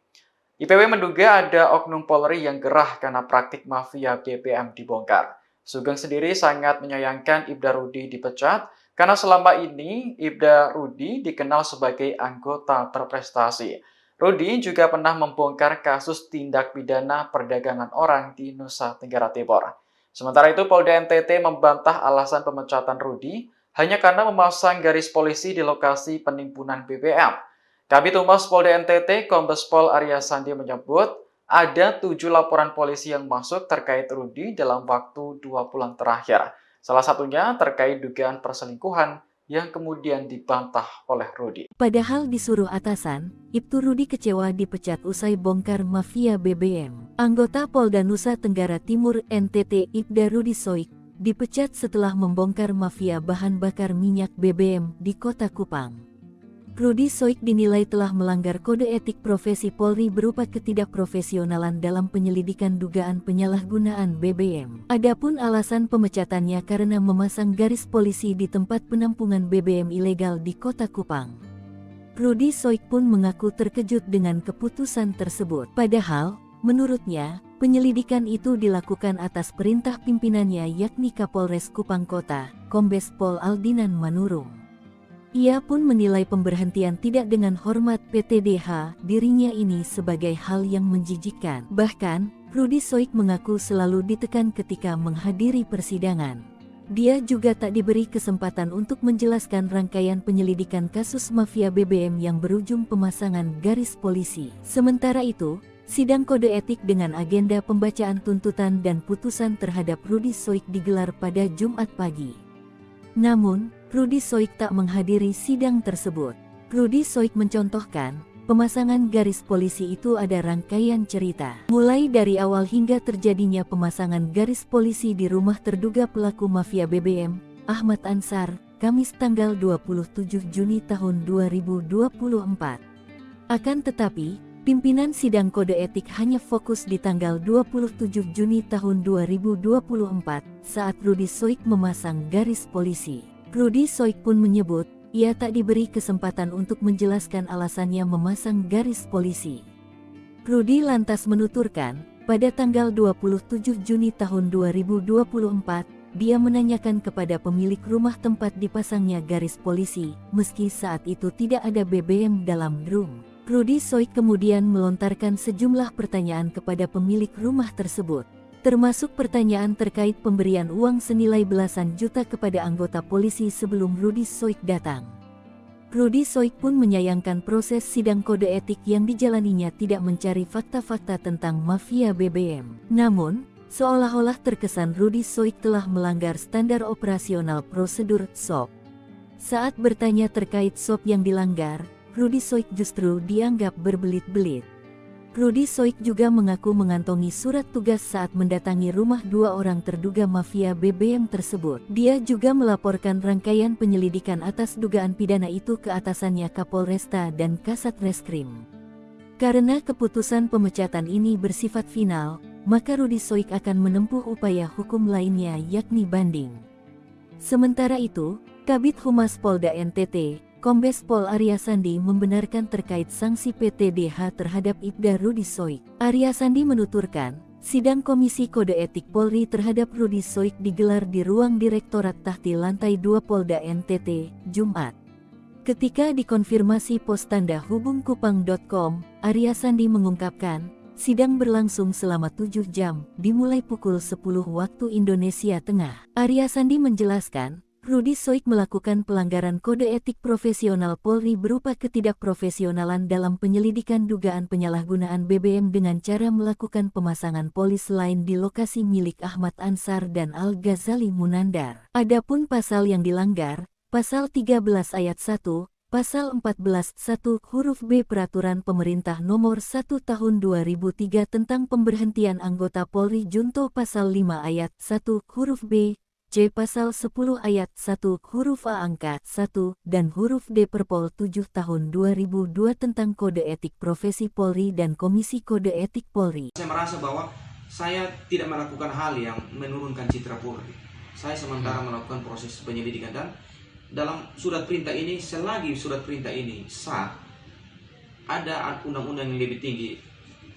Speaker 2: IPW menduga ada oknum Polri yang gerah karena praktik mafia BBM dibongkar. Sugeng sendiri sangat menyayangkan Ibda Rudi dipecat karena selama ini Ibda Rudi dikenal sebagai anggota berprestasi. Rudi juga pernah membongkar kasus tindak pidana perdagangan orang di Nusa Tenggara Timur. Sementara itu, Polda NTT membantah alasan pemecatan Rudi hanya karena memasang garis polisi di lokasi penimbunan BBM. Kabid Humas Polda NTT, Kombes Pol Arya Sandi menyebut ada 7 laporan polisi yang masuk terkait Rudi dalam waktu 2 bulan terakhir. Salah satunya terkait dugaan perselingkuhan yang kemudian dibantah oleh Rudi.
Speaker 3: Padahal disuruh atasan, Ibtu Rudi kecewa dipecat usai bongkar mafia BBM. Anggota Polda Nusa Tenggara Timur NTT Ibda Rudi Soik dipecat setelah membongkar mafia bahan bakar minyak BBM di Kota Kupang. Rudi Soik dinilai telah melanggar kode etik profesi Polri berupa ketidakprofesionalan dalam penyelidikan dugaan penyalahgunaan BBM. Adapun alasan pemecatannya karena memasang garis polisi di tempat penampungan BBM ilegal di Kota Kupang. Rudi Soik pun mengaku terkejut dengan keputusan tersebut. Padahal, menurutnya, penyelidikan itu dilakukan atas perintah pimpinannya yakni Kapolres Kupang Kota, Kombes Pol Aldinan Manurung. Ia pun menilai pemberhentian tidak dengan hormat PTDH dirinya ini sebagai hal yang menjijikkan. Bahkan, Rudi Soik mengaku selalu ditekan ketika menghadiri persidangan. Dia juga tak diberi kesempatan untuk menjelaskan rangkaian penyelidikan kasus mafia BBM yang berujung pemasangan garis polisi. Sementara itu, sidang kode etik dengan agenda pembacaan tuntutan dan putusan terhadap Rudi Soik digelar pada Jumat pagi. Namun, Rudi Soik tak menghadiri sidang tersebut. Rudi Soik mencontohkan, pemasangan garis polisi itu ada rangkaian cerita. Mulai dari awal hingga terjadinya pemasangan garis polisi di rumah terduga pelaku mafia BBM, Ahmad Ansar, Kamis tanggal 27 Juni tahun 2024. Akan tetapi, pimpinan sidang kode etik hanya fokus di tanggal 27 Juni tahun 2024 saat Rudi Soik memasang garis polisi. Rudi Soik pun menyebut, ia tak diberi kesempatan untuk menjelaskan alasannya memasang garis polisi. Rudi lantas menuturkan, pada tanggal 27 Juni tahun 2024, dia menanyakan kepada pemilik rumah tempat dipasangnya garis polisi, meski saat itu tidak ada BBM dalam drum. Rudi Soik kemudian melontarkan sejumlah pertanyaan kepada pemilik rumah tersebut, termasuk pertanyaan terkait pemberian uang senilai belasan juta kepada anggota polisi sebelum Rudi Soik datang. Rudi Soik pun menyayangkan proses sidang kode etik yang dijalaninya tidak mencari fakta-fakta tentang mafia BBM. Namun, seolah-olah terkesan Rudi Soik telah melanggar standar operasional prosedur SOP. Saat bertanya terkait SOP yang dilanggar, Rudi Soik justru dianggap berbelit-belit. Rudi Soik juga mengaku mengantongi surat tugas saat mendatangi rumah dua orang terduga mafia BBM tersebut. Dia juga melaporkan rangkaian penyelidikan atas dugaan pidana itu ke atasannya Kapolresta dan Kasat Reskrim. Karena keputusan pemecatan ini bersifat final, maka Rudi Soik akan menempuh upaya hukum lainnya yakni banding. Sementara itu, Kabid Humas Polda NTT, Kombes Pol Arya Sandi membenarkan terkait sanksi PTDH terhadap Ibda Rudi Soik. Arya Sandi menuturkan, sidang Komisi Kode Etik Polri terhadap Rudi Soik digelar di ruang Direktorat Tahti Lantai 2 Polda NTT, Jumat. Ketika dikonfirmasi pos tanda hubungkupang.com, Arya Sandi mengungkapkan, sidang berlangsung selama 7 jam, dimulai pukul 10 waktu Indonesia Tengah. Arya Sandi menjelaskan, Rudi Soik melakukan pelanggaran kode etik profesional Polri berupa ketidakprofesionalan dalam penyelidikan dugaan penyalahgunaan BBM dengan cara melakukan pemasangan polis lain di lokasi milik Ahmad Ansar dan Al-Ghazali Munandar. Adapun pasal yang dilanggar, Pasal 13 Ayat 1, Pasal 14 1 huruf B Peraturan Pemerintah Nomor 1 Tahun 2003 tentang pemberhentian anggota Polri Junto Pasal 5 Ayat 1 huruf B, C. Pasal 10 Ayat 1 huruf A angka 1 dan huruf D Perpol 7 Tahun 2002 tentang Kode Etik Profesi Polri dan Komisi Kode Etik Polri.
Speaker 4: Saya merasa bahwa saya tidak melakukan hal yang menurunkan citra Polri. Saya sementara melakukan proses penyelidikan dan dalam surat perintah ini, selagi surat perintah ini sah, ada undang-undang yang lebih tinggi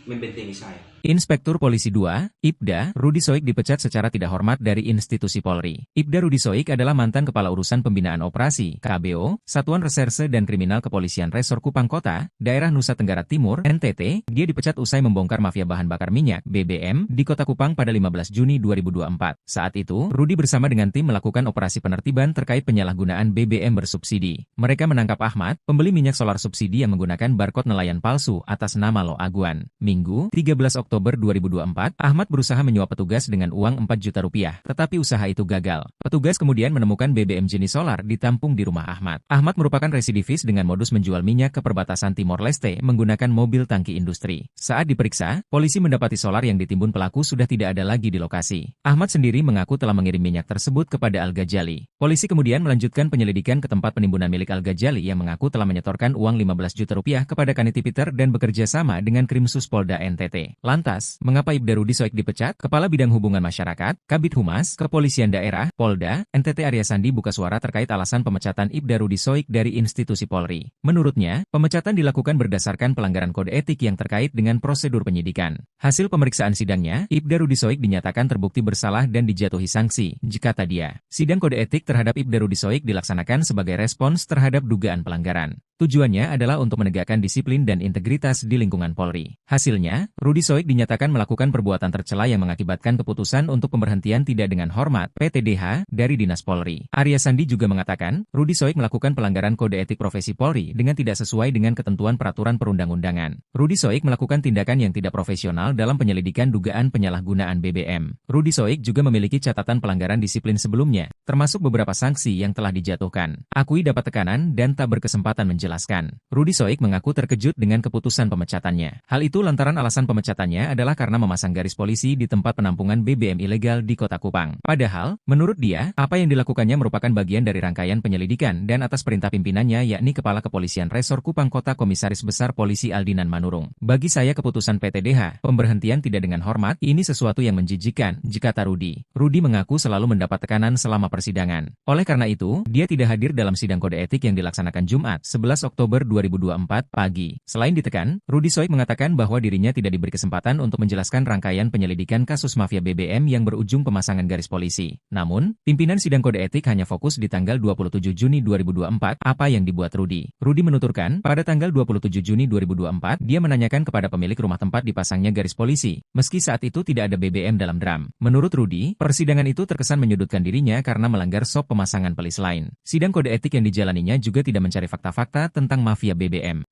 Speaker 4: membentengi saya.
Speaker 5: Inspektur Polisi 2, Ibda, Rudi Soik dipecat secara tidak hormat dari institusi Polri. Ibda Rudi Soik adalah mantan Kepala Urusan Pembinaan Operasi, KBO, Satuan Reserse dan Kriminal Kepolisian Resor Kupang Kota, Daerah Nusa Tenggara Timur, NTT. Dia dipecat usai membongkar mafia bahan bakar minyak, BBM, di Kota Kupang pada 15 Juni 2024. Saat itu, Rudi bersama dengan tim melakukan operasi penertiban terkait penyalahgunaan BBM bersubsidi. Mereka menangkap Ahmad, pembeli minyak solar subsidi yang menggunakan barcode nelayan palsu atas nama Lo Aguan. Minggu, 13 Oktober Oktober 2024, Ahmad berusaha menyuap petugas dengan uang 4 juta rupiah, tetapi usaha itu gagal. Petugas kemudian menemukan BBM jenis solar ditampung di rumah Ahmad. Ahmad merupakan residivis dengan modus menjual minyak ke perbatasan Timor Leste menggunakan mobil tangki industri. Saat diperiksa, polisi mendapati solar yang ditimbun pelaku sudah tidak ada lagi di lokasi. Ahmad sendiri mengaku telah mengirim minyak tersebut kepada Al-Ghazali. Polisi kemudian melanjutkan penyelidikan ke tempat penimbunan milik Al-Ghazali yang mengaku telah menyetorkan uang 15 juta rupiah kepada Kaniti Peter dan bekerja sama dengan Krimsus Polda NTT. Lantas, mengapa Ibda Rudi Soik dipecat? Kepala Bidang Hubungan Masyarakat, Kabid Humas, Kepolisian Daerah, Polda, NTT Arya Sandi buka suara terkait alasan pemecatan Ibda Rudi Soik dari institusi Polri. Menurutnya, pemecatan dilakukan berdasarkan pelanggaran kode etik yang terkait dengan prosedur penyidikan. Hasil pemeriksaan sidangnya, Ibda Rudi Soik dinyatakan terbukti bersalah dan dijatuhi sanksi, kata dia. Sidang kode etik terhadap Ibda Rudi Soik dilaksanakan sebagai respons terhadap dugaan pelanggaran. Tujuannya adalah untuk menegakkan disiplin dan integritas di lingkungan Polri. Hasilnya, Rudi Soik dinyatakan melakukan perbuatan tercela yang mengakibatkan keputusan untuk pemberhentian tidak dengan hormat (PTDH) dari Dinas Polri. Arya Sandi juga mengatakan, Rudi Soik melakukan pelanggaran kode etik profesi Polri dengan tidak sesuai dengan ketentuan peraturan perundang-undangan. Rudi Soik melakukan tindakan yang tidak profesional dalam penyelidikan dugaan penyalahgunaan BBM. Rudi Soik juga memiliki catatan pelanggaran disiplin sebelumnya, termasuk beberapa sanksi yang telah dijatuhkan. Akui dapat tekanan dan tak berkesempatan menjelaskan. Rudi Soik mengaku terkejut dengan keputusan pemecatannya. Hal itu lantaran alasan pemecatannya adalah karena memasang garis polisi di tempat penampungan BBM ilegal di Kota Kupang. Padahal, menurut dia, apa yang dilakukannya merupakan bagian dari rangkaian penyelidikan dan atas perintah pimpinannya yakni Kepala Kepolisian Resor Kupang Kota Komisaris Besar Polisi Aldinan Manurung. Bagi saya keputusan PTDH, pemberhentian tidak dengan hormat, ini sesuatu yang menjijikan, kata Rudi. Rudi mengaku selalu mendapat tekanan selama persidangan. Oleh karena itu, dia tidak hadir dalam sidang kode etik yang dilaksanakan Jumat, 11 Oktober 2024 pagi. Selain ditekan, Rudi Soik mengatakan bahwa dirinya tidak diberi kesempatan untuk menjelaskan rangkaian penyelidikan kasus mafia BBM yang berujung pemasangan garis polisi. Namun, pimpinan sidang kode etik hanya fokus di tanggal 27 Juni 2024, apa yang dibuat Rudi. Rudi menuturkan, pada tanggal 27 Juni 2024, dia menanyakan kepada pemilik rumah tempat dipasangnya garis polisi, meski saat itu tidak ada BBM dalam drum. Menurut Rudi, persidangan itu terkesan menyudutkan dirinya karena melanggar SOP pemasangan pelis lain. Sidang kode etik yang dijalaninya juga tidak mencari fakta-fakta tentang mafia BBM.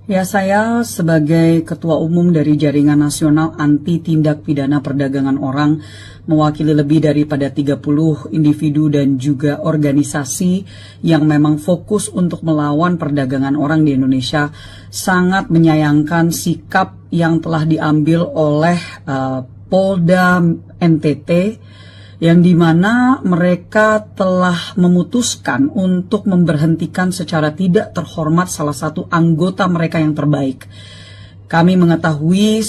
Speaker 1: Ya, saya sebagai Ketua Umum dari Jaringan Nasional Anti Tindak Pidana Perdagangan Orang, mewakili lebih daripada 30 individu dan juga organisasi yang memang fokus untuk melawan perdagangan orang di Indonesia, sangat menyayangkan sikap yang telah diambil oleh Polda NTT, yang dimana mereka telah memutuskan untuk memberhentikan secara tidak terhormat salah satu anggota mereka yang terbaik. Kami mengetahui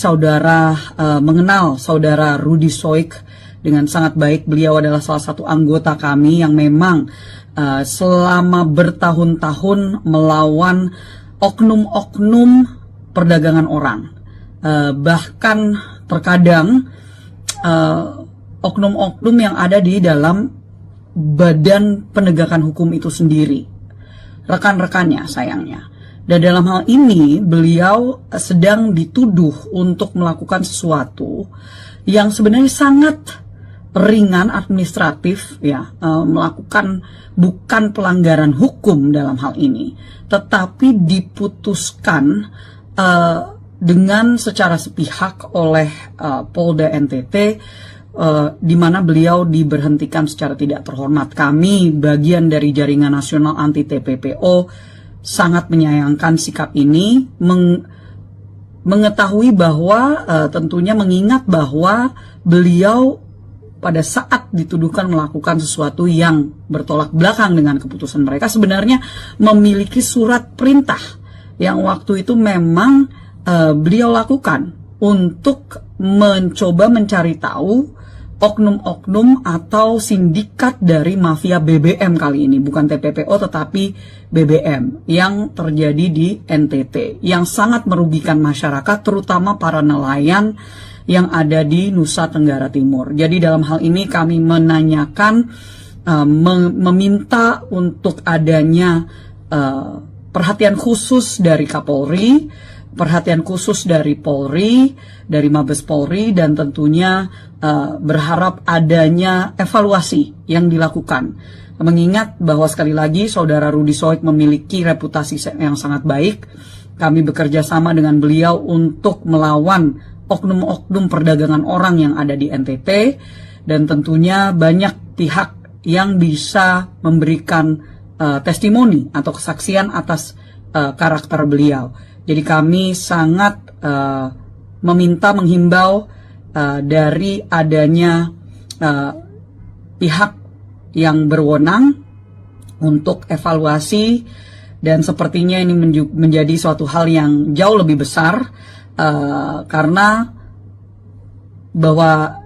Speaker 1: mengenal saudara Rudi Soik dengan sangat baik. Beliau adalah salah satu anggota kami yang memang selama bertahun-tahun melawan oknum-oknum perdagangan orang. Bahkan terkadang oknum-oknum yang ada di dalam badan penegakan hukum itu sendiri, rekan-rekannya sayangnya. Dan dalam hal ini beliau sedang dituduh untuk melakukan sesuatu yang sebenarnya sangat ringan administratif, ya, melakukan bukan pelanggaran hukum dalam hal ini, tetapi diputuskan dengan secara sepihak oleh Polda NTT, di mana beliau diberhentikan secara tidak terhormat. Kami, bagian dari Jaringan Nasional Anti TPPO, sangat menyayangkan sikap ini, mengetahui bahwa tentunya mengingat bahwa beliau pada saat dituduhkan melakukan sesuatu yang bertolak belakang dengan keputusan mereka, sebenarnya memiliki surat perintah yang waktu itu memang beliau lakukan untuk mencoba mencari tahu oknum-oknum atau sindikat dari mafia BBM kali ini, bukan TPPO tetapi BBM yang terjadi di NTT, yang sangat merugikan masyarakat, terutama para nelayan yang ada di Nusa Tenggara Timur. Jadi dalam hal ini kami menanyakan, meminta untuk adanya perhatian khusus dari Kapolri, perhatian khusus dari Polri, dari Mabes Polri, dan tentunya berharap adanya evaluasi yang dilakukan. Mengingat bahwa sekali lagi saudara Rudi Soik memiliki reputasi yang sangat baik, kami bekerja sama dengan beliau untuk melawan oknum-oknum perdagangan orang yang ada di NTT, dan tentunya banyak pihak yang bisa memberikan testimoni atau kesaksian atas karakter beliau. Jadi kami sangat menghimbau dari adanya pihak yang berwenang untuk evaluasi, dan sepertinya ini menjadi suatu hal yang jauh lebih besar karena bahwa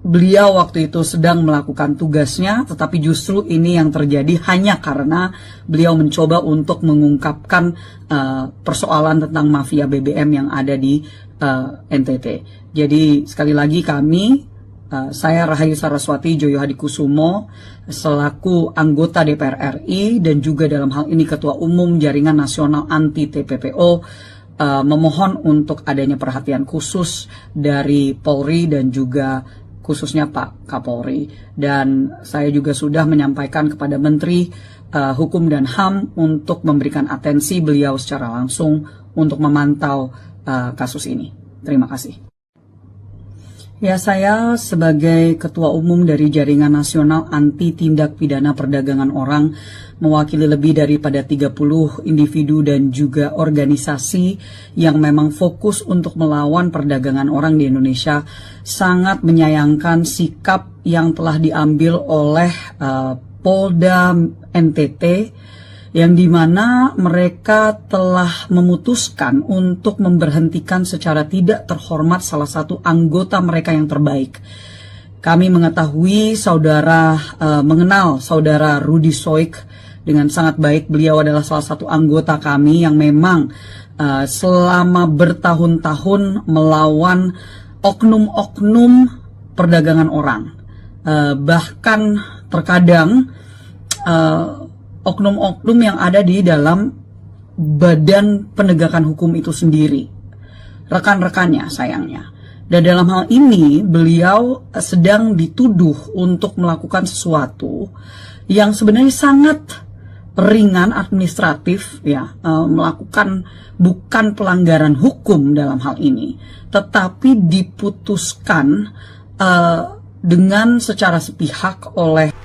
Speaker 1: beliau waktu itu sedang melakukan tugasnya, tetapi justru ini yang terjadi hanya karena beliau mencoba untuk mengungkapkan persoalan tentang mafia BBM yang ada di NTT. Jadi sekali lagi saya Rahayu Saraswati Joyo Hadikusumo selaku anggota DPR RI dan juga dalam hal ini Ketua Umum Jaringan Nasional Anti TPPO memohon untuk adanya perhatian khusus dari Polri dan juga khususnya Pak Kapolri. Dan saya juga sudah menyampaikan kepada Menteri Hukum dan HAM untuk memberikan atensi beliau secara langsung untuk memantau kasus ini. Terima kasih. Ya, saya sebagai Ketua Umum dari Jaringan Nasional Anti Tindak Pidana Perdagangan Orang mewakili lebih daripada 30 individu dan juga organisasi yang memang fokus untuk melawan perdagangan orang di Indonesia, sangat menyayangkan sikap yang telah diambil oleh Polda NTT, yang dimana mereka telah memutuskan untuk memberhentikan secara tidak terhormat salah satu anggota mereka yang terbaik. Kami mengetahui mengenal saudara Rudy Soik dengan sangat baik. Beliau adalah salah satu anggota kami yang memang selama bertahun-tahun melawan oknum-oknum perdagangan orang. Bahkan terkadang oknum-oknum yang ada di dalam badan penegakan hukum itu sendiri, rekan-rekannya sayangnya. Dan dalam hal ini beliau sedang dituduh untuk melakukan sesuatu yang sebenarnya sangat ringan administratif, ya, melakukan bukan pelanggaran hukum dalam hal ini, tetapi diputuskan dengan secara sepihak oleh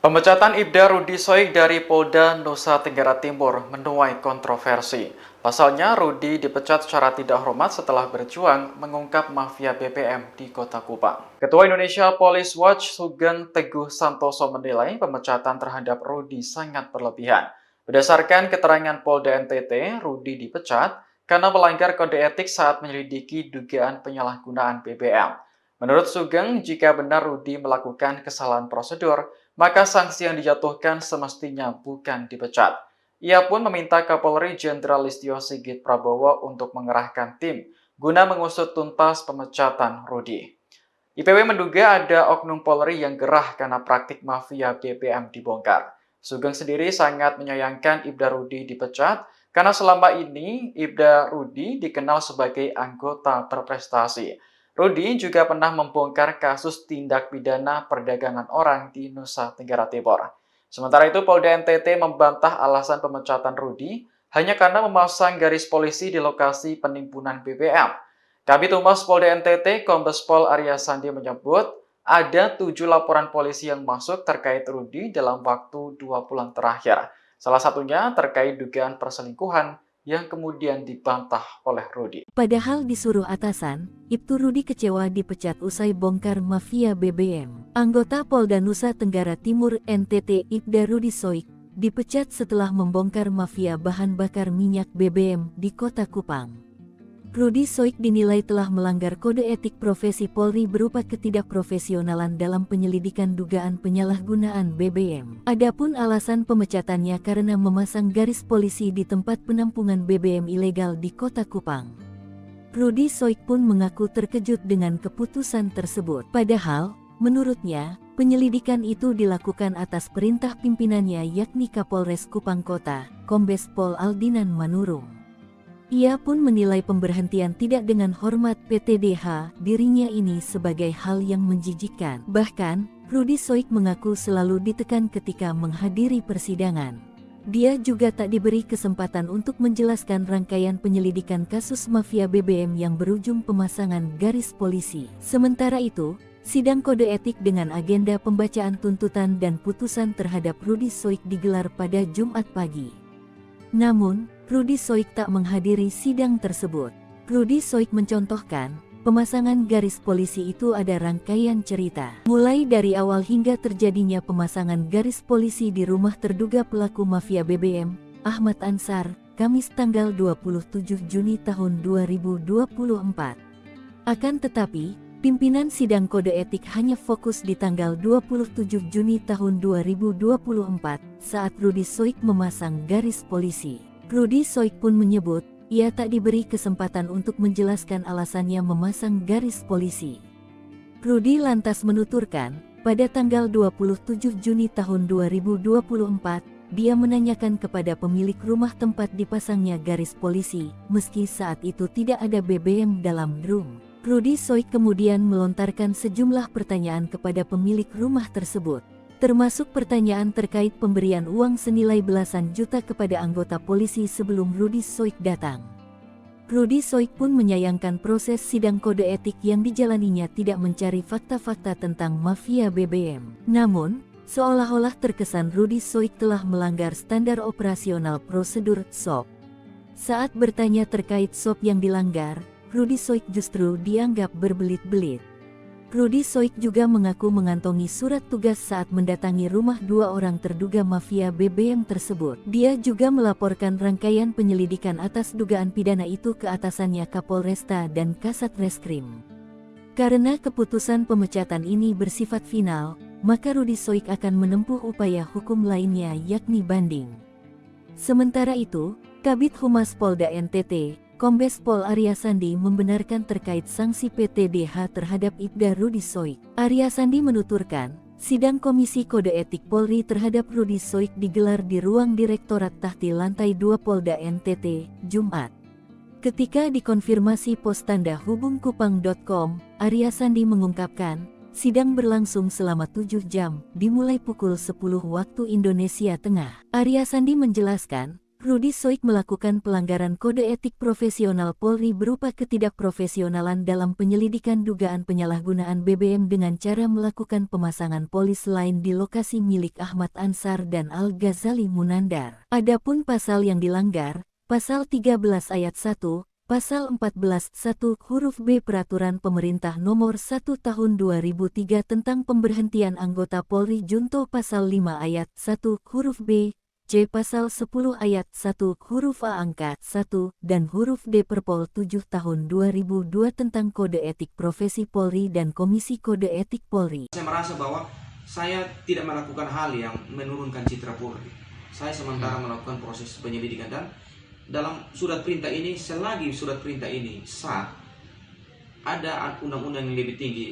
Speaker 2: Pemecatan Ibda Rudy Soik dari Polda Nusa Tenggara Timur menuai kontroversi. Pasalnya, Rudy dipecat secara tidak hormat setelah berjuang mengungkap mafia BBM di Kota Kupang. Ketua Indonesia Police Watch Sugeng Teguh Santoso menilai pemecatan terhadap Rudy sangat berlebihan. Berdasarkan keterangan Polda NTT, Rudy dipecat karena melanggar kode etik saat menyelidiki dugaan penyalahgunaan BBM. Menurut Sugeng, jika benar Rudy melakukan kesalahan prosedur, maka sanksi yang dijatuhkan semestinya bukan dipecat. Ia pun meminta Kapolri Jenderal Listio Sigit Prabowo untuk mengerahkan tim guna mengusut tuntas pemecatan Rudy. IPW menduga ada oknum Polri yang gerah karena praktik mafia BBM dibongkar. Sugeng sendiri sangat menyayangkan Ibda Rudy dipecat karena selama ini Ibda Rudy dikenal sebagai anggota berprestasi. Rudy juga pernah membongkar kasus tindak pidana perdagangan orang di Nusa Tenggara Timur. Sementara itu, Polda NTT membantah alasan pemecatan Rudy hanya karena memasang garis polisi di lokasi penimbunan BBM. Kabid Humas Polda NTT, Kombes Pol Arya Sandi menyebut ada 7 laporan polisi yang masuk terkait Rudy dalam waktu 2 bulan terakhir. Salah satunya terkait dugaan perselingkuhan yang kemudian dibantah oleh Rudy.
Speaker 3: Padahal disuruh atasan, Ibtu Rudy kecewa dipecat usai bongkar mafia BBM. Anggota Polda Nusa Tenggara Timur NTT Ibda Rudy Soik dipecat setelah membongkar mafia bahan bakar minyak BBM di Kota Kupang. Rudy Soik dinilai telah melanggar kode etik profesi Polri berupa ketidakprofesionalan dalam penyelidikan dugaan penyalahgunaan BBM. Adapun alasan pemecatannya karena memasang garis polisi di tempat penampungan BBM ilegal di Kota Kupang. Rudy Soik pun mengaku terkejut dengan keputusan tersebut. Padahal, menurutnya, penyelidikan itu dilakukan atas perintah pimpinannya yakni Kapolres Kupang Kota, Kombes Pol Aldinan Manurung. Ia pun menilai pemberhentian tidak dengan hormat PTDH dirinya ini sebagai hal yang menjijikkan. Bahkan, Rudi Soik mengaku selalu ditekan ketika menghadiri persidangan. Dia juga tak diberi kesempatan untuk menjelaskan rangkaian penyelidikan kasus mafia BBM yang berujung pemasangan garis polisi. Sementara itu, sidang kode etik dengan agenda pembacaan tuntutan dan putusan terhadap Rudi Soik digelar pada Jumat pagi. Namun, Rudi Soik tak menghadiri sidang tersebut. Rudi Soik mencontohkan, pemasangan garis polisi itu ada rangkaian cerita. Mulai dari awal hingga terjadinya pemasangan garis polisi di rumah terduga pelaku mafia BBM, Ahmad Ansar, Kamis tanggal 27 Juni tahun 2024. Akan tetapi, pimpinan sidang kode etik hanya fokus di tanggal 27 Juni tahun 2024 saat Rudi Soik memasang garis polisi. Rudi Soik pun menyebut, ia tak diberi kesempatan untuk menjelaskan alasannya memasang garis polisi. Rudi lantas menuturkan, pada tanggal 27 Juni tahun 2024, dia menanyakan kepada pemilik rumah tempat dipasangnya garis polisi, meski saat itu tidak ada BBM dalam drum. Rudi Soik kemudian melontarkan sejumlah pertanyaan kepada pemilik rumah tersebut, termasuk pertanyaan terkait pemberian uang senilai belasan juta kepada anggota polisi sebelum Rudi Soik datang. Rudi Soik pun menyayangkan proses sidang kode etik yang dijalaninya tidak mencari fakta-fakta tentang mafia BBM. Namun, seolah-olah terkesan Rudi Soik telah melanggar standar operasional prosedur SOP. Saat bertanya terkait SOP yang dilanggar, Rudi Soik justru dianggap berbelit-belit. Rudi Soik juga mengaku mengantongi surat tugas saat mendatangi rumah dua orang terduga mafia BBM tersebut. Dia juga melaporkan rangkaian penyelidikan atas dugaan pidana itu ke atasannya Kapolresta dan Kasat Reskrim. Karena keputusan pemecatan ini bersifat final, maka Rudi Soik akan menempuh upaya hukum lainnya yakni banding. Sementara itu, Kabid Humas Polda NTT, Kombes Pol Arya Sandi membenarkan terkait sanksi PTDH terhadap Ibda Rudi Soik. Arya Sandi menuturkan, sidang Komisi Kode Etik Polri terhadap Rudi Soik digelar di ruang Direktorat Tahti Lantai 2 Polda NTT, Jumat. Ketika dikonfirmasi pos tanda hubungkupang.com, Arya Sandi mengungkapkan, sidang berlangsung selama 7 jam, dimulai pukul 10 waktu Indonesia Tengah. Arya Sandi menjelaskan, Rudi Soik melakukan pelanggaran kode etik profesional Polri berupa ketidakprofesionalan dalam penyelidikan dugaan penyalahgunaan BBM dengan cara melakukan pemasangan polis lain di lokasi milik Ahmad Ansar dan Al-Ghazali Munandar. Adapun pasal yang dilanggar, Pasal 13 Ayat 1, Pasal 14 1 huruf B Peraturan Pemerintah Nomor 1 Tahun 2003 tentang pemberhentian anggota Polri Junto Pasal 5 Ayat 1 huruf B, C. Pasal 10 Ayat 1 huruf A angka 1 dan huruf D Perpol 7 Tahun 2002 tentang Kode Etik Profesi Polri dan Komisi Kode Etik Polri.
Speaker 4: Saya merasa bahwa saya tidak melakukan hal yang menurunkan citra Polri. Saya sementara melakukan proses penyelidikan dan dalam surat perintah ini, selagi surat perintah ini sah, ada undang-undang yang lebih tinggi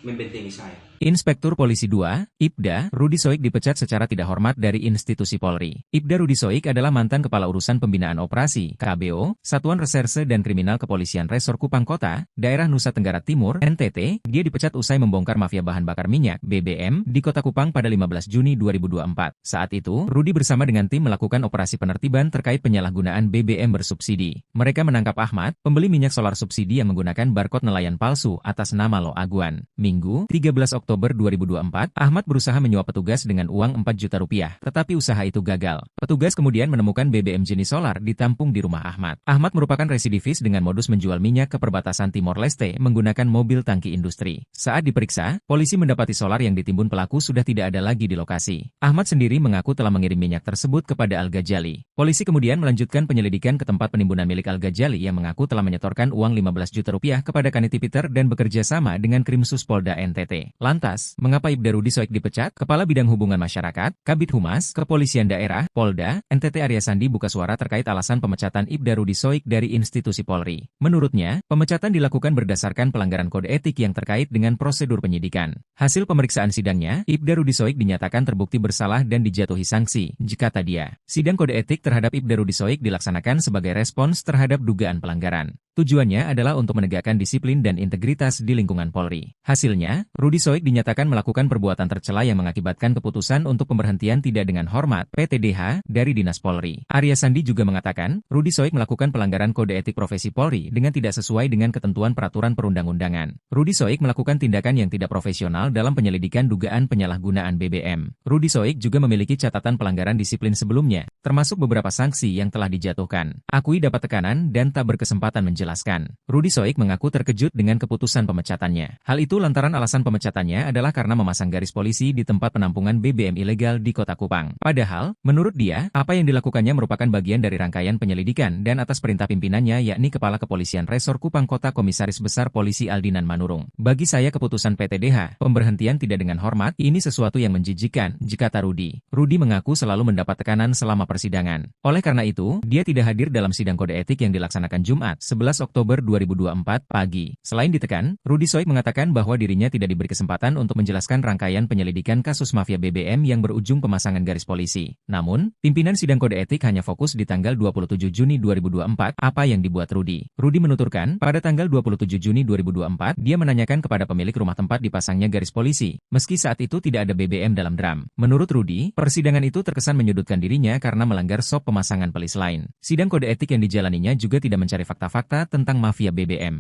Speaker 4: membentengi saya.
Speaker 5: Inspektur Polisi 2, Ibda, Rudi Soik dipecat secara tidak hormat dari institusi Polri. Ibda Rudi Soik adalah mantan Kepala Urusan Pembinaan Operasi, KBO, Satuan Reserse dan Kriminal Kepolisian Resor Kupang Kota, Daerah Nusa Tenggara Timur, NTT. Dia dipecat usai membongkar mafia bahan bakar minyak, BBM, di Kota Kupang pada 15 Juni 2024. Saat itu, Rudi bersama dengan tim melakukan operasi penertiban terkait penyalahgunaan BBM bersubsidi. Mereka menangkap Ahmad, pembeli minyak solar subsidi yang menggunakan barcode nelayan palsu atas nama Lo Aguan. Minggu, 13 Oktober 2024, Ahmad berusaha menyuap petugas dengan uang 4 juta rupiah, tetapi usaha itu gagal. Petugas kemudian menemukan BBM jenis solar ditampung di rumah Ahmad. Ahmad merupakan residivis dengan modus menjual minyak ke perbatasan Timor Leste menggunakan mobil tangki industri. Saat diperiksa, polisi mendapati solar yang ditimbun pelaku sudah tidak ada lagi di lokasi. Ahmad sendiri mengaku telah mengirim minyak tersebut kepada Al-Ghazali. Polisi kemudian melanjutkan penyelidikan ke tempat penimbunan milik Al-Ghazali yang mengaku telah menyetorkan uang 15 juta rupiah kepada Kaniti Peter dan bekerja sama dengan Krimsus Polda NTT. Lantas, mengapa Ibda Rudi Soik dipecat? Kepala Bidang Hubungan Masyarakat, Kabid Humas, Kepolisian Daerah, Polda, NTT Arya Sandi buka suara terkait alasan pemecatan Ibda Rudi Soik dari institusi Polri. Menurutnya, pemecatan dilakukan berdasarkan pelanggaran kode etik yang terkait dengan prosedur penyidikan. Hasil pemeriksaan sidangnya, Ibda Rudi Soik dinyatakan terbukti bersalah dan dijatuhi sanksi, kata dia. Sidang kode etik terhadap Ibda Rudi Soik dilaksanakan sebagai respons terhadap dugaan pelanggaran. Tujuannya adalah untuk menegakkan disiplin dan integritas di lingkungan Polri. Hasilnya, Rudi Soik dinyatakan melakukan perbuatan tercela yang mengakibatkan keputusan untuk pemberhentian tidak dengan hormat (PTDH) dari Dinas Polri. Arya Sandi juga mengatakan, Rudi Soik melakukan pelanggaran kode etik profesi Polri dengan tidak sesuai dengan ketentuan peraturan perundang-undangan. Rudi Soik melakukan tindakan yang tidak profesional dalam penyelidikan dugaan penyalahgunaan BBM. Rudi Soik juga memiliki catatan pelanggaran disiplin sebelumnya, termasuk beberapa sanksi yang telah dijatuhkan. Akui dapat tekanan dan tak berkesempatan menjelaskan. Rudi Soik mengaku terkejut dengan keputusan pemecatannya. Hal itu lantaran alasan pemecatannya adalah karena memasang garis polisi di tempat penampungan BBM ilegal di Kota Kupang. Padahal, menurut dia, apa yang dilakukannya merupakan bagian dari rangkaian penyelidikan dan atas perintah pimpinannya yakni Kepala Kepolisian Resor Kupang Kota Komisaris Besar Polisi Aldinan Manurung. Bagi saya keputusan PTDH, pemberhentian tidak dengan hormat, ini sesuatu yang menjijikkan, kata Rudi. Rudi mengaku selalu mendapat tekanan selama persidangan. Oleh karena itu, dia tidak hadir dalam sidang kode etik yang dilaksanakan Jumat, 11 Oktober 2024 pagi. Selain ditekan, Rudi Soik mengatakan bahwa dirinya tidak diberi kesempatan untuk menjelaskan rangkaian penyelidikan kasus mafia BBM yang berujung pemasangan garis polisi. Namun, pimpinan sidang kode etik hanya fokus di tanggal 27 Juni 2024, apa yang dibuat Rudi. Rudi menuturkan, pada tanggal 27 Juni 2024, dia menanyakan kepada pemilik rumah tempat dipasangnya garis polisi, meski saat itu tidak ada BBM dalam drum. Menurut Rudi, persidangan itu terkesan menyudutkan dirinya karena melanggar SOP pemasangan pelis lain. Sidang kode etik yang dijalaninya juga tidak mencari fakta-fakta tentang mafia BBM.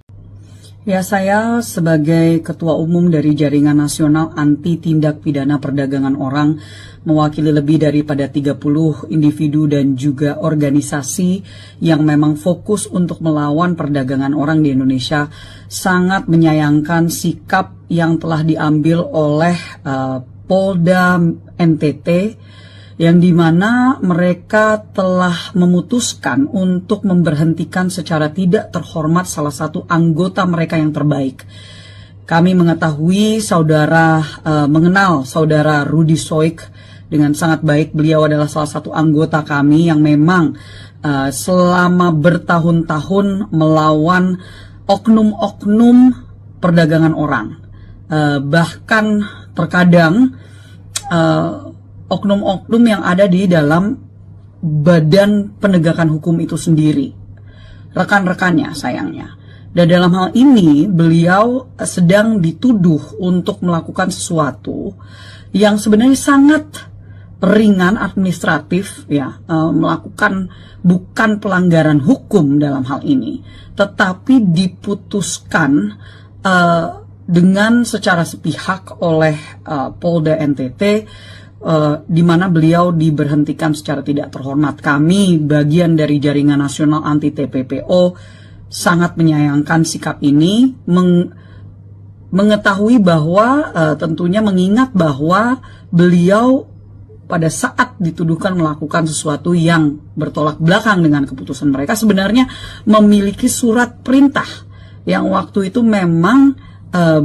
Speaker 1: Ya, saya sebagai Ketua Umum dari Jaringan Nasional Anti Tindak Pidana Perdagangan Orang, mewakili lebih daripada 30 individu dan juga organisasi yang memang fokus untuk melawan perdagangan orang di Indonesia, sangat menyayangkan sikap yang telah diambil oleh Polda NTT, yang dimana mereka telah memutuskan untuk memberhentikan secara tidak terhormat salah satu anggota mereka yang terbaik. Kami mengetahui mengenal saudara Rudi Soik dengan sangat baik. Beliau adalah salah satu anggota kami yang memang selama bertahun-tahun melawan oknum-oknum perdagangan orang. Bahkan terkadang oknum-oknum yang ada di dalam badan penegakan hukum itu sendiri, rekan-rekannya sayangnya. Dan dalam hal ini beliau sedang dituduh untuk melakukan sesuatu yang sebenarnya sangat ringan administratif, ya, melakukan bukan pelanggaran hukum dalam hal ini, tetapi diputuskan dengan secara sepihak oleh Polda NTT, di mana beliau diberhentikan secara tidak terhormat. Kami, bagian dari Jaringan Nasional Anti TPPO, sangat menyayangkan sikap ini, mengetahui bahwa tentunya mengingat bahwa beliau pada saat dituduhkan melakukan sesuatu yang bertolak belakang dengan keputusan mereka, sebenarnya memiliki surat perintah yang waktu itu memang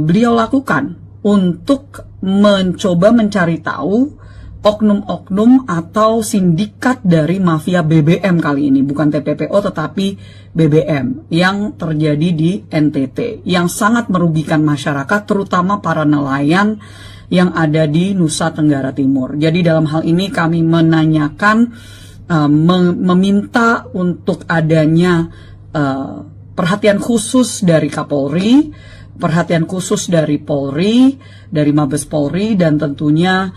Speaker 1: beliau lakukan untuk mencoba mencari tahu oknum-oknum atau sindikat dari mafia BBM kali ini, bukan TPPO tetapi BBM yang terjadi di NTT, yang sangat merugikan masyarakat, terutama para nelayan yang ada di Nusa Tenggara Timur. Jadi dalam hal ini kami menanyakan, meminta untuk adanya perhatian khusus dari Kapolri, perhatian khusus dari Polri, dari Mabes Polri, dan tentunya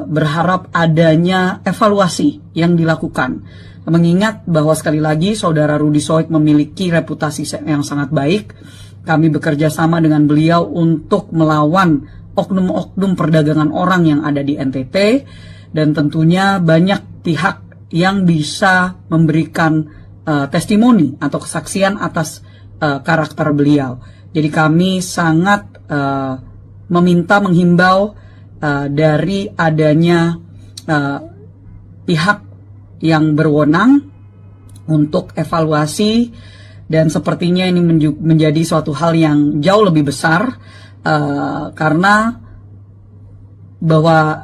Speaker 1: berharap adanya evaluasi yang dilakukan. Mengingat bahwa sekali lagi saudara Rudi Soik memiliki reputasi yang sangat baik, kami bekerja sama dengan beliau untuk melawan oknum-oknum perdagangan orang yang ada di NTT, dan tentunya banyak pihak yang bisa memberikan testimoni atau kesaksian atas karakter beliau. Jadi kami sangat menghimbau dari adanya pihak yang berwenang untuk evaluasi, dan sepertinya ini menjadi suatu hal yang jauh lebih besar karena bahwa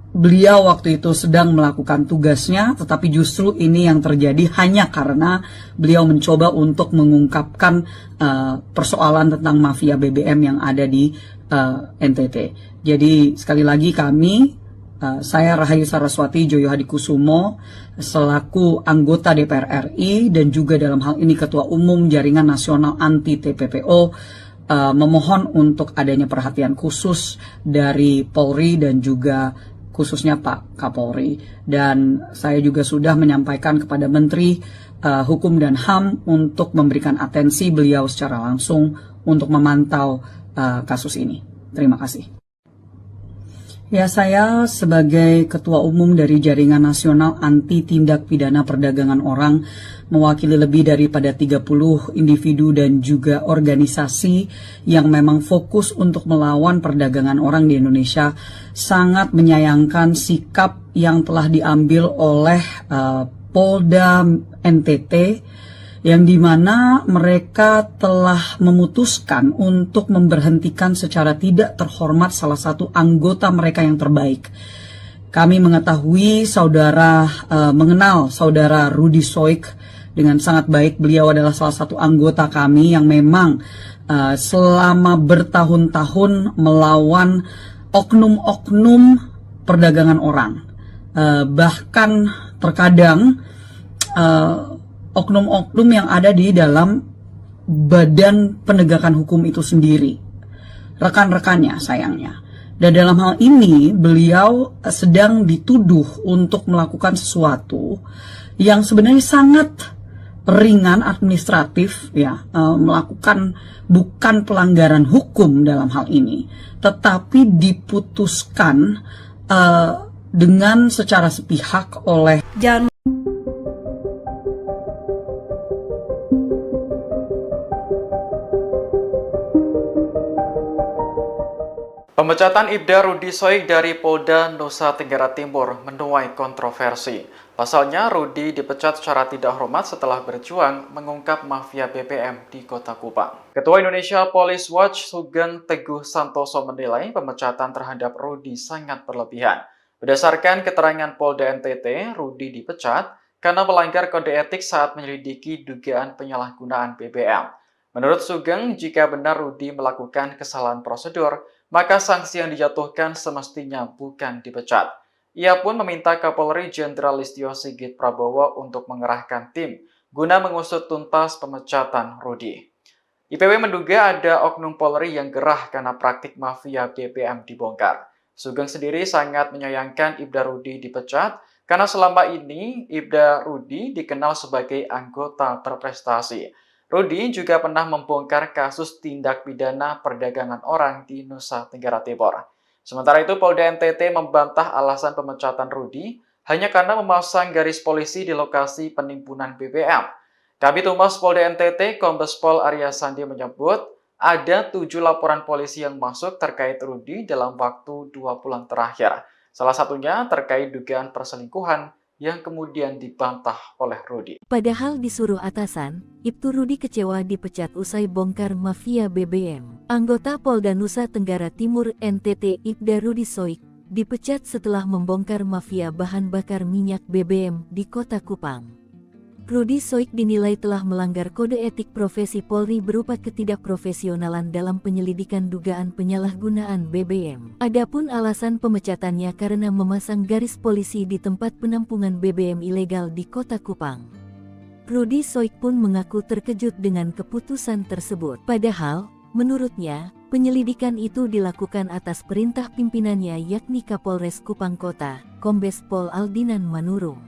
Speaker 1: beliau waktu itu sedang melakukan tugasnya, tetapi justru ini yang terjadi hanya karena beliau mencoba untuk mengungkapkan persoalan tentang mafia BBM yang ada di NTT. Jadi sekali lagi kami, saya Rahayu Saraswati Joyo Hadikusumo, selaku anggota DPR RI dan juga dalam hal ini Ketua Umum Jaringan Nasional Anti TPPO, memohon untuk adanya perhatian khusus dari Polri dan juga khususnya Pak Kapolri. Dan saya juga sudah menyampaikan kepada Menteri Hukum dan HAM untuk memberikan atensi beliau secara langsung untuk memantau kasus ini. Terima kasih. Ya, saya sebagai Ketua Umum dari Jaringan Nasional Anti Tindak Pidana Perdagangan Orang mewakili lebih daripada 30 individu dan juga organisasi yang memang fokus untuk melawan perdagangan orang di Indonesia, sangat menyayangkan sikap yang telah diambil oleh Polda NTT, yang dimana mereka telah memutuskan untuk memberhentikan secara tidak terhormat salah satu anggota mereka yang terbaik. Kami mengetahui mengenal saudara Rudy Soik dengan sangat baik. Beliau adalah salah satu anggota kami yang memang selama bertahun-tahun melawan oknum-oknum perdagangan orang. Bahkan terkadang oknum-oknum yang ada di dalam badan penegakan hukum itu sendiri, rekan-rekannya sayangnya. Dan dalam hal ini beliau sedang dituduh untuk melakukan sesuatu yang sebenarnya sangat ringan administratif, ya, melakukan bukan pelanggaran hukum dalam hal ini, tetapi diputuskan dengan secara sepihak oleh
Speaker 2: Pemecatan Ibda Rudy Soik dari Polda Nusa Tenggara Timur menuai kontroversi. Pasalnya, Rudy dipecat secara tidak hormat setelah berjuang mengungkap mafia BBM di Kota Kupang. Ketua Indonesia Police Watch Sugeng Teguh Santoso menilai pemecatan terhadap Rudy sangat berlebihan. Berdasarkan keterangan Polda NTT, Rudy dipecat karena melanggar kode etik saat menyelidiki dugaan penyalahgunaan BBM. Menurut Sugeng, jika benar Rudy melakukan kesalahan prosedur, maka sanksi yang dijatuhkan semestinya bukan dipecat. Ia pun meminta Kapolri Jenderal Listio Sigit Prabowo untuk mengerahkan tim guna mengusut tuntas pemecatan Rudy. IPW menduga ada oknum Polri yang gerah karena praktik mafia BBM dibongkar. Sugeng sendiri sangat menyayangkan Ibda Rudy dipecat karena selama ini Ibda Rudy dikenal sebagai anggota berprestasi. Rudy juga pernah membongkar kasus tindak pidana perdagangan orang di Nusa Tenggara Timur. Sementara itu, Polda NTT membantah alasan pemecatan Rudy hanya karena memasang garis polisi di lokasi penimbunan BBM. Kabid Humas Polda NTT, Kombes Pol Arya Sandi menyebut ada 7 laporan polisi yang masuk terkait Rudy dalam waktu 2 bulan terakhir. Salah satunya terkait dugaan perselingkuhan yang kemudian dibantah oleh Rudy.
Speaker 3: Padahal disuruh atasan, Ibtu Rudy kecewa dipecat usai bongkar mafia BBM. Anggota Polda Nusa Tenggara Timur NTT Ibda Rudy Soik dipecat setelah membongkar mafia bahan bakar minyak BBM di Kota Kupang. Rudy Soik dinilai telah melanggar kode etik profesi Polri berupa ketidakprofesionalan dalam penyelidikan dugaan penyalahgunaan BBM. Adapun alasan pemecatannya karena memasang garis polisi di tempat penampungan BBM ilegal di Kota Kupang. Rudy Soik pun mengaku terkejut dengan keputusan tersebut. Padahal, menurutnya, penyelidikan itu dilakukan atas perintah pimpinannya yakni Kapolres Kupang Kota, Kombes Pol Aldinan Manurung.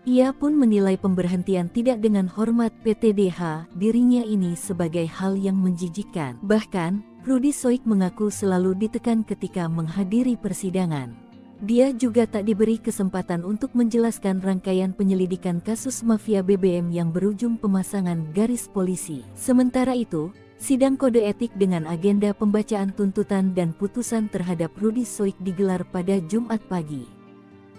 Speaker 3: Ia pun menilai pemberhentian tidak dengan hormat PTDH dirinya ini sebagai hal yang menjijikkan. Bahkan, Rudy Soik mengaku selalu ditekan ketika menghadiri persidangan. Dia juga tak diberi kesempatan untuk menjelaskan rangkaian penyelidikan kasus mafia BBM yang berujung pemasangan garis polisi. Sementara itu, sidang kode etik dengan agenda pembacaan tuntutan dan putusan terhadap Rudy Soik digelar pada Jumat pagi.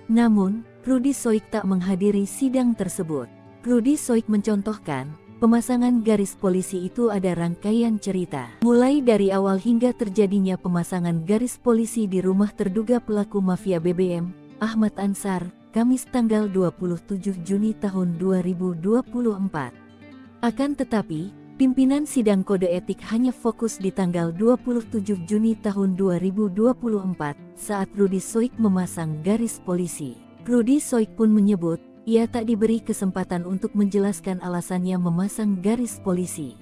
Speaker 3: Namun, Rudy Soik tak menghadiri sidang tersebut. Rudy Soik mencontohkan, pemasangan garis polisi itu ada rangkaian cerita. Mulai dari awal hingga terjadinya pemasangan garis polisi di rumah terduga pelaku mafia BBM, Ahmad Ansar, Kamis tanggal 27 Juni tahun 2024. Akan tetapi, pimpinan sidang kode etik hanya fokus di tanggal 27 Juni tahun 2024 saat Rudy Soik memasang garis polisi. Rudy Soik pun menyebut, ia tak diberi kesempatan untuk menjelaskan alasannya memasang garis polisi.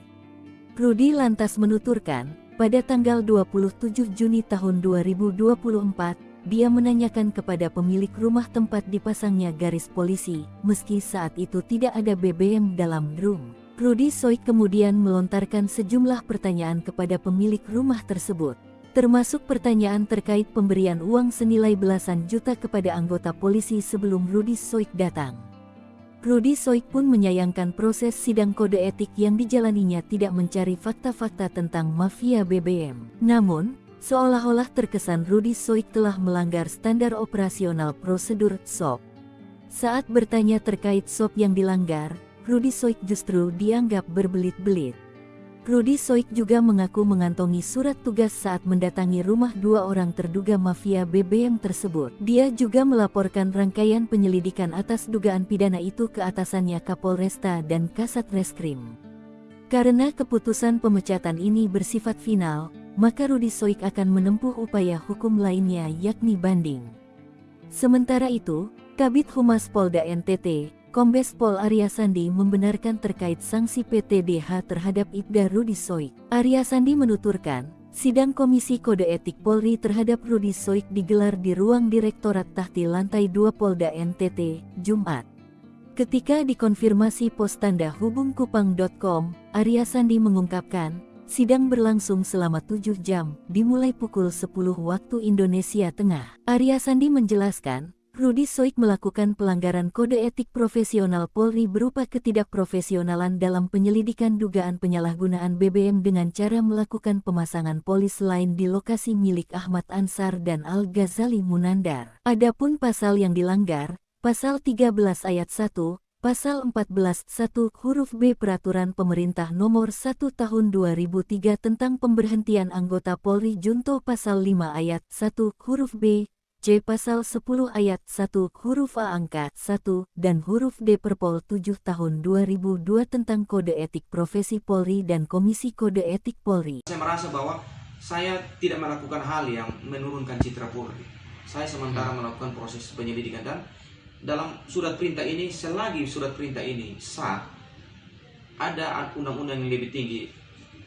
Speaker 3: Rudi lantas menuturkan, pada tanggal 27 Juni tahun 2024, dia menanyakan kepada pemilik rumah tempat dipasangnya garis polisi, meski saat itu tidak ada BBM dalam drum. Rudi Soik kemudian melontarkan sejumlah pertanyaan kepada pemilik rumah tersebut, termasuk pertanyaan terkait pemberian uang senilai belasan juta kepada anggota polisi sebelum Rudi Soik datang. Rudi Soik pun menyayangkan proses sidang kode etik yang dijalaninya tidak mencari fakta-fakta tentang mafia BBM. Namun, seolah-olah terkesan Rudi Soik telah melanggar standar operasional prosedur SOP. Saat bertanya terkait SOP yang dilanggar, Rudi Soik justru dianggap berbelit-belit. Rudi Soik juga mengaku mengantongi surat tugas saat mendatangi rumah dua orang terduga mafia BBM tersebut. Dia juga melaporkan rangkaian penyelidikan atas dugaan pidana itu ke atasannya Kapolresta dan Kasat Reskrim. Karena keputusan pemecatan ini bersifat final, maka Rudi Soik akan menempuh upaya hukum lainnya yakni banding. Sementara itu, Kabid Humas Polda NTT, Kombes Pol Arya Sandi membenarkan terkait sanksi PTDH terhadap Ibda Rudi Soik. Arya Sandi menuturkan, sidang Komisi Kode Etik Polri terhadap Rudi Soik digelar di ruang Direktorat Tahti Lantai 2 Polda NTT, Jumat. Ketika dikonfirmasi pos tanda hubungkupang.com, Arya Sandi mengungkapkan, sidang berlangsung selama 7 jam, dimulai pukul 10 waktu Indonesia Tengah. Arya Sandi menjelaskan, Rudi Soik melakukan pelanggaran kode etik profesional Polri berupa ketidakprofesionalan dalam penyelidikan dugaan penyalahgunaan BBM dengan cara melakukan pemasangan polis lain di lokasi milik Ahmad Ansar dan Al-Ghazali Munandar. Adapun pasal yang dilanggar, Pasal 13 Ayat 1, Pasal 14 1 huruf B Peraturan Pemerintah Nomor 1 Tahun 2003 tentang pemberhentian anggota Polri Junto Pasal 5 Ayat 1 huruf B, C Pasal 10 Ayat 1 huruf A angka 1 dan huruf D Perpol 7 Tahun 2002 tentang Kode Etik Profesi Polri dan Komisi Kode Etik Polri.
Speaker 4: Saya merasa bahwa saya tidak melakukan hal yang menurunkan citra Polri. Saya sementara melakukan proses penyelidikan dan dalam surat perintah ini, selagi surat perintah ini sah, ada undang-undang yang lebih tinggi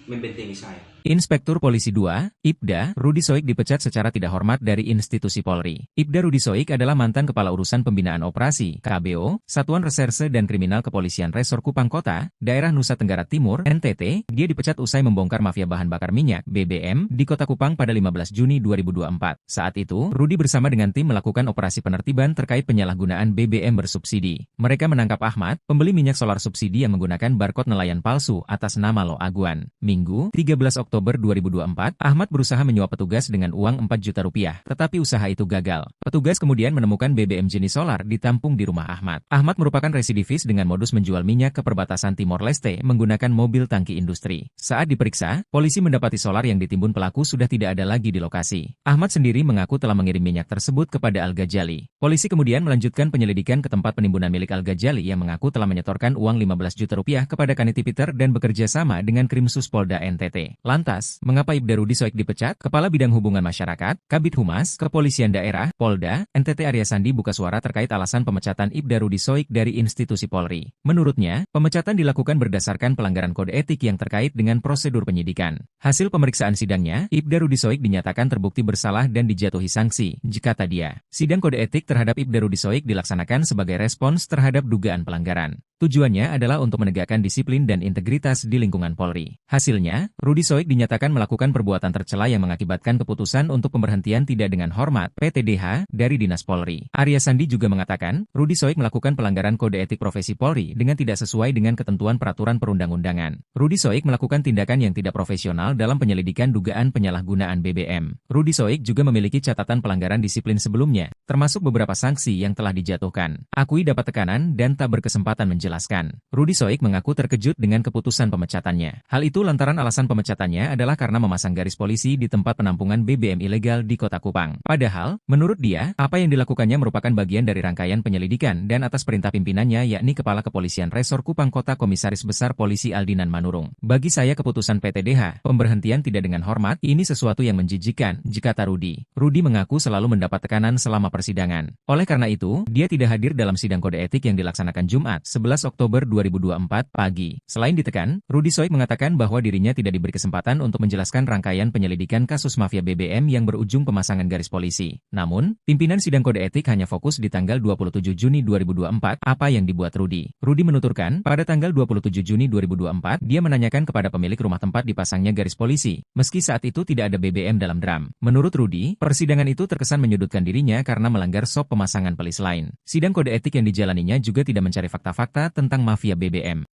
Speaker 4: membentengi saya.
Speaker 5: Inspektur Polisi 2, Ibda, Rudi Soik dipecat secara tidak hormat dari institusi Polri. Ibda Rudi Soik adalah mantan Kepala Urusan Pembinaan Operasi, KBO, Satuan Reserse dan Kriminal Kepolisian Resor Kupang Kota, Daerah Nusa Tenggara Timur, NTT. Dia dipecat usai membongkar mafia bahan bakar minyak, BBM, di Kota Kupang pada 15 Juni 2024. Saat itu, Rudi bersama dengan tim melakukan operasi penertiban terkait penyalahgunaan BBM bersubsidi. Mereka menangkap Ahmad, pembeli minyak solar subsidi yang menggunakan barcode nelayan palsu atas nama Lo Aguan. Minggu, 13 Oktober 2024, Ahmad berusaha menyuap petugas dengan uang 4 juta rupiah, tetapi usaha itu gagal. Petugas kemudian menemukan BBM jenis solar ditampung di rumah Ahmad. Ahmad merupakan residivis dengan modus menjual minyak ke perbatasan Timor Leste menggunakan mobil tangki industri. Saat diperiksa, polisi mendapati solar yang ditimbun pelaku sudah tidak ada lagi di lokasi. Ahmad sendiri mengaku telah mengirim minyak tersebut kepada Al-Ghazali. Polisi kemudian melanjutkan penyelidikan ke tempat penimbunan milik Al-Ghazali yang mengaku telah menyetorkan uang 15 juta rupiah kepada Kaniti Peter dan bekerja sama dengan Krimsus Polda NTT. Lantas, mengapa Ibda Rudi Soik dipecat? Kepala Bidang Hubungan Masyarakat, Kabid Humas, Kepolisian Daerah, Polda, NTT Arya Sandi buka suara terkait alasan pemecatan Ibda Rudi Soik dari institusi Polri. Menurutnya, pemecatan dilakukan berdasarkan pelanggaran kode etik yang terkait dengan prosedur penyidikan. Hasil pemeriksaan sidangnya, Ibda Rudi Soik dinyatakan terbukti bersalah dan dijatuhi sanksi, kata dia. Sidang kode etik terhadap Ibda Rudi Soik dilaksanakan sebagai respons terhadap dugaan pelanggaran. Tujuannya adalah untuk menegakkan disiplin dan integritas di lingkungan Polri. Hasilnya, Rudi Soik dinyatakan melakukan perbuatan tercela yang mengakibatkan keputusan untuk pemberhentian tidak dengan hormat (PTDH) dari Dinas Polri. Arya Sandi juga mengatakan, Rudi Soik melakukan pelanggaran kode etik profesi Polri dengan tidak sesuai dengan ketentuan peraturan perundang-undangan. Rudi Soik melakukan tindakan yang tidak profesional dalam penyelidikan dugaan penyalahgunaan BBM. Rudi Soik juga memiliki catatan pelanggaran disiplin sebelumnya, termasuk beberapa sanksi yang telah dijatuhkan. Akui dapat tekanan dan tak berkesempatan menjelaskan. Rudi Soik mengaku terkejut dengan keputusan pemecatannya. Hal itu lantaran alasan pemecatannya alasannya adalah karena memasang garis polisi di tempat penampungan BBM ilegal di Kota Kupang. Padahal, menurut dia, apa yang dilakukannya merupakan bagian dari rangkaian penyelidikan dan atas perintah pimpinannya yakni Kepala Kepolisian Resor Kupang Kota Komisaris Besar Polisi Aldinan Manurung. Bagi saya keputusan PTDH, pemberhentian tidak dengan hormat, ini sesuatu yang menjijikkan, kata Rudi. Rudi mengaku selalu mendapat tekanan selama persidangan. Oleh karena itu, dia tidak hadir dalam sidang kode etik yang dilaksanakan Jumat, 11 Oktober 2024 pagi. Selain ditekan, Rudi Soik mengatakan bahwa dirinya tidak diberi kesempatan untuk menjelaskan rangkaian penyelidikan kasus mafia BBM yang berujung pemasangan garis polisi. Namun, pimpinan sidang kode etik hanya fokus di tanggal 27 Juni 2024, apa yang dibuat Rudi. Rudi menuturkan, pada tanggal 27 Juni 2024, dia menanyakan kepada pemilik rumah tempat dipasangnya garis polisi, meski saat itu tidak ada BBM dalam drum. Menurut Rudi, persidangan itu terkesan menyudutkan dirinya karena melanggar SOP pemasangan pelis lain. Sidang kode etik yang dijalaninya juga tidak mencari fakta-fakta tentang mafia BBM.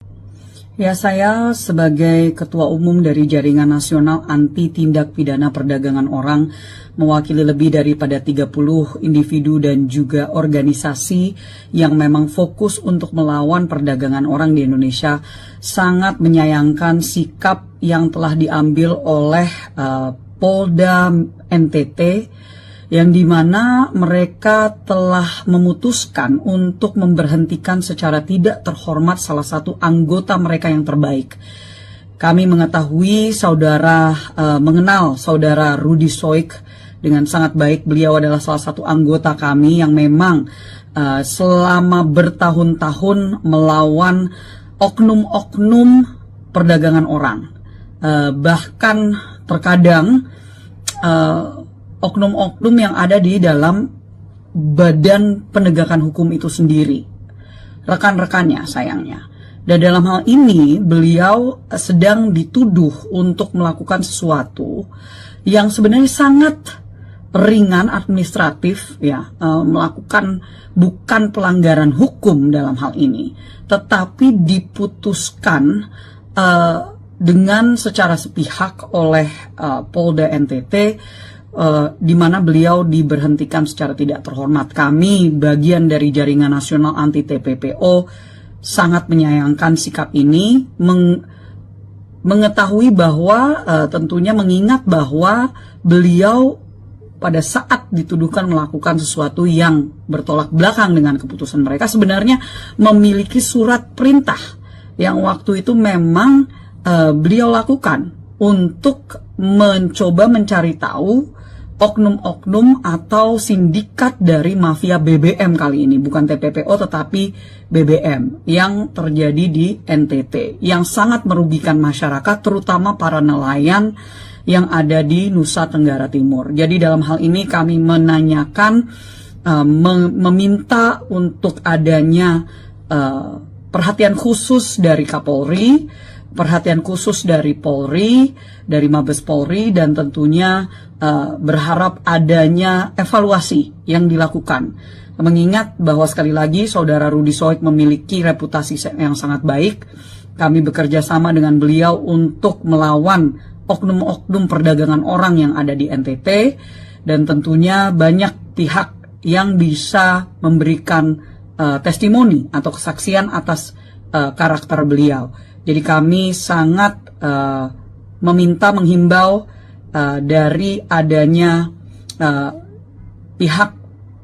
Speaker 1: Ya, saya sebagai Ketua Umum dari Jaringan Nasional Anti Tindak Pidana Perdagangan Orang, mewakili lebih daripada 30 individu dan juga organisasi yang memang fokus untuk melawan perdagangan orang di Indonesia, sangat menyayangkan sikap yang telah diambil oleh Polda NTT, yang dimana mereka telah memutuskan untuk memberhentikan secara tidak terhormat salah satu anggota mereka yang terbaik. Kami mengetahui mengenal saudara Rudi Soik dengan sangat baik. Beliau adalah salah satu anggota kami yang memang selama bertahun-tahun melawan oknum-oknum perdagangan orang. Bahkan terkadang oknum-oknum yang ada di dalam badan penegakan hukum itu sendiri, rekan-rekannya sayangnya. Dan dalam hal ini beliau sedang dituduh untuk melakukan sesuatu yang sebenarnya sangat ringan administratif, ya, melakukan bukan pelanggaran hukum dalam hal ini, tetapi diputuskan dengan secara sepihak oleh Polda NTT, di mana beliau diberhentikan secara tidak terhormat. Kami, bagian dari Jaringan Nasional Anti TPPO, sangat menyayangkan sikap ini, mengetahui bahwa tentunya mengingat bahwa beliau pada saat dituduhkan melakukan sesuatu yang bertolak belakang dengan keputusan mereka, sebenarnya memiliki surat perintah yang waktu itu memang beliau lakukan untuk mencoba mencari tahu oknum-oknum atau sindikat dari mafia BBM kali ini, bukan TPPO tetapi BBM yang terjadi di NTT, yang sangat merugikan masyarakat, terutama para nelayan yang ada di Nusa Tenggara Timur. Jadi dalam hal ini kami menanyakan, meminta untuk adanya perhatian khusus dari Kapolri, perhatian khusus dari Polri, dari Mabes Polri, dan tentunya berharap adanya evaluasi yang dilakukan. Mengingat bahwa sekali lagi saudara Rudi Soik memiliki reputasi yang sangat baik, kami bekerja sama dengan beliau untuk melawan oknum-oknum perdagangan orang yang ada di NTT, dan tentunya banyak pihak yang bisa memberikan testimoni atau kesaksian atas karakter beliau. Jadi kami sangat menghimbau dari adanya pihak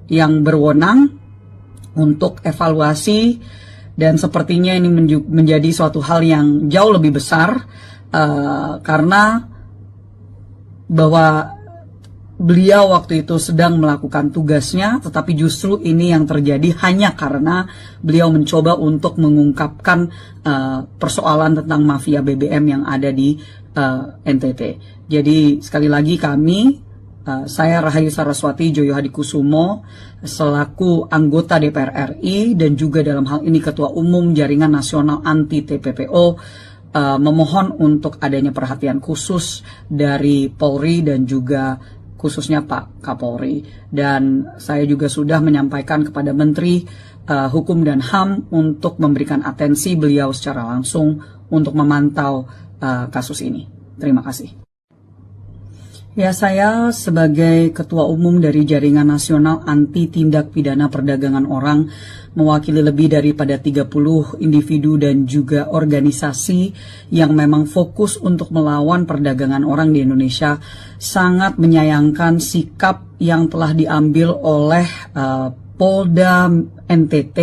Speaker 1: yang berwenang untuk evaluasi, dan sepertinya ini menjadi suatu hal yang jauh lebih besar karena bahwa beliau waktu itu sedang melakukan tugasnya, tetapi justru ini yang terjadi hanya karena beliau mencoba untuk mengungkapkan persoalan tentang mafia BBM yang ada di NTT. Jadi sekali lagi kami, saya Rahayu Saraswati Joyo Hadikusumo, selaku anggota DPR RI dan juga dalam hal ini Ketua Umum Jaringan Nasional Anti TPPO, memohon untuk adanya perhatian khusus dari Polri dan juga khususnya Pak Kapolri. Dan saya juga sudah menyampaikan kepada Menteri Hukum dan HAM untuk memberikan atensi beliau secara langsung untuk memantau kasus ini. Terima kasih. Ya, saya sebagai Ketua Umum dari Jaringan Nasional Anti Tindak Pidana Perdagangan Orang, mewakili lebih daripada 30 individu dan juga organisasi yang memang fokus untuk melawan perdagangan orang di Indonesia, sangat menyayangkan sikap yang telah diambil oleh Polda NTT,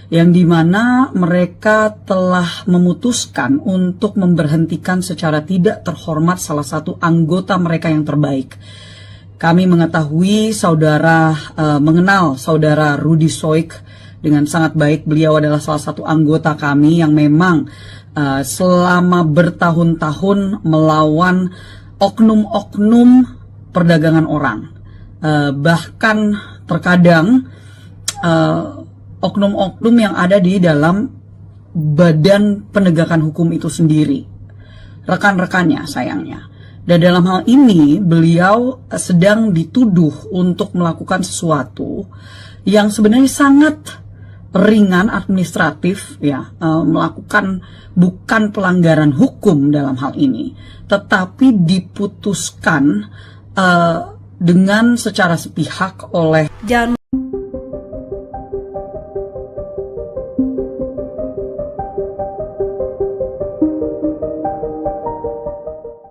Speaker 1: yang dimana mereka telah memutuskan untuk memberhentikan secara tidak terhormat salah satu anggota mereka yang terbaik. Kami mengetahui mengenal saudara Rudy Soik dengan sangat baik. Beliau adalah salah satu anggota kami yang memang selama bertahun-tahun melawan oknum-oknum perdagangan orang. Bahkan terkadang oknum-oknum yang ada di dalam badan penegakan hukum itu sendiri, rekan-rekannya sayangnya. Dan dalam hal ini beliau sedang dituduh untuk melakukan sesuatu yang sebenarnya sangat ringan administratif, ya, melakukan bukan pelanggaran hukum dalam hal ini, tetapi diputuskan dengan secara sepihak oleh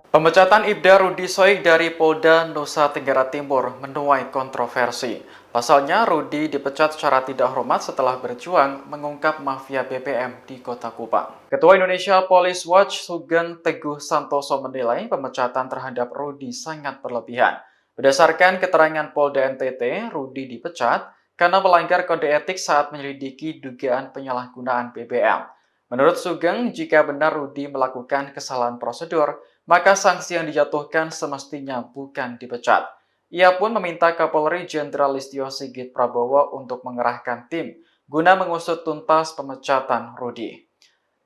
Speaker 2: Pemecatan Ibda Rudy Soik dari Polda Nusa Tenggara Timur menuai kontroversi. Pasalnya, Rudy dipecat secara tidak hormat setelah berjuang mengungkap mafia BBM di Kota Kupang. Ketua Indonesia Police Watch Sugeng Teguh Santoso menilai pemecatan terhadap Rudy sangat berlebihan. Berdasarkan keterangan Polda NTT, Rudy dipecat karena melanggar kode etik saat menyelidiki dugaan penyalahgunaan BBM. Menurut Sugeng, jika benar Rudy melakukan kesalahan prosedur, maka sanksi yang dijatuhkan semestinya bukan dipecat. Ia pun meminta Kapolri Jenderal Listio Sigit Prabowo untuk mengerahkan tim guna mengusut tuntas pemecatan Rudy.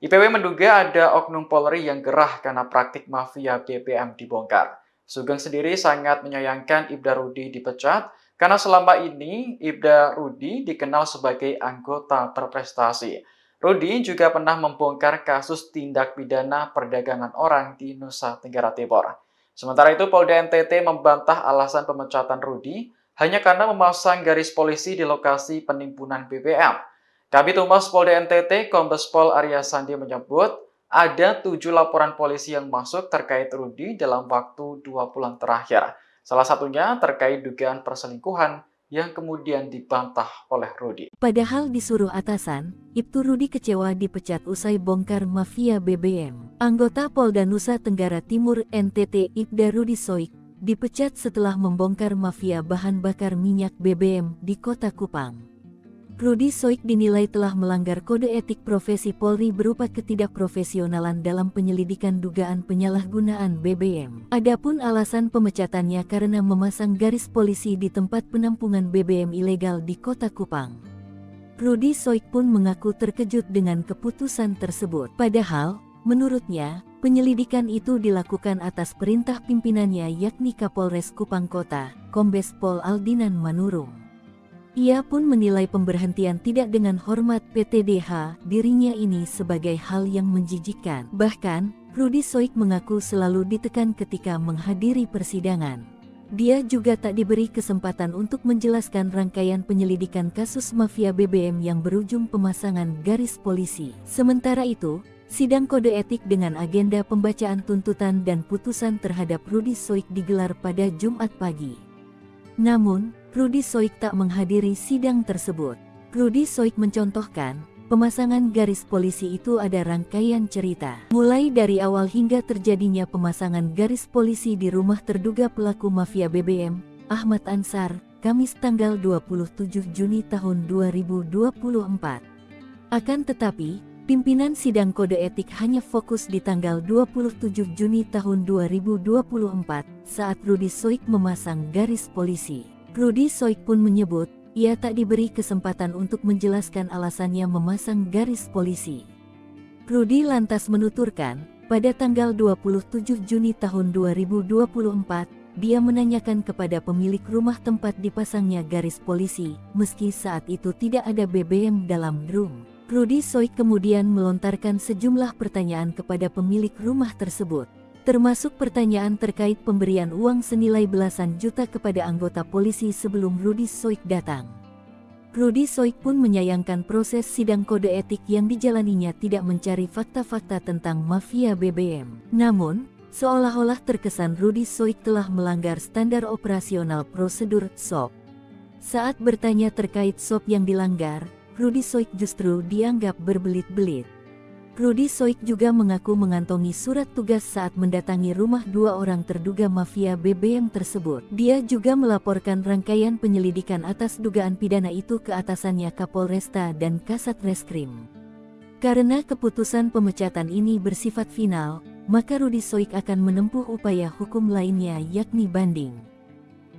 Speaker 2: IPW menduga ada oknum Polri yang gerah karena praktik mafia BBM dibongkar. Sugeng sendiri sangat menyayangkan Ibda Rudy dipecat karena selama ini Ibda Rudy dikenal sebagai anggota berprestasi. Rudy juga pernah membongkar kasus tindak pidana perdagangan orang di Nusa Tenggara Timur. Sementara itu, Polda NTT membantah alasan pemecatan Rudy hanya karena memasang garis polisi di lokasi penimbunan BBM. Kabid Humas Polda NTT, Kombes Pol Arya Sandi menyebut ada 7 laporan polisi yang masuk terkait Rudy dalam waktu 2 bulan terakhir. Salah satunya terkait dugaan perselingkuhan yang kemudian dibantah oleh Rudy.
Speaker 3: Padahal disuruh atasan, Ibtu Rudy kecewa dipecat usai bongkar mafia BBM. Anggota Polda Nusa Tenggara Timur NTT Ibda Rudy Soik dipecat setelah membongkar mafia bahan bakar minyak BBM di Kota Kupang. Rudy Soik dinilai telah melanggar kode etik profesi Polri berupa ketidakprofesionalan dalam penyelidikan dugaan penyalahgunaan BBM. Adapun alasan pemecatannya karena memasang garis polisi di tempat penampungan BBM ilegal di Kota Kupang. Rudy Soik pun mengaku terkejut dengan keputusan tersebut. Padahal, menurutnya, penyelidikan itu dilakukan atas perintah pimpinannya yakni Kapolres Kupang Kota, Kombes Pol Aldinan Manurung. Ia pun menilai pemberhentian tidak dengan hormat PTDH dirinya ini sebagai hal yang menjijikkan. Bahkan, Rudy Soik mengaku selalu ditekan ketika menghadiri persidangan. Dia juga tak diberi kesempatan untuk menjelaskan rangkaian penyelidikan kasus mafia BBM yang berujung pemasangan garis polisi. Sementara itu, sidang kode etik dengan agenda pembacaan tuntutan dan putusan terhadap Rudy Soik digelar pada Jumat pagi. Namun, Rudy Soik tak menghadiri sidang tersebut. Rudy Soik mencontohkan, pemasangan garis polisi itu ada rangkaian cerita. Mulai dari awal hingga terjadinya pemasangan garis polisi di rumah terduga pelaku mafia BBM, Ahmad Ansar, Kamis tanggal 27 Juni tahun 2024. Akan tetapi, pimpinan sidang kode etik hanya fokus di tanggal 27 Juni tahun 2024 saat Rudy Soik memasang garis polisi. Rudy Soik pun menyebut, ia tak diberi kesempatan untuk menjelaskan alasannya memasang garis polisi. Rudy lantas menuturkan, pada tanggal 27 Juni tahun 2024, dia menanyakan kepada pemilik rumah tempat dipasangnya garis polisi, meski saat itu tidak ada BBM dalam drum. Rudy Soik kemudian melontarkan sejumlah pertanyaan kepada pemilik rumah tersebut. termasuk pertanyaan terkait pemberian uang senilai belasan juta kepada anggota polisi sebelum Rudi Soik datang. Rudi Soik pun menyayangkan proses sidang kode etik yang dijalaninya tidak mencari fakta-fakta tentang mafia BBM. Namun, seolah-olah terkesan Rudi Soik telah melanggar standar operasional prosedur SOP. Saat bertanya terkait SOP yang dilanggar, Rudi Soik justru dianggap berbelit-belit. Rudi Soik juga mengaku mengantongi surat tugas saat mendatangi rumah dua orang terduga mafia BBM tersebut. Dia juga melaporkan rangkaian penyelidikan atas dugaan pidana itu ke atasannya Kapolresta dan Kasat Reskrim. Karena keputusan pemecatan ini bersifat final, maka Rudi Soik akan menempuh upaya hukum lainnya yakni banding.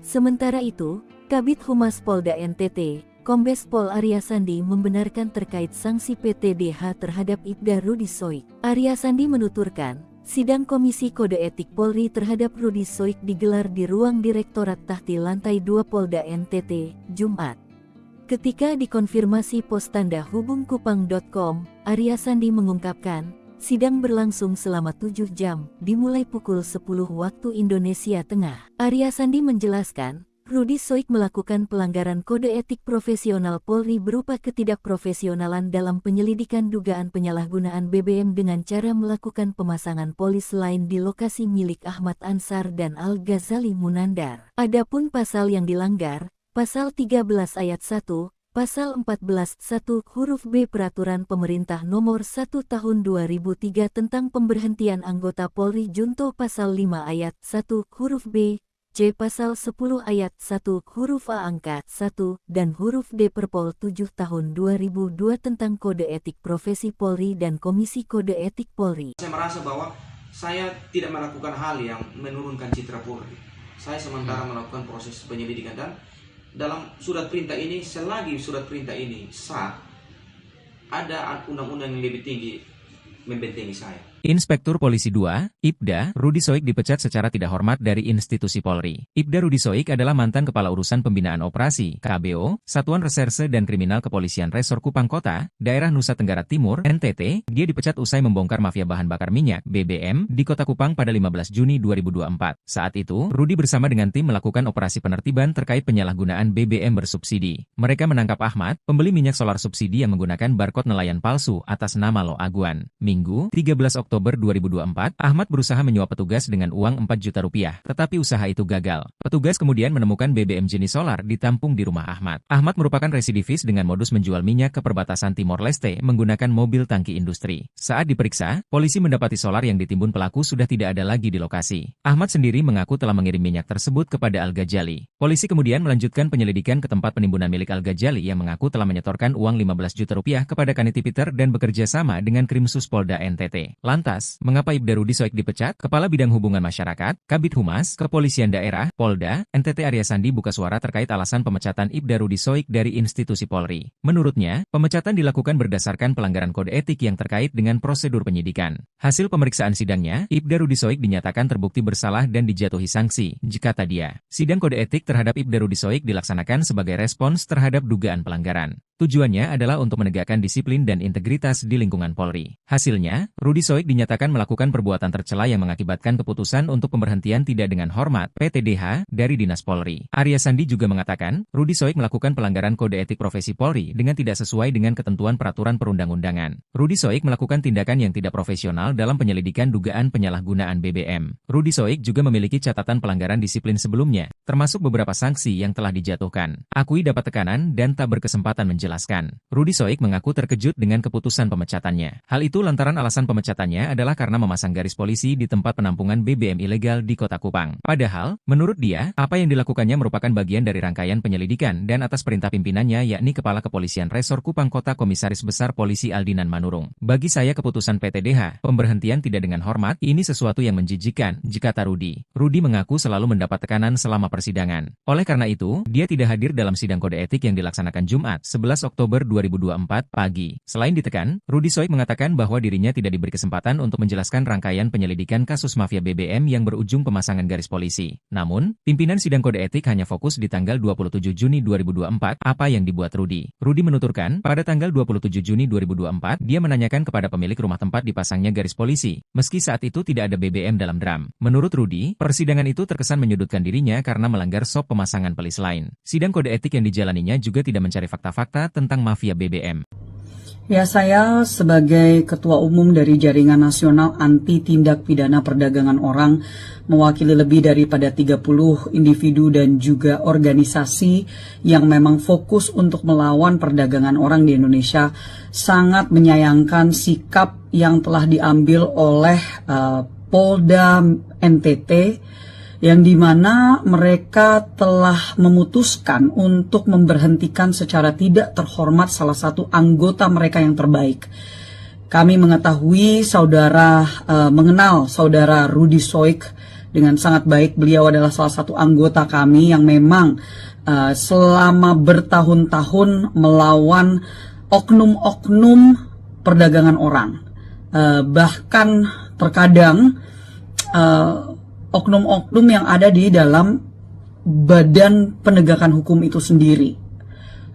Speaker 3: Sementara itu, Kabid Humas Polda NTT, Kombes Pol Arya Sandi membenarkan terkait sanksi PTDH terhadap Ibda Rudi Soik. Arya Sandi menuturkan, sidang Komisi Kode Etik Polri terhadap Rudi Soik digelar di ruang Direktorat Tahti Lantai 2 Polda NTT, Jumat. Ketika dikonfirmasi pos tanda hubungkupang.com, Arya Sandi mengungkapkan, sidang berlangsung selama 7 jam, dimulai pukul 10 waktu Indonesia Tengah. Arya Sandi menjelaskan, Rudi Soik melakukan pelanggaran kode etik profesional Polri berupa ketidakprofesionalan dalam penyelidikan dugaan penyalahgunaan BBM dengan cara melakukan pemasangan polis lain di lokasi milik Ahmad Ansar dan Al-Ghazali Munandar. Adapun pasal yang dilanggar, pasal 13 ayat 1, pasal 14 1 huruf B Peraturan Pemerintah Nomor 1 Tahun 2003 tentang pemberhentian anggota Polri junto pasal 5 ayat 1 huruf B, C pasal 10 ayat 1 huruf A angka 1 dan huruf D Perpol 7 tahun 2002 tentang kode etik profesi Polri dan Komisi Kode Etik Polri.
Speaker 4: Saya merasa bahwa saya tidak melakukan hal yang menurunkan citra Polri. Saya sementara melakukan proses penyelidikan dan dalam surat perintah ini, selagi surat perintah ini sah, ada undang-undang yang lebih tinggi membentengi saya.
Speaker 5: Inspektur Polisi 2, Ibda, Rudi Soik dipecat secara tidak hormat dari institusi Polri. Ibda Rudi Soik adalah mantan Kepala Urusan Pembinaan Operasi, KBO, Satuan Reserse dan Kriminal Kepolisian Resor Kupang Kota, Daerah Nusa Tenggara Timur, NTT. Dia dipecat usai membongkar mafia bahan bakar minyak, BBM, di Kota Kupang pada 15 Juni 2024. Saat itu, Rudi bersama dengan tim melakukan operasi penertiban terkait penyalahgunaan BBM bersubsidi. Mereka menangkap Ahmad, pembeli minyak solar subsidi yang menggunakan barcode nelayan palsu atas nama Lo Aguan. Minggu, 13 Oktober 2024, Ahmad berusaha menyuap petugas dengan uang 4 juta rupiah, tetapi usaha itu gagal. Petugas kemudian menemukan BBM jenis solar ditampung di rumah Ahmad. Ahmad merupakan residivis dengan modus menjual minyak ke perbatasan Timor Leste menggunakan mobil tangki industri. Saat diperiksa, polisi mendapati solar yang ditimbun pelaku sudah tidak ada lagi di lokasi. Ahmad sendiri mengaku telah mengirim minyak tersebut kepada Al-Ghazali. Polisi kemudian melanjutkan penyelidikan ke tempat penimbunan milik Al-Ghazali yang mengaku telah menyetorkan uang 15 juta rupiah kepada Kaniti Peter dan bekerja sama dengan Krimsus Polda NTT. Lantas, mengapa Ibda Rudi Soik dipecat? Kepala Bidang Hubungan Masyarakat, Kabid Humas, Kepolisian Daerah, Polda, NTT Arya Sandi buka suara terkait alasan pemecatan Ibda Rudi Soik dari institusi Polri. Menurutnya, pemecatan dilakukan berdasarkan pelanggaran kode etik yang terkait dengan prosedur penyidikan. Hasil pemeriksaan sidangnya, Ibda Rudi Soik dinyatakan terbukti bersalah dan dijatuhi sanksi, jikata dia. Sidang kode etik terhadap Ibda Rudi Soik dilaksanakan sebagai respons terhadap dugaan pelanggaran. Tujuannya adalah untuk menegakkan disiplin dan integritas di lingkungan Polri. Hasilnya, Rudi Soik dinyatakan melakukan perbuatan tercela yang mengakibatkan keputusan untuk pemberhentian tidak dengan hormat (PTDH) dari Dinas Polri. Arya Sandi juga mengatakan, Rudi Soik melakukan pelanggaran kode etik profesi Polri dengan tidak sesuai dengan ketentuan peraturan perundang-undangan. Rudi Soik melakukan tindakan yang tidak profesional dalam penyelidikan dugaan penyalahgunaan BBM. Rudi Soik juga memiliki catatan pelanggaran disiplin sebelumnya, termasuk beberapa sanksi yang telah dijatuhkan. Akui dapat tekanan dan tak berkesempatan menjelaskan. Rudi Soik mengaku terkejut dengan keputusan pemecatannya. Hal itu lantaran alasan pemecatannya adalah karena memasang garis polisi di tempat penampungan BBM ilegal di Kota Kupang. Padahal, menurut dia, apa yang dilakukannya merupakan bagian dari rangkaian penyelidikan dan atas perintah pimpinannya yakni Kepala Kepolisian Resor Kupang Kota Komisaris Besar Polisi Aldinan Manurung. Bagi saya keputusan PTDH, pemberhentian tidak dengan hormat, ini sesuatu yang menjijikan, jikata Rudi. Rudi mengaku selalu mendapat tekanan selama persidangan. Oleh karena itu, dia tidak hadir dalam sidang kode etik yang dilaksanakan Jumat, 11 Oktober 2024 pagi. Selain ditekan, Rudi Soik mengatakan bahwa dirinya tidak diberi kesempatan kesempatan untuk menjelaskan rangkaian penyelidikan kasus mafia BBM yang berujung pemasangan garis polisi. Namun, pimpinan sidang kode etik hanya fokus di tanggal 27 Juni 2024, apa yang dibuat Rudy. Rudy menuturkan, pada tanggal 27 Juni 2024, dia menanyakan kepada pemilik rumah tempat dipasangnya garis polisi, meski saat itu tidak ada BBM dalam drum. Menurut Rudy, persidangan itu terkesan menyudutkan dirinya karena melanggar SOP pemasangan pelis lain. Sidang kode etik yang dijalaninya juga tidak mencari fakta-fakta tentang mafia BBM.
Speaker 1: Ya, saya sebagai Ketua Umum dari Jaringan Nasional Anti Tindak Pidana Perdagangan Orang, mewakili lebih daripada 30 individu dan juga organisasi yang memang fokus untuk melawan perdagangan orang di Indonesia, sangat menyayangkan sikap yang telah diambil oleh Polda NTT, yang dimana mereka telah memutuskan untuk memberhentikan secara tidak terhormat salah satu anggota mereka yang terbaik. Kami mengetahui mengenal saudara Rudy Soik dengan sangat baik. Beliau adalah salah satu anggota kami yang memang selama bertahun-tahun melawan oknum-oknum perdagangan orang. Bahkan terkadang oknum-oknum yang ada di dalam badan penegakan hukum itu sendiri,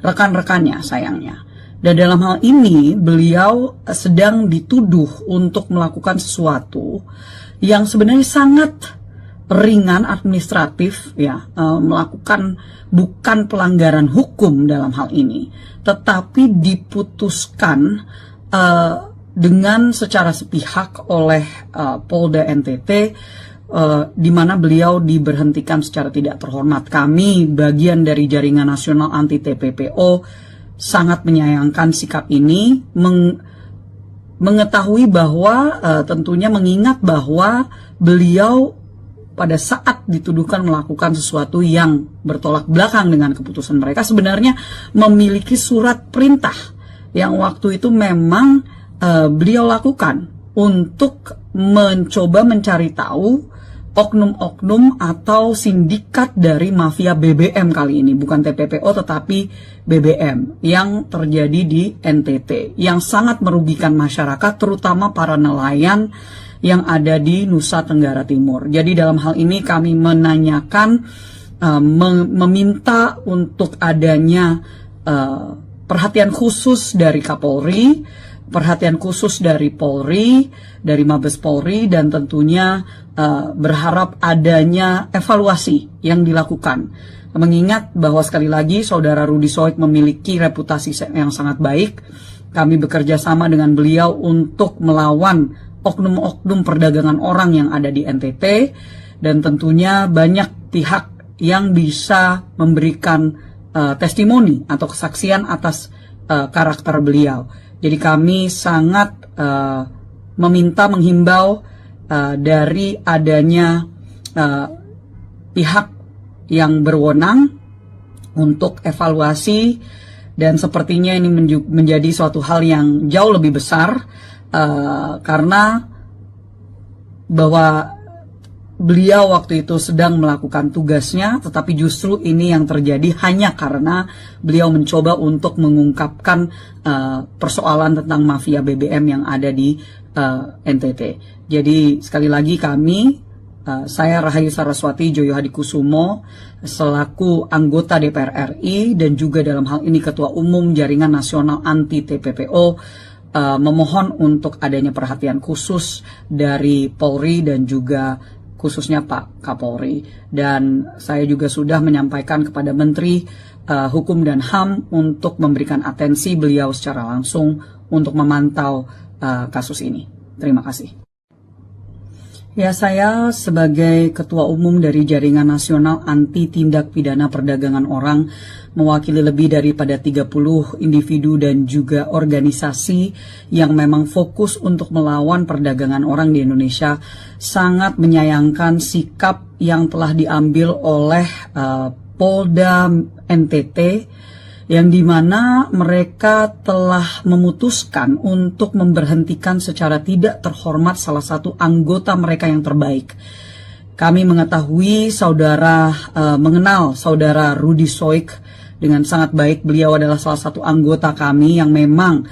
Speaker 1: rekan-rekannya sayangnya. Dan dalam hal ini beliau sedang dituduh untuk melakukan sesuatu yang sebenarnya sangat ringan administratif, ya, melakukan bukan pelanggaran hukum dalam hal ini, tetapi diputuskan dengan secara sepihak oleh Polda NTT, di mana beliau diberhentikan secara tidak terhormat. Kami, bagian dari Jaringan Nasional Anti TPPO, sangat menyayangkan sikap ini, mengetahui bahwa tentunya mengingat bahwa beliau pada saat dituduhkan melakukan sesuatu yang bertolak belakang dengan keputusan mereka, sebenarnya memiliki surat perintah yang waktu itu memang beliau lakukan untuk mencoba mencari tahu oknum-oknum atau sindikat dari mafia BBM kali ini, bukan TPPO tetapi BBM yang terjadi di NTT, yang sangat merugikan masyarakat, terutama para nelayan yang ada di Nusa Tenggara Timur. Jadi dalam hal ini kami menanyakan, meminta untuk adanya perhatian khusus dari Kapolri, perhatian khusus dari Polri, dari Mabes Polri, dan tentunya berharap adanya evaluasi yang dilakukan. Mengingat bahwa sekali lagi saudara Rudy Soik memiliki reputasi yang sangat baik, kami bekerja sama dengan beliau untuk melawan oknum-oknum perdagangan orang yang ada di NTT, dan tentunya banyak pihak yang bisa memberikan testimoni atau kesaksian atas karakter beliau. Jadi kami sangat menghimbau dari adanya pihak yang berwenang untuk evaluasi, dan sepertinya ini menjadi suatu hal yang jauh lebih besar karena bahwa beliau waktu itu sedang melakukan tugasnya, tetapi justru ini yang terjadi hanya karena beliau mencoba untuk mengungkapkan persoalan tentang mafia BBM yang ada di NTT. Jadi sekali lagi saya Rahayu Saraswati Joyo Hadikusumo selaku anggota DPR RI dan juga dalam hal ini Ketua Umum Jaringan Nasional Anti TPPO memohon untuk adanya perhatian khusus dari Polri dan juga khususnya Pak Kapolri. Dan saya juga sudah menyampaikan kepada Menteri Hukum dan HAM untuk memberikan atensi beliau secara langsung untuk memantau kasus ini. Terima kasih. Ya, saya sebagai Ketua Umum dari Jaringan Nasional Anti Tindak Pidana Perdagangan Orang, mewakili lebih daripada 30 individu dan juga organisasi yang memang fokus untuk melawan perdagangan orang di Indonesia, sangat menyayangkan sikap yang telah diambil oleh Polda NTT, yang dimana mereka telah memutuskan untuk memberhentikan secara tidak terhormat salah satu anggota mereka yang terbaik. Kami mengetahui mengenal saudara Rudy Soik dengan sangat baik. Beliau adalah salah satu anggota kami yang memang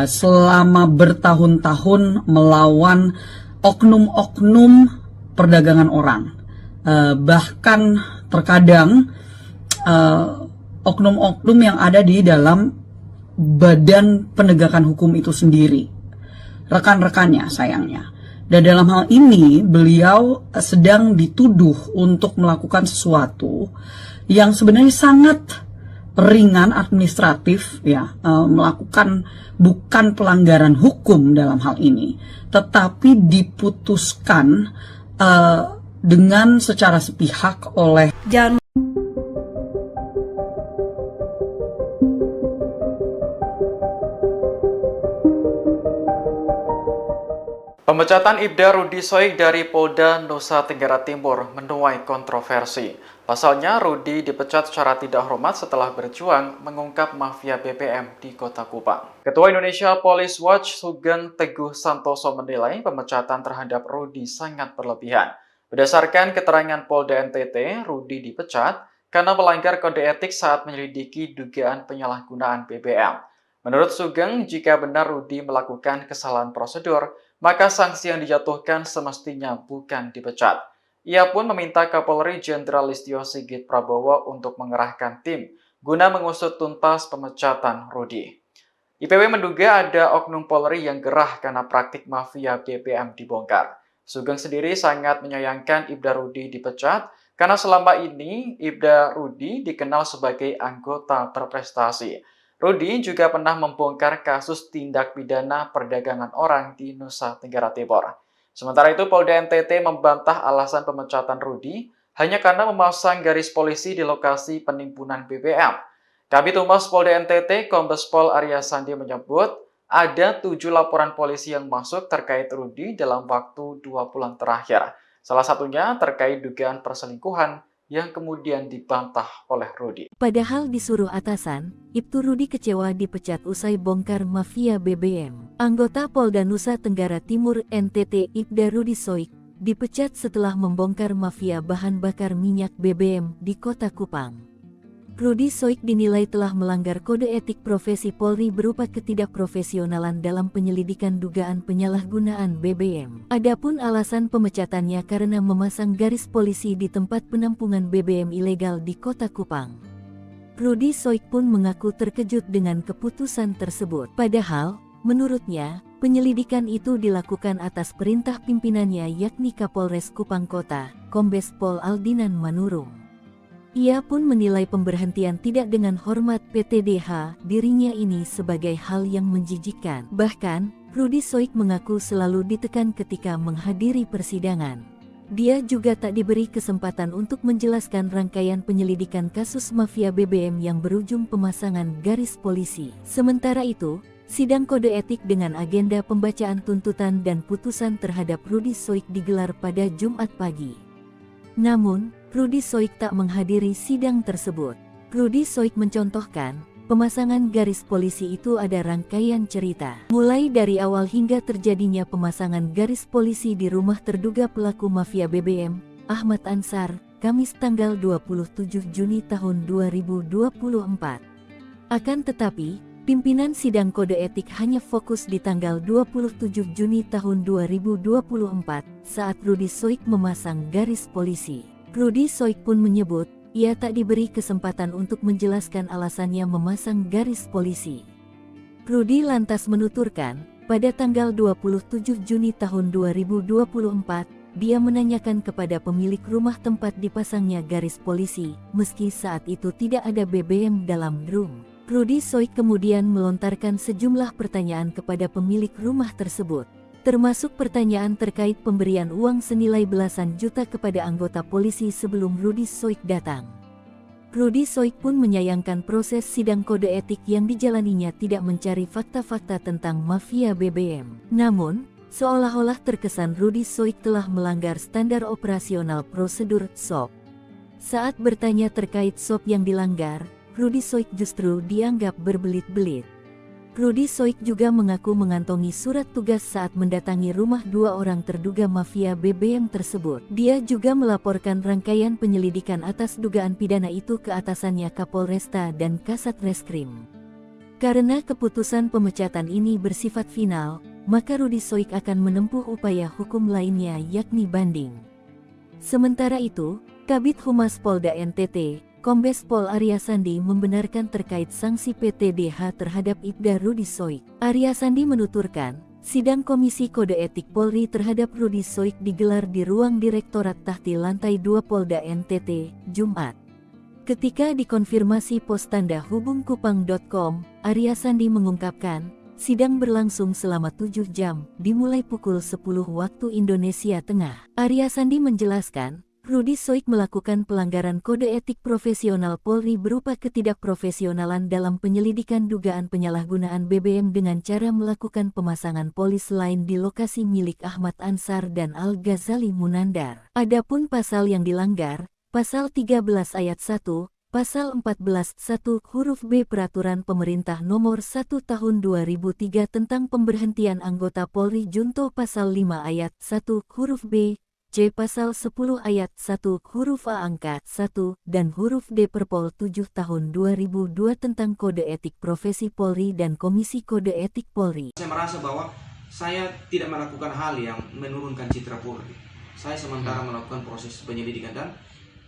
Speaker 1: selama bertahun-tahun melawan oknum-oknum perdagangan orang. Bahkan terkadang oknum-oknum yang ada di dalam badan penegakan hukum itu sendiri, rekan-rekannya sayangnya. Dan dalam hal ini beliau sedang dituduh untuk melakukan sesuatu yang sebenarnya sangat ringan administratif, ya, melakukan bukan pelanggaran hukum dalam hal ini, tetapi diputuskan dengan secara sepihak oleh
Speaker 2: Pemecatan Ibda Rudi Soik dari Polda Nusa Tenggara Timur menuai kontroversi. Pasalnya, Rudi dipecat secara tidak hormat setelah berjuang mengungkap mafia BBM di Kota Kupang. Ketua Indonesia Police Watch Sugeng Teguh Santoso menilai pemecatan terhadap Rudi sangat berlebihan. Berdasarkan keterangan Polda NTT, Rudi dipecat karena melanggar kode etik saat menyelidiki dugaan penyalahgunaan BBM. Menurut Sugeng, jika benar Rudi melakukan kesalahan prosedur, maka sanksi yang dijatuhkan semestinya bukan dipecat. Ia pun meminta Kapolri Jenderal Listio Sigit Prabowo untuk mengerahkan tim guna mengusut tuntas pemecatan Rudi. IPW menduga ada oknum Polri yang gerah karena praktik mafia BBM dibongkar. Sugeng sendiri sangat menyayangkan Ibda Rudi dipecat karena selama ini Ibda Rudi dikenal sebagai anggota berprestasi. Rudi juga pernah membongkar kasus tindak pidana perdagangan orang di Nusa Tenggara Timur. Sementara itu, Polda NTT membantah alasan pemecatan Rudi hanya karena memasang garis polisi di lokasi penimbunan BBM. Kabid Humas Polda NTT, Kombes Pol Arya Sandi menyebut ada 7 laporan polisi yang masuk terkait Rudi dalam waktu 2 bulan terakhir. Salah satunya terkait dugaan perselingkuhan yang kemudian dibantah oleh Rudi.
Speaker 3: Padahal disuruh atasan, Ibtu Rudi kecewa dipecat usai bongkar mafia BBM. Anggota Polda Nusa Tenggara Timur NTT Ibda Rudi Soik dipecat setelah membongkar mafia bahan bakar minyak BBM di Kota Kupang. Rudi Soik dinilai telah melanggar kode etik profesi Polri berupa ketidakprofesionalan dalam penyelidikan dugaan penyalahgunaan BBM. Adapun alasan pemecatannya karena memasang garis polisi di tempat penampungan BBM ilegal di Kota Kupang. Rudi Soik pun mengaku terkejut dengan keputusan tersebut. Padahal, menurutnya, penyelidikan itu dilakukan atas perintah pimpinannya yakni Kapolres Kupang Kota, Kombes Pol Aldinan Manurung. Ia pun menilai pemberhentian tidak dengan hormat PTDH dirinya ini sebagai hal yang menjijikkan. Bahkan, Rudi Soik mengaku selalu ditekan ketika menghadiri persidangan. Dia juga tak diberi kesempatan untuk menjelaskan rangkaian penyelidikan kasus mafia BBM yang berujung pemasangan garis polisi. Sementara itu, sidang kode etik dengan agenda pembacaan tuntutan dan putusan terhadap Rudi Soik digelar pada Jumat pagi. Namun, Rudi Soik tak menghadiri sidang tersebut. Rudi Soik mencontohkan, pemasangan garis polisi itu ada rangkaian cerita. Mulai dari awal hingga terjadinya pemasangan garis polisi di rumah terduga pelaku mafia BBM, Ahmad Ansar, Kamis tanggal 27 Juni tahun 2024. Akan tetapi, pimpinan sidang kode etik hanya fokus di tanggal 27 Juni tahun 2024 saat Rudi Soik memasang garis polisi. Rudi Soik pun menyebut, ia tak diberi kesempatan untuk menjelaskan alasannya memasang garis polisi. Rudi lantas menuturkan, pada tanggal 27 Juni tahun 2024, dia menanyakan kepada pemilik rumah tempat dipasangnya garis polisi, meski saat itu tidak ada BBM dalam drum. Rudi Soik kemudian melontarkan sejumlah pertanyaan kepada pemilik rumah tersebut, termasuk pertanyaan terkait pemberian uang senilai belasan juta kepada anggota polisi sebelum Rudi Soik datang. Rudi Soik pun menyayangkan proses sidang kode etik yang dijalaninya tidak mencari fakta-fakta tentang mafia BBM. Namun, seolah-olah terkesan Rudi Soik telah melanggar standar operasional prosedur SOP. Saat bertanya terkait SOP yang dilanggar, Rudi Soik justru dianggap berbelit-belit. Rudi Soik juga mengaku mengantongi surat tugas saat mendatangi rumah 2 orang terduga mafia BBM tersebut. Dia juga melaporkan rangkaian penyelidikan atas dugaan pidana itu ke atasannya Kapolresta dan Kasat Reskrim. Karena keputusan pemecatan ini bersifat final, maka Rudi Soik akan menempuh upaya hukum lainnya yakni banding. Sementara itu, Kabid Humas Polda NTT, Kombes Pol Arya Sandi membenarkan terkait sanksi PTDH terhadap Ibda Rudi Soik. Arya Sandi menuturkan, sidang Komisi Kode Etik Polri terhadap Rudi Soik digelar di ruang Direktorat Tahti Lantai 2 Polda NTT, Jumat. Ketika dikonfirmasi pos tanda hubungkupang.com, Arya Sandi mengungkapkan, sidang berlangsung selama 7 jam, dimulai pukul 10 waktu Indonesia Tengah. Arya Sandi menjelaskan, Rudi Soik melakukan pelanggaran kode etik profesional Polri berupa ketidakprofesionalan dalam penyelidikan dugaan penyalahgunaan BBM dengan cara melakukan pemasangan polis lain di lokasi milik Ahmad Ansar dan Al-Ghazali Munandar. Adapun pasal yang dilanggar, Pasal 13 Ayat 1, Pasal 14 1 huruf B Peraturan Pemerintah Nomor 1 Tahun 2003 tentang pemberhentian anggota Polri Junto Pasal 5 Ayat 1 huruf B, C. Pasal 10 Ayat 1 huruf A angka 1 dan huruf D Perpol 7 Tahun 2002 tentang Kode Etik Profesi Polri dan Komisi Kode Etik Polri.
Speaker 4: Saya merasa bahwa saya tidak melakukan hal yang menurunkan citra Polri. Saya sementara melakukan proses penyelidikan dan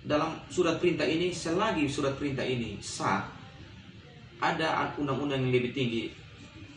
Speaker 4: dalam surat perintah ini, selagi surat perintah ini sah, ada undang-undang yang lebih tinggi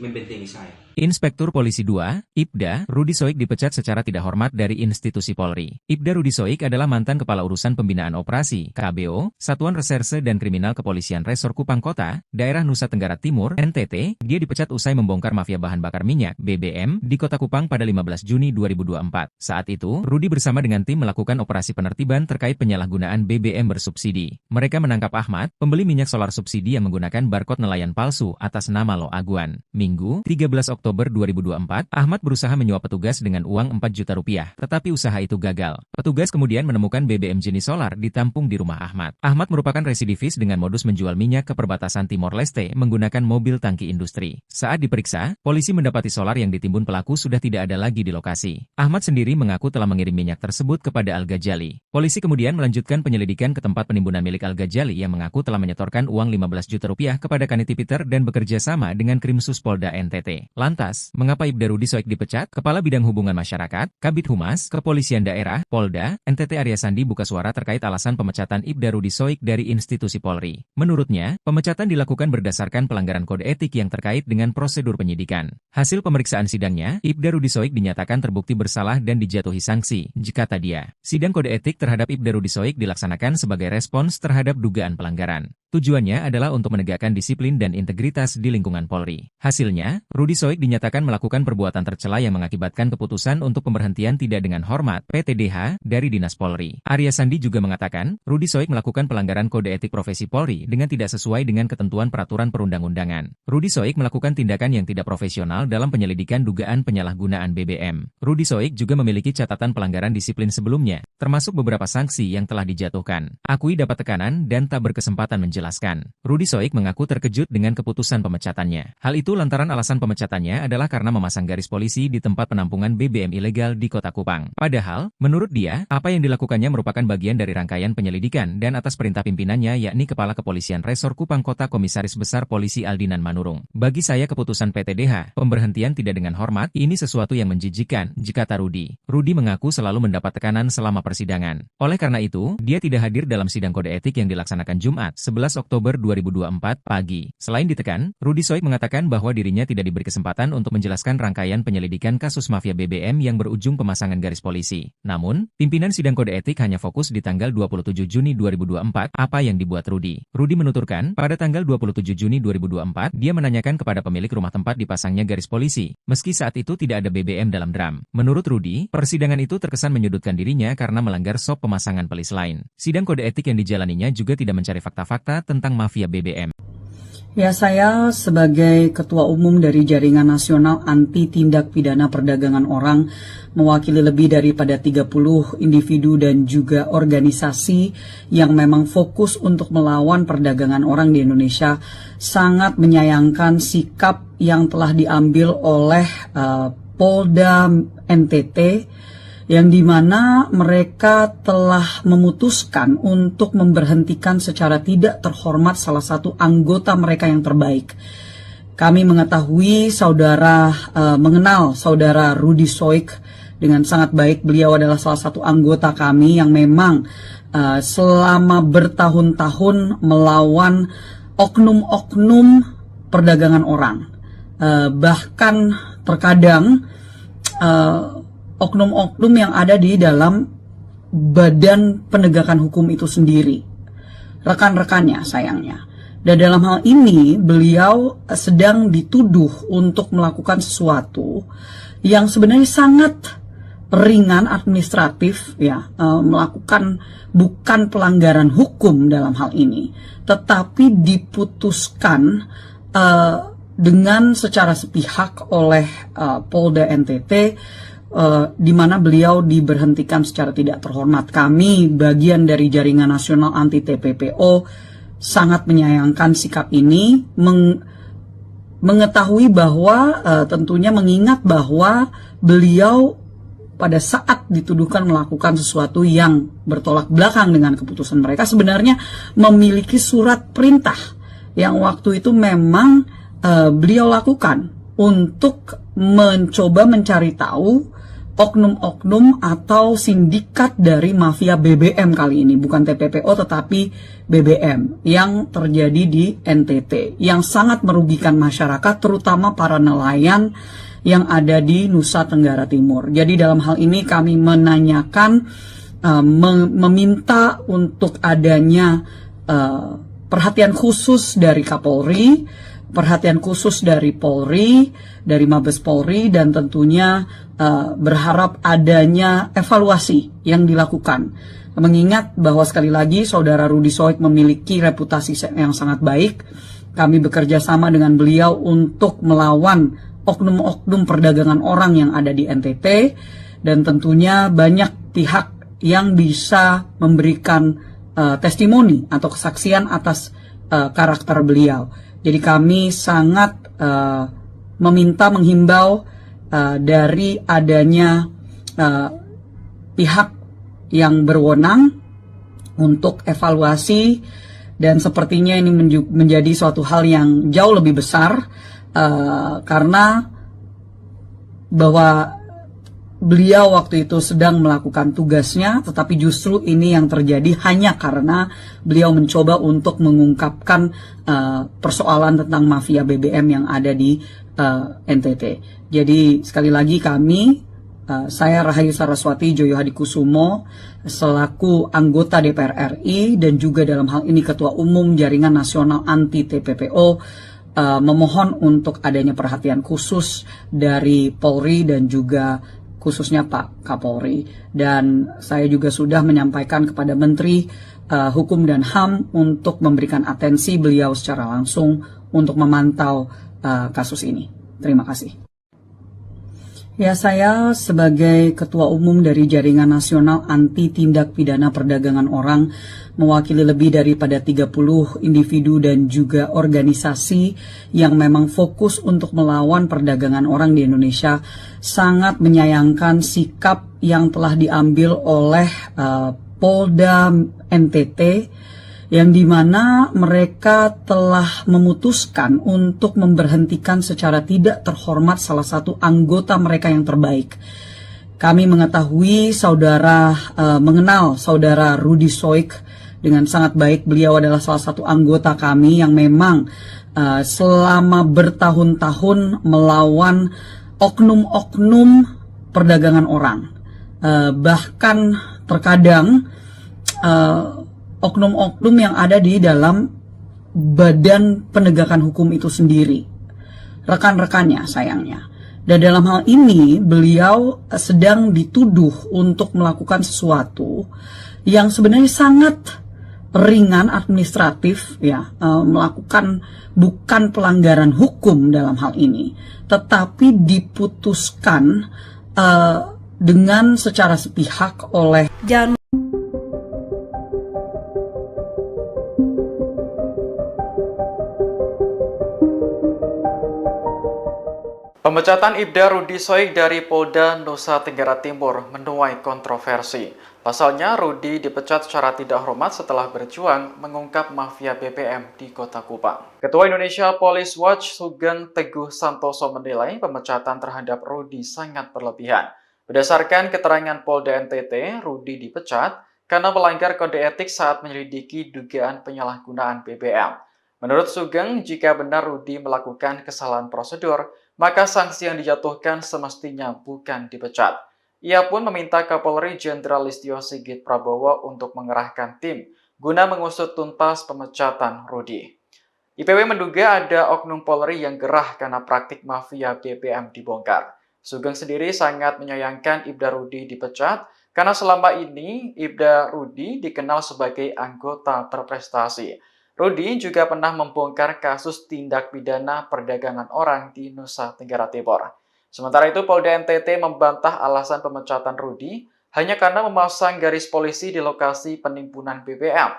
Speaker 4: membentengi saya.
Speaker 5: Inspektur Polisi 2, Ibda, Rudi Soik dipecat secara tidak hormat dari institusi Polri. Ibda Rudi Soik adalah mantan Kepala Urusan Pembinaan Operasi, KBO, Satuan Reserse dan Kriminal Kepolisian Resor Kupang Kota, Daerah Nusa Tenggara Timur, NTT. Dia dipecat usai membongkar mafia bahan bakar minyak, BBM, di Kota Kupang pada 15 Juni 2024. Saat itu, Rudi bersama dengan tim melakukan operasi penertiban terkait penyalahgunaan BBM bersubsidi. Mereka menangkap Ahmad, pembeli minyak solar subsidi yang menggunakan barcode nelayan palsu atas nama Lo Aguan. Minggu, 13 Oktober 2024, Ahmad berusaha menyuap petugas dengan uang 4 juta rupiah, tetapi usaha itu gagal. Petugas kemudian menemukan BBM jenis solar ditampung di rumah Ahmad. Ahmad merupakan residivis dengan modus menjual minyak ke perbatasan Timor Leste menggunakan mobil tangki industri. Saat diperiksa, polisi mendapati solar yang ditimbun pelaku sudah tidak ada lagi di lokasi. Ahmad sendiri mengaku telah mengirim minyak tersebut kepada Al-Ghazali. Polisi kemudian melanjutkan penyelidikan ke tempat penimbunan milik Al-Ghazali yang mengaku telah menyetorkan uang 15 juta rupiah kepada Kaniti Peter dan bekerja sama dengan Krimsus Polda NTT. Lantas, mengapa Ibda Rudi Soik dipecat? Kepala Bidang Hubungan Masyarakat, Kabid Humas, Kepolisian Daerah, Polda, NTT Arya Sandi buka suara terkait alasan pemecatan Ibda Rudi Soik dari institusi Polri. Menurutnya, pemecatan dilakukan berdasarkan pelanggaran kode etik yang terkait dengan prosedur penyidikan. Hasil pemeriksaan sidangnya, Ibda Rudi Soik dinyatakan terbukti bersalah dan dijatuhi sanksi, jikata dia. Sidang kode etik terhadap Ibda Rudi Soik dilaksanakan sebagai respons terhadap dugaan pelanggaran. Tujuannya adalah untuk menegakkan disiplin dan integritas di lingkungan Polri. Hasilnya, Rudi Soik dinyatakan melakukan perbuatan tercela yang mengakibatkan keputusan untuk pemberhentian tidak dengan hormat (PTDH) dari Dinas Polri. Arya Sandi juga mengatakan, Rudi Soik melakukan pelanggaran kode etik profesi Polri dengan tidak sesuai dengan ketentuan peraturan perundang-undangan. Rudi Soik melakukan tindakan yang tidak profesional dalam penyelidikan dugaan penyalahgunaan BBM. Rudi Soik juga memiliki catatan pelanggaran disiplin sebelumnya, termasuk beberapa sanksi yang telah dijatuhkan. Akui dapat tekanan dan tak berkesempatan menjelaskan. Rudi Soik mengaku terkejut dengan keputusan pemecatannya. Hal itu lantaran alasan pemecatannya adalah karena memasang garis polisi di tempat penampungan BBM ilegal di Kota Kupang. Padahal, menurut dia, apa yang dilakukannya merupakan bagian dari rangkaian penyelidikan dan atas perintah pimpinannya yakni Kepala Kepolisian Resor Kupang Kota Komisaris Besar Polisi Aldinan Manurung. Bagi saya keputusan PTDH, pemberhentian tidak dengan hormat, ini sesuatu yang menjijikan, jikata Rudi. Rudi mengaku selalu mendapat tekanan selama persidangan. Oleh karena itu, dia tidak hadir dalam sidang kode etik yang dilaksanakan Jumat, 11 Oktober 2024 pagi. Selain ditekan, Rudi Soik mengatakan bahwa dirinya tidak diberi kesempatan untuk menjelaskan rangkaian penyelidikan kasus mafia BBM yang berujung pemasangan garis polisi. Namun, pimpinan sidang kode etik hanya fokus di tanggal 27 Juni 2024, apa yang dibuat Rudi. Rudi menuturkan, pada tanggal 27 Juni 2024, dia menanyakan kepada pemilik rumah tempat dipasangnya garis polisi, meski saat itu tidak ada BBM dalam drum. Menurut Rudi, persidangan itu terkesan menyudutkan dirinya karena melanggar SOP pemasangan pelis lain. Sidang kode etik yang dijalaninya juga tidak mencari fakta-fakta tentang mafia BBM.
Speaker 1: Ya, saya sebagai Ketua Umum dari Jaringan Nasional Anti Tindak Pidana Perdagangan Orang, mewakili lebih daripada 30 individu dan juga organisasi yang memang fokus untuk melawan perdagangan orang di Indonesia, sangat menyayangkan sikap yang telah diambil oleh Polda NTT, yang dimana mereka telah memutuskan untuk memberhentikan secara tidak terhormat salah satu anggota mereka yang terbaik. Kami mengetahui mengenal saudara Rudy Soik dengan sangat baik. Beliau adalah salah satu anggota kami yang memang selama bertahun-tahun melawan oknum-oknum perdagangan orang. Bahkan terkadang oknum-oknum yang ada di dalam badan penegakan hukum itu sendiri, rekan-rekannya sayangnya. Dan dalam hal ini beliau sedang dituduh untuk melakukan sesuatu yang sebenarnya sangat ringan administratif, ya, melakukan bukan pelanggaran hukum dalam hal ini, tetapi diputuskan dengan secara sepihak oleh Polda NTT, di mana beliau diberhentikan secara tidak terhormat. Kami, bagian dari Jaringan Nasional Anti TPPO, sangat menyayangkan sikap ini, mengetahui bahwa tentunya mengingat bahwa beliau pada saat dituduhkan melakukan sesuatu yang bertolak belakang dengan keputusan mereka, sebenarnya memiliki surat perintah yang waktu itu memang beliau lakukan untuk mencoba mencari tahu oknum-oknum atau sindikat dari mafia BBM kali ini, bukan TPPO tetapi BBM yang terjadi di NTT, yang sangat merugikan masyarakat, terutama para nelayan yang ada di Nusa Tenggara Timur. Jadi dalam hal ini kami menanyakan, meminta untuk adanya perhatian khusus dari Kapolri, perhatian khusus dari Polri, dari Mabes Polri, dan tentunya berharap adanya evaluasi yang dilakukan. Mengingat bahwa sekali lagi saudara Rudy Soik memiliki reputasi yang sangat baik, kami bekerja sama dengan beliau untuk melawan oknum-oknum perdagangan orang yang ada di NTT, dan tentunya banyak pihak yang bisa memberikan testimoni atau kesaksian atas karakter beliau. Jadi kami sangat menghimbau dari adanya pihak yang berwenang untuk evaluasi, dan sepertinya ini menjadi suatu hal yang jauh lebih besar karena bahwa beliau waktu itu sedang melakukan tugasnya, tetapi justru ini yang terjadi hanya karena beliau mencoba untuk mengungkapkan persoalan tentang mafia BBM yang ada di NTT. Jadi sekali lagi kami, saya Rahayu Saraswati Joyo Hadikusumo, selaku anggota DPR RI dan juga dalam hal ini Ketua Umum Jaringan Nasional Anti TPPO, memohon untuk adanya perhatian khusus dari Polri dan juga khususnya Pak Kapolri. Dan saya juga sudah menyampaikan kepada Menteri Hukum dan HAM untuk memberikan atensi beliau secara langsung untuk memantau kasus ini. Terima kasih. Ya, saya sebagai Ketua Umum dari Jaringan Nasional Anti Tindak Pidana Perdagangan Orang, mewakili lebih daripada 30 individu dan juga organisasi yang memang fokus untuk melawan perdagangan orang di Indonesia, sangat menyayangkan sikap yang telah diambil oleh Polda NTT, yang dimana mereka telah memutuskan untuk memberhentikan secara tidak terhormat salah satu anggota mereka yang terbaik. Kami mengetahui mengenal saudara Rudy Soik dengan sangat baik. Beliau adalah salah satu anggota kami yang memang selama bertahun-tahun melawan oknum-oknum perdagangan orang. Bahkan terkadang oknum-oknum yang ada di dalam badan penegakan hukum itu sendiri, rekan-rekannya sayangnya. Dan dalam hal ini beliau sedang dituduh untuk melakukan sesuatu yang sebenarnya sangat ringan administratif ya, melakukan bukan pelanggaran hukum dalam hal ini, tetapi diputuskan dengan secara sepihak oleh
Speaker 2: Pemecatan Ibda Rudi Soik dari Polda Nusa Tenggara Timur menuai kontroversi. Pasalnya, Rudi dipecat secara tidak hormat setelah berjuang mengungkap mafia BBM di Kota Kupang. Ketua Indonesia Police Watch Sugeng Teguh Santoso menilai pemecatan terhadap Rudi sangat berlebihan. Berdasarkan keterangan Polda NTT, Rudi dipecat karena melanggar kode etik saat menyelidiki dugaan penyalahgunaan BBM. Menurut Sugeng, jika benar Rudi melakukan kesalahan prosedur, maka sanksi yang dijatuhkan semestinya bukan dipecat. Ia pun meminta Kapolri Jenderal Listio Sigit Prabowo untuk mengerahkan tim guna mengusut tuntas pemecatan Rudi. IPW menduga ada oknum Polri yang gerah karena praktik mafia BBM dibongkar. Sugeng sendiri sangat menyayangkan Ibda Rudi dipecat karena selama ini Ibda Rudi dikenal sebagai anggota berprestasi. Rudi juga pernah membongkar kasus tindak pidana perdagangan orang di Nusa Tenggara Timur. Sementara itu, Polda NTT membantah alasan pemecatan Rudi hanya karena memasang garis polisi di lokasi penimbunan BBM.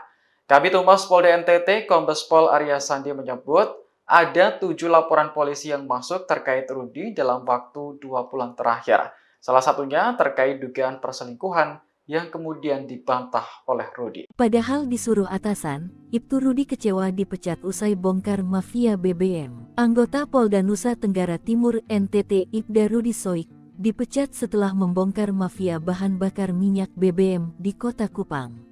Speaker 2: Kabid Humas Polda NTT, Kombes Pol Arya Sandi menyebut ada 7 laporan polisi yang masuk terkait Rudi dalam waktu 2 bulan terakhir. Salah satunya terkait dugaan perselingkuhan yang kemudian dibantah oleh Rudi.
Speaker 3: Padahal disuruh atasan, Ibtu Rudi kecewa dipecat usai bongkar mafia BBM. Anggota Polda Nusa Tenggara Timur NTT Ibda Rudi Soik dipecat setelah membongkar mafia bahan bakar minyak BBM di Kota Kupang.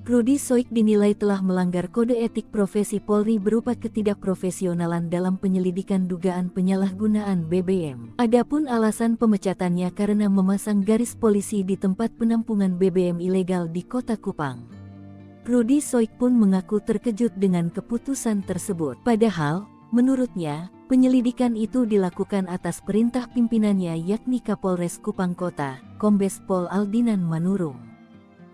Speaker 3: Rudi Soik dinilai telah melanggar kode etik profesi Polri berupa ketidakprofesionalan dalam penyelidikan dugaan penyalahgunaan BBM. Adapun alasan pemecatannya karena memasang garis polisi di tempat penampungan BBM ilegal di Kota Kupang. Rudi Soik pun mengaku terkejut dengan keputusan tersebut. Padahal, menurutnya, penyelidikan itu dilakukan atas perintah pimpinannya yakni Kapolres Kupang Kota, Kombes Pol Aldinan Manurung.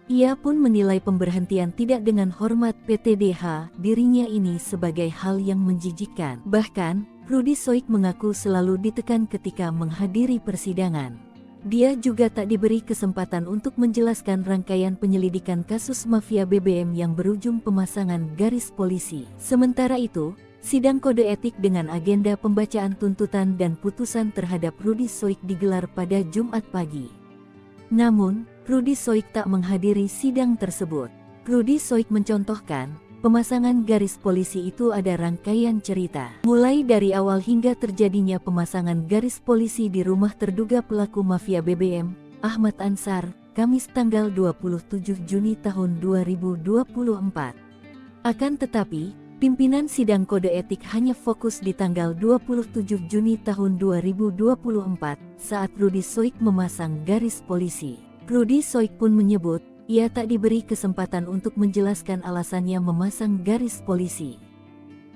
Speaker 3: Ia pun menilai pemberhentian tidak dengan hormat PTDH dirinya ini sebagai hal yang menjijikkan. Bahkan, Rudi Soik mengaku selalu ditekan ketika menghadiri persidangan. Dia juga tak diberi kesempatan untuk menjelaskan rangkaian penyelidikan kasus mafia BBM yang berujung pemasangan garis polisi. Sementara itu, sidang kode etik dengan agenda pembacaan tuntutan dan putusan terhadap Rudi Soik digelar pada Jumat pagi. Namun, Rudi Soik tak menghadiri sidang tersebut. Rudi Soik mencontohkan, pemasangan garis polisi itu ada rangkaian cerita. Mulai dari awal hingga terjadinya pemasangan garis polisi di rumah terduga pelaku mafia BBM, Ahmad Ansar, Kamis tanggal 27 Juni tahun 2024. Akan tetapi, pimpinan sidang kode etik hanya fokus di tanggal 27 Juni tahun 2024 saat Rudi Soik memasang garis polisi. Rudi Soik pun menyebut, ia tak diberi kesempatan untuk menjelaskan alasannya memasang garis polisi.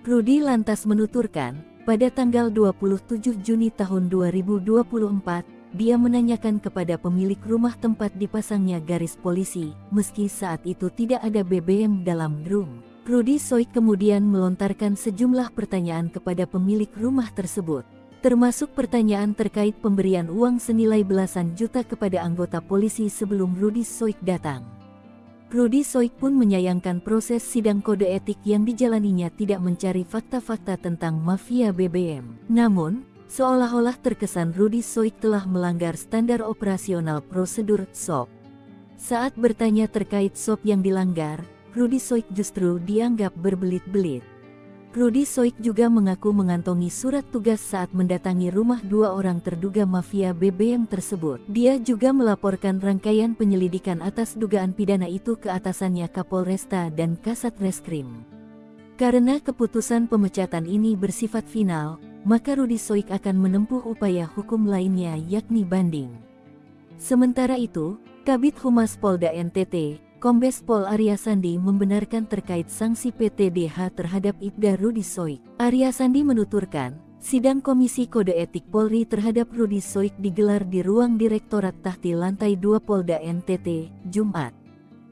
Speaker 3: Rudi lantas menuturkan, pada tanggal 27 Juni tahun 2024, dia menanyakan kepada pemilik rumah tempat dipasangnya garis polisi, meski saat itu tidak ada BBM dalam drum. Rudi Soik kemudian melontarkan sejumlah pertanyaan kepada pemilik rumah tersebut, termasuk pertanyaan terkait pemberian uang senilai belasan juta kepada anggota polisi sebelum Rudi Soik datang. Rudi Soik pun menyayangkan proses sidang kode etik yang dijalaninya tidak mencari fakta-fakta tentang mafia BBM. Namun, seolah-olah terkesan Rudi Soik telah melanggar standar operasional prosedur SOP. Saat bertanya terkait SOP yang dilanggar, Rudi Soik justru dianggap berbelit-belit. Rudi Soik juga mengaku mengantongi surat tugas saat mendatangi rumah 2 orang terduga mafia BBM tersebut. Dia juga melaporkan rangkaian penyelidikan atas dugaan pidana itu ke atasannya Kapolresta dan Kasat Reskrim. Karena keputusan pemecatan ini bersifat final, maka Rudi Soik akan menempuh upaya hukum lainnya yakni banding. Sementara itu, Kabid Humas Polda NTT, Kombes Pol Arya Sandi membenarkan terkait sanksi PTDH terhadap Ibda Rudi Soik. Arya Sandi menuturkan, sidang Komisi Kode Etik Polri terhadap Rudi Soik digelar di ruang Direktorat Tahti Lantai 2 Polda NTT, Jumat.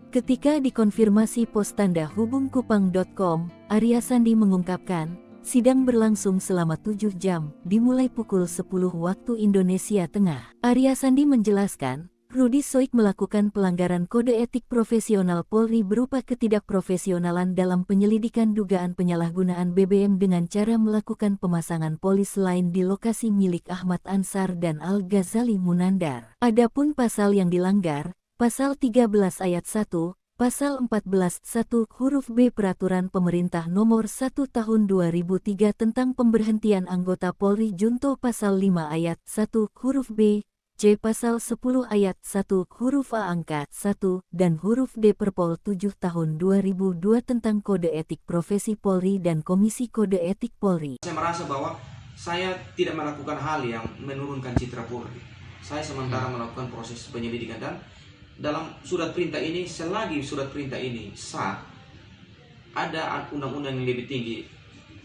Speaker 3: Ketika dikonfirmasi pos tanda hubungkupang.com, Arya Sandi mengungkapkan, sidang berlangsung selama 7 jam, dimulai pukul 10 waktu Indonesia Tengah. Arya Sandi menjelaskan, Rudi Soik melakukan pelanggaran kode etik profesional Polri berupa ketidakprofesionalan dalam penyelidikan dugaan penyalahgunaan BBM dengan cara melakukan pemasangan polis lain di lokasi milik Ahmad Ansar dan Al-Ghazali Munandar. Adapun pasal yang dilanggar, Pasal 13 ayat 1, Pasal 14 1 huruf B Peraturan Pemerintah Nomor 1 Tahun 2003 tentang pemberhentian anggota Polri Junto Pasal 5 ayat 1 huruf B, C Pasal 10 ayat 1 huruf A angka 1 dan huruf D Perpol 7 tahun 2002 tentang Kode Etik Profesi Polri dan Komisi Kode Etik Polri.
Speaker 4: Saya merasa bahwa saya tidak melakukan hal yang menurunkan citra Polri. Saya sementara melakukan proses penyelidikan dan dalam surat perintah ini, selagi surat perintah ini sah, ada undang-undang yang lebih tinggi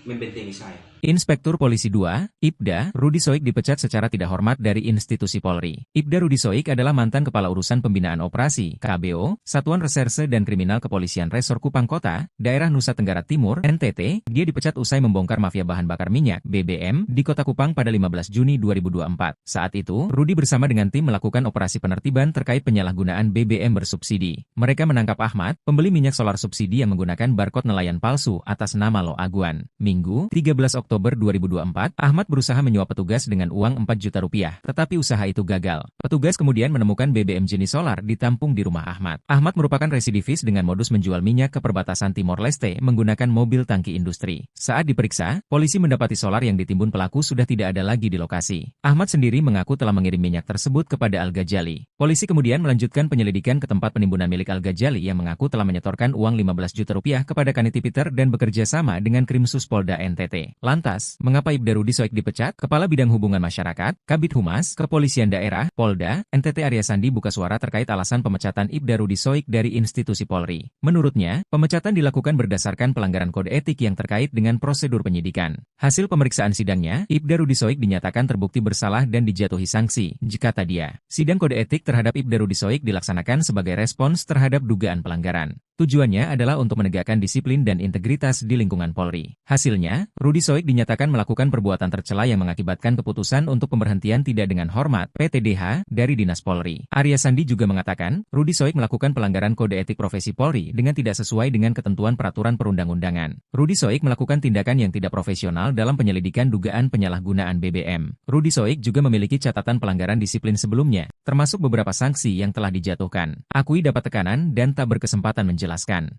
Speaker 4: membentengi saya.
Speaker 5: Inspektur Polisi 2, IPDA, Rudi Soik dipecat secara tidak hormat dari institusi Polri. IPDA Rudi Soik adalah mantan Kepala Urusan Pembinaan Operasi, KBO, Satuan Reserse dan Kriminal Kepolisian Resor Kupang Kota, Daerah Nusa Tenggara Timur, NTT. Dia dipecat usai membongkar mafia bahan bakar minyak, BBM, di Kota Kupang pada 15 Juni 2024. Saat itu, Rudi bersama dengan tim melakukan operasi penertiban terkait penyalahgunaan BBM bersubsidi. Mereka menangkap Ahmad, pembeli minyak solar subsidi yang menggunakan barcode nelayan palsu atas nama Lo Aguan. Minggu, 13 Oktober 2024, Ahmad berusaha menyuap petugas dengan uang 4 juta rupiah, tetapi usaha itu gagal. Petugas kemudian menemukan BBM jenis solar ditampung di rumah Ahmad. Ahmad merupakan residivis dengan modus menjual minyak ke perbatasan Timor Leste menggunakan mobil tangki industri. Saat diperiksa, polisi mendapati solar yang ditimbun pelaku sudah tidak ada lagi di lokasi. Ahmad sendiri mengaku telah mengirim minyak tersebut kepada Al-Ghazali. Polisi kemudian melanjutkan penyelidikan ke tempat penimbunan milik Al-Ghazali yang mengaku telah menyetorkan uang 15 juta rupiah kepada Kaniti Peter dan bekerja sama dengan Krimsus Polda NTT. Lantas, mengapa IPDA Rudi Soik dipecat? Kepala Bidang Hubungan Masyarakat, Kabid Humas, Kepolisian Daerah, Polda, NTT Arya Sandi buka suara terkait alasan pemecatan IPDA Rudi Soik dari institusi Polri. Menurutnya, pemecatan dilakukan berdasarkan pelanggaran kode etik yang terkait dengan prosedur penyidikan. Hasil pemeriksaan sidangnya, IPDA Rudi Soik dinyatakan terbukti bersalah dan dijatuhi sanksi, kata dia. Sidang kode etik terhadap IPDA Rudi Soik dilaksanakan sebagai respons terhadap dugaan pelanggaran. Tujuannya adalah untuk menegakkan disiplin dan integritas di lingkungan Polri. Hasilnya, Rudi Soik dinyatakan melakukan perbuatan tercela yang mengakibatkan keputusan untuk pemberhentian tidak dengan hormat (PTDH) dari Dinas Polri. Arya Sandi juga mengatakan, Rudi Soik melakukan pelanggaran kode etik profesi Polri dengan tidak sesuai dengan ketentuan peraturan perundang-undangan. Rudi Soik melakukan tindakan yang tidak profesional dalam penyelidikan dugaan penyalahgunaan BBM. Rudi Soik juga memiliki catatan pelanggaran disiplin sebelumnya, termasuk beberapa sanksi yang telah dijatuhkan. Akui dapat tekanan dan tak berkesempatan menjelaskan.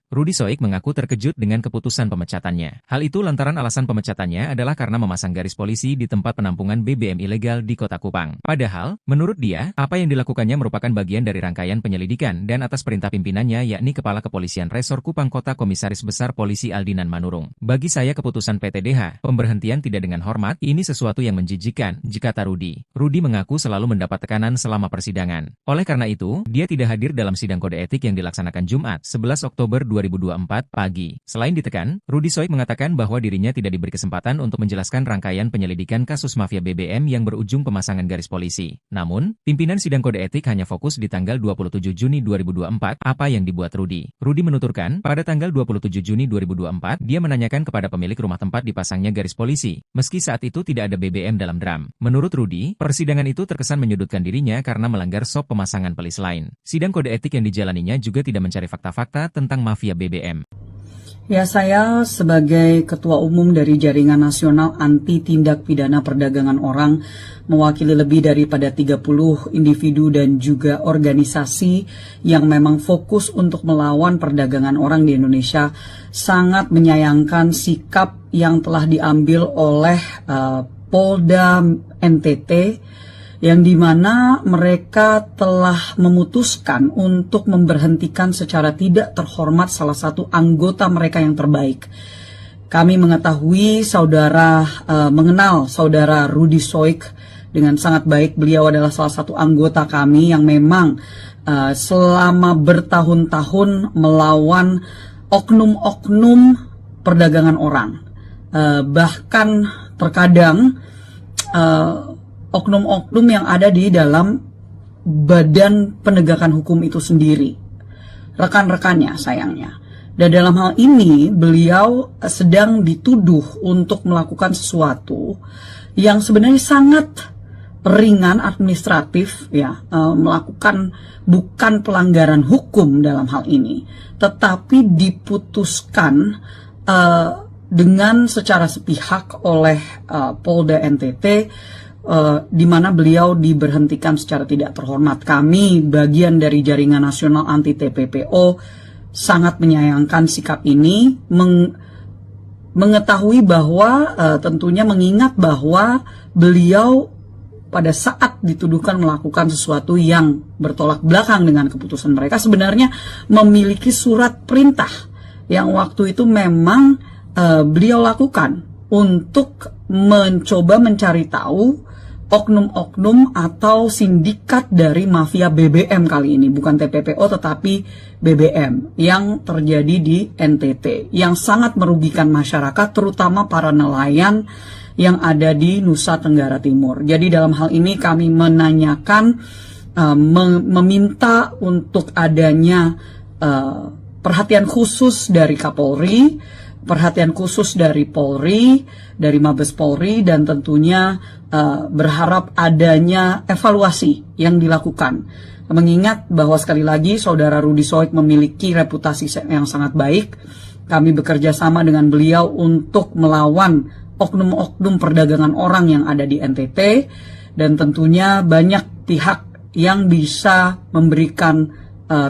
Speaker 5: Rudi Soik mengaku terkejut dengan keputusan pemecatannya. Hal itu lantaran alasan pemecatannya adalah karena memasang garis polisi di tempat penampungan BBM ilegal di Kota Kupang. Padahal, menurut dia, apa yang dilakukannya merupakan bagian dari rangkaian penyelidikan dan atas perintah pimpinannya yakni Kepala Kepolisian Resor Kupang Kota Komisaris Besar Polisi Aldinan Manurung. Bagi saya keputusan PTDH, pemberhentian tidak dengan hormat, ini sesuatu yang menjijikkan, kata Rudi. Rudi mengaku selalu mendapat tekanan selama persidangan. Oleh karena itu, dia tidak hadir dalam sidang kode etik yang dilaksanakan Jumat, 11 Oktober 2024 pagi. Selain ditekan, Rudi Soik mengatakan bahwa dirinya tidak diberi kesempatan untuk menjelaskan rangkaian penyelidikan kasus mafia BBM yang berujung pemasangan garis polisi. Namun, pimpinan sidang kode etik hanya fokus di tanggal 27 Juni 2024 apa yang dibuat Rudi. Rudi menuturkan, pada tanggal 27 Juni 2024, dia menanyakan kepada pemilik rumah tempat dipasangnya garis polisi, meski saat itu tidak ada BBM dalam drum. Menurut Rudi, persidangan itu terkesan menyudutkan dirinya karena melanggar SOP pemasangan pelis lain. Sidang kode etik yang dijalaninya juga tidak mencari fakta-fakta tentang mafia BBM.
Speaker 1: Ya, saya sebagai Ketua Umum dari Jaringan Nasional Anti Tindak Pidana Perdagangan Orang, mewakili lebih daripada 30 individu dan juga organisasi yang memang fokus untuk melawan perdagangan orang di Indonesia, sangat menyayangkan sikap yang telah diambil oleh Polda NTT, yang dimana mereka telah memutuskan untuk memberhentikan secara tidak terhormat salah satu anggota mereka yang terbaik. Kami mengetahui mengenal saudara Rudi Soik dengan sangat baik. Beliau adalah salah satu anggota kami yang memang selama bertahun-tahun melawan oknum-oknum perdagangan orang. Bahkan terkadang oknum-oknum yang ada di dalam badan penegakan hukum itu sendiri. rekan-rekannya sayangnya. Dan dalam hal ini beliau sedang dituduh untuk melakukan sesuatu yang sebenarnya sangat ringan administratif ya, melakukan bukan pelanggaran hukum dalam hal ini, tetapi diputuskan dengan secara sepihak oleh Polda NTT, di mana beliau diberhentikan secara tidak terhormat. Kami bagian dari Jaringan Nasional Anti TPPO sangat menyayangkan sikap ini, mengetahui bahwa tentunya mengingat bahwa beliau pada saat dituduhkan melakukan sesuatu yang bertolak belakang dengan keputusan mereka, sebenarnya memiliki surat perintah yang waktu itu memang beliau lakukan untuk mencoba mencari tahu oknum-oknum atau sindikat dari mafia BBM kali ini, bukan TPPO tetapi BBM yang terjadi di NTT, yang sangat merugikan masyarakat, terutama para nelayan yang ada di Nusa Tenggara Timur. Jadi dalam hal ini kami menanyakan, meminta untuk adanya perhatian khusus dari Kapolri, perhatian khusus dari Polri, dari Mabes Polri, dan tentunya berharap adanya evaluasi yang dilakukan. Mengingat bahwa sekali lagi Saudara Rudi Soik memiliki reputasi yang sangat baik, kami bekerja sama dengan beliau untuk melawan oknum-oknum perdagangan orang yang ada di NTT, dan tentunya banyak pihak yang bisa memberikan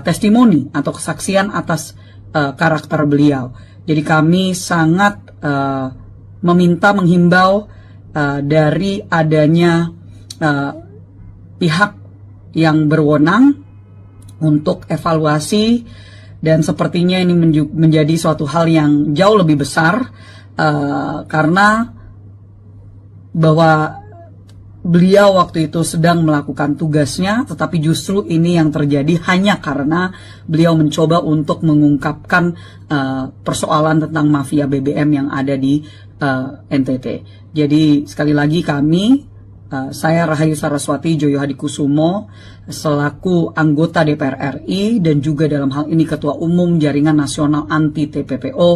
Speaker 1: testimoni atau kesaksian atas karakter beliau. Jadi kami sangat menghimbau dari adanya pihak yang berwenang untuk evaluasi, dan sepertinya ini menjadi suatu hal yang jauh lebih besar karena bahwa beliau waktu itu sedang melakukan tugasnya, tetapi justru ini yang terjadi hanya karena beliau mencoba untuk mengungkapkan persoalan tentang mafia BBM yang ada di NTT. Jadi sekali lagi saya Rahayu Saraswati Joyo Hadikusumo selaku anggota DPR RI dan juga dalam hal ini Ketua Umum Jaringan Nasional Anti TPPO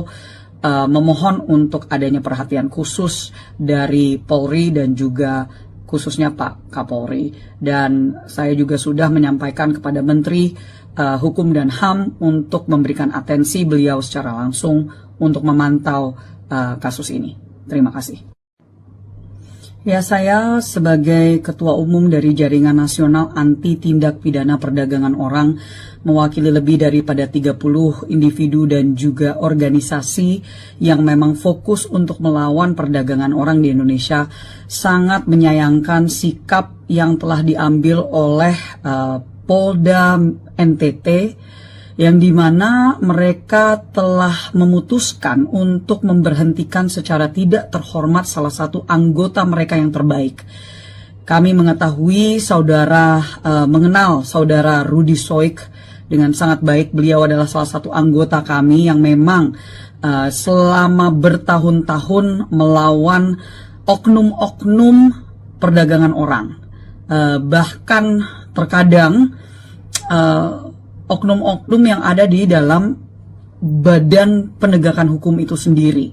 Speaker 1: memohon untuk adanya perhatian khusus dari Polri dan juga khususnya Pak Kapolri. Dan saya juga sudah menyampaikan kepada Menteri Hukum dan HAM untuk memberikan atensi beliau secara langsung untuk memantau kasus ini. Terima kasih. Ya, saya sebagai Ketua Umum dari Jaringan Nasional Anti Tindak Pidana Perdagangan Orang, mewakili lebih daripada 30 individu dan juga organisasi yang memang fokus untuk melawan perdagangan orang di Indonesia, sangat menyayangkan sikap yang telah diambil oleh Polda NTT, yang dimana mereka telah memutuskan untuk memberhentikan secara tidak terhormat salah satu anggota mereka yang terbaik. Kami mengetahui mengenal saudara Rudi Soik dengan sangat baik. Beliau adalah salah satu anggota kami yang memang selama bertahun-tahun melawan oknum-oknum perdagangan orang. Bahkan terkadang oknum-oknum yang ada di dalam badan penegakan hukum itu sendiri,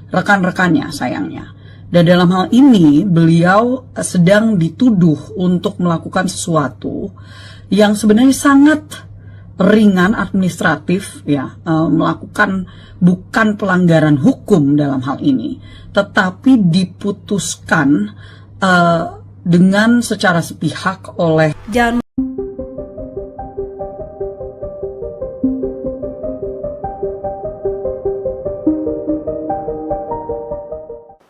Speaker 1: rekan-rekannya sayangnya. Dan dalam hal ini beliau sedang dituduh untuk melakukan sesuatu yang sebenarnya sangat ringan administratif ya, melakukan bukan pelanggaran hukum dalam hal ini, tetapi diputuskan dengan secara sepihak oleh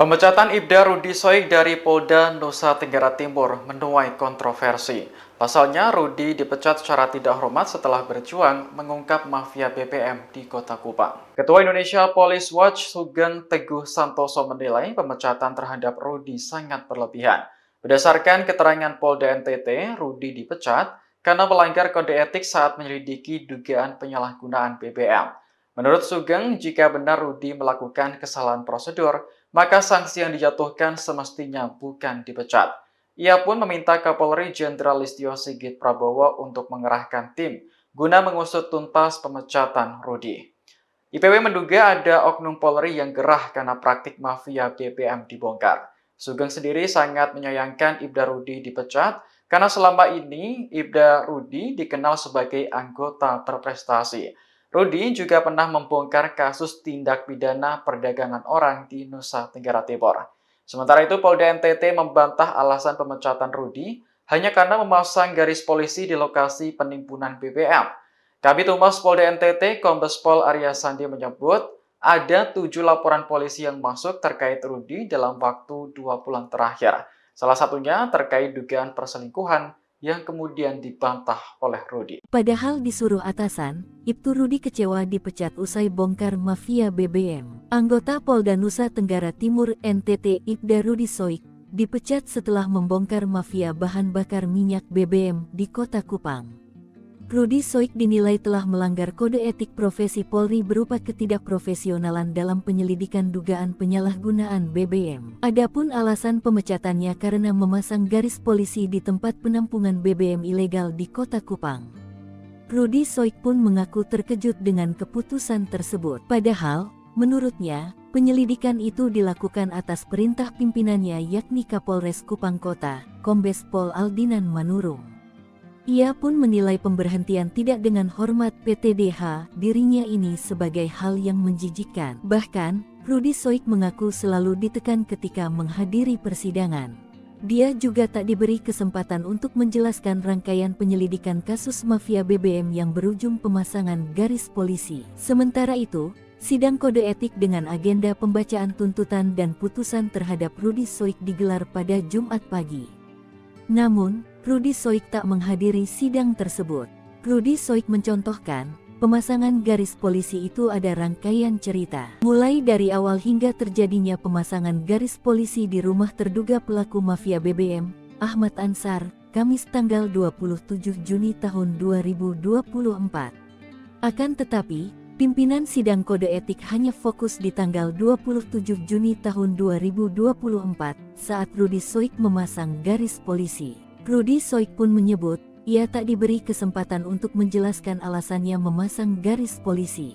Speaker 2: Pemecatan Ibda Rudi Soik dari Polda Nusa Tenggara Timur menuai kontroversi. Pasalnya, Rudi dipecat secara tidak hormat setelah berjuang mengungkap mafia BBM di Kota Kupang. Ketua Indonesia Police Watch Sugeng Teguh Santoso menilai pemecatan terhadap Rudi sangat berlebihan. Berdasarkan keterangan Polda NTT, Rudi dipecat karena melanggar kode etik saat menyelidiki dugaan penyalahgunaan BBM. Menurut Sugeng, jika benar Rudi melakukan kesalahan prosedur, maka sanksi yang dijatuhkan semestinya bukan dipecat. Ia pun meminta Kapolri Jenderal Listio Sigit Prabowo untuk mengerahkan tim guna mengusut tuntas pemecatan Rudi. IPW menduga ada oknum Polri yang gerah karena praktik mafia BBM dibongkar. Sugeng sendiri sangat menyayangkan Ibda Rudi dipecat karena selama ini Ibda Rudi dikenal sebagai anggota berprestasi. Rudi juga pernah membongkar kasus tindak pidana perdagangan orang di Nusa Tenggara Timur. Sementara itu, Polda NTT membantah alasan pemecatan Rudi hanya karena memasang garis polisi di lokasi penimbunan BBM. Kabid Humas Polda NTT, Kombes Pol Arya Sandi menyebut ada 7 laporan polisi yang masuk terkait Rudi dalam waktu 2 bulan terakhir. Salah satunya terkait dugaan perselingkuhan yang kemudian dibantah oleh Rudi.
Speaker 3: Padahal disuruh atasan, Ibtu Rudi kecewa dipecat usai bongkar mafia BBM. Anggota Polda Nusa Tenggara Timur NTT Ibda Rudi Soik dipecat setelah membongkar mafia bahan bakar minyak BBM di Kota Kupang. Rudi Soik dinilai telah melanggar kode etik profesi Polri berupa ketidakprofesionalan dalam penyelidikan dugaan penyalahgunaan BBM. Adapun alasan pemecatannya karena memasang garis polisi di tempat penampungan BBM ilegal di Kota Kupang. Rudi Soik pun mengaku terkejut dengan keputusan tersebut. Padahal, menurutnya, penyelidikan itu dilakukan atas perintah pimpinannya yakni Kapolres Kupang Kota, Kombes Pol Aldinan Manurung. Ia pun menilai pemberhentian tidak dengan hormat PTDH dirinya ini sebagai hal yang menjijikkan. Bahkan, Rudi Soik mengaku selalu ditekan ketika menghadiri persidangan. Dia juga tak diberi kesempatan untuk menjelaskan rangkaian penyelidikan kasus mafia BBM yang berujung pemasangan garis polisi. Sementara itu, sidang kode etik dengan agenda pembacaan tuntutan dan putusan terhadap Rudi Soik digelar pada Jumat pagi. Namun, Rudi Soik tak menghadiri sidang tersebut. Rudi Soik mencontohkan, pemasangan garis polisi itu ada rangkaian cerita. Mulai dari awal hingga terjadinya pemasangan garis polisi di rumah terduga pelaku mafia BBM, Ahmad Ansar, Kamis tanggal 27 Juni tahun 2024. Akan tetapi, pimpinan sidang kode etik hanya fokus di tanggal 27 Juni tahun 2024 saat Rudi Soik memasang garis polisi. Rudi Soik pun menyebut, ia tak diberi kesempatan untuk menjelaskan alasannya memasang garis polisi.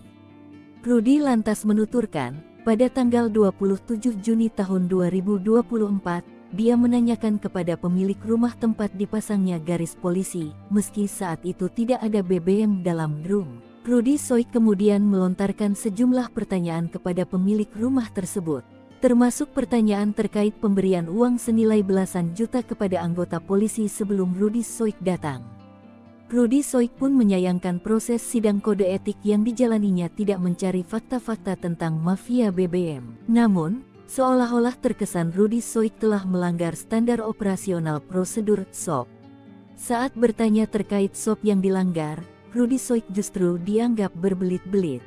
Speaker 3: Rudi lantas menuturkan, pada tanggal 27 Juni tahun 2024, dia menanyakan kepada pemilik rumah tempat dipasangnya garis polisi, meski saat itu tidak ada BBM dalam drum. Rudi Soik kemudian melontarkan sejumlah pertanyaan kepada pemilik rumah tersebut, termasuk pertanyaan terkait pemberian uang senilai belasan juta kepada anggota polisi sebelum Rudi Soik datang. Rudi Soik pun menyayangkan proses sidang kode etik yang dijalaninya tidak mencari fakta-fakta tentang mafia BBM. Namun, seolah-olah terkesan Rudi Soik telah melanggar standar operasional prosedur SOP. Saat bertanya terkait SOP yang dilanggar, Rudi Soik justru dianggap berbelit-belit.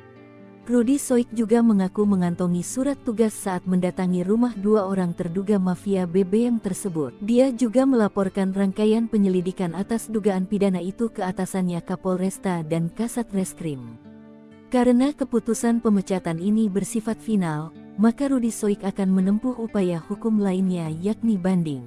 Speaker 3: Rudi Soik juga mengaku mengantongi surat tugas saat mendatangi rumah 2 orang terduga mafia BBM tersebut. Dia juga melaporkan rangkaian penyelidikan atas dugaan pidana itu ke atasannya Kapolresta dan Kasat Reskrim. Karena keputusan pemecatan ini bersifat final, maka Rudi Soik akan menempuh upaya hukum lainnya yakni banding.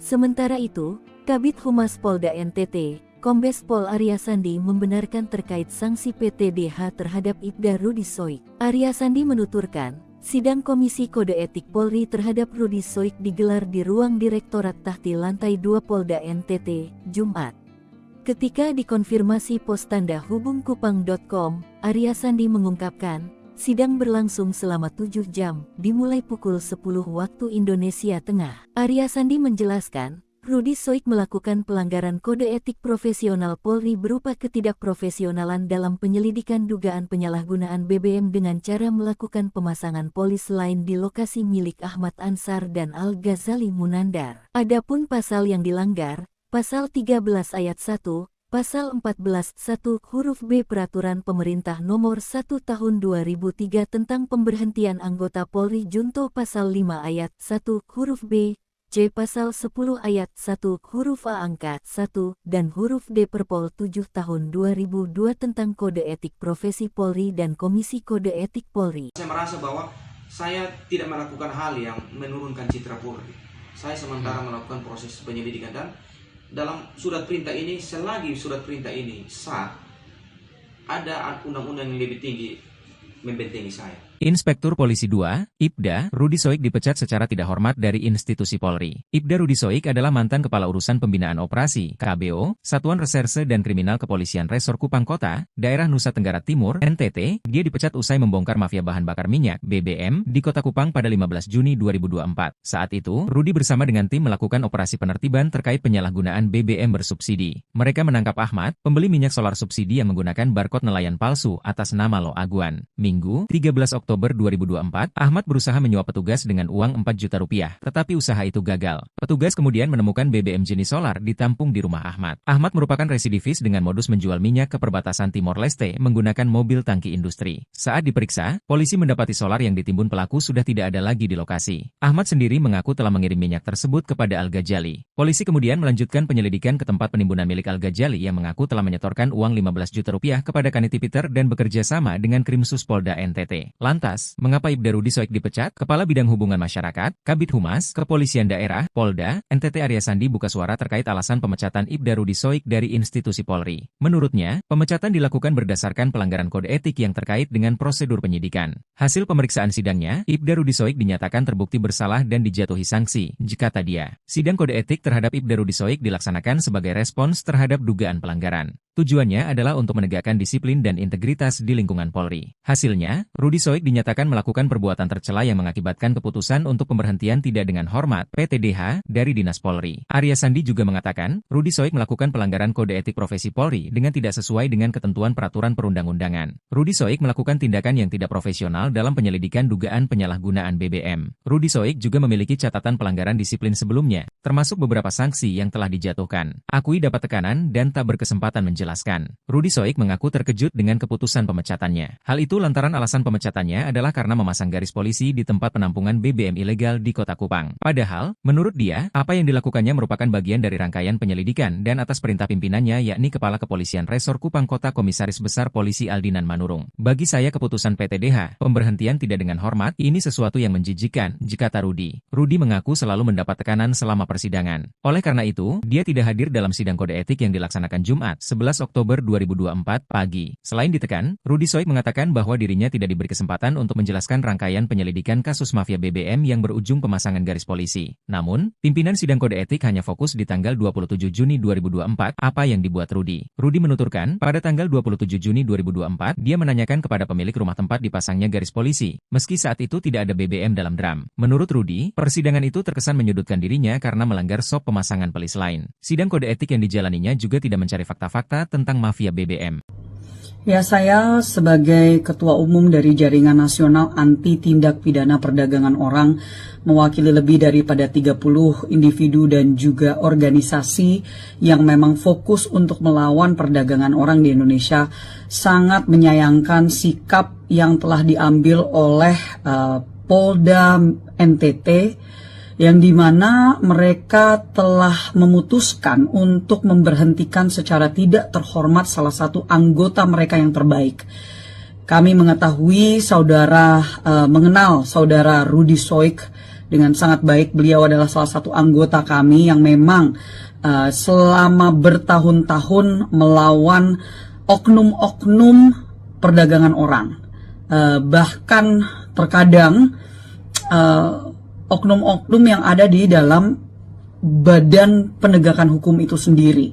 Speaker 3: Sementara itu, Kabid Humas Polda NTT, Kombes Pol Arya Sandi membenarkan terkait sanksi PTDH terhadap Ibda Rudi Soik. Arya Sandi menuturkan, sidang Komisi Kode Etik Polri terhadap Rudi Soik digelar di ruang Direktorat Tahti Lantai 2 Polda NTT, Jumat. Ketika dikonfirmasi pos tanda hubungkupang.com, Arya Sandi mengungkapkan, sidang berlangsung selama 7 jam, dimulai pukul 10 waktu Indonesia Tengah. Arya Sandi menjelaskan, Rudi Soik melakukan pelanggaran kode etik profesional Polri berupa ketidakprofesionalan dalam penyelidikan dugaan penyalahgunaan BBM dengan cara melakukan pemasangan polis lain di lokasi milik Ahmad Ansar dan Al-Ghazali Munandar. Adapun pasal yang dilanggar, Pasal 13 Ayat 1, Pasal 14 1 huruf B Peraturan Pemerintah Nomor 1 Tahun 2003 tentang pemberhentian anggota Polri Junto Pasal 5 Ayat 1 huruf B, C. Pasal 10 Ayat 1 huruf A angka 1 dan huruf D Perpol 7 Tahun 2002 tentang Kode Etik Profesi Polri dan Komisi Kode Etik Polri.
Speaker 4: Saya merasa bahwa saya tidak melakukan hal yang menurunkan citra Polri. Saya sementara melakukan proses penyelidikan, dan dalam surat perintah ini, selagi surat perintah ini sah, ada undang-undang yang lebih tinggi membentengi saya.
Speaker 5: Inspektur Polisi 2, Ibda, Rudi Soik dipecat secara tidak hormat dari institusi Polri. Ibda Rudi Soik adalah mantan Kepala Urusan Pembinaan Operasi, KBO, Satuan Reserse dan Kriminal Kepolisian Resor Kupang Kota, Daerah Nusa Tenggara Timur, NTT. Dia dipecat usai membongkar mafia bahan bakar minyak, BBM, di Kota Kupang pada 15 Juni 2024. Saat itu, Rudi bersama dengan tim melakukan operasi penertiban terkait penyalahgunaan BBM bersubsidi. Mereka menangkap Ahmad, pembeli minyak solar subsidi yang menggunakan barcode nelayan palsu atas nama Lo Aguan. Minggu, 13 Oktober 2024, Ahmad berusaha menyuap petugas dengan uang 4 juta rupiah, tetapi usaha itu gagal. Petugas kemudian menemukan BBM jenis solar ditampung di rumah Ahmad. Ahmad merupakan residivis dengan modus menjual minyak ke perbatasan Timor Leste menggunakan mobil tangki industri. Saat diperiksa, polisi mendapati solar yang ditimbun pelaku sudah tidak ada lagi di lokasi. Ahmad sendiri mengaku telah mengirim minyak tersebut kepada Al-Ghazali. Polisi kemudian melanjutkan penyelidikan ke tempat penimbunan milik Al-Ghazali yang mengaku telah menyetorkan uang 15 juta rupiah kepada Kaniti Peter dan bekerja sama dengan Krimsus Polda NTT. Lantas, mengapa Ibda Rudi Soik dipecat? Kepala Bidang Hubungan Masyarakat, Kabid Humas, Kepolisian Daerah, Polda, NTT Arya Sandi buka suara terkait alasan pemecatan Ibda Rudi Soik dari institusi Polri. Menurutnya, pemecatan dilakukan berdasarkan pelanggaran kode etik yang terkait dengan prosedur penyidikan. Hasil pemeriksaan sidangnya, Ibda Rudi Soik dinyatakan terbukti bersalah dan dijatuhi sanksi, jikata dia. Sidang kode etik terhadap Ibda Rudi Soik dilaksanakan sebagai respons terhadap dugaan pelanggaran. Tujuannya adalah untuk menegakkan disiplin dan integritas di lingkungan Polri. Hasilnya, Rudi Soik dinyatakan melakukan perbuatan tercela yang mengakibatkan keputusan untuk pemberhentian tidak dengan hormat (PTDH) dari Dinas Polri. Arya Sandi juga mengatakan, Rudi Soik melakukan pelanggaran kode etik profesi Polri dengan tidak sesuai dengan ketentuan peraturan perundang-undangan. Rudi Soik melakukan tindakan yang tidak profesional dalam penyelidikan dugaan penyalahgunaan BBM. Rudi Soik juga memiliki catatan pelanggaran disiplin sebelumnya, termasuk beberapa sanksi yang telah dijatuhkan. Akui dapat tekanan dan tak berkesempatan menjelaskan. Rudi Soik mengaku terkejut dengan keputusan pemecatannya. Hal itu lantaran alasan pemecatannya adalah karena memasang garis polisi di tempat penampungan BBM ilegal di Kota Kupang. Padahal, menurut dia, apa yang dilakukannya merupakan bagian dari rangkaian penyelidikan dan atas perintah pimpinannya yakni Kepala Kepolisian Resor Kupang Kota Komisaris Besar Polisi Aldinan Manurung. Bagi saya keputusan PTDH, pemberhentian tidak dengan hormat, ini sesuatu yang menjijikan, jikata Rudi. Rudi mengaku selalu mendapat tekanan selama persidangan. Oleh karena itu, dia tidak hadir dalam sidang kode etik yang dilaksanakan Jumat, 11 Oktober 2024 pagi. Selain ditekan, Rudi Soik mengatakan bahwa dirinya tidak diberi kesempatan untuk menjelaskan rangkaian penyelidikan kasus mafia BBM yang berujung pemasangan garis polisi. Namun, pimpinan sidang kode etik hanya fokus di tanggal 27 Juni 2024, apa yang dibuat Rudi. Rudi menuturkan, pada tanggal 27 Juni 2024, dia menanyakan kepada pemilik rumah tempat dipasangnya garis polisi, meski saat itu tidak ada BBM dalam drum. Menurut Rudi, persidangan itu terkesan menyudutkan dirinya karena melanggar SOP pemasangan pelis lain. Sidang kode etik yang dijalaninya juga tidak mencari fakta-fakta tentang mafia BBM.
Speaker 1: Ya, saya sebagai Ketua Umum dari Jaringan Nasional Anti Tindak Pidana Perdagangan Orang, mewakili lebih daripada 30 individu dan juga organisasi yang memang fokus untuk melawan perdagangan orang di Indonesia, sangat menyayangkan sikap yang telah diambil oleh Polda NTT, yang dimana mereka telah memutuskan untuk memberhentikan secara tidak terhormat salah satu anggota mereka yang terbaik. Kami mengetahui mengenal saudara Rudi Soik dengan sangat baik. Beliau adalah salah satu anggota kami yang memang selama bertahun-tahun melawan oknum-oknum perdagangan orang. Bahkan terkadang oknum-oknum yang ada di dalam badan penegakan hukum itu sendiri,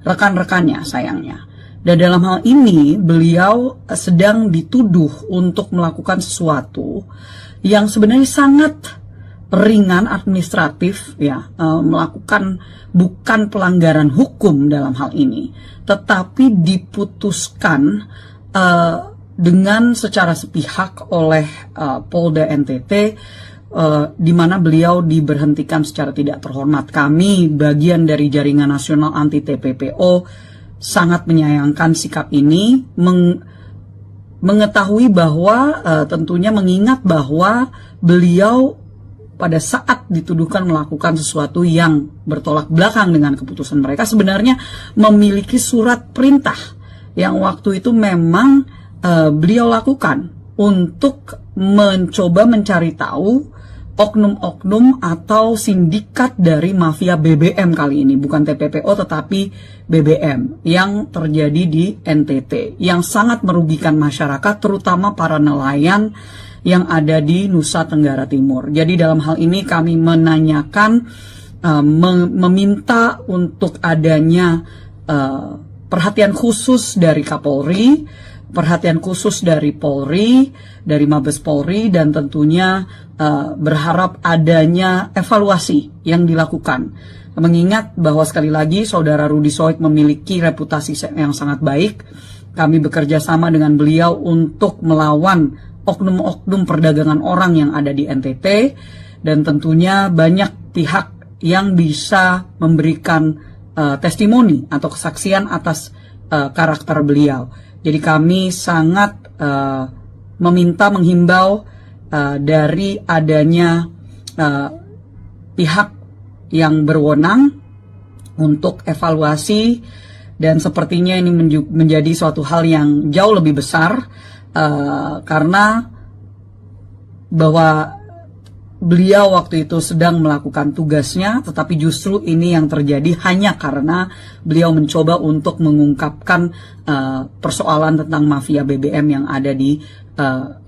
Speaker 1: rekan-rekannya sayangnya. Dan dalam hal ini beliau sedang dituduh untuk melakukan sesuatu yang sebenarnya sangat ringan administratif, ya, melakukan bukan pelanggaran hukum dalam hal ini, tetapi diputuskan dengan secara sepihak oleh Polda NTT, di mana beliau diberhentikan secara tidak terhormat. Kami, bagian dari Jaringan Nasional Anti TPPO, sangat menyayangkan sikap ini, mengetahui bahwa tentunya mengingat bahwa beliau pada saat dituduhkan melakukan sesuatu yang bertolak belakang dengan keputusan mereka, sebenarnya memiliki surat perintah yang waktu itu memang beliau lakukan untuk mencoba mencari tahu oknum-oknum atau sindikat dari mafia BBM kali ini, bukan TPPO tetapi BBM yang terjadi di NTT, yang sangat merugikan masyarakat, terutama para nelayan yang ada di Nusa Tenggara Timur. Jadi dalam hal ini kami menanyakan, meminta untuk adanya perhatian khusus dari Kapolri, perhatian khusus dari Polri, dari Mabes Polri, dan tentunya berharap adanya evaluasi yang dilakukan. Mengingat bahwa sekali lagi Saudara Rudi Soik memiliki reputasi yang sangat baik, kami bekerja sama dengan beliau untuk melawan oknum-oknum perdagangan orang yang ada di NTT, dan tentunya banyak pihak yang bisa memberikan testimoni atau kesaksian atas karakter beliau. Jadi kami sangat menghimbau dari adanya pihak yang berwenang untuk evaluasi, dan sepertinya ini menjadi suatu hal yang jauh lebih besar karena bahwa beliau waktu itu sedang melakukan tugasnya, tetapi justru ini yang terjadi hanya karena beliau mencoba untuk mengungkapkan persoalan tentang mafia BBM yang ada di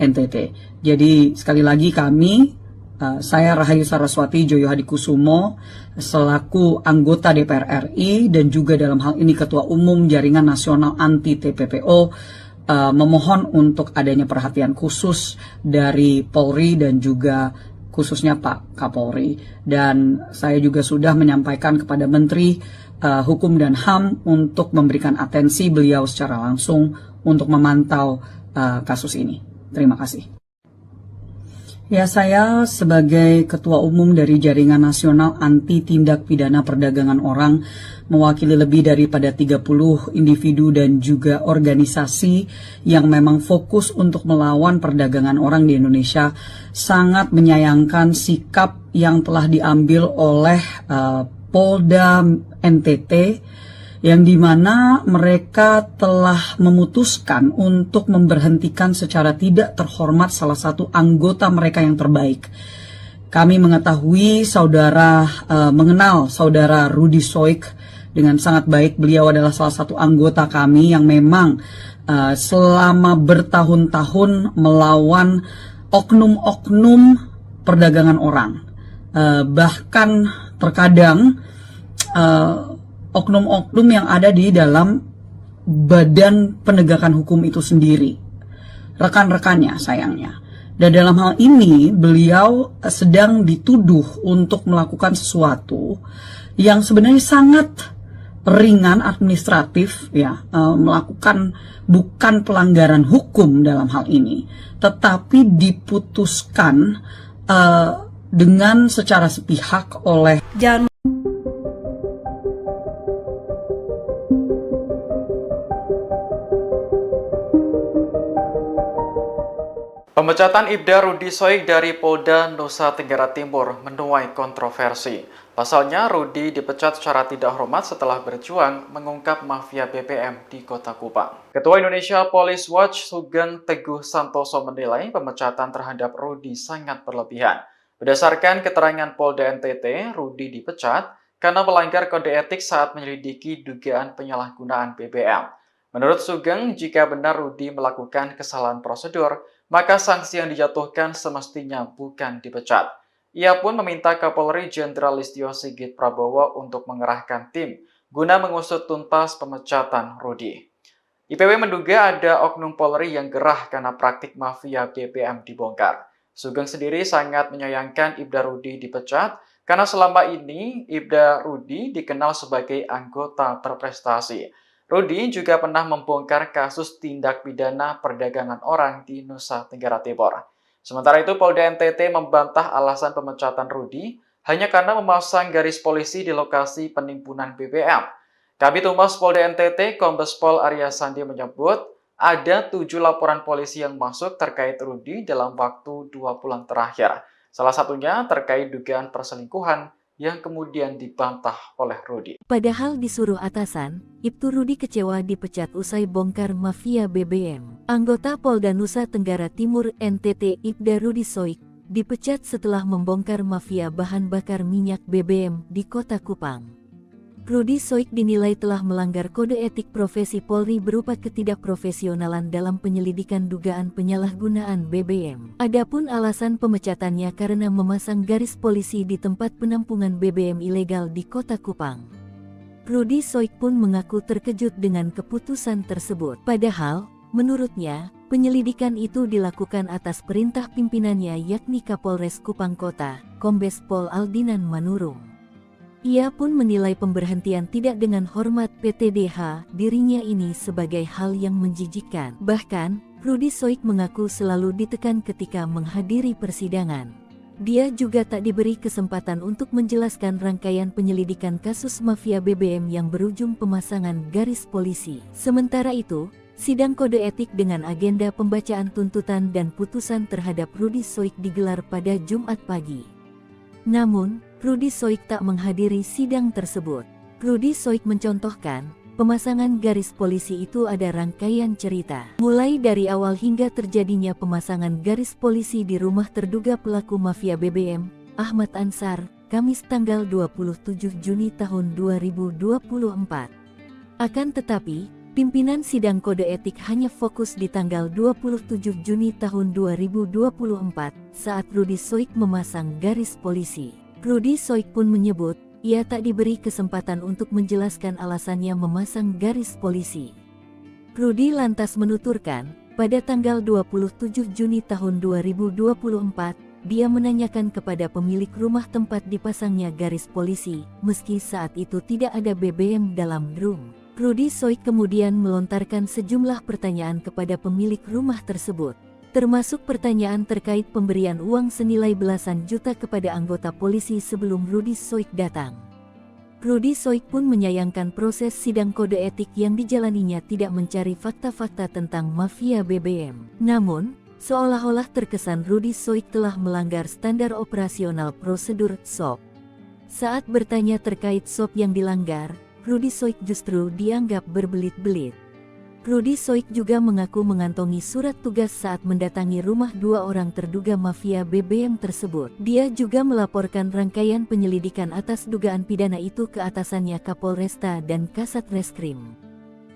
Speaker 1: NTT. Jadi sekali lagi saya Rahayu Saraswati Joyo Hadikusumo selaku anggota DPR RI dan juga dalam hal ini Ketua Umum Jaringan Nasional Anti TPPO memohon untuk adanya perhatian khusus dari Polri dan juga khususnya Pak Kapolri. Dan saya juga sudah menyampaikan kepada Menteri Hukum dan HAM untuk memberikan atensi beliau secara langsung untuk memantau kasus ini. Terima kasih. Ya, saya sebagai Ketua Umum dari Jaringan Nasional Anti Tindak Pidana Perdagangan Orang, mewakili lebih daripada 30 individu dan juga organisasi yang memang fokus untuk melawan perdagangan orang di Indonesia, sangat menyayangkan sikap yang telah diambil oleh Polda NTT, yang dimana mereka telah memutuskan untuk memberhentikan secara tidak terhormat salah satu anggota mereka yang terbaik. Kami mengetahui mengenal saudara Rudi Soik dengan sangat baik. Beliau adalah salah satu anggota kami yang memang selama bertahun-tahun melawan oknum-oknum perdagangan orang. Bahkan terkadang oknum-oknum yang ada di dalam badan penegakan hukum itu sendiri, rekan-rekannya sayangnya. Dan dalam hal ini beliau sedang dituduh untuk melakukan sesuatu yang sebenarnya sangat ringan administratif, ya, melakukan bukan pelanggaran hukum dalam hal ini, tetapi diputuskan dengan secara sepihak oleh
Speaker 2: Pemecatan Ibda Rudi Soik dari Polda Nusa Tenggara Timur menuai kontroversi. Pasalnya, Rudi dipecat secara tidak hormat setelah berjuang mengungkap mafia BBM di Kota Kupang. Ketua Indonesia Police Watch Sugeng Teguh Santoso menilai pemecatan terhadap Rudi sangat berlebihan. Berdasarkan keterangan Polda NTT, Rudi dipecat karena melanggar kode etik saat menyelidiki dugaan penyalahgunaan BBM. Menurut Sugeng, jika benar Rudi melakukan kesalahan prosedur, maka sanksi yang dijatuhkan semestinya bukan dipecat. Ia pun meminta Kapolri Jenderal Listio Sigit Prabowo untuk mengerahkan tim guna mengusut tuntas pemecatan Rudi. IPW menduga ada oknum Polri yang gerah karena praktik mafia BBM dibongkar. Sugeng sendiri sangat menyayangkan Ibda Rudi dipecat karena selama ini Ibda Rudi dikenal sebagai anggota berprestasi. Rudi juga pernah membongkar kasus tindak pidana perdagangan orang di Nusa Tenggara Timur. Sementara itu, Polda NTT membantah alasan pemecatan Rudi hanya karena memasang garis polisi di lokasi penimbunan BBM. Kabid Humas Polda NTT, Kombes Pol Arya Sandi menyebut ada 7 laporan polisi yang masuk terkait Rudi dalam waktu 2 bulan terakhir. Salah satunya terkait dugaan perselingkuhan yang kemudian dibantah oleh Rudi.
Speaker 3: Padahal disuruh atasan, Ibtu Rudi kecewa dipecat usai bongkar mafia BBM. Anggota Polda Nusa Tenggara Timur NTT Ibda Rudi Soik dipecat setelah membongkar mafia bahan bakar minyak BBM di Kota Kupang. Rudi Soik dinilai telah melanggar kode etik profesi Polri berupa ketidakprofesionalan dalam penyelidikan dugaan penyalahgunaan BBM. Adapun alasan pemecatannya karena memasang garis polisi di tempat penampungan BBM ilegal di Kota Kupang. Rudi Soik pun mengaku terkejut dengan keputusan tersebut. Padahal, menurutnya, penyelidikan itu dilakukan atas perintah pimpinannya yakni Kapolres Kupang Kota, Kombes Pol Aldinan Manurung. Ia pun menilai pemberhentian tidak dengan hormat PTDH dirinya ini sebagai hal yang menjijikkan. Bahkan, Rudi Soik mengaku selalu ditekan ketika menghadiri persidangan. Dia juga tak diberi kesempatan untuk menjelaskan rangkaian penyelidikan kasus mafia BBM yang berujung pemasangan garis polisi. Sementara itu, sidang kode etik dengan agenda pembacaan tuntutan dan putusan terhadap Rudi Soik digelar pada Jumat pagi. Namun, Rudi Soik tak menghadiri sidang tersebut. Rudi Soik mencontohkan, pemasangan garis polisi itu ada rangkaian cerita. Mulai dari awal hingga terjadinya pemasangan garis polisi di rumah terduga pelaku mafia BBM, Ahmad Ansar, Kamis tanggal 27 Juni tahun 2024. Akan tetapi, pimpinan sidang kode etik hanya fokus di tanggal 27 Juni tahun 2024 saat Rudi Soik memasang garis polisi. Rudi Soik pun menyebut, ia tak diberi kesempatan untuk menjelaskan alasannya memasang garis polisi. Rudi lantas menuturkan, pada tanggal 27 Juni tahun 2024, dia menanyakan kepada pemilik rumah tempat dipasangnya garis polisi, meski saat itu tidak ada BBM dalam drum. Rudi Soik kemudian melontarkan sejumlah pertanyaan kepada pemilik rumah tersebut, termasuk pertanyaan terkait pemberian uang senilai belasan juta kepada anggota polisi sebelum Rudi Soik datang. Rudi Soik pun menyayangkan proses sidang kode etik yang dijalaninya tidak mencari fakta-fakta tentang mafia BBM. Namun, seolah-olah terkesan Rudi Soik telah melanggar standar operasional prosedur SOP. Saat bertanya terkait SOP yang dilanggar, Rudi Soik justru dianggap berbelit-belit. Rudi Soik juga mengaku mengantongi surat tugas saat mendatangi rumah dua orang terduga mafia BBM tersebut. Dia juga melaporkan rangkaian penyelidikan atas dugaan pidana itu ke atasannya Kapolresta dan Kasat Reskrim.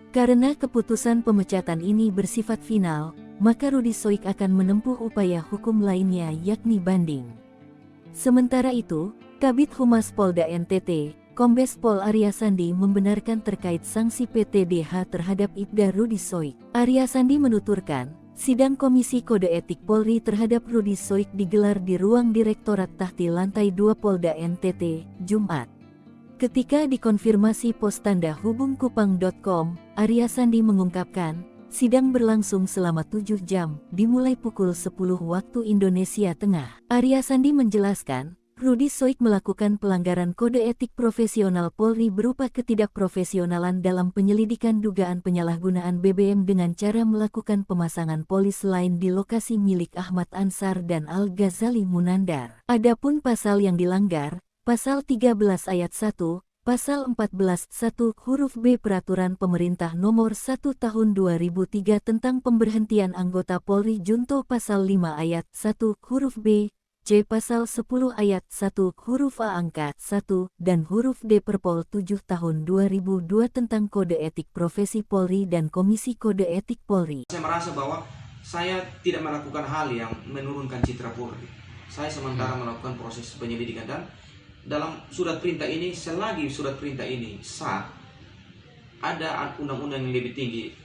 Speaker 3: Karena keputusan pemecatan ini bersifat final, maka Rudi Soik akan menempuh upaya hukum lainnya yakni banding. Sementara itu, Kabid Humas Polda NTT, Kombes Pol Arya Sandi membenarkan terkait sanksi PTDH terhadap Ibda Rudi Soik. Arya Sandi menuturkan, sidang Komisi Kode Etik Polri terhadap Rudi Soik digelar di ruang Direktorat Tahti Lantai 2 Polda NTT, Jumat. Ketika dikonfirmasi pos tanda hubungkupang.com, Arya Sandi mengungkapkan, sidang berlangsung selama 7 jam, dimulai pukul 10 waktu Indonesia Tengah. Arya Sandi menjelaskan, Rudi Soik melakukan pelanggaran kode etik profesional Polri berupa ketidakprofesionalan dalam penyelidikan dugaan penyalahgunaan BBM dengan cara melakukan pemasangan polis lain di lokasi milik Ahmad Ansar dan Al-Ghazali Munandar. Adapun pasal yang dilanggar, Pasal 13 Ayat 1, Pasal 14 1 huruf B Peraturan Pemerintah Nomor 1 Tahun 2003 tentang pemberhentian anggota Polri Junto Pasal 5 Ayat 1 huruf B, C. Pasal 10 Ayat 1 huruf A angka 1 dan huruf D Perpol 7 Tahun 2002 tentang Kode Etik Profesi Polri dan Komisi Kode Etik Polri.
Speaker 4: Saya merasa bahwa saya tidak melakukan hal yang menurunkan citra Polri. Saya sementara melakukan proses penyelidikan dan dalam surat perintah ini, selagi surat perintah ini sah, ada undang-undang yang lebih tinggi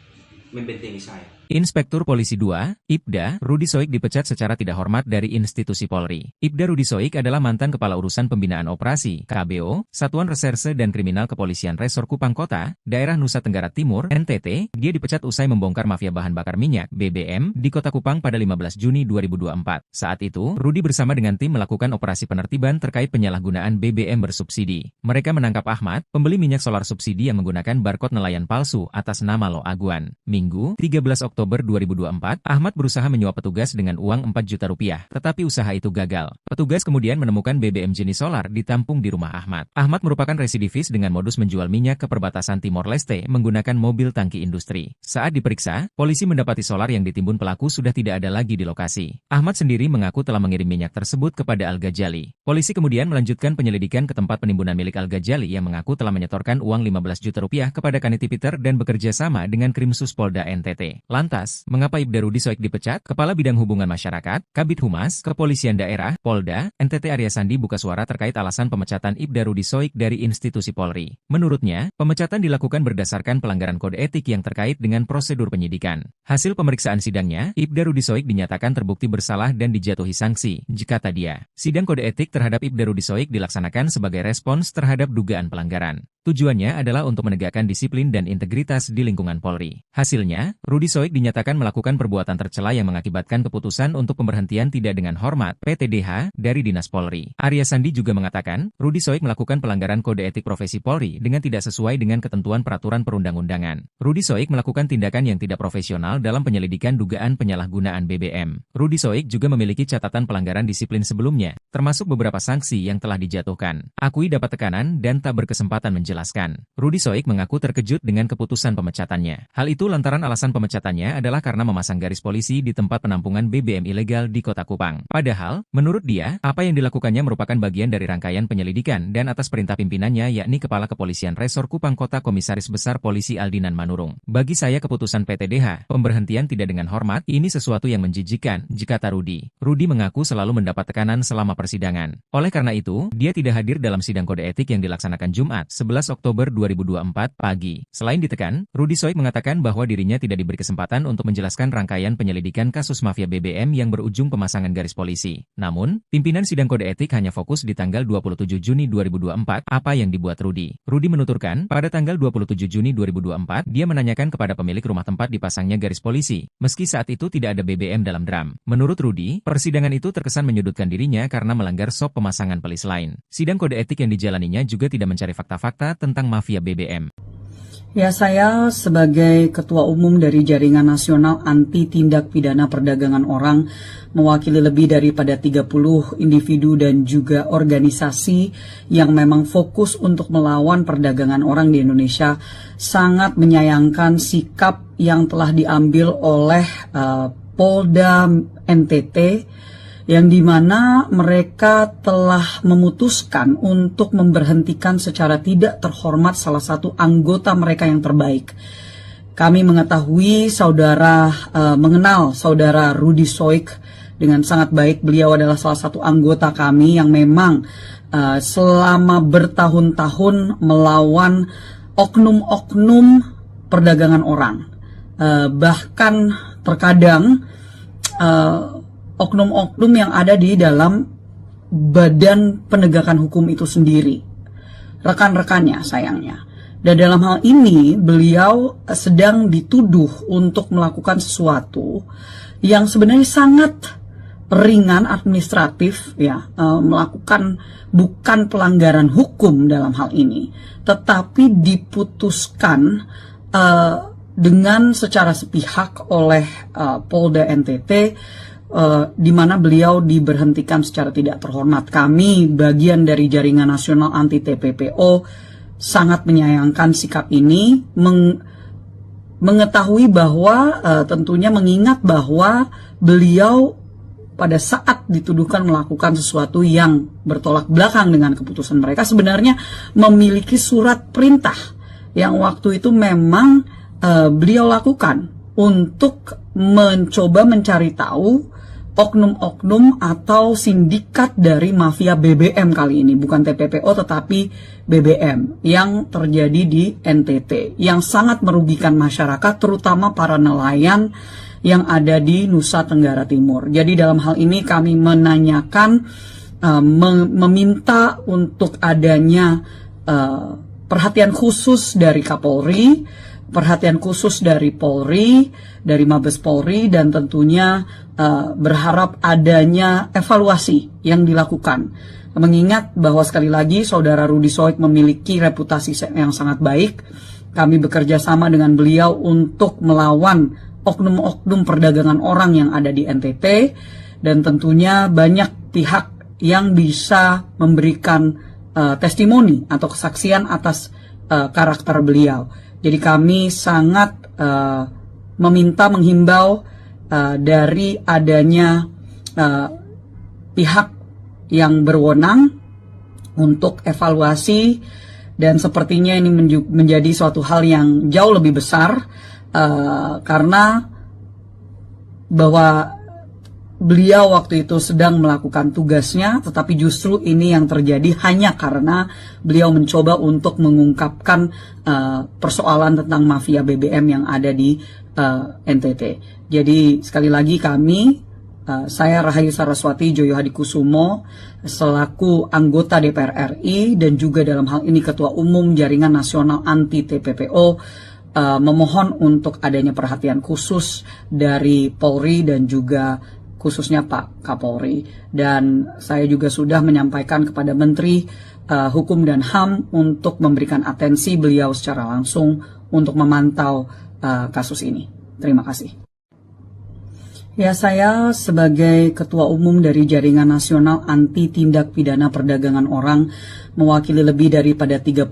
Speaker 4: membentengi saya.
Speaker 5: Inspektur Polisi 2, Ibda, Rudi Soik dipecat secara tidak hormat dari institusi Polri. Ibda Rudi Soik adalah mantan Kepala Urusan Pembinaan Operasi, KBO, Satuan Reserse dan Kriminal Kepolisian Resor Kupang Kota, Daerah Nusa Tenggara Timur, NTT. Dia dipecat usai membongkar mafia bahan bakar minyak, BBM, di Kota Kupang pada 15 Juni 2024. Saat itu, Rudi bersama dengan tim melakukan operasi penertiban terkait penyalahgunaan BBM bersubsidi. Mereka menangkap Ahmad, pembeli minyak solar subsidi yang menggunakan barcode nelayan palsu atas nama Lo Aguan. Minggu, 13 Oktober Oktober 2024, Ahmad berusaha menyuap petugas dengan uang 4 juta rupiah, tetapi usaha itu gagal. Petugas kemudian menemukan BBM jenis solar ditampung di rumah Ahmad. Ahmad merupakan residivis dengan modus menjual minyak ke perbatasan Timor Leste menggunakan mobil tangki industri. Saat diperiksa, polisi mendapati solar yang ditimbun pelaku sudah tidak ada lagi di lokasi. Ahmad sendiri mengaku telah mengirim minyak tersebut kepada Al-Ghazali. Polisi kemudian melanjutkan penyelidikan ke tempat penimbunan milik Al-Ghazali yang mengaku telah menyetorkan uang 15 juta rupiah kepada Kaniti Peter dan bekerja sama dengan Krimsus Polda NTT. Lantas, mengapa Ibda Rudi Soik dipecat? Kepala Bidang Hubungan Masyarakat, Kabid Humas, Kepolisian Daerah, Polda, NTT Arya Sandi buka suara terkait alasan pemecatan Ibda Rudi Soik dari institusi Polri. Menurutnya, pemecatan dilakukan berdasarkan pelanggaran kode etik yang terkait dengan prosedur penyidikan. Hasil pemeriksaan sidangnya, Ibda Rudi Soik dinyatakan terbukti bersalah dan dijatuhi sanksi, kata dia. Sidang kode etik terhadap Ibda Rudi Soik dilaksanakan sebagai respons terhadap dugaan pelanggaran. Tujuannya adalah untuk menegakkan disiplin dan integritas di lingkungan Polri. Hasilnya, Rudi Soik dinyatakan melakukan perbuatan tercela yang mengakibatkan keputusan untuk pemberhentian tidak dengan hormat (PTDH) dari Dinas Polri. Arya Sandi juga mengatakan, Rudi Soik melakukan pelanggaran kode etik profesi Polri dengan tidak sesuai dengan ketentuan peraturan perundang-undangan. Rudi Soik melakukan tindakan yang tidak profesional dalam penyelidikan dugaan penyalahgunaan BBM. Rudi Soik juga memiliki catatan pelanggaran disiplin sebelumnya, termasuk beberapa sanksi yang telah dijatuhkan. Akui dapat tekanan dan tak berkesempatan menjelaskan. Rudi Soik mengaku terkejut dengan keputusan pemecatannya. Hal itu lantaran alasan pemecatannya adalah karena memasang garis polisi di tempat penampungan BBM ilegal di Kota Kupang. Padahal, menurut dia, apa yang dilakukannya merupakan bagian dari rangkaian penyelidikan dan atas perintah pimpinannya yakni Kepala Kepolisian Resor Kupang Kota Komisaris Besar Polisi Aldinan Manurung. Bagi saya keputusan PTDH, pemberhentian tidak dengan hormat, ini sesuatu yang menjijikan, kata Rudi. Rudi mengaku selalu mendapat tekanan selama persidangan. Oleh karena itu, dia tidak hadir dalam sidang kode etik yang dilaksanakan Jumat, 11 Oktober 2024 pagi. Selain ditekan, Rudi Soik mengatakan bahwa dirinya tidak diberi kesempatan untuk menjelaskan rangkaian penyelidikan kasus mafia BBM yang berujung pemasangan garis polisi. Namun, pimpinan sidang kode etik hanya fokus di tanggal 27 Juni 2024, apa yang dibuat Rudi. Rudi menuturkan, pada tanggal 27 Juni 2024, dia menanyakan kepada pemilik rumah tempat dipasangnya garis polisi, meski saat itu tidak ada BBM dalam drum. Menurut Rudi, persidangan itu terkesan menyudutkan dirinya karena melanggar SOP pemasangan pelis lain. Sidang kode etik yang dijalaninya juga tidak mencari fakta-fakta tentang mafia BBM.
Speaker 1: Ya, saya sebagai Ketua Umum dari Jaringan Nasional Anti Tindak Pidana Perdagangan Orang, mewakili lebih daripada 30 individu dan juga organisasi yang memang fokus untuk melawan perdagangan orang di Indonesia, sangat menyayangkan sikap yang telah diambil oleh Polda NTT, yang dimana mereka telah memutuskan untuk memberhentikan secara tidak terhormat salah satu anggota mereka yang terbaik. Kami mengetahui mengenal saudara Rudi Soik dengan sangat baik. Beliau adalah salah satu anggota kami yang memang selama bertahun-tahun melawan oknum-oknum perdagangan orang. Bahkan terkadang oknum-oknum yang ada di dalam badan penegakan hukum itu sendiri, rekan-rekannya sayangnya. Dan dalam hal ini beliau sedang dituduh untuk melakukan sesuatu yang sebenarnya sangat ringan administratif, ya, melakukan bukan pelanggaran hukum dalam hal ini, tetapi diputuskan dengan secara sepihak oleh Polda NTT, di mana beliau diberhentikan secara tidak terhormat. Kami, bagian dari Jaringan Nasional Anti TPPO, sangat menyayangkan sikap ini, mengetahui bahwa tentunya mengingat bahwa beliau pada saat dituduhkan melakukan sesuatu yang bertolak belakang dengan keputusan mereka, sebenarnya memiliki surat perintah yang waktu itu memang beliau lakukan untuk mencoba mencari tahu oknum-oknum atau sindikat dari mafia BBM kali ini, bukan TPPO tetapi BBM yang terjadi di NTT, yang sangat merugikan masyarakat, terutama para nelayan yang ada di Nusa Tenggara Timur. Jadi dalam hal ini kami menanyakan, meminta untuk adanya perhatian khusus dari Kapolri, perhatian khusus dari Polri, dari Mabes Polri, dan tentunya berharap adanya evaluasi yang dilakukan. Mengingat bahwa sekali lagi saudara Rudi Soik memiliki reputasi yang sangat baik, kami bekerja sama dengan beliau untuk melawan oknum-oknum perdagangan orang yang ada di NTT, dan tentunya banyak pihak yang bisa memberikan testimoni atau kesaksian atas karakter beliau. Jadi kami sangat menghimbau dari adanya pihak yang berwenang untuk evaluasi, dan sepertinya ini menjadi suatu hal yang jauh lebih besar karena bahwa beliau waktu itu sedang melakukan tugasnya, tetapi justru ini yang terjadi hanya karena beliau mencoba untuk mengungkapkan persoalan tentang mafia BBM yang ada di NTT. Jadi sekali lagi saya Rahayu Saraswati Joyo Hadikusumo selaku anggota DPR RI dan juga dalam hal ini Ketua Umum Jaringan Nasional Anti TPPO memohon untuk adanya perhatian khusus dari Polri dan juga khususnya Pak Kapolri. Dan saya juga sudah menyampaikan kepada Menteri Hukum dan HAM untuk memberikan atensi beliau secara langsung untuk memantau kasus ini. Terima kasih. Ya, saya sebagai Ketua Umum dari Jaringan Nasional Anti Tindak Pidana Perdagangan Orang mewakili lebih daripada 30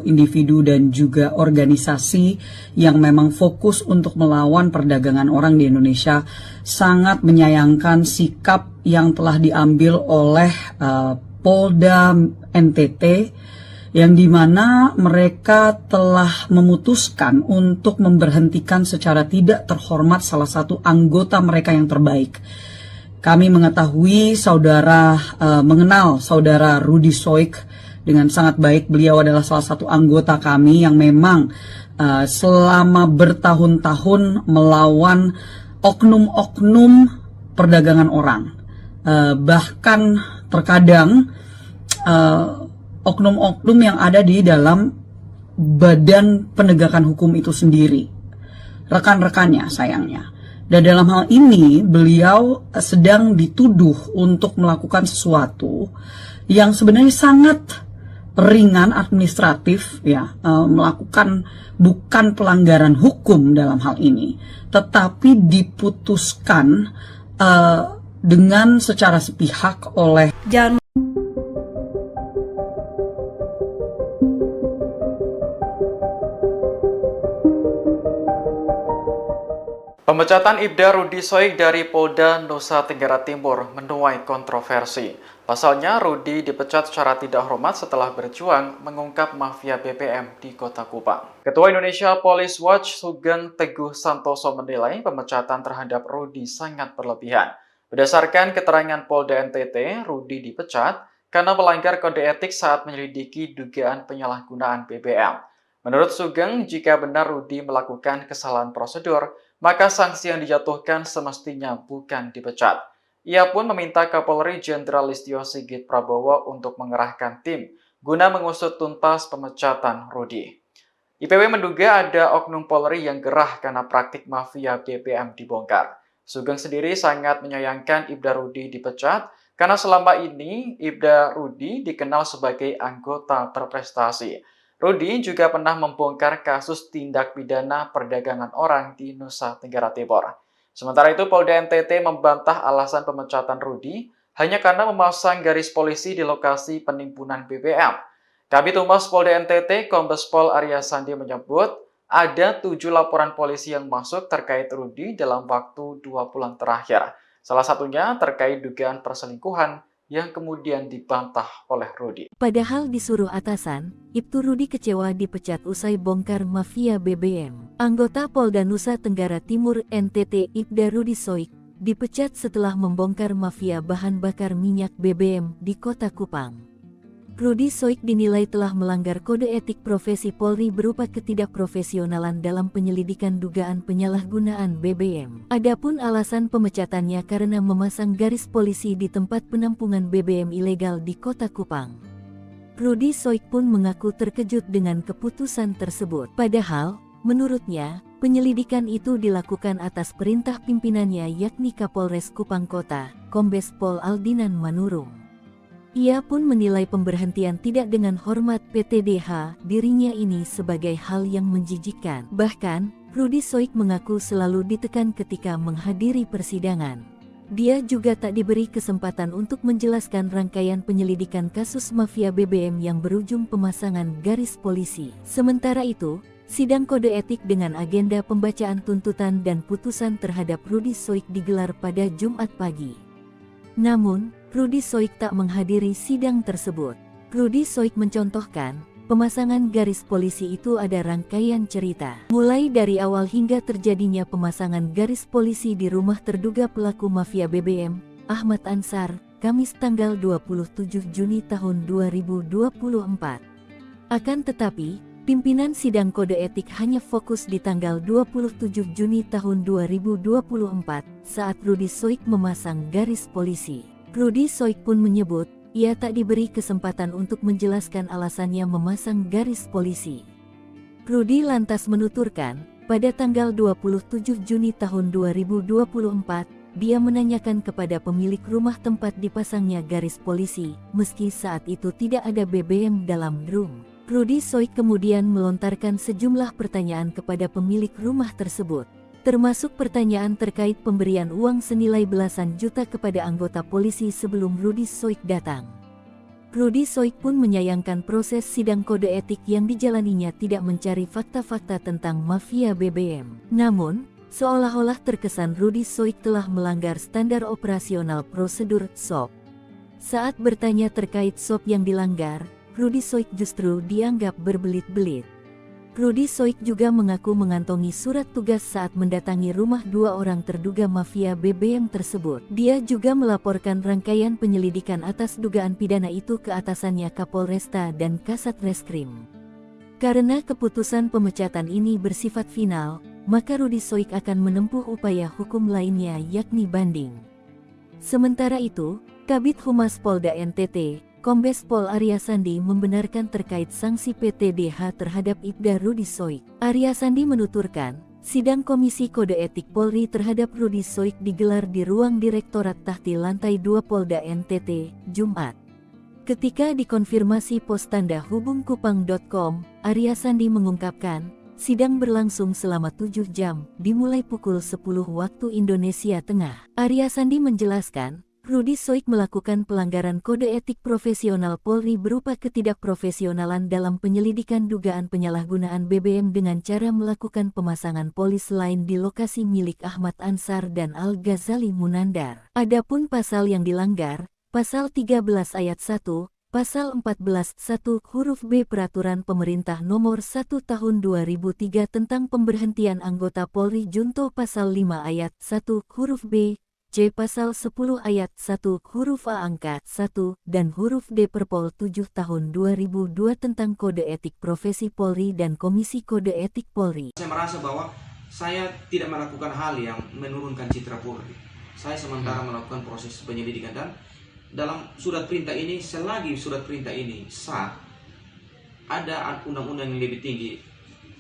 Speaker 1: individu dan juga organisasi yang memang fokus untuk melawan perdagangan orang di Indonesia, sangat menyayangkan sikap yang telah diambil oleh Polda NTT, yang dimana mereka telah memutuskan untuk memberhentikan secara tidak terhormat salah satu anggota mereka yang terbaik. Kami mengetahui mengenal saudara Rudy Soik dengan sangat baik. Beliau adalah salah satu anggota kami yang memang selama bertahun-tahun melawan oknum-oknum perdagangan orang. Bahkan terkadang oknum-oknum yang ada di dalam badan penegakan hukum itu sendiri, rekan-rekannya sayangnya. Dan dalam hal ini beliau sedang dituduh untuk melakukan sesuatu yang sebenarnya sangat ringan administratif, ya, melakukan bukan pelanggaran hukum dalam hal ini, tetapi diputuskan dengan secara sepihak oleh
Speaker 2: Pemecatan Ibda Rudy Soik dari Polda Nusa Tenggara Timur menuai kontroversi. Pasalnya, Rudy dipecat secara tidak hormat setelah berjuang mengungkap mafia BBM di Kota Kupang. Ketua Indonesia Police Watch Sugeng Teguh Santoso menilai pemecatan terhadap Rudy sangat berlebihan. Berdasarkan keterangan Polda NTT, Rudy dipecat karena melanggar kode etik saat menyelidiki dugaan penyalahgunaan BBM. Menurut Sugeng, jika benar Rudy melakukan kesalahan prosedur, maka sanksi yang dijatuhkan semestinya bukan dipecat. Ia pun meminta Kapolri Jenderal Listio Sigit Prabowo untuk mengerahkan tim guna mengusut tuntas pemecatan Rudy. IPW menduga ada oknum Polri yang gerah karena praktik mafia BBM dibongkar. Sugeng sendiri sangat menyayangkan Ibda Rudy dipecat karena selama ini Ibda Rudy dikenal sebagai anggota berprestasi. Rudy juga pernah membongkar kasus tindak pidana perdagangan orang di Nusa Tenggara Timur. Sementara itu, Polda NTT membantah alasan pemecatan Rudy hanya karena memasang garis polisi di lokasi penimbunan BBM. Kabid Humas Polda NTT, Kombes Pol Arya Sandi menyebut ada 7 laporan polisi yang masuk terkait Rudy dalam waktu 2 bulan terakhir. Salah satunya terkait dugaan perselingkuhan yang kemudian dibantah oleh Rudy.
Speaker 3: Padahal disuruh atasan, Ibtu Rudy kecewa dipecat usai bongkar mafia BBM. Anggota Polda Nusa Tenggara Timur NTT Ibda Rudy Soik dipecat setelah membongkar mafia bahan bakar minyak BBM di Kota Kupang. Rudy Soik dinilai telah melanggar kode etik profesi Polri berupa ketidakprofesionalan dalam penyelidikan dugaan penyalahgunaan BBM. Adapun alasan pemecatannya karena memasang garis polisi di tempat penampungan BBM ilegal di Kota Kupang. Rudy Soik pun mengaku terkejut dengan keputusan tersebut. Padahal, menurutnya, penyelidikan itu dilakukan atas perintah pimpinannya yakni Kapolres Kupang Kota, Kombes Pol Aldinan Manurung. Ia pun menilai pemberhentian tidak dengan hormat PTDH dirinya ini sebagai hal yang menjijikkan. Bahkan, Rudi Soik mengaku selalu ditekan ketika menghadiri persidangan. Dia juga tak diberi kesempatan untuk menjelaskan rangkaian penyelidikan kasus mafia BBM yang berujung pemasangan garis polisi. Sementara itu, sidang kode etik dengan agenda pembacaan tuntutan dan putusan terhadap Rudi Soik digelar pada Jumat pagi. Namun, Rudi Soik tak menghadiri sidang tersebut. Rudi Soik mencontohkan, pemasangan garis polisi itu ada rangkaian cerita. Mulai dari awal hingga terjadinya pemasangan garis polisi di rumah terduga pelaku mafia BBM, Ahmad Ansar, Kamis tanggal 27 Juni tahun 2024. Akan tetapi, pimpinan sidang kode etik hanya fokus di tanggal 27 Juni tahun 2024 saat Rudi Soik memasang garis polisi. Rudi Soik pun menyebut, ia tak diberi kesempatan untuk menjelaskan alasannya memasang garis polisi. Rudi lantas menuturkan, pada tanggal 27 Juni tahun 2024, dia menanyakan kepada pemilik rumah tempat dipasangnya garis polisi, meski saat itu tidak ada BBM dalam drum. Rudi Soik kemudian melontarkan sejumlah pertanyaan kepada pemilik rumah tersebut, termasuk pertanyaan terkait pemberian uang senilai belasan juta kepada anggota polisi sebelum Rudi Soik datang. Rudi Soik pun menyayangkan proses sidang kode etik yang dijalaninya tidak mencari fakta-fakta tentang mafia BBM. Namun, seolah-olah terkesan Rudi Soik telah melanggar standar operasional prosedur SOP. Saat bertanya terkait SOP yang dilanggar, Rudi Soik justru dianggap berbelit-belit. Rudi Soik juga mengaku mengantongi surat tugas saat mendatangi rumah dua orang terduga mafia BBM tersebut. Dia juga melaporkan rangkaian penyelidikan atas dugaan pidana itu ke atasannya Kapolresta dan Kasat Reskrim. Karena keputusan pemecatan ini bersifat final, maka Rudi Soik akan menempuh upaya hukum lainnya yakni banding. Sementara itu, Kabid Humas Polda NTT, Kombes Pol Arya Sandi membenarkan terkait sanksi PTDH terhadap Ibda Rudi Soik. Arya Sandi menuturkan, sidang Komisi Kode Etik Polri terhadap Rudi Soik digelar di ruang Direktorat Tahti Lantai 2 Polda NTT, Jumat. Ketika dikonfirmasi pos tanda hubungkupang.com, Arya Sandi mengungkapkan, sidang berlangsung selama 7 jam, dimulai pukul 10 waktu Indonesia Tengah. Arya Sandi menjelaskan, Rudi Soik melakukan pelanggaran kode etik profesional Polri berupa ketidakprofesionalan dalam penyelidikan dugaan penyalahgunaan BBM dengan cara melakukan pemasangan polis lain di lokasi milik Ahmad Ansar dan Al-Ghazali Munandar. Adapun pasal yang dilanggar, Pasal 13 Ayat 1, Pasal 14 1 huruf B Peraturan Pemerintah Nomor 1 Tahun 2003 tentang pemberhentian anggota Polri Junto Pasal 5 Ayat 1 huruf B, C. Pasal 10 Ayat 1 huruf A angka 1 dan huruf D Perpol 7 Tahun 2002 tentang Kode Etik Profesi Polri dan Komisi Kode Etik Polri.
Speaker 4: Saya merasa bahwa saya tidak melakukan hal yang menurunkan citra Polri. Saya sementara melakukan proses penyelidikan dan dalam surat perintah ini, selagi surat perintah ini sah, ada undang-undang yang lebih tinggi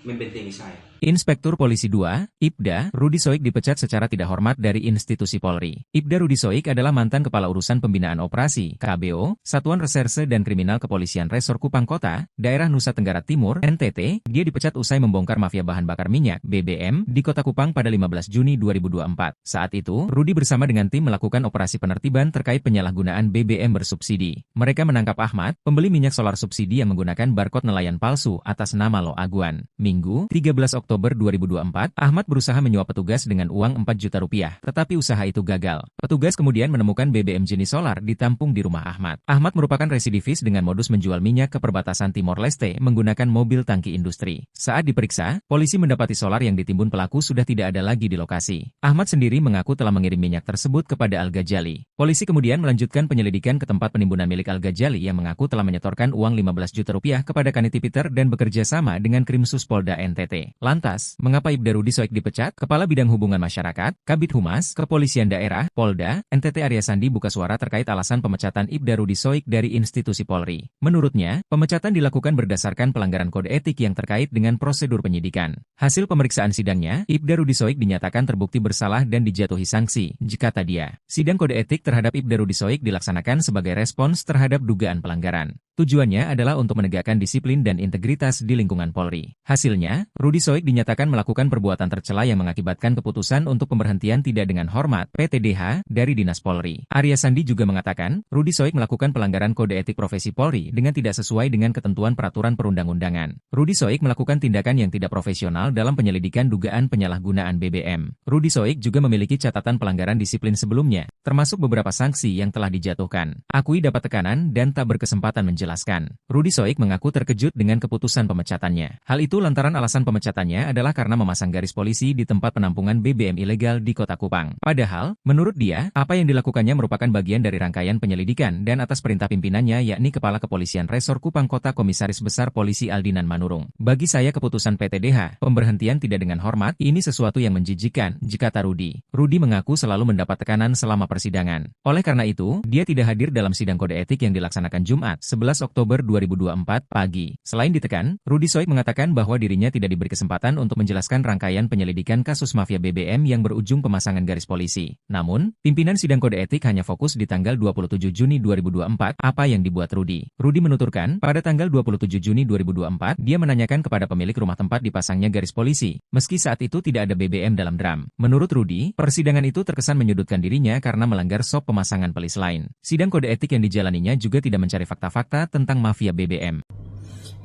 Speaker 4: membentengi saya.
Speaker 5: Inspektur Polisi 2, Ibda, Rudi Soik dipecat secara tidak hormat dari institusi Polri. Ibda Rudi Soik adalah mantan Kepala Urusan Pembinaan Operasi, KBO, Satuan Reserse dan Kriminal Kepolisian Resor Kupang Kota, Daerah Nusa Tenggara Timur, NTT. Dia dipecat usai membongkar mafia bahan bakar minyak, BBM, di Kota Kupang pada 15 Juni 2024. Saat itu, Rudi bersama dengan tim melakukan operasi penertiban terkait penyalahgunaan BBM bersubsidi. Mereka menangkap Ahmad, pembeli minyak solar subsidi yang menggunakan barcode nelayan palsu atas nama Lo Aguan. Minggu, 13 Oktober 2024, Ahmad berusaha menyuap petugas dengan uang 4 juta rupiah, tetapi usaha itu gagal. Petugas kemudian menemukan BBM jenis solar ditampung di rumah Ahmad. Ahmad merupakan residivis dengan modus menjual minyak ke perbatasan Timor Leste menggunakan mobil tangki industri. Saat diperiksa, polisi mendapati solar yang ditimbun pelaku sudah tidak ada lagi di lokasi. Ahmad sendiri mengaku telah mengirim minyak tersebut kepada Al-Ghazali. Polisi kemudian melanjutkan penyelidikan ke tempat penimbunan milik Al-Ghazali yang mengaku telah menyetorkan uang 15 juta rupiah kepada Kaniti Peter dan bekerja sama dengan Krimsus Polda NTT. Lantas, mengapa Ibda Rudi Soik dipecat? Kepala Bidang Hubungan Masyarakat, Kabid Humas, Kepolisian Daerah, Polda, NTT Arya Sandi buka suara terkait alasan pemecatan Ibda Rudi Soik dari institusi Polri. Menurutnya, pemecatan dilakukan berdasarkan pelanggaran kode etik yang terkait dengan prosedur penyidikan. Hasil pemeriksaan sidangnya, Ibda Rudi Soik dinyatakan terbukti bersalah dan dijatuhi sanksi, kata dia. Sidang kode etik terhadap Ibda Rudi Soik dilaksanakan sebagai respons terhadap dugaan pelanggaran. Tujuannya adalah untuk menegakkan disiplin dan integritas di lingkungan Polri. Hasilnya, Rudi Soik dinyatakan melakukan perbuatan tercela yang mengakibatkan keputusan untuk pemberhentian tidak dengan hormat (PTDH) dari Dinas Polri. Arya Sandi juga mengatakan, Rudi Soik melakukan pelanggaran kode etik profesi Polri dengan tidak sesuai dengan ketentuan peraturan perundang-undangan. Rudi Soik melakukan tindakan yang tidak profesional dalam penyelidikan dugaan penyalahgunaan BBM. Rudi Soik juga memiliki catatan pelanggaran disiplin sebelumnya, termasuk beberapa sanksi yang telah dijatuhkan. Akui dapat tekanan dan tak berkesempatan menjelaskan. Rudi Soik mengaku terkejut dengan keputusan pemecatannya. Hal itu lantaran alasan pemecatannya adalah karena memasang garis polisi di tempat penampungan BBM ilegal di Kota Kupang. Padahal, menurut dia, apa yang dilakukannya merupakan bagian dari rangkaian penyelidikan dan atas perintah pimpinannya yakni Kepala Kepolisian Resor Kupang Kota Komisaris Besar Polisi Aldinan Manurung. Bagi saya keputusan PTDH, pemberhentian tidak dengan hormat, ini sesuatu yang menjijikkan, kata Rudi. Rudi mengaku selalu mendapat tekanan selama persidangan. Oleh karena itu, dia tidak hadir dalam sidang kode etik yang dilaksanakan Jumat, 11 Oktober 2024 pagi. Selain ditekan, Rudi Soik mengatakan bahwa dirinya tidak diberi kesempatan untuk menjelaskan rangkaian penyelidikan kasus mafia BBM yang berujung pemasangan garis polisi. Namun, pimpinan sidang kode etik hanya fokus di tanggal 27 Juni 2024, apa yang dibuat Rudi. Rudi menuturkan, pada tanggal 27 Juni 2024, dia menanyakan kepada pemilik rumah tempat dipasangnya garis polisi, meski saat itu tidak ada BBM dalam drum. Menurut Rudi, persidangan itu terkesan menyudutkan dirinya karena melanggar SOP pemasangan pelis lain. Sidang kode etik yang dijalaninya juga tidak mencari fakta-fakta tentang mafia BBM.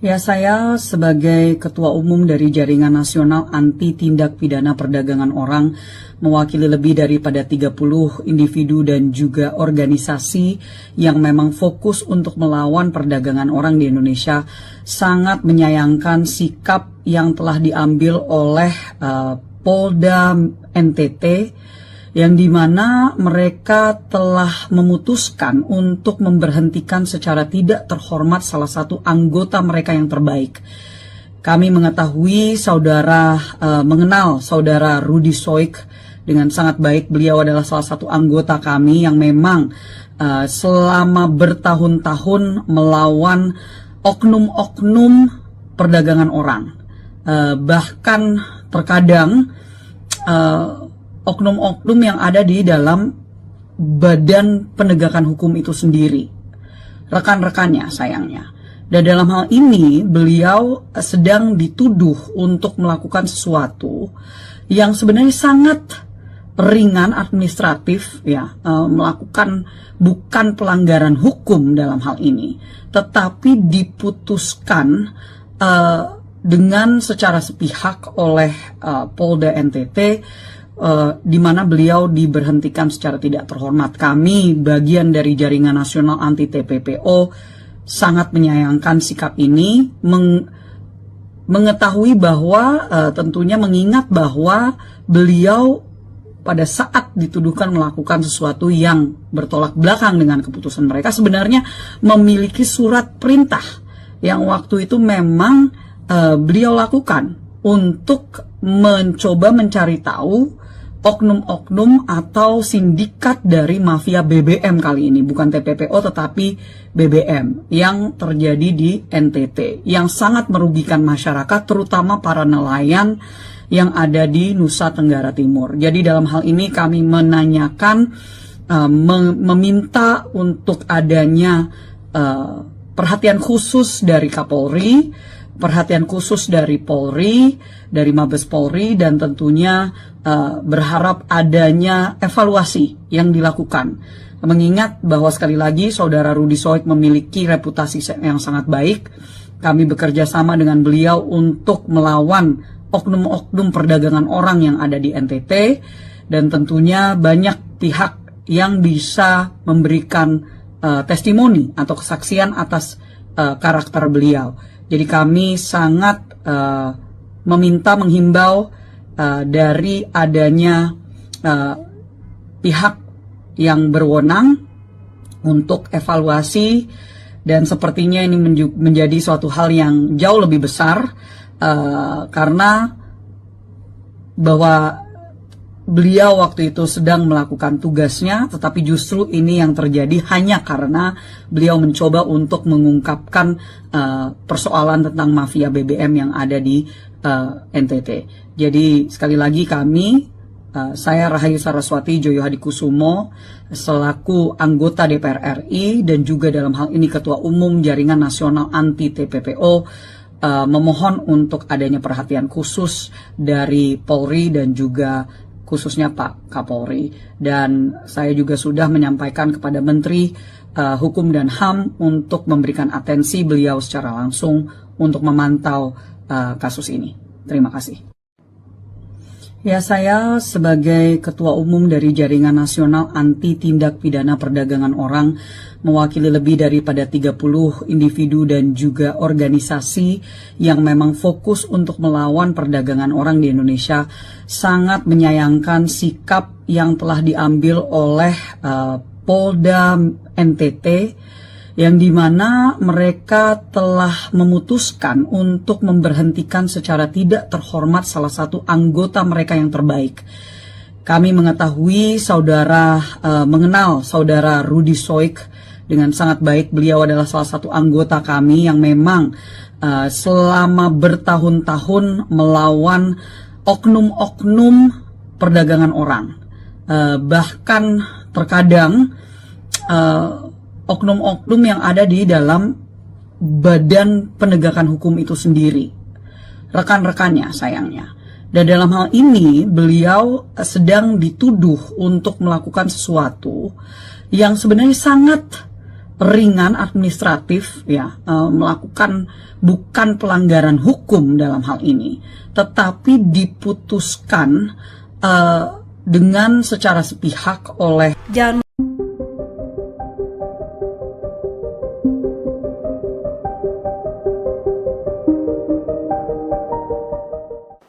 Speaker 1: Ya, saya sebagai Ketua Umum dari Jaringan Nasional Anti Tindak Pidana Perdagangan Orang, mewakili lebih daripada 30 individu dan juga organisasi yang memang fokus untuk melawan perdagangan orang di Indonesia, sangat menyayangkan sikap yang telah diambil oleh Polda NTT, yang dimana mereka telah memutuskan untuk memberhentikan secara tidak terhormat salah satu anggota mereka yang terbaik. Kami mengetahui mengenal saudara Rudi Soik dengan sangat baik. Beliau adalah salah satu anggota kami yang memang selama bertahun-tahun melawan oknum-oknum perdagangan orang. Bahkan terkadang oknum-oknum yang ada di dalam badan penegakan hukum itu sendiri, rekan-rekannya sayangnya. Dan dalam hal ini beliau sedang dituduh untuk melakukan sesuatu yang sebenarnya sangat ringan administratif, ya, melakukan bukan pelanggaran hukum dalam hal ini, tetapi diputuskan dengan secara sepihak oleh Polda NTT, di mana beliau diberhentikan secara tidak terhormat. Kami, bagian dari Jaringan Nasional Anti TPPO, sangat menyayangkan sikap ini, mengetahui bahwa tentunya mengingat bahwa beliau pada saat dituduhkan melakukan sesuatu yang bertolak belakang dengan keputusan mereka, sebenarnya memiliki surat perintah yang waktu itu memang beliau lakukan untuk mencoba mencari tahu oknum-oknum atau sindikat dari mafia BBM kali ini, bukan TPPO tetapi BBM yang terjadi di NTT, yang sangat merugikan masyarakat, terutama para nelayan yang ada di Nusa Tenggara Timur. Jadi dalam hal ini kami menanyakan, meminta untuk adanya perhatian khusus dari Kapolri, perhatian khusus dari Polri, dari Mabes Polri, dan tentunya berharap adanya evaluasi yang dilakukan. Mengingat bahwa sekali lagi saudara Rudi Soik memiliki reputasi yang sangat baik, kami bekerja sama dengan beliau untuk melawan oknum-oknum perdagangan orang yang ada di NTT, dan tentunya banyak pihak yang bisa memberikan testimoni atau kesaksian atas karakter beliau. Jadi kami sangat menghimbau dari adanya pihak yang berwenang untuk evaluasi, dan sepertinya ini menjadi suatu hal yang jauh lebih besar karena bahwa beliau waktu itu sedang melakukan tugasnya, tetapi justru ini yang terjadi hanya karena beliau mencoba untuk mengungkapkan persoalan tentang mafia BBM yang ada di NTT. Jadi sekali lagi saya Rahayu Saraswati Joyo Hadikusumo selaku anggota DPR RI dan juga dalam hal ini Ketua Umum Jaringan Nasional Anti TPPO memohon untuk adanya perhatian khusus dari Polri dan juga khususnya Pak Kapolri. Dan saya juga sudah menyampaikan kepada Menteri Hukum dan HAM untuk memberikan atensi beliau secara langsung untuk memantau kasus ini. Terima kasih. Ya, saya sebagai Ketua Umum dari Jaringan Nasional Anti Tindak Pidana Perdagangan Orang, mewakili lebih daripada 30 individu dan juga organisasi yang memang fokus untuk melawan perdagangan orang di Indonesia, sangat menyayangkan sikap yang telah diambil oleh Polda NTT, yang dimana mereka telah memutuskan untuk memberhentikan secara tidak terhormat salah satu anggota mereka yang terbaik. Kami mengetahui mengenal saudara Rudy Soik dengan sangat baik. Beliau adalah salah satu anggota kami yang memang selama bertahun-tahun melawan oknum-oknum perdagangan orang. Bahkan terkadang oknum-oknum yang ada di dalam badan penegakan hukum itu sendiri, rekan-rekannya sayangnya. Dan dalam hal ini beliau sedang dituduh untuk melakukan sesuatu yang sebenarnya sangat ringan administratif, ya, melakukan bukan pelanggaran hukum dalam hal ini, tetapi diputuskan dengan secara sepihak oleh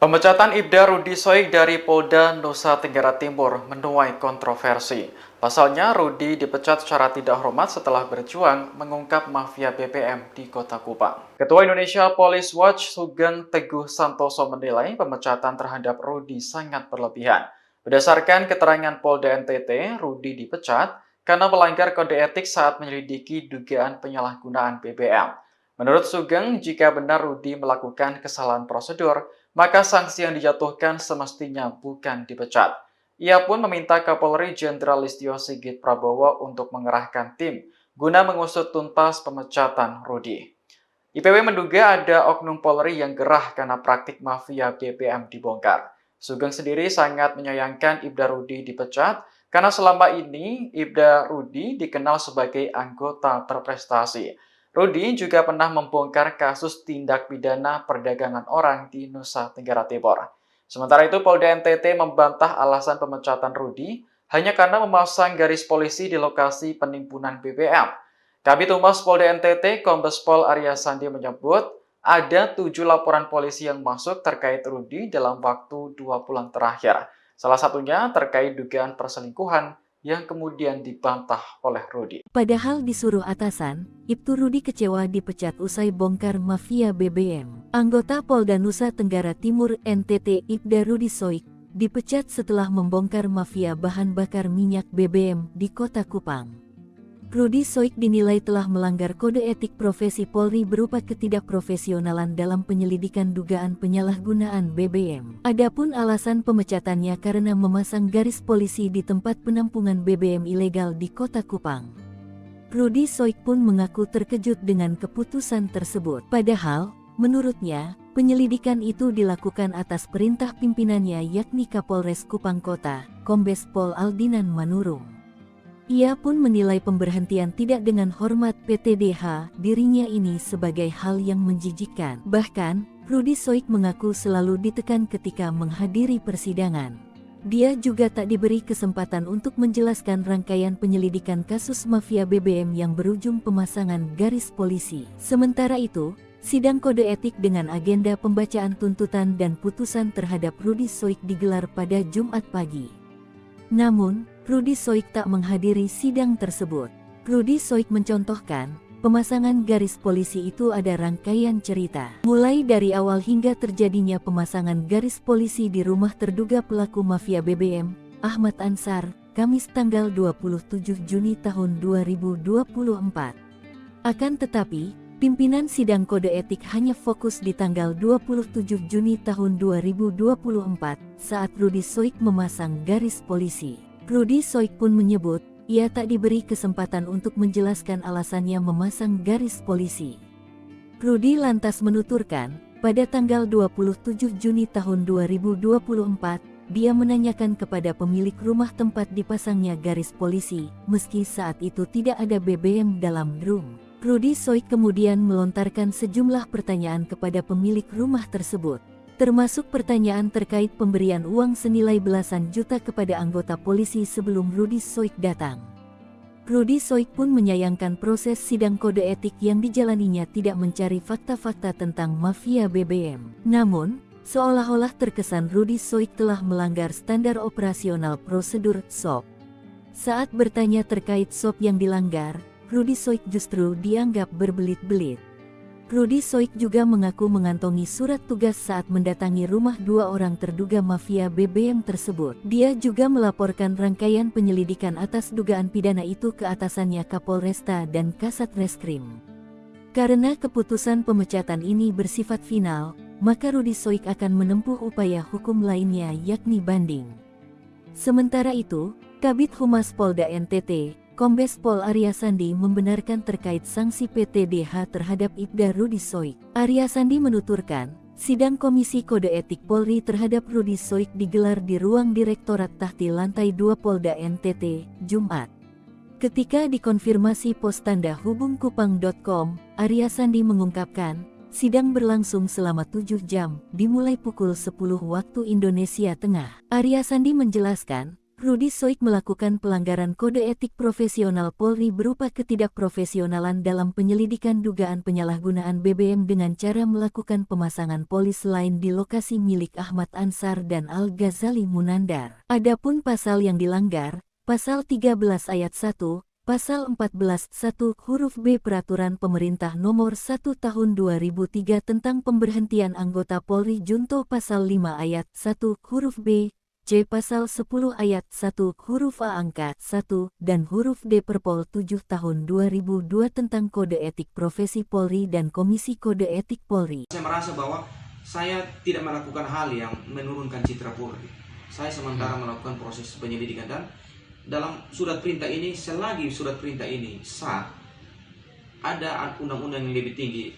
Speaker 2: Pemecatan Ibda Rudy Soik dari Polda Nusa Tenggara Timur menuai kontroversi. Pasalnya, Rudy dipecat secara tidak hormat setelah berjuang mengungkap mafia BBM di Kota Kupang. Ketua Indonesia Police Watch Sugeng Teguh Santoso menilai pemecatan terhadap Rudy sangat berlebihan. Berdasarkan keterangan Polda NTT, Rudy dipecat karena melanggar kode etik saat menyelidiki dugaan penyalahgunaan BBM. Menurut Sugeng, jika benar Rudy melakukan kesalahan prosedur, maka sanksi yang dijatuhkan semestinya bukan dipecat. Ia pun meminta Kapolri Jenderal Listio Sigit Prabowo untuk mengerahkan tim guna mengusut tuntas pemecatan Rudy. IPW menduga ada oknum Polri yang gerah karena praktik mafia BBM dibongkar. Sugeng sendiri sangat menyayangkan Ibda Rudy dipecat karena selama ini Ibda Rudy dikenal sebagai anggota berprestasi. Rudy juga pernah membongkar kasus tindak pidana perdagangan orang di Nusa Tenggara Timur. Sementara itu, Polda NTT membantah alasan pemecatan Rudy hanya karena memasang garis polisi di lokasi penimbunan BBM. Kabid Humas Polda NTT, Kombes Pol Arya Sandi menyebut ada 7 laporan polisi yang masuk terkait Rudy dalam waktu 2 bulan terakhir. Salah satunya terkait dugaan perselingkuhan yang kemudian dibantah oleh Rudy.
Speaker 3: Padahal disuruh atasan, Ibtu Rudy kecewa dipecat usai bongkar mafia BBM. Anggota Polda Nusa Tenggara Timur NTT Ibda Rudy Soik dipecat setelah membongkar mafia bahan bakar minyak BBM di Kota Kupang. Rudy Soik dinilai telah melanggar kode etik profesi Polri berupa ketidakprofesionalan dalam penyelidikan dugaan penyalahgunaan BBM. Adapun alasan pemecatannya karena memasang garis polisi di tempat penampungan BBM ilegal di Kota Kupang. Rudy Soik pun mengaku terkejut dengan keputusan tersebut. Padahal, menurutnya, penyelidikan itu dilakukan atas perintah pimpinannya yakni Kapolres Kupang Kota, Kombes Pol Aldinan Manurung. Ia pun menilai pemberhentian tidak dengan hormat PTDH dirinya ini sebagai hal yang menjijikkan. Bahkan, Rudy Soik mengaku selalu ditekan ketika menghadiri persidangan. Dia juga tak diberi kesempatan untuk menjelaskan rangkaian penyelidikan kasus mafia BBM yang berujung pemasangan garis polisi. Sementara itu, sidang kode etik dengan agenda pembacaan tuntutan dan putusan terhadap Rudy Soik digelar pada Jumat pagi. Namun, Rudy Soik tak menghadiri sidang tersebut. Rudy Soik mencontohkan, pemasangan garis polisi itu ada rangkaian cerita. Mulai dari awal hingga terjadinya pemasangan garis polisi di rumah terduga pelaku mafia BBM, Ahmad Ansar, Kamis tanggal 27 Juni tahun 2024. Akan tetapi, pimpinan sidang kode etik hanya fokus di tanggal 27 Juni tahun 2024 saat Rudy Soik memasang garis polisi. Rudy Soik pun menyebut, ia tak diberi kesempatan untuk menjelaskan alasannya memasang garis polisi. Rudi lantas menuturkan, pada tanggal 27 Juni tahun 2024, dia menanyakan kepada pemilik rumah tempat dipasangnya garis polisi, meski saat itu tidak ada BBM dalam drum. Rudi Soik kemudian melontarkan sejumlah pertanyaan kepada pemilik rumah tersebut, termasuk pertanyaan terkait pemberian uang senilai belasan juta kepada anggota polisi sebelum Rudi Soik datang. Rudi Soik pun menyayangkan proses sidang kode etik yang dijalaninya tidak mencari fakta-fakta tentang mafia BBM. Namun, seolah-olah terkesan Rudi Soik telah melanggar standar operasional prosedur SOP. Saat bertanya terkait SOP yang dilanggar, Rudi Soik justru dianggap berbelit-belit. Rudi Soik juga mengaku mengantongi surat tugas saat mendatangi rumah dua orang terduga mafia BBM tersebut. Dia juga melaporkan rangkaian penyelidikan atas dugaan pidana itu ke atasannya Kapolresta dan Kasat Reskrim. Karena keputusan pemecatan ini bersifat final, maka Rudi Soik akan menempuh upaya hukum lainnya yakni banding. Sementara itu, Kabid Humas Polda NTT, Kombes Pol Arya Sandi membenarkan terkait sanksi PTDH terhadap Ibda Rudi Soik. Arya Sandi menuturkan, sidang Komisi Kode Etik Polri terhadap Rudi Soik digelar di ruang Direktorat Tahti Lantai 2 Polda NTT, Jumat. Ketika dikonfirmasi pos tanda hubungkupang.com, Arya Sandi mengungkapkan, sidang berlangsung selama 7 jam, dimulai pukul 10 waktu Indonesia Tengah. Arya Sandi menjelaskan, Rudi Soik melakukan pelanggaran kode etik profesional Polri berupa ketidakprofesionalan dalam penyelidikan dugaan penyalahgunaan BBM dengan cara melakukan pemasangan polis lain di lokasi milik Ahmad Ansar dan Al-Ghazali Munandar. Adapun pasal yang dilanggar, Pasal 13 Ayat 1, Pasal 14 1 huruf B Peraturan Pemerintah Nomor 1 Tahun 2003 tentang pemberhentian anggota Polri Junto Pasal 5 Ayat 1 huruf B, C Pasal 10 Ayat 1 huruf A angka 1 dan huruf D Perpol 7 Tahun 2002 tentang Kode Etik Profesi Polri dan Komisi Kode Etik Polri.
Speaker 4: Saya merasa bahwa saya tidak melakukan hal yang menurunkan citra Polri. Saya sementara melakukan proses penyelidikan dan dalam surat perintah ini, selagi surat perintah ini sah, ada undang-undang yang lebih tinggi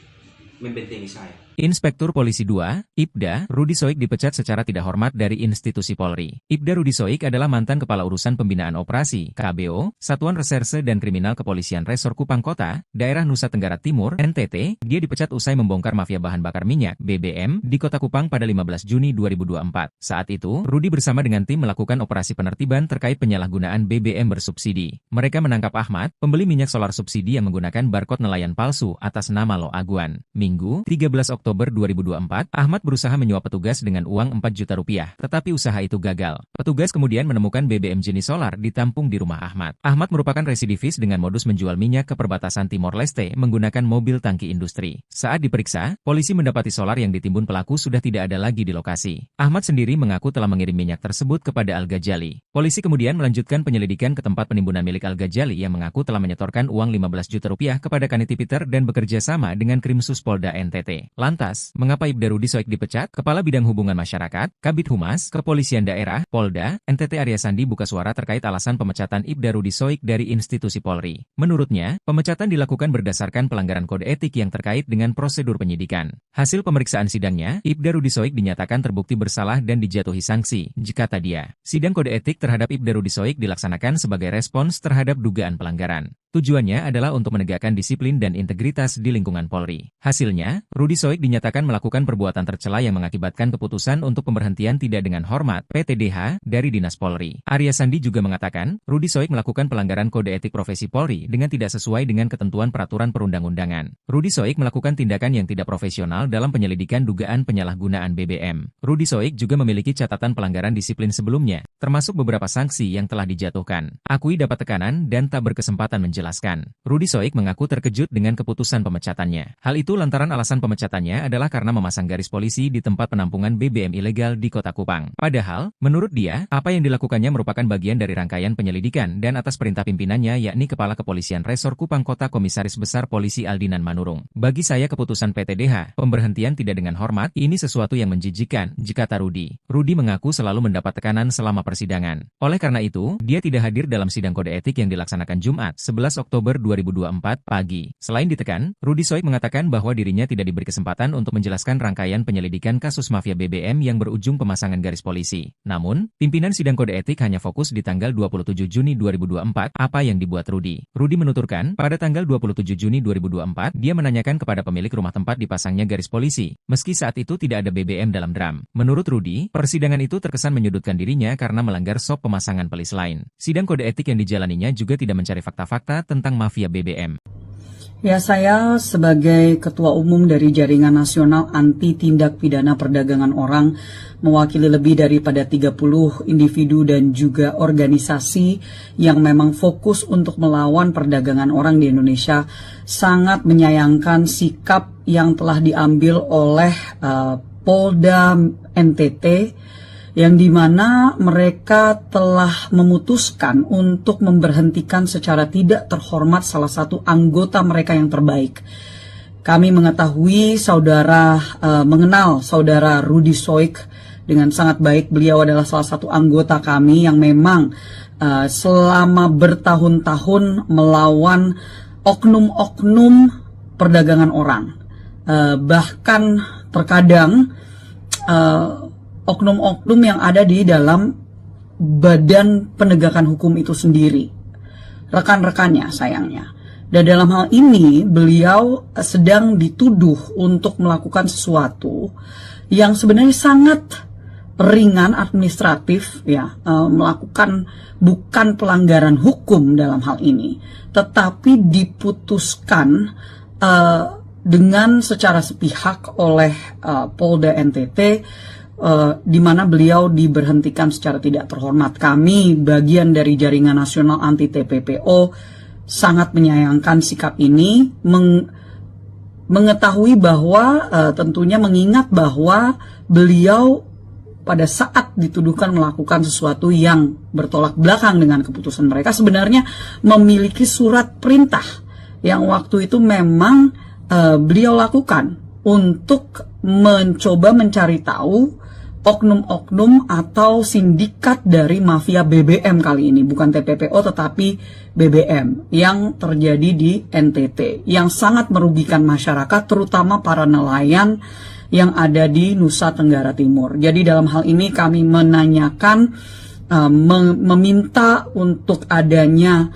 Speaker 4: membentengi saya.
Speaker 5: Inspektur Polisi 2, Ibda, Rudi Soik dipecat secara tidak hormat dari institusi Polri. Ibda Rudi Soik adalah mantan Kepala Urusan Pembinaan Operasi, KBO, Satuan Reserse dan Kriminal Kepolisian Resor Kupang Kota, Daerah Nusa Tenggara Timur, NTT. Dia dipecat usai membongkar mafia bahan bakar minyak, BBM, di Kota Kupang pada 15 Juni 2024. Saat itu, Rudi bersama dengan tim melakukan operasi penertiban terkait penyalahgunaan BBM bersubsidi. Mereka menangkap Ahmad, pembeli minyak solar subsidi yang menggunakan barcode nelayan palsu atas nama Lo Aguan. Minggu, 13 Oktober 2024, Ahmad berusaha menyuap petugas dengan uang 4 juta rupiah, tetapi usaha itu gagal. Petugas kemudian menemukan BBM jenis solar ditampung di rumah Ahmad. Ahmad merupakan residivis dengan modus menjual minyak ke perbatasan Timor Leste menggunakan mobil tangki industri. Saat diperiksa, polisi mendapati solar yang ditimbun pelaku sudah tidak ada lagi di lokasi. Ahmad sendiri mengaku telah mengirim minyak tersebut kepada Al-Ghazali. Polisi kemudian melanjutkan penyelidikan ke tempat penimbunan milik Al-Ghazali yang mengaku telah menyetorkan uang 15 juta rupiah kepada Kaniti Peter dan bekerja sama dengan Krimsus Polda NTT. Lantas, mengapa Ibda Rudi Soik dipecat? Kepala Bidang Hubungan Masyarakat, Kabid Humas, Kepolisian Daerah, Polda, NTT Arya Sandi buka suara terkait alasan pemecatan Ibda Rudi Soik dari institusi Polri. Menurutnya, pemecatan dilakukan berdasarkan pelanggaran kode etik yang terkait dengan prosedur penyidikan. Hasil pemeriksaan sidangnya, Ibda Rudi Soik dinyatakan terbukti bersalah dan dijatuhi sanksi, kata dia. Sidang kode etik terhadap Ibda Rudi Soik dilaksanakan sebagai respons terhadap dugaan pelanggaran. Tujuannya adalah untuk menegakkan disiplin dan integritas di lingkungan Polri. Hasilnya, Rudi Soik dinyatakan melakukan perbuatan tercela yang mengakibatkan keputusan untuk pemberhentian tidak dengan hormat (PTDH) dari Dinas Polri. Arya Sandi juga mengatakan, Rudi Soik melakukan pelanggaran kode etik profesi Polri dengan tidak sesuai dengan ketentuan peraturan perundang-undangan. Rudi Soik melakukan tindakan yang tidak profesional dalam penyelidikan dugaan penyalahgunaan BBM. Rudi Soik juga memiliki catatan pelanggaran disiplin sebelumnya, termasuk beberapa sanksi yang telah dijatuhkan. Akui dapat tekanan dan tak berkesempatan menjelaskan. Rudi Soik mengaku terkejut dengan keputusan pemecatannya. Hal itu lantaran alasan pemecatannya alasannya adalah karena memasang garis polisi di tempat penampungan BBM ilegal di Kota Kupang. Padahal, menurut dia, apa yang dilakukannya merupakan bagian dari rangkaian penyelidikan dan atas perintah pimpinannya yakni Kepala Kepolisian Resor Kupang Kota Komisaris Besar Polisi Aldinan Manurung. Bagi saya keputusan PTDH, pemberhentian tidak dengan hormat, ini sesuatu yang menjijikkan, kata Rudi. Rudi mengaku selalu mendapat tekanan selama persidangan. Oleh karena itu, dia tidak hadir dalam sidang kode etik yang dilaksanakan Jumat, 11 Oktober 2024 pagi. Selain ditekan, Rudi Soik mengatakan bahwa dirinya tidak diberi kesempatan untuk menjelaskan rangkaian penyelidikan kasus mafia BBM yang berujung pemasangan garis polisi. Namun, pimpinan sidang kode etik hanya fokus di tanggal 27 Juni 2024, apa yang dibuat Rudi. Rudi menuturkan, pada tanggal 27 Juni 2024, dia menanyakan kepada pemilik rumah tempat dipasangnya garis polisi, meski saat itu tidak ada BBM dalam drum. Menurut Rudi, persidangan itu terkesan menyudutkan dirinya karena melanggar SOP pemasangan pelis lain. Sidang kode etik yang dijalaninya juga tidak mencari fakta-fakta tentang mafia BBM.
Speaker 1: Ya, saya sebagai Ketua Umum dari Jaringan Nasional Anti Tindak Pidana Perdagangan Orang, mewakili lebih daripada 30 individu dan juga organisasi yang memang fokus untuk melawan perdagangan orang di Indonesia, sangat menyayangkan sikap yang telah diambil oleh Polda NTT, yang dimana mereka telah memutuskan untuk memberhentikan secara tidak terhormat salah satu anggota mereka yang terbaik. Kami mengetahui mengenal saudara Rudi Soik dengan sangat baik. Beliau adalah salah satu anggota kami yang memang selama bertahun-tahun melawan oknum-oknum perdagangan orang. Bahkan terkadang oknum-oknum yang ada di dalam badan penegakan hukum itu sendiri, rekan-rekannya sayangnya. Dan dalam hal ini beliau sedang dituduh untuk melakukan sesuatu yang sebenarnya sangat ringan administratif, ya, melakukan bukan pelanggaran hukum dalam hal ini, tetapi diputuskan dengan secara sepihak oleh Polda NTT, di mana beliau diberhentikan secara tidak terhormat. Kami, bagian dari Jaringan Nasional Anti TPPO, sangat menyayangkan sikap ini, mengetahui bahwa tentunya mengingat bahwa beliau pada saat dituduhkan melakukan sesuatu yang bertolak belakang dengan keputusan mereka, sebenarnya memiliki surat perintah yang waktu itu memang beliau lakukan untuk mencoba mencari tahu oknum-oknum atau sindikat dari mafia BBM kali ini, bukan TPPO tetapi BBM yang terjadi di NTT, yang sangat merugikan masyarakat, terutama para nelayan yang ada di Nusa Tenggara Timur. Jadi dalam hal ini kami menanyakan, meminta untuk adanya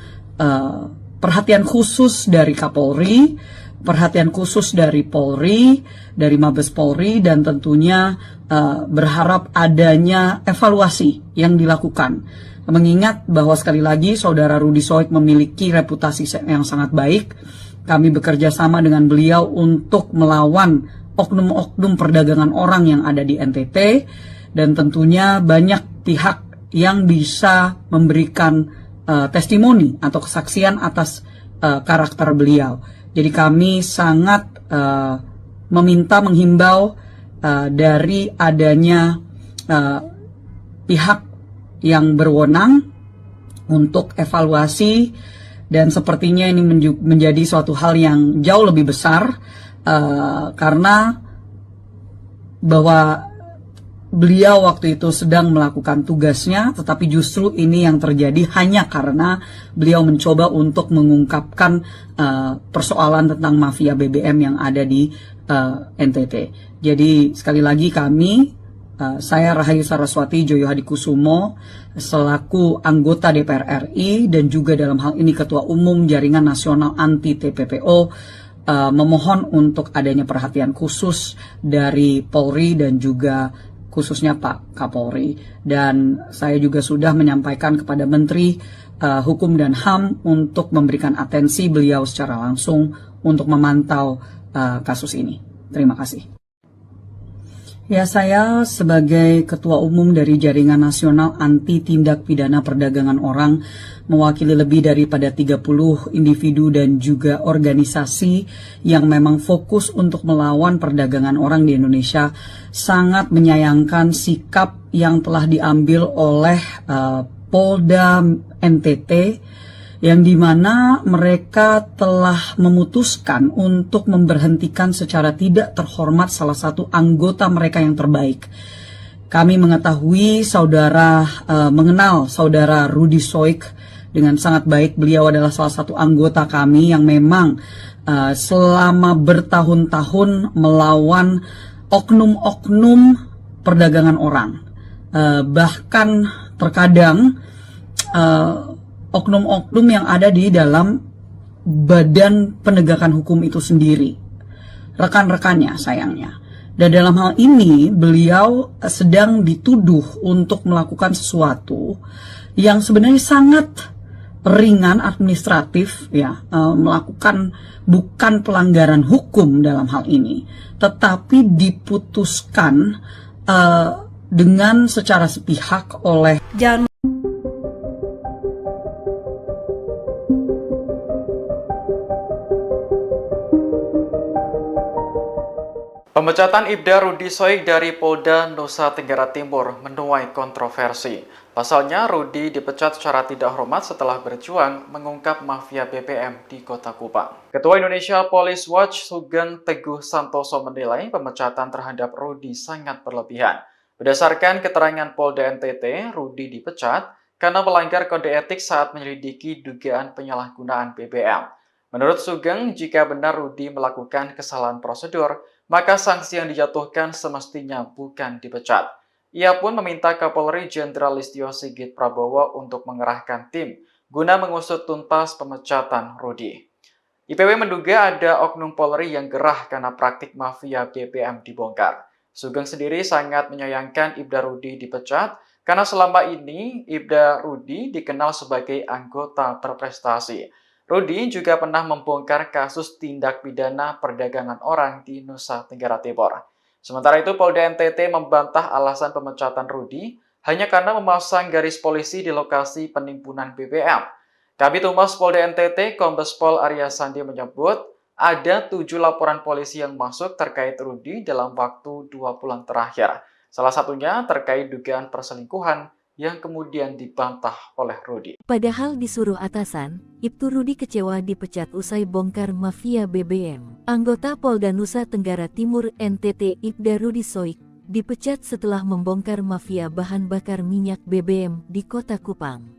Speaker 1: perhatian khusus dari Kapolri, perhatian khusus dari Polri, dari Mabes Polri, dan tentunya berharap adanya evaluasi yang dilakukan. Mengingat bahwa sekali lagi saudara Rudi Soik memiliki reputasi yang sangat baik, kami bekerja sama dengan beliau untuk melawan oknum-oknum perdagangan orang yang ada di NTT, dan tentunya banyak pihak yang bisa memberikan testimoni atau kesaksian atas karakter beliau. Jadi kami sangat menghimbau dari adanya pihak yang berwenang untuk evaluasi, dan sepertinya ini menjadi suatu hal yang jauh lebih besar karena bahwa beliau waktu itu sedang melakukan tugasnya, tetapi justru ini yang terjadi hanya karena beliau mencoba untuk mengungkapkan persoalan tentang mafia BBM yang ada di NTT. Jadi sekali lagi kami, saya Rahayu Saraswati Joyo Hadikusumo, selaku anggota DPR RI dan juga dalam hal ini Ketua Umum Jaringan Nasional Anti TPPO, memohon untuk adanya perhatian khusus dari Polri dan juga khususnya Pak Kapolri. Dan saya juga sudah menyampaikan kepada Menteri Hukum dan HAM untuk memberikan atensi beliau secara langsung untuk memantau kasus ini. Terima kasih. Ya, saya sebagai Ketua Umum dari Jaringan Nasional Anti Tindak Pidana Perdagangan Orang, mewakili lebih daripada 30 individu dan juga organisasi yang memang fokus untuk melawan perdagangan orang di Indonesia, sangat menyayangkan sikap yang telah diambil oleh Polda NTT, yang dimana mereka telah memutuskan untuk memberhentikan secara tidak terhormat salah satu anggota mereka yang terbaik. Kami mengetahui mengenal saudara Rudy Soik dengan sangat baik. Beliau adalah salah satu anggota kami yang memang selama bertahun-tahun melawan oknum-oknum perdagangan orang. Bahkan terkadang oknum-oknum yang ada di dalam badan penegakan hukum itu sendiri, rekan-rekannya sayangnya. Dan dalam hal ini beliau sedang dituduh untuk melakukan sesuatu yang sebenarnya sangat ringan administratif, ya, melakukan bukan pelanggaran hukum dalam hal ini, tetapi diputuskan dengan secara sepihak oleh
Speaker 2: Pemecatan Ibda Rudy Soik dari Polda Nusa Tenggara Timur menuai kontroversi. Pasalnya, Rudy dipecat secara tidak hormat setelah berjuang mengungkap mafia BBM di Kota Kupang. Ketua Indonesia Police Watch Sugeng Teguh Santoso menilai pemecatan terhadap Rudy sangat berlebihan. Berdasarkan keterangan Polda NTT, Rudy dipecat karena melanggar kode etik saat menyelidiki dugaan penyalahgunaan BBM. Menurut Sugeng, jika benar Rudy melakukan kesalahan prosedur, maka sanksi yang dijatuhkan semestinya bukan dipecat. Ia pun meminta Kapolri Jenderal Listio Sigit Prabowo untuk mengerahkan tim guna mengusut tuntas pemecatan Rudy. IPW menduga ada oknum Polri yang gerah karena praktik mafia BBM dibongkar. Sugeng sendiri sangat menyayangkan Ibda Rudy dipecat karena selama ini Ibda Rudy dikenal sebagai anggota berprestasi. Rudy juga pernah membongkar kasus tindak pidana perdagangan orang di Nusa Tenggara Timur. Sementara itu, Polda NTT membantah alasan pemecatan Rudy hanya karena memasang garis polisi di lokasi penimbunan BBM. Kabid Humas Polda NTT, Kombes Pol Arya Sandi menyebut ada 7 laporan polisi yang masuk terkait Rudy dalam waktu 2 bulan terakhir. Salah satunya terkait dugaan perselingkuhan yang kemudian dibantah oleh Rudy.
Speaker 3: Padahal disuruh atasan, Ibtu Rudy kecewa dipecat usai bongkar mafia BBM. Anggota Polda Nusa Tenggara Timur NTT Ibda Rudy Soik dipecat setelah membongkar mafia bahan bakar minyak BBM di Kota Kupang.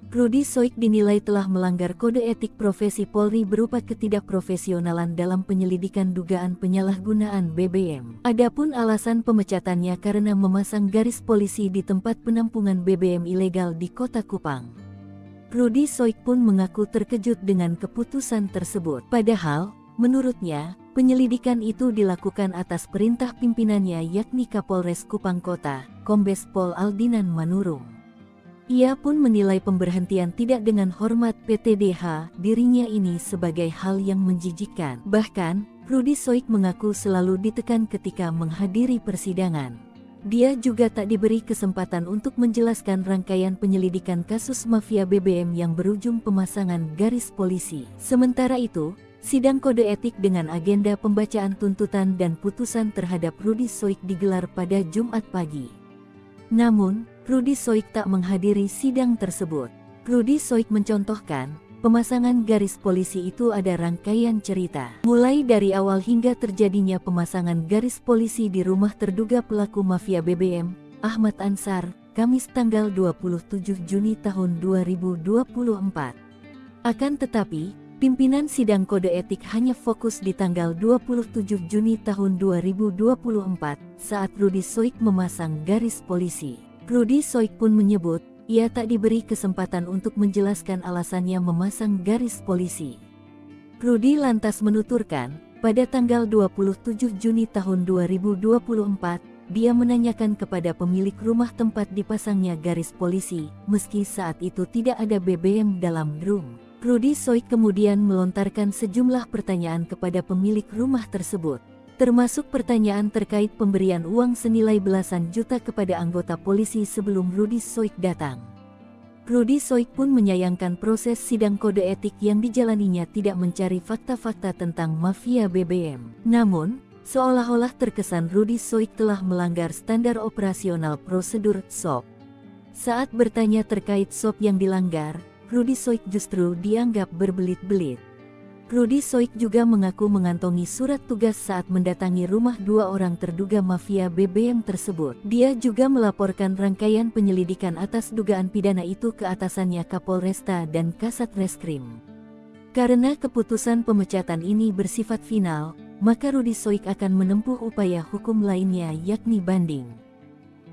Speaker 3: Rudy Soik dinilai telah melanggar kode etik profesi Polri berupa ketidakprofesionalan dalam penyelidikan dugaan penyalahgunaan BBM. Adapun alasan pemecatannya karena memasang garis polisi di tempat penampungan BBM ilegal di Kota Kupang. Rudy Soik pun mengaku terkejut dengan keputusan tersebut. Padahal, menurutnya, penyelidikan itu dilakukan atas perintah pimpinannya yakni Kapolres Kupang Kota, Kombes Pol Aldinan Manurung. Ia pun menilai pemberhentian tidak dengan hormat PTDH dirinya ini sebagai hal yang menjijikkan. Bahkan, Rudy Soik mengaku selalu ditekan ketika menghadiri persidangan. Dia juga tak diberi kesempatan untuk menjelaskan rangkaian penyelidikan kasus mafia BBM yang berujung pemasangan garis polisi. Sementara itu, sidang kode etik dengan agenda pembacaan tuntutan dan putusan terhadap Rudy Soik digelar pada Jumat pagi. Namun, Rudy Soik tak menghadiri sidang tersebut. Rudy Soik mencontohkan, pemasangan garis polisi itu ada rangkaian cerita. Mulai dari awal hingga terjadinya pemasangan garis polisi di rumah terduga pelaku mafia BBM, Ahmad Ansar, Kamis tanggal 27 Juni tahun 2024. Akan tetapi, pimpinan sidang kode etik hanya fokus di tanggal 27 Juni tahun 2024 saat Rudy Soik memasang garis polisi. Rudy Soik pun menyebut, ia tak diberi kesempatan untuk menjelaskan alasannya memasang garis polisi. Rudy lantas menuturkan, pada tanggal 27 Juni tahun 2024, dia menanyakan kepada pemilik rumah tempat dipasangnya garis polisi, meski saat itu tidak ada BBM dalam room. Rudy Soik kemudian melontarkan sejumlah pertanyaan kepada pemilik rumah tersebut. termasuk pertanyaan terkait pemberian uang senilai belasan juta kepada anggota polisi sebelum Rudi Soik datang. Rudi Soik pun menyayangkan proses sidang kode etik yang dijalaninya tidak mencari fakta-fakta tentang mafia BBM. Namun, seolah-olah terkesan Rudi Soik telah melanggar standar operasional prosedur SOP. Saat bertanya terkait SOP yang dilanggar, Rudi Soik justru dianggap berbelit-belit. Rudi Soik juga mengaku mengantongi surat tugas saat mendatangi rumah dua orang terduga mafia BBM tersebut. Dia juga melaporkan rangkaian penyelidikan atas dugaan pidana itu ke atasannya Kapolresta dan Kasat Reskrim. Karena keputusan pemecatan ini bersifat final, maka Rudi Soik akan menempuh upaya hukum lainnya yakni banding.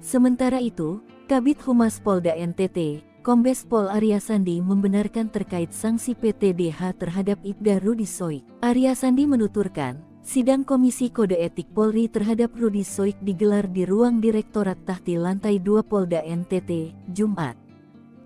Speaker 3: Sementara itu, Kabid Humas Polda NTT, Kombes Pol Arya Sandi membenarkan terkait sanksi PTDH terhadap Ibda Rudi Soik. Arya Sandi menuturkan, sidang Komisi Kode Etik Polri terhadap Rudi Soik digelar di ruang Direktorat Tahti Lantai 2 Polda NTT, Jumat.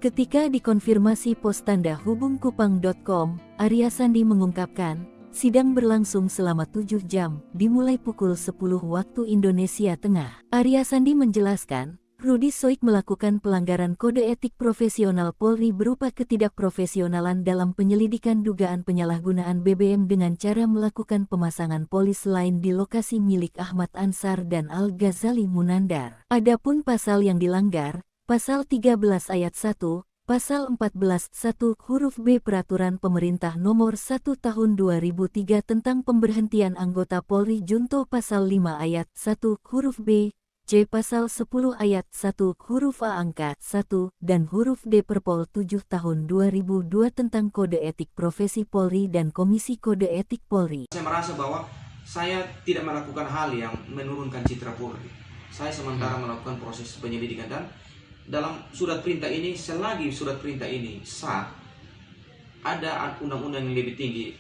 Speaker 3: Ketika dikonfirmasi pos tanda hubungkupang.com, Arya Sandi mengungkapkan, sidang berlangsung selama 7 jam, dimulai pukul 10 waktu Indonesia Tengah. Arya Sandi menjelaskan, Rudi Soik melakukan pelanggaran kode etik profesional Polri berupa ketidakprofesionalan dalam penyelidikan dugaan penyalahgunaan BBM dengan cara melakukan pemasangan polis lain di lokasi milik Ahmad Ansar dan Al-Ghazali Munandar. Adapun pasal yang dilanggar, Pasal 13 Ayat 1, Pasal 14 1 huruf B Peraturan Pemerintah Nomor 1 Tahun 2003 tentang pemberhentian anggota Polri Junto Pasal 5 Ayat 1 huruf B, C. Pasal 10 Ayat 1 huruf A angka 1 dan huruf D Perpol 7 Tahun 2002 tentang Kode Etik Profesi Polri dan Komisi Kode Etik Polri.
Speaker 4: Saya merasa bahwa saya tidak melakukan hal yang menurunkan citra Polri. Saya sementara melakukan proses penyelidikan dan dalam surat perintah ini, selagi surat perintah ini sah, ada undang-undang yang lebih tinggi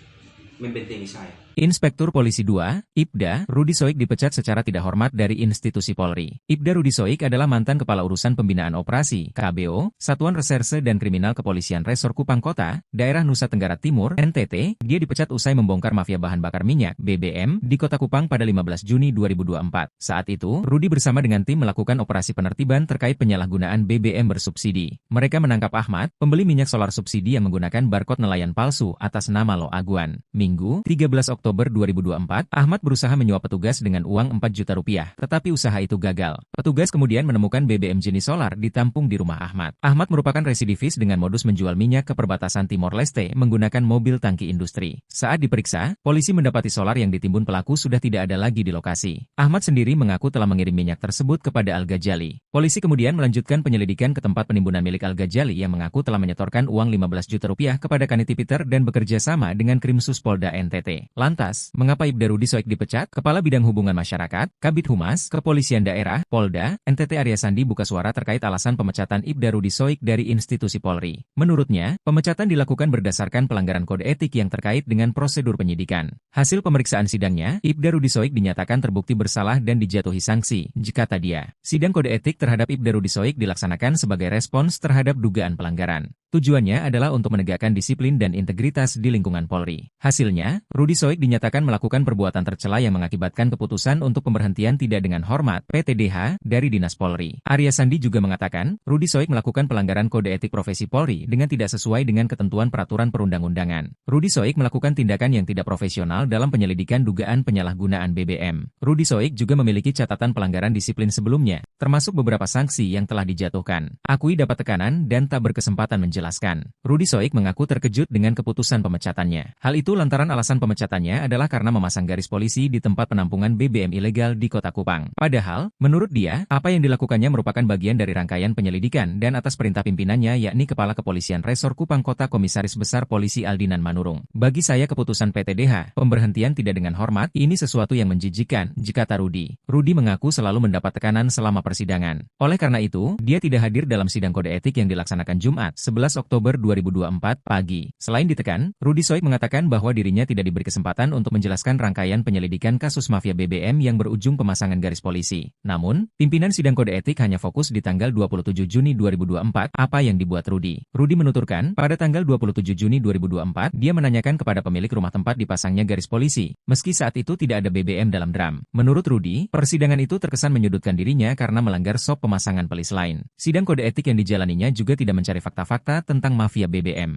Speaker 4: membentengi saya.
Speaker 5: Inspektur Polisi 2, Ibda, Rudi Soik dipecat secara tidak hormat dari institusi Polri. Ibda Rudi Soik adalah mantan Kepala Urusan Pembinaan Operasi, KBO, Satuan Reserse dan Kriminal Kepolisian Resor Kupang Kota, Daerah Nusa Tenggara Timur, NTT. Dia dipecat usai membongkar mafia bahan bakar minyak, BBM, di Kota Kupang pada 15 Juni 2024. Saat itu, Rudi bersama dengan tim melakukan operasi penertiban terkait penyalahgunaan BBM bersubsidi. Mereka menangkap Ahmad, pembeli minyak solar subsidi yang menggunakan barcode nelayan palsu atas nama Lo Aguan. Minggu, 13 Oktober 2024, Ahmad berusaha menyuap petugas dengan uang 4 juta rupiah, tetapi usaha itu gagal. Petugas kemudian menemukan BBM jenis solar ditampung di rumah Ahmad. Ahmad merupakan residivis dengan modus menjual minyak ke perbatasan Timor Leste menggunakan mobil tangki industri. Saat diperiksa, polisi mendapati solar yang ditimbun pelaku sudah tidak ada lagi di lokasi. Ahmad sendiri mengaku telah mengirim minyak tersebut kepada Al-Ghazali. Polisi kemudian melanjutkan penyelidikan ke tempat penimbunan milik Al-Ghazali yang mengaku telah menyetorkan uang 15 juta rupiah kepada Kaniti Peter dan bekerja sama dengan Krimsus Polda NTT. Lantas, mengapa Ibda Rudi Soik dipecat? Kepala Bidang Hubungan Masyarakat, Kabid Humas, Kepolisian Daerah, Polda, NTT Arya Sandi buka suara terkait alasan pemecatan Ibda Rudi Soik dari institusi Polri. Menurutnya, pemecatan dilakukan berdasarkan pelanggaran kode etik yang terkait dengan prosedur penyidikan. Hasil pemeriksaan sidangnya, Ibda Rudi Soik dinyatakan terbukti bersalah dan dijatuhi sanksi, kata dia. Sidang kode etik terhadap Ibda Rudi Soik dilaksanakan sebagai respons terhadap dugaan pelanggaran. Tujuannya adalah untuk menegakkan disiplin dan integritas di lingkungan Polri. Hasilnya, Rudi Soik dinyatakan melakukan perbuatan tercela yang mengakibatkan keputusan untuk pemberhentian tidak dengan hormat (PTDH) dari Dinas Polri. Arya Sandi juga mengatakan, Rudi Soik melakukan pelanggaran kode etik profesi Polri dengan tidak sesuai dengan ketentuan peraturan perundang-undangan. Rudi Soik melakukan tindakan yang tidak profesional dalam penyelidikan dugaan penyalahgunaan BBM. Rudi Soik juga memiliki catatan pelanggaran disiplin sebelumnya, termasuk beberapa sanksi yang telah dijatuhkan. Akui dapat tekanan dan tak berkesempatan menjelaskan. Rudi Soik mengaku terkejut dengan keputusan pemecatannya. Hal itu lantaran alasan pemecatannya adalah karena memasang garis polisi di tempat penampungan BBM ilegal di Kota Kupang. Padahal, menurut dia, apa yang dilakukannya merupakan bagian dari rangkaian penyelidikan dan atas perintah pimpinannya yakni Kepala Kepolisian Resor Kupang Kota Komisaris Besar Polisi Aldinan Manurung. Bagi saya keputusan PTDH, pemberhentian tidak dengan hormat, ini sesuatu yang menjijikan, kata Rudi. Rudi mengaku selalu mendapat tekanan selama persidangan. Oleh karena itu, dia tidak hadir dalam sidang kode etik yang dilaksanakan Jumat, 11 Oktober 2024 pagi. Selain ditekan, Rudi Soik mengatakan bahwa dirinya tidak diberi kesempatan kesempatan untuk menjelaskan rangkaian penyelidikan kasus mafia BBM yang berujung pemasangan garis polisi. Namun, pimpinan sidang kode etik hanya fokus di tanggal 27 Juni 2024, apa yang dibuat Rudy. Rudy menuturkan, pada tanggal 27 Juni 2024, dia menanyakan kepada pemilik rumah tempat dipasangnya garis polisi, meski saat itu tidak ada BBM dalam drum. Menurut Rudy, persidangan itu terkesan menyudutkan dirinya karena melanggar SOP pemasangan pelis lain. Sidang kode etik yang dijalaninya juga tidak mencari fakta-fakta tentang mafia BBM.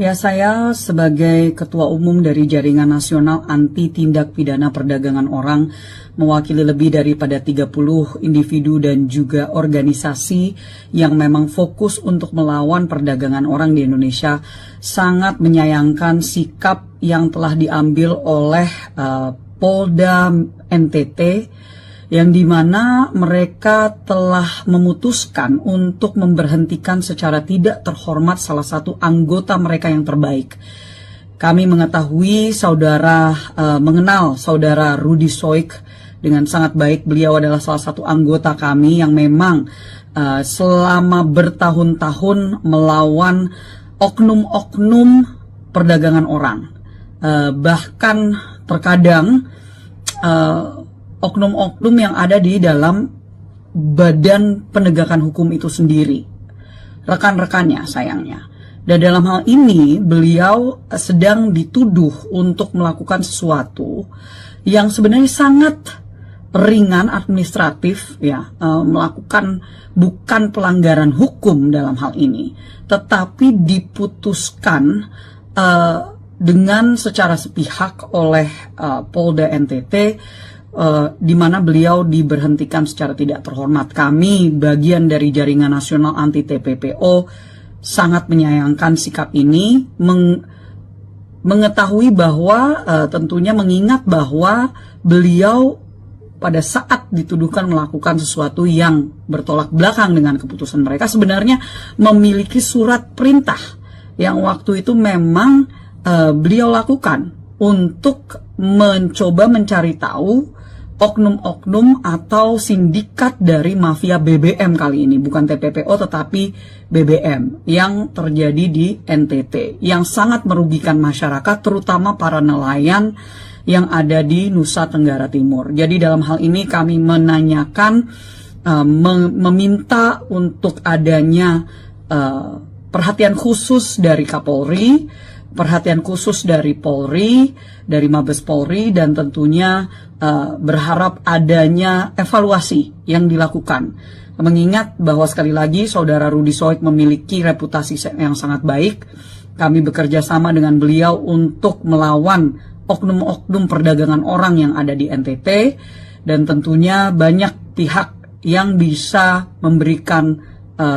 Speaker 1: Ya, saya sebagai Ketua Umum dari Jaringan Nasional Anti Tindak Pidana Perdagangan Orang, mewakili lebih daripada 30 individu dan juga organisasi yang memang fokus untuk melawan perdagangan orang di Indonesia, sangat menyayangkan sikap yang telah diambil oleh Polda NTT, yang dimana mereka telah memutuskan untuk memberhentikan secara tidak terhormat salah satu anggota mereka yang terbaik. Kami mengetahui mengenal saudara Rudy Soik dengan sangat baik. Beliau adalah salah satu anggota kami yang memang selama bertahun-tahun melawan oknum-oknum perdagangan orang. Bahkan terkadang oknum-oknum yang ada di dalam badan penegakan hukum itu sendiri, rekan-rekannya sayangnya. Dan dalam hal ini beliau sedang dituduh untuk melakukan sesuatu yang sebenarnya sangat ringan administratif, ya, melakukan bukan pelanggaran hukum dalam hal ini, tetapi diputuskan dengan secara sepihak oleh Polda NTT, di mana beliau diberhentikan secara tidak terhormat. Kami, bagian dari Jaringan Nasional Anti TPPO, sangat menyayangkan sikap ini, mengetahui bahwa tentunya mengingat bahwa beliau pada saat dituduhkan melakukan sesuatu yang bertolak belakang dengan keputusan mereka, sebenarnya memiliki surat perintah yang waktu itu memang beliau lakukan untuk mencoba mencari tahu oknum-oknum atau sindikat dari mafia BBM kali ini, bukan TPPO tetapi BBM yang terjadi di NTT, yang sangat merugikan masyarakat, terutama para nelayan yang ada di Nusa Tenggara Timur. Jadi dalam hal ini kami menanyakan, meminta untuk adanya perhatian khusus dari Kapolri, perhatian khusus dari Polri, dari Mabes Polri, dan tentunya berharap adanya evaluasi yang dilakukan. Mengingat bahwa sekali lagi saudara Rudy Soik memiliki reputasi yang sangat baik, kami bekerja sama dengan beliau untuk melawan oknum-oknum perdagangan orang yang ada di NTT, dan tentunya banyak pihak yang bisa memberikan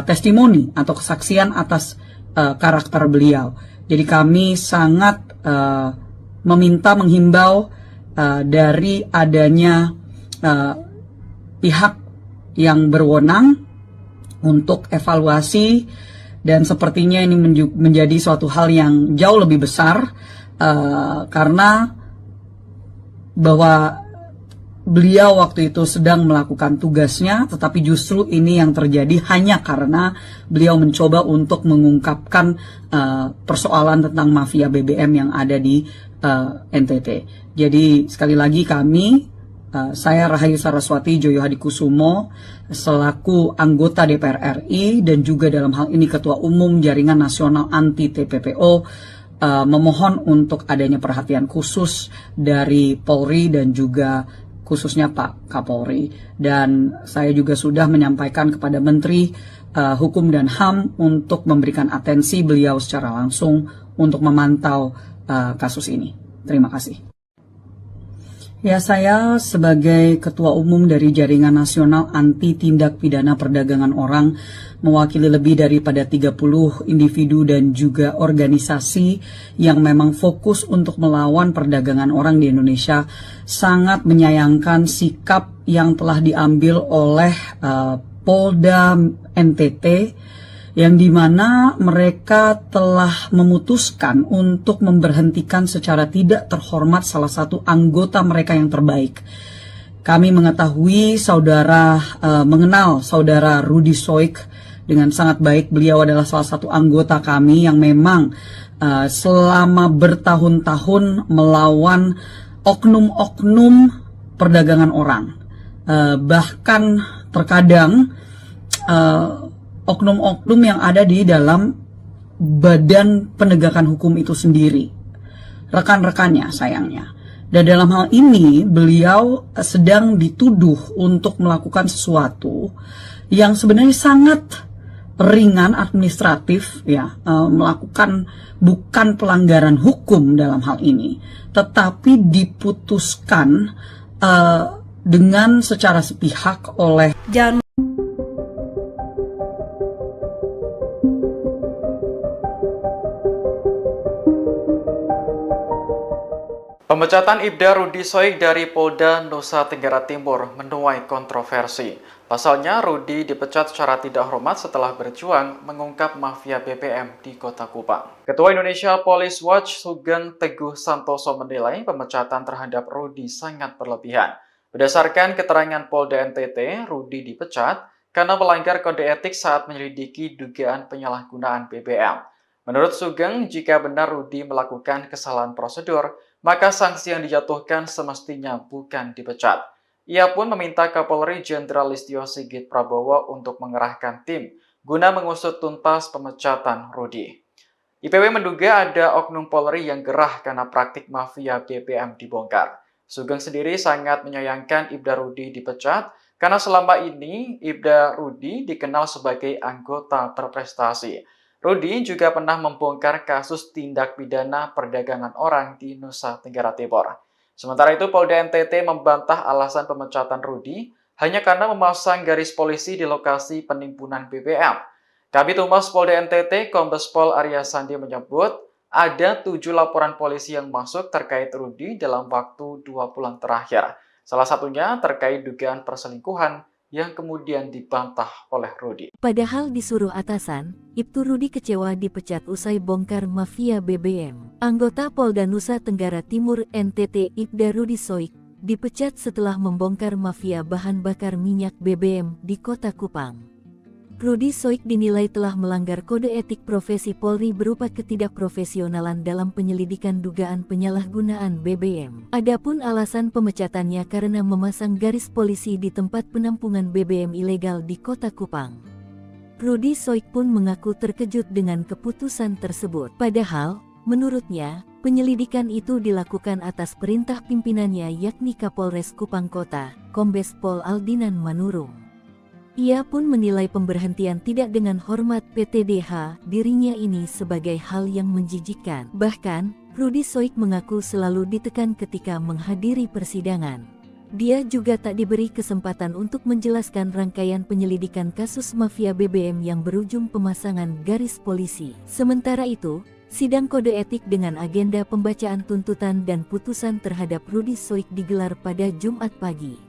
Speaker 1: testimoni atau kesaksian atas karakter beliau. Jadi kami sangat menghimbau dari adanya pihak yang berwenang untuk evaluasi, dan sepertinya ini menjadi suatu hal yang jauh lebih besar karena bahwa beliau waktu itu sedang melakukan tugasnya, tetapi justru ini yang terjadi hanya karena beliau mencoba untuk mengungkapkan persoalan tentang mafia BBM yang ada di NTT. Jadi sekali lagi saya Rahayu Saraswati Joyo Hadikusumo selaku anggota DPR RI dan juga dalam hal ini Ketua Umum Jaringan Nasional Anti TPPO memohon untuk adanya perhatian khusus dari Polri dan juga khususnya Pak Kapolri. Dan saya juga sudah menyampaikan kepada Menteri Hukum dan HAM untuk memberikan atensi beliau secara langsung untuk memantau kasus ini. Terima kasih. Ya, saya sebagai Ketua Umum dari Jaringan Nasional Anti Tindak Pidana Perdagangan Orang, mewakili lebih daripada 30 individu dan juga organisasi yang memang fokus untuk melawan perdagangan orang di Indonesia, sangat menyayangkan sikap yang telah diambil oleh Polda NTT, yang dimana mereka telah memutuskan untuk memberhentikan secara tidak terhormat salah satu anggota mereka yang terbaik. Kami mengetahui mengenal saudara Rudy Soik dengan sangat baik. Beliau adalah salah satu anggota kami yang memang selama bertahun-tahun melawan oknum-oknum perdagangan orang. Bahkan terkadang oknum-oknum yang ada di dalam badan penegakan hukum itu sendiri, rekan-rekannya sayangnya. Dan dalam hal ini beliau sedang dituduh untuk melakukan sesuatu yang sebenarnya sangat ringan administratif, ya, melakukan bukan pelanggaran hukum dalam hal ini, tetapi diputuskan dengan secara sepihak oleh
Speaker 2: Pemecatan Ibda Rudi Soik dari Polda Nusa Tenggara Timur menuai kontroversi. Pasalnya, Rudi dipecat secara tidak hormat setelah berjuang mengungkap mafia BBM di Kota Kupang. Ketua Indonesia Police Watch Sugeng Teguh Santoso menilai pemecatan terhadap Rudi sangat berlebihan. Berdasarkan keterangan Polda NTT, Rudi dipecat karena melanggar kode etik saat menyelidiki dugaan penyalahgunaan BBM. Menurut Sugeng, jika benar Rudi melakukan kesalahan prosedur, maka sanksi yang dijatuhkan semestinya bukan dipecat. Ia pun meminta Kapolri Jenderal Listio Sigit Prabowo untuk mengerahkan tim guna mengusut tuntas pemecatan Rudi. IPW menduga ada oknum Polri yang gerah karena praktik mafia BBM dibongkar. Sugeng sendiri sangat menyayangkan Ibda Rudi dipecat karena selama ini Ibda Rudi dikenal sebagai anggota berprestasi. Rudi juga pernah membongkar kasus tindak pidana perdagangan orang di Nusa Tenggara Timur. Sementara itu, Polda NTT membantah alasan pemecatan Rudi hanya karena memasang garis polisi di lokasi penimbunan BBM. Kabid Humas Polda NTT, Kombes Pol Arya Sandi menyebut ada 7 laporan polisi yang masuk terkait Rudi dalam waktu 2 bulan terakhir. Salah satunya terkait dugaan perselingkuhan yang kemudian dibantah oleh Rudi.
Speaker 3: Padahal disuruh atasan, Ibtu Rudi kecewa dipecat usai bongkar mafia BBM. Anggota Polda Nusa Tenggara Timur NTT Ibda Rudi Soik dipecat setelah membongkar mafia bahan bakar minyak BBM di Kota Kupang. Rudi Soik dinilai telah melanggar kode etik profesi Polri berupa ketidakprofesionalan dalam penyelidikan dugaan penyalahgunaan BBM. Adapun alasan pemecatannya karena memasang garis polisi di tempat penampungan BBM ilegal di Kota Kupang. Rudi Soik pun mengaku terkejut dengan keputusan tersebut. Padahal, menurutnya, penyelidikan itu dilakukan atas perintah pimpinannya yakni Kapolres Kupang Kota, Kombes Pol Aldinan Manurung. Ia pun menilai pemberhentian tidak dengan hormat PTDH dirinya ini sebagai hal yang menjijikkan. Bahkan, Rudi Soik mengaku selalu ditekan ketika menghadiri persidangan. Dia juga tak diberi kesempatan untuk menjelaskan rangkaian penyelidikan kasus mafia BBM yang berujung pemasangan garis polisi. Sementara itu, sidang kode etik dengan agenda pembacaan tuntutan dan putusan terhadap Rudi Soik digelar pada Jumat pagi.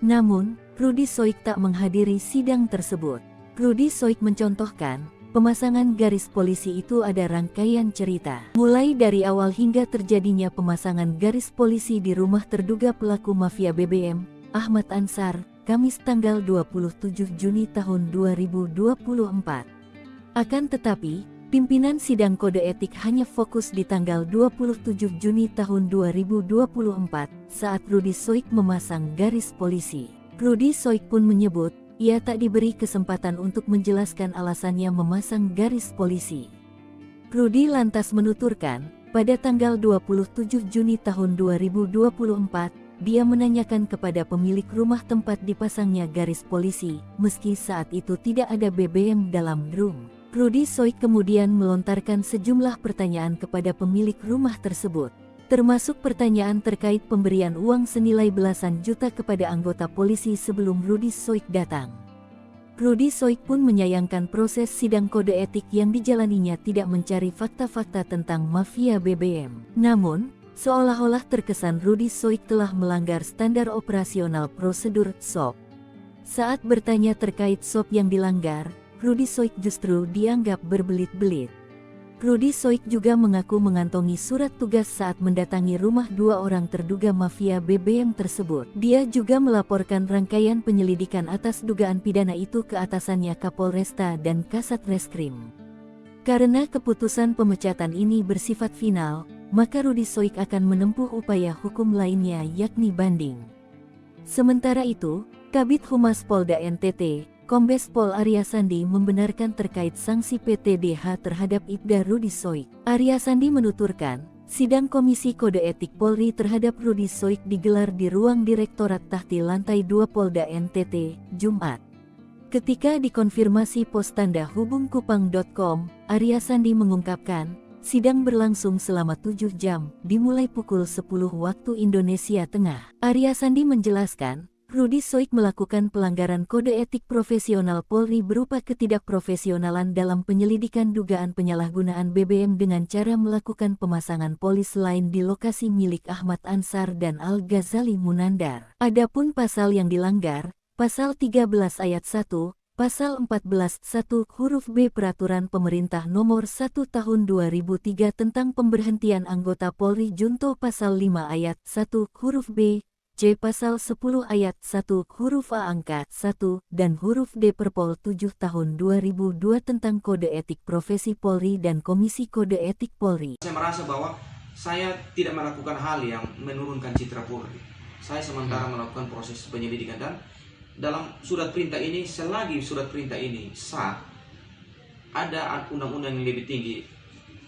Speaker 3: Namun, Rudi Soik tak menghadiri sidang tersebut. Rudi Soik mencontohkan, pemasangan garis polisi itu ada rangkaian cerita. Mulai dari awal hingga terjadinya pemasangan garis polisi di rumah terduga pelaku mafia BBM, Ahmad Ansar, Kamis tanggal 27 Juni tahun 2024. Akan tetapi, pimpinan sidang kode etik hanya fokus di tanggal 27 Juni tahun 2024 saat Rudi Soik memasang garis polisi. Rudi Soik pun menyebut, ia tak diberi kesempatan untuk menjelaskan alasannya memasang garis polisi. Rudi lantas menuturkan, pada tanggal 27 Juni tahun 2024, dia menanyakan kepada pemilik rumah tempat dipasangnya garis polisi, meski saat itu tidak ada BBM dalam drum. Rudi Soik kemudian melontarkan sejumlah pertanyaan kepada pemilik rumah tersebut, termasuk pertanyaan terkait pemberian uang senilai belasan juta kepada anggota polisi sebelum Rudi Soik datang. Rudi Soik pun menyayangkan proses sidang kode etik yang dijalaninya tidak mencari fakta-fakta tentang mafia BBM. Namun, seolah-olah terkesan Rudi Soik telah melanggar standar operasional prosedur SOP. Saat bertanya terkait SOP yang dilanggar, Rudi Soik justru dianggap berbelit-belit. Rudi Soik juga mengaku mengantongi surat tugas saat mendatangi rumah 2 orang terduga mafia BBM tersebut. Dia juga melaporkan rangkaian penyelidikan atas dugaan pidana itu ke atasannya Kapolresta dan Kasat Reskrim. Karena keputusan pemecatan ini bersifat final, maka Rudi Soik akan menempuh upaya hukum lainnya yakni banding. Sementara itu, Kabid Humas Polda NTT, Kombes Pol Arya Sandi membenarkan terkait sanksi PTDH terhadap Ibda Rudi Soik. Arya Sandi menuturkan, sidang Komisi Kode Etik Polri terhadap Rudi Soik digelar di ruang Direktorat Tahti Lantai 2 Polda NTT, Jumat. Ketika dikonfirmasi pos tanda hubungkupang.com, Arya Sandi mengungkapkan, sidang berlangsung selama 7 jam, dimulai pukul 10 waktu Indonesia Tengah. Arya Sandi menjelaskan, Rudi Soik melakukan pelanggaran kode etik profesional Polri berupa ketidakprofesionalan dalam penyelidikan dugaan penyalahgunaan BBM dengan cara melakukan pemasangan polis lain di lokasi milik Ahmad Ansar dan Al-Ghazali Munandar. Adapun pasal yang dilanggar, Pasal 13 Ayat 1, Pasal 14 1 huruf B Peraturan Pemerintah Nomor 1 Tahun 2003 tentang pemberhentian anggota Polri Junto Pasal 5 Ayat 1 huruf B, C. Pasal 10 Ayat 1 huruf A angka 1 dan huruf D Perpol 7 Tahun 2002 tentang Kode Etik Profesi Polri dan Komisi Kode Etik Polri.
Speaker 4: Saya merasa bahwa saya tidak melakukan hal yang menurunkan citra Polri. Saya sementara melakukan proses penyelidikan dan dalam surat perintah ini, selagi surat perintah ini sah, ada undang-undang yang lebih tinggi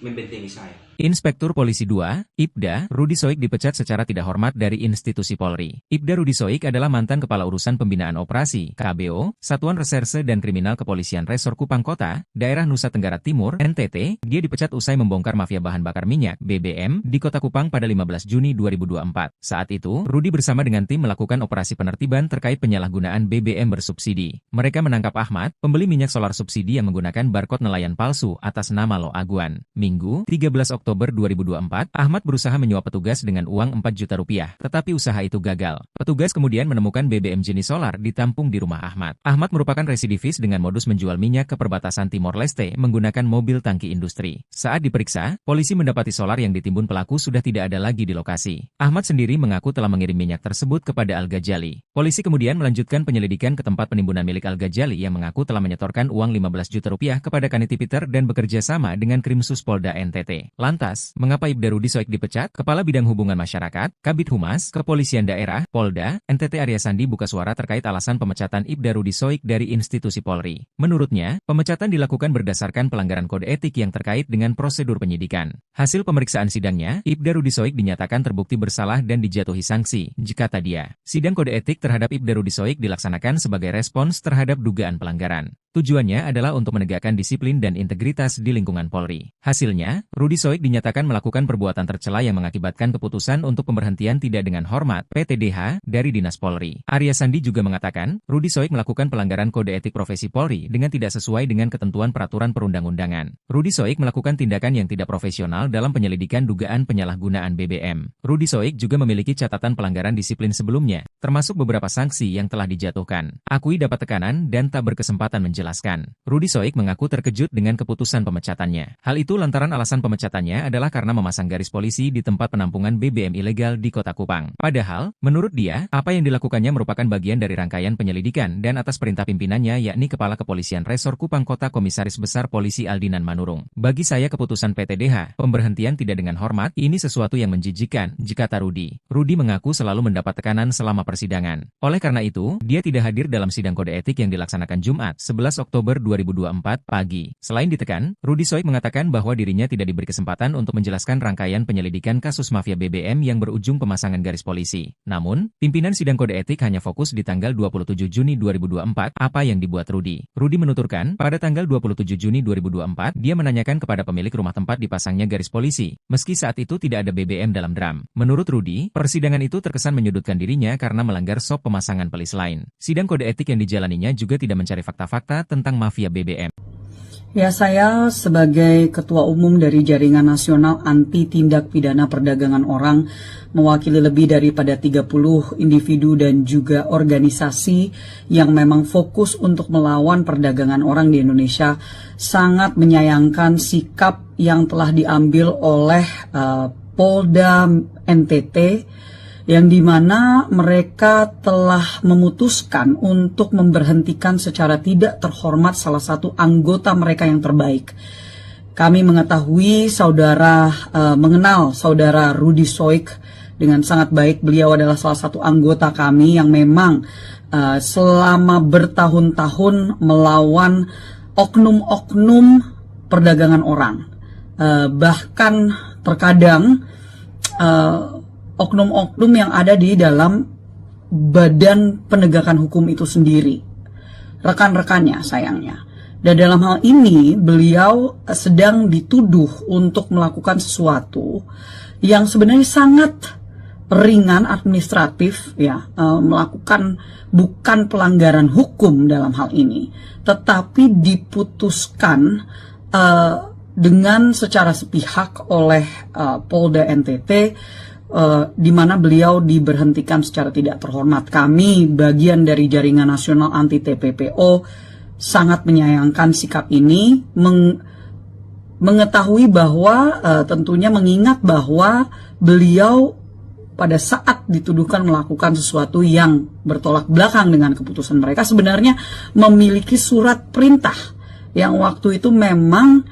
Speaker 4: membentengi saya.
Speaker 5: Inspektur Polisi 2, Ibda, Rudi Soik dipecat secara tidak hormat dari institusi Polri. Ibda Rudi Soik adalah mantan Kepala Urusan Pembinaan Operasi, KBO, Satuan Reserse dan Kriminal Kepolisian Resor Kupang Kota, Daerah Nusa Tenggara Timur, NTT. Dia dipecat usai membongkar mafia bahan bakar minyak, BBM, di Kota Kupang pada 15 Juni 2024. Saat itu, Rudi bersama dengan tim melakukan operasi penertiban terkait penyalahgunaan BBM bersubsidi. Mereka menangkap Ahmad, pembeli minyak solar subsidi yang menggunakan barcode nelayan palsu atas nama Lo Aguan. Minggu, 13 Oktober 2024, Ahmad berusaha menyuap petugas dengan uang 4 juta rupiah, tetapi usaha itu gagal. Petugas kemudian menemukan BBM jenis solar ditampung di rumah Ahmad. Ahmad merupakan residivis dengan modus menjual minyak ke perbatasan Timor Leste menggunakan mobil tangki industri. Saat diperiksa, polisi mendapati solar yang ditimbun pelaku sudah tidak ada lagi di lokasi. Ahmad sendiri mengaku telah mengirim minyak tersebut kepada Al-Ghazali. Polisi kemudian melanjutkan penyelidikan ke tempat penimbunan milik Al-Ghazali yang mengaku telah menyetorkan uang 15 juta rupiah kepada Kaniti Peter dan bekerja sama dengan Krimsus Polda NTT. Lantas, mengapa Ibda Rudi Soik dipecat? Kepala Bidang Hubungan Masyarakat, Kabid Humas, Kepolisian Daerah, Polda, NTT Arya Sandi buka suara terkait alasan pemecatan Ibda Rudi Soik dari institusi Polri. Menurutnya, pemecatan dilakukan berdasarkan pelanggaran kode etik yang terkait dengan prosedur penyidikan. Hasil pemeriksaan sidangnya, Ibda Rudi Soik dinyatakan terbukti bersalah dan dijatuhi sanksi, jikata dia. Sidang kode etik terhadap Ibda Rudi Soik dilaksanakan sebagai respons terhadap dugaan pelanggaran. Tujuannya adalah untuk menegakkan disiplin dan integritas di lingkungan Polri. Hasilnya, Rudi Soik dinyatakan melakukan perbuatan tercela yang mengakibatkan keputusan untuk pemberhentian tidak dengan hormat (PTDH) dari Dinas Polri. Arya Sandi juga mengatakan, Rudi Soik melakukan pelanggaran kode etik profesi Polri dengan tidak sesuai dengan ketentuan peraturan perundang-undangan. Rudi Soik melakukan tindakan yang tidak profesional dalam penyelidikan dugaan penyalahgunaan BBM. Rudi Soik juga memiliki catatan pelanggaran disiplin sebelumnya, termasuk beberapa sanksi yang telah dijatuhkan. Akui dapat tekanan dan tak berkesempatan menjelaskan. Rudi Soik mengaku terkejut dengan keputusan pemecatannya. Hal itu lantaran alasan pemecatannya adalah karena memasang garis polisi di tempat penampungan BBM ilegal di Kota Kupang. Padahal, menurut dia, apa yang dilakukannya merupakan bagian dari rangkaian penyelidikan dan atas perintah pimpinannya yakni Kepala Kepolisian Resor Kupang Kota Komisaris Besar Polisi Aldinan Manurung. Bagi saya keputusan PTDH, pemberhentian tidak dengan hormat, ini sesuatu yang menjijikan, jikata Rudi. Rudi mengaku selalu mendapat tekanan selama persidangan. Oleh karena itu, dia tidak hadir dalam sidang kode etik yang dilaksanakan Jumat, 11 Oktober 2024 pagi. Selain ditekan, Rudi Soik mengatakan bahwa dirinya tidak diberi kesempatan untuk menjelaskan rangkaian penyelidikan kasus mafia BBM yang berujung pemasangan garis polisi. Namun, pimpinan sidang kode etik hanya fokus di tanggal 27 Juni 2024, apa yang dibuat Rudi. Rudi menuturkan, pada tanggal 27 Juni 2024, dia menanyakan kepada pemilik rumah tempat dipasangnya garis polisi, meski saat itu tidak ada BBM dalam drum. Menurut Rudi, persidangan itu terkesan menyudutkan dirinya karena melanggar SOP pemasangan pelis lain. Sidang kode etik yang dijalaninya juga tidak mencari fakta-fakta tentang mafia BBM.
Speaker 1: Ya, saya sebagai Ketua Umum dari Jaringan Nasional Anti Tindak Pidana Perdagangan Orang, mewakili lebih daripada 30 individu dan juga organisasi yang memang fokus untuk melawan perdagangan orang di Indonesia, sangat menyayangkan sikap yang telah diambil oleh Polda NTT, yang dimana mereka telah memutuskan untuk memberhentikan secara tidak terhormat salah satu anggota mereka yang terbaik. Kami mengetahui mengenal saudara Rudy Soik dengan sangat baik. Beliau adalah salah satu anggota kami yang memang selama bertahun-tahun melawan oknum-oknum perdagangan orang. Bahkan terkadang oknum-oknum yang ada di dalam badan penegakan hukum itu sendiri, rekan-rekannya sayangnya. Dan dalam hal ini beliau sedang dituduh untuk melakukan sesuatu yang sebenarnya sangat ringan administratif, ya, melakukan bukan pelanggaran hukum dalam hal ini, tetapi diputuskan dengan secara sepihak oleh Polda NTT, di mana beliau diberhentikan secara tidak terhormat. Kami, bagian dari Jaringan Nasional Anti TPPO, sangat menyayangkan sikap ini, mengetahui bahwa tentunya mengingat bahwa beliau pada saat dituduhkan melakukan sesuatu yang bertolak belakang dengan keputusan mereka, sebenarnya memiliki surat perintah yang waktu itu memang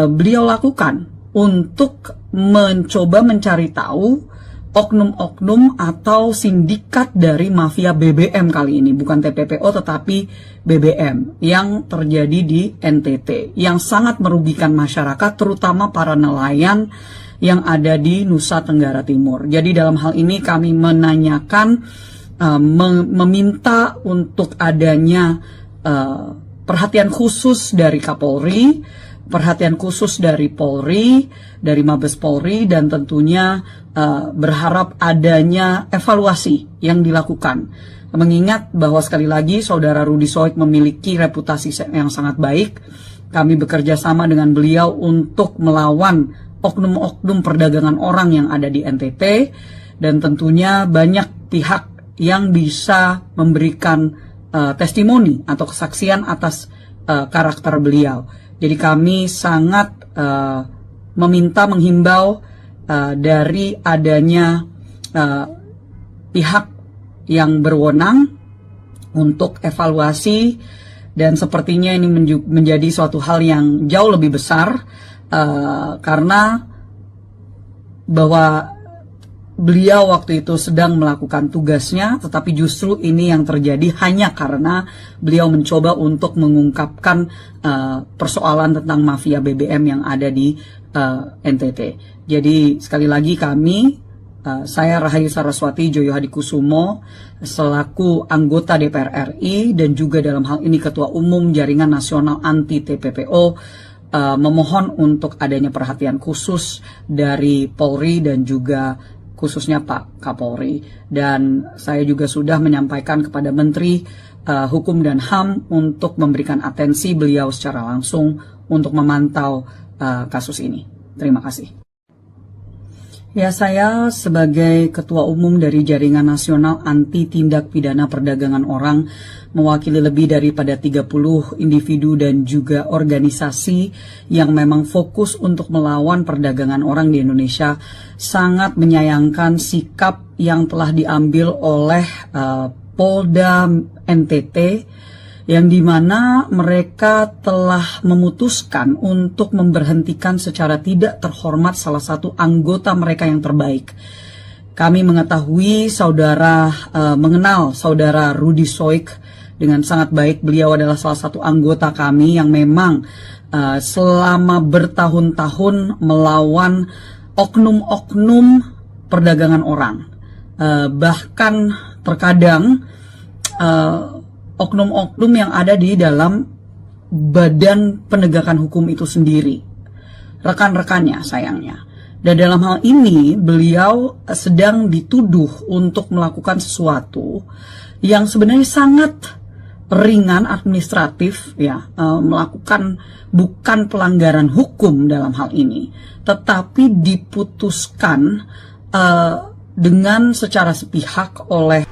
Speaker 1: beliau lakukan untuk mencoba mencari tahu oknum-oknum atau sindikat dari mafia BBM kali ini, bukan TPPO tetapi BBM yang terjadi di NTT, yang sangat merugikan masyarakat, terutama para nelayan yang ada di Nusa Tenggara Timur. Jadi dalam hal ini kami menanyakan, meminta untuk adanya perhatian khusus dari Kapolri, perhatian khusus dari Polri, dari Mabes Polri, dan tentunya berharap adanya evaluasi yang dilakukan. Mengingat bahwa sekali lagi saudara Rudy Soik memiliki reputasi yang sangat baik, kami bekerja sama dengan beliau untuk melawan oknum-oknum perdagangan orang yang ada di NTT, dan tentunya banyak pihak yang bisa memberikan testimoni atau kesaksian atas karakter beliau. Jadi kami sangat menghimbau dari adanya pihak yang berwenang untuk evaluasi, dan sepertinya ini menjadi suatu hal yang jauh lebih besar karena bahwa beliau waktu itu sedang melakukan tugasnya, tetapi justru ini yang terjadi hanya karena beliau mencoba untuk mengungkapkan persoalan tentang mafia BBM yang ada di NTT. Jadi sekali lagi saya Rahayu Saraswati Joyo Hadikusumo selaku anggota DPR RI dan juga dalam hal ini Ketua Umum Jaringan Nasional Anti TPPO memohon untuk adanya perhatian khusus dari Polri dan juga khususnya Pak Kapolri. Dan saya juga sudah menyampaikan kepada Menteri Hukum dan HAM untuk memberikan atensi beliau secara langsung untuk memantau kasus ini. Terima kasih. Ya, saya sebagai Ketua Umum dari Jaringan Nasional Anti Tindak Pidana Perdagangan Orang, mewakili lebih daripada 30 individu dan juga organisasi yang memang fokus untuk melawan perdagangan orang di Indonesia, sangat menyayangkan sikap yang telah diambil oleh Polda NTT, yang dimana mereka telah memutuskan untuk memberhentikan secara tidak terhormat salah satu anggota mereka yang terbaik. Kami mengetahui mengenal saudara Rudy Soik dengan sangat baik. Beliau adalah salah satu anggota kami yang memang selama bertahun-tahun melawan oknum-oknum perdagangan orang. Bahkan terkadang oknum-oknum yang ada di dalam badan penegakan hukum itu sendiri, rekan-rekannya sayangnya. Dan dalam hal ini beliau sedang dituduh untuk melakukan sesuatu yang sebenarnya sangat ringan administratif ya, melakukan bukan pelanggaran hukum dalam hal ini, tetapi diputuskan dengan secara sepihak oleh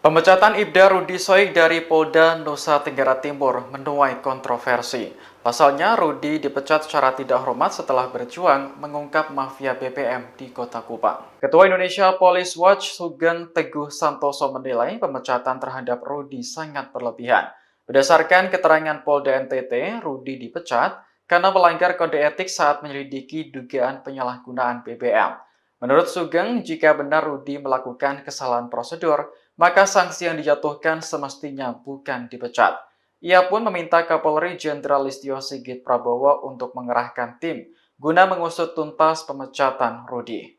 Speaker 2: Pemecatan Ibda Rudi Soik dari Polda Nusa Tenggara Timur menuai kontroversi. Pasalnya, Rudi dipecat secara tidak hormat setelah berjuang mengungkap mafia BBM di Kota Kupang. Ketua Indonesia Police Watch Sugeng Teguh Santoso menilai pemecatan terhadap Rudi sangat berlebihan. Berdasarkan keterangan Polda NTT, Rudi dipecat karena melanggar kode etik saat menyelidiki dugaan penyalahgunaan BBM. Menurut Sugeng, jika benar Rudi melakukan kesalahan prosedur, maka sanksi yang dijatuhkan semestinya bukan dipecat. Ia pun meminta Kapolri Jenderal Listio Sigit Prabowo untuk mengerahkan tim guna mengusut tuntas pemecatan Rudi.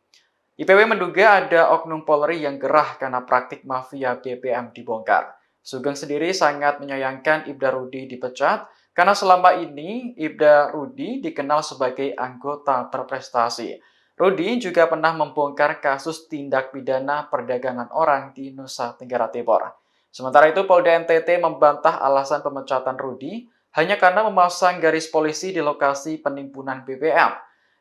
Speaker 2: IPW menduga ada oknum Polri yang gerah karena praktik mafia BBM dibongkar. Sugeng sendiri sangat menyayangkan Ibda Rudi dipecat karena selama ini Ibda Rudi dikenal sebagai anggota berprestasi. Rudi juga pernah membongkar kasus tindak pidana perdagangan orang di Nusa Tenggara Timur. Sementara itu, Polda NTT membantah alasan pemecatan Rudi hanya karena memasang garis polisi di lokasi penimbunan BBM.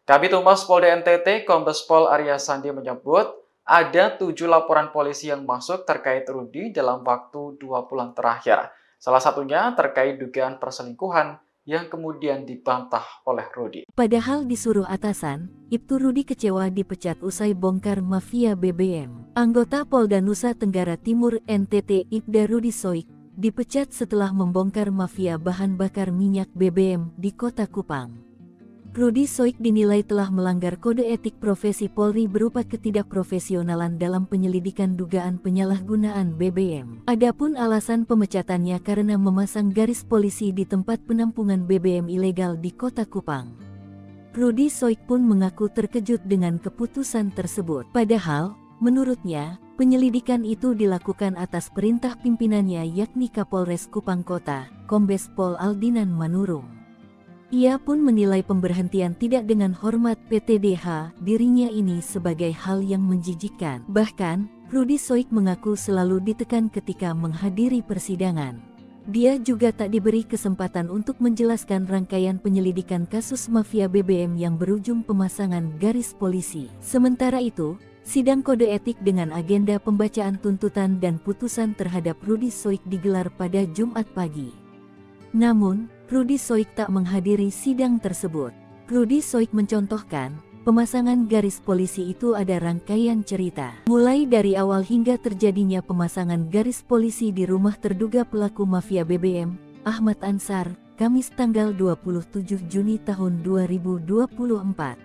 Speaker 2: Kabid Humas Polda NTT, Kombes Pol Arya Sandi menyebut ada 7 laporan polisi yang masuk terkait Rudi dalam waktu 2 bulan terakhir. Salah satunya terkait dugaan perselingkuhan yang kemudian dibantah oleh Rudi.
Speaker 3: Padahal disuruh atasan, Ibtu Rudi kecewa dipecat usai bongkar mafia BBM. Anggota Polda Nusa Tenggara Timur NTT Ibda Rudi Soik dipecat setelah membongkar mafia bahan bakar minyak BBM di Kota Kupang. Rudi Soik dinilai telah melanggar kode etik profesi Polri berupa ketidakprofesionalan dalam penyelidikan dugaan penyalahgunaan BBM. Adapun alasan pemecatannya karena memasang garis polisi di tempat penampungan BBM ilegal di Kota Kupang. Rudi Soik pun mengaku terkejut dengan keputusan tersebut. Padahal, menurutnya, penyelidikan itu dilakukan atas perintah pimpinannya yakni Kapolres Kupang Kota, Kombes Pol Aldinan Manurung. Ia pun menilai pemberhentian tidak dengan hormat PTDH dirinya ini sebagai hal yang menjijikkan. Bahkan, Rudi Soik mengaku selalu ditekan ketika menghadiri persidangan. Dia juga tak diberi kesempatan untuk menjelaskan rangkaian penyelidikan kasus mafia BBM yang berujung pemasangan garis polisi. Sementara itu, sidang kode etik dengan agenda pembacaan tuntutan dan putusan terhadap Rudi Soik digelar pada Jumat pagi. Namun, Rudi Soik tak menghadiri sidang tersebut. Rudi Soik mencontohkan, pemasangan garis polisi itu ada rangkaian cerita. Mulai dari awal hingga terjadinya pemasangan garis polisi di rumah terduga pelaku mafia BBM, Ahmad Ansar, Kamis tanggal 27 Juni tahun 2024.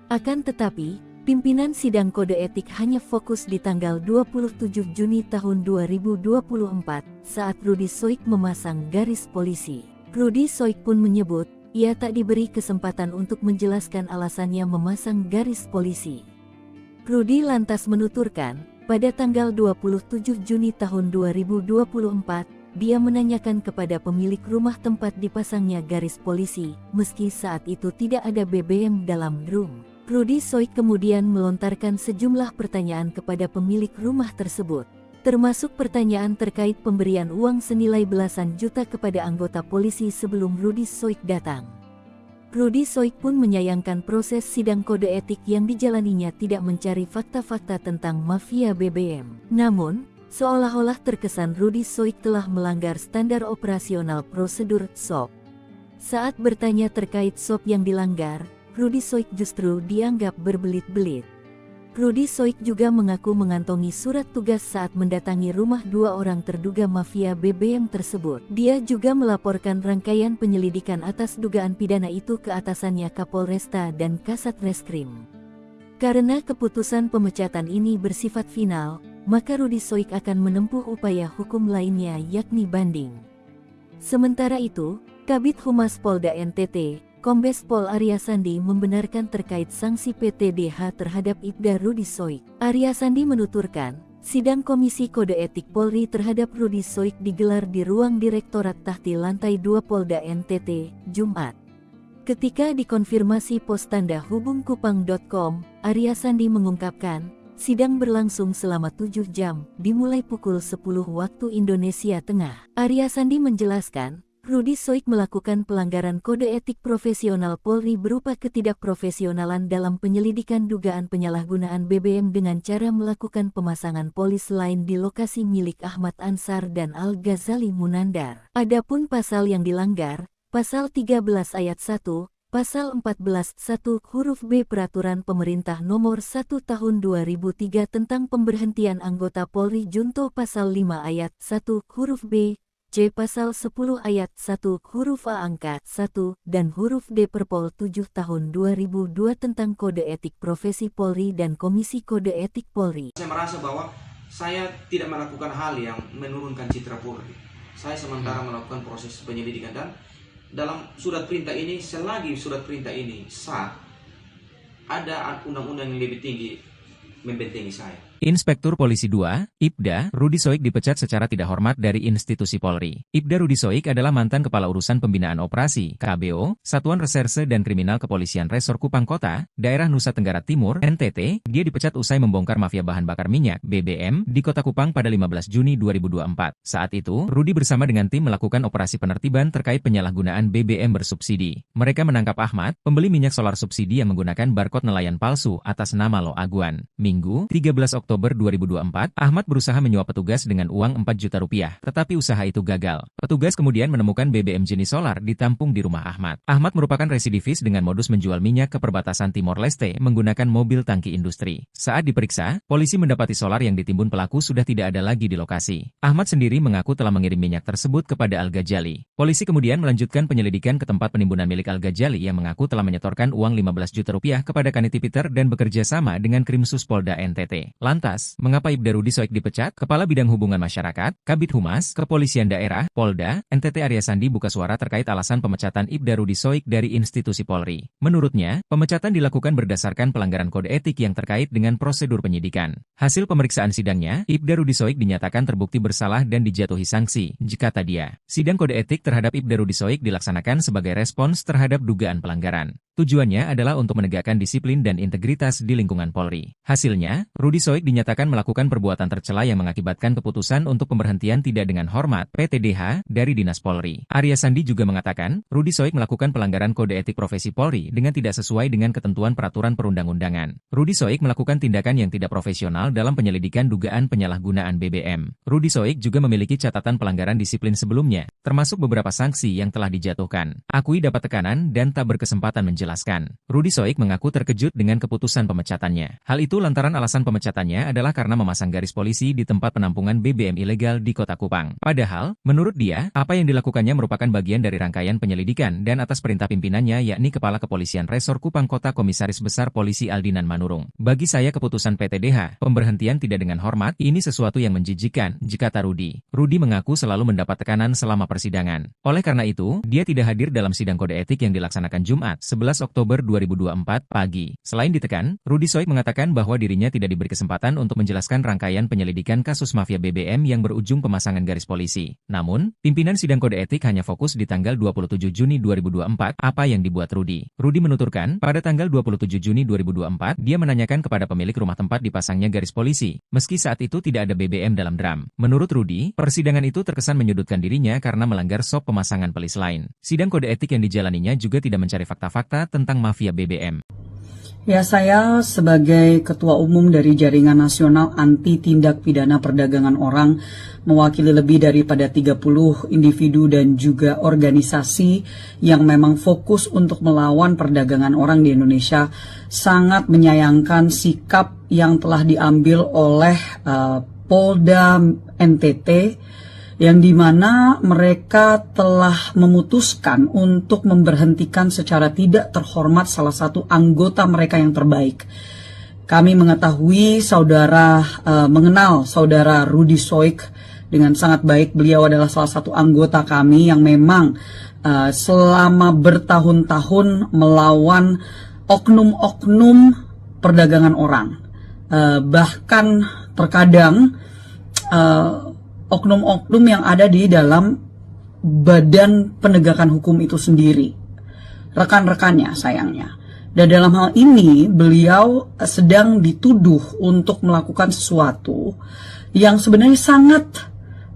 Speaker 3: Akan tetapi, pimpinan sidang kode etik hanya fokus di tanggal 27 Juni tahun 2024 saat Rudi Soik memasang garis polisi. Rudi Soik pun menyebut, ia tak diberi kesempatan untuk menjelaskan alasannya memasang garis polisi. Rudi lantas menuturkan, pada tanggal 27 Juni tahun 2024, dia menanyakan kepada pemilik rumah tempat dipasangnya garis polisi, meski saat itu tidak ada BBM dalam drum. Rudi Soik kemudian melontarkan sejumlah pertanyaan kepada pemilik rumah tersebut, termasuk pertanyaan terkait pemberian uang senilai belasan juta kepada anggota polisi sebelum Rudi Soik datang. Rudi Soik pun menyayangkan proses sidang kode etik yang dijalaninya tidak mencari fakta-fakta tentang mafia BBM. Namun, seolah-olah terkesan Rudi Soik telah melanggar standar operasional prosedur SOP. Saat bertanya terkait SOP yang dilanggar, Rudi Soik justru dianggap berbelit-belit. Rudi Soik juga mengaku mengantongi surat tugas saat mendatangi rumah 2 orang terduga mafia BBM tersebut. Dia juga melaporkan rangkaian penyelidikan atas dugaan pidana itu ke atasannya Kapolresta dan Kasat Reskrim. Karena keputusan pemecatan ini bersifat final, maka Rudi Soik akan menempuh upaya hukum lainnya yakni banding. Sementara itu, Kabid Humas Polda NTT, Kombes Pol Arya Sandi membenarkan terkait sanksi PTDH terhadap Ibda Rudi Soik. Arya Sandi menuturkan, sidang Komisi Kode Etik Polri terhadap Rudi Soik digelar di ruang Direktorat Tahti Lantai 2 Polda NTT, Jumat. Ketika dikonfirmasi pos tanda hubungkupang.com, Arya Sandi mengungkapkan, sidang berlangsung selama 7 jam, dimulai pukul 10 waktu Indonesia Tengah. Arya Sandi menjelaskan, Rudi Soik melakukan pelanggaran kode etik profesional Polri berupa ketidakprofesionalan dalam penyelidikan dugaan penyalahgunaan BBM dengan cara melakukan pemasangan polis lain di lokasi milik Ahmad Ansar dan Al-Ghazali Munandar. Adapun pasal yang dilanggar, Pasal 13 ayat 1, Pasal 14 1 huruf B Peraturan Pemerintah Nomor 1 Tahun 2003 tentang pemberhentian anggota Polri Junto Pasal 5 ayat 1 huruf B, C Pasal 10 ayat 1 huruf A angka 1 dan huruf D Perpol 7 Tahun 2002 tentang Kode Etik Profesi Polri dan Komisi Kode Etik Polri.
Speaker 4: Saya merasa bahwa saya tidak melakukan hal yang menurunkan citra Polri. Saya sementara melakukan proses penyelidikan dan dalam surat perintah ini, selagi surat perintah ini sah, ada undang-undang yang lebih tinggi membentengi saya.
Speaker 5: Inspektur Polisi 2, Ibda, Rudi Soik dipecat secara tidak hormat dari institusi Polri. Ibda Rudi Soik adalah mantan Kepala Urusan Pembinaan Operasi, KBO, Satuan Reserse dan Kriminal Kepolisian Resor Kupang Kota, Daerah Nusa Tenggara Timur, NTT. Dia dipecat usai membongkar mafia bahan bakar minyak, BBM, di Kota Kupang pada 15 Juni 2024. Saat itu, Rudi bersama dengan tim melakukan operasi penertiban terkait penyalahgunaan BBM bersubsidi. Mereka menangkap Ahmad, pembeli minyak solar subsidi yang menggunakan barcode nelayan palsu atas nama Lo Aguan. Minggu, 13 Oktober 2024, Ahmad berusaha menyuap petugas dengan uang 4 juta rupiah, tetapi usaha itu gagal. Petugas kemudian menemukan BBM jenis solar ditampung di rumah Ahmad. Ahmad merupakan residivis dengan modus menjual minyak ke perbatasan Timor Leste menggunakan mobil tangki industri. Saat diperiksa, polisi mendapati solar yang ditimbun pelaku sudah tidak ada lagi di lokasi. Ahmad sendiri mengaku telah mengirim minyak tersebut kepada Al-Ghazali. Polisi kemudian melanjutkan penyelidikan ke tempat penimbunan milik Al-Ghazali yang mengaku telah menyetorkan uang 15 juta rupiah kepada Kaniti Peter dan bekerja sama dengan Krimsus Polda NTT. Lantas, mengapa Ibda Rudi Soik dipecat? Kepala Bidang Hubungan Masyarakat, Kabid Humas, Kepolisian Daerah, Polda, NTT Arya Sandi buka suara terkait alasan pemecatan Ibda Rudi Soik dari institusi Polri. Menurutnya, pemecatan dilakukan berdasarkan pelanggaran kode etik yang terkait dengan prosedur penyidikan. Hasil pemeriksaan sidangnya, Ibda Rudi Soik dinyatakan terbukti bersalah dan dijatuhi sanksi, kata dia. Sidang kode etik terhadap Ibda Rudi Soik dilaksanakan sebagai respons terhadap dugaan pelanggaran. Tujuannya adalah untuk menegakkan disiplin dan integritas di lingkungan Polri. Hasilnya, Rudi Soik dinyatakan melakukan perbuatan tercela yang mengakibatkan keputusan untuk pemberhentian tidak dengan hormat (PTDH) dari Dinas Polri. Arya Sandi juga mengatakan, Rudi Soik melakukan pelanggaran kode etik profesi Polri dengan tidak sesuai dengan ketentuan peraturan perundang-undangan. Rudi Soik melakukan tindakan yang tidak profesional dalam penyelidikan dugaan penyalahgunaan BBM. Rudi Soik juga memiliki catatan pelanggaran disiplin sebelumnya, termasuk beberapa sanksi yang telah dijatuhkan. Akui dapat tekanan dan tak berkesempatan menjelaskan. Rudi Soik mengaku terkejut dengan keputusan pemecatannya. Hal itu lantaran alasan pemecatannya adalah karena memasang garis polisi di tempat penampungan BBM ilegal di Kota Kupang. Padahal, menurut dia, apa yang dilakukannya merupakan bagian dari rangkaian penyelidikan dan atas perintah pimpinannya yakni Kepala Kepolisian Resor Kupang Kota Komisaris Besar Polisi Aldinan Manurung. Bagi saya keputusan PTDH, pemberhentian tidak dengan hormat, ini sesuatu yang menjijikan, kata Rudi. Rudi mengaku selalu mendapat tekanan selama persidangan. Oleh karena itu, dia tidak hadir dalam sidang kode etik yang dilaksanakan Jumat, 11 Oktober 2024 pagi. Selain ditekan, Rudi Soik mengatakan bahwa dirinya tidak diberi kesempatan untuk menjelaskan rangkaian penyelidikan kasus mafia BBM yang berujung pemasangan garis polisi. Namun, pimpinan sidang kode etik hanya fokus di tanggal 27 Juni 2024, apa yang dibuat Rudi. Rudi menuturkan, pada tanggal 27 Juni 2024, dia menanyakan kepada pemilik rumah tempat dipasangnya garis polisi, meski saat itu tidak ada BBM dalam drum. Menurut Rudi, persidangan itu terkesan menyudutkan dirinya karena melanggar SOP pemasangan pelis lain. Sidang kode etik yang dijalaninya juga tidak mencari fakta-fakta tentang mafia BBM.
Speaker 1: Ya, saya sebagai Ketua Umum dari Jaringan Nasional Anti Tindak Pidana Perdagangan Orang, mewakili lebih daripada 30 individu dan juga organisasi yang memang fokus untuk melawan perdagangan orang di Indonesia, sangat menyayangkan sikap yang telah diambil oleh Polda NTT, yang dimana mereka telah memutuskan untuk memberhentikan secara tidak terhormat salah satu anggota mereka yang terbaik. Kami mengetahui mengenal saudara Rudi Soik dengan sangat baik. Beliau adalah salah satu anggota kami yang memang selama bertahun-tahun melawan oknum-oknum perdagangan orang. Bahkan terkadang oknum-oknum yang ada di dalam badan penegakan hukum itu sendiri. rekan-rekannya sayangnya. Dan dalam hal ini beliau sedang dituduh untuk melakukan sesuatu yang sebenarnya sangat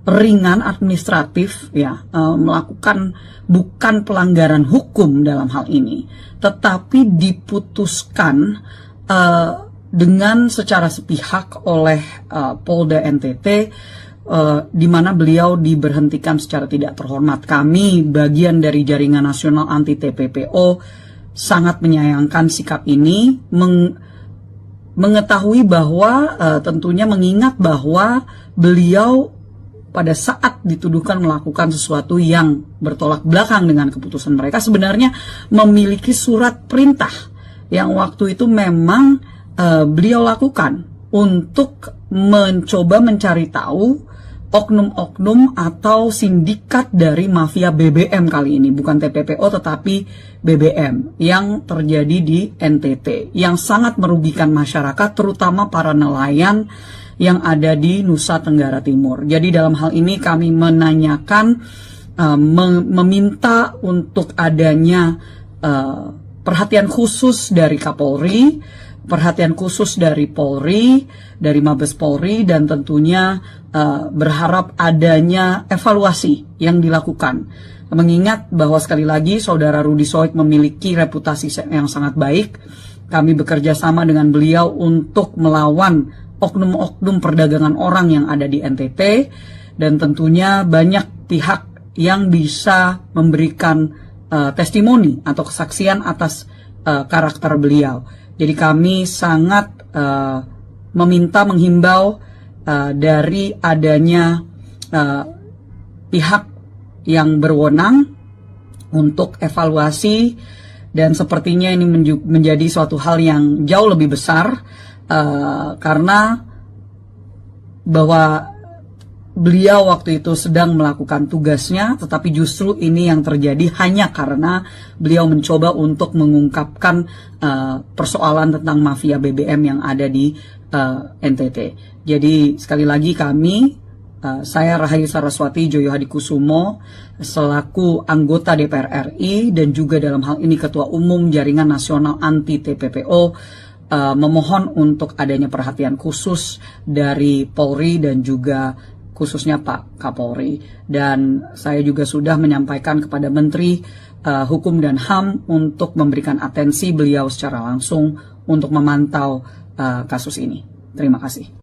Speaker 1: ringan administratif ya, melakukan bukan pelanggaran hukum dalam hal ini, tetapi diputuskan dengan secara sepihak oleh Polda NTT, di mana beliau diberhentikan secara tidak terhormat. Kami bagian dari Jaringan Nasional Anti TPPO sangat menyayangkan sikap ini, mengetahui bahwa tentunya mengingat bahwa beliau pada saat dituduhkan melakukan sesuatu yang bertolak belakang dengan keputusan mereka, sebenarnya memiliki surat perintah yang waktu itu memang beliau lakukan untuk mencoba mencari tahu oknum-oknum atau sindikat dari mafia BBM kali ini, bukan TPPO tetapi BBM yang terjadi di NTT, yang sangat merugikan masyarakat, terutama para nelayan yang ada di Nusa Tenggara Timur. Jadi dalam hal ini kami menanyakan, meminta untuk adanya perhatian khusus dari Kapolri, perhatian khusus dari Polri, dari Mabes Polri, dan tentunya berharap adanya evaluasi yang dilakukan. Mengingat bahwa sekali lagi Saudara Rudy Soik memiliki reputasi yang sangat baik, kami bekerja sama dengan beliau untuk melawan oknum-oknum perdagangan orang yang ada di NTT, dan tentunya banyak pihak yang bisa memberikan testimoni atau kesaksian atas karakter beliau. Jadi kami sangat menghimbau dari adanya pihak yang berwenang untuk evaluasi, dan sepertinya ini menjadi suatu hal yang jauh lebih besar karena bahwa beliau waktu itu sedang melakukan tugasnya, tetapi justru ini yang terjadi hanya karena beliau mencoba untuk mengungkapkan persoalan tentang mafia BBM yang ada di NTT. Jadi sekali lagi saya Rahayu Saraswati Joyo Hadikusumo selaku anggota DPR RI dan juga dalam hal ini Ketua Umum Jaringan Nasional Anti TPPO memohon untuk adanya perhatian khusus dari Polri dan juga khususnya Pak Kapolri. Dan saya juga sudah menyampaikan kepada Menteri Hukum dan HAM untuk memberikan atensi beliau secara langsung untuk memantau kasus ini. Terima kasih.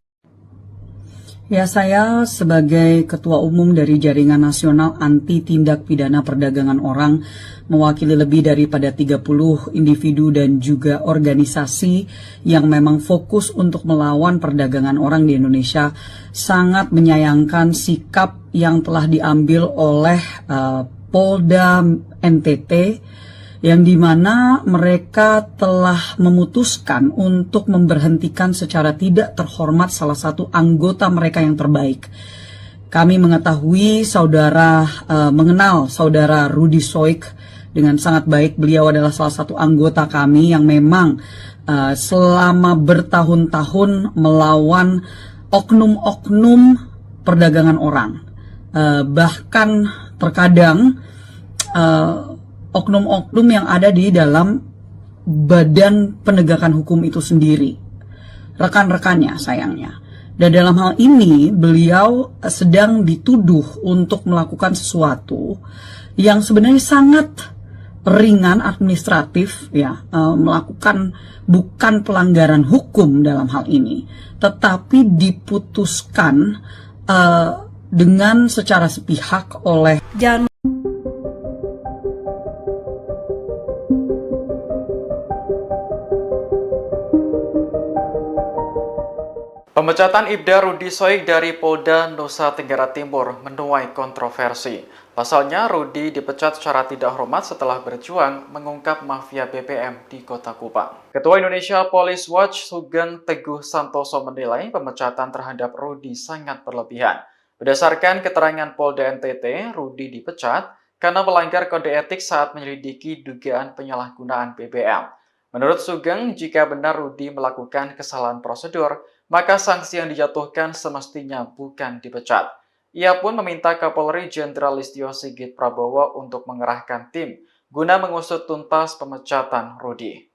Speaker 1: Ya, saya sebagai Ketua Umum dari Jaringan Nasional Anti Tindak Pidana Perdagangan Orang, mewakili lebih daripada 30 individu dan juga organisasi yang memang fokus untuk melawan perdagangan orang di Indonesia, sangat menyayangkan sikap yang telah diambil oleh Polda NTT, yang dimana mereka telah memutuskan untuk memberhentikan secara tidak terhormat salah satu anggota mereka yang terbaik. Kami mengetahui mengenal saudara Rudy Soik dengan sangat baik. Beliau adalah salah satu anggota kami yang memang selama bertahun-tahun melawan oknum-oknum perdagangan orang. Bahkan terkadang oknum-oknum yang ada di dalam badan penegakan hukum itu sendiri, rekan-rekannya sayangnya. Dan dalam hal ini beliau sedang dituduh untuk melakukan sesuatu yang sebenarnya sangat ringan administratif ya, melakukan bukan pelanggaran hukum dalam hal ini, tetapi diputuskan dengan secara sepihak oleh
Speaker 2: Pemecatan Ibda Rudy Soik dari Polda Nusa Tenggara Timur menuai kontroversi. Pasalnya, Rudy dipecat secara tidak hormat setelah berjuang mengungkap mafia BBM di Kota Kupang. Ketua Indonesia Police Watch Sugeng Teguh Santoso menilai pemecatan terhadap Rudy sangat berlebihan. Berdasarkan keterangan Polda NTT, Rudy dipecat karena melanggar kode etik saat menyelidiki dugaan penyalahgunaan BBM. Menurut Sugeng, jika benar Rudy melakukan kesalahan prosedur, maka sanksi yang dijatuhkan semestinya bukan dipecat. Ia pun meminta Kapolri Jenderal Listio Sigit Prabowo untuk mengerahkan tim guna mengusut tuntas pemecatan Rudi.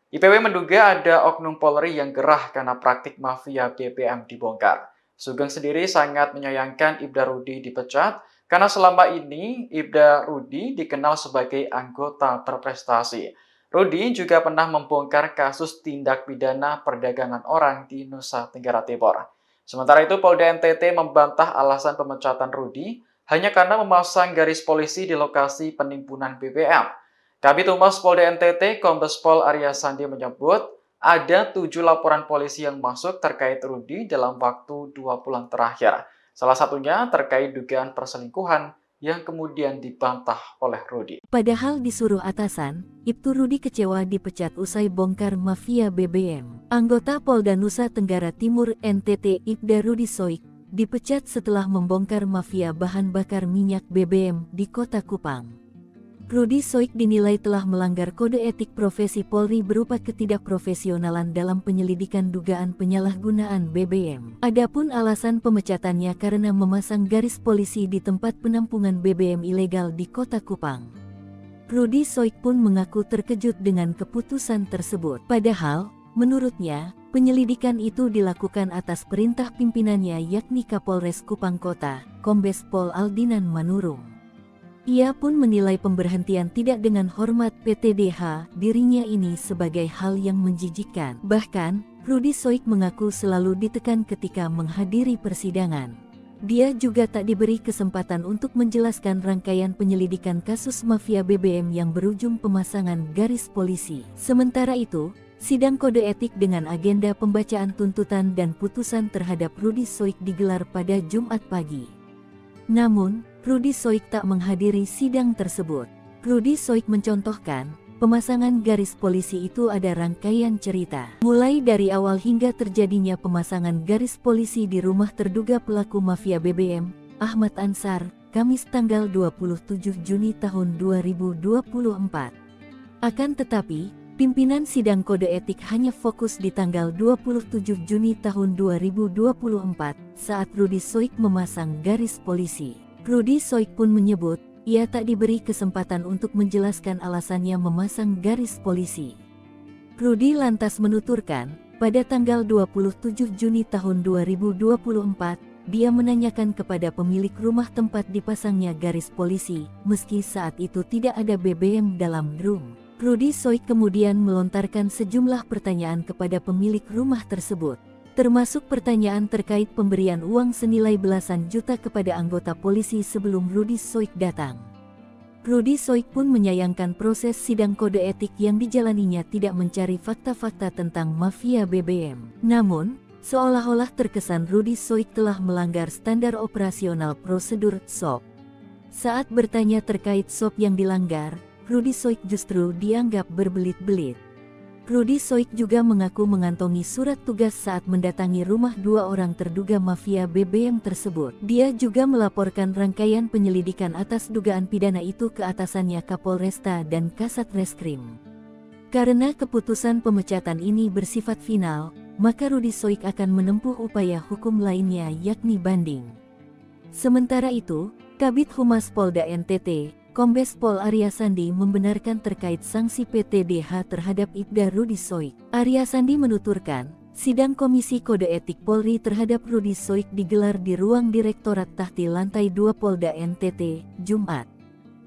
Speaker 2: IPW menduga ada oknum Polri yang gerah karena praktik mafia BBM dibongkar. Sugeng sendiri sangat menyayangkan Ibda Rudi dipecat karena selama ini Ibda Rudi dikenal sebagai anggota berprestasi. Rudi juga pernah membongkar kasus tindak pidana perdagangan orang di Nusa Tenggara Timur. Sementara itu, Polda NTT membantah alasan pemecatan Rudi hanya karena memasang garis polisi di lokasi penimbunan BBM. Kabid Humas Polda NTT, Kombes Pol Arya Sandi menyebut ada 7 laporan polisi yang masuk terkait Rudi dalam waktu 2 bulan terakhir. Salah satunya terkait dugaan perselingkuhan yang kemudian dibantah oleh Rudi.
Speaker 3: Padahal disuruh atasan, Ibtu Rudi kecewa dipecat usai bongkar mafia BBM. Anggota Polda Nusa Tenggara Timur NTT Ibda Rudi Soik dipecat setelah membongkar mafia bahan bakar minyak BBM di Kota Kupang. Rudi Soik dinilai telah melanggar kode etik profesi Polri berupa ketidakprofesionalan dalam penyelidikan dugaan penyalahgunaan BBM. Adapun alasan pemecatannya karena memasang garis polisi di tempat penampungan BBM ilegal di Kota Kupang. Rudi Soik pun mengaku terkejut dengan keputusan tersebut. Padahal, menurutnya, penyelidikan itu dilakukan atas perintah pimpinannya yakni Kapolres Kupang Kota, Kombes Pol Aldinan Manurung. Ia pun menilai pemberhentian tidak dengan hormat PTDH dirinya ini sebagai hal yang menjijikkan. Bahkan, Rudi Soik mengaku selalu ditekan ketika menghadiri persidangan. Dia juga tak diberi kesempatan untuk menjelaskan rangkaian penyelidikan kasus mafia BBM yang berujung pemasangan garis polisi. Sementara itu, sidang kode etik dengan agenda pembacaan tuntutan dan putusan terhadap Rudi Soik digelar pada Jumat pagi. Namun, Rudi Soik tak menghadiri sidang tersebut. Rudi Soik mencontohkan, pemasangan garis polisi itu ada rangkaian cerita. Mulai dari awal hingga terjadinya pemasangan garis polisi di rumah terduga pelaku mafia BBM, Ahmad Ansar, Kamis tanggal 27 Juni tahun 2024. Akan tetapi, pimpinan sidang kode etik hanya fokus di tanggal 27 Juni tahun 2024 saat Rudi Soik memasang garis polisi. Rudi Soik pun menyebut, ia tak diberi kesempatan untuk menjelaskan alasannya memasang garis polisi. Rudi lantas menuturkan, pada tanggal 27 Juni tahun 2024, dia menanyakan kepada pemilik rumah tempat dipasangnya garis polisi, meski saat itu tidak ada BBM dalam room. Rudi Soik kemudian melontarkan sejumlah pertanyaan kepada pemilik rumah tersebut, termasuk pertanyaan terkait pemberian uang senilai belasan juta kepada anggota polisi sebelum Rudi Soik datang. Rudi Soik pun menyayangkan proses sidang kode etik yang dijalaninya tidak mencari fakta-fakta tentang mafia BBM. Namun, seolah-olah terkesan Rudi Soik telah melanggar standar operasional prosedur SOP. Saat bertanya terkait SOP yang dilanggar, Rudi Soik justru dianggap berbelit-belit. Rudi Soik juga mengaku mengantongi surat tugas saat mendatangi rumah 2 orang terduga mafia BBM tersebut. Dia juga melaporkan rangkaian penyelidikan atas dugaan pidana itu ke atasannya Kapolresta dan Kasat Reskrim. Karena keputusan pemecatan ini bersifat final, maka Rudi Soik akan menempuh upaya hukum lainnya yakni banding. Sementara itu, Kabid Humas Polda NTT, Kombes Pol Arya Sandi membenarkan terkait sanksi PTDH terhadap Ibda Rudi Soik. Arya Sandi menuturkan, sidang Komisi Kode Etik Polri terhadap Rudi Soik digelar di ruang Direktorat Tahti Lantai 2 Polda NTT, Jumat.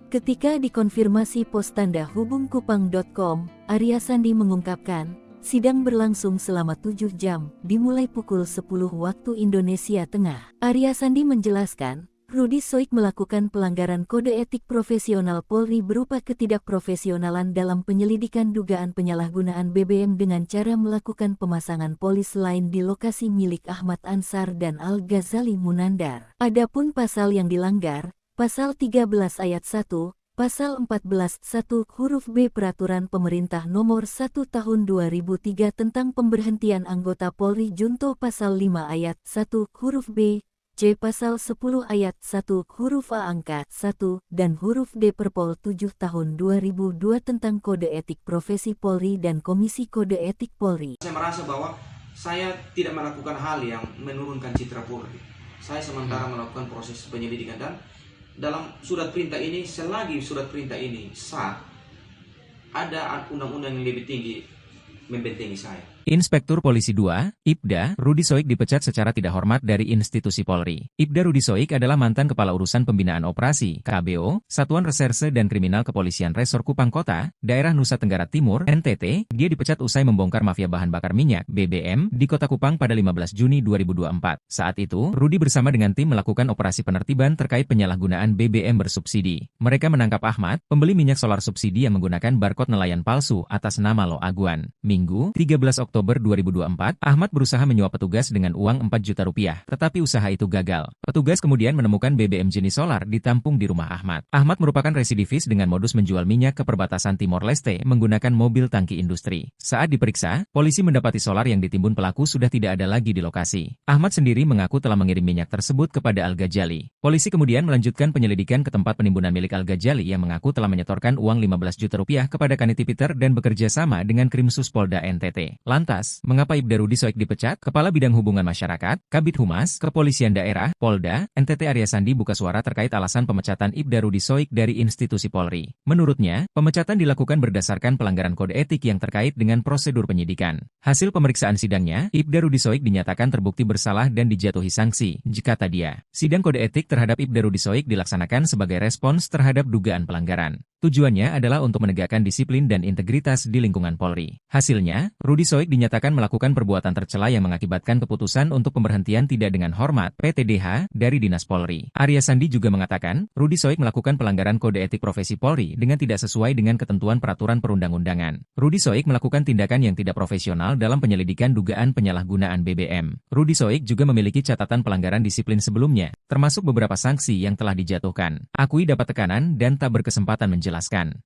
Speaker 3: Ketika dikonfirmasi pos tanda hubungkupang.com, Arya Sandi mengungkapkan, sidang berlangsung selama 7 jam, dimulai pukul 10 waktu Indonesia Tengah. Arya Sandi menjelaskan, Rudi Soik melakukan pelanggaran kode etik profesional Polri berupa ketidakprofesionalan dalam penyelidikan dugaan penyalahgunaan BBM dengan cara melakukan pemasangan polis lain di lokasi milik Ahmad Ansar dan Al-Ghazali Munandar. Adapun pasal yang dilanggar, Pasal 13 Ayat 1, Pasal 14 1 huruf B Peraturan Pemerintah Nomor 1 Tahun 2003 tentang pemberhentian anggota Polri Junto Pasal 5 Ayat 1 huruf B, C. Pasal 10 Ayat 1 huruf A angka 1 dan huruf D Perpol 7 tahun 2002 tentang Kode Etik Profesi Polri dan Komisi Kode Etik Polri.
Speaker 4: Saya merasa bahwa saya tidak melakukan hal yang menurunkan citra Polri. Saya sementara melakukan proses penyelidikan dan dalam surat perintah ini, selagi surat perintah ini sah, ada undang-undang yang lebih tinggi membentengi saya.
Speaker 5: Inspektur Polisi 2, Ibda, Rudi Soik dipecat secara tidak hormat dari institusi Polri. Ibda Rudi Soik adalah mantan Kepala Urusan Pembinaan Operasi, KBO, Satuan Reserse dan Kriminal Kepolisian Resor Kupang Kota, Daerah Nusa Tenggara Timur, NTT. Dia dipecat usai membongkar mafia bahan bakar minyak, BBM, di Kota Kupang pada 15 Juni 2024. Saat itu, Rudi bersama dengan tim melakukan operasi penertiban terkait penyalahgunaan BBM bersubsidi. Mereka menangkap Ahmad, pembeli minyak solar subsidi yang menggunakan barcode nelayan palsu atas nama Lo Aguan. Minggu, 13 Oktober 2024, Ahmad berusaha menyuap petugas dengan uang 4 juta rupiah, tetapi usaha itu gagal. Petugas kemudian menemukan BBM jenis solar ditampung di rumah Ahmad. Ahmad merupakan residivis dengan modus menjual minyak ke perbatasan Timor Leste menggunakan mobil tangki industri. Saat diperiksa, polisi mendapati solar yang ditimbun pelaku sudah tidak ada lagi di lokasi. Ahmad sendiri mengaku telah mengirim minyak tersebut kepada Al-Ghazali. Polisi kemudian melanjutkan penyelidikan ke tempat penimbunan milik Al-Ghazali yang mengaku telah menyetorkan uang 15 juta rupiah kepada Kaniti Peter dan bekerja sama dengan Krimsus Polda NTT. Lantas, mengapa Ibda Rudi Soik dipecat? Kepala Bidang Hubungan Masyarakat, Kabid Humas, Kepolisian Daerah, Polda, NTT Arya Sandi buka suara terkait alasan pemecatan Ibda Rudi Soik dari institusi Polri. Menurutnya, pemecatan dilakukan berdasarkan pelanggaran kode etik yang terkait dengan prosedur penyidikan. Hasil pemeriksaan sidangnya, Ibda Rudi Soik dinyatakan terbukti bersalah dan dijatuhi sanksi, kata dia. Sidang kode etik terhadap Ibda Rudi Soik dilaksanakan sebagai respons terhadap dugaan pelanggaran. Tujuannya adalah untuk menegakkan disiplin dan integritas di lingkungan Polri. Hasilnya, Rudi Soik dinyatakan melakukan perbuatan tercela yang mengakibatkan keputusan untuk pemberhentian tidak dengan hormat (PTDH) dari Dinas Polri. Arya Sandi juga mengatakan, Rudi Soik melakukan pelanggaran kode etik profesi Polri dengan tidak sesuai dengan ketentuan peraturan perundang-undangan. Rudi Soik melakukan tindakan yang tidak profesional dalam penyelidikan dugaan penyalahgunaan BBM. Rudi Soik juga memiliki catatan pelanggaran disiplin sebelumnya, termasuk beberapa sanksi yang telah dijatuhkan. Akui dapat tekanan dan tak berkesempatan menjelaskan.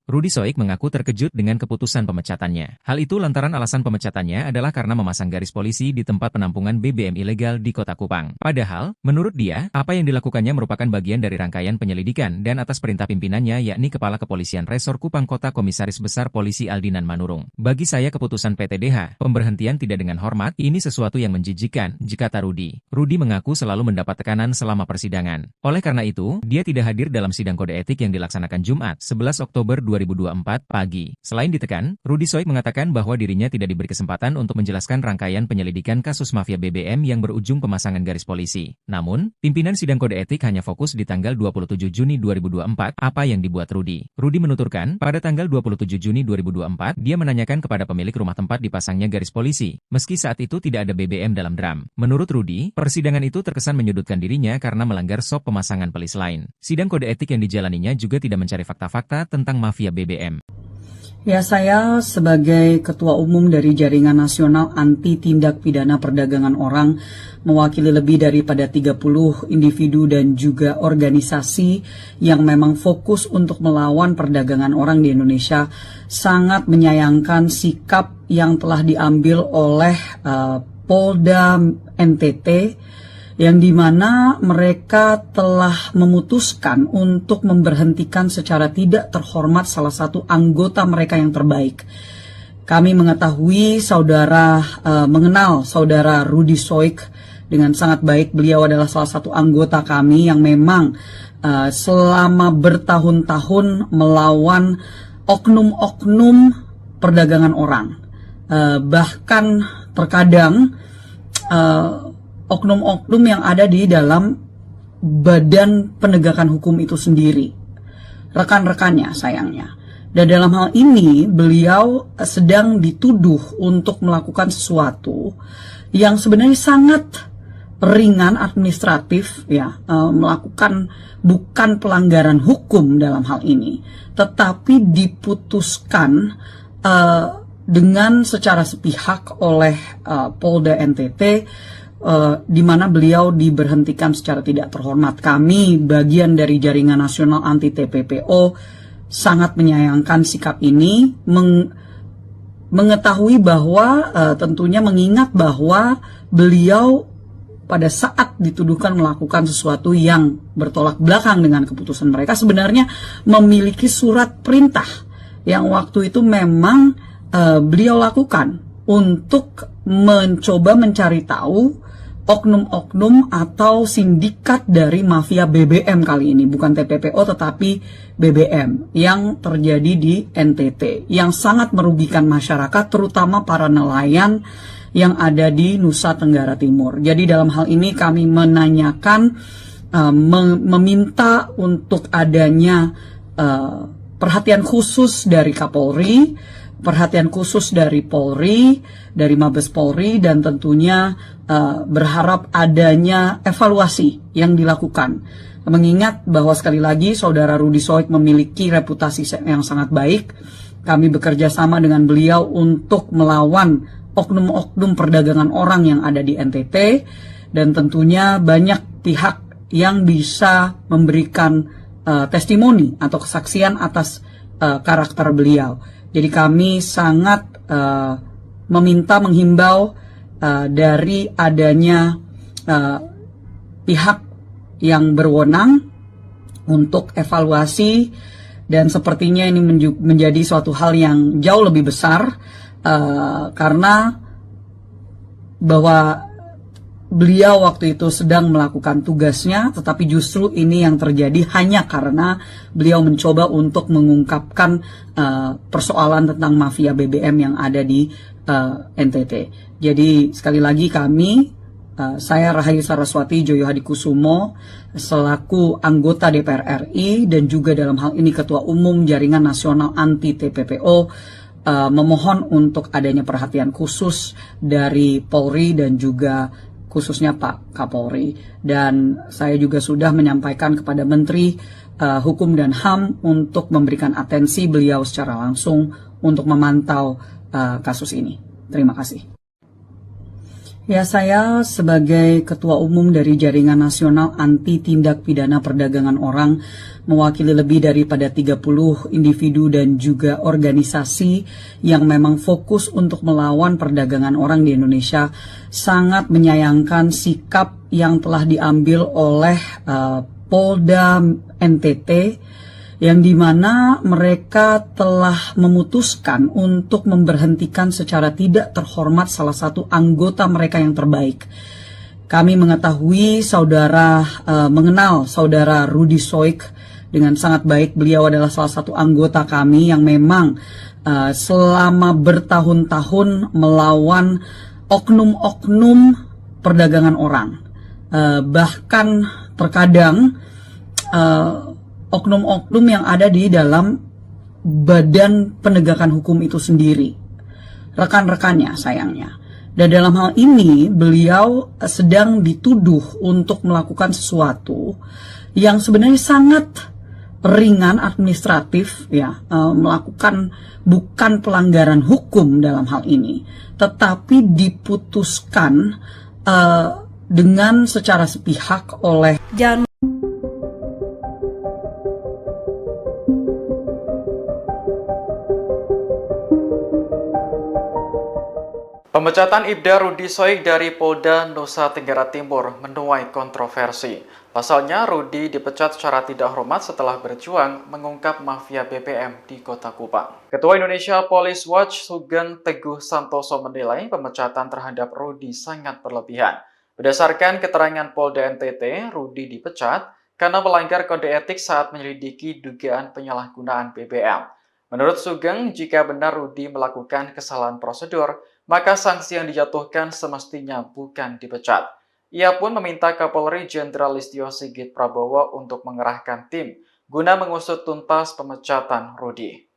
Speaker 5: Rudi Soik mengaku terkejut dengan keputusan pemecatannya. Hal itu lantaran alasan pemecatannya adalah karena memasang garis polisi di tempat penampungan BBM ilegal di Kota Kupang. Padahal, menurut dia, apa yang dilakukannya merupakan bagian dari rangkaian penyelidikan dan atas perintah pimpinannya yakni Kepala Kepolisian Resor Kupang Kota Komisaris Besar Polisi Aldinan Manurung. Bagi saya keputusan PTDH, pemberhentian tidak dengan hormat, ini sesuatu yang menjijikkan, kata Rudi. Rudi mengaku selalu mendapat tekanan selama persidangan. Oleh karena itu, dia tidak hadir dalam sidang kode etik yang dilaksanakan Jumat, 11 Oktober 2024 pagi. Selain ditekan, Rudi Soik mengatakan bahwa dirinya tidak diberi kesempatan untuk menjelaskan rangkaian penyelidikan kasus mafia BBM yang berujung pemasangan garis polisi. Namun, pimpinan sidang kode etik hanya fokus di tanggal 27 Juni 2024 apa yang dibuat Rudi. Rudi menuturkan, pada tanggal 27 Juni 2024, dia menanyakan kepada pemilik rumah tempat dipasangnya garis polisi, meski saat itu tidak ada BBM dalam drum. Menurut Rudi, persidangan itu terkesan menyudutkan dirinya karena melanggar SOP pemasangan pelis lain. Sidang kode etik yang dijalaninya juga tidak mencari fakta-fakta tentang mafia BBM.
Speaker 1: Ya, saya sebagai Ketua Umum dari Jaringan Nasional Anti Tindak Pidana Perdagangan Orang, mewakili lebih daripada 30 individu dan juga organisasi yang memang fokus untuk melawan perdagangan orang di Indonesia, sangat menyayangkan sikap yang telah diambil oleh Polda NTT, yang dimana mereka telah memutuskan untuk memberhentikan secara tidak terhormat salah satu anggota mereka yang terbaik. Kami mengetahui mengenal saudara Rudi Soik dengan sangat baik. Beliau adalah salah satu anggota kami yang memang selama bertahun-tahun melawan oknum-oknum perdagangan orang. Bahkan terkadang oknum-oknum yang ada di dalam badan penegakan hukum itu sendiri, rekan-rekannya sayangnya. Dan dalam hal ini beliau sedang dituduh untuk melakukan sesuatu yang sebenarnya sangat ringan administratif, ya, melakukan bukan pelanggaran hukum dalam hal ini, tetapi diputuskan dengan secara sepihak oleh Polda NTT, di mana beliau diberhentikan secara tidak terhormat. Kami, bagian dari Jaringan Nasional Anti TPPO, sangat menyayangkan sikap ini, mengetahui bahwa tentunya mengingat bahwa beliau pada saat dituduhkan melakukan sesuatu yang bertolak belakang dengan keputusan mereka, sebenarnya memiliki surat perintah yang waktu itu memang beliau lakukan untuk mencoba mencari tahu oknum-oknum atau sindikat dari mafia BBM kali ini, bukan TPPO tetapi BBM yang terjadi di NTT yang sangat merugikan masyarakat, terutama para nelayan yang ada di Nusa Tenggara Timur. Jadi dalam hal ini kami menanyakan, meminta untuk adanya perhatian khusus dari Kapolri, perhatian khusus dari Polri, dari Mabes Polri, dan tentunya berharap adanya evaluasi yang dilakukan. Mengingat bahwa sekali lagi Saudara Rudi Soik memiliki reputasi yang sangat baik, kami bekerja sama dengan beliau untuk melawan oknum-oknum perdagangan orang yang ada di NTT, dan tentunya banyak pihak yang bisa memberikan testimoni atau kesaksian atas karakter beliau. Jadi kami sangat menghimbau dari adanya pihak yang berwenang untuk evaluasi, dan sepertinya ini menjadi suatu hal yang jauh lebih besar karena bahwa beliau waktu itu sedang melakukan tugasnya, tetapi justru ini yang terjadi hanya karena beliau mencoba untuk mengungkapkan persoalan tentang mafia BBM yang ada di NTT. Jadi sekali lagi saya Rahayu Saraswati Joyo Hadikusumo selaku anggota DPR RI dan juga dalam hal ini Ketua Umum Jaringan Nasional Anti TPPO memohon untuk adanya perhatian khusus dari Polri dan juga khususnya Pak Kapolri. Dan saya juga sudah menyampaikan kepada Menteri Hukum dan HAM untuk memberikan atensi beliau secara langsung untuk memantau kasus ini. Terima kasih. Ya, saya sebagai Ketua Umum dari Jaringan Nasional Anti Tindak Pidana Perdagangan Orang, mewakili lebih daripada 30 individu dan juga organisasi yang memang fokus untuk melawan perdagangan orang di Indonesia, sangat menyayangkan sikap yang telah diambil oleh Polda NTT, yang dimana mereka telah memutuskan untuk memberhentikan secara tidak terhormat salah satu anggota mereka yang terbaik. Kami mengetahui mengenal saudara Rudi Soik dengan sangat baik. Beliau adalah salah satu anggota kami yang memang selama bertahun-tahun melawan oknum-oknum perdagangan orang. Bahkan terkadang oknum-oknum yang ada di dalam badan penegakan hukum itu sendiri, rekan-rekannya sayangnya. Dan dalam hal ini beliau sedang dituduh untuk melakukan sesuatu yang sebenarnya sangat ringan administratif, ya, melakukan bukan pelanggaran hukum dalam hal ini, tetapi diputuskan dengan secara sepihak oleh
Speaker 2: Pemecatan Ibda Rudi Soik dari Polda Nusa Tenggara Timur menuai kontroversi. Pasalnya, Rudi dipecat secara tidak hormat setelah berjuang mengungkap mafia BBM di Kota Kupang. Ketua Indonesia Police Watch Sugeng Teguh Santoso menilai pemecatan terhadap Rudi sangat berlebihan. Berdasarkan keterangan Polda NTT, Rudi dipecat karena melanggar kode etik saat menyelidiki dugaan penyalahgunaan BBM. Menurut Sugeng, jika benar Rudi melakukan kesalahan prosedur, maka sanksi yang dijatuhkan semestinya bukan dipecat. Ia pun meminta Kapolri Jenderal Listio Sigit Prabowo untuk mengerahkan tim guna mengusut tuntas pemecatan Rudi.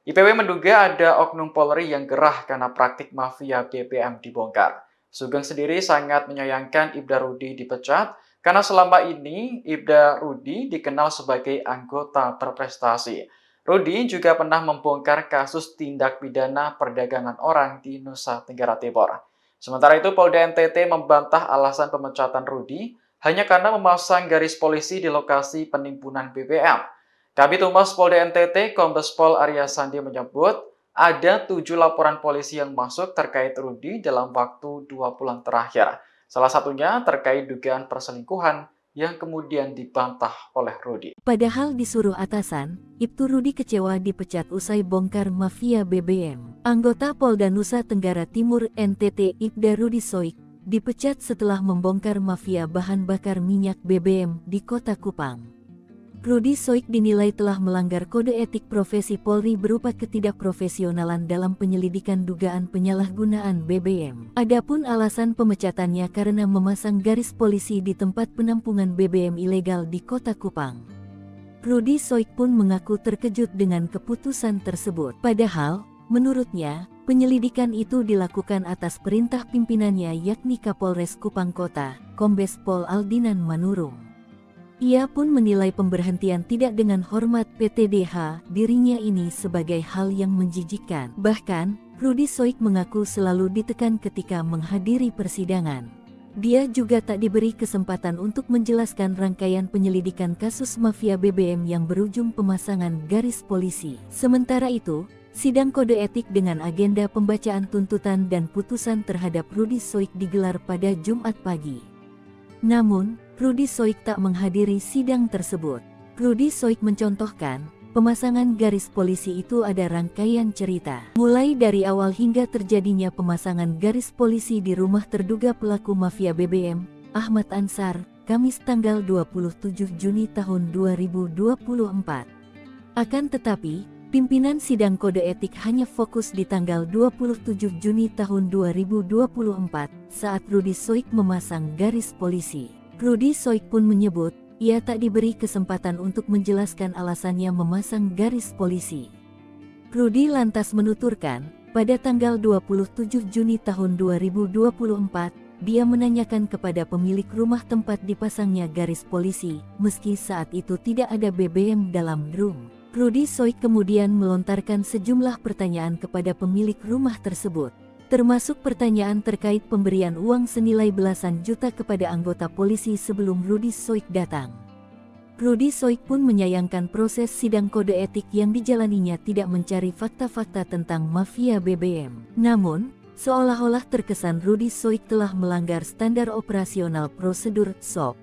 Speaker 2: IPW menduga ada oknum Polri yang gerah karena praktik mafia BBM dibongkar. Sugeng sendiri sangat menyayangkan Ibda Rudi dipecat karena selama ini Ibda Rudi dikenal sebagai anggota berprestasi. Rudi juga pernah membongkar kasus tindak pidana perdagangan orang di Nusa Tenggara Timur. Sementara itu, Polda NTT membantah alasan pemecatan Rudi hanya karena memasang garis polisi di lokasi penimbunan BBM. Kabid Humas Polda NTT, Kombes Pol Arya Sandi menyebut ada 7 laporan polisi yang masuk terkait Rudi dalam waktu 2 bulan terakhir. Salah satunya terkait dugaan perselingkuhan yang kemudian dibantah oleh Rudi.
Speaker 3: Padahal disuruh atasan, Ibtu Rudi kecewa dipecat usai bongkar mafia BBM. Anggota Polda Nusa Tenggara Timur NTT Ibda Rudi Soik dipecat setelah membongkar mafia bahan bakar minyak BBM di Kota Kupang. Rudi Soik dinilai telah melanggar kode etik profesi Polri berupa ketidakprofesionalan dalam penyelidikan dugaan penyalahgunaan BBM. Adapun alasan pemecatannya karena memasang garis polisi di tempat penampungan BBM ilegal di Kota Kupang. Rudi Soik pun mengaku terkejut dengan keputusan tersebut. Padahal, menurutnya, penyelidikan itu dilakukan atas perintah pimpinannya yakni Kapolres Kupang Kota, Kombes Pol Aldinan Manurung. Ia pun menilai pemberhentian tidak dengan hormat PTDH dirinya ini sebagai hal yang menjijikkan. Bahkan, Rudi Soik mengaku selalu ditekan ketika menghadiri persidangan. Dia juga tak diberi kesempatan untuk menjelaskan rangkaian penyelidikan kasus mafia BBM yang berujung pemasangan garis polisi. Sementara itu, sidang kode etik dengan agenda pembacaan tuntutan dan putusan terhadap Rudi Soik digelar pada Jumat pagi. Namun, Rudi Soik tak menghadiri sidang tersebut. Rudi Soik mencontohkan, pemasangan garis polisi itu ada rangkaian cerita. Mulai dari awal hingga terjadinya pemasangan garis polisi di rumah terduga pelaku mafia BBM, Ahmad Ansar, Kamis tanggal 27 Juni tahun 2024. Akan tetapi, pimpinan sidang kode etik hanya fokus di tanggal 27 Juni tahun 2024 saat Rudi Soik memasang garis polisi. Rudi Soik pun menyebut, ia tak diberi kesempatan untuk menjelaskan alasannya memasang garis polisi. Rudi lantas menuturkan, pada tanggal 27 Juni tahun 2024, dia menanyakan kepada pemilik rumah tempat dipasangnya garis polisi, meski saat itu tidak ada BBM dalam room. Rudi Soik kemudian melontarkan sejumlah pertanyaan kepada pemilik rumah tersebut, termasuk pertanyaan terkait pemberian uang senilai belasan juta kepada anggota polisi sebelum Rudi Soik datang. Rudi Soik pun menyayangkan proses sidang kode etik yang dijalaninya tidak mencari fakta-fakta tentang mafia BBM. Namun, seolah-olah terkesan Rudi Soik telah melanggar standar operasional prosedur SOP.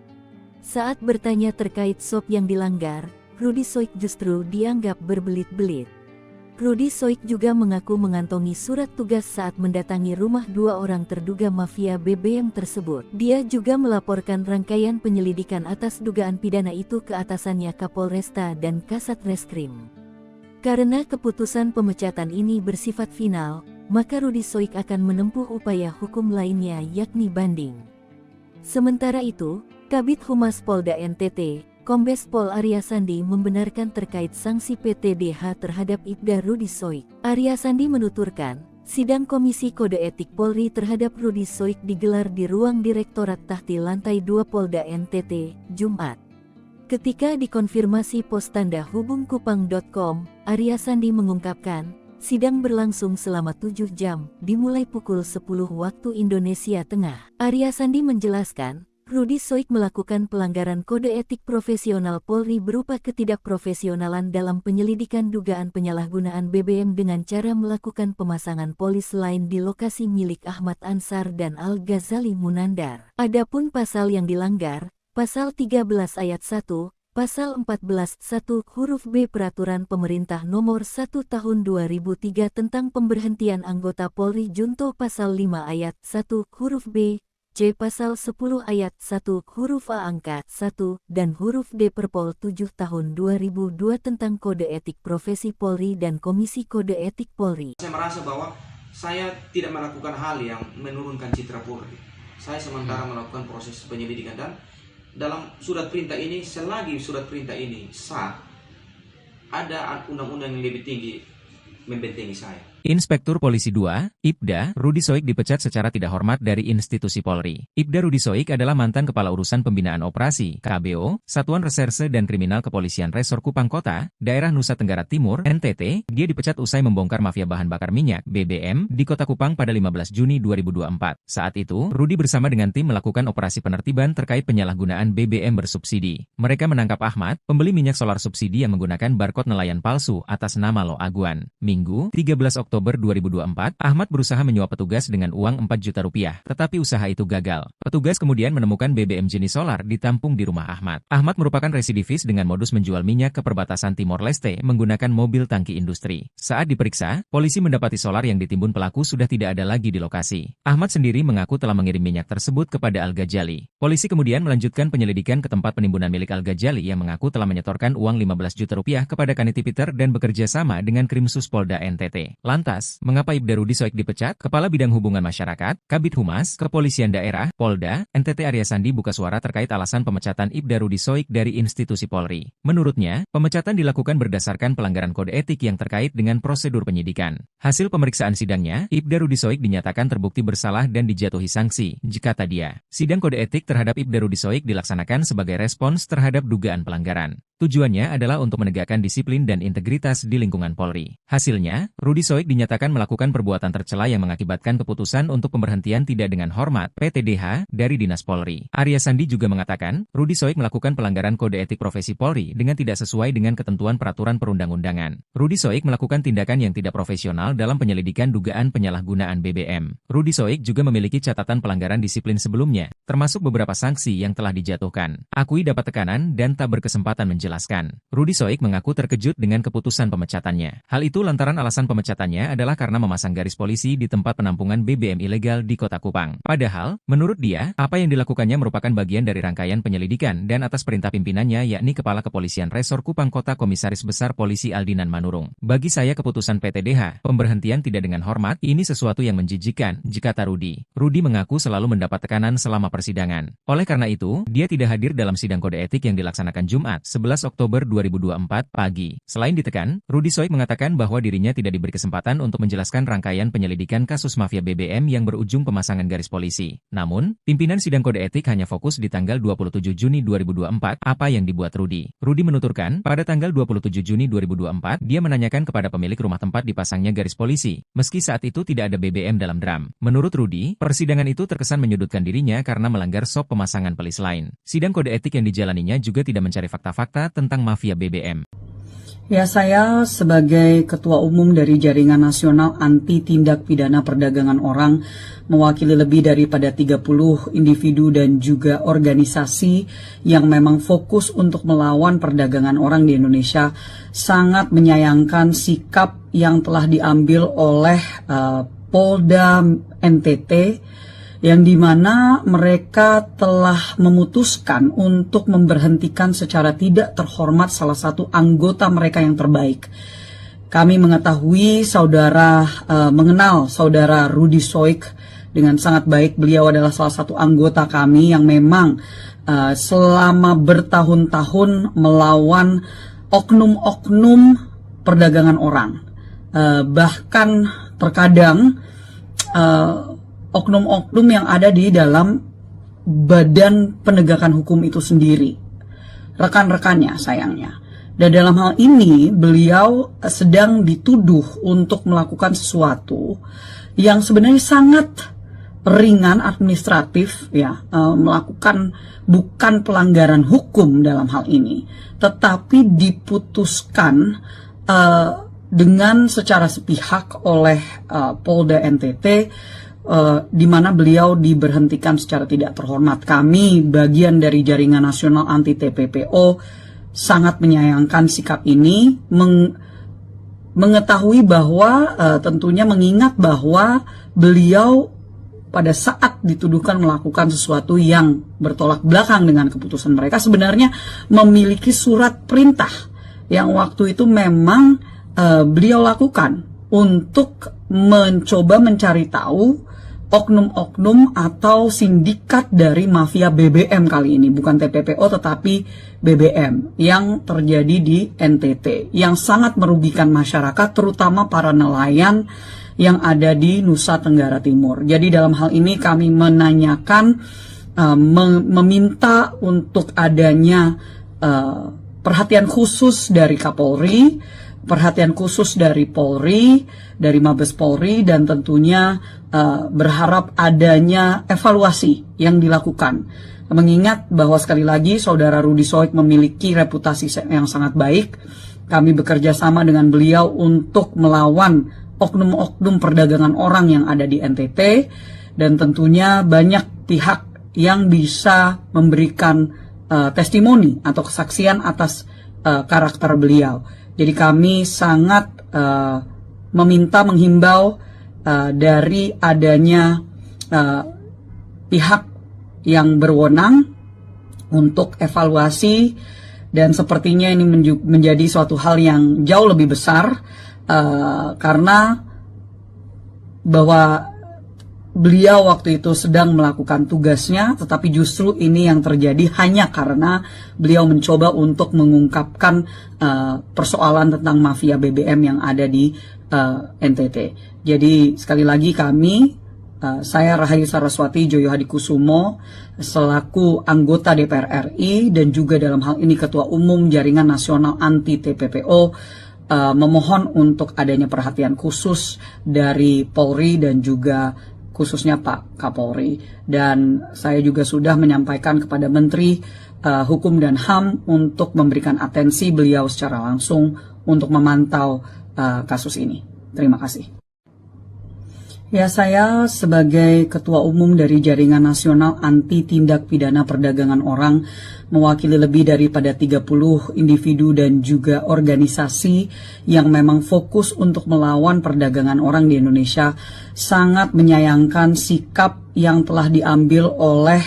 Speaker 3: Saat bertanya terkait SOP yang dilanggar, Rudi Soik justru dianggap berbelit-belit. Rudi Soik juga mengaku mengantongi surat tugas saat mendatangi rumah dua orang terduga mafia BBM tersebut. Dia juga melaporkan rangkaian penyelidikan atas dugaan pidana itu ke atasannya Kapolresta dan Kasat Reskrim. Karena keputusan pemecatan ini bersifat final, maka Rudi Soik akan menempuh upaya hukum lainnya yakni banding. Sementara itu, Kabid Humas Polda NTT, Kombes Pol Arya Sandi membenarkan terkait sanksi PTDH terhadap Ibda Rudi Soik. Arya Sandi menuturkan, sidang Komisi Kode Etik Polri terhadap Rudi Soik digelar di ruang Direktorat Tahti Lantai 2 Polda NTT, Jumat. Ketika dikonfirmasi pos tanda hubungkupang.com, Arya Sandi mengungkapkan, sidang berlangsung selama 7 jam, dimulai pukul 10 waktu Indonesia Tengah. Arya Sandi menjelaskan, Rudi Soik melakukan pelanggaran kode etik profesional Polri berupa ketidakprofesionalan dalam penyelidikan dugaan penyalahgunaan BBM dengan cara melakukan pemasangan polis lain di lokasi milik Ahmad Ansar dan Al-Ghazali Munandar. Adapun pasal yang dilanggar, Pasal 13 Ayat 1, Pasal 14 1 huruf B Peraturan Pemerintah Nomor 1 Tahun 2003 tentang pemberhentian anggota Polri Junto Pasal 5 Ayat 1 huruf B, C. Pasal 10 Ayat 1 huruf A angka 1 dan huruf D Perpol 7 Tahun 2002 tentang Kode Etik Profesi Polri dan Komisi Kode Etik Polri.
Speaker 4: Saya merasa bahwa saya tidak melakukan hal yang menurunkan citra Polri. Saya sementara melakukan proses penyelidikan dan dalam surat perintah ini, selagi surat perintah ini sah, ada undang-undang yang lebih tinggi membentengi saya.
Speaker 5: Inspektur Polisi 2, Ibda, Rudi Soik dipecat secara tidak hormat dari institusi Polri. Ibda Rudi Soik adalah mantan Kepala Urusan Pembinaan Operasi, KBO, Satuan Reserse dan Kriminal Kepolisian Resor Kupang Kota, Daerah Nusa Tenggara Timur, NTT. Dia dipecat usai membongkar mafia bahan bakar minyak, BBM, di Kota Kupang pada 15 Juni 2024. Saat itu, Rudi bersama dengan tim melakukan operasi penertiban terkait penyalahgunaan BBM bersubsidi. Mereka menangkap Ahmad, pembeli minyak solar subsidi yang menggunakan barcode nelayan palsu atas nama Lo Aguan. Minggu, 13 Oktober Oktober 2024, Ahmad berusaha menyuap petugas dengan uang 4 juta rupiah, tetapi usaha itu gagal. Petugas kemudian menemukan BBM jenis solar ditampung di rumah Ahmad. Ahmad merupakan residivis dengan modus menjual minyak ke perbatasan Timor Leste menggunakan mobil tangki industri. Saat diperiksa, polisi mendapati solar yang ditimbun pelaku sudah tidak ada lagi di lokasi. Ahmad sendiri mengaku telah mengirim minyak tersebut kepada Al-Ghazali. Polisi kemudian melanjutkan penyelidikan ke tempat penimbunan milik Al-Ghazali yang mengaku telah menyetorkan uang 15 juta rupiah kepada Kaniti Peter dan bekerja sama dengan Krimsus Polda NTT. Lantas, mengapa Ibda Rudi Soik dipecat? Kepala Bidang Hubungan Masyarakat, Kabid Humas, Kepolisian Daerah, Polda, NTT Arya Sandi buka suara terkait alasan pemecatan Ibda Rudi Soik dari institusi Polri. Menurutnya, pemecatan dilakukan berdasarkan pelanggaran kode etik yang terkait dengan prosedur penyidikan. Hasil pemeriksaan sidangnya, Ibda Rudi Soik dinyatakan terbukti bersalah dan dijatuhi sanksi, kata dia. Sidang kode etik terhadap Ibda Rudi Soik dilaksanakan sebagai respons terhadap dugaan pelanggaran. Tujuannya adalah untuk menegakkan disiplin dan integritas di lingkungan Polri. Hasilnya, Rudi Soik dinyatakan melakukan perbuatan tercela yang mengakibatkan keputusan untuk pemberhentian tidak dengan hormat (PTDH) dari Dinas Polri. Arya Sandi juga mengatakan, Rudi Soik melakukan pelanggaran kode etik profesi Polri dengan tidak sesuai dengan ketentuan peraturan perundang-undangan. Rudi Soik melakukan tindakan yang tidak profesional dalam penyelidikan dugaan penyalahgunaan BBM. Rudi Soik juga memiliki catatan pelanggaran disiplin sebelumnya, termasuk beberapa sanksi yang telah dijatuhkan. Akui dapat tekanan dan tak berkesempatan menjelaskan. Rudi Soik mengaku terkejut dengan keputusan pemecatannya. Hal itu lantaran alasan pemecatannya adalah karena memasang garis polisi di tempat penampungan BBM ilegal di Kota Kupang. Padahal, menurut dia, apa yang dilakukannya merupakan bagian dari rangkaian penyelidikan dan atas perintah pimpinannya yakni Kepala Kepolisian Resor Kupang Kota Komisaris Besar Polisi Aldinan Manurung. Bagi saya keputusan PTDH, pemberhentian tidak dengan hormat, ini sesuatu yang menjijikan, kata Rudi. Rudi mengaku selalu mendapat tekanan selama persidangan. Oleh karena itu, dia tidak hadir dalam sidang kode etik yang dilaksanakan Jumat, 11 Oktober 2024 pagi. Selain ditekan, Rudi Soik mengatakan bahwa dirinya tidak diberi kesempatan untuk menjelaskan rangkaian penyelidikan kasus mafia BBM yang berujung pemasangan garis polisi. Namun, pimpinan sidang kode etik hanya fokus di tanggal 27 Juni 2024, apa yang dibuat Rudi. Rudi menuturkan, pada tanggal 27 Juni 2024, dia menanyakan kepada pemilik rumah tempat dipasangnya garis polisi, meski saat itu tidak ada BBM dalam drum. Menurut Rudi, persidangan itu terkesan menyudutkan dirinya karena melanggar SOP pemasangan pelis lain. Sidang kode etik yang dijalaninya juga tidak mencari fakta-fakta tentang mafia BBM.
Speaker 1: Ya, saya sebagai Ketua Umum dari Jaringan Nasional Anti Tindak Pidana Perdagangan Orang, mewakili lebih daripada 30 individu dan juga organisasi yang memang fokus untuk melawan perdagangan orang di Indonesia, sangat menyayangkan sikap yang telah diambil oleh Polda NTT, yang dimana mereka telah memutuskan untuk memberhentikan secara tidak terhormat salah satu anggota mereka yang terbaik. Kami mengetahui mengenal saudara Rudi Soik dengan sangat baik. Beliau adalah salah satu anggota kami yang memang selama bertahun-tahun melawan oknum-oknum perdagangan orang. Bahkan terkadang oknum-oknum yang ada di dalam badan penegakan hukum itu sendiri, rekan-rekannya sayangnya. Dan dalam hal ini beliau sedang dituduh untuk melakukan sesuatu yang sebenarnya sangat ringan administratif, ya, melakukan bukan pelanggaran hukum dalam hal ini, tetapi diputuskan dengan secara sepihak oleh Polda NTT, di mana beliau diberhentikan secara tidak terhormat. Kami, bagian dari Jaringan Nasional Anti TPPO, sangat menyayangkan sikap ini, mengetahui bahwa tentunya mengingat bahwa beliau pada saat dituduhkan melakukan sesuatu yang bertolak belakang dengan keputusan mereka, sebenarnya memiliki surat perintah yang waktu itu memang beliau lakukan untuk mencoba mencari tahu oknum-oknum atau sindikat dari mafia BBM kali ini, bukan TPPO tetapi BBM yang terjadi di NTT, yang sangat merugikan masyarakat, terutama para nelayan yang ada di Nusa Tenggara Timur. Jadi dalam hal ini kami menanyakan, meminta untuk adanya perhatian khusus dari Kapolri, perhatian khusus dari Polri, dari Mabes Polri, dan tentunya berharap adanya evaluasi yang dilakukan. Mengingat bahwa sekali lagi saudara Rudi Soik memiliki reputasi yang sangat baik, kami bekerja sama dengan beliau untuk melawan oknum-oknum perdagangan orang yang ada di NTT, dan tentunya banyak pihak yang bisa memberikan testimoni atau kesaksian atas karakter beliau. Jadi kami sangat menghimbau dari adanya pihak yang berwenang untuk evaluasi, dan sepertinya ini menjadi suatu hal yang jauh lebih besar karena bahwa beliau waktu itu sedang melakukan tugasnya, tetapi justru ini yang terjadi hanya karena beliau mencoba untuk mengungkapkan persoalan tentang mafia BBM yang ada di NTT. Jadi sekali lagi saya Rahayu Saraswati Joyo Hadikusumo selaku anggota DPR RI dan juga dalam hal ini Ketua Umum Jaringan Nasional Anti TPPO memohon untuk adanya perhatian khusus dari Polri dan juga khususnya Pak Kapolri. Dan saya juga sudah menyampaikan kepada Menteri Hukum dan HAM untuk memberikan atensi beliau secara langsung untuk memantau kasus ini. Terima kasih. Ya, saya sebagai Ketua Umum dari Jaringan Nasional Anti Tindak Pidana Perdagangan Orang mewakili lebih daripada 30 individu dan juga organisasi yang memang fokus untuk melawan perdagangan orang di Indonesia, sangat menyayangkan sikap yang telah diambil oleh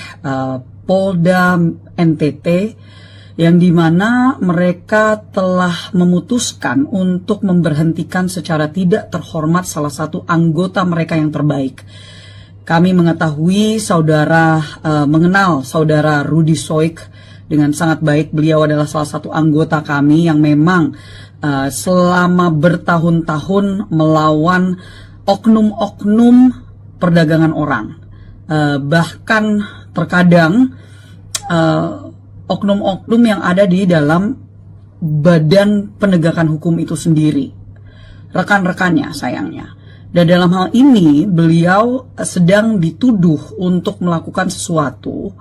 Speaker 1: Polda NTT, yang dimana mereka telah memutuskan untuk memberhentikan secara tidak terhormat salah satu anggota mereka yang terbaik. Kami mengetahui mengenal saudara Rudy Soik dengan sangat baik. Beliau adalah salah satu anggota kami yang memang selama bertahun-tahun melawan oknum-oknum perdagangan orang. Bahkan terkadang oknum-oknum yang ada di dalam badan penegakan hukum itu sendiri, rekan-rekannya sayangnya. Dan dalam hal ini beliau sedang dituduh untuk melakukan sesuatu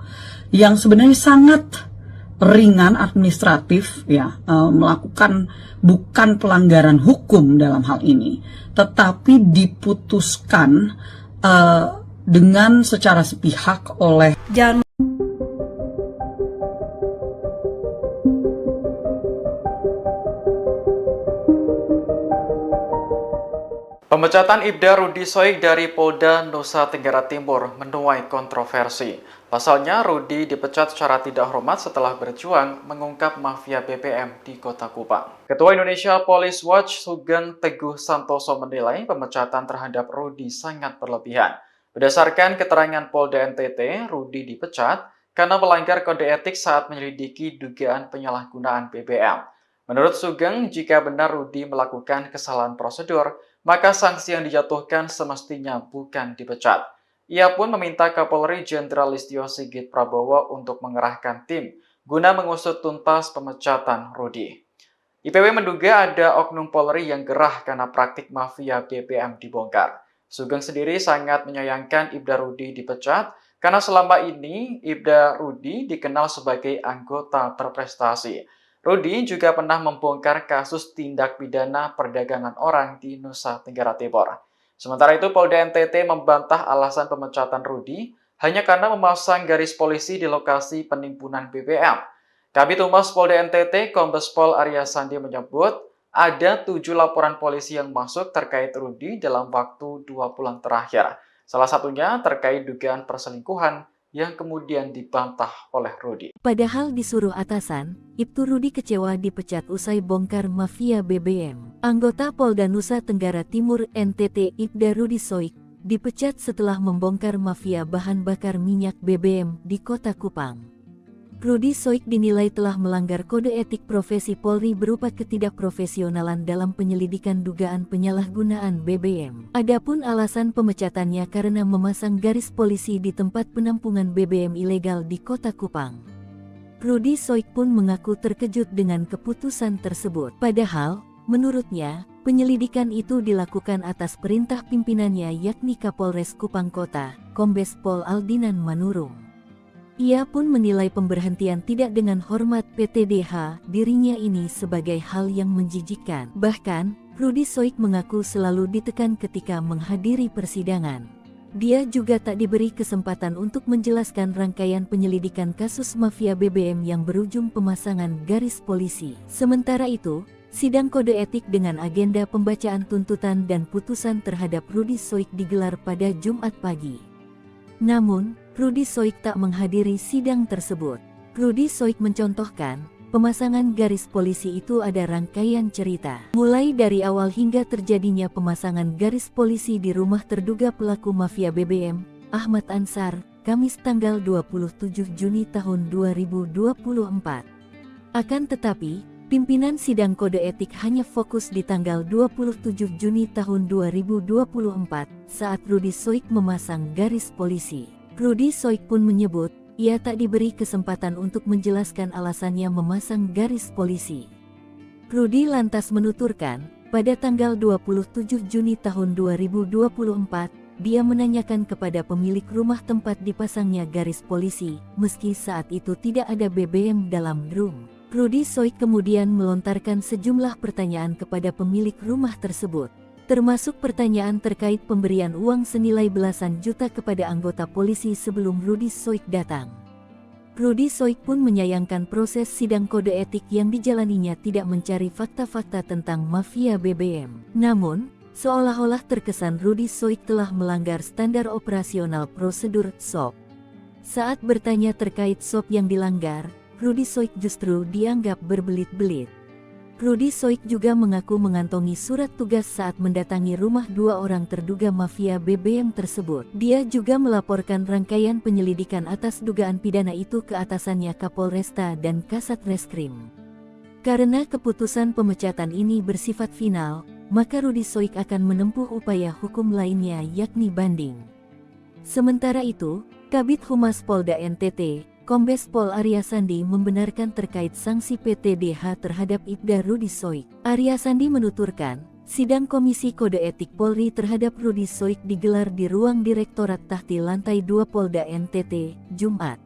Speaker 1: yang sebenarnya sangat ringan administratif, ya, melakukan bukan pelanggaran hukum dalam hal ini, tetapi diputuskan dengan secara sepihak oleh
Speaker 2: Pemecatan Ibda Rudy Soik dari Polda Nusa Tenggara Timur menuai kontroversi. Pasalnya, Rudy dipecat secara tidak hormat setelah berjuang mengungkap mafia BBM di Kota Kupang. Ketua Indonesia Police Watch Sugeng Teguh Santoso menilai pemecatan terhadap Rudy sangat berlebihan. Berdasarkan keterangan Polda NTT, Rudy dipecat karena melanggar kode etik saat menyelidiki dugaan penyalahgunaan BBM. Menurut Sugeng, jika benar Rudy melakukan kesalahan prosedur, maka sanksi yang dijatuhkan semestinya bukan dipecat. Ia pun meminta Kapolri Jenderal Listio Sigit Prabowo untuk mengerahkan tim guna mengusut tuntas pemecatan Rudy. IPW menduga ada oknum Polri yang gerah karena praktik mafia BBM dibongkar. Sugeng sendiri sangat menyayangkan Ibda Rudy dipecat karena selama ini Ibda Rudy dikenal sebagai anggota berprestasi. Rudy juga pernah membongkar kasus tindak pidana perdagangan orang di Nusa Tenggara Timur. Sementara itu, Polda NTT membantah alasan pemecatan Rudy hanya karena memasang garis polisi di lokasi penimbunan BBM. Kabid Humas Polda NTT, Kombes Pol Arya Sandi menyebut ada 7 laporan polisi yang masuk terkait Rudy dalam waktu 2 bulan terakhir. Salah satunya terkait dugaan perselingkuhan yang kemudian dibantah oleh Rudy.
Speaker 3: Padahal disuruh atasan, Ibtu Rudy kecewa dipecat usai bongkar mafia BBM. Anggota Polda Nusa Tenggara Timur NTT Ibda Rudy Soik dipecat setelah membongkar mafia bahan bakar minyak BBM di Kota Kupang. Rudy Soik dinilai telah melanggar kode etik profesi Polri berupa ketidakprofesionalan dalam penyelidikan dugaan penyalahgunaan BBM. Adapun alasan pemecatannya karena memasang garis polisi di tempat penampungan BBM ilegal di Kota Kupang. Rudy Soik pun mengaku terkejut dengan keputusan tersebut. Padahal, menurutnya, penyelidikan itu dilakukan atas perintah pimpinannya yakni Kapolres Kupang Kota, Kombes Pol Aldinan Manurung. Ia pun menilai pemberhentian tidak dengan hormat PTDH dirinya ini sebagai hal yang menjijikkan. Bahkan, Rudi Soik mengaku selalu ditekan ketika menghadiri persidangan. Dia juga tak diberi kesempatan untuk menjelaskan rangkaian penyelidikan kasus mafia BBM yang berujung pemasangan garis polisi. Sementara itu, sidang kode etik dengan agenda pembacaan tuntutan dan putusan terhadap Rudi Soik digelar pada Jumat pagi. Namun, Rudi Soik tak menghadiri sidang tersebut. Rudi Soik mencontohkan, pemasangan garis polisi itu ada rangkaian cerita. Mulai dari awal hingga terjadinya pemasangan garis polisi di rumah terduga pelaku mafia BBM, Ahmad Ansar, Kamis tanggal 27 Juni tahun 2024. Akan tetapi, pimpinan sidang kode etik hanya fokus di tanggal 27 Juni tahun 2024 saat Rudi Soik memasang garis polisi. Rudi Soik pun menyebut, ia tak diberi kesempatan untuk menjelaskan alasannya memasang garis polisi. Rudi lantas menuturkan, pada tanggal 27 Juni tahun 2024, dia menanyakan kepada pemilik rumah tempat dipasangnya garis polisi, meski saat itu tidak ada BBM dalam drum. Rudi Soik kemudian melontarkan sejumlah pertanyaan kepada pemilik rumah tersebut, termasuk pertanyaan terkait pemberian uang senilai belasan juta kepada anggota polisi sebelum Rudi Soik datang. Rudi Soik pun menyayangkan proses sidang kode etik yang dijalaninya tidak mencari fakta-fakta tentang mafia BBM. Namun, seolah-olah terkesan Rudi Soik telah melanggar standar operasional prosedur SOP. Saat bertanya terkait SOP yang dilanggar, Rudi Soik justru dianggap berbelit-belit. Rudi Soik juga mengaku mengantongi surat tugas saat mendatangi rumah dua orang terduga mafia BBM tersebut. Dia juga melaporkan rangkaian penyelidikan atas dugaan pidana itu ke atasannya Kapolresta dan Kasat Reskrim. Karena keputusan pemecatan ini bersifat final, maka Rudi Soik akan menempuh upaya hukum lainnya yakni banding. Sementara itu, Kabid Humas Polda NTT, Kombes Pol Arya Sandi membenarkan terkait sanksi PTDH terhadap Ibda Rudi Soik. Arya Sandi menuturkan, sidang Komisi Kode Etik Polri terhadap Rudi Soik digelar di ruang Direktorat Tahti Lantai 2 Polda NTT, Jumat.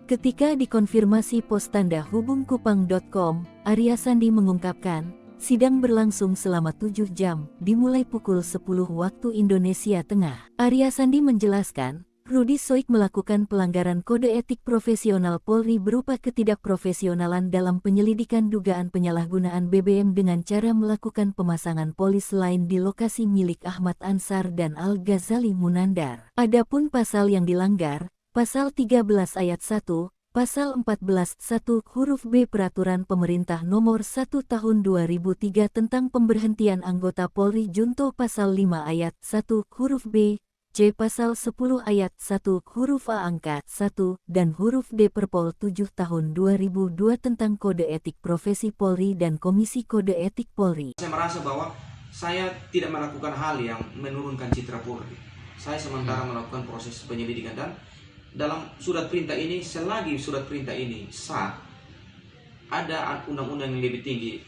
Speaker 3: Ketika dikonfirmasi pos tanda hubungkupang.com, Arya Sandi mengungkapkan, sidang berlangsung selama 7 jam, dimulai pukul 10 waktu Indonesia Tengah. Arya Sandi menjelaskan, Rudi Soik melakukan pelanggaran kode etik profesional Polri berupa ketidakprofesionalan dalam penyelidikan dugaan penyalahgunaan BBM dengan cara melakukan pemasangan polis lain di lokasi milik Ahmad Ansar dan Al-Ghazali Munandar. Adapun pasal yang dilanggar, Pasal 13 Ayat 1, Pasal 14 1 huruf B Peraturan Pemerintah Nomor 1 Tahun 2003 tentang pemberhentian anggota Polri Junto Pasal 5 Ayat 1 huruf B, C. Pasal 10 Ayat 1 huruf A angka 1 dan huruf D Perpol 7 tahun 2002 tentang Kode Etik Profesi Polri dan Komisi Kode Etik Polri.
Speaker 4: Saya merasa bahwa saya tidak melakukan hal yang menurunkan citra Polri. Saya sementara melakukan proses penyelidikan dan dalam surat perintah ini, selagi surat perintah ini sah, ada undang-undang yang lebih tinggi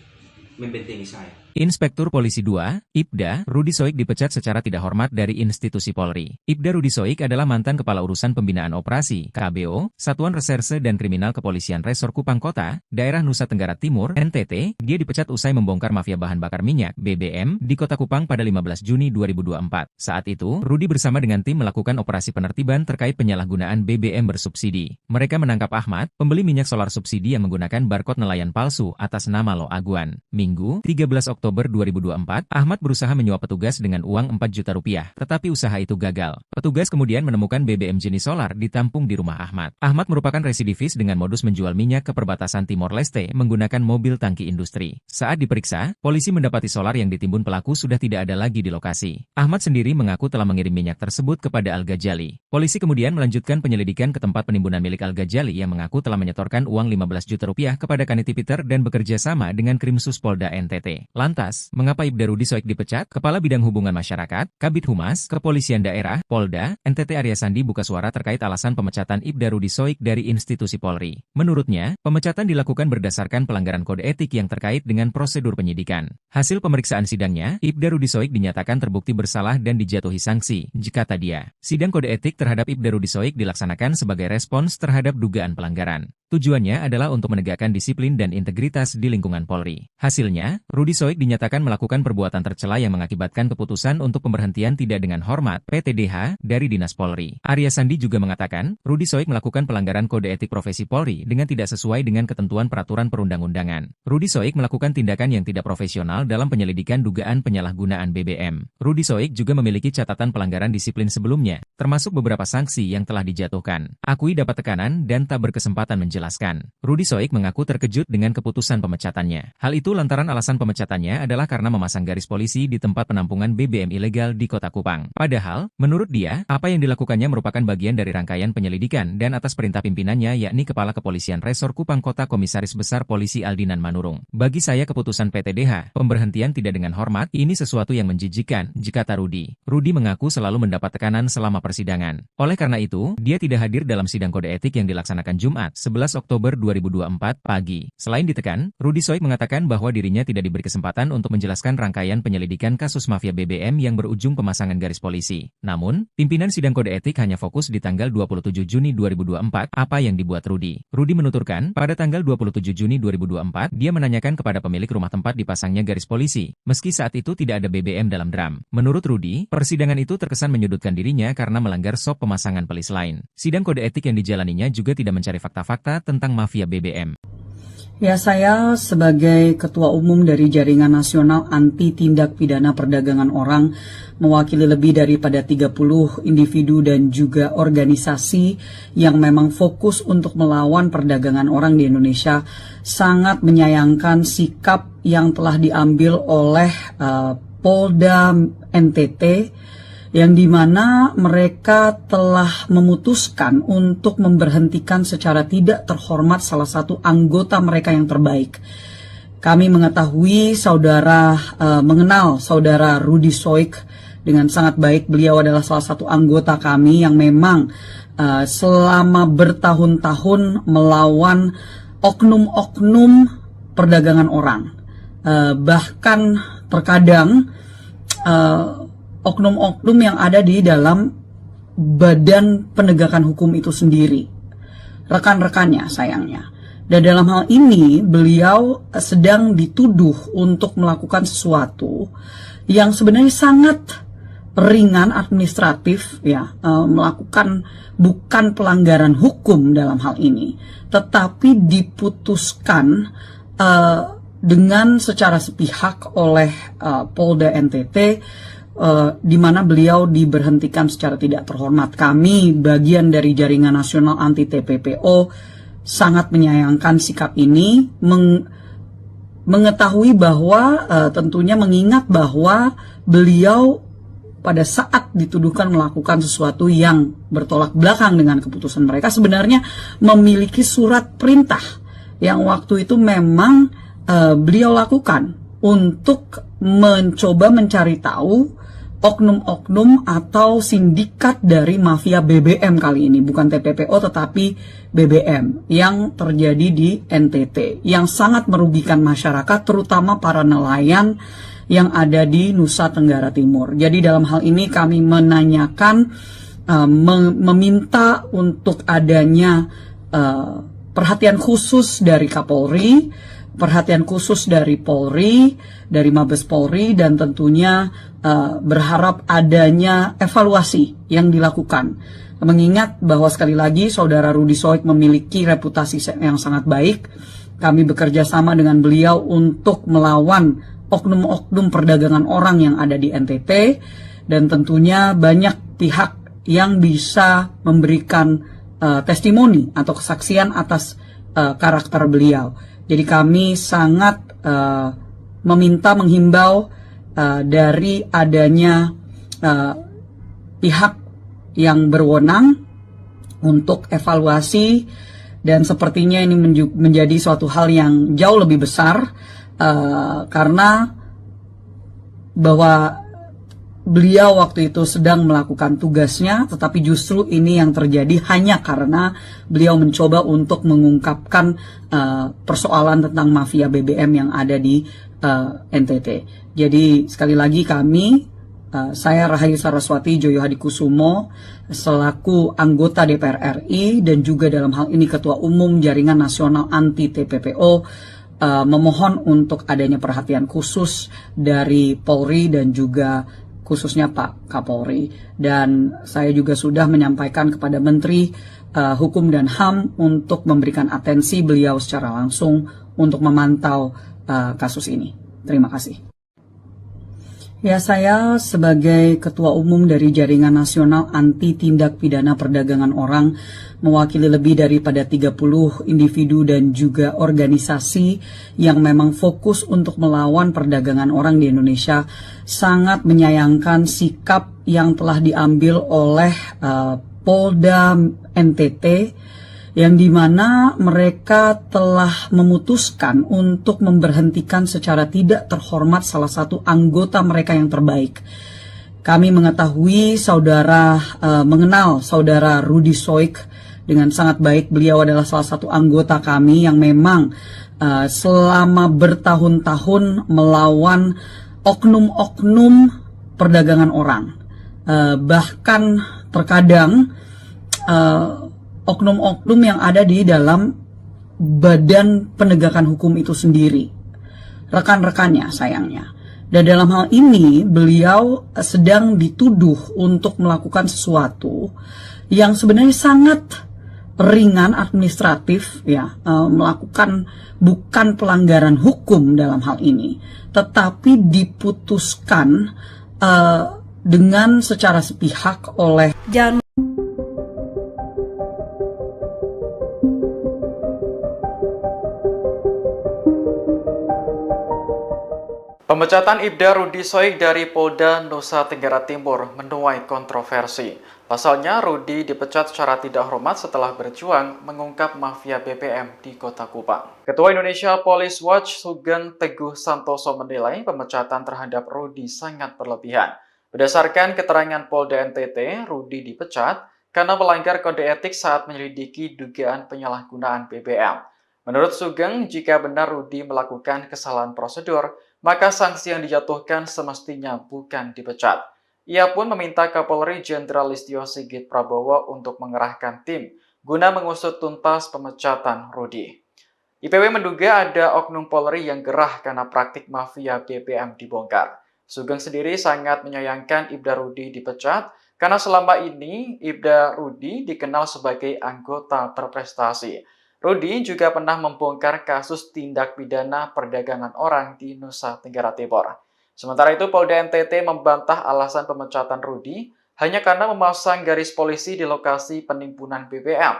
Speaker 4: membentengi saya.
Speaker 5: Inspektur Polisi 2, Ibda, Rudi Soik dipecat secara tidak hormat dari institusi Polri. Ibda Rudi Soik adalah mantan Kepala Urusan Pembinaan Operasi, KBO, Satuan Reserse dan Kriminal Kepolisian Resor Kupang Kota, Daerah Nusa Tenggara Timur, NTT. Dia dipecat usai membongkar mafia bahan bakar minyak, BBM, di Kota Kupang pada 15 Juni 2024. Saat itu, Rudi bersama dengan tim melakukan operasi penertiban terkait penyalahgunaan BBM bersubsidi. Mereka menangkap Ahmad, pembeli minyak solar subsidi yang menggunakan barcode nelayan palsu atas nama Lo Aguan. Minggu, 13 Oktober 2024, Ahmad berusaha menyuap petugas dengan uang 4 juta rupiah, tetapi usaha itu gagal. Petugas kemudian menemukan BBM jenis solar ditampung di rumah Ahmad. Ahmad merupakan residivis dengan modus menjual minyak ke perbatasan Timor Leste menggunakan mobil tangki industri. Saat diperiksa, polisi mendapati solar yang ditimbun pelaku sudah tidak ada lagi di lokasi. Ahmad sendiri mengaku telah mengirim minyak tersebut kepada Al-Ghazali. Polisi kemudian melanjutkan penyelidikan ke tempat penimbunan milik Al-Ghazali yang mengaku telah menyetorkan uang 15 juta rupiah kepada Kaniti Peter dan bekerja sama dengan Krimsus Polda NTT. Lantas, mengapa Ibda Rudi Soik dipecat? Kepala Bidang Hubungan Masyarakat, Kabid Humas, Kepolisian Daerah, Polda, NTT Arya Sandi buka suara terkait alasan pemecatan Ibda Rudi Soik dari institusi Polri. Menurutnya, pemecatan dilakukan berdasarkan pelanggaran kode etik yang terkait dengan prosedur penyidikan. Hasil pemeriksaan sidangnya, Ibda Rudi Soik dinyatakan terbukti bersalah dan dijatuhi sanksi, kata dia. Sidang kode etik terhadap Ibda Rudi Soik dilaksanakan sebagai respons terhadap dugaan pelanggaran. Tujuannya adalah untuk menegakkan disiplin dan integritas di lingkungan Polri. Hasilnya, Rudi Soik dinyatakan melakukan perbuatan tercela yang mengakibatkan keputusan untuk pemberhentian tidak dengan hormat (PTDH) dari Dinas Polri. Arya Sandi juga mengatakan, Rudi Soik melakukan pelanggaran kode etik profesi Polri dengan tidak sesuai dengan ketentuan peraturan perundang-undangan. Rudi Soik melakukan tindakan yang tidak profesional dalam penyelidikan dugaan penyalahgunaan BBM. Rudi Soik juga memiliki catatan pelanggaran disiplin sebelumnya, termasuk beberapa sanksi yang telah dijatuhkan. Akui dapat tekanan dan tak berkesempatan menjelaskan. Rudi Soik mengaku terkejut dengan keputusan pemecatannya. Hal itu lantaran alasan pemecatannya adalah karena memasang garis polisi di tempat penampungan BBM ilegal di Kota Kupang. Padahal, menurut dia, apa yang dilakukannya merupakan bagian dari rangkaian penyelidikan dan atas perintah pimpinannya yakni Kepala Kepolisian Resor Kupang Kota Komisaris Besar Polisi Aldinan Manurung. Bagi saya keputusan PTDH, pemberhentian tidak dengan hormat, ini sesuatu yang menjijikkan, kata Rudi. Rudi mengaku selalu mendapat tekanan selama persidangan. Oleh karena itu, dia tidak hadir dalam sidang kode etik yang dilaksanakan Jumat, 11 Oktober 2024 pagi. Selain ditekan, Rudi Soik mengatakan bahwa dirinya tidak diberi kesempatan untuk menjelaskan rangkaian penyelidikan kasus mafia BBM yang berujung pemasangan garis polisi. Namun, pimpinan sidang kode etik hanya fokus di tanggal 27 Juni 2024, apa yang dibuat Rudi. Rudi menuturkan, pada tanggal 27 Juni 2024, dia menanyakan kepada pemilik rumah tempat dipasangnya garis polisi, meski saat itu tidak ada BBM dalam drum. Menurut Rudi, persidangan itu terkesan menyudutkan dirinya karena melanggar SOP pemasangan pelis lain. Sidang kode etik yang dijalaninya juga tidak mencari fakta-fakta tentang mafia BBM.
Speaker 1: Ya, saya sebagai Ketua Umum dari Jaringan Nasional Anti Tindak Pidana Perdagangan Orang, mewakili lebih daripada 30 individu dan juga organisasi yang memang fokus untuk melawan perdagangan orang di Indonesia, sangat menyayangkan sikap yang telah diambil oleh Polda NTT, yang dimana mereka telah memutuskan untuk memberhentikan secara tidak terhormat salah satu anggota mereka yang terbaik. Kami mengetahui mengenal saudara Rudi Soik dengan sangat baik. Beliau adalah salah satu anggota kami yang memang selama bertahun-tahun melawan oknum-oknum perdagangan orang. Bahkan terkadang oknum-oknum yang ada di dalam badan penegakan hukum itu sendiri, rekan-rekannya sayangnya. Dan dalam hal ini beliau sedang dituduh untuk melakukan sesuatu yang sebenarnya sangat ringan administratif, ya, melakukan bukan pelanggaran hukum dalam hal ini, tetapi diputuskan dengan secara sepihak oleh Polda NTT, di mana beliau diberhentikan secara tidak terhormat. Kami, bagian dari Jaringan Nasional Anti TPPO, sangat menyayangkan sikap ini, mengetahui bahwa tentunya mengingat bahwa beliau pada saat dituduhkan melakukan sesuatu yang bertolak belakang dengan keputusan mereka, sebenarnya memiliki surat perintah yang waktu itu memang beliau lakukan untuk mencoba mencari tahu oknum-oknum atau sindikat dari mafia BBM kali ini, bukan TPPO tetapi BBM yang terjadi di NTT, yang sangat merugikan masyarakat, terutama para nelayan yang ada di Nusa Tenggara Timur. Jadi dalam hal ini kami menanyakan, meminta untuk adanya perhatian khusus dari Kapolri, perhatian khusus dari Polri, dari Mabes Polri, dan tentunya berharap adanya evaluasi yang dilakukan. Mengingat bahwa sekali lagi saudara Rudi Soik memiliki reputasi yang sangat baik, kami bekerja sama dengan beliau untuk melawan oknum-oknum perdagangan orang yang ada di NTT, dan tentunya banyak pihak yang bisa memberikan testimoni atau kesaksian atas karakter beliau. Jadi kami sangat menghimbau dari adanya pihak yang berwenang untuk evaluasi, dan sepertinya ini menjadi suatu hal yang jauh lebih besar karena bahwa beliau waktu itu sedang melakukan tugasnya, tetapi justru ini yang terjadi hanya karena beliau mencoba untuk mengungkapkan persoalan tentang mafia BBM yang ada di NTT. Jadi sekali lagi kami, saya Rahayu Saraswati Joyo Hadikusumo, selaku anggota DPR RI dan juga dalam hal ini Ketua Umum Jaringan Nasional Anti TPPO, memohon untuk adanya perhatian khusus dari Polri dan juga khususnya Pak Kapolri. Dan saya juga sudah menyampaikan kepada Menteri Hukum dan HAM untuk memberikan atensi beliau secara langsung untuk memantau kasus ini. Terima kasih. Ya, saya sebagai Ketua Umum dari Jaringan Nasional Anti Tindak Pidana Perdagangan Orang, mewakili lebih daripada 30 individu dan juga organisasi yang memang fokus untuk melawan perdagangan orang di Indonesia, sangat menyayangkan sikap yang telah diambil oleh Polda NTT, yang dimana mereka telah memutuskan untuk memberhentikan secara tidak terhormat salah satu anggota mereka yang terbaik. Kami mengetahui mengenal saudara Rudy Soik dengan sangat baik. Beliau adalah salah satu anggota kami yang memang selama bertahun-tahun melawan oknum-oknum perdagangan orang. Bahkan terkadang oknum-oknum yang ada di dalam badan penegakan hukum itu sendiri, rekan-rekannya sayangnya. Dan dalam hal ini beliau sedang dituduh untuk melakukan sesuatu yang sebenarnya sangat ringan administratif, ya, melakukan bukan pelanggaran hukum dalam hal ini, tetapi diputuskan dengan secara sepihak oleh
Speaker 2: Pemecatan Ibda Rudy Soik dari Polda Nusa Tenggara Timur menuai kontroversi. Pasalnya, Rudy dipecat secara tidak hormat setelah berjuang mengungkap mafia BBM di Kota Kupang. Ketua Indonesia Police Watch Sugeng Teguh Santoso menilai pemecatan terhadap Rudy sangat berlebihan. Berdasarkan keterangan Polda NTT, Rudy dipecat karena melanggar kode etik saat menyelidiki dugaan penyalahgunaan BBM. Menurut Sugeng, jika benar Rudy melakukan kesalahan prosedur, maka sanksi yang dijatuhkan semestinya bukan dipecat. Ia pun meminta Kapolri Jenderal Listio Sigit Prabowo untuk mengerahkan tim guna mengusut tuntas pemecatan Rudy. IPW menduga ada oknum Polri yang gerah karena praktik mafia BBM dibongkar. Sugeng sendiri sangat menyayangkan Ibda Rudy dipecat karena selama ini Ibda Rudy dikenal sebagai anggota berprestasi. Rudy juga pernah membongkar kasus tindak pidana perdagangan orang di Nusa Tenggara Timur. Sementara itu, Polda NTT membantah alasan pemecatan Rudy hanya karena memasang garis polisi di lokasi penimbunan BBM.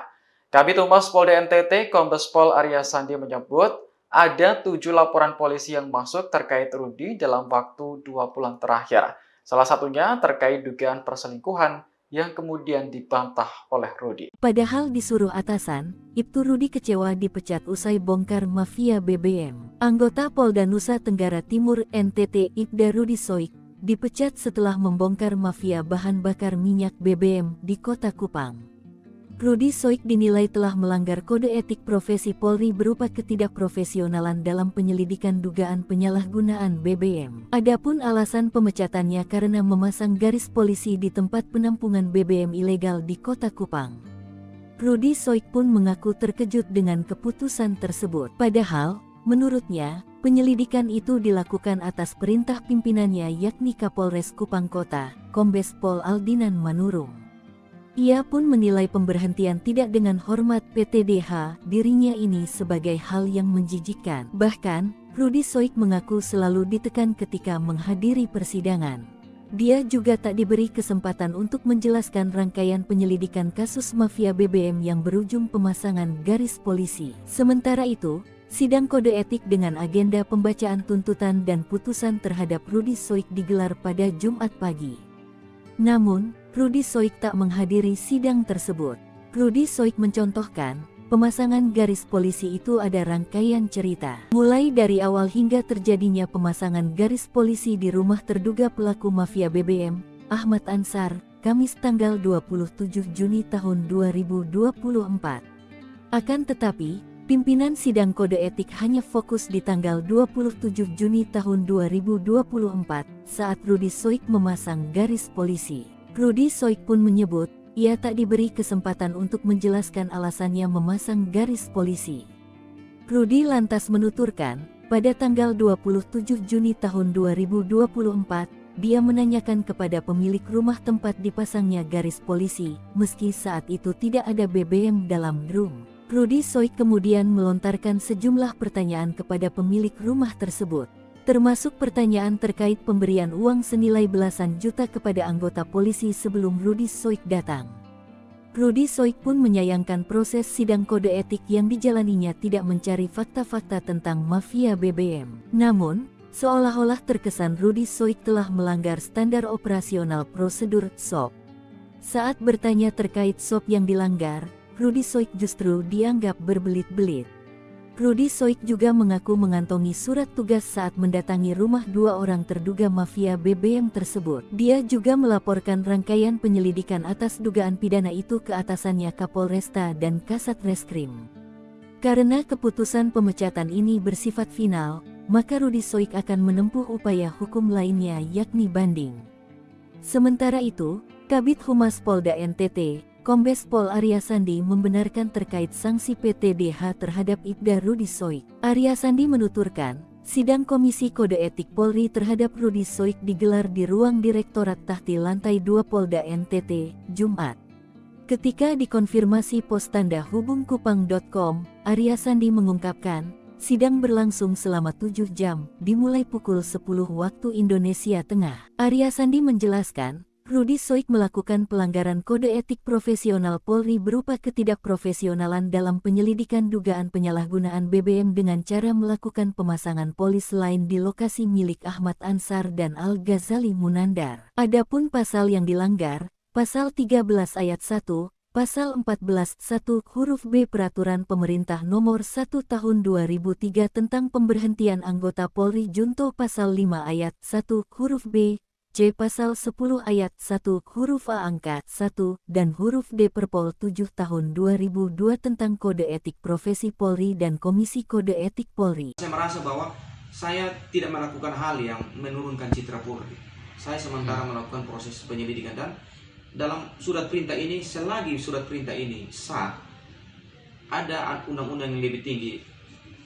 Speaker 2: Kabid Humas Polda NTT, Kombes Pol Arya Sandi menyebut ada 7 laporan polisi yang masuk terkait Rudy dalam waktu 2 bulan terakhir. Salah satunya terkait dugaan perselingkuhan yang kemudian dibantah oleh Rudy.
Speaker 3: Padahal disuruh atasan, Ibtu Rudy kecewa dipecat usai bongkar mafia BBM. Anggota Polda Nusa Tenggara Timur NTT Ibda Rudy Soik dipecat setelah membongkar mafia bahan bakar minyak BBM di Kota Kupang. Rudy Soik dinilai telah melanggar kode etik profesi Polri berupa ketidakprofesionalan dalam penyelidikan dugaan penyalahgunaan BBM. Adapun alasan pemecatannya karena memasang garis polisi di tempat penampungan BBM ilegal di Kota Kupang. Rudy Soik pun mengaku terkejut dengan keputusan tersebut. Padahal, menurutnya, penyelidikan itu dilakukan atas perintah pimpinannya yakni Kapolres Kupang Kota, Kombes Pol Aldinan Manurung. Ia pun menilai pemberhentian tidak dengan hormat PTDH dirinya ini sebagai hal yang menjijikkan. Bahkan, Rudy Soik mengaku selalu ditekan ketika menghadiri persidangan. Dia juga tak diberi kesempatan untuk menjelaskan rangkaian penyelidikan kasus mafia BBM yang berujung pemasangan garis polisi. Sementara itu, sidang kode etik dengan agenda pembacaan tuntutan dan putusan terhadap Rudy Soik digelar pada Jumat pagi. Namun, Rudy Soik tak menghadiri sidang tersebut. Rudy Soik mencontohkan, pemasangan garis polisi itu ada rangkaian cerita. Mulai dari awal hingga terjadinya pemasangan garis polisi di rumah terduga pelaku mafia BBM, Ahmad Ansar, Kamis tanggal 27 Juni tahun 2024. Akan tetapi, pimpinan sidang kode etik hanya fokus di tanggal 27 Juni tahun 2024 saat Rudy Soik memasang garis polisi. Rudy Soik pun menyebut, ia tak diberi kesempatan untuk menjelaskan alasannya memasang garis polisi. Rudi lantas menuturkan, pada tanggal 27 Juni tahun 2024, dia menanyakan kepada pemilik rumah tempat dipasangnya garis polisi, meski saat itu tidak ada BBM dalam drum. Rudi Soik kemudian melontarkan sejumlah pertanyaan kepada pemilik rumah tersebut, termasuk pertanyaan terkait pemberian uang senilai belasan juta kepada anggota polisi sebelum Rudi Soik datang. Rudi Soik pun menyayangkan proses sidang kode etik yang dijalaninya tidak mencari fakta-fakta tentang mafia BBM. Namun, seolah-olah terkesan Rudi Soik telah melanggar standar operasional prosedur SOP. Saat bertanya terkait SOP yang dilanggar, Rudi Soik justru dianggap berbelit-belit. Rudi Soik juga mengaku mengantongi surat tugas saat mendatangi rumah dua orang terduga mafia BBM tersebut. Dia juga melaporkan rangkaian penyelidikan atas dugaan pidana itu ke atasannya Kapolresta dan Kasat Reskrim. Karena keputusan pemecatan ini bersifat final, maka Rudi Soik akan menempuh upaya hukum lainnya yakni banding. Sementara itu, Kabid Humas Polda NTT, Kombes Pol Arya Sandi membenarkan terkait sanksi PTDH terhadap Ibda Rudi Soik. Arya Sandi menuturkan, sidang Komisi Kode Etik Polri terhadap Rudi Soik digelar di ruang Direktorat Tahti Lantai 2 Polda NTT, Jumat. Ketika dikonfirmasi pos tanda hubungkupang.com, Arya Sandi mengungkapkan, sidang berlangsung selama 7 jam, dimulai pukul 10 waktu Indonesia Tengah. Arya Sandi menjelaskan, Rudi Soik melakukan pelanggaran kode etik profesional Polri berupa ketidakprofesionalan dalam penyelidikan dugaan penyalahgunaan BBM dengan cara melakukan pemasangan polis lain di lokasi milik Ahmad Ansar dan Al-Ghazali Munandar. Adapun pasal yang dilanggar, Pasal 13 Ayat 1, Pasal 14 1 huruf B Peraturan Pemerintah Nomor 1 Tahun 2003 tentang pemberhentian anggota Polri Junto Pasal 5 Ayat 1 huruf B, C. Pasal 10 Ayat 1 huruf A angka 1 dan huruf D Perpol 7 Tahun 2002 tentang Kode Etik Profesi Polri dan Komisi Kode Etik Polri.
Speaker 4: Saya merasa bahwa saya tidak melakukan hal yang menurunkan citra Polri. Saya sementara melakukan proses penyelidikan dan dalam surat perintah ini, selagi surat perintah ini sah, ada undang-undang yang lebih tinggi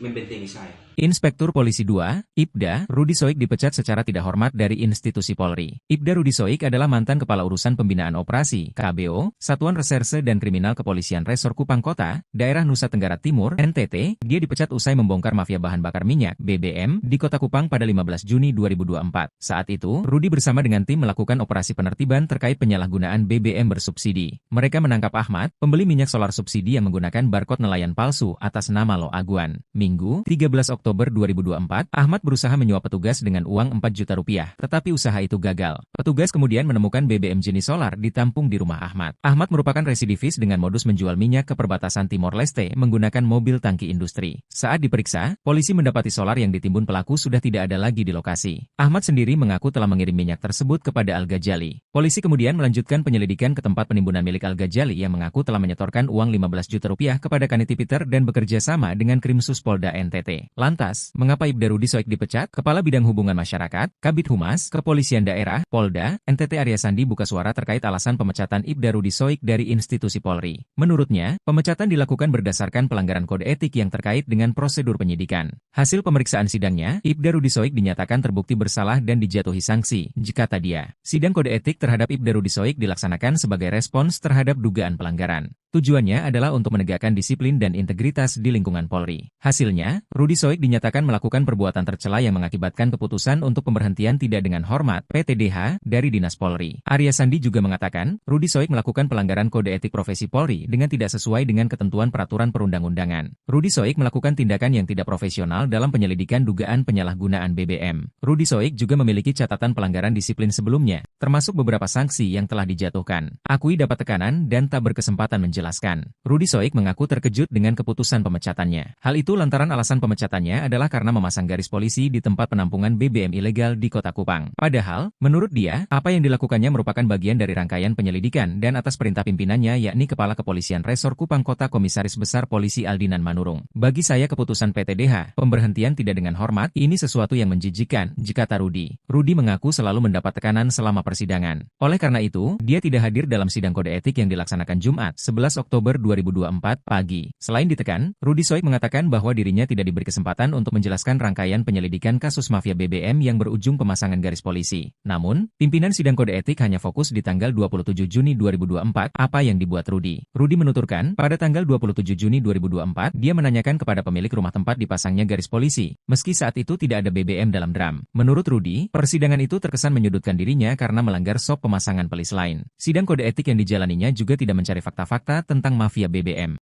Speaker 4: membentengi saya.
Speaker 5: Inspektur Polisi 2, Ibda, Rudi Soik dipecat secara tidak hormat dari institusi Polri. Ibda Rudi Soik adalah mantan Kepala Urusan Pembinaan Operasi, KBO, Satuan Reserse dan Kriminal Kepolisian Resor Kupang Kota, Daerah Nusa Tenggara Timur, NTT. Dia dipecat usai membongkar mafia bahan bakar minyak, BBM, di Kota Kupang pada 15 Juni 2024. Saat itu, Rudi bersama dengan tim melakukan operasi penertiban terkait penyalahgunaan BBM bersubsidi. Mereka menangkap Ahmad, pembeli minyak solar subsidi yang menggunakan barcode nelayan palsu atas nama Lo Aguan. Minggu, 13 Oktober 2024, Ahmad berusaha menyuap petugas dengan uang 4 juta rupiah, tetapi usaha itu gagal. Petugas kemudian menemukan BBM jenis solar ditampung di rumah Ahmad. Ahmad merupakan residivis dengan modus menjual minyak ke perbatasan Timor Leste menggunakan mobil tangki industri. Saat diperiksa, polisi mendapati solar yang ditimbun pelaku sudah tidak ada lagi di lokasi. Ahmad sendiri mengaku telah mengirim minyak tersebut kepada Al-Ghazali. Polisi kemudian melanjutkan penyelidikan ke tempat penimbunan milik Al-Ghazali yang mengaku telah menyetorkan uang 15 juta rupiah kepada Kaniti Peter dan bekerja sama dengan Krimsus Polda NTT. Lantas, mengapa Ibda Rudi Soik dipecat? Kepala Bidang Hubungan Masyarakat, Kabid Humas, Kepolisian Daerah, Polda, NTT Arya Sandi buka suara terkait alasan pemecatan Ibda Rudi Soik dari institusi Polri. Menurutnya, pemecatan dilakukan berdasarkan pelanggaran kode etik yang terkait dengan prosedur penyidikan. Hasil pemeriksaan sidangnya, Ibda Rudi Soik dinyatakan terbukti bersalah dan dijatuhi sanksi, kata dia. Sidang kode etik terhadap Ibda Rudi Soik dilaksanakan sebagai respons terhadap dugaan pelanggaran. Tujuannya adalah untuk menegakkan disiplin dan integritas di lingkungan Polri. Hasilnya, Rudi Soik dinyatakan melakukan perbuatan tercela yang mengakibatkan keputusan untuk pemberhentian tidak dengan hormat (PTDH) dari Dinas Polri. Arya Sandi juga mengatakan, Rudi Soik melakukan pelanggaran kode etik profesi Polri dengan tidak sesuai dengan ketentuan peraturan perundang-undangan. Rudi Soik melakukan tindakan yang tidak profesional dalam penyelidikan dugaan penyalahgunaan BBM. Rudi Soik juga memiliki catatan pelanggaran disiplin sebelumnya, termasuk beberapa sanksi yang telah dijatuhkan. Akui dapat tekanan dan tak berkesempatan menjelaskan. Rudi Soik mengaku terkejut dengan keputusan pemecatannya. Hal itu lantaran alasan pemecatannya alasannya adalah karena memasang garis polisi di tempat penampungan BBM ilegal di Kota Kupang. Padahal, menurut dia, apa yang dilakukannya merupakan bagian dari rangkaian penyelidikan dan atas perintah pimpinannya yakni Kepala Kepolisian Resor Kupang Kota Komisaris Besar Polisi Aldinan Manurung. Bagi saya keputusan PTDH, pemberhentian tidak dengan hormat, ini sesuatu yang menjijikkan, kata Rudi. Rudi mengaku selalu mendapat tekanan selama persidangan. Oleh karena itu, dia tidak hadir dalam sidang kode etik yang dilaksanakan Jumat, 11 Oktober 2024 pagi. Selain ditekan, Rudi Soik mengatakan bahwa dirinya tidak diberi kesempatan untuk menjelaskan rangkaian penyelidikan kasus mafia BBM yang berujung pemasangan garis polisi. Namun, pimpinan sidang kode etik hanya fokus di tanggal 27 Juni 2024, apa yang dibuat Rudi. Rudi menuturkan, pada tanggal 27 Juni 2024, dia menanyakan kepada pemilik rumah tempat dipasangnya garis polisi, meski saat itu tidak ada BBM dalam drum. Menurut Rudi, persidangan itu terkesan menyudutkan dirinya karena melanggar SOP pemasangan pelis lain. Sidang kode etik yang dijalaninya juga tidak mencari fakta-fakta tentang mafia BBM.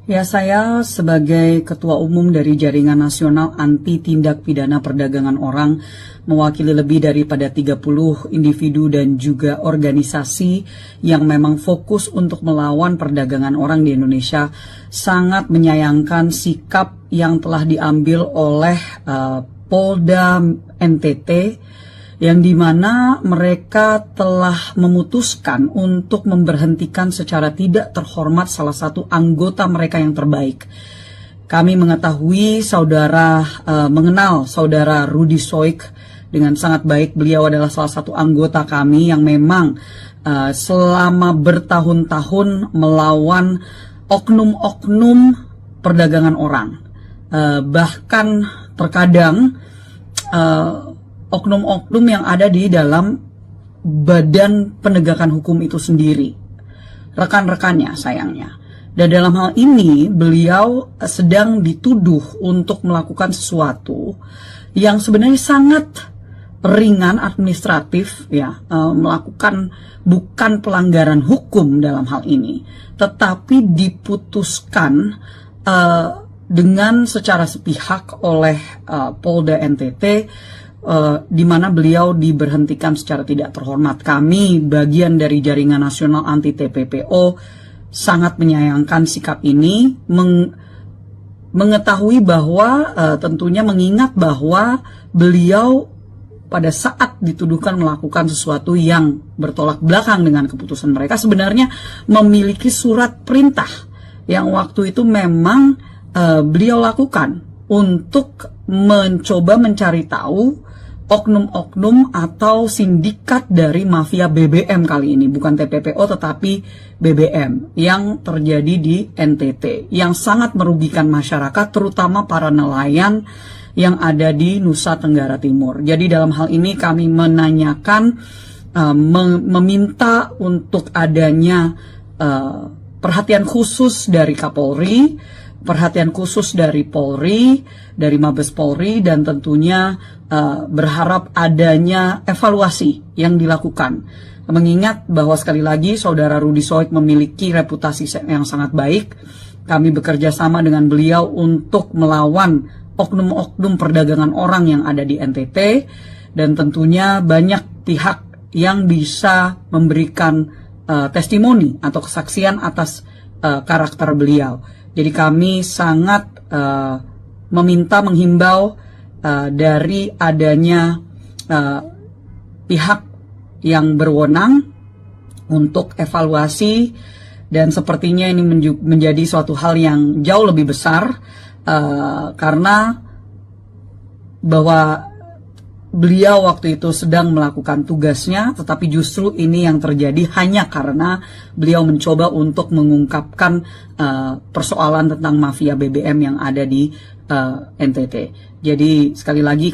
Speaker 1: Ya, saya sebagai Ketua Umum dari Jaringan Nasional Anti Tindak Pidana Perdagangan Orang, mewakili lebih daripada 30 individu dan juga organisasi yang memang fokus untuk melawan perdagangan orang di Indonesia, sangat menyayangkan sikap yang telah diambil oleh Polda NTT, yang dimana mereka telah memutuskan untuk memberhentikan secara tidak terhormat salah satu anggota mereka yang terbaik. Kami mengetahui mengenal saudara Rudi Soik dengan sangat baik. Beliau adalah salah satu anggota kami yang memang selama bertahun-tahun melawan oknum-oknum perdagangan orang. Bahkan terkadang oknum-oknum yang ada di dalam badan penegakan hukum itu sendiri, rekan-rekannya sayangnya. Dan dalam hal ini beliau sedang dituduh untuk melakukan sesuatu yang sebenarnya sangat ringan administratif, ya, melakukan bukan pelanggaran hukum dalam hal ini, tetapi diputuskan dengan secara sepihak oleh Polda NTT, di mana beliau diberhentikan secara tidak terhormat. Kami, bagian dari Jaringan Nasional Anti TPPO, sangat menyayangkan sikap ini, mengetahui bahwa tentunya mengingat bahwa beliau pada saat dituduhkan melakukan sesuatu yang bertolak belakang dengan keputusan mereka, sebenarnya memiliki surat perintah yang waktu itu memang beliau lakukan untuk mencoba mencari tahu oknum-oknum atau sindikat dari mafia BBM kali ini, bukan TPPO tetapi BBM yang terjadi di NTT, yang sangat merugikan masyarakat, terutama para nelayan yang ada di Nusa Tenggara Timur. Jadi dalam hal ini kami menanyakan, meminta untuk adanya perhatian khusus dari Kapolri, perhatian khusus dari Polri, dari Mabes Polri, dan tentunya berharap adanya evaluasi yang dilakukan. Mengingat bahwa sekali lagi saudara Rudi Soik memiliki reputasi yang sangat baik, kami bekerja sama dengan beliau untuk melawan oknum-oknum perdagangan orang yang ada di NTT, dan tentunya banyak pihak yang bisa memberikan testimoni atau kesaksian atas karakter beliau. Jadi kami sangat menghimbau dari adanya pihak yang berwenang untuk evaluasi, dan sepertinya ini menjadi suatu hal yang jauh lebih besar karena bahwa beliau waktu itu sedang melakukan tugasnya, tetapi justru ini yang terjadi hanya karena beliau mencoba untuk mengungkapkan persoalan tentang mafia BBM yang ada di NTT. Jadi sekali lagi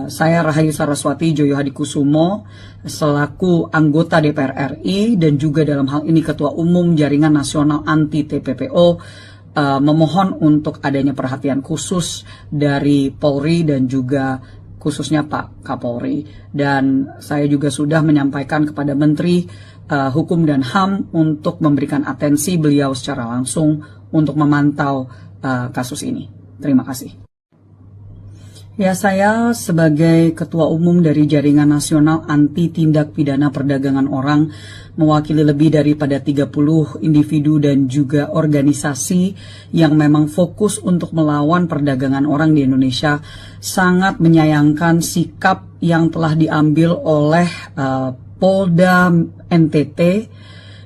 Speaker 1: saya Rahayu Saraswati Joyo Hadikusumo selaku anggota DPR RI dan juga dalam hal ini Ketua Umum Jaringan Nasional Anti TPPO memohon untuk adanya perhatian khusus dari Polri dan juga khususnya Pak Kapolri. Dan saya juga sudah menyampaikan kepada Menteri Hukum dan HAM untuk memberikan atensi beliau secara langsung untuk memantau kasus ini. Terima kasih. Ya, saya sebagai Ketua Umum dari Jaringan Nasional Anti Tindak Pidana Perdagangan Orang, mewakili lebih daripada 30 individu dan juga organisasi yang memang fokus untuk melawan perdagangan orang di Indonesia, sangat menyayangkan sikap yang telah diambil oleh Polda NTT,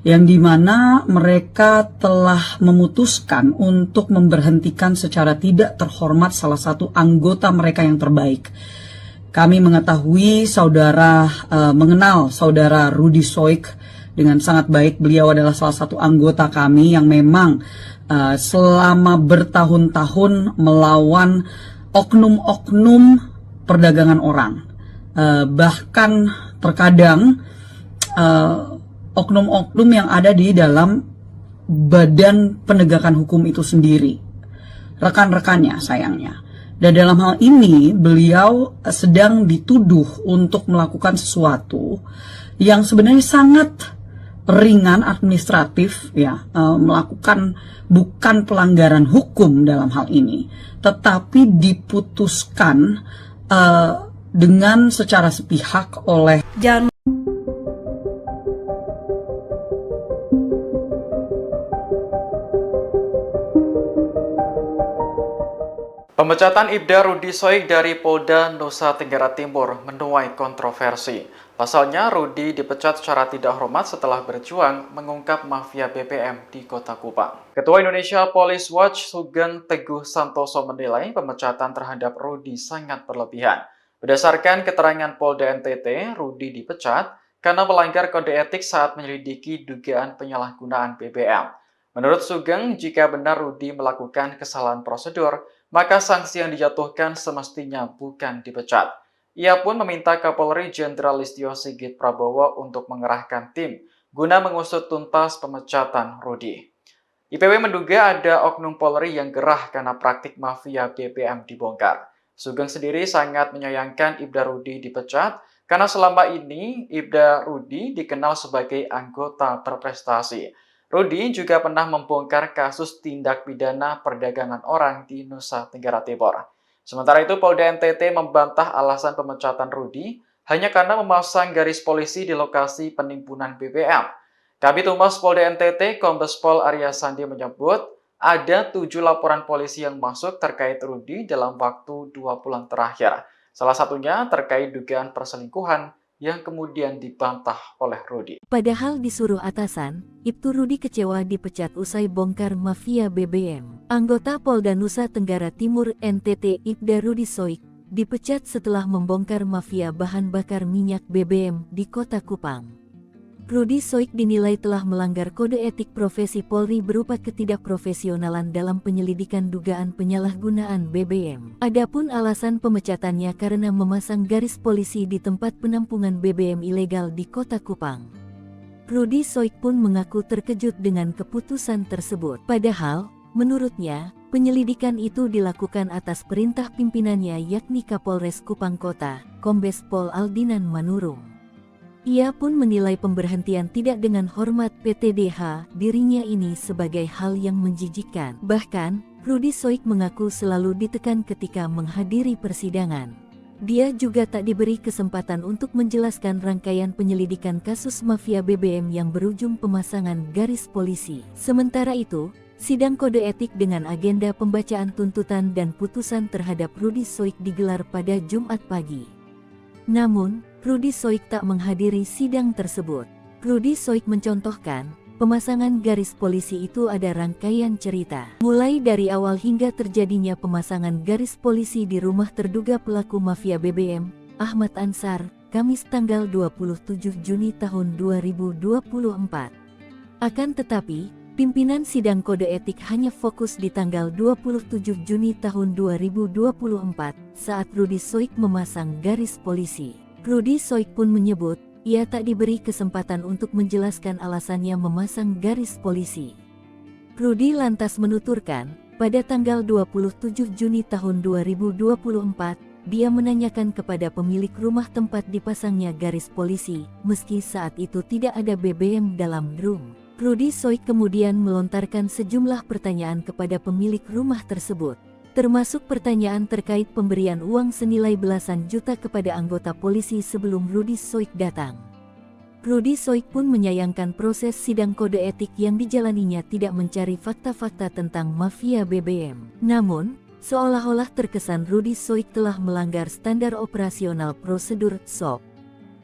Speaker 1: yang dimana mereka telah memutuskan untuk memberhentikan secara tidak terhormat salah satu anggota mereka yang terbaik. Kami mengetahui mengenal saudara Rudy Soik dengan sangat baik. Beliau adalah salah satu anggota kami yang memang selama bertahun-tahun melawan oknum-oknum perdagangan orang. Bahkan terkadang oknum-oknum yang ada di dalam badan penegakan hukum itu sendiri, rekan-rekannya sayangnya. Dan dalam hal ini beliau sedang dituduh untuk melakukan sesuatu yang sebenarnya sangat ringan administratif, ya, melakukan bukan pelanggaran hukum dalam hal ini, tetapi diputuskan dengan secara sepihak oleh
Speaker 2: Pemecatan Ibda Rudy Soik dari Polda Nusa Tenggara Timur menuai kontroversi. Pasalnya, Rudy dipecat secara tidak hormat setelah berjuang mengungkap mafia BBM di Kota Kupang. Ketua Indonesia Police Watch Sugeng Teguh Santoso menilai pemecatan terhadap Rudy sangat berlebihan. Berdasarkan keterangan Polda NTT, Rudy dipecat karena melanggar kode etik saat menyelidiki dugaan penyalahgunaan BBM. Menurut Sugeng, jika benar Rudy melakukan kesalahan prosedur, maka sanksi yang dijatuhkan semestinya bukan dipecat. Ia pun meminta Kapolri Jenderal Listio Sigit Prabowo untuk mengerahkan tim guna mengusut tuntas pemecatan Rudy. IPW menduga ada oknum Polri yang gerah karena praktik mafia BBM dibongkar. Sugeng sendiri sangat menyayangkan Ibda Rudy dipecat karena selama ini Ibda Rudy dikenal sebagai anggota berprestasi. Rudy juga pernah membongkar kasus tindak pidana perdagangan orang di Nusa Tenggara Timur. Sementara itu, Polda NTT membantah alasan pemecatan Rudy hanya karena memasang garis polisi di lokasi penimbunan BBM. Kabid Humas Polda NTT, Kombes Pol Arya Sandi menyebut ada 7 laporan polisi yang masuk terkait Rudy dalam waktu 2 bulan terakhir. Salah satunya terkait dugaan perselingkuhan yang kemudian dibantah oleh Rudy.
Speaker 3: Padahal disuruh atasan, Ibtu Rudy kecewa dipecat usai bongkar mafia BBM. Anggota Polda Nusa Tenggara Timur NTT Ibda Rudy Soik dipecat setelah membongkar mafia bahan bakar minyak BBM di Kota Kupang. Rudy Soik dinilai telah melanggar kode etik profesi Polri berupa ketidakprofesionalan dalam penyelidikan dugaan penyalahgunaan BBM. Adapun alasan pemecatannya karena memasang garis polisi di tempat penampungan BBM ilegal di Kota Kupang. Rudy Soik pun mengaku terkejut dengan keputusan tersebut. Padahal, menurutnya, penyelidikan itu dilakukan atas perintah pimpinannya yakni Kapolres Kupang Kota, Kombes Pol Aldinan Manurung. Ia pun menilai pemberhentian tidak dengan hormat PTDH dirinya ini sebagai hal yang menjijikkan. Bahkan, Rudy Soik mengaku selalu ditekan ketika menghadiri persidangan. Dia juga tak diberi kesempatan untuk menjelaskan rangkaian penyelidikan kasus mafia BBM yang berujung pemasangan garis polisi. Sementara itu, sidang kode etik dengan agenda pembacaan tuntutan dan putusan terhadap Rudy Soik digelar pada Jumat pagi. Namun, Rudy Soik tak menghadiri sidang tersebut. Rudy Soik mencontohkan, pemasangan garis polisi itu ada rangkaian cerita. Mulai dari awal hingga terjadinya pemasangan garis polisi di rumah terduga pelaku mafia BBM, Ahmad Ansar, Kamis tanggal 27 Juni tahun 2024. Akan tetapi, pimpinan sidang kode etik hanya fokus di tanggal 27 Juni tahun 2024 saat Rudy Soik memasang garis polisi. Rudy Soik pun menyebut, ia tak diberi kesempatan untuk menjelaskan alasannya memasang garis polisi. Rudy lantas menuturkan, pada tanggal 27 Juni tahun 2024, dia menanyakan kepada pemilik rumah tempat dipasangnya garis polisi, meski saat itu tidak ada BBM dalam drum. Rudy Soik kemudian melontarkan sejumlah pertanyaan kepada pemilik rumah tersebut. termasuk pertanyaan terkait pemberian uang senilai belasan juta kepada anggota polisi sebelum Rudi Soik datang. Rudi Soik pun menyayangkan proses sidang kode etik yang dijalaninya tidak mencari fakta-fakta tentang mafia BBM. Namun, seolah-olah terkesan Rudi Soik telah melanggar standar operasional prosedur SOP.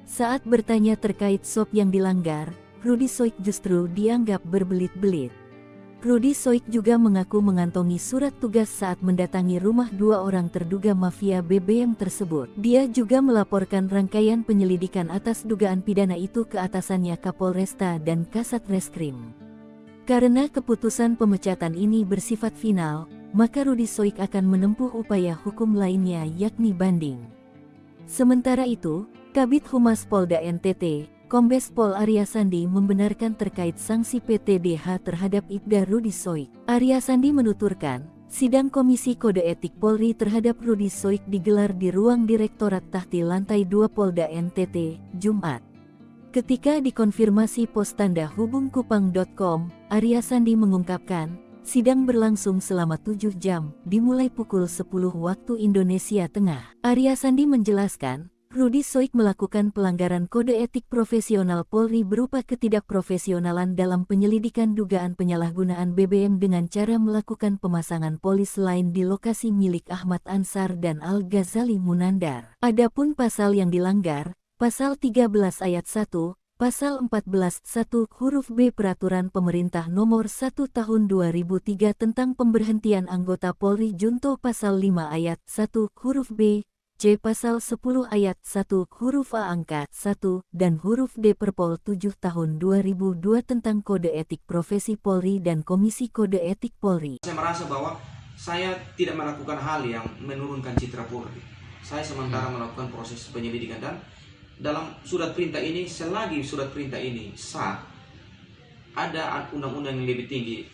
Speaker 3: Saat bertanya terkait SOP yang dilanggar, Rudi Soik justru dianggap berbelit-belit. Rudi Soik juga mengaku mengantongi surat tugas saat mendatangi rumah dua orang terduga mafia BBM tersebut. Dia juga melaporkan rangkaian penyelidikan atas dugaan pidana itu ke atasannya Kapolresta dan Kasat Reskrim. Karena keputusan pemecatan ini bersifat final, maka Rudi Soik akan menempuh upaya hukum lainnya yakni banding. Sementara itu, Kabid Humas Polda NTT, Kombes Pol Arya Sandi membenarkan terkait sanksi PTDH terhadap Ibda Rudi Soik. Arya Sandi menuturkan, sidang Komisi Kode Etik Polri terhadap Rudi Soik digelar di ruang Direktorat Tahti Lantai 2 Polda NTT, Jumat. Ketika dikonfirmasi pos tanda hubungkupang.com, Arya Sandi mengungkapkan, sidang berlangsung selama 7 jam, dimulai pukul 10 waktu Indonesia Tengah. Arya Sandi menjelaskan, Rudi Soik melakukan pelanggaran kode etik profesional Polri berupa ketidakprofesionalan dalam penyelidikan dugaan penyalahgunaan BBM dengan cara melakukan pemasangan polis lain di lokasi milik Ahmad Ansar dan Al-Ghazali Munandar. Adapun pasal yang dilanggar, Pasal 13 Ayat 1, Pasal 14 1 huruf B Peraturan Pemerintah Nomor 1 Tahun 2003 tentang pemberhentian anggota Polri Junto Pasal 5 Ayat 1 huruf B, C. Pasal 10 Ayat 1 huruf A angka 1 dan huruf D Perpol 7 Tahun 2002 tentang Kode Etik Profesi Polri dan Komisi Kode Etik Polri.
Speaker 4: Saya merasa bahwa saya tidak melakukan hal yang menurunkan citra Polri. Saya sementara melakukan proses penyelidikan dan dalam surat perintah ini, selagi surat perintah ini sah, ada undang-undang yang lebih tinggi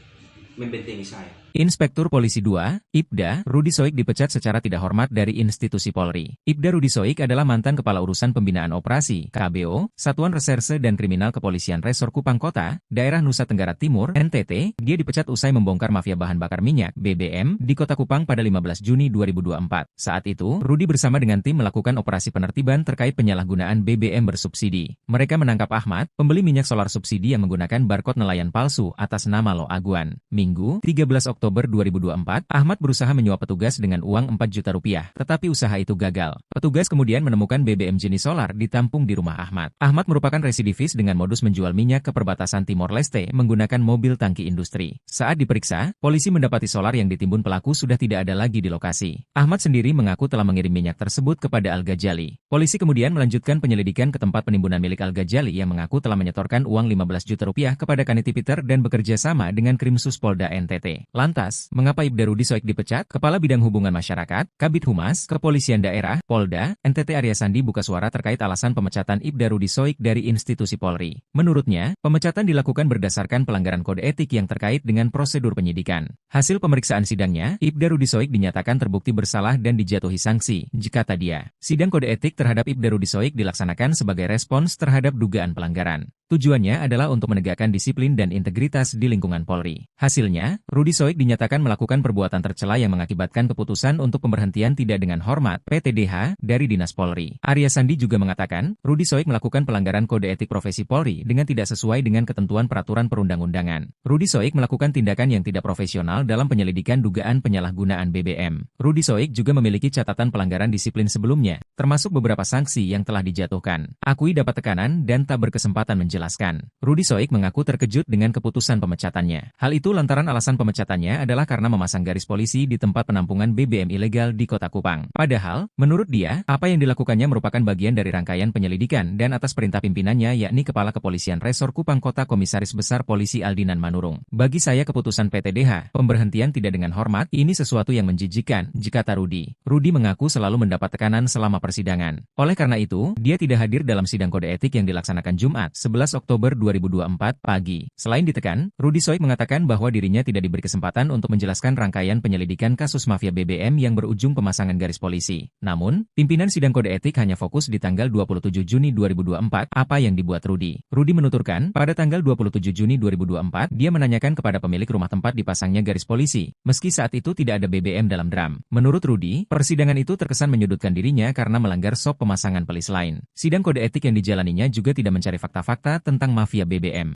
Speaker 4: membentengi saya.
Speaker 5: Inspektur Polisi 2, Ibda, Rudi Soik dipecat secara tidak hormat dari institusi Polri. Ibda Rudi Soik adalah mantan Kepala Urusan Pembinaan Operasi, KBO, Satuan Reserse dan Kriminal Kepolisian Resor Kupang Kota, Daerah Nusa Tenggara Timur, NTT. Dia dipecat usai membongkar mafia bahan bakar minyak, BBM, di Kota Kupang pada 15 Juni 2024. Saat itu, Rudi bersama dengan tim melakukan operasi penertiban terkait penyalahgunaan BBM bersubsidi. Mereka menangkap Ahmad, pembeli minyak solar subsidi yang menggunakan barcode nelayan palsu atas nama Lo Aguan. Minggu, 13 Oktober 2024, Ahmad berusaha menyuap petugas dengan uang 4 juta rupiah, tetapi usaha itu gagal. Petugas kemudian menemukan BBM jenis solar ditampung di rumah Ahmad. Ahmad merupakan residivis dengan modus menjual minyak ke perbatasan Timor Leste menggunakan mobil tangki industri. Saat diperiksa, polisi mendapati solar yang ditimbun pelaku sudah tidak ada lagi di lokasi. Ahmad sendiri mengaku telah mengirim minyak tersebut kepada Al-Ghazali. Polisi kemudian melanjutkan penyelidikan ke tempat penimbunan milik Al-Ghazali yang mengaku telah menyetorkan uang 15 juta rupiah kepada Kaniti Peter dan bekerja sama dengan Krimsus Polda NTT. Lantas, mengapa Ibda Rudi Soik dipecat? Kepala Bidang Hubungan Masyarakat, Kabid Humas, Kepolisian Daerah, Polda, NTT Arya Sandi buka suara terkait alasan pemecatan Ibda Rudi Soik dari institusi Polri. Menurutnya, pemecatan dilakukan berdasarkan pelanggaran kode etik yang terkait dengan prosedur penyidikan. Hasil pemeriksaan sidangnya, Ibda Rudi Soik dinyatakan terbukti bersalah dan dijatuhi sanksi, jikata dia. Sidang kode etik terhadap Ibda Rudi Soik dilaksanakan sebagai respons terhadap dugaan pelanggaran. Tujuannya adalah untuk menegakkan disiplin dan integritas di lingkungan Polri. Hasilnya, Rudi Soik dinyatakan melakukan perbuatan tercela yang mengakibatkan keputusan untuk pemberhentian tidak dengan hormat (PTDH) dari Dinas Polri. Arya Sandi juga mengatakan, Rudi Soik melakukan pelanggaran kode etik profesi Polri dengan tidak sesuai dengan ketentuan peraturan perundang-undangan. Rudi Soik melakukan tindakan yang tidak profesional dalam penyelidikan dugaan penyalahgunaan BBM. Rudi Soik juga memiliki catatan pelanggaran disiplin sebelumnya, termasuk beberapa sanksi yang telah dijatuhkan. Akui dapat tekanan dan tak berkesempatan menjelaskan. Rudi Soik mengaku terkejut dengan keputusan pemecatannya. Hal itu lantaran alasan pemecatannya adalah karena memasang garis polisi di tempat penampungan BBM ilegal di Kota Kupang. Padahal, menurut dia, apa yang dilakukannya merupakan bagian dari rangkaian penyelidikan dan atas perintah pimpinannya yakni Kepala Kepolisian Resor Kupang Kota Komisaris Besar Polisi Aldinan Manurung. Bagi saya keputusan PTDH, pemberhentian tidak dengan hormat, ini sesuatu yang menjijikan, jikata Rudi. Rudi mengaku selalu mendapat tekanan selama persidangan. Oleh karena itu, dia tidak hadir dalam sidang kode etik yang dilaksanakan Jumat, 11 Oktober 2024 pagi. Selain ditekan, Rudi Soik mengatakan bahwa dirinya tidak diberi kesempatan kesempatan untuk menjelaskan rangkaian penyelidikan kasus mafia BBM yang berujung pemasangan garis polisi. Namun, pimpinan sidang kode etik hanya fokus di tanggal 27 Juni 2024, apa yang dibuat Rudy. Rudy menuturkan, pada tanggal 27 Juni 2024, dia menanyakan kepada pemilik rumah tempat dipasangnya garis polisi, meski saat itu tidak ada BBM dalam drum. Menurut Rudy, persidangan itu terkesan menyudutkan dirinya karena melanggar SOP pemasangan pelis lain. Sidang kode etik yang dijalaninya juga tidak mencari fakta-fakta tentang mafia BBM.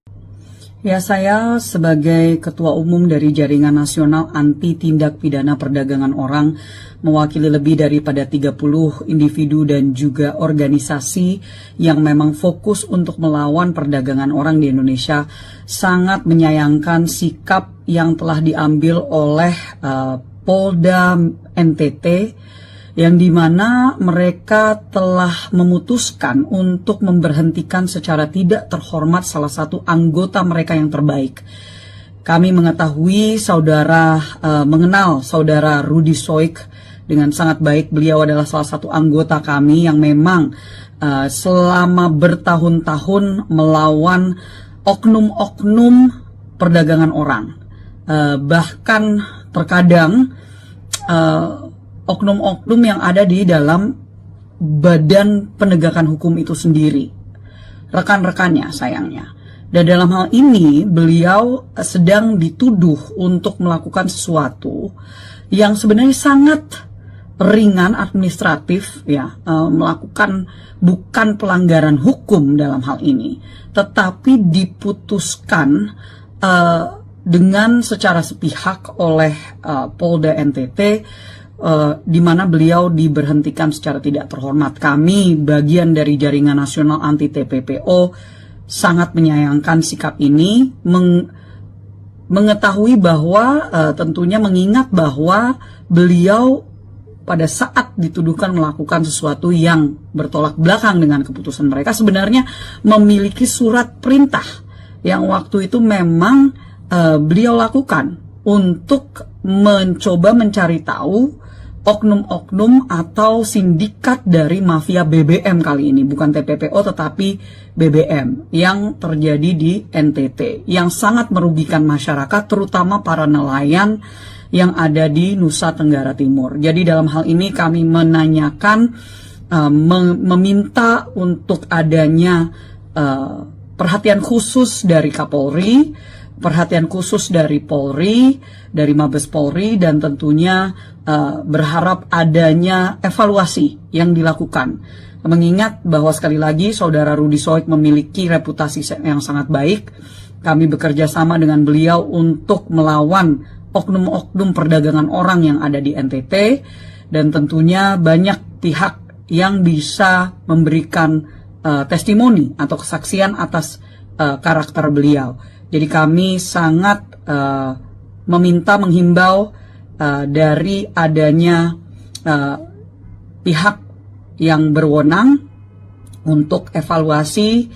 Speaker 1: Ya, saya sebagai Ketua Umum dari Jaringan Nasional Anti Tindak Pidana Perdagangan Orang, mewakili lebih daripada 30 individu dan juga organisasi yang memang fokus untuk melawan perdagangan orang di Indonesia, sangat menyayangkan sikap yang telah diambil oleh Polda NTT, yang dimana mereka telah memutuskan untuk memberhentikan secara tidak terhormat salah satu anggota mereka yang terbaik. Kami mengetahui mengenal saudara Rudy Soik dengan sangat baik. Beliau adalah salah satu anggota kami yang memang selama bertahun-tahun melawan oknum-oknum perdagangan orang. Bahkan terkadang oknum-oknum yang ada di dalam badan penegakan hukum itu sendiri, rekan-rekannya sayangnya. Dan dalam hal ini beliau sedang dituduh untuk melakukan sesuatu yang sebenarnya sangat ringan administratif, ya, melakukan bukan pelanggaran hukum dalam hal ini, tetapi diputuskan dengan secara sepihak oleh Polda NTT, di mana beliau diberhentikan secara tidak terhormat. Kami, bagian dari Jaringan Nasional Anti TPPO, sangat menyayangkan sikap ini, mengetahui bahwa tentunya mengingat bahwa beliau pada saat dituduhkan melakukan sesuatu yang bertolak belakang dengan keputusan mereka, sebenarnya memiliki surat perintah yang waktu itu memang beliau lakukan untuk mencoba mencari tahu oknum-oknum atau sindikat dari mafia BBM kali ini, bukan TPPO tetapi BBM yang terjadi di NTT, yang sangat merugikan masyarakat, terutama para nelayan yang ada di Nusa Tenggara Timur. Jadi dalam hal ini kami menanyakan, meminta untuk adanya perhatian khusus dari Kapolri, perhatian khusus dari Polri, dari Mabes Polri, dan tentunya berharap adanya evaluasi yang dilakukan. Mengingat bahwa sekali lagi saudara Rudy Soik memiliki reputasi yang sangat baik, kami bekerja sama dengan beliau untuk melawan oknum-oknum perdagangan orang yang ada di NTT, dan tentunya banyak pihak yang bisa memberikan testimoni atau kesaksian atas karakter beliau. Jadi kami sangat menghimbau dari adanya pihak yang berwenang untuk evaluasi,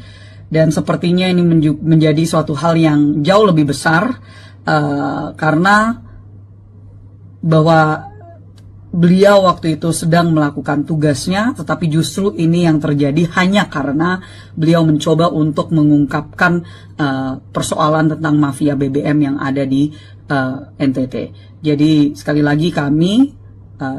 Speaker 1: dan sepertinya ini menjadi suatu hal yang jauh lebih besar karena bahwa beliau waktu itu sedang melakukan tugasnya, tetapi justru ini yang terjadi hanya karena beliau mencoba untuk mengungkapkan persoalan tentang mafia BBM yang ada di NTT. Jadi sekali lagi kami,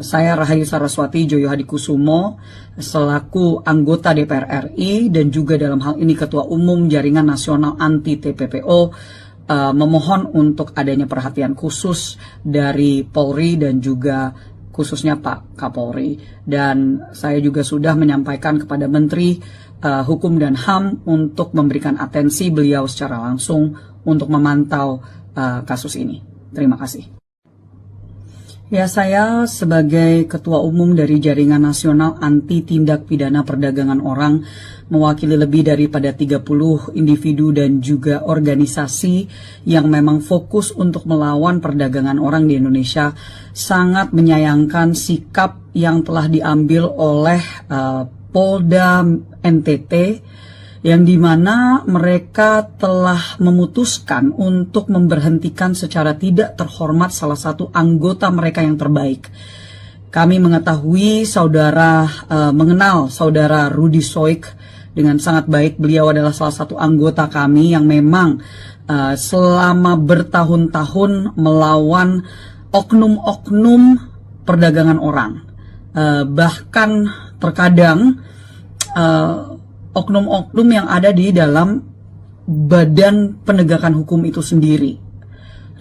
Speaker 1: saya Rahayu Saraswati Joyo Hadikusumo, selaku anggota DPR RI dan juga dalam hal ini Ketua Umum Jaringan Nasional Anti TPPO, memohon untuk adanya perhatian khusus dari Polri dan juga khususnya Pak Kapolri. Dan saya juga sudah menyampaikan kepada Menteri Hukum dan HAM untuk memberikan atensi beliau secara langsung untuk memantau kasus ini. Terima kasih. Ya, saya sebagai Ketua Umum dari Jaringan Nasional Anti Tindak Pidana Perdagangan Orang, mewakili lebih daripada 30 individu dan juga organisasi yang memang fokus untuk melawan perdagangan orang di Indonesia, sangat menyayangkan sikap yang telah diambil oleh Polda NTT, yang dimana mereka telah memutuskan untuk memberhentikan secara tidak terhormat salah satu anggota mereka yang terbaik. Kami mengetahui mengenal saudara Rudy Soik dengan sangat baik. Beliau adalah salah satu anggota kami yang memang selama bertahun-tahun melawan oknum-oknum perdagangan orang. Bahkan terkadang oknum-oknum yang ada di dalam badan penegakan hukum itu sendiri,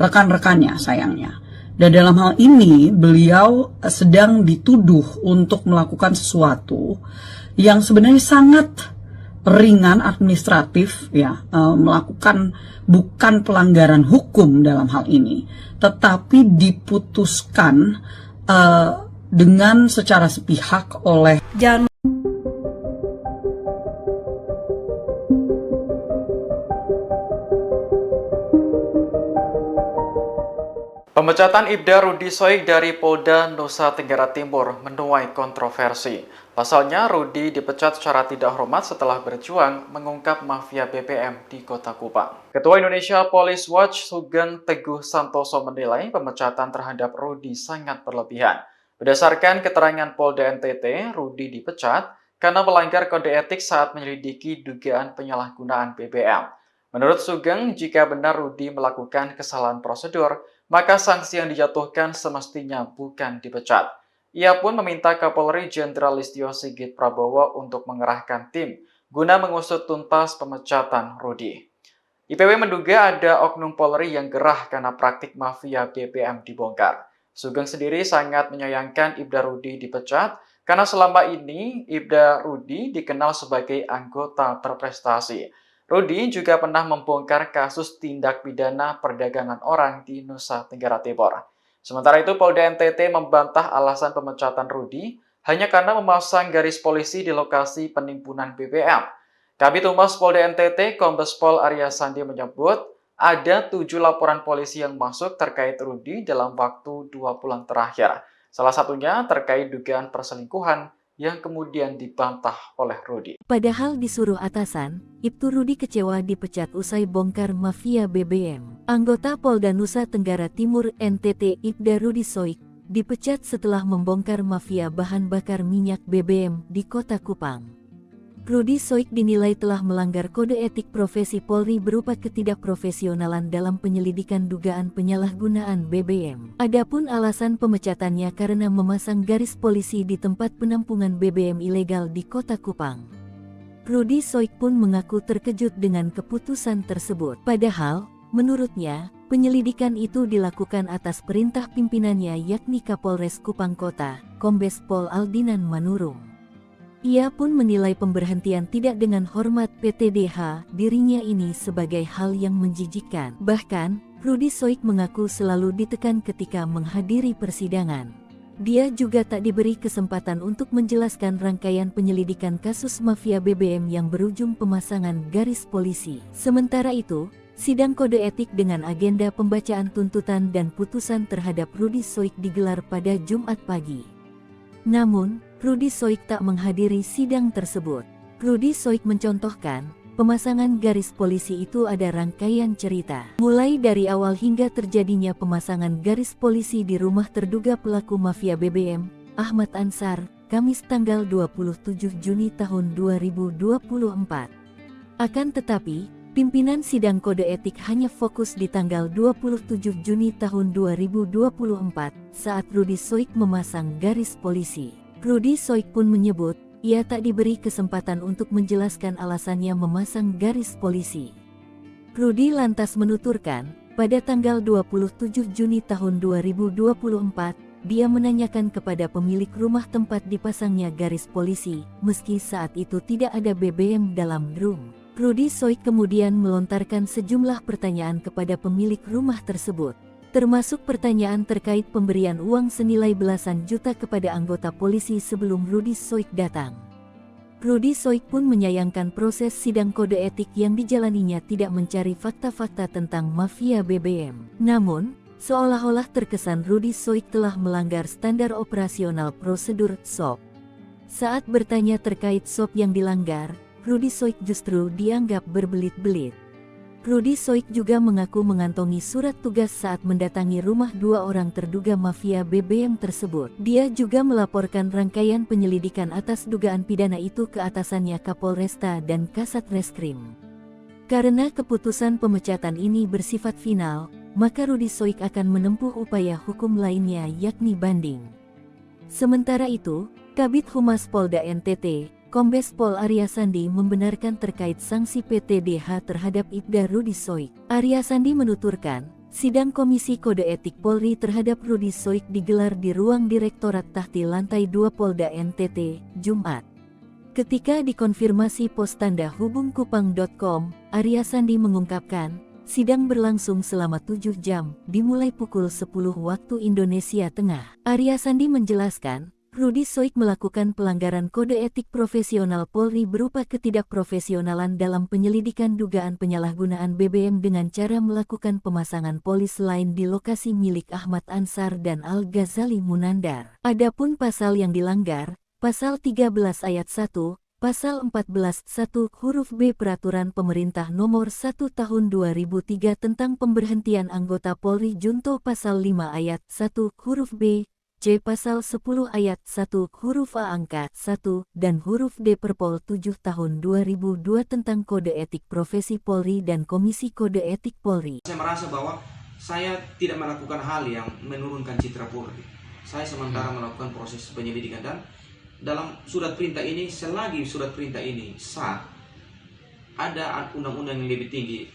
Speaker 1: rekan-rekannya sayangnya. Dan dalam hal ini beliau sedang dituduh untuk melakukan sesuatu yang sebenarnya sangat ringan administratif, ya, melakukan bukan pelanggaran hukum dalam hal ini, tetapi diputuskan dengan secara sepihak oleh
Speaker 2: Pemecatan Ibda Rudi Soik dari Polda Nusa Tenggara Timur menuai kontroversi. Pasalnya, Rudi dipecat secara tidak hormat setelah berjuang mengungkap mafia BBM di Kota Kupang. Ketua Indonesia Police Watch Sugeng Teguh Santoso menilai pemecatan terhadap Rudi sangat berlebihan. Berdasarkan keterangan Polda NTT, Rudi dipecat karena melanggar kode etik saat menyelidiki dugaan penyalahgunaan BBM. Menurut Sugeng, jika benar Rudi melakukan kesalahan prosedur, maka sanksi yang dijatuhkan semestinya bukan dipecat. Ia pun meminta Kapolri Jenderal Listio Sigit Prabowo untuk mengerahkan tim guna mengusut tuntas pemecatan Rudi. IPW menduga ada oknum Polri yang gerah karena praktik mafia BBM dibongkar. Sugeng sendiri sangat menyayangkan Ibda Rudi dipecat karena selama ini Ibda Rudi dikenal sebagai anggota berprestasi. Rudi juga pernah membongkar kasus tindak pidana perdagangan orang di Nusa Tenggara Timur. Sementara itu, Polda NTT membantah alasan pemecatan Rudi hanya karena memasang garis polisi di lokasi penimbunan BBM. Kabid Humas Polda NTT, Kombes Pol Arya Sandi menyebut ada 7 laporan polisi yang masuk terkait Rudi dalam waktu 2 bulan terakhir. Salah satunya terkait dugaan perselingkuhan yang kemudian dibantah oleh Rudi.
Speaker 3: Padahal disuruh atasan, Ibtu Rudi kecewa dipecat usai bongkar mafia BBM. Anggota Polda Nusa Tenggara Timur NTT Ibda Rudi Soik dipecat setelah membongkar mafia bahan bakar minyak BBM di Kota Kupang. Rudi Soik dinilai telah melanggar kode etik profesi Polri berupa ketidakprofesionalan dalam penyelidikan dugaan penyalahgunaan BBM. Adapun alasan pemecatannya karena memasang garis polisi di tempat penampungan BBM ilegal di Kota Kupang. Rudi Soik pun mengaku terkejut dengan keputusan tersebut. Padahal, menurutnya, penyelidikan itu dilakukan atas perintah pimpinannya yakni Kapolres Kupang Kota, Kombes Pol Aldinan Manurung. Ia pun menilai pemberhentian tidak dengan hormat PTDH dirinya ini sebagai hal yang menjijikkan. Bahkan, Rudi Soik mengaku selalu ditekan ketika menghadiri persidangan. Dia juga tak diberi kesempatan untuk menjelaskan rangkaian penyelidikan kasus mafia BBM yang berujung pemasangan garis polisi. Sementara itu, sidang kode etik dengan agenda pembacaan tuntutan dan putusan terhadap Rudi Soik digelar pada Jumat pagi. Namun, Rudi Soik tak menghadiri sidang tersebut. Rudi Soik mencontohkan, pemasangan garis polisi itu ada rangkaian cerita. Mulai dari awal hingga terjadinya pemasangan garis polisi di rumah terduga pelaku mafia BBM, Ahmad Ansar, Kamis tanggal 27 Juni tahun 2024. Akan tetapi, pimpinan sidang kode etik hanya fokus di tanggal 27 Juni tahun 2024 saat Rudi Soik memasang garis polisi. Rudi Soik pun menyebut, ia tak diberi kesempatan untuk menjelaskan alasannya memasang garis polisi. Rudi lantas menuturkan, pada tanggal 27 Juni tahun 2024, dia menanyakan kepada pemilik rumah tempat dipasangnya garis polisi, meski saat itu tidak ada BBM dalam room. Rudi Soik kemudian melontarkan sejumlah pertanyaan kepada pemilik rumah tersebut, termasuk pertanyaan terkait pemberian uang senilai belasan juta kepada anggota polisi sebelum Rudi Soik datang. Rudi Soik pun menyayangkan proses sidang kode etik yang dijalaninya tidak mencari fakta-fakta tentang mafia BBM. Namun, seolah-olah terkesan Rudi Soik telah melanggar standar operasional prosedur SOP. Saat bertanya terkait SOP yang dilanggar, Rudi Soik justru dianggap berbelit-belit. Rudi Soik juga mengaku mengantongi surat tugas saat mendatangi rumah 2 orang terduga mafia BBM tersebut. Dia juga melaporkan rangkaian penyelidikan atas dugaan pidana itu ke atasannya Kapolresta dan Kasat Reskrim. Karena keputusan pemecatan ini bersifat final, maka Rudi Soik akan menempuh upaya hukum lainnya yakni banding. Sementara itu, Kabid Humas Polda NTT, Kombes Pol Arya Sandi membenarkan terkait sanksi PTDH terhadap Ibda Rudi Soik. Arya Sandi menuturkan, sidang Komisi Kode Etik Polri terhadap Rudi Soik digelar di ruang Direktorat Tahti Lantai 2 Polda NTT, Jumat. Ketika dikonfirmasi pos tanda hubungkupang.com, Arya Sandi mengungkapkan, sidang berlangsung selama 7 jam, dimulai pukul 10 waktu Indonesia Tengah. Arya Sandi menjelaskan, Rudi Soik melakukan pelanggaran kode etik profesional Polri berupa ketidakprofesionalan dalam penyelidikan dugaan penyalahgunaan BBM dengan cara melakukan pemasangan polis lain di lokasi milik Ahmad Ansar dan Al-Ghazali Munandar. Adapun pasal yang dilanggar, Pasal 13 ayat 1, Pasal 14 1 huruf B Peraturan Pemerintah Nomor 1 Tahun 2003 tentang pemberhentian anggota Polri Junto Pasal 5 ayat 1 huruf B, C Pasal 10 ayat 1 huruf A angka 1 dan huruf D Perpol 7 Tahun 2002 tentang Kode Etik Profesi Polri dan Komisi Kode Etik Polri.
Speaker 4: Saya merasa bahwa saya tidak melakukan hal yang menurunkan citra Polri. Saya sementara melakukan proses penyelidikan dan dalam surat perintah ini, selagi surat perintah ini sah, ada undang-undang yang lebih tinggi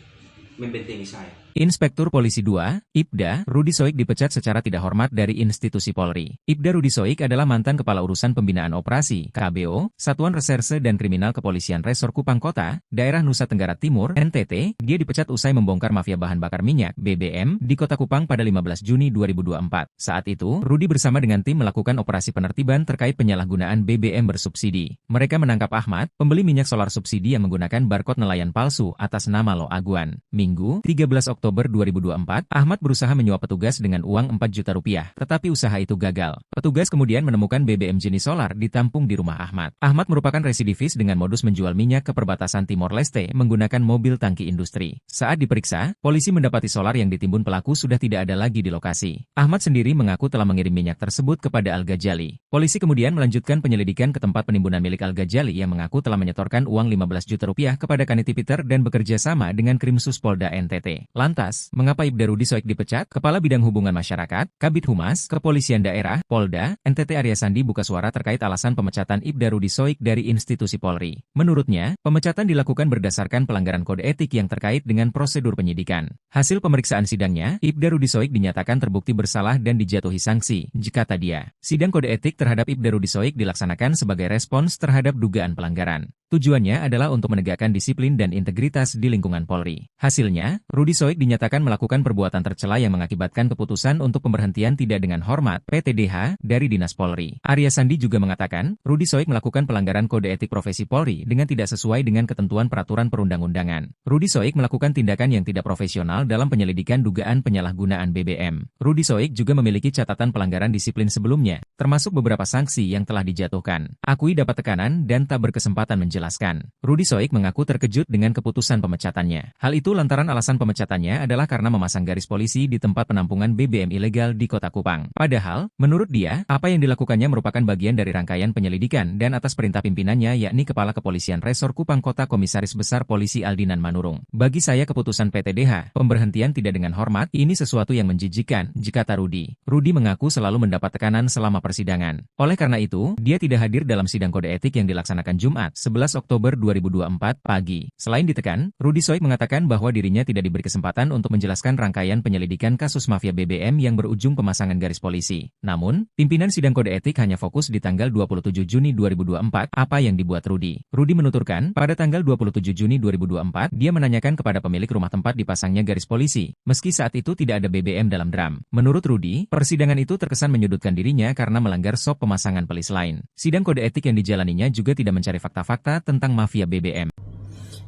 Speaker 4: membentengi saya.
Speaker 5: Inspektur Polisi 2, Ibda, Rudi Soik dipecat secara tidak hormat dari institusi Polri. Ibda Rudi Soik adalah mantan Kepala Urusan Pembinaan Operasi, KBO, Satuan Reserse dan Kriminal Kepolisian Resor Kupang Kota, Daerah Nusa Tenggara Timur, NTT. Dia dipecat usai membongkar mafia bahan bakar minyak, BBM, di Kota Kupang pada 15 Juni 2024. Saat itu, Rudi bersama dengan tim melakukan operasi penertiban terkait penyalahgunaan BBM bersubsidi. Mereka menangkap Ahmad, pembeli minyak solar subsidi yang menggunakan barcode nelayan palsu atas nama Lo Aguan. Minggu, 13 Oktober 2024, Ahmad berusaha menyuap petugas dengan uang 4 juta rupiah, tetapi usaha itu gagal. Petugas kemudian menemukan BBM jenis solar ditampung di rumah Ahmad. Ahmad merupakan residivis dengan modus menjual minyak ke perbatasan Timor Leste menggunakan mobil tangki industri. Saat diperiksa, polisi mendapati solar yang ditimbun pelaku sudah tidak ada lagi di lokasi. Ahmad sendiri mengaku telah mengirim minyak tersebut kepada Al-Ghazali. Polisi kemudian melanjutkan penyelidikan ke tempat penimbunan milik Al-Ghazali yang mengaku telah menyetorkan uang 15 juta rupiah kepada Kaniti Peter dan bekerja sama dengan Krimsus Polda NTT. Lantas, mengapa Ibda Rudi Soik dipecat? Kepala Bidang Hubungan Masyarakat, Kabid Humas, Kepolisian Daerah, Polda, NTT Arya Sandi buka suara terkait alasan pemecatan Ibda Rudi Soik dari institusi Polri. Menurutnya, pemecatan dilakukan berdasarkan pelanggaran kode etik yang terkait dengan prosedur penyidikan. Hasil pemeriksaan sidangnya, Ibda Rudi Soik dinyatakan terbukti bersalah dan dijatuhi sanksi, kata dia. Sidang kode etik terhadap Ibda Rudi Soik dilaksanakan sebagai respons terhadap dugaan pelanggaran. Tujuannya adalah untuk menegakkan disiplin dan integritas di lingkungan Polri. Hasilnya, Rudi Soik dinyatakan melakukan perbuatan tercela yang mengakibatkan keputusan untuk pemberhentian tidak dengan hormat (PTDH) dari Dinas Polri. Arya Sandi juga mengatakan, Rudi Soik melakukan pelanggaran kode etik profesi Polri dengan tidak sesuai dengan ketentuan peraturan perundang-undangan. Rudi Soik melakukan tindakan yang tidak profesional dalam penyelidikan dugaan penyalahgunaan BBM. Rudi Soik juga memiliki catatan pelanggaran disiplin sebelumnya, termasuk beberapa sanksi yang telah dijatuhkan. Akui dapat tekanan dan tak berkesempatan menjelaskan. Rudi Soik mengaku terkejut dengan keputusan pemecatannya. Hal itu lantaran alasan pemecatannya adalah karena memasang garis polisi di tempat penampungan BBM ilegal di Kota Kupang. Padahal, menurut dia, apa yang dilakukannya merupakan bagian dari rangkaian penyelidikan dan atas perintah pimpinannya yakni Kepala Kepolisian Resor Kupang Kota Komisaris Besar Polisi Aldinan Manurung. Bagi saya keputusan PTDH, pemberhentian tidak dengan hormat, ini sesuatu yang menjijikkan, kata Rudi. Rudi mengaku selalu mendapat tekanan selama persidangan. Oleh karena itu, dia tidak hadir dalam sidang kode etik yang dilaksanakan Jumat, 11 Oktober 2024 pagi. Selain ditekan, Rudi Soik mengatakan bahwa dirinya tidak diberi kesempatan untuk menjelaskan rangkaian penyelidikan kasus mafia BBM yang berujung pemasangan garis polisi. Namun, pimpinan sidang kode etik hanya fokus di tanggal 27 Juni 2024, apa yang dibuat Rudi. Rudi menuturkan, pada tanggal 27 Juni 2024, dia menanyakan kepada pemilik rumah tempat dipasangnya garis polisi, meski saat itu tidak ada BBM dalam drum. Menurut Rudi, persidangan itu terkesan menyudutkan dirinya karena melanggar SOP pemasangan pelis lain. Sidang kode etik yang dijalaninya juga tidak mencari fakta-fakta tentang mafia BBM.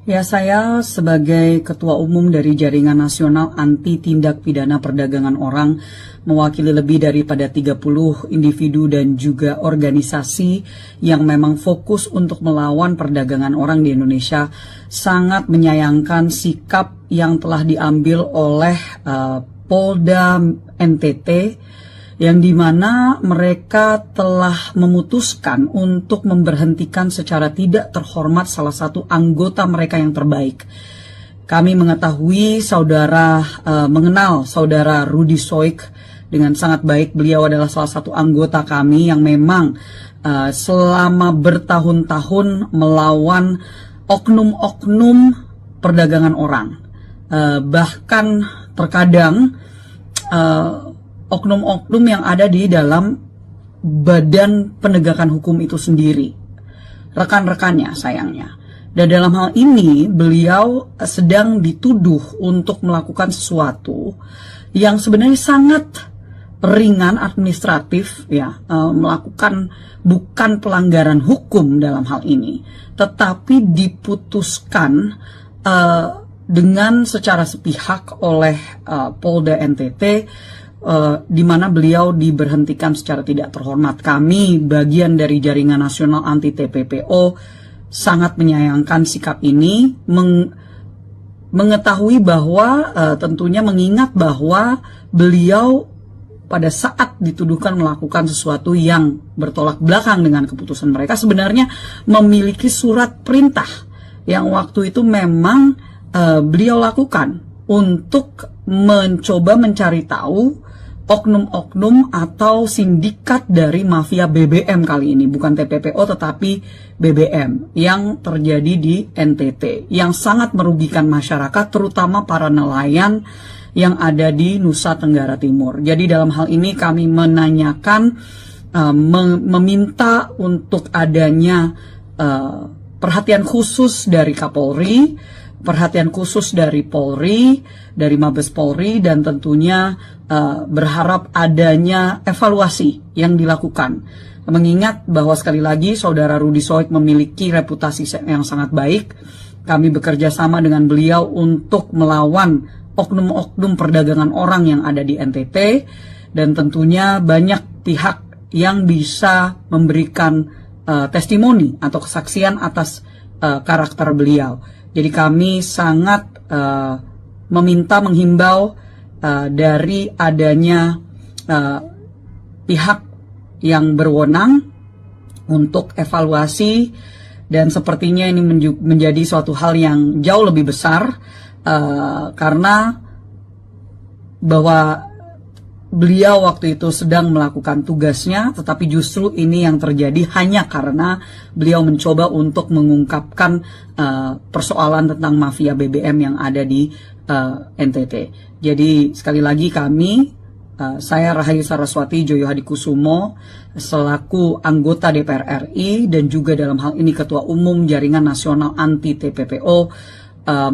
Speaker 1: Ya, saya sebagai Ketua Umum dari Jaringan Nasional Anti Tindak Pidana Perdagangan Orang, mewakili lebih daripada 30 individu dan juga organisasi yang memang fokus untuk melawan perdagangan orang di Indonesia, sangat menyayangkan sikap yang telah diambil oleh Polda NTT, yang dimana mereka telah memutuskan untuk memberhentikan secara tidak terhormat salah satu anggota mereka yang terbaik. Kami mengetahui mengenal saudara Rudy Soik dengan sangat baik. Beliau adalah salah satu anggota kami yang memang selama bertahun-tahun melawan oknum-oknum perdagangan orang. Bahkan terkadang oknum-oknum yang ada di dalam badan penegakan hukum itu sendiri, rekan-rekannya sayangnya. Dan dalam hal ini beliau sedang dituduh untuk melakukan sesuatu yang sebenarnya sangat ringan administratif, ya, melakukan bukan pelanggaran hukum dalam hal ini, tetapi diputuskan dengan secara sepihak oleh Polda NTT, di mana beliau diberhentikan secara tidak terhormat. Kami bagian dari Jaringan Nasional Anti TPPO sangat menyayangkan sikap ini, mengetahui bahwa tentunya mengingat bahwa beliau pada saat dituduhkan melakukan sesuatu yang bertolak belakang dengan keputusan mereka, sebenarnya memiliki surat perintah yang waktu itu memang beliau lakukan untuk mencoba mencari tahu oknum-oknum atau sindikat dari mafia BBM kali ini, bukan TPPO tetapi BBM yang terjadi di NTT, yang sangat merugikan masyarakat, terutama para nelayan yang ada di Nusa Tenggara Timur. Jadi dalam hal ini kami menanyakan, meminta untuk adanya perhatian khusus dari Kapolri, perhatian khusus dari Polri, dari Mabes Polri, dan tentunya berharap adanya evaluasi yang dilakukan. Mengingat bahwa sekali lagi saudara Rudy Soik memiliki reputasi yang sangat baik, kami bekerja sama dengan beliau untuk melawan oknum-oknum perdagangan orang yang ada di NTT, dan tentunya banyak pihak yang bisa memberikan testimoni atau kesaksian atas karakter beliau. Jadi kami sangat menghimbau dari adanya pihak yang berwenang untuk evaluasi, dan sepertinya ini menjadi suatu hal yang jauh lebih besar karena bahwa beliau waktu itu sedang melakukan tugasnya, tetapi justru ini yang terjadi hanya karena beliau mencoba untuk mengungkapkan persoalan tentang mafia BBM yang ada di NTT. Jadi sekali lagi saya Rahayu Saraswati Joyo Hadikusumo selaku anggota DPR RI dan juga dalam hal ini Ketua Umum Jaringan Nasional Anti TPPO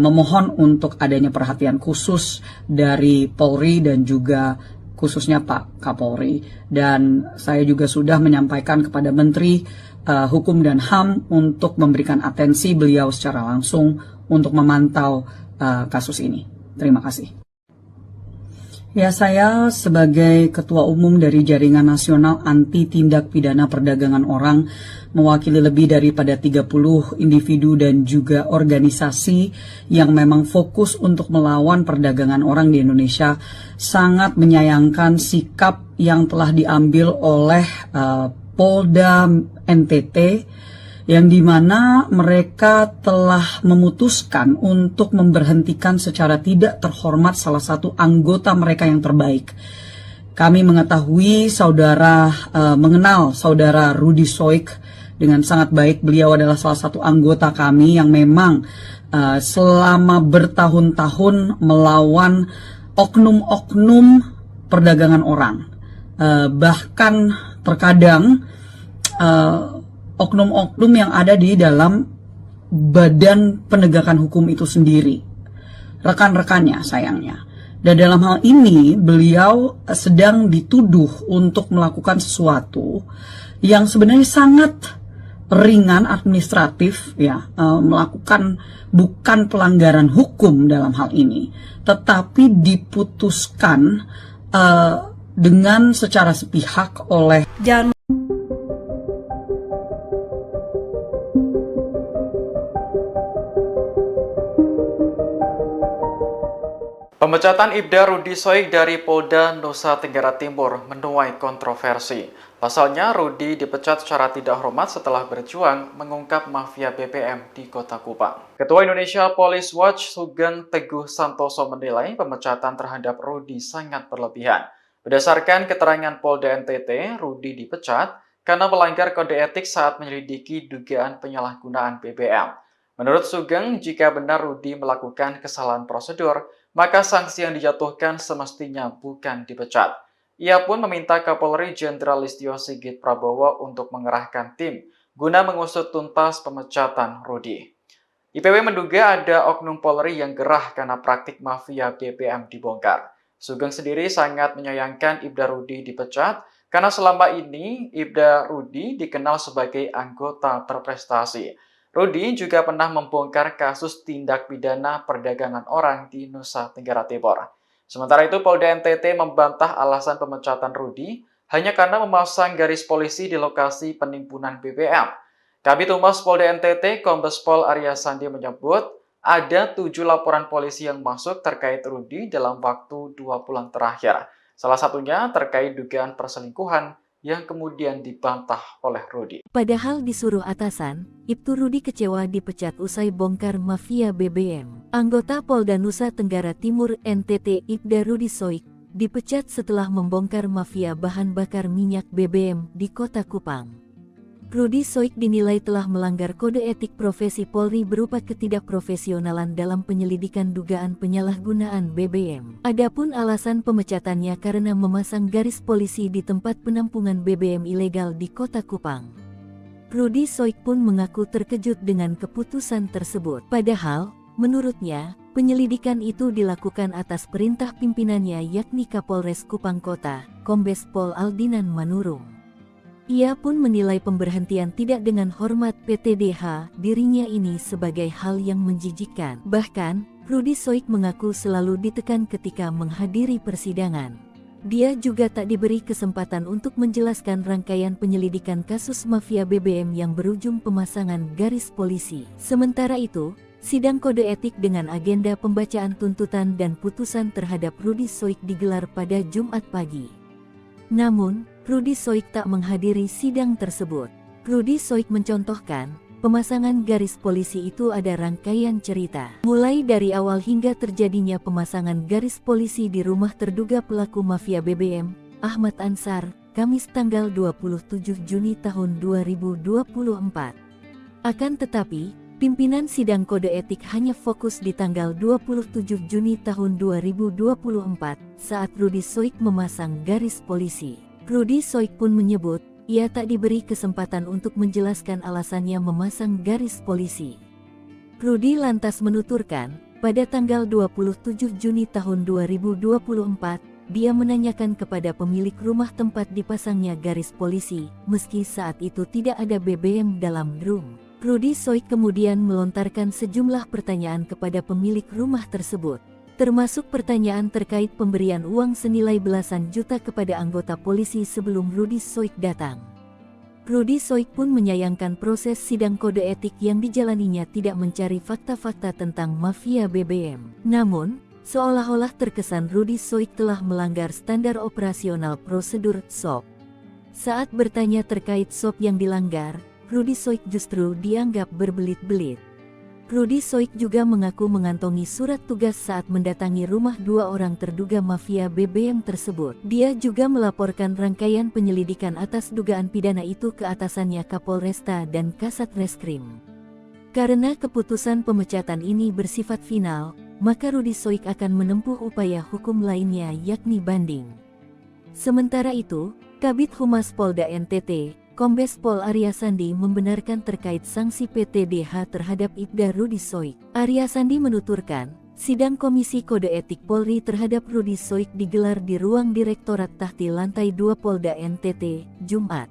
Speaker 1: memohon untuk adanya perhatian khusus dari Polri dan juga khususnya Pak Kapolri. Dan saya juga sudah menyampaikan kepada Menteri Hukum dan HAM untuk memberikan atensi beliau secara langsung untuk memantau kasus ini. Terima kasih. Ya, saya sebagai Ketua Umum dari Jaringan Nasional Anti Tindak Pidana Perdagangan Orang, mewakili lebih daripada 30 individu dan juga organisasi yang memang fokus untuk melawan perdagangan orang di Indonesia, sangat menyayangkan sikap yang telah diambil oleh Polda NTT, yang dimana mereka telah memutuskan untuk memberhentikan secara tidak terhormat salah satu anggota mereka yang terbaik. Kami mengetahui mengenal saudara Rudy Soik dengan sangat baik. Beliau adalah salah satu anggota kami yang memang selama bertahun-tahun melawan oknum-oknum perdagangan orang. Bahkan terkadang oknum-oknum yang ada di dalam badan penegakan hukum itu sendiri, rekan-rekannya sayangnya. Dan dalam hal ini beliau sedang dituduh untuk melakukan sesuatu yang sebenarnya sangat ringan administratif, ya, melakukan bukan pelanggaran hukum dalam hal ini, tetapi diputuskan dengan secara sepihak oleh
Speaker 2: Pemecatan Ibda Rudi Soik dari Polda Nusa Tenggara Timur menuai kontroversi. Pasalnya, Rudi dipecat secara tidak hormat setelah berjuang mengungkap mafia BBM di Kota Kupang. Ketua Indonesia Police Watch Sugeng Teguh Santoso menilai pemecatan terhadap Rudi sangat berlebihan. Berdasarkan keterangan Polda NTT, Rudi dipecat karena melanggar kode etik saat menyelidiki dugaan penyalahgunaan BBM. Menurut Sugeng, jika benar Rudi melakukan kesalahan prosedur, maka sanksi yang dijatuhkan semestinya bukan dipecat. Ia pun meminta Kapolri Jenderal Listio Sigit Prabowo untuk mengerahkan tim guna mengusut tuntas pemecatan Rudi. IPW menduga ada oknum Polri yang gerah karena praktik mafia BBM dibongkar. Sugeng sendiri sangat menyayangkan Ibda Rudi dipecat karena selama ini Ibda Rudi dikenal sebagai anggota berprestasi. Rudi juga pernah membongkar kasus tindak pidana perdagangan orang di Nusa Tenggara Timur. Sementara itu, Polda NTT membantah alasan pemecatan Rudi hanya karena memasang garis polisi di lokasi penimbunan BBM. Kabid Humas Polda NTT, Kombes Pol Arya Sandi menyebut ada 7 laporan polisi yang masuk terkait Rudi dalam waktu 2 bulan terakhir. Salah satunya terkait dugaan perselingkuhan yang kemudian dibantah oleh Rudi.
Speaker 3: Padahal disuruh atasan, Ibtu Rudi kecewa dipecat usai bongkar mafia BBM. Anggota Polda Nusa Tenggara Timur NTT Ibda Rudi Soik dipecat setelah membongkar mafia bahan bakar minyak BBM di Kota Kupang. Rudi Soik dinilai telah melanggar kode etik profesi Polri berupa ketidakprofesionalan dalam penyelidikan dugaan penyalahgunaan BBM. Adapun alasan pemecatannya karena memasang garis polisi di tempat penampungan BBM ilegal di Kota Kupang. Rudi Soik pun mengaku terkejut dengan keputusan tersebut. Padahal, menurutnya, penyelidikan itu dilakukan atas perintah pimpinannya yakni Kapolres Kupang Kota, Kombes Pol Aldinan Manurung. Ia pun menilai pemberhentian tidak dengan hormat PTDH dirinya ini sebagai hal yang menjijikkan. Bahkan, Rudi Soik mengaku selalu ditekan ketika menghadiri persidangan. Dia juga tak diberi kesempatan untuk menjelaskan rangkaian penyelidikan kasus mafia BBM yang berujung pemasangan garis polisi. Sementara itu, sidang kode etik dengan agenda pembacaan tuntutan dan putusan terhadap Rudi Soik digelar pada Jumat pagi. Namun, Rudi Soik tak menghadiri sidang tersebut. Rudi Soik mencontohkan, pemasangan garis polisi itu ada rangkaian cerita. Mulai dari awal hingga terjadinya pemasangan garis polisi di rumah terduga pelaku mafia BBM, Ahmad Ansar, Kamis tanggal 27 Juni tahun 2024. Akan tetapi, pimpinan sidang kode etik hanya fokus di tanggal 27 Juni tahun 2024 saat Rudi Soik memasang garis polisi. Rudi Soik pun menyebut, ia tak diberi kesempatan untuk menjelaskan alasannya memasang garis polisi. Rudi lantas menuturkan, pada tanggal 27 Juni tahun 2024, dia menanyakan kepada pemilik rumah tempat dipasangnya garis polisi, meski saat itu tidak ada BBM dalam drum. Rudi Soik kemudian melontarkan sejumlah pertanyaan kepada pemilik rumah tersebut, termasuk pertanyaan terkait pemberian uang senilai belasan juta kepada anggota polisi sebelum Rudi Soik datang. Rudi Soik pun menyayangkan proses sidang kode etik yang dijalaninya tidak mencari fakta-fakta tentang mafia BBM. Namun, seolah-olah terkesan Rudi Soik telah melanggar standar operasional prosedur SOP. Saat bertanya terkait SOP yang dilanggar, Rudi Soik justru dianggap berbelit-belit. Rudi Soik juga mengaku mengantongi surat tugas saat mendatangi rumah 2 orang terduga mafia BBM tersebut. Dia juga melaporkan rangkaian penyelidikan atas dugaan pidana itu ke atasannya Kapolresta dan Kasat Reskrim. Karena keputusan pemecatan ini bersifat final, maka Rudi Soik akan menempuh upaya hukum lainnya yakni banding. Sementara itu, Kabid Humas Polda NTT, Kombes Pol Arya Sandi membenarkan terkait sanksi PTDH terhadap Ibda Rudi Soik. Arya Sandi menuturkan, sidang Komisi Kode Etik Polri terhadap Rudi Soik digelar di ruang Direktorat Tahti Lantai 2 Polda NTT, Jumat.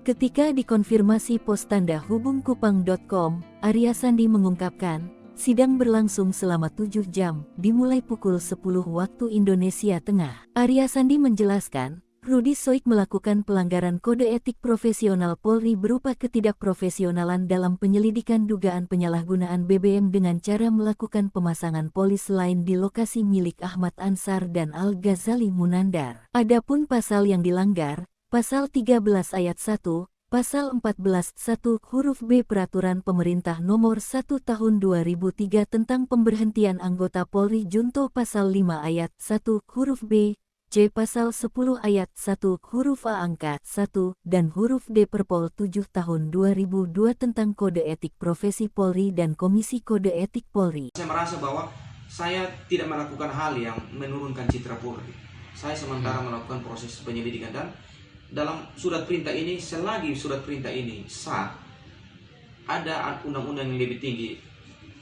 Speaker 3: Ketika dikonfirmasi pos tanda hubungkupang.com, Arya Sandi mengungkapkan, sidang berlangsung selama 7 jam, dimulai pukul 10 waktu Indonesia Tengah. Arya Sandi menjelaskan, Rudi Soik melakukan pelanggaran kode etik profesional Polri berupa ketidakprofesionalan dalam penyelidikan dugaan penyalahgunaan BBM dengan cara melakukan pemasangan polis lain di lokasi milik Ahmad Ansar dan Al-Ghazali Munandar. Adapun pasal yang dilanggar, Pasal 13 Ayat 1, Pasal 14 1 huruf B Peraturan Pemerintah Nomor 1 Tahun 2003 tentang Pemberhentian Anggota Polri Junto Pasal 5 Ayat 1 huruf B, C. Pasal 10 Ayat 1 huruf A angka 1 dan huruf D Perpol 7 Tahun 2002 tentang Kode Etik Profesi Polri dan Komisi Kode Etik Polri.
Speaker 4: Saya merasa bahwa saya tidak melakukan hal yang menurunkan citra Polri. Saya sementara melakukan proses penyelidikan dan dalam surat perintah ini, selagi surat perintah ini sah, ada undang-undang yang lebih tinggi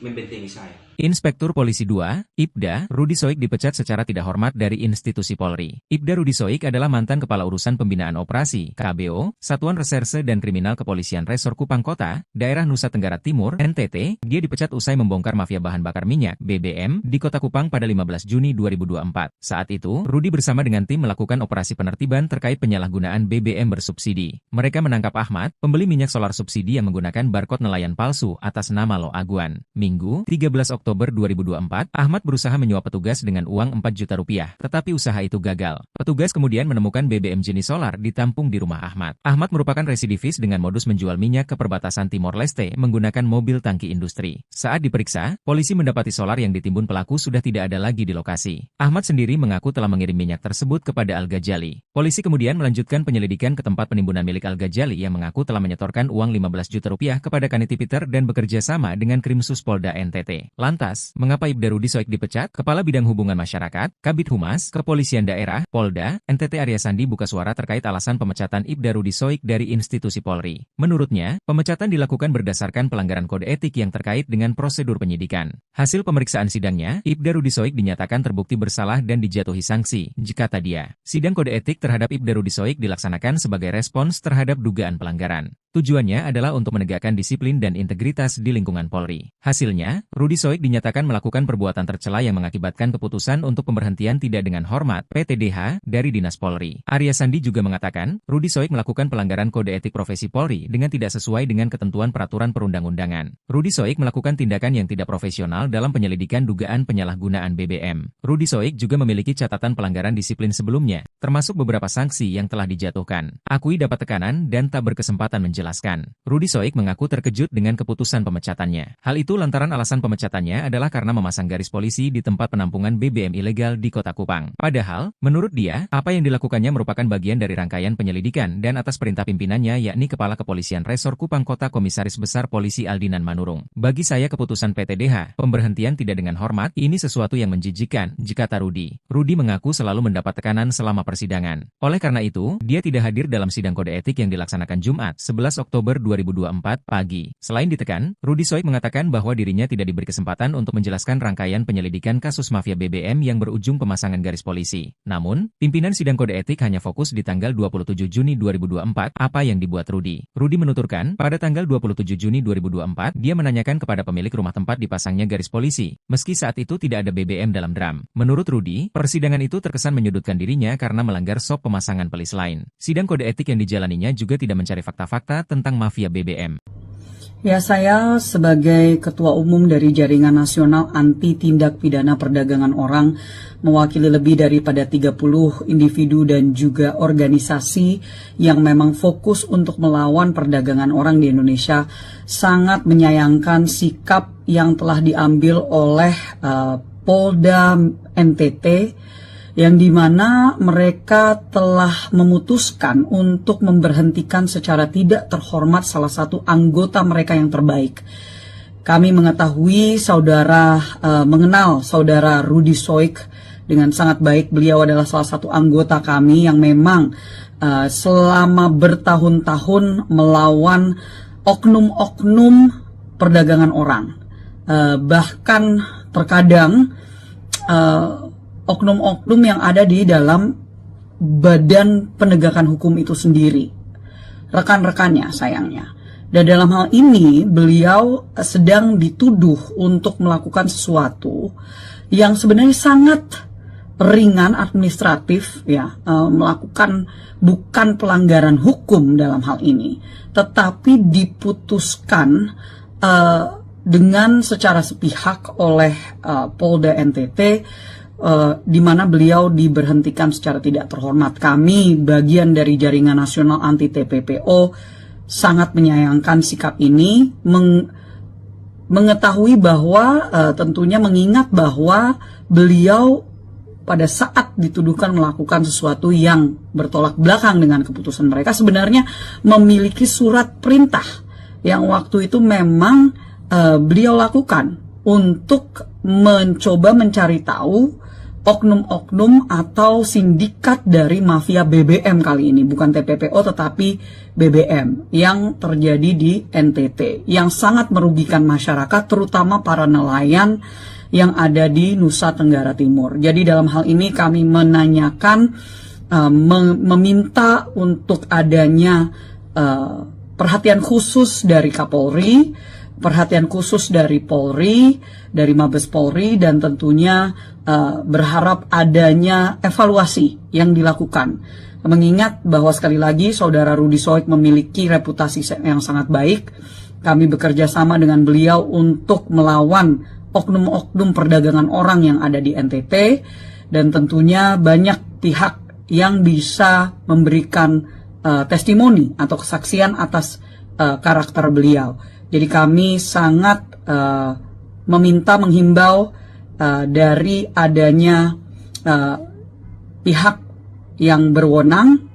Speaker 4: membentengi saya.
Speaker 5: Inspektur Polisi 2, Ibda, Rudi Soik dipecat secara tidak hormat dari institusi Polri. Ibda Rudi Soik adalah mantan Kepala Urusan Pembinaan Operasi, KBO, Satuan Reserse dan Kriminal Kepolisian Resor Kupang Kota, Daerah Nusa Tenggara Timur, NTT. Dia dipecat usai membongkar mafia bahan bakar minyak, BBM, di Kota Kupang pada 15 Juni 2024. Saat itu, Rudi bersama dengan tim melakukan operasi penertiban terkait penyalahgunaan BBM bersubsidi. Mereka menangkap Ahmad, pembeli minyak solar subsidi yang menggunakan barcode nelayan palsu atas nama Lo Aguan. Minggu, 13 Oktober 2024, Ahmad berusaha menyuap petugas dengan uang 4 juta rupiah, tetapi usaha itu gagal. Petugas kemudian menemukan BBM jenis solar ditampung di rumah Ahmad. Ahmad merupakan residivis dengan modus menjual minyak ke perbatasan Timor Leste menggunakan mobil tangki industri. Saat diperiksa, polisi mendapati solar yang ditimbun pelaku sudah tidak ada lagi di lokasi. Ahmad sendiri mengaku telah mengirim minyak tersebut kepada Al-Ghazali. Polisi kemudian melanjutkan penyelidikan ke tempat penimbunan milik Al-Ghazali yang mengaku telah menyetorkan uang 15 juta rupiah kepada Kaniti Peter dan bekerja sama dengan Krimsus Polda NTT. Lantas, mengapa Ibda Rudi Soik dipecat? Kepala Bidang Hubungan Masyarakat, Kabid Humas, Kepolisian Daerah, Polda, NTT Arya Sandi buka suara terkait alasan pemecatan Ibda Rudi Soik dari institusi Polri. Menurutnya, pemecatan dilakukan berdasarkan pelanggaran kode etik yang terkait dengan prosedur penyidikan. Hasil pemeriksaan sidangnya, Ibda Rudi Soik dinyatakan terbukti bersalah dan dijatuhi sanksi, kata dia. Sidang kode etik terhadap Ibda Rudi Soik dilaksanakan sebagai respons terhadap dugaan pelanggaran. Tujuannya adalah untuk menegakkan disiplin dan integritas di lingkungan Polri. Hasilnya, Rudi Soik dinyatakan melakukan perbuatan tercela yang mengakibatkan keputusan untuk pemberhentian tidak dengan hormat (PTDH) dari Dinas Polri. Arya Sandi juga mengatakan, Rudi Soik melakukan pelanggaran kode etik profesi Polri dengan tidak sesuai dengan ketentuan peraturan perundang-undangan. Rudi Soik melakukan tindakan yang tidak profesional dalam penyelidikan dugaan penyalahgunaan BBM. Rudi Soik juga memiliki catatan pelanggaran disiplin sebelumnya, termasuk beberapa sanksi yang telah dijatuhkan. Akui dapat tekanan dan tak berkesempatan menjelaskan. Rudi Soik mengaku terkejut dengan keputusan pemecatannya. Hal itu lantaran alasan pemecatannya adalah karena memasang garis polisi di tempat penampungan BBM ilegal di Kota Kupang. Padahal, menurut dia, apa yang dilakukannya merupakan bagian dari rangkaian penyelidikan dan atas perintah pimpinannya yakni Kepala Kepolisian Resor Kupang Kota Komisaris Besar Polisi Aldinan Manurung. Bagi saya keputusan PTDH, pemberhentian tidak dengan hormat, ini sesuatu yang menjijikan, kata Rudi. Rudi mengaku selalu mendapat tekanan selama persidangan. Oleh karena itu, dia tidak hadir dalam sidang kode etik yang dilaksanakan Jumat, 11 Oktober 2024 pagi. Selain ditekan, Rudi Soik mengatakan bahwa dirinya tidak diberi kesempatan untuk menjelaskan rangkaian penyelidikan kasus mafia BBM yang berujung pemasangan garis polisi. Namun, pimpinan sidang kode etik hanya fokus di tanggal 27 Juni 2024, apa yang dibuat Rudi. Rudi menuturkan, pada tanggal 27 Juni 2024, dia menanyakan kepada pemilik rumah tempat dipasangnya garis polisi, meski saat itu tidak ada BBM dalam drum. Menurut Rudi, persidangan itu terkesan menyudutkan dirinya karena melanggar SOP pemasangan pelis lain. Sidang kode etik yang dijalaninya juga tidak mencari fakta-fakta tentang mafia BBM.
Speaker 1: Ya, saya sebagai Ketua Umum dari Jaringan Nasional Anti Tindak Pidana Perdagangan Orang, mewakili lebih daripada 30 individu dan juga organisasi yang memang fokus untuk melawan perdagangan orang di Indonesia, sangat menyayangkan sikap yang telah diambil oleh Polda NTT, yang dimana mereka telah memutuskan untuk memberhentikan secara tidak terhormat salah satu anggota mereka yang terbaik. Kami mengetahui mengenal saudara Rudi Soik dengan sangat baik. Beliau adalah salah satu anggota kami yang memang selama bertahun-tahun melawan oknum-oknum perdagangan orang. Bahkan terkadang oknum-oknum yang ada di dalam badan penegakan hukum itu sendiri, rekan-rekannya sayangnya. Dan dalam hal ini beliau sedang dituduh untuk melakukan sesuatu yang sebenarnya sangat ringan administratif ya, melakukan bukan pelanggaran hukum dalam hal ini, tetapi diputuskan dengan secara sepihak oleh Polda NTT, di mana beliau diberhentikan secara tidak terhormat. Kami bagian dari Jaringan Nasional Anti TPPO sangat menyayangkan sikap ini, mengetahui bahwa tentunya mengingat bahwa beliau pada saat dituduhkan melakukan sesuatu yang bertolak belakang dengan keputusan mereka, sebenarnya memiliki surat perintah yang waktu itu memang beliau lakukan untuk mencoba mencari tahu oknum-oknum atau sindikat dari mafia BBM kali ini, bukan TPPO tetapi BBM yang terjadi di NTT, yang sangat merugikan masyarakat, terutama para nelayan yang ada di Nusa Tenggara Timur. Jadi dalam hal ini kami menanyakan, meminta untuk adanya perhatian khusus dari Kapolri, perhatian khusus dari Polri, dari Mabes Polri, dan tentunya berharap adanya evaluasi yang dilakukan. Mengingat bahwa sekali lagi Saudara Rudy Soik memiliki reputasi yang sangat baik, kami bekerja sama dengan beliau untuk melawan oknum-oknum perdagangan orang yang ada di NTT, dan tentunya banyak pihak yang bisa memberikan testimoni atau kesaksian atas karakter beliau. Jadi kami sangat menghimbau dari adanya pihak yang berwenang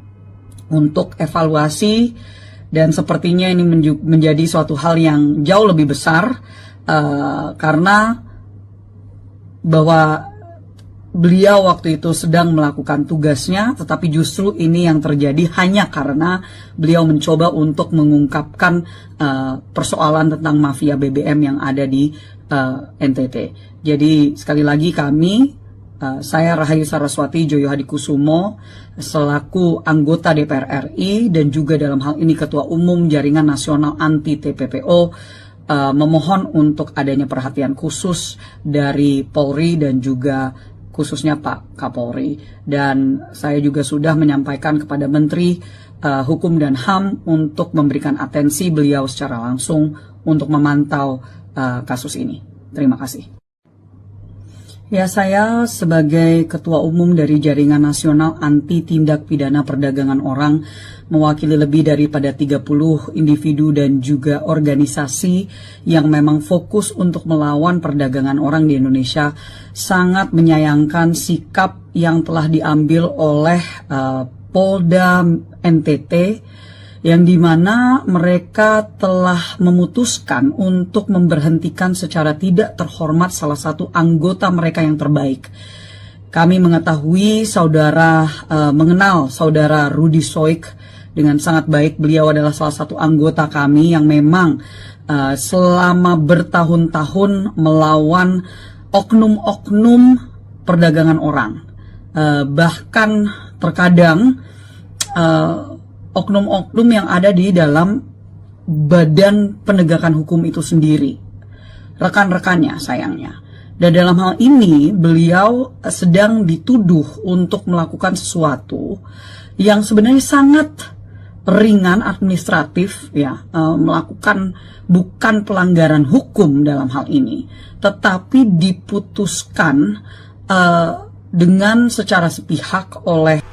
Speaker 1: untuk evaluasi, dan sepertinya ini menjadi suatu hal yang jauh lebih besar karena bahwa beliau waktu itu sedang melakukan tugasnya, tetapi justru ini yang terjadi hanya karena beliau mencoba untuk mengungkapkan persoalan tentang mafia BBM yang ada di NTT. Jadi sekali lagi saya Rahayu Saraswati Joyo Hadikusumo selaku anggota DPR RI dan juga dalam hal ini Ketua Umum Jaringan Nasional Anti TPPO memohon untuk adanya perhatian khusus dari Polri dan juga khususnya Pak Kapolri. Dan saya juga sudah menyampaikan kepada Menteri Hukum dan HAM untuk memberikan atensi beliau secara langsung untuk memantau kasus ini. Terima kasih. Ya, saya sebagai Ketua Umum dari Jaringan Nasional Anti Tindak Pidana Perdagangan Orang, mewakili lebih daripada 30 individu dan juga organisasi yang memang fokus untuk melawan perdagangan orang di Indonesia, sangat menyayangkan sikap yang telah diambil oleh Polda NTT, yang dimana mereka telah memutuskan untuk memberhentikan secara tidak terhormat salah satu anggota mereka yang terbaik. Kami mengetahui mengenal saudara Rudy Soik dengan sangat baik. Beliau adalah salah satu anggota kami yang memang selama bertahun-tahun melawan oknum-oknum perdagangan orang. Bahkan terkadang oknum-oknum yang ada di dalam badan penegakan hukum itu sendiri, rekan-rekannya sayangnya. Dan dalam hal ini beliau sedang dituduh untuk melakukan sesuatu yang sebenarnya sangat ringan administratif ya, melakukan bukan pelanggaran hukum dalam hal ini, tetapi diputuskan dengan secara sepihak oleh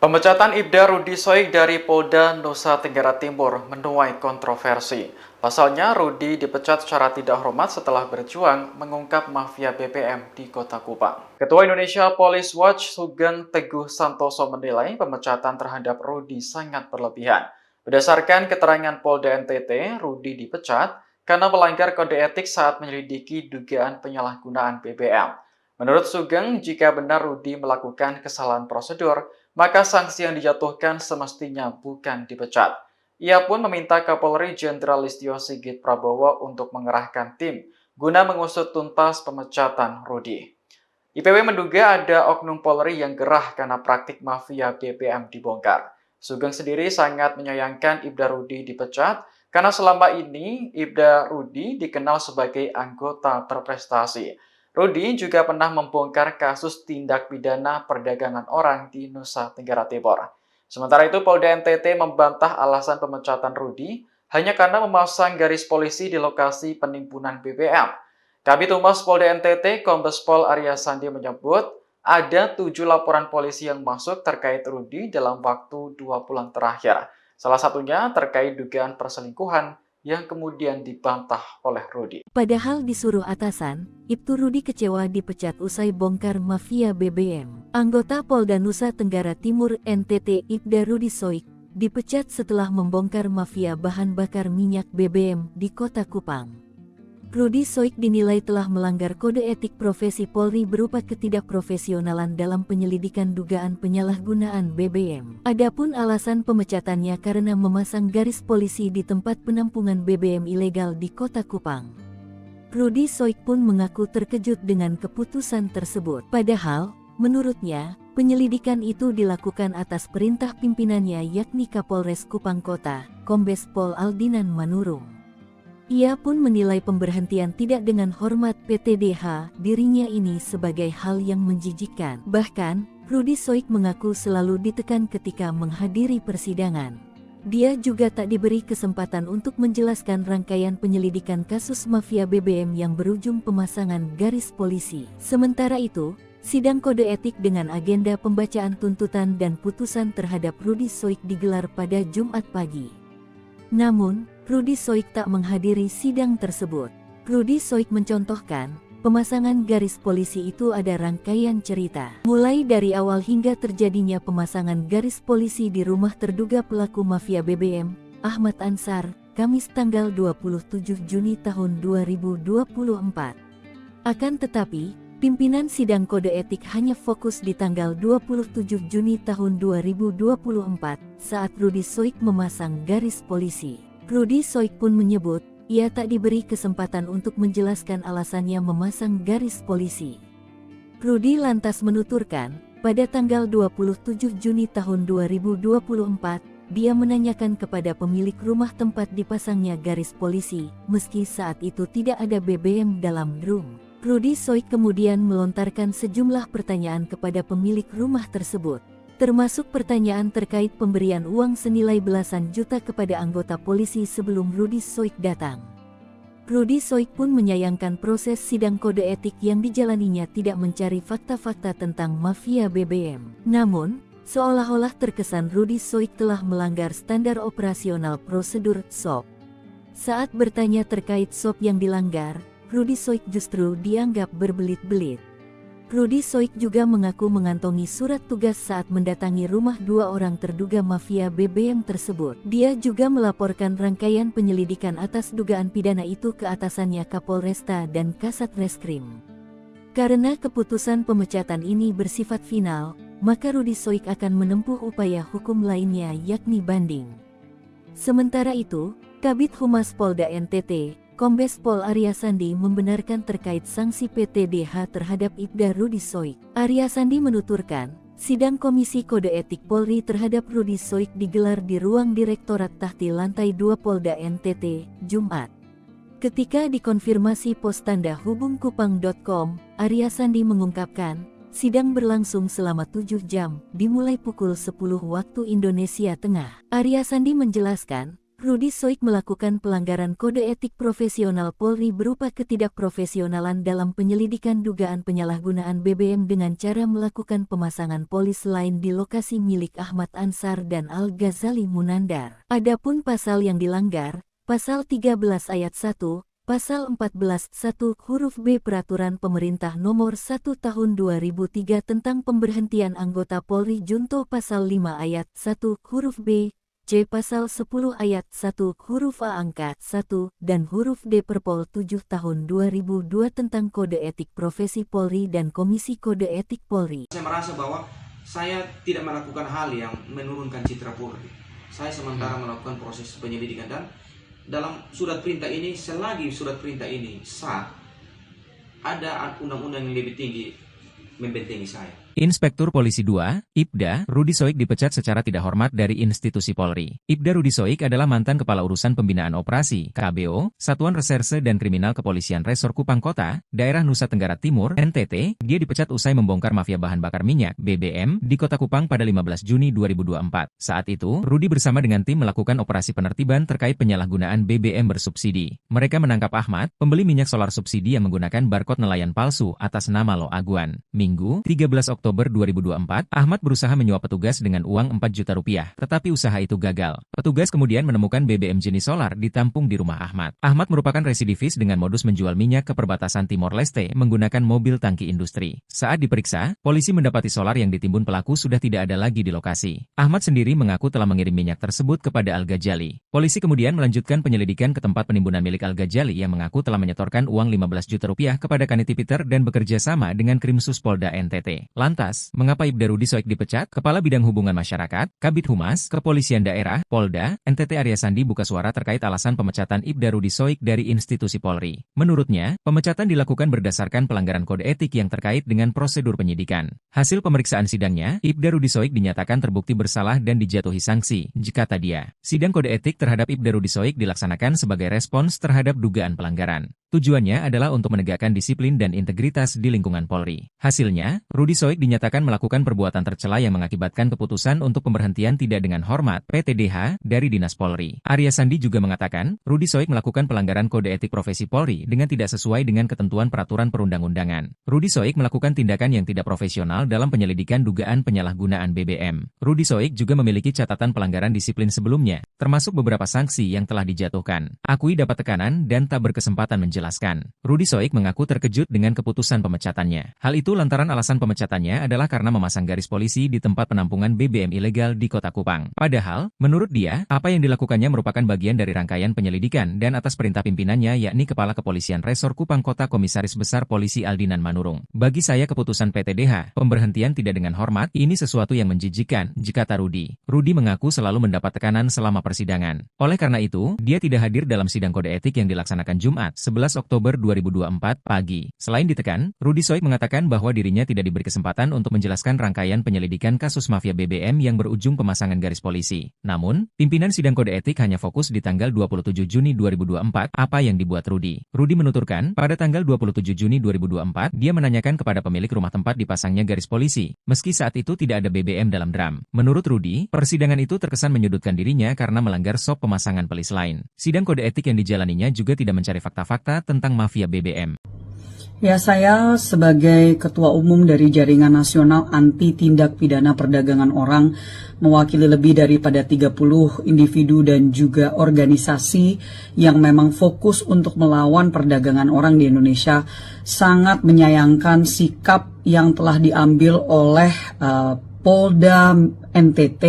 Speaker 2: Pemecatan Ibda Rudy Soik dari Polda Nusa Tenggara Timur menuai kontroversi. Pasalnya, Rudy dipecat secara tidak hormat setelah berjuang mengungkap mafia BBM di Kota Kupang. Ketua Indonesia Police Watch Sugeng Teguh Santoso menilai pemecatan terhadap Rudy sangat berlebihan. Berdasarkan keterangan Polda NTT, Rudy dipecat karena melanggar kode etik saat menyelidiki dugaan penyalahgunaan BBM. Menurut Sugeng, jika benar Rudy melakukan kesalahan prosedur, maka sanksi yang dijatuhkan semestinya bukan dipecat. Ia pun meminta Kapolri Jenderal Listio Sigit Prabowo untuk mengerahkan tim guna mengusut tuntas pemecatan Rudy. IPW menduga ada oknum Polri yang gerah karena praktik mafia BBM dibongkar. Sugeng sendiri sangat menyayangkan Ibda Rudi dipecat karena selama ini Ibda Rudi dikenal sebagai anggota berprestasi. Rudi juga pernah membongkar kasus tindak pidana perdagangan orang di Nusa Tenggara Timur. Sementara itu, Polda NTT membantah alasan pemecatan Rudi hanya karena memasang garis polisi di lokasi penimbunan BBM. Kabid Humas Polda NTT, Kombes Pol Arya Sandi menyebut, ada 7 laporan polisi yang masuk terkait Rudi dalam waktu 2 bulan terakhir. Salah satunya terkait dugaan perselingkuhan yang kemudian dibantah oleh Rudi.
Speaker 3: Padahal disuruh atasan, Ibtu Rudi kecewa dipecat usai bongkar mafia BBM. Anggota Polda Nusa Tenggara Timur NTT Ibda Rudi Soik dipecat setelah membongkar mafia bahan bakar minyak BBM di Kota Kupang. Rudi Soik dinilai telah melanggar kode etik profesi Polri berupa ketidakprofesionalan dalam penyelidikan dugaan penyalahgunaan BBM. Adapun alasan pemecatannya karena memasang garis polisi di tempat penampungan BBM ilegal di Kota Kupang. Rudi Soik pun mengaku terkejut dengan keputusan tersebut. Padahal, menurutnya, penyelidikan itu dilakukan atas perintah pimpinannya yakni Kapolres Kupang Kota, Kombes Pol Aldinan Manurung. Ia pun menilai pemberhentian tidak dengan hormat PTDH dirinya ini sebagai hal yang menjijikkan. Bahkan, Rudi Soik mengaku selalu ditekan ketika menghadiri persidangan. Dia juga tak diberi kesempatan untuk menjelaskan rangkaian penyelidikan kasus mafia BBM yang berujung pemasangan garis polisi. Sementara itu, sidang kode etik dengan agenda pembacaan tuntutan dan putusan terhadap Rudi Soik digelar pada Jumat pagi. Namun, Rudi Soik tak menghadiri sidang tersebut. Rudi Soik mencontohkan, pemasangan garis polisi itu ada rangkaian cerita. Mulai dari awal hingga terjadinya pemasangan garis polisi di rumah terduga pelaku mafia BBM, Ahmad Ansar, Kamis tanggal 27 Juni tahun 2024. Akan tetapi, pimpinan sidang kode etik hanya fokus di tanggal 27 Juni tahun 2024 saat Rudi Soik memasang garis polisi. Rudi Soik pun menyebut, ia tak diberi kesempatan untuk menjelaskan alasannya memasang garis polisi. Rudi lantas menuturkan, pada tanggal 27 Juni tahun 2024, dia menanyakan kepada pemilik rumah tempat dipasangnya garis polisi, meski saat itu tidak ada BBM dalam drum. Rudi Soik kemudian melontarkan sejumlah pertanyaan kepada pemilik rumah tersebut, termasuk pertanyaan terkait pemberian uang senilai belasan juta kepada anggota polisi sebelum Rudi Soik datang. Rudi Soik pun menyayangkan proses sidang kode etik yang dijalaninya tidak mencari fakta-fakta tentang mafia BBM. Namun, seolah-olah terkesan Rudi Soik telah melanggar standar operasional prosedur SOP. Saat bertanya terkait SOP yang dilanggar, Rudi Soik justru dianggap berbelit-belit. Rudi Soik juga mengaku mengantongi surat tugas saat mendatangi rumah 2 orang terduga mafia BBM tersebut. Dia juga melaporkan rangkaian penyelidikan atas dugaan pidana itu ke atasannya Kapolresta dan Kasat Reskrim. Karena keputusan pemecatan ini bersifat final, maka Rudi Soik akan menempuh upaya hukum lainnya yakni banding. Sementara itu, Kabid Humas Polda NTT, Kombes Pol Arya Sandi membenarkan terkait sanksi PTDH terhadap Ibda Rudi Soik. Arya Sandi menuturkan, sidang Komisi Kode Etik Polri terhadap Rudi Soik digelar di ruang Direktorat Tahti Lantai 2 Polda NTT, Jumat. Ketika dikonfirmasi pos tanda hubungkupang.com, Arya Sandi mengungkapkan, sidang berlangsung selama 7 jam, dimulai pukul 10 waktu Indonesia Tengah. Arya Sandi menjelaskan, Rudi Soik melakukan pelanggaran kode etik profesional Polri berupa ketidakprofesionalan dalam penyelidikan dugaan penyalahgunaan BBM dengan cara melakukan pemasangan polis lain di lokasi milik Ahmad Ansar dan Al-Ghazali Munandar. Adapun pasal yang dilanggar, Pasal 13 Ayat 1, Pasal 14 1 huruf B Peraturan Pemerintah Nomor 1 Tahun 2003 tentang pemberhentian anggota Polri Junto Pasal 5 Ayat 1 huruf B, C. Pasal 10 Ayat 1 huruf A angka 1 dan huruf D Perpol 7 tahun 2002 tentang Kode Etik Profesi Polri dan Komisi Kode Etik Polri.
Speaker 4: Saya merasa bahwa saya tidak melakukan hal yang menurunkan citra Polri. Saya sementara melakukan proses penyelidikan dan dalam surat perintah ini, selagi surat perintah ini sah, ada undang-undang yang lebih tinggi membentengi saya.
Speaker 5: Inspektur Polisi 2, Ibda, Rudi Soik dipecat secara tidak hormat dari institusi Polri. Ibda Rudi Soik adalah mantan Kepala Urusan Pembinaan Operasi, KBO, Satuan Reserse dan Kriminal Kepolisian Resor Kupang Kota, Daerah Nusa Tenggara Timur, NTT. Dia dipecat usai membongkar mafia bahan bakar minyak, BBM, di Kota Kupang pada 15 Juni 2024. Saat itu, Rudi bersama dengan tim melakukan operasi penertiban terkait penyalahgunaan BBM bersubsidi. Mereka menangkap Ahmad, pembeli minyak solar subsidi yang menggunakan barcode nelayan palsu atas nama Lo Aguan. Minggu, 13 Oktober 2024, Ahmad berusaha menyuap petugas dengan uang 4 juta rupiah, tetapi usaha itu gagal. Petugas kemudian menemukan BBM jenis solar ditampung di rumah Ahmad. Ahmad merupakan residivis dengan modus menjual minyak ke perbatasan Timor Leste menggunakan mobil tangki industri. Saat diperiksa, polisi mendapati solar yang ditimbun pelaku sudah tidak ada lagi di lokasi. Ahmad sendiri mengaku telah mengirim minyak tersebut kepada Al-Ghazali. Polisi kemudian melanjutkan penyelidikan ke tempat penimbunan milik Al-Ghazali yang mengaku telah menyetorkan uang 15 juta rupiah kepada Kaniti Peter dan bekerja sama dengan Krimsus Polda NTT. Lantas, mengapa Ibda Rudi Soik dipecat? Kepala Bidang Hubungan Masyarakat, Kabid Humas, Kepolisian Daerah, Polda, NTT Arya Sandi buka suara terkait alasan pemecatan Ibda Rudi Soik dari institusi Polri. Menurutnya, pemecatan dilakukan berdasarkan pelanggaran kode etik yang terkait dengan prosedur penyidikan. Hasil pemeriksaan sidangnya, Ibda Rudi Soik dinyatakan terbukti bersalah dan dijatuhi sanksi, kata dia. Sidang kode etik terhadap Ibda Rudi Soik dilaksanakan sebagai respons terhadap dugaan pelanggaran. Tujuannya adalah untuk menegakkan disiplin dan integritas di lingkungan Polri. Hasilnya, Rudi Soik dinyatakan melakukan perbuatan tercela yang mengakibatkan keputusan untuk pemberhentian tidak dengan hormat (PTDH) dari Dinas Polri. Arya Sandi juga mengatakan, Rudi Soik melakukan pelanggaran kode etik profesi Polri dengan tidak sesuai dengan ketentuan peraturan perundang-undangan. Rudi Soik melakukan tindakan yang tidak profesional dalam penyelidikan dugaan penyalahgunaan BBM. Rudi Soik juga memiliki catatan pelanggaran disiplin sebelumnya, termasuk beberapa sanksi yang telah dijatuhkan. Akui dapat tekanan dan tak berkesempatan menjelaskan. Rudi Soik mengaku terkejut dengan keputusan pemecatannya. Hal itu lantaran alasan pemecatannya adalah karena memasang garis polisi di tempat penampungan BBM ilegal di Kota Kupang. Padahal, menurut dia, apa yang dilakukannya merupakan bagian dari rangkaian penyelidikan dan atas perintah pimpinannya yakni Kepala Kepolisian Resor Kupang Kota Komisaris Besar Polisi Aldinan Manurung. Bagi saya keputusan PTDH, pemberhentian tidak dengan hormat, ini sesuatu yang menjijikkan, kata Rudi. Rudi mengaku selalu mendapat tekanan selama persidangan. Oleh karena itu, dia tidak hadir dalam sidang kode etik yang dilaksanakan Jumat, 11 Oktober 2024 pagi. Selain ditekan, Rudi Soik mengatakan bahwa dirinya tidak diberi kesempatan untuk menjelaskan rangkaian penyelidikan kasus mafia BBM yang berujung pemasangan garis polisi. Namun, pimpinan sidang kode etik hanya fokus di tanggal 27 Juni 2024, apa yang dibuat Rudi. Rudi menuturkan, pada tanggal 27 Juni 2024, dia menanyakan kepada pemilik rumah tempat dipasangnya garis polisi, meski saat itu tidak ada BBM dalam drum. Menurut Rudi, persidangan itu terkesan menyudutkan dirinya karena melanggar SOP pemasangan pelis lain. Sidang kode etik yang dijalaninya juga tidak mencari fakta-fakta tentang mafia BBM.
Speaker 1: Ya, saya sebagai Ketua Umum dari Jaringan Nasional Anti Tindak Pidana Perdagangan Orang, mewakili lebih daripada 30 individu dan juga organisasi yang memang fokus untuk melawan perdagangan orang di Indonesia, sangat menyayangkan sikap yang telah diambil oleh Polda NTT,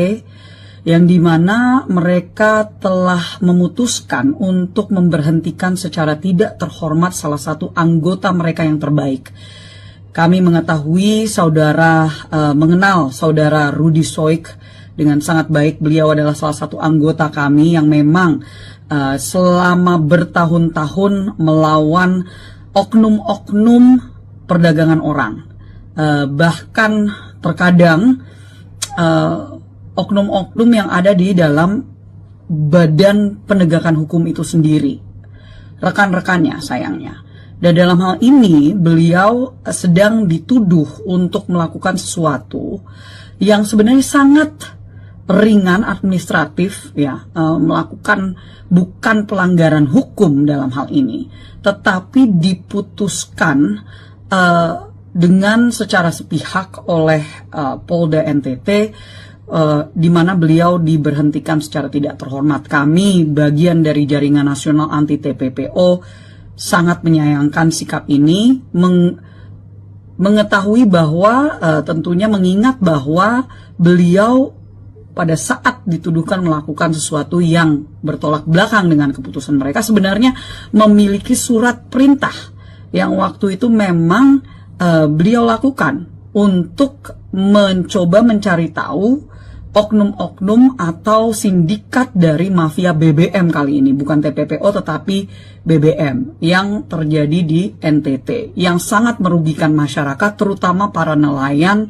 Speaker 1: yang dimana mereka telah memutuskan untuk memberhentikan secara tidak terhormat salah satu anggota mereka yang terbaik. Kami mengetahui mengenal saudara Rudi Soik dengan sangat baik. Beliau adalah salah satu anggota kami yang memang selama bertahun-tahun melawan oknum-oknum perdagangan orang. Bahkan terkadang oknum-oknum yang ada di dalam badan penegakan hukum itu sendiri, rekan-rekannya sayangnya. Dan dalam hal ini beliau sedang dituduh untuk melakukan sesuatu yang sebenarnya sangat ringan administratif, ya, melakukan bukan pelanggaran hukum dalam hal ini, tetapi diputuskan dengan secara sepihak oleh Polda NTT, di mana beliau diberhentikan secara tidak terhormat. Kami, bagian dari Jaringan Nasional Anti TPPO, sangat menyayangkan sikap ini, mengetahui bahwa tentunya mengingat bahwa beliau pada saat dituduhkan melakukan sesuatu yang bertolak belakang dengan keputusan mereka, sebenarnya memiliki surat perintah yang waktu itu memang beliau lakukan untuk mencoba mencari tahu oknum-oknum atau sindikat dari mafia BBM kali ini, bukan TPPO tetapi BBM yang terjadi di NTT yang sangat merugikan masyarakat, terutama para nelayan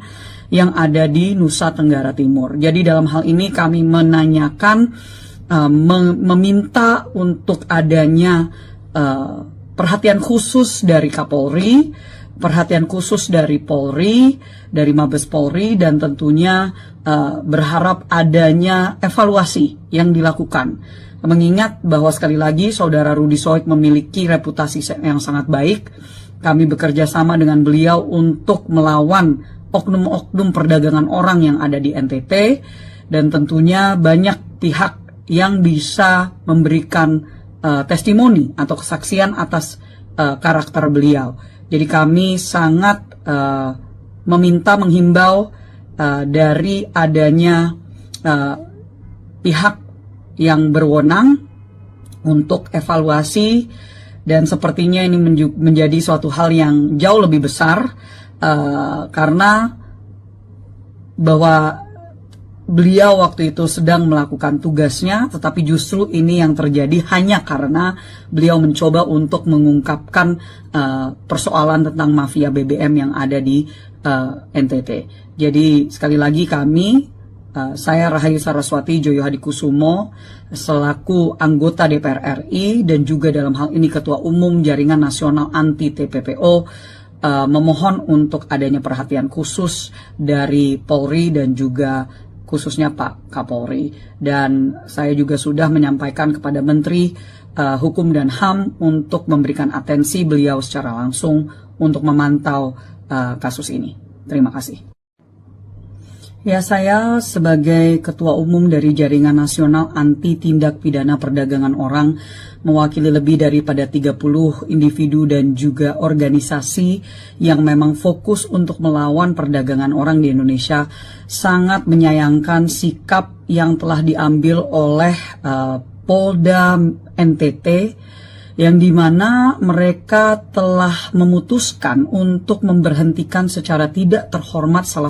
Speaker 1: yang ada di Nusa Tenggara Timur. Jadi dalam hal ini kami menanyakan, meminta untuk adanya perhatian khusus dari Kapolri, perhatian khusus dari Polri, dari Mabes Polri, dan tentunya berharap adanya evaluasi yang dilakukan. Mengingat bahwa sekali lagi Saudara Rudy Soik memiliki reputasi yang sangat baik, kami bekerja sama dengan beliau untuk melawan oknum-oknum perdagangan orang yang ada di NTT, dan tentunya banyak pihak yang bisa memberikan testimoni atau kesaksian atas karakter beliau. Jadi kami sangat menghimbau dari adanya pihak yang berwenang untuk evaluasi, dan sepertinya ini menjadi suatu hal yang jauh lebih besar karena bahwa beliau waktu itu sedang melakukan tugasnya, tetapi justru ini yang terjadi hanya karena beliau mencoba untuk mengungkapkan persoalan tentang mafia BBM yang ada di NTT. Jadi sekali lagi saya Rahayu Saraswati Joyo Hadikusumo selaku anggota DPR RI dan juga dalam hal ini Ketua Umum Jaringan Nasional Anti TPPO memohon untuk adanya perhatian khusus dari Polri dan juga khususnya Pak Kapolri. Dan saya juga sudah menyampaikan kepada Menteri Hukum dan HAM untuk memberikan atensi beliau secara langsung untuk memantau kasus ini. Terima kasih. Ya, saya sebagai Ketua Umum dari Jaringan Nasional Anti Tindak Pidana Perdagangan Orang, mewakili lebih daripada 30 individu dan juga organisasi yang memang fokus untuk melawan perdagangan orang di Indonesia, sangat menyayangkan sikap yang telah diambil oleh Polda NTT, yang dimana mereka telah memutuskan untuk memberhentikan secara tidak terhormat salah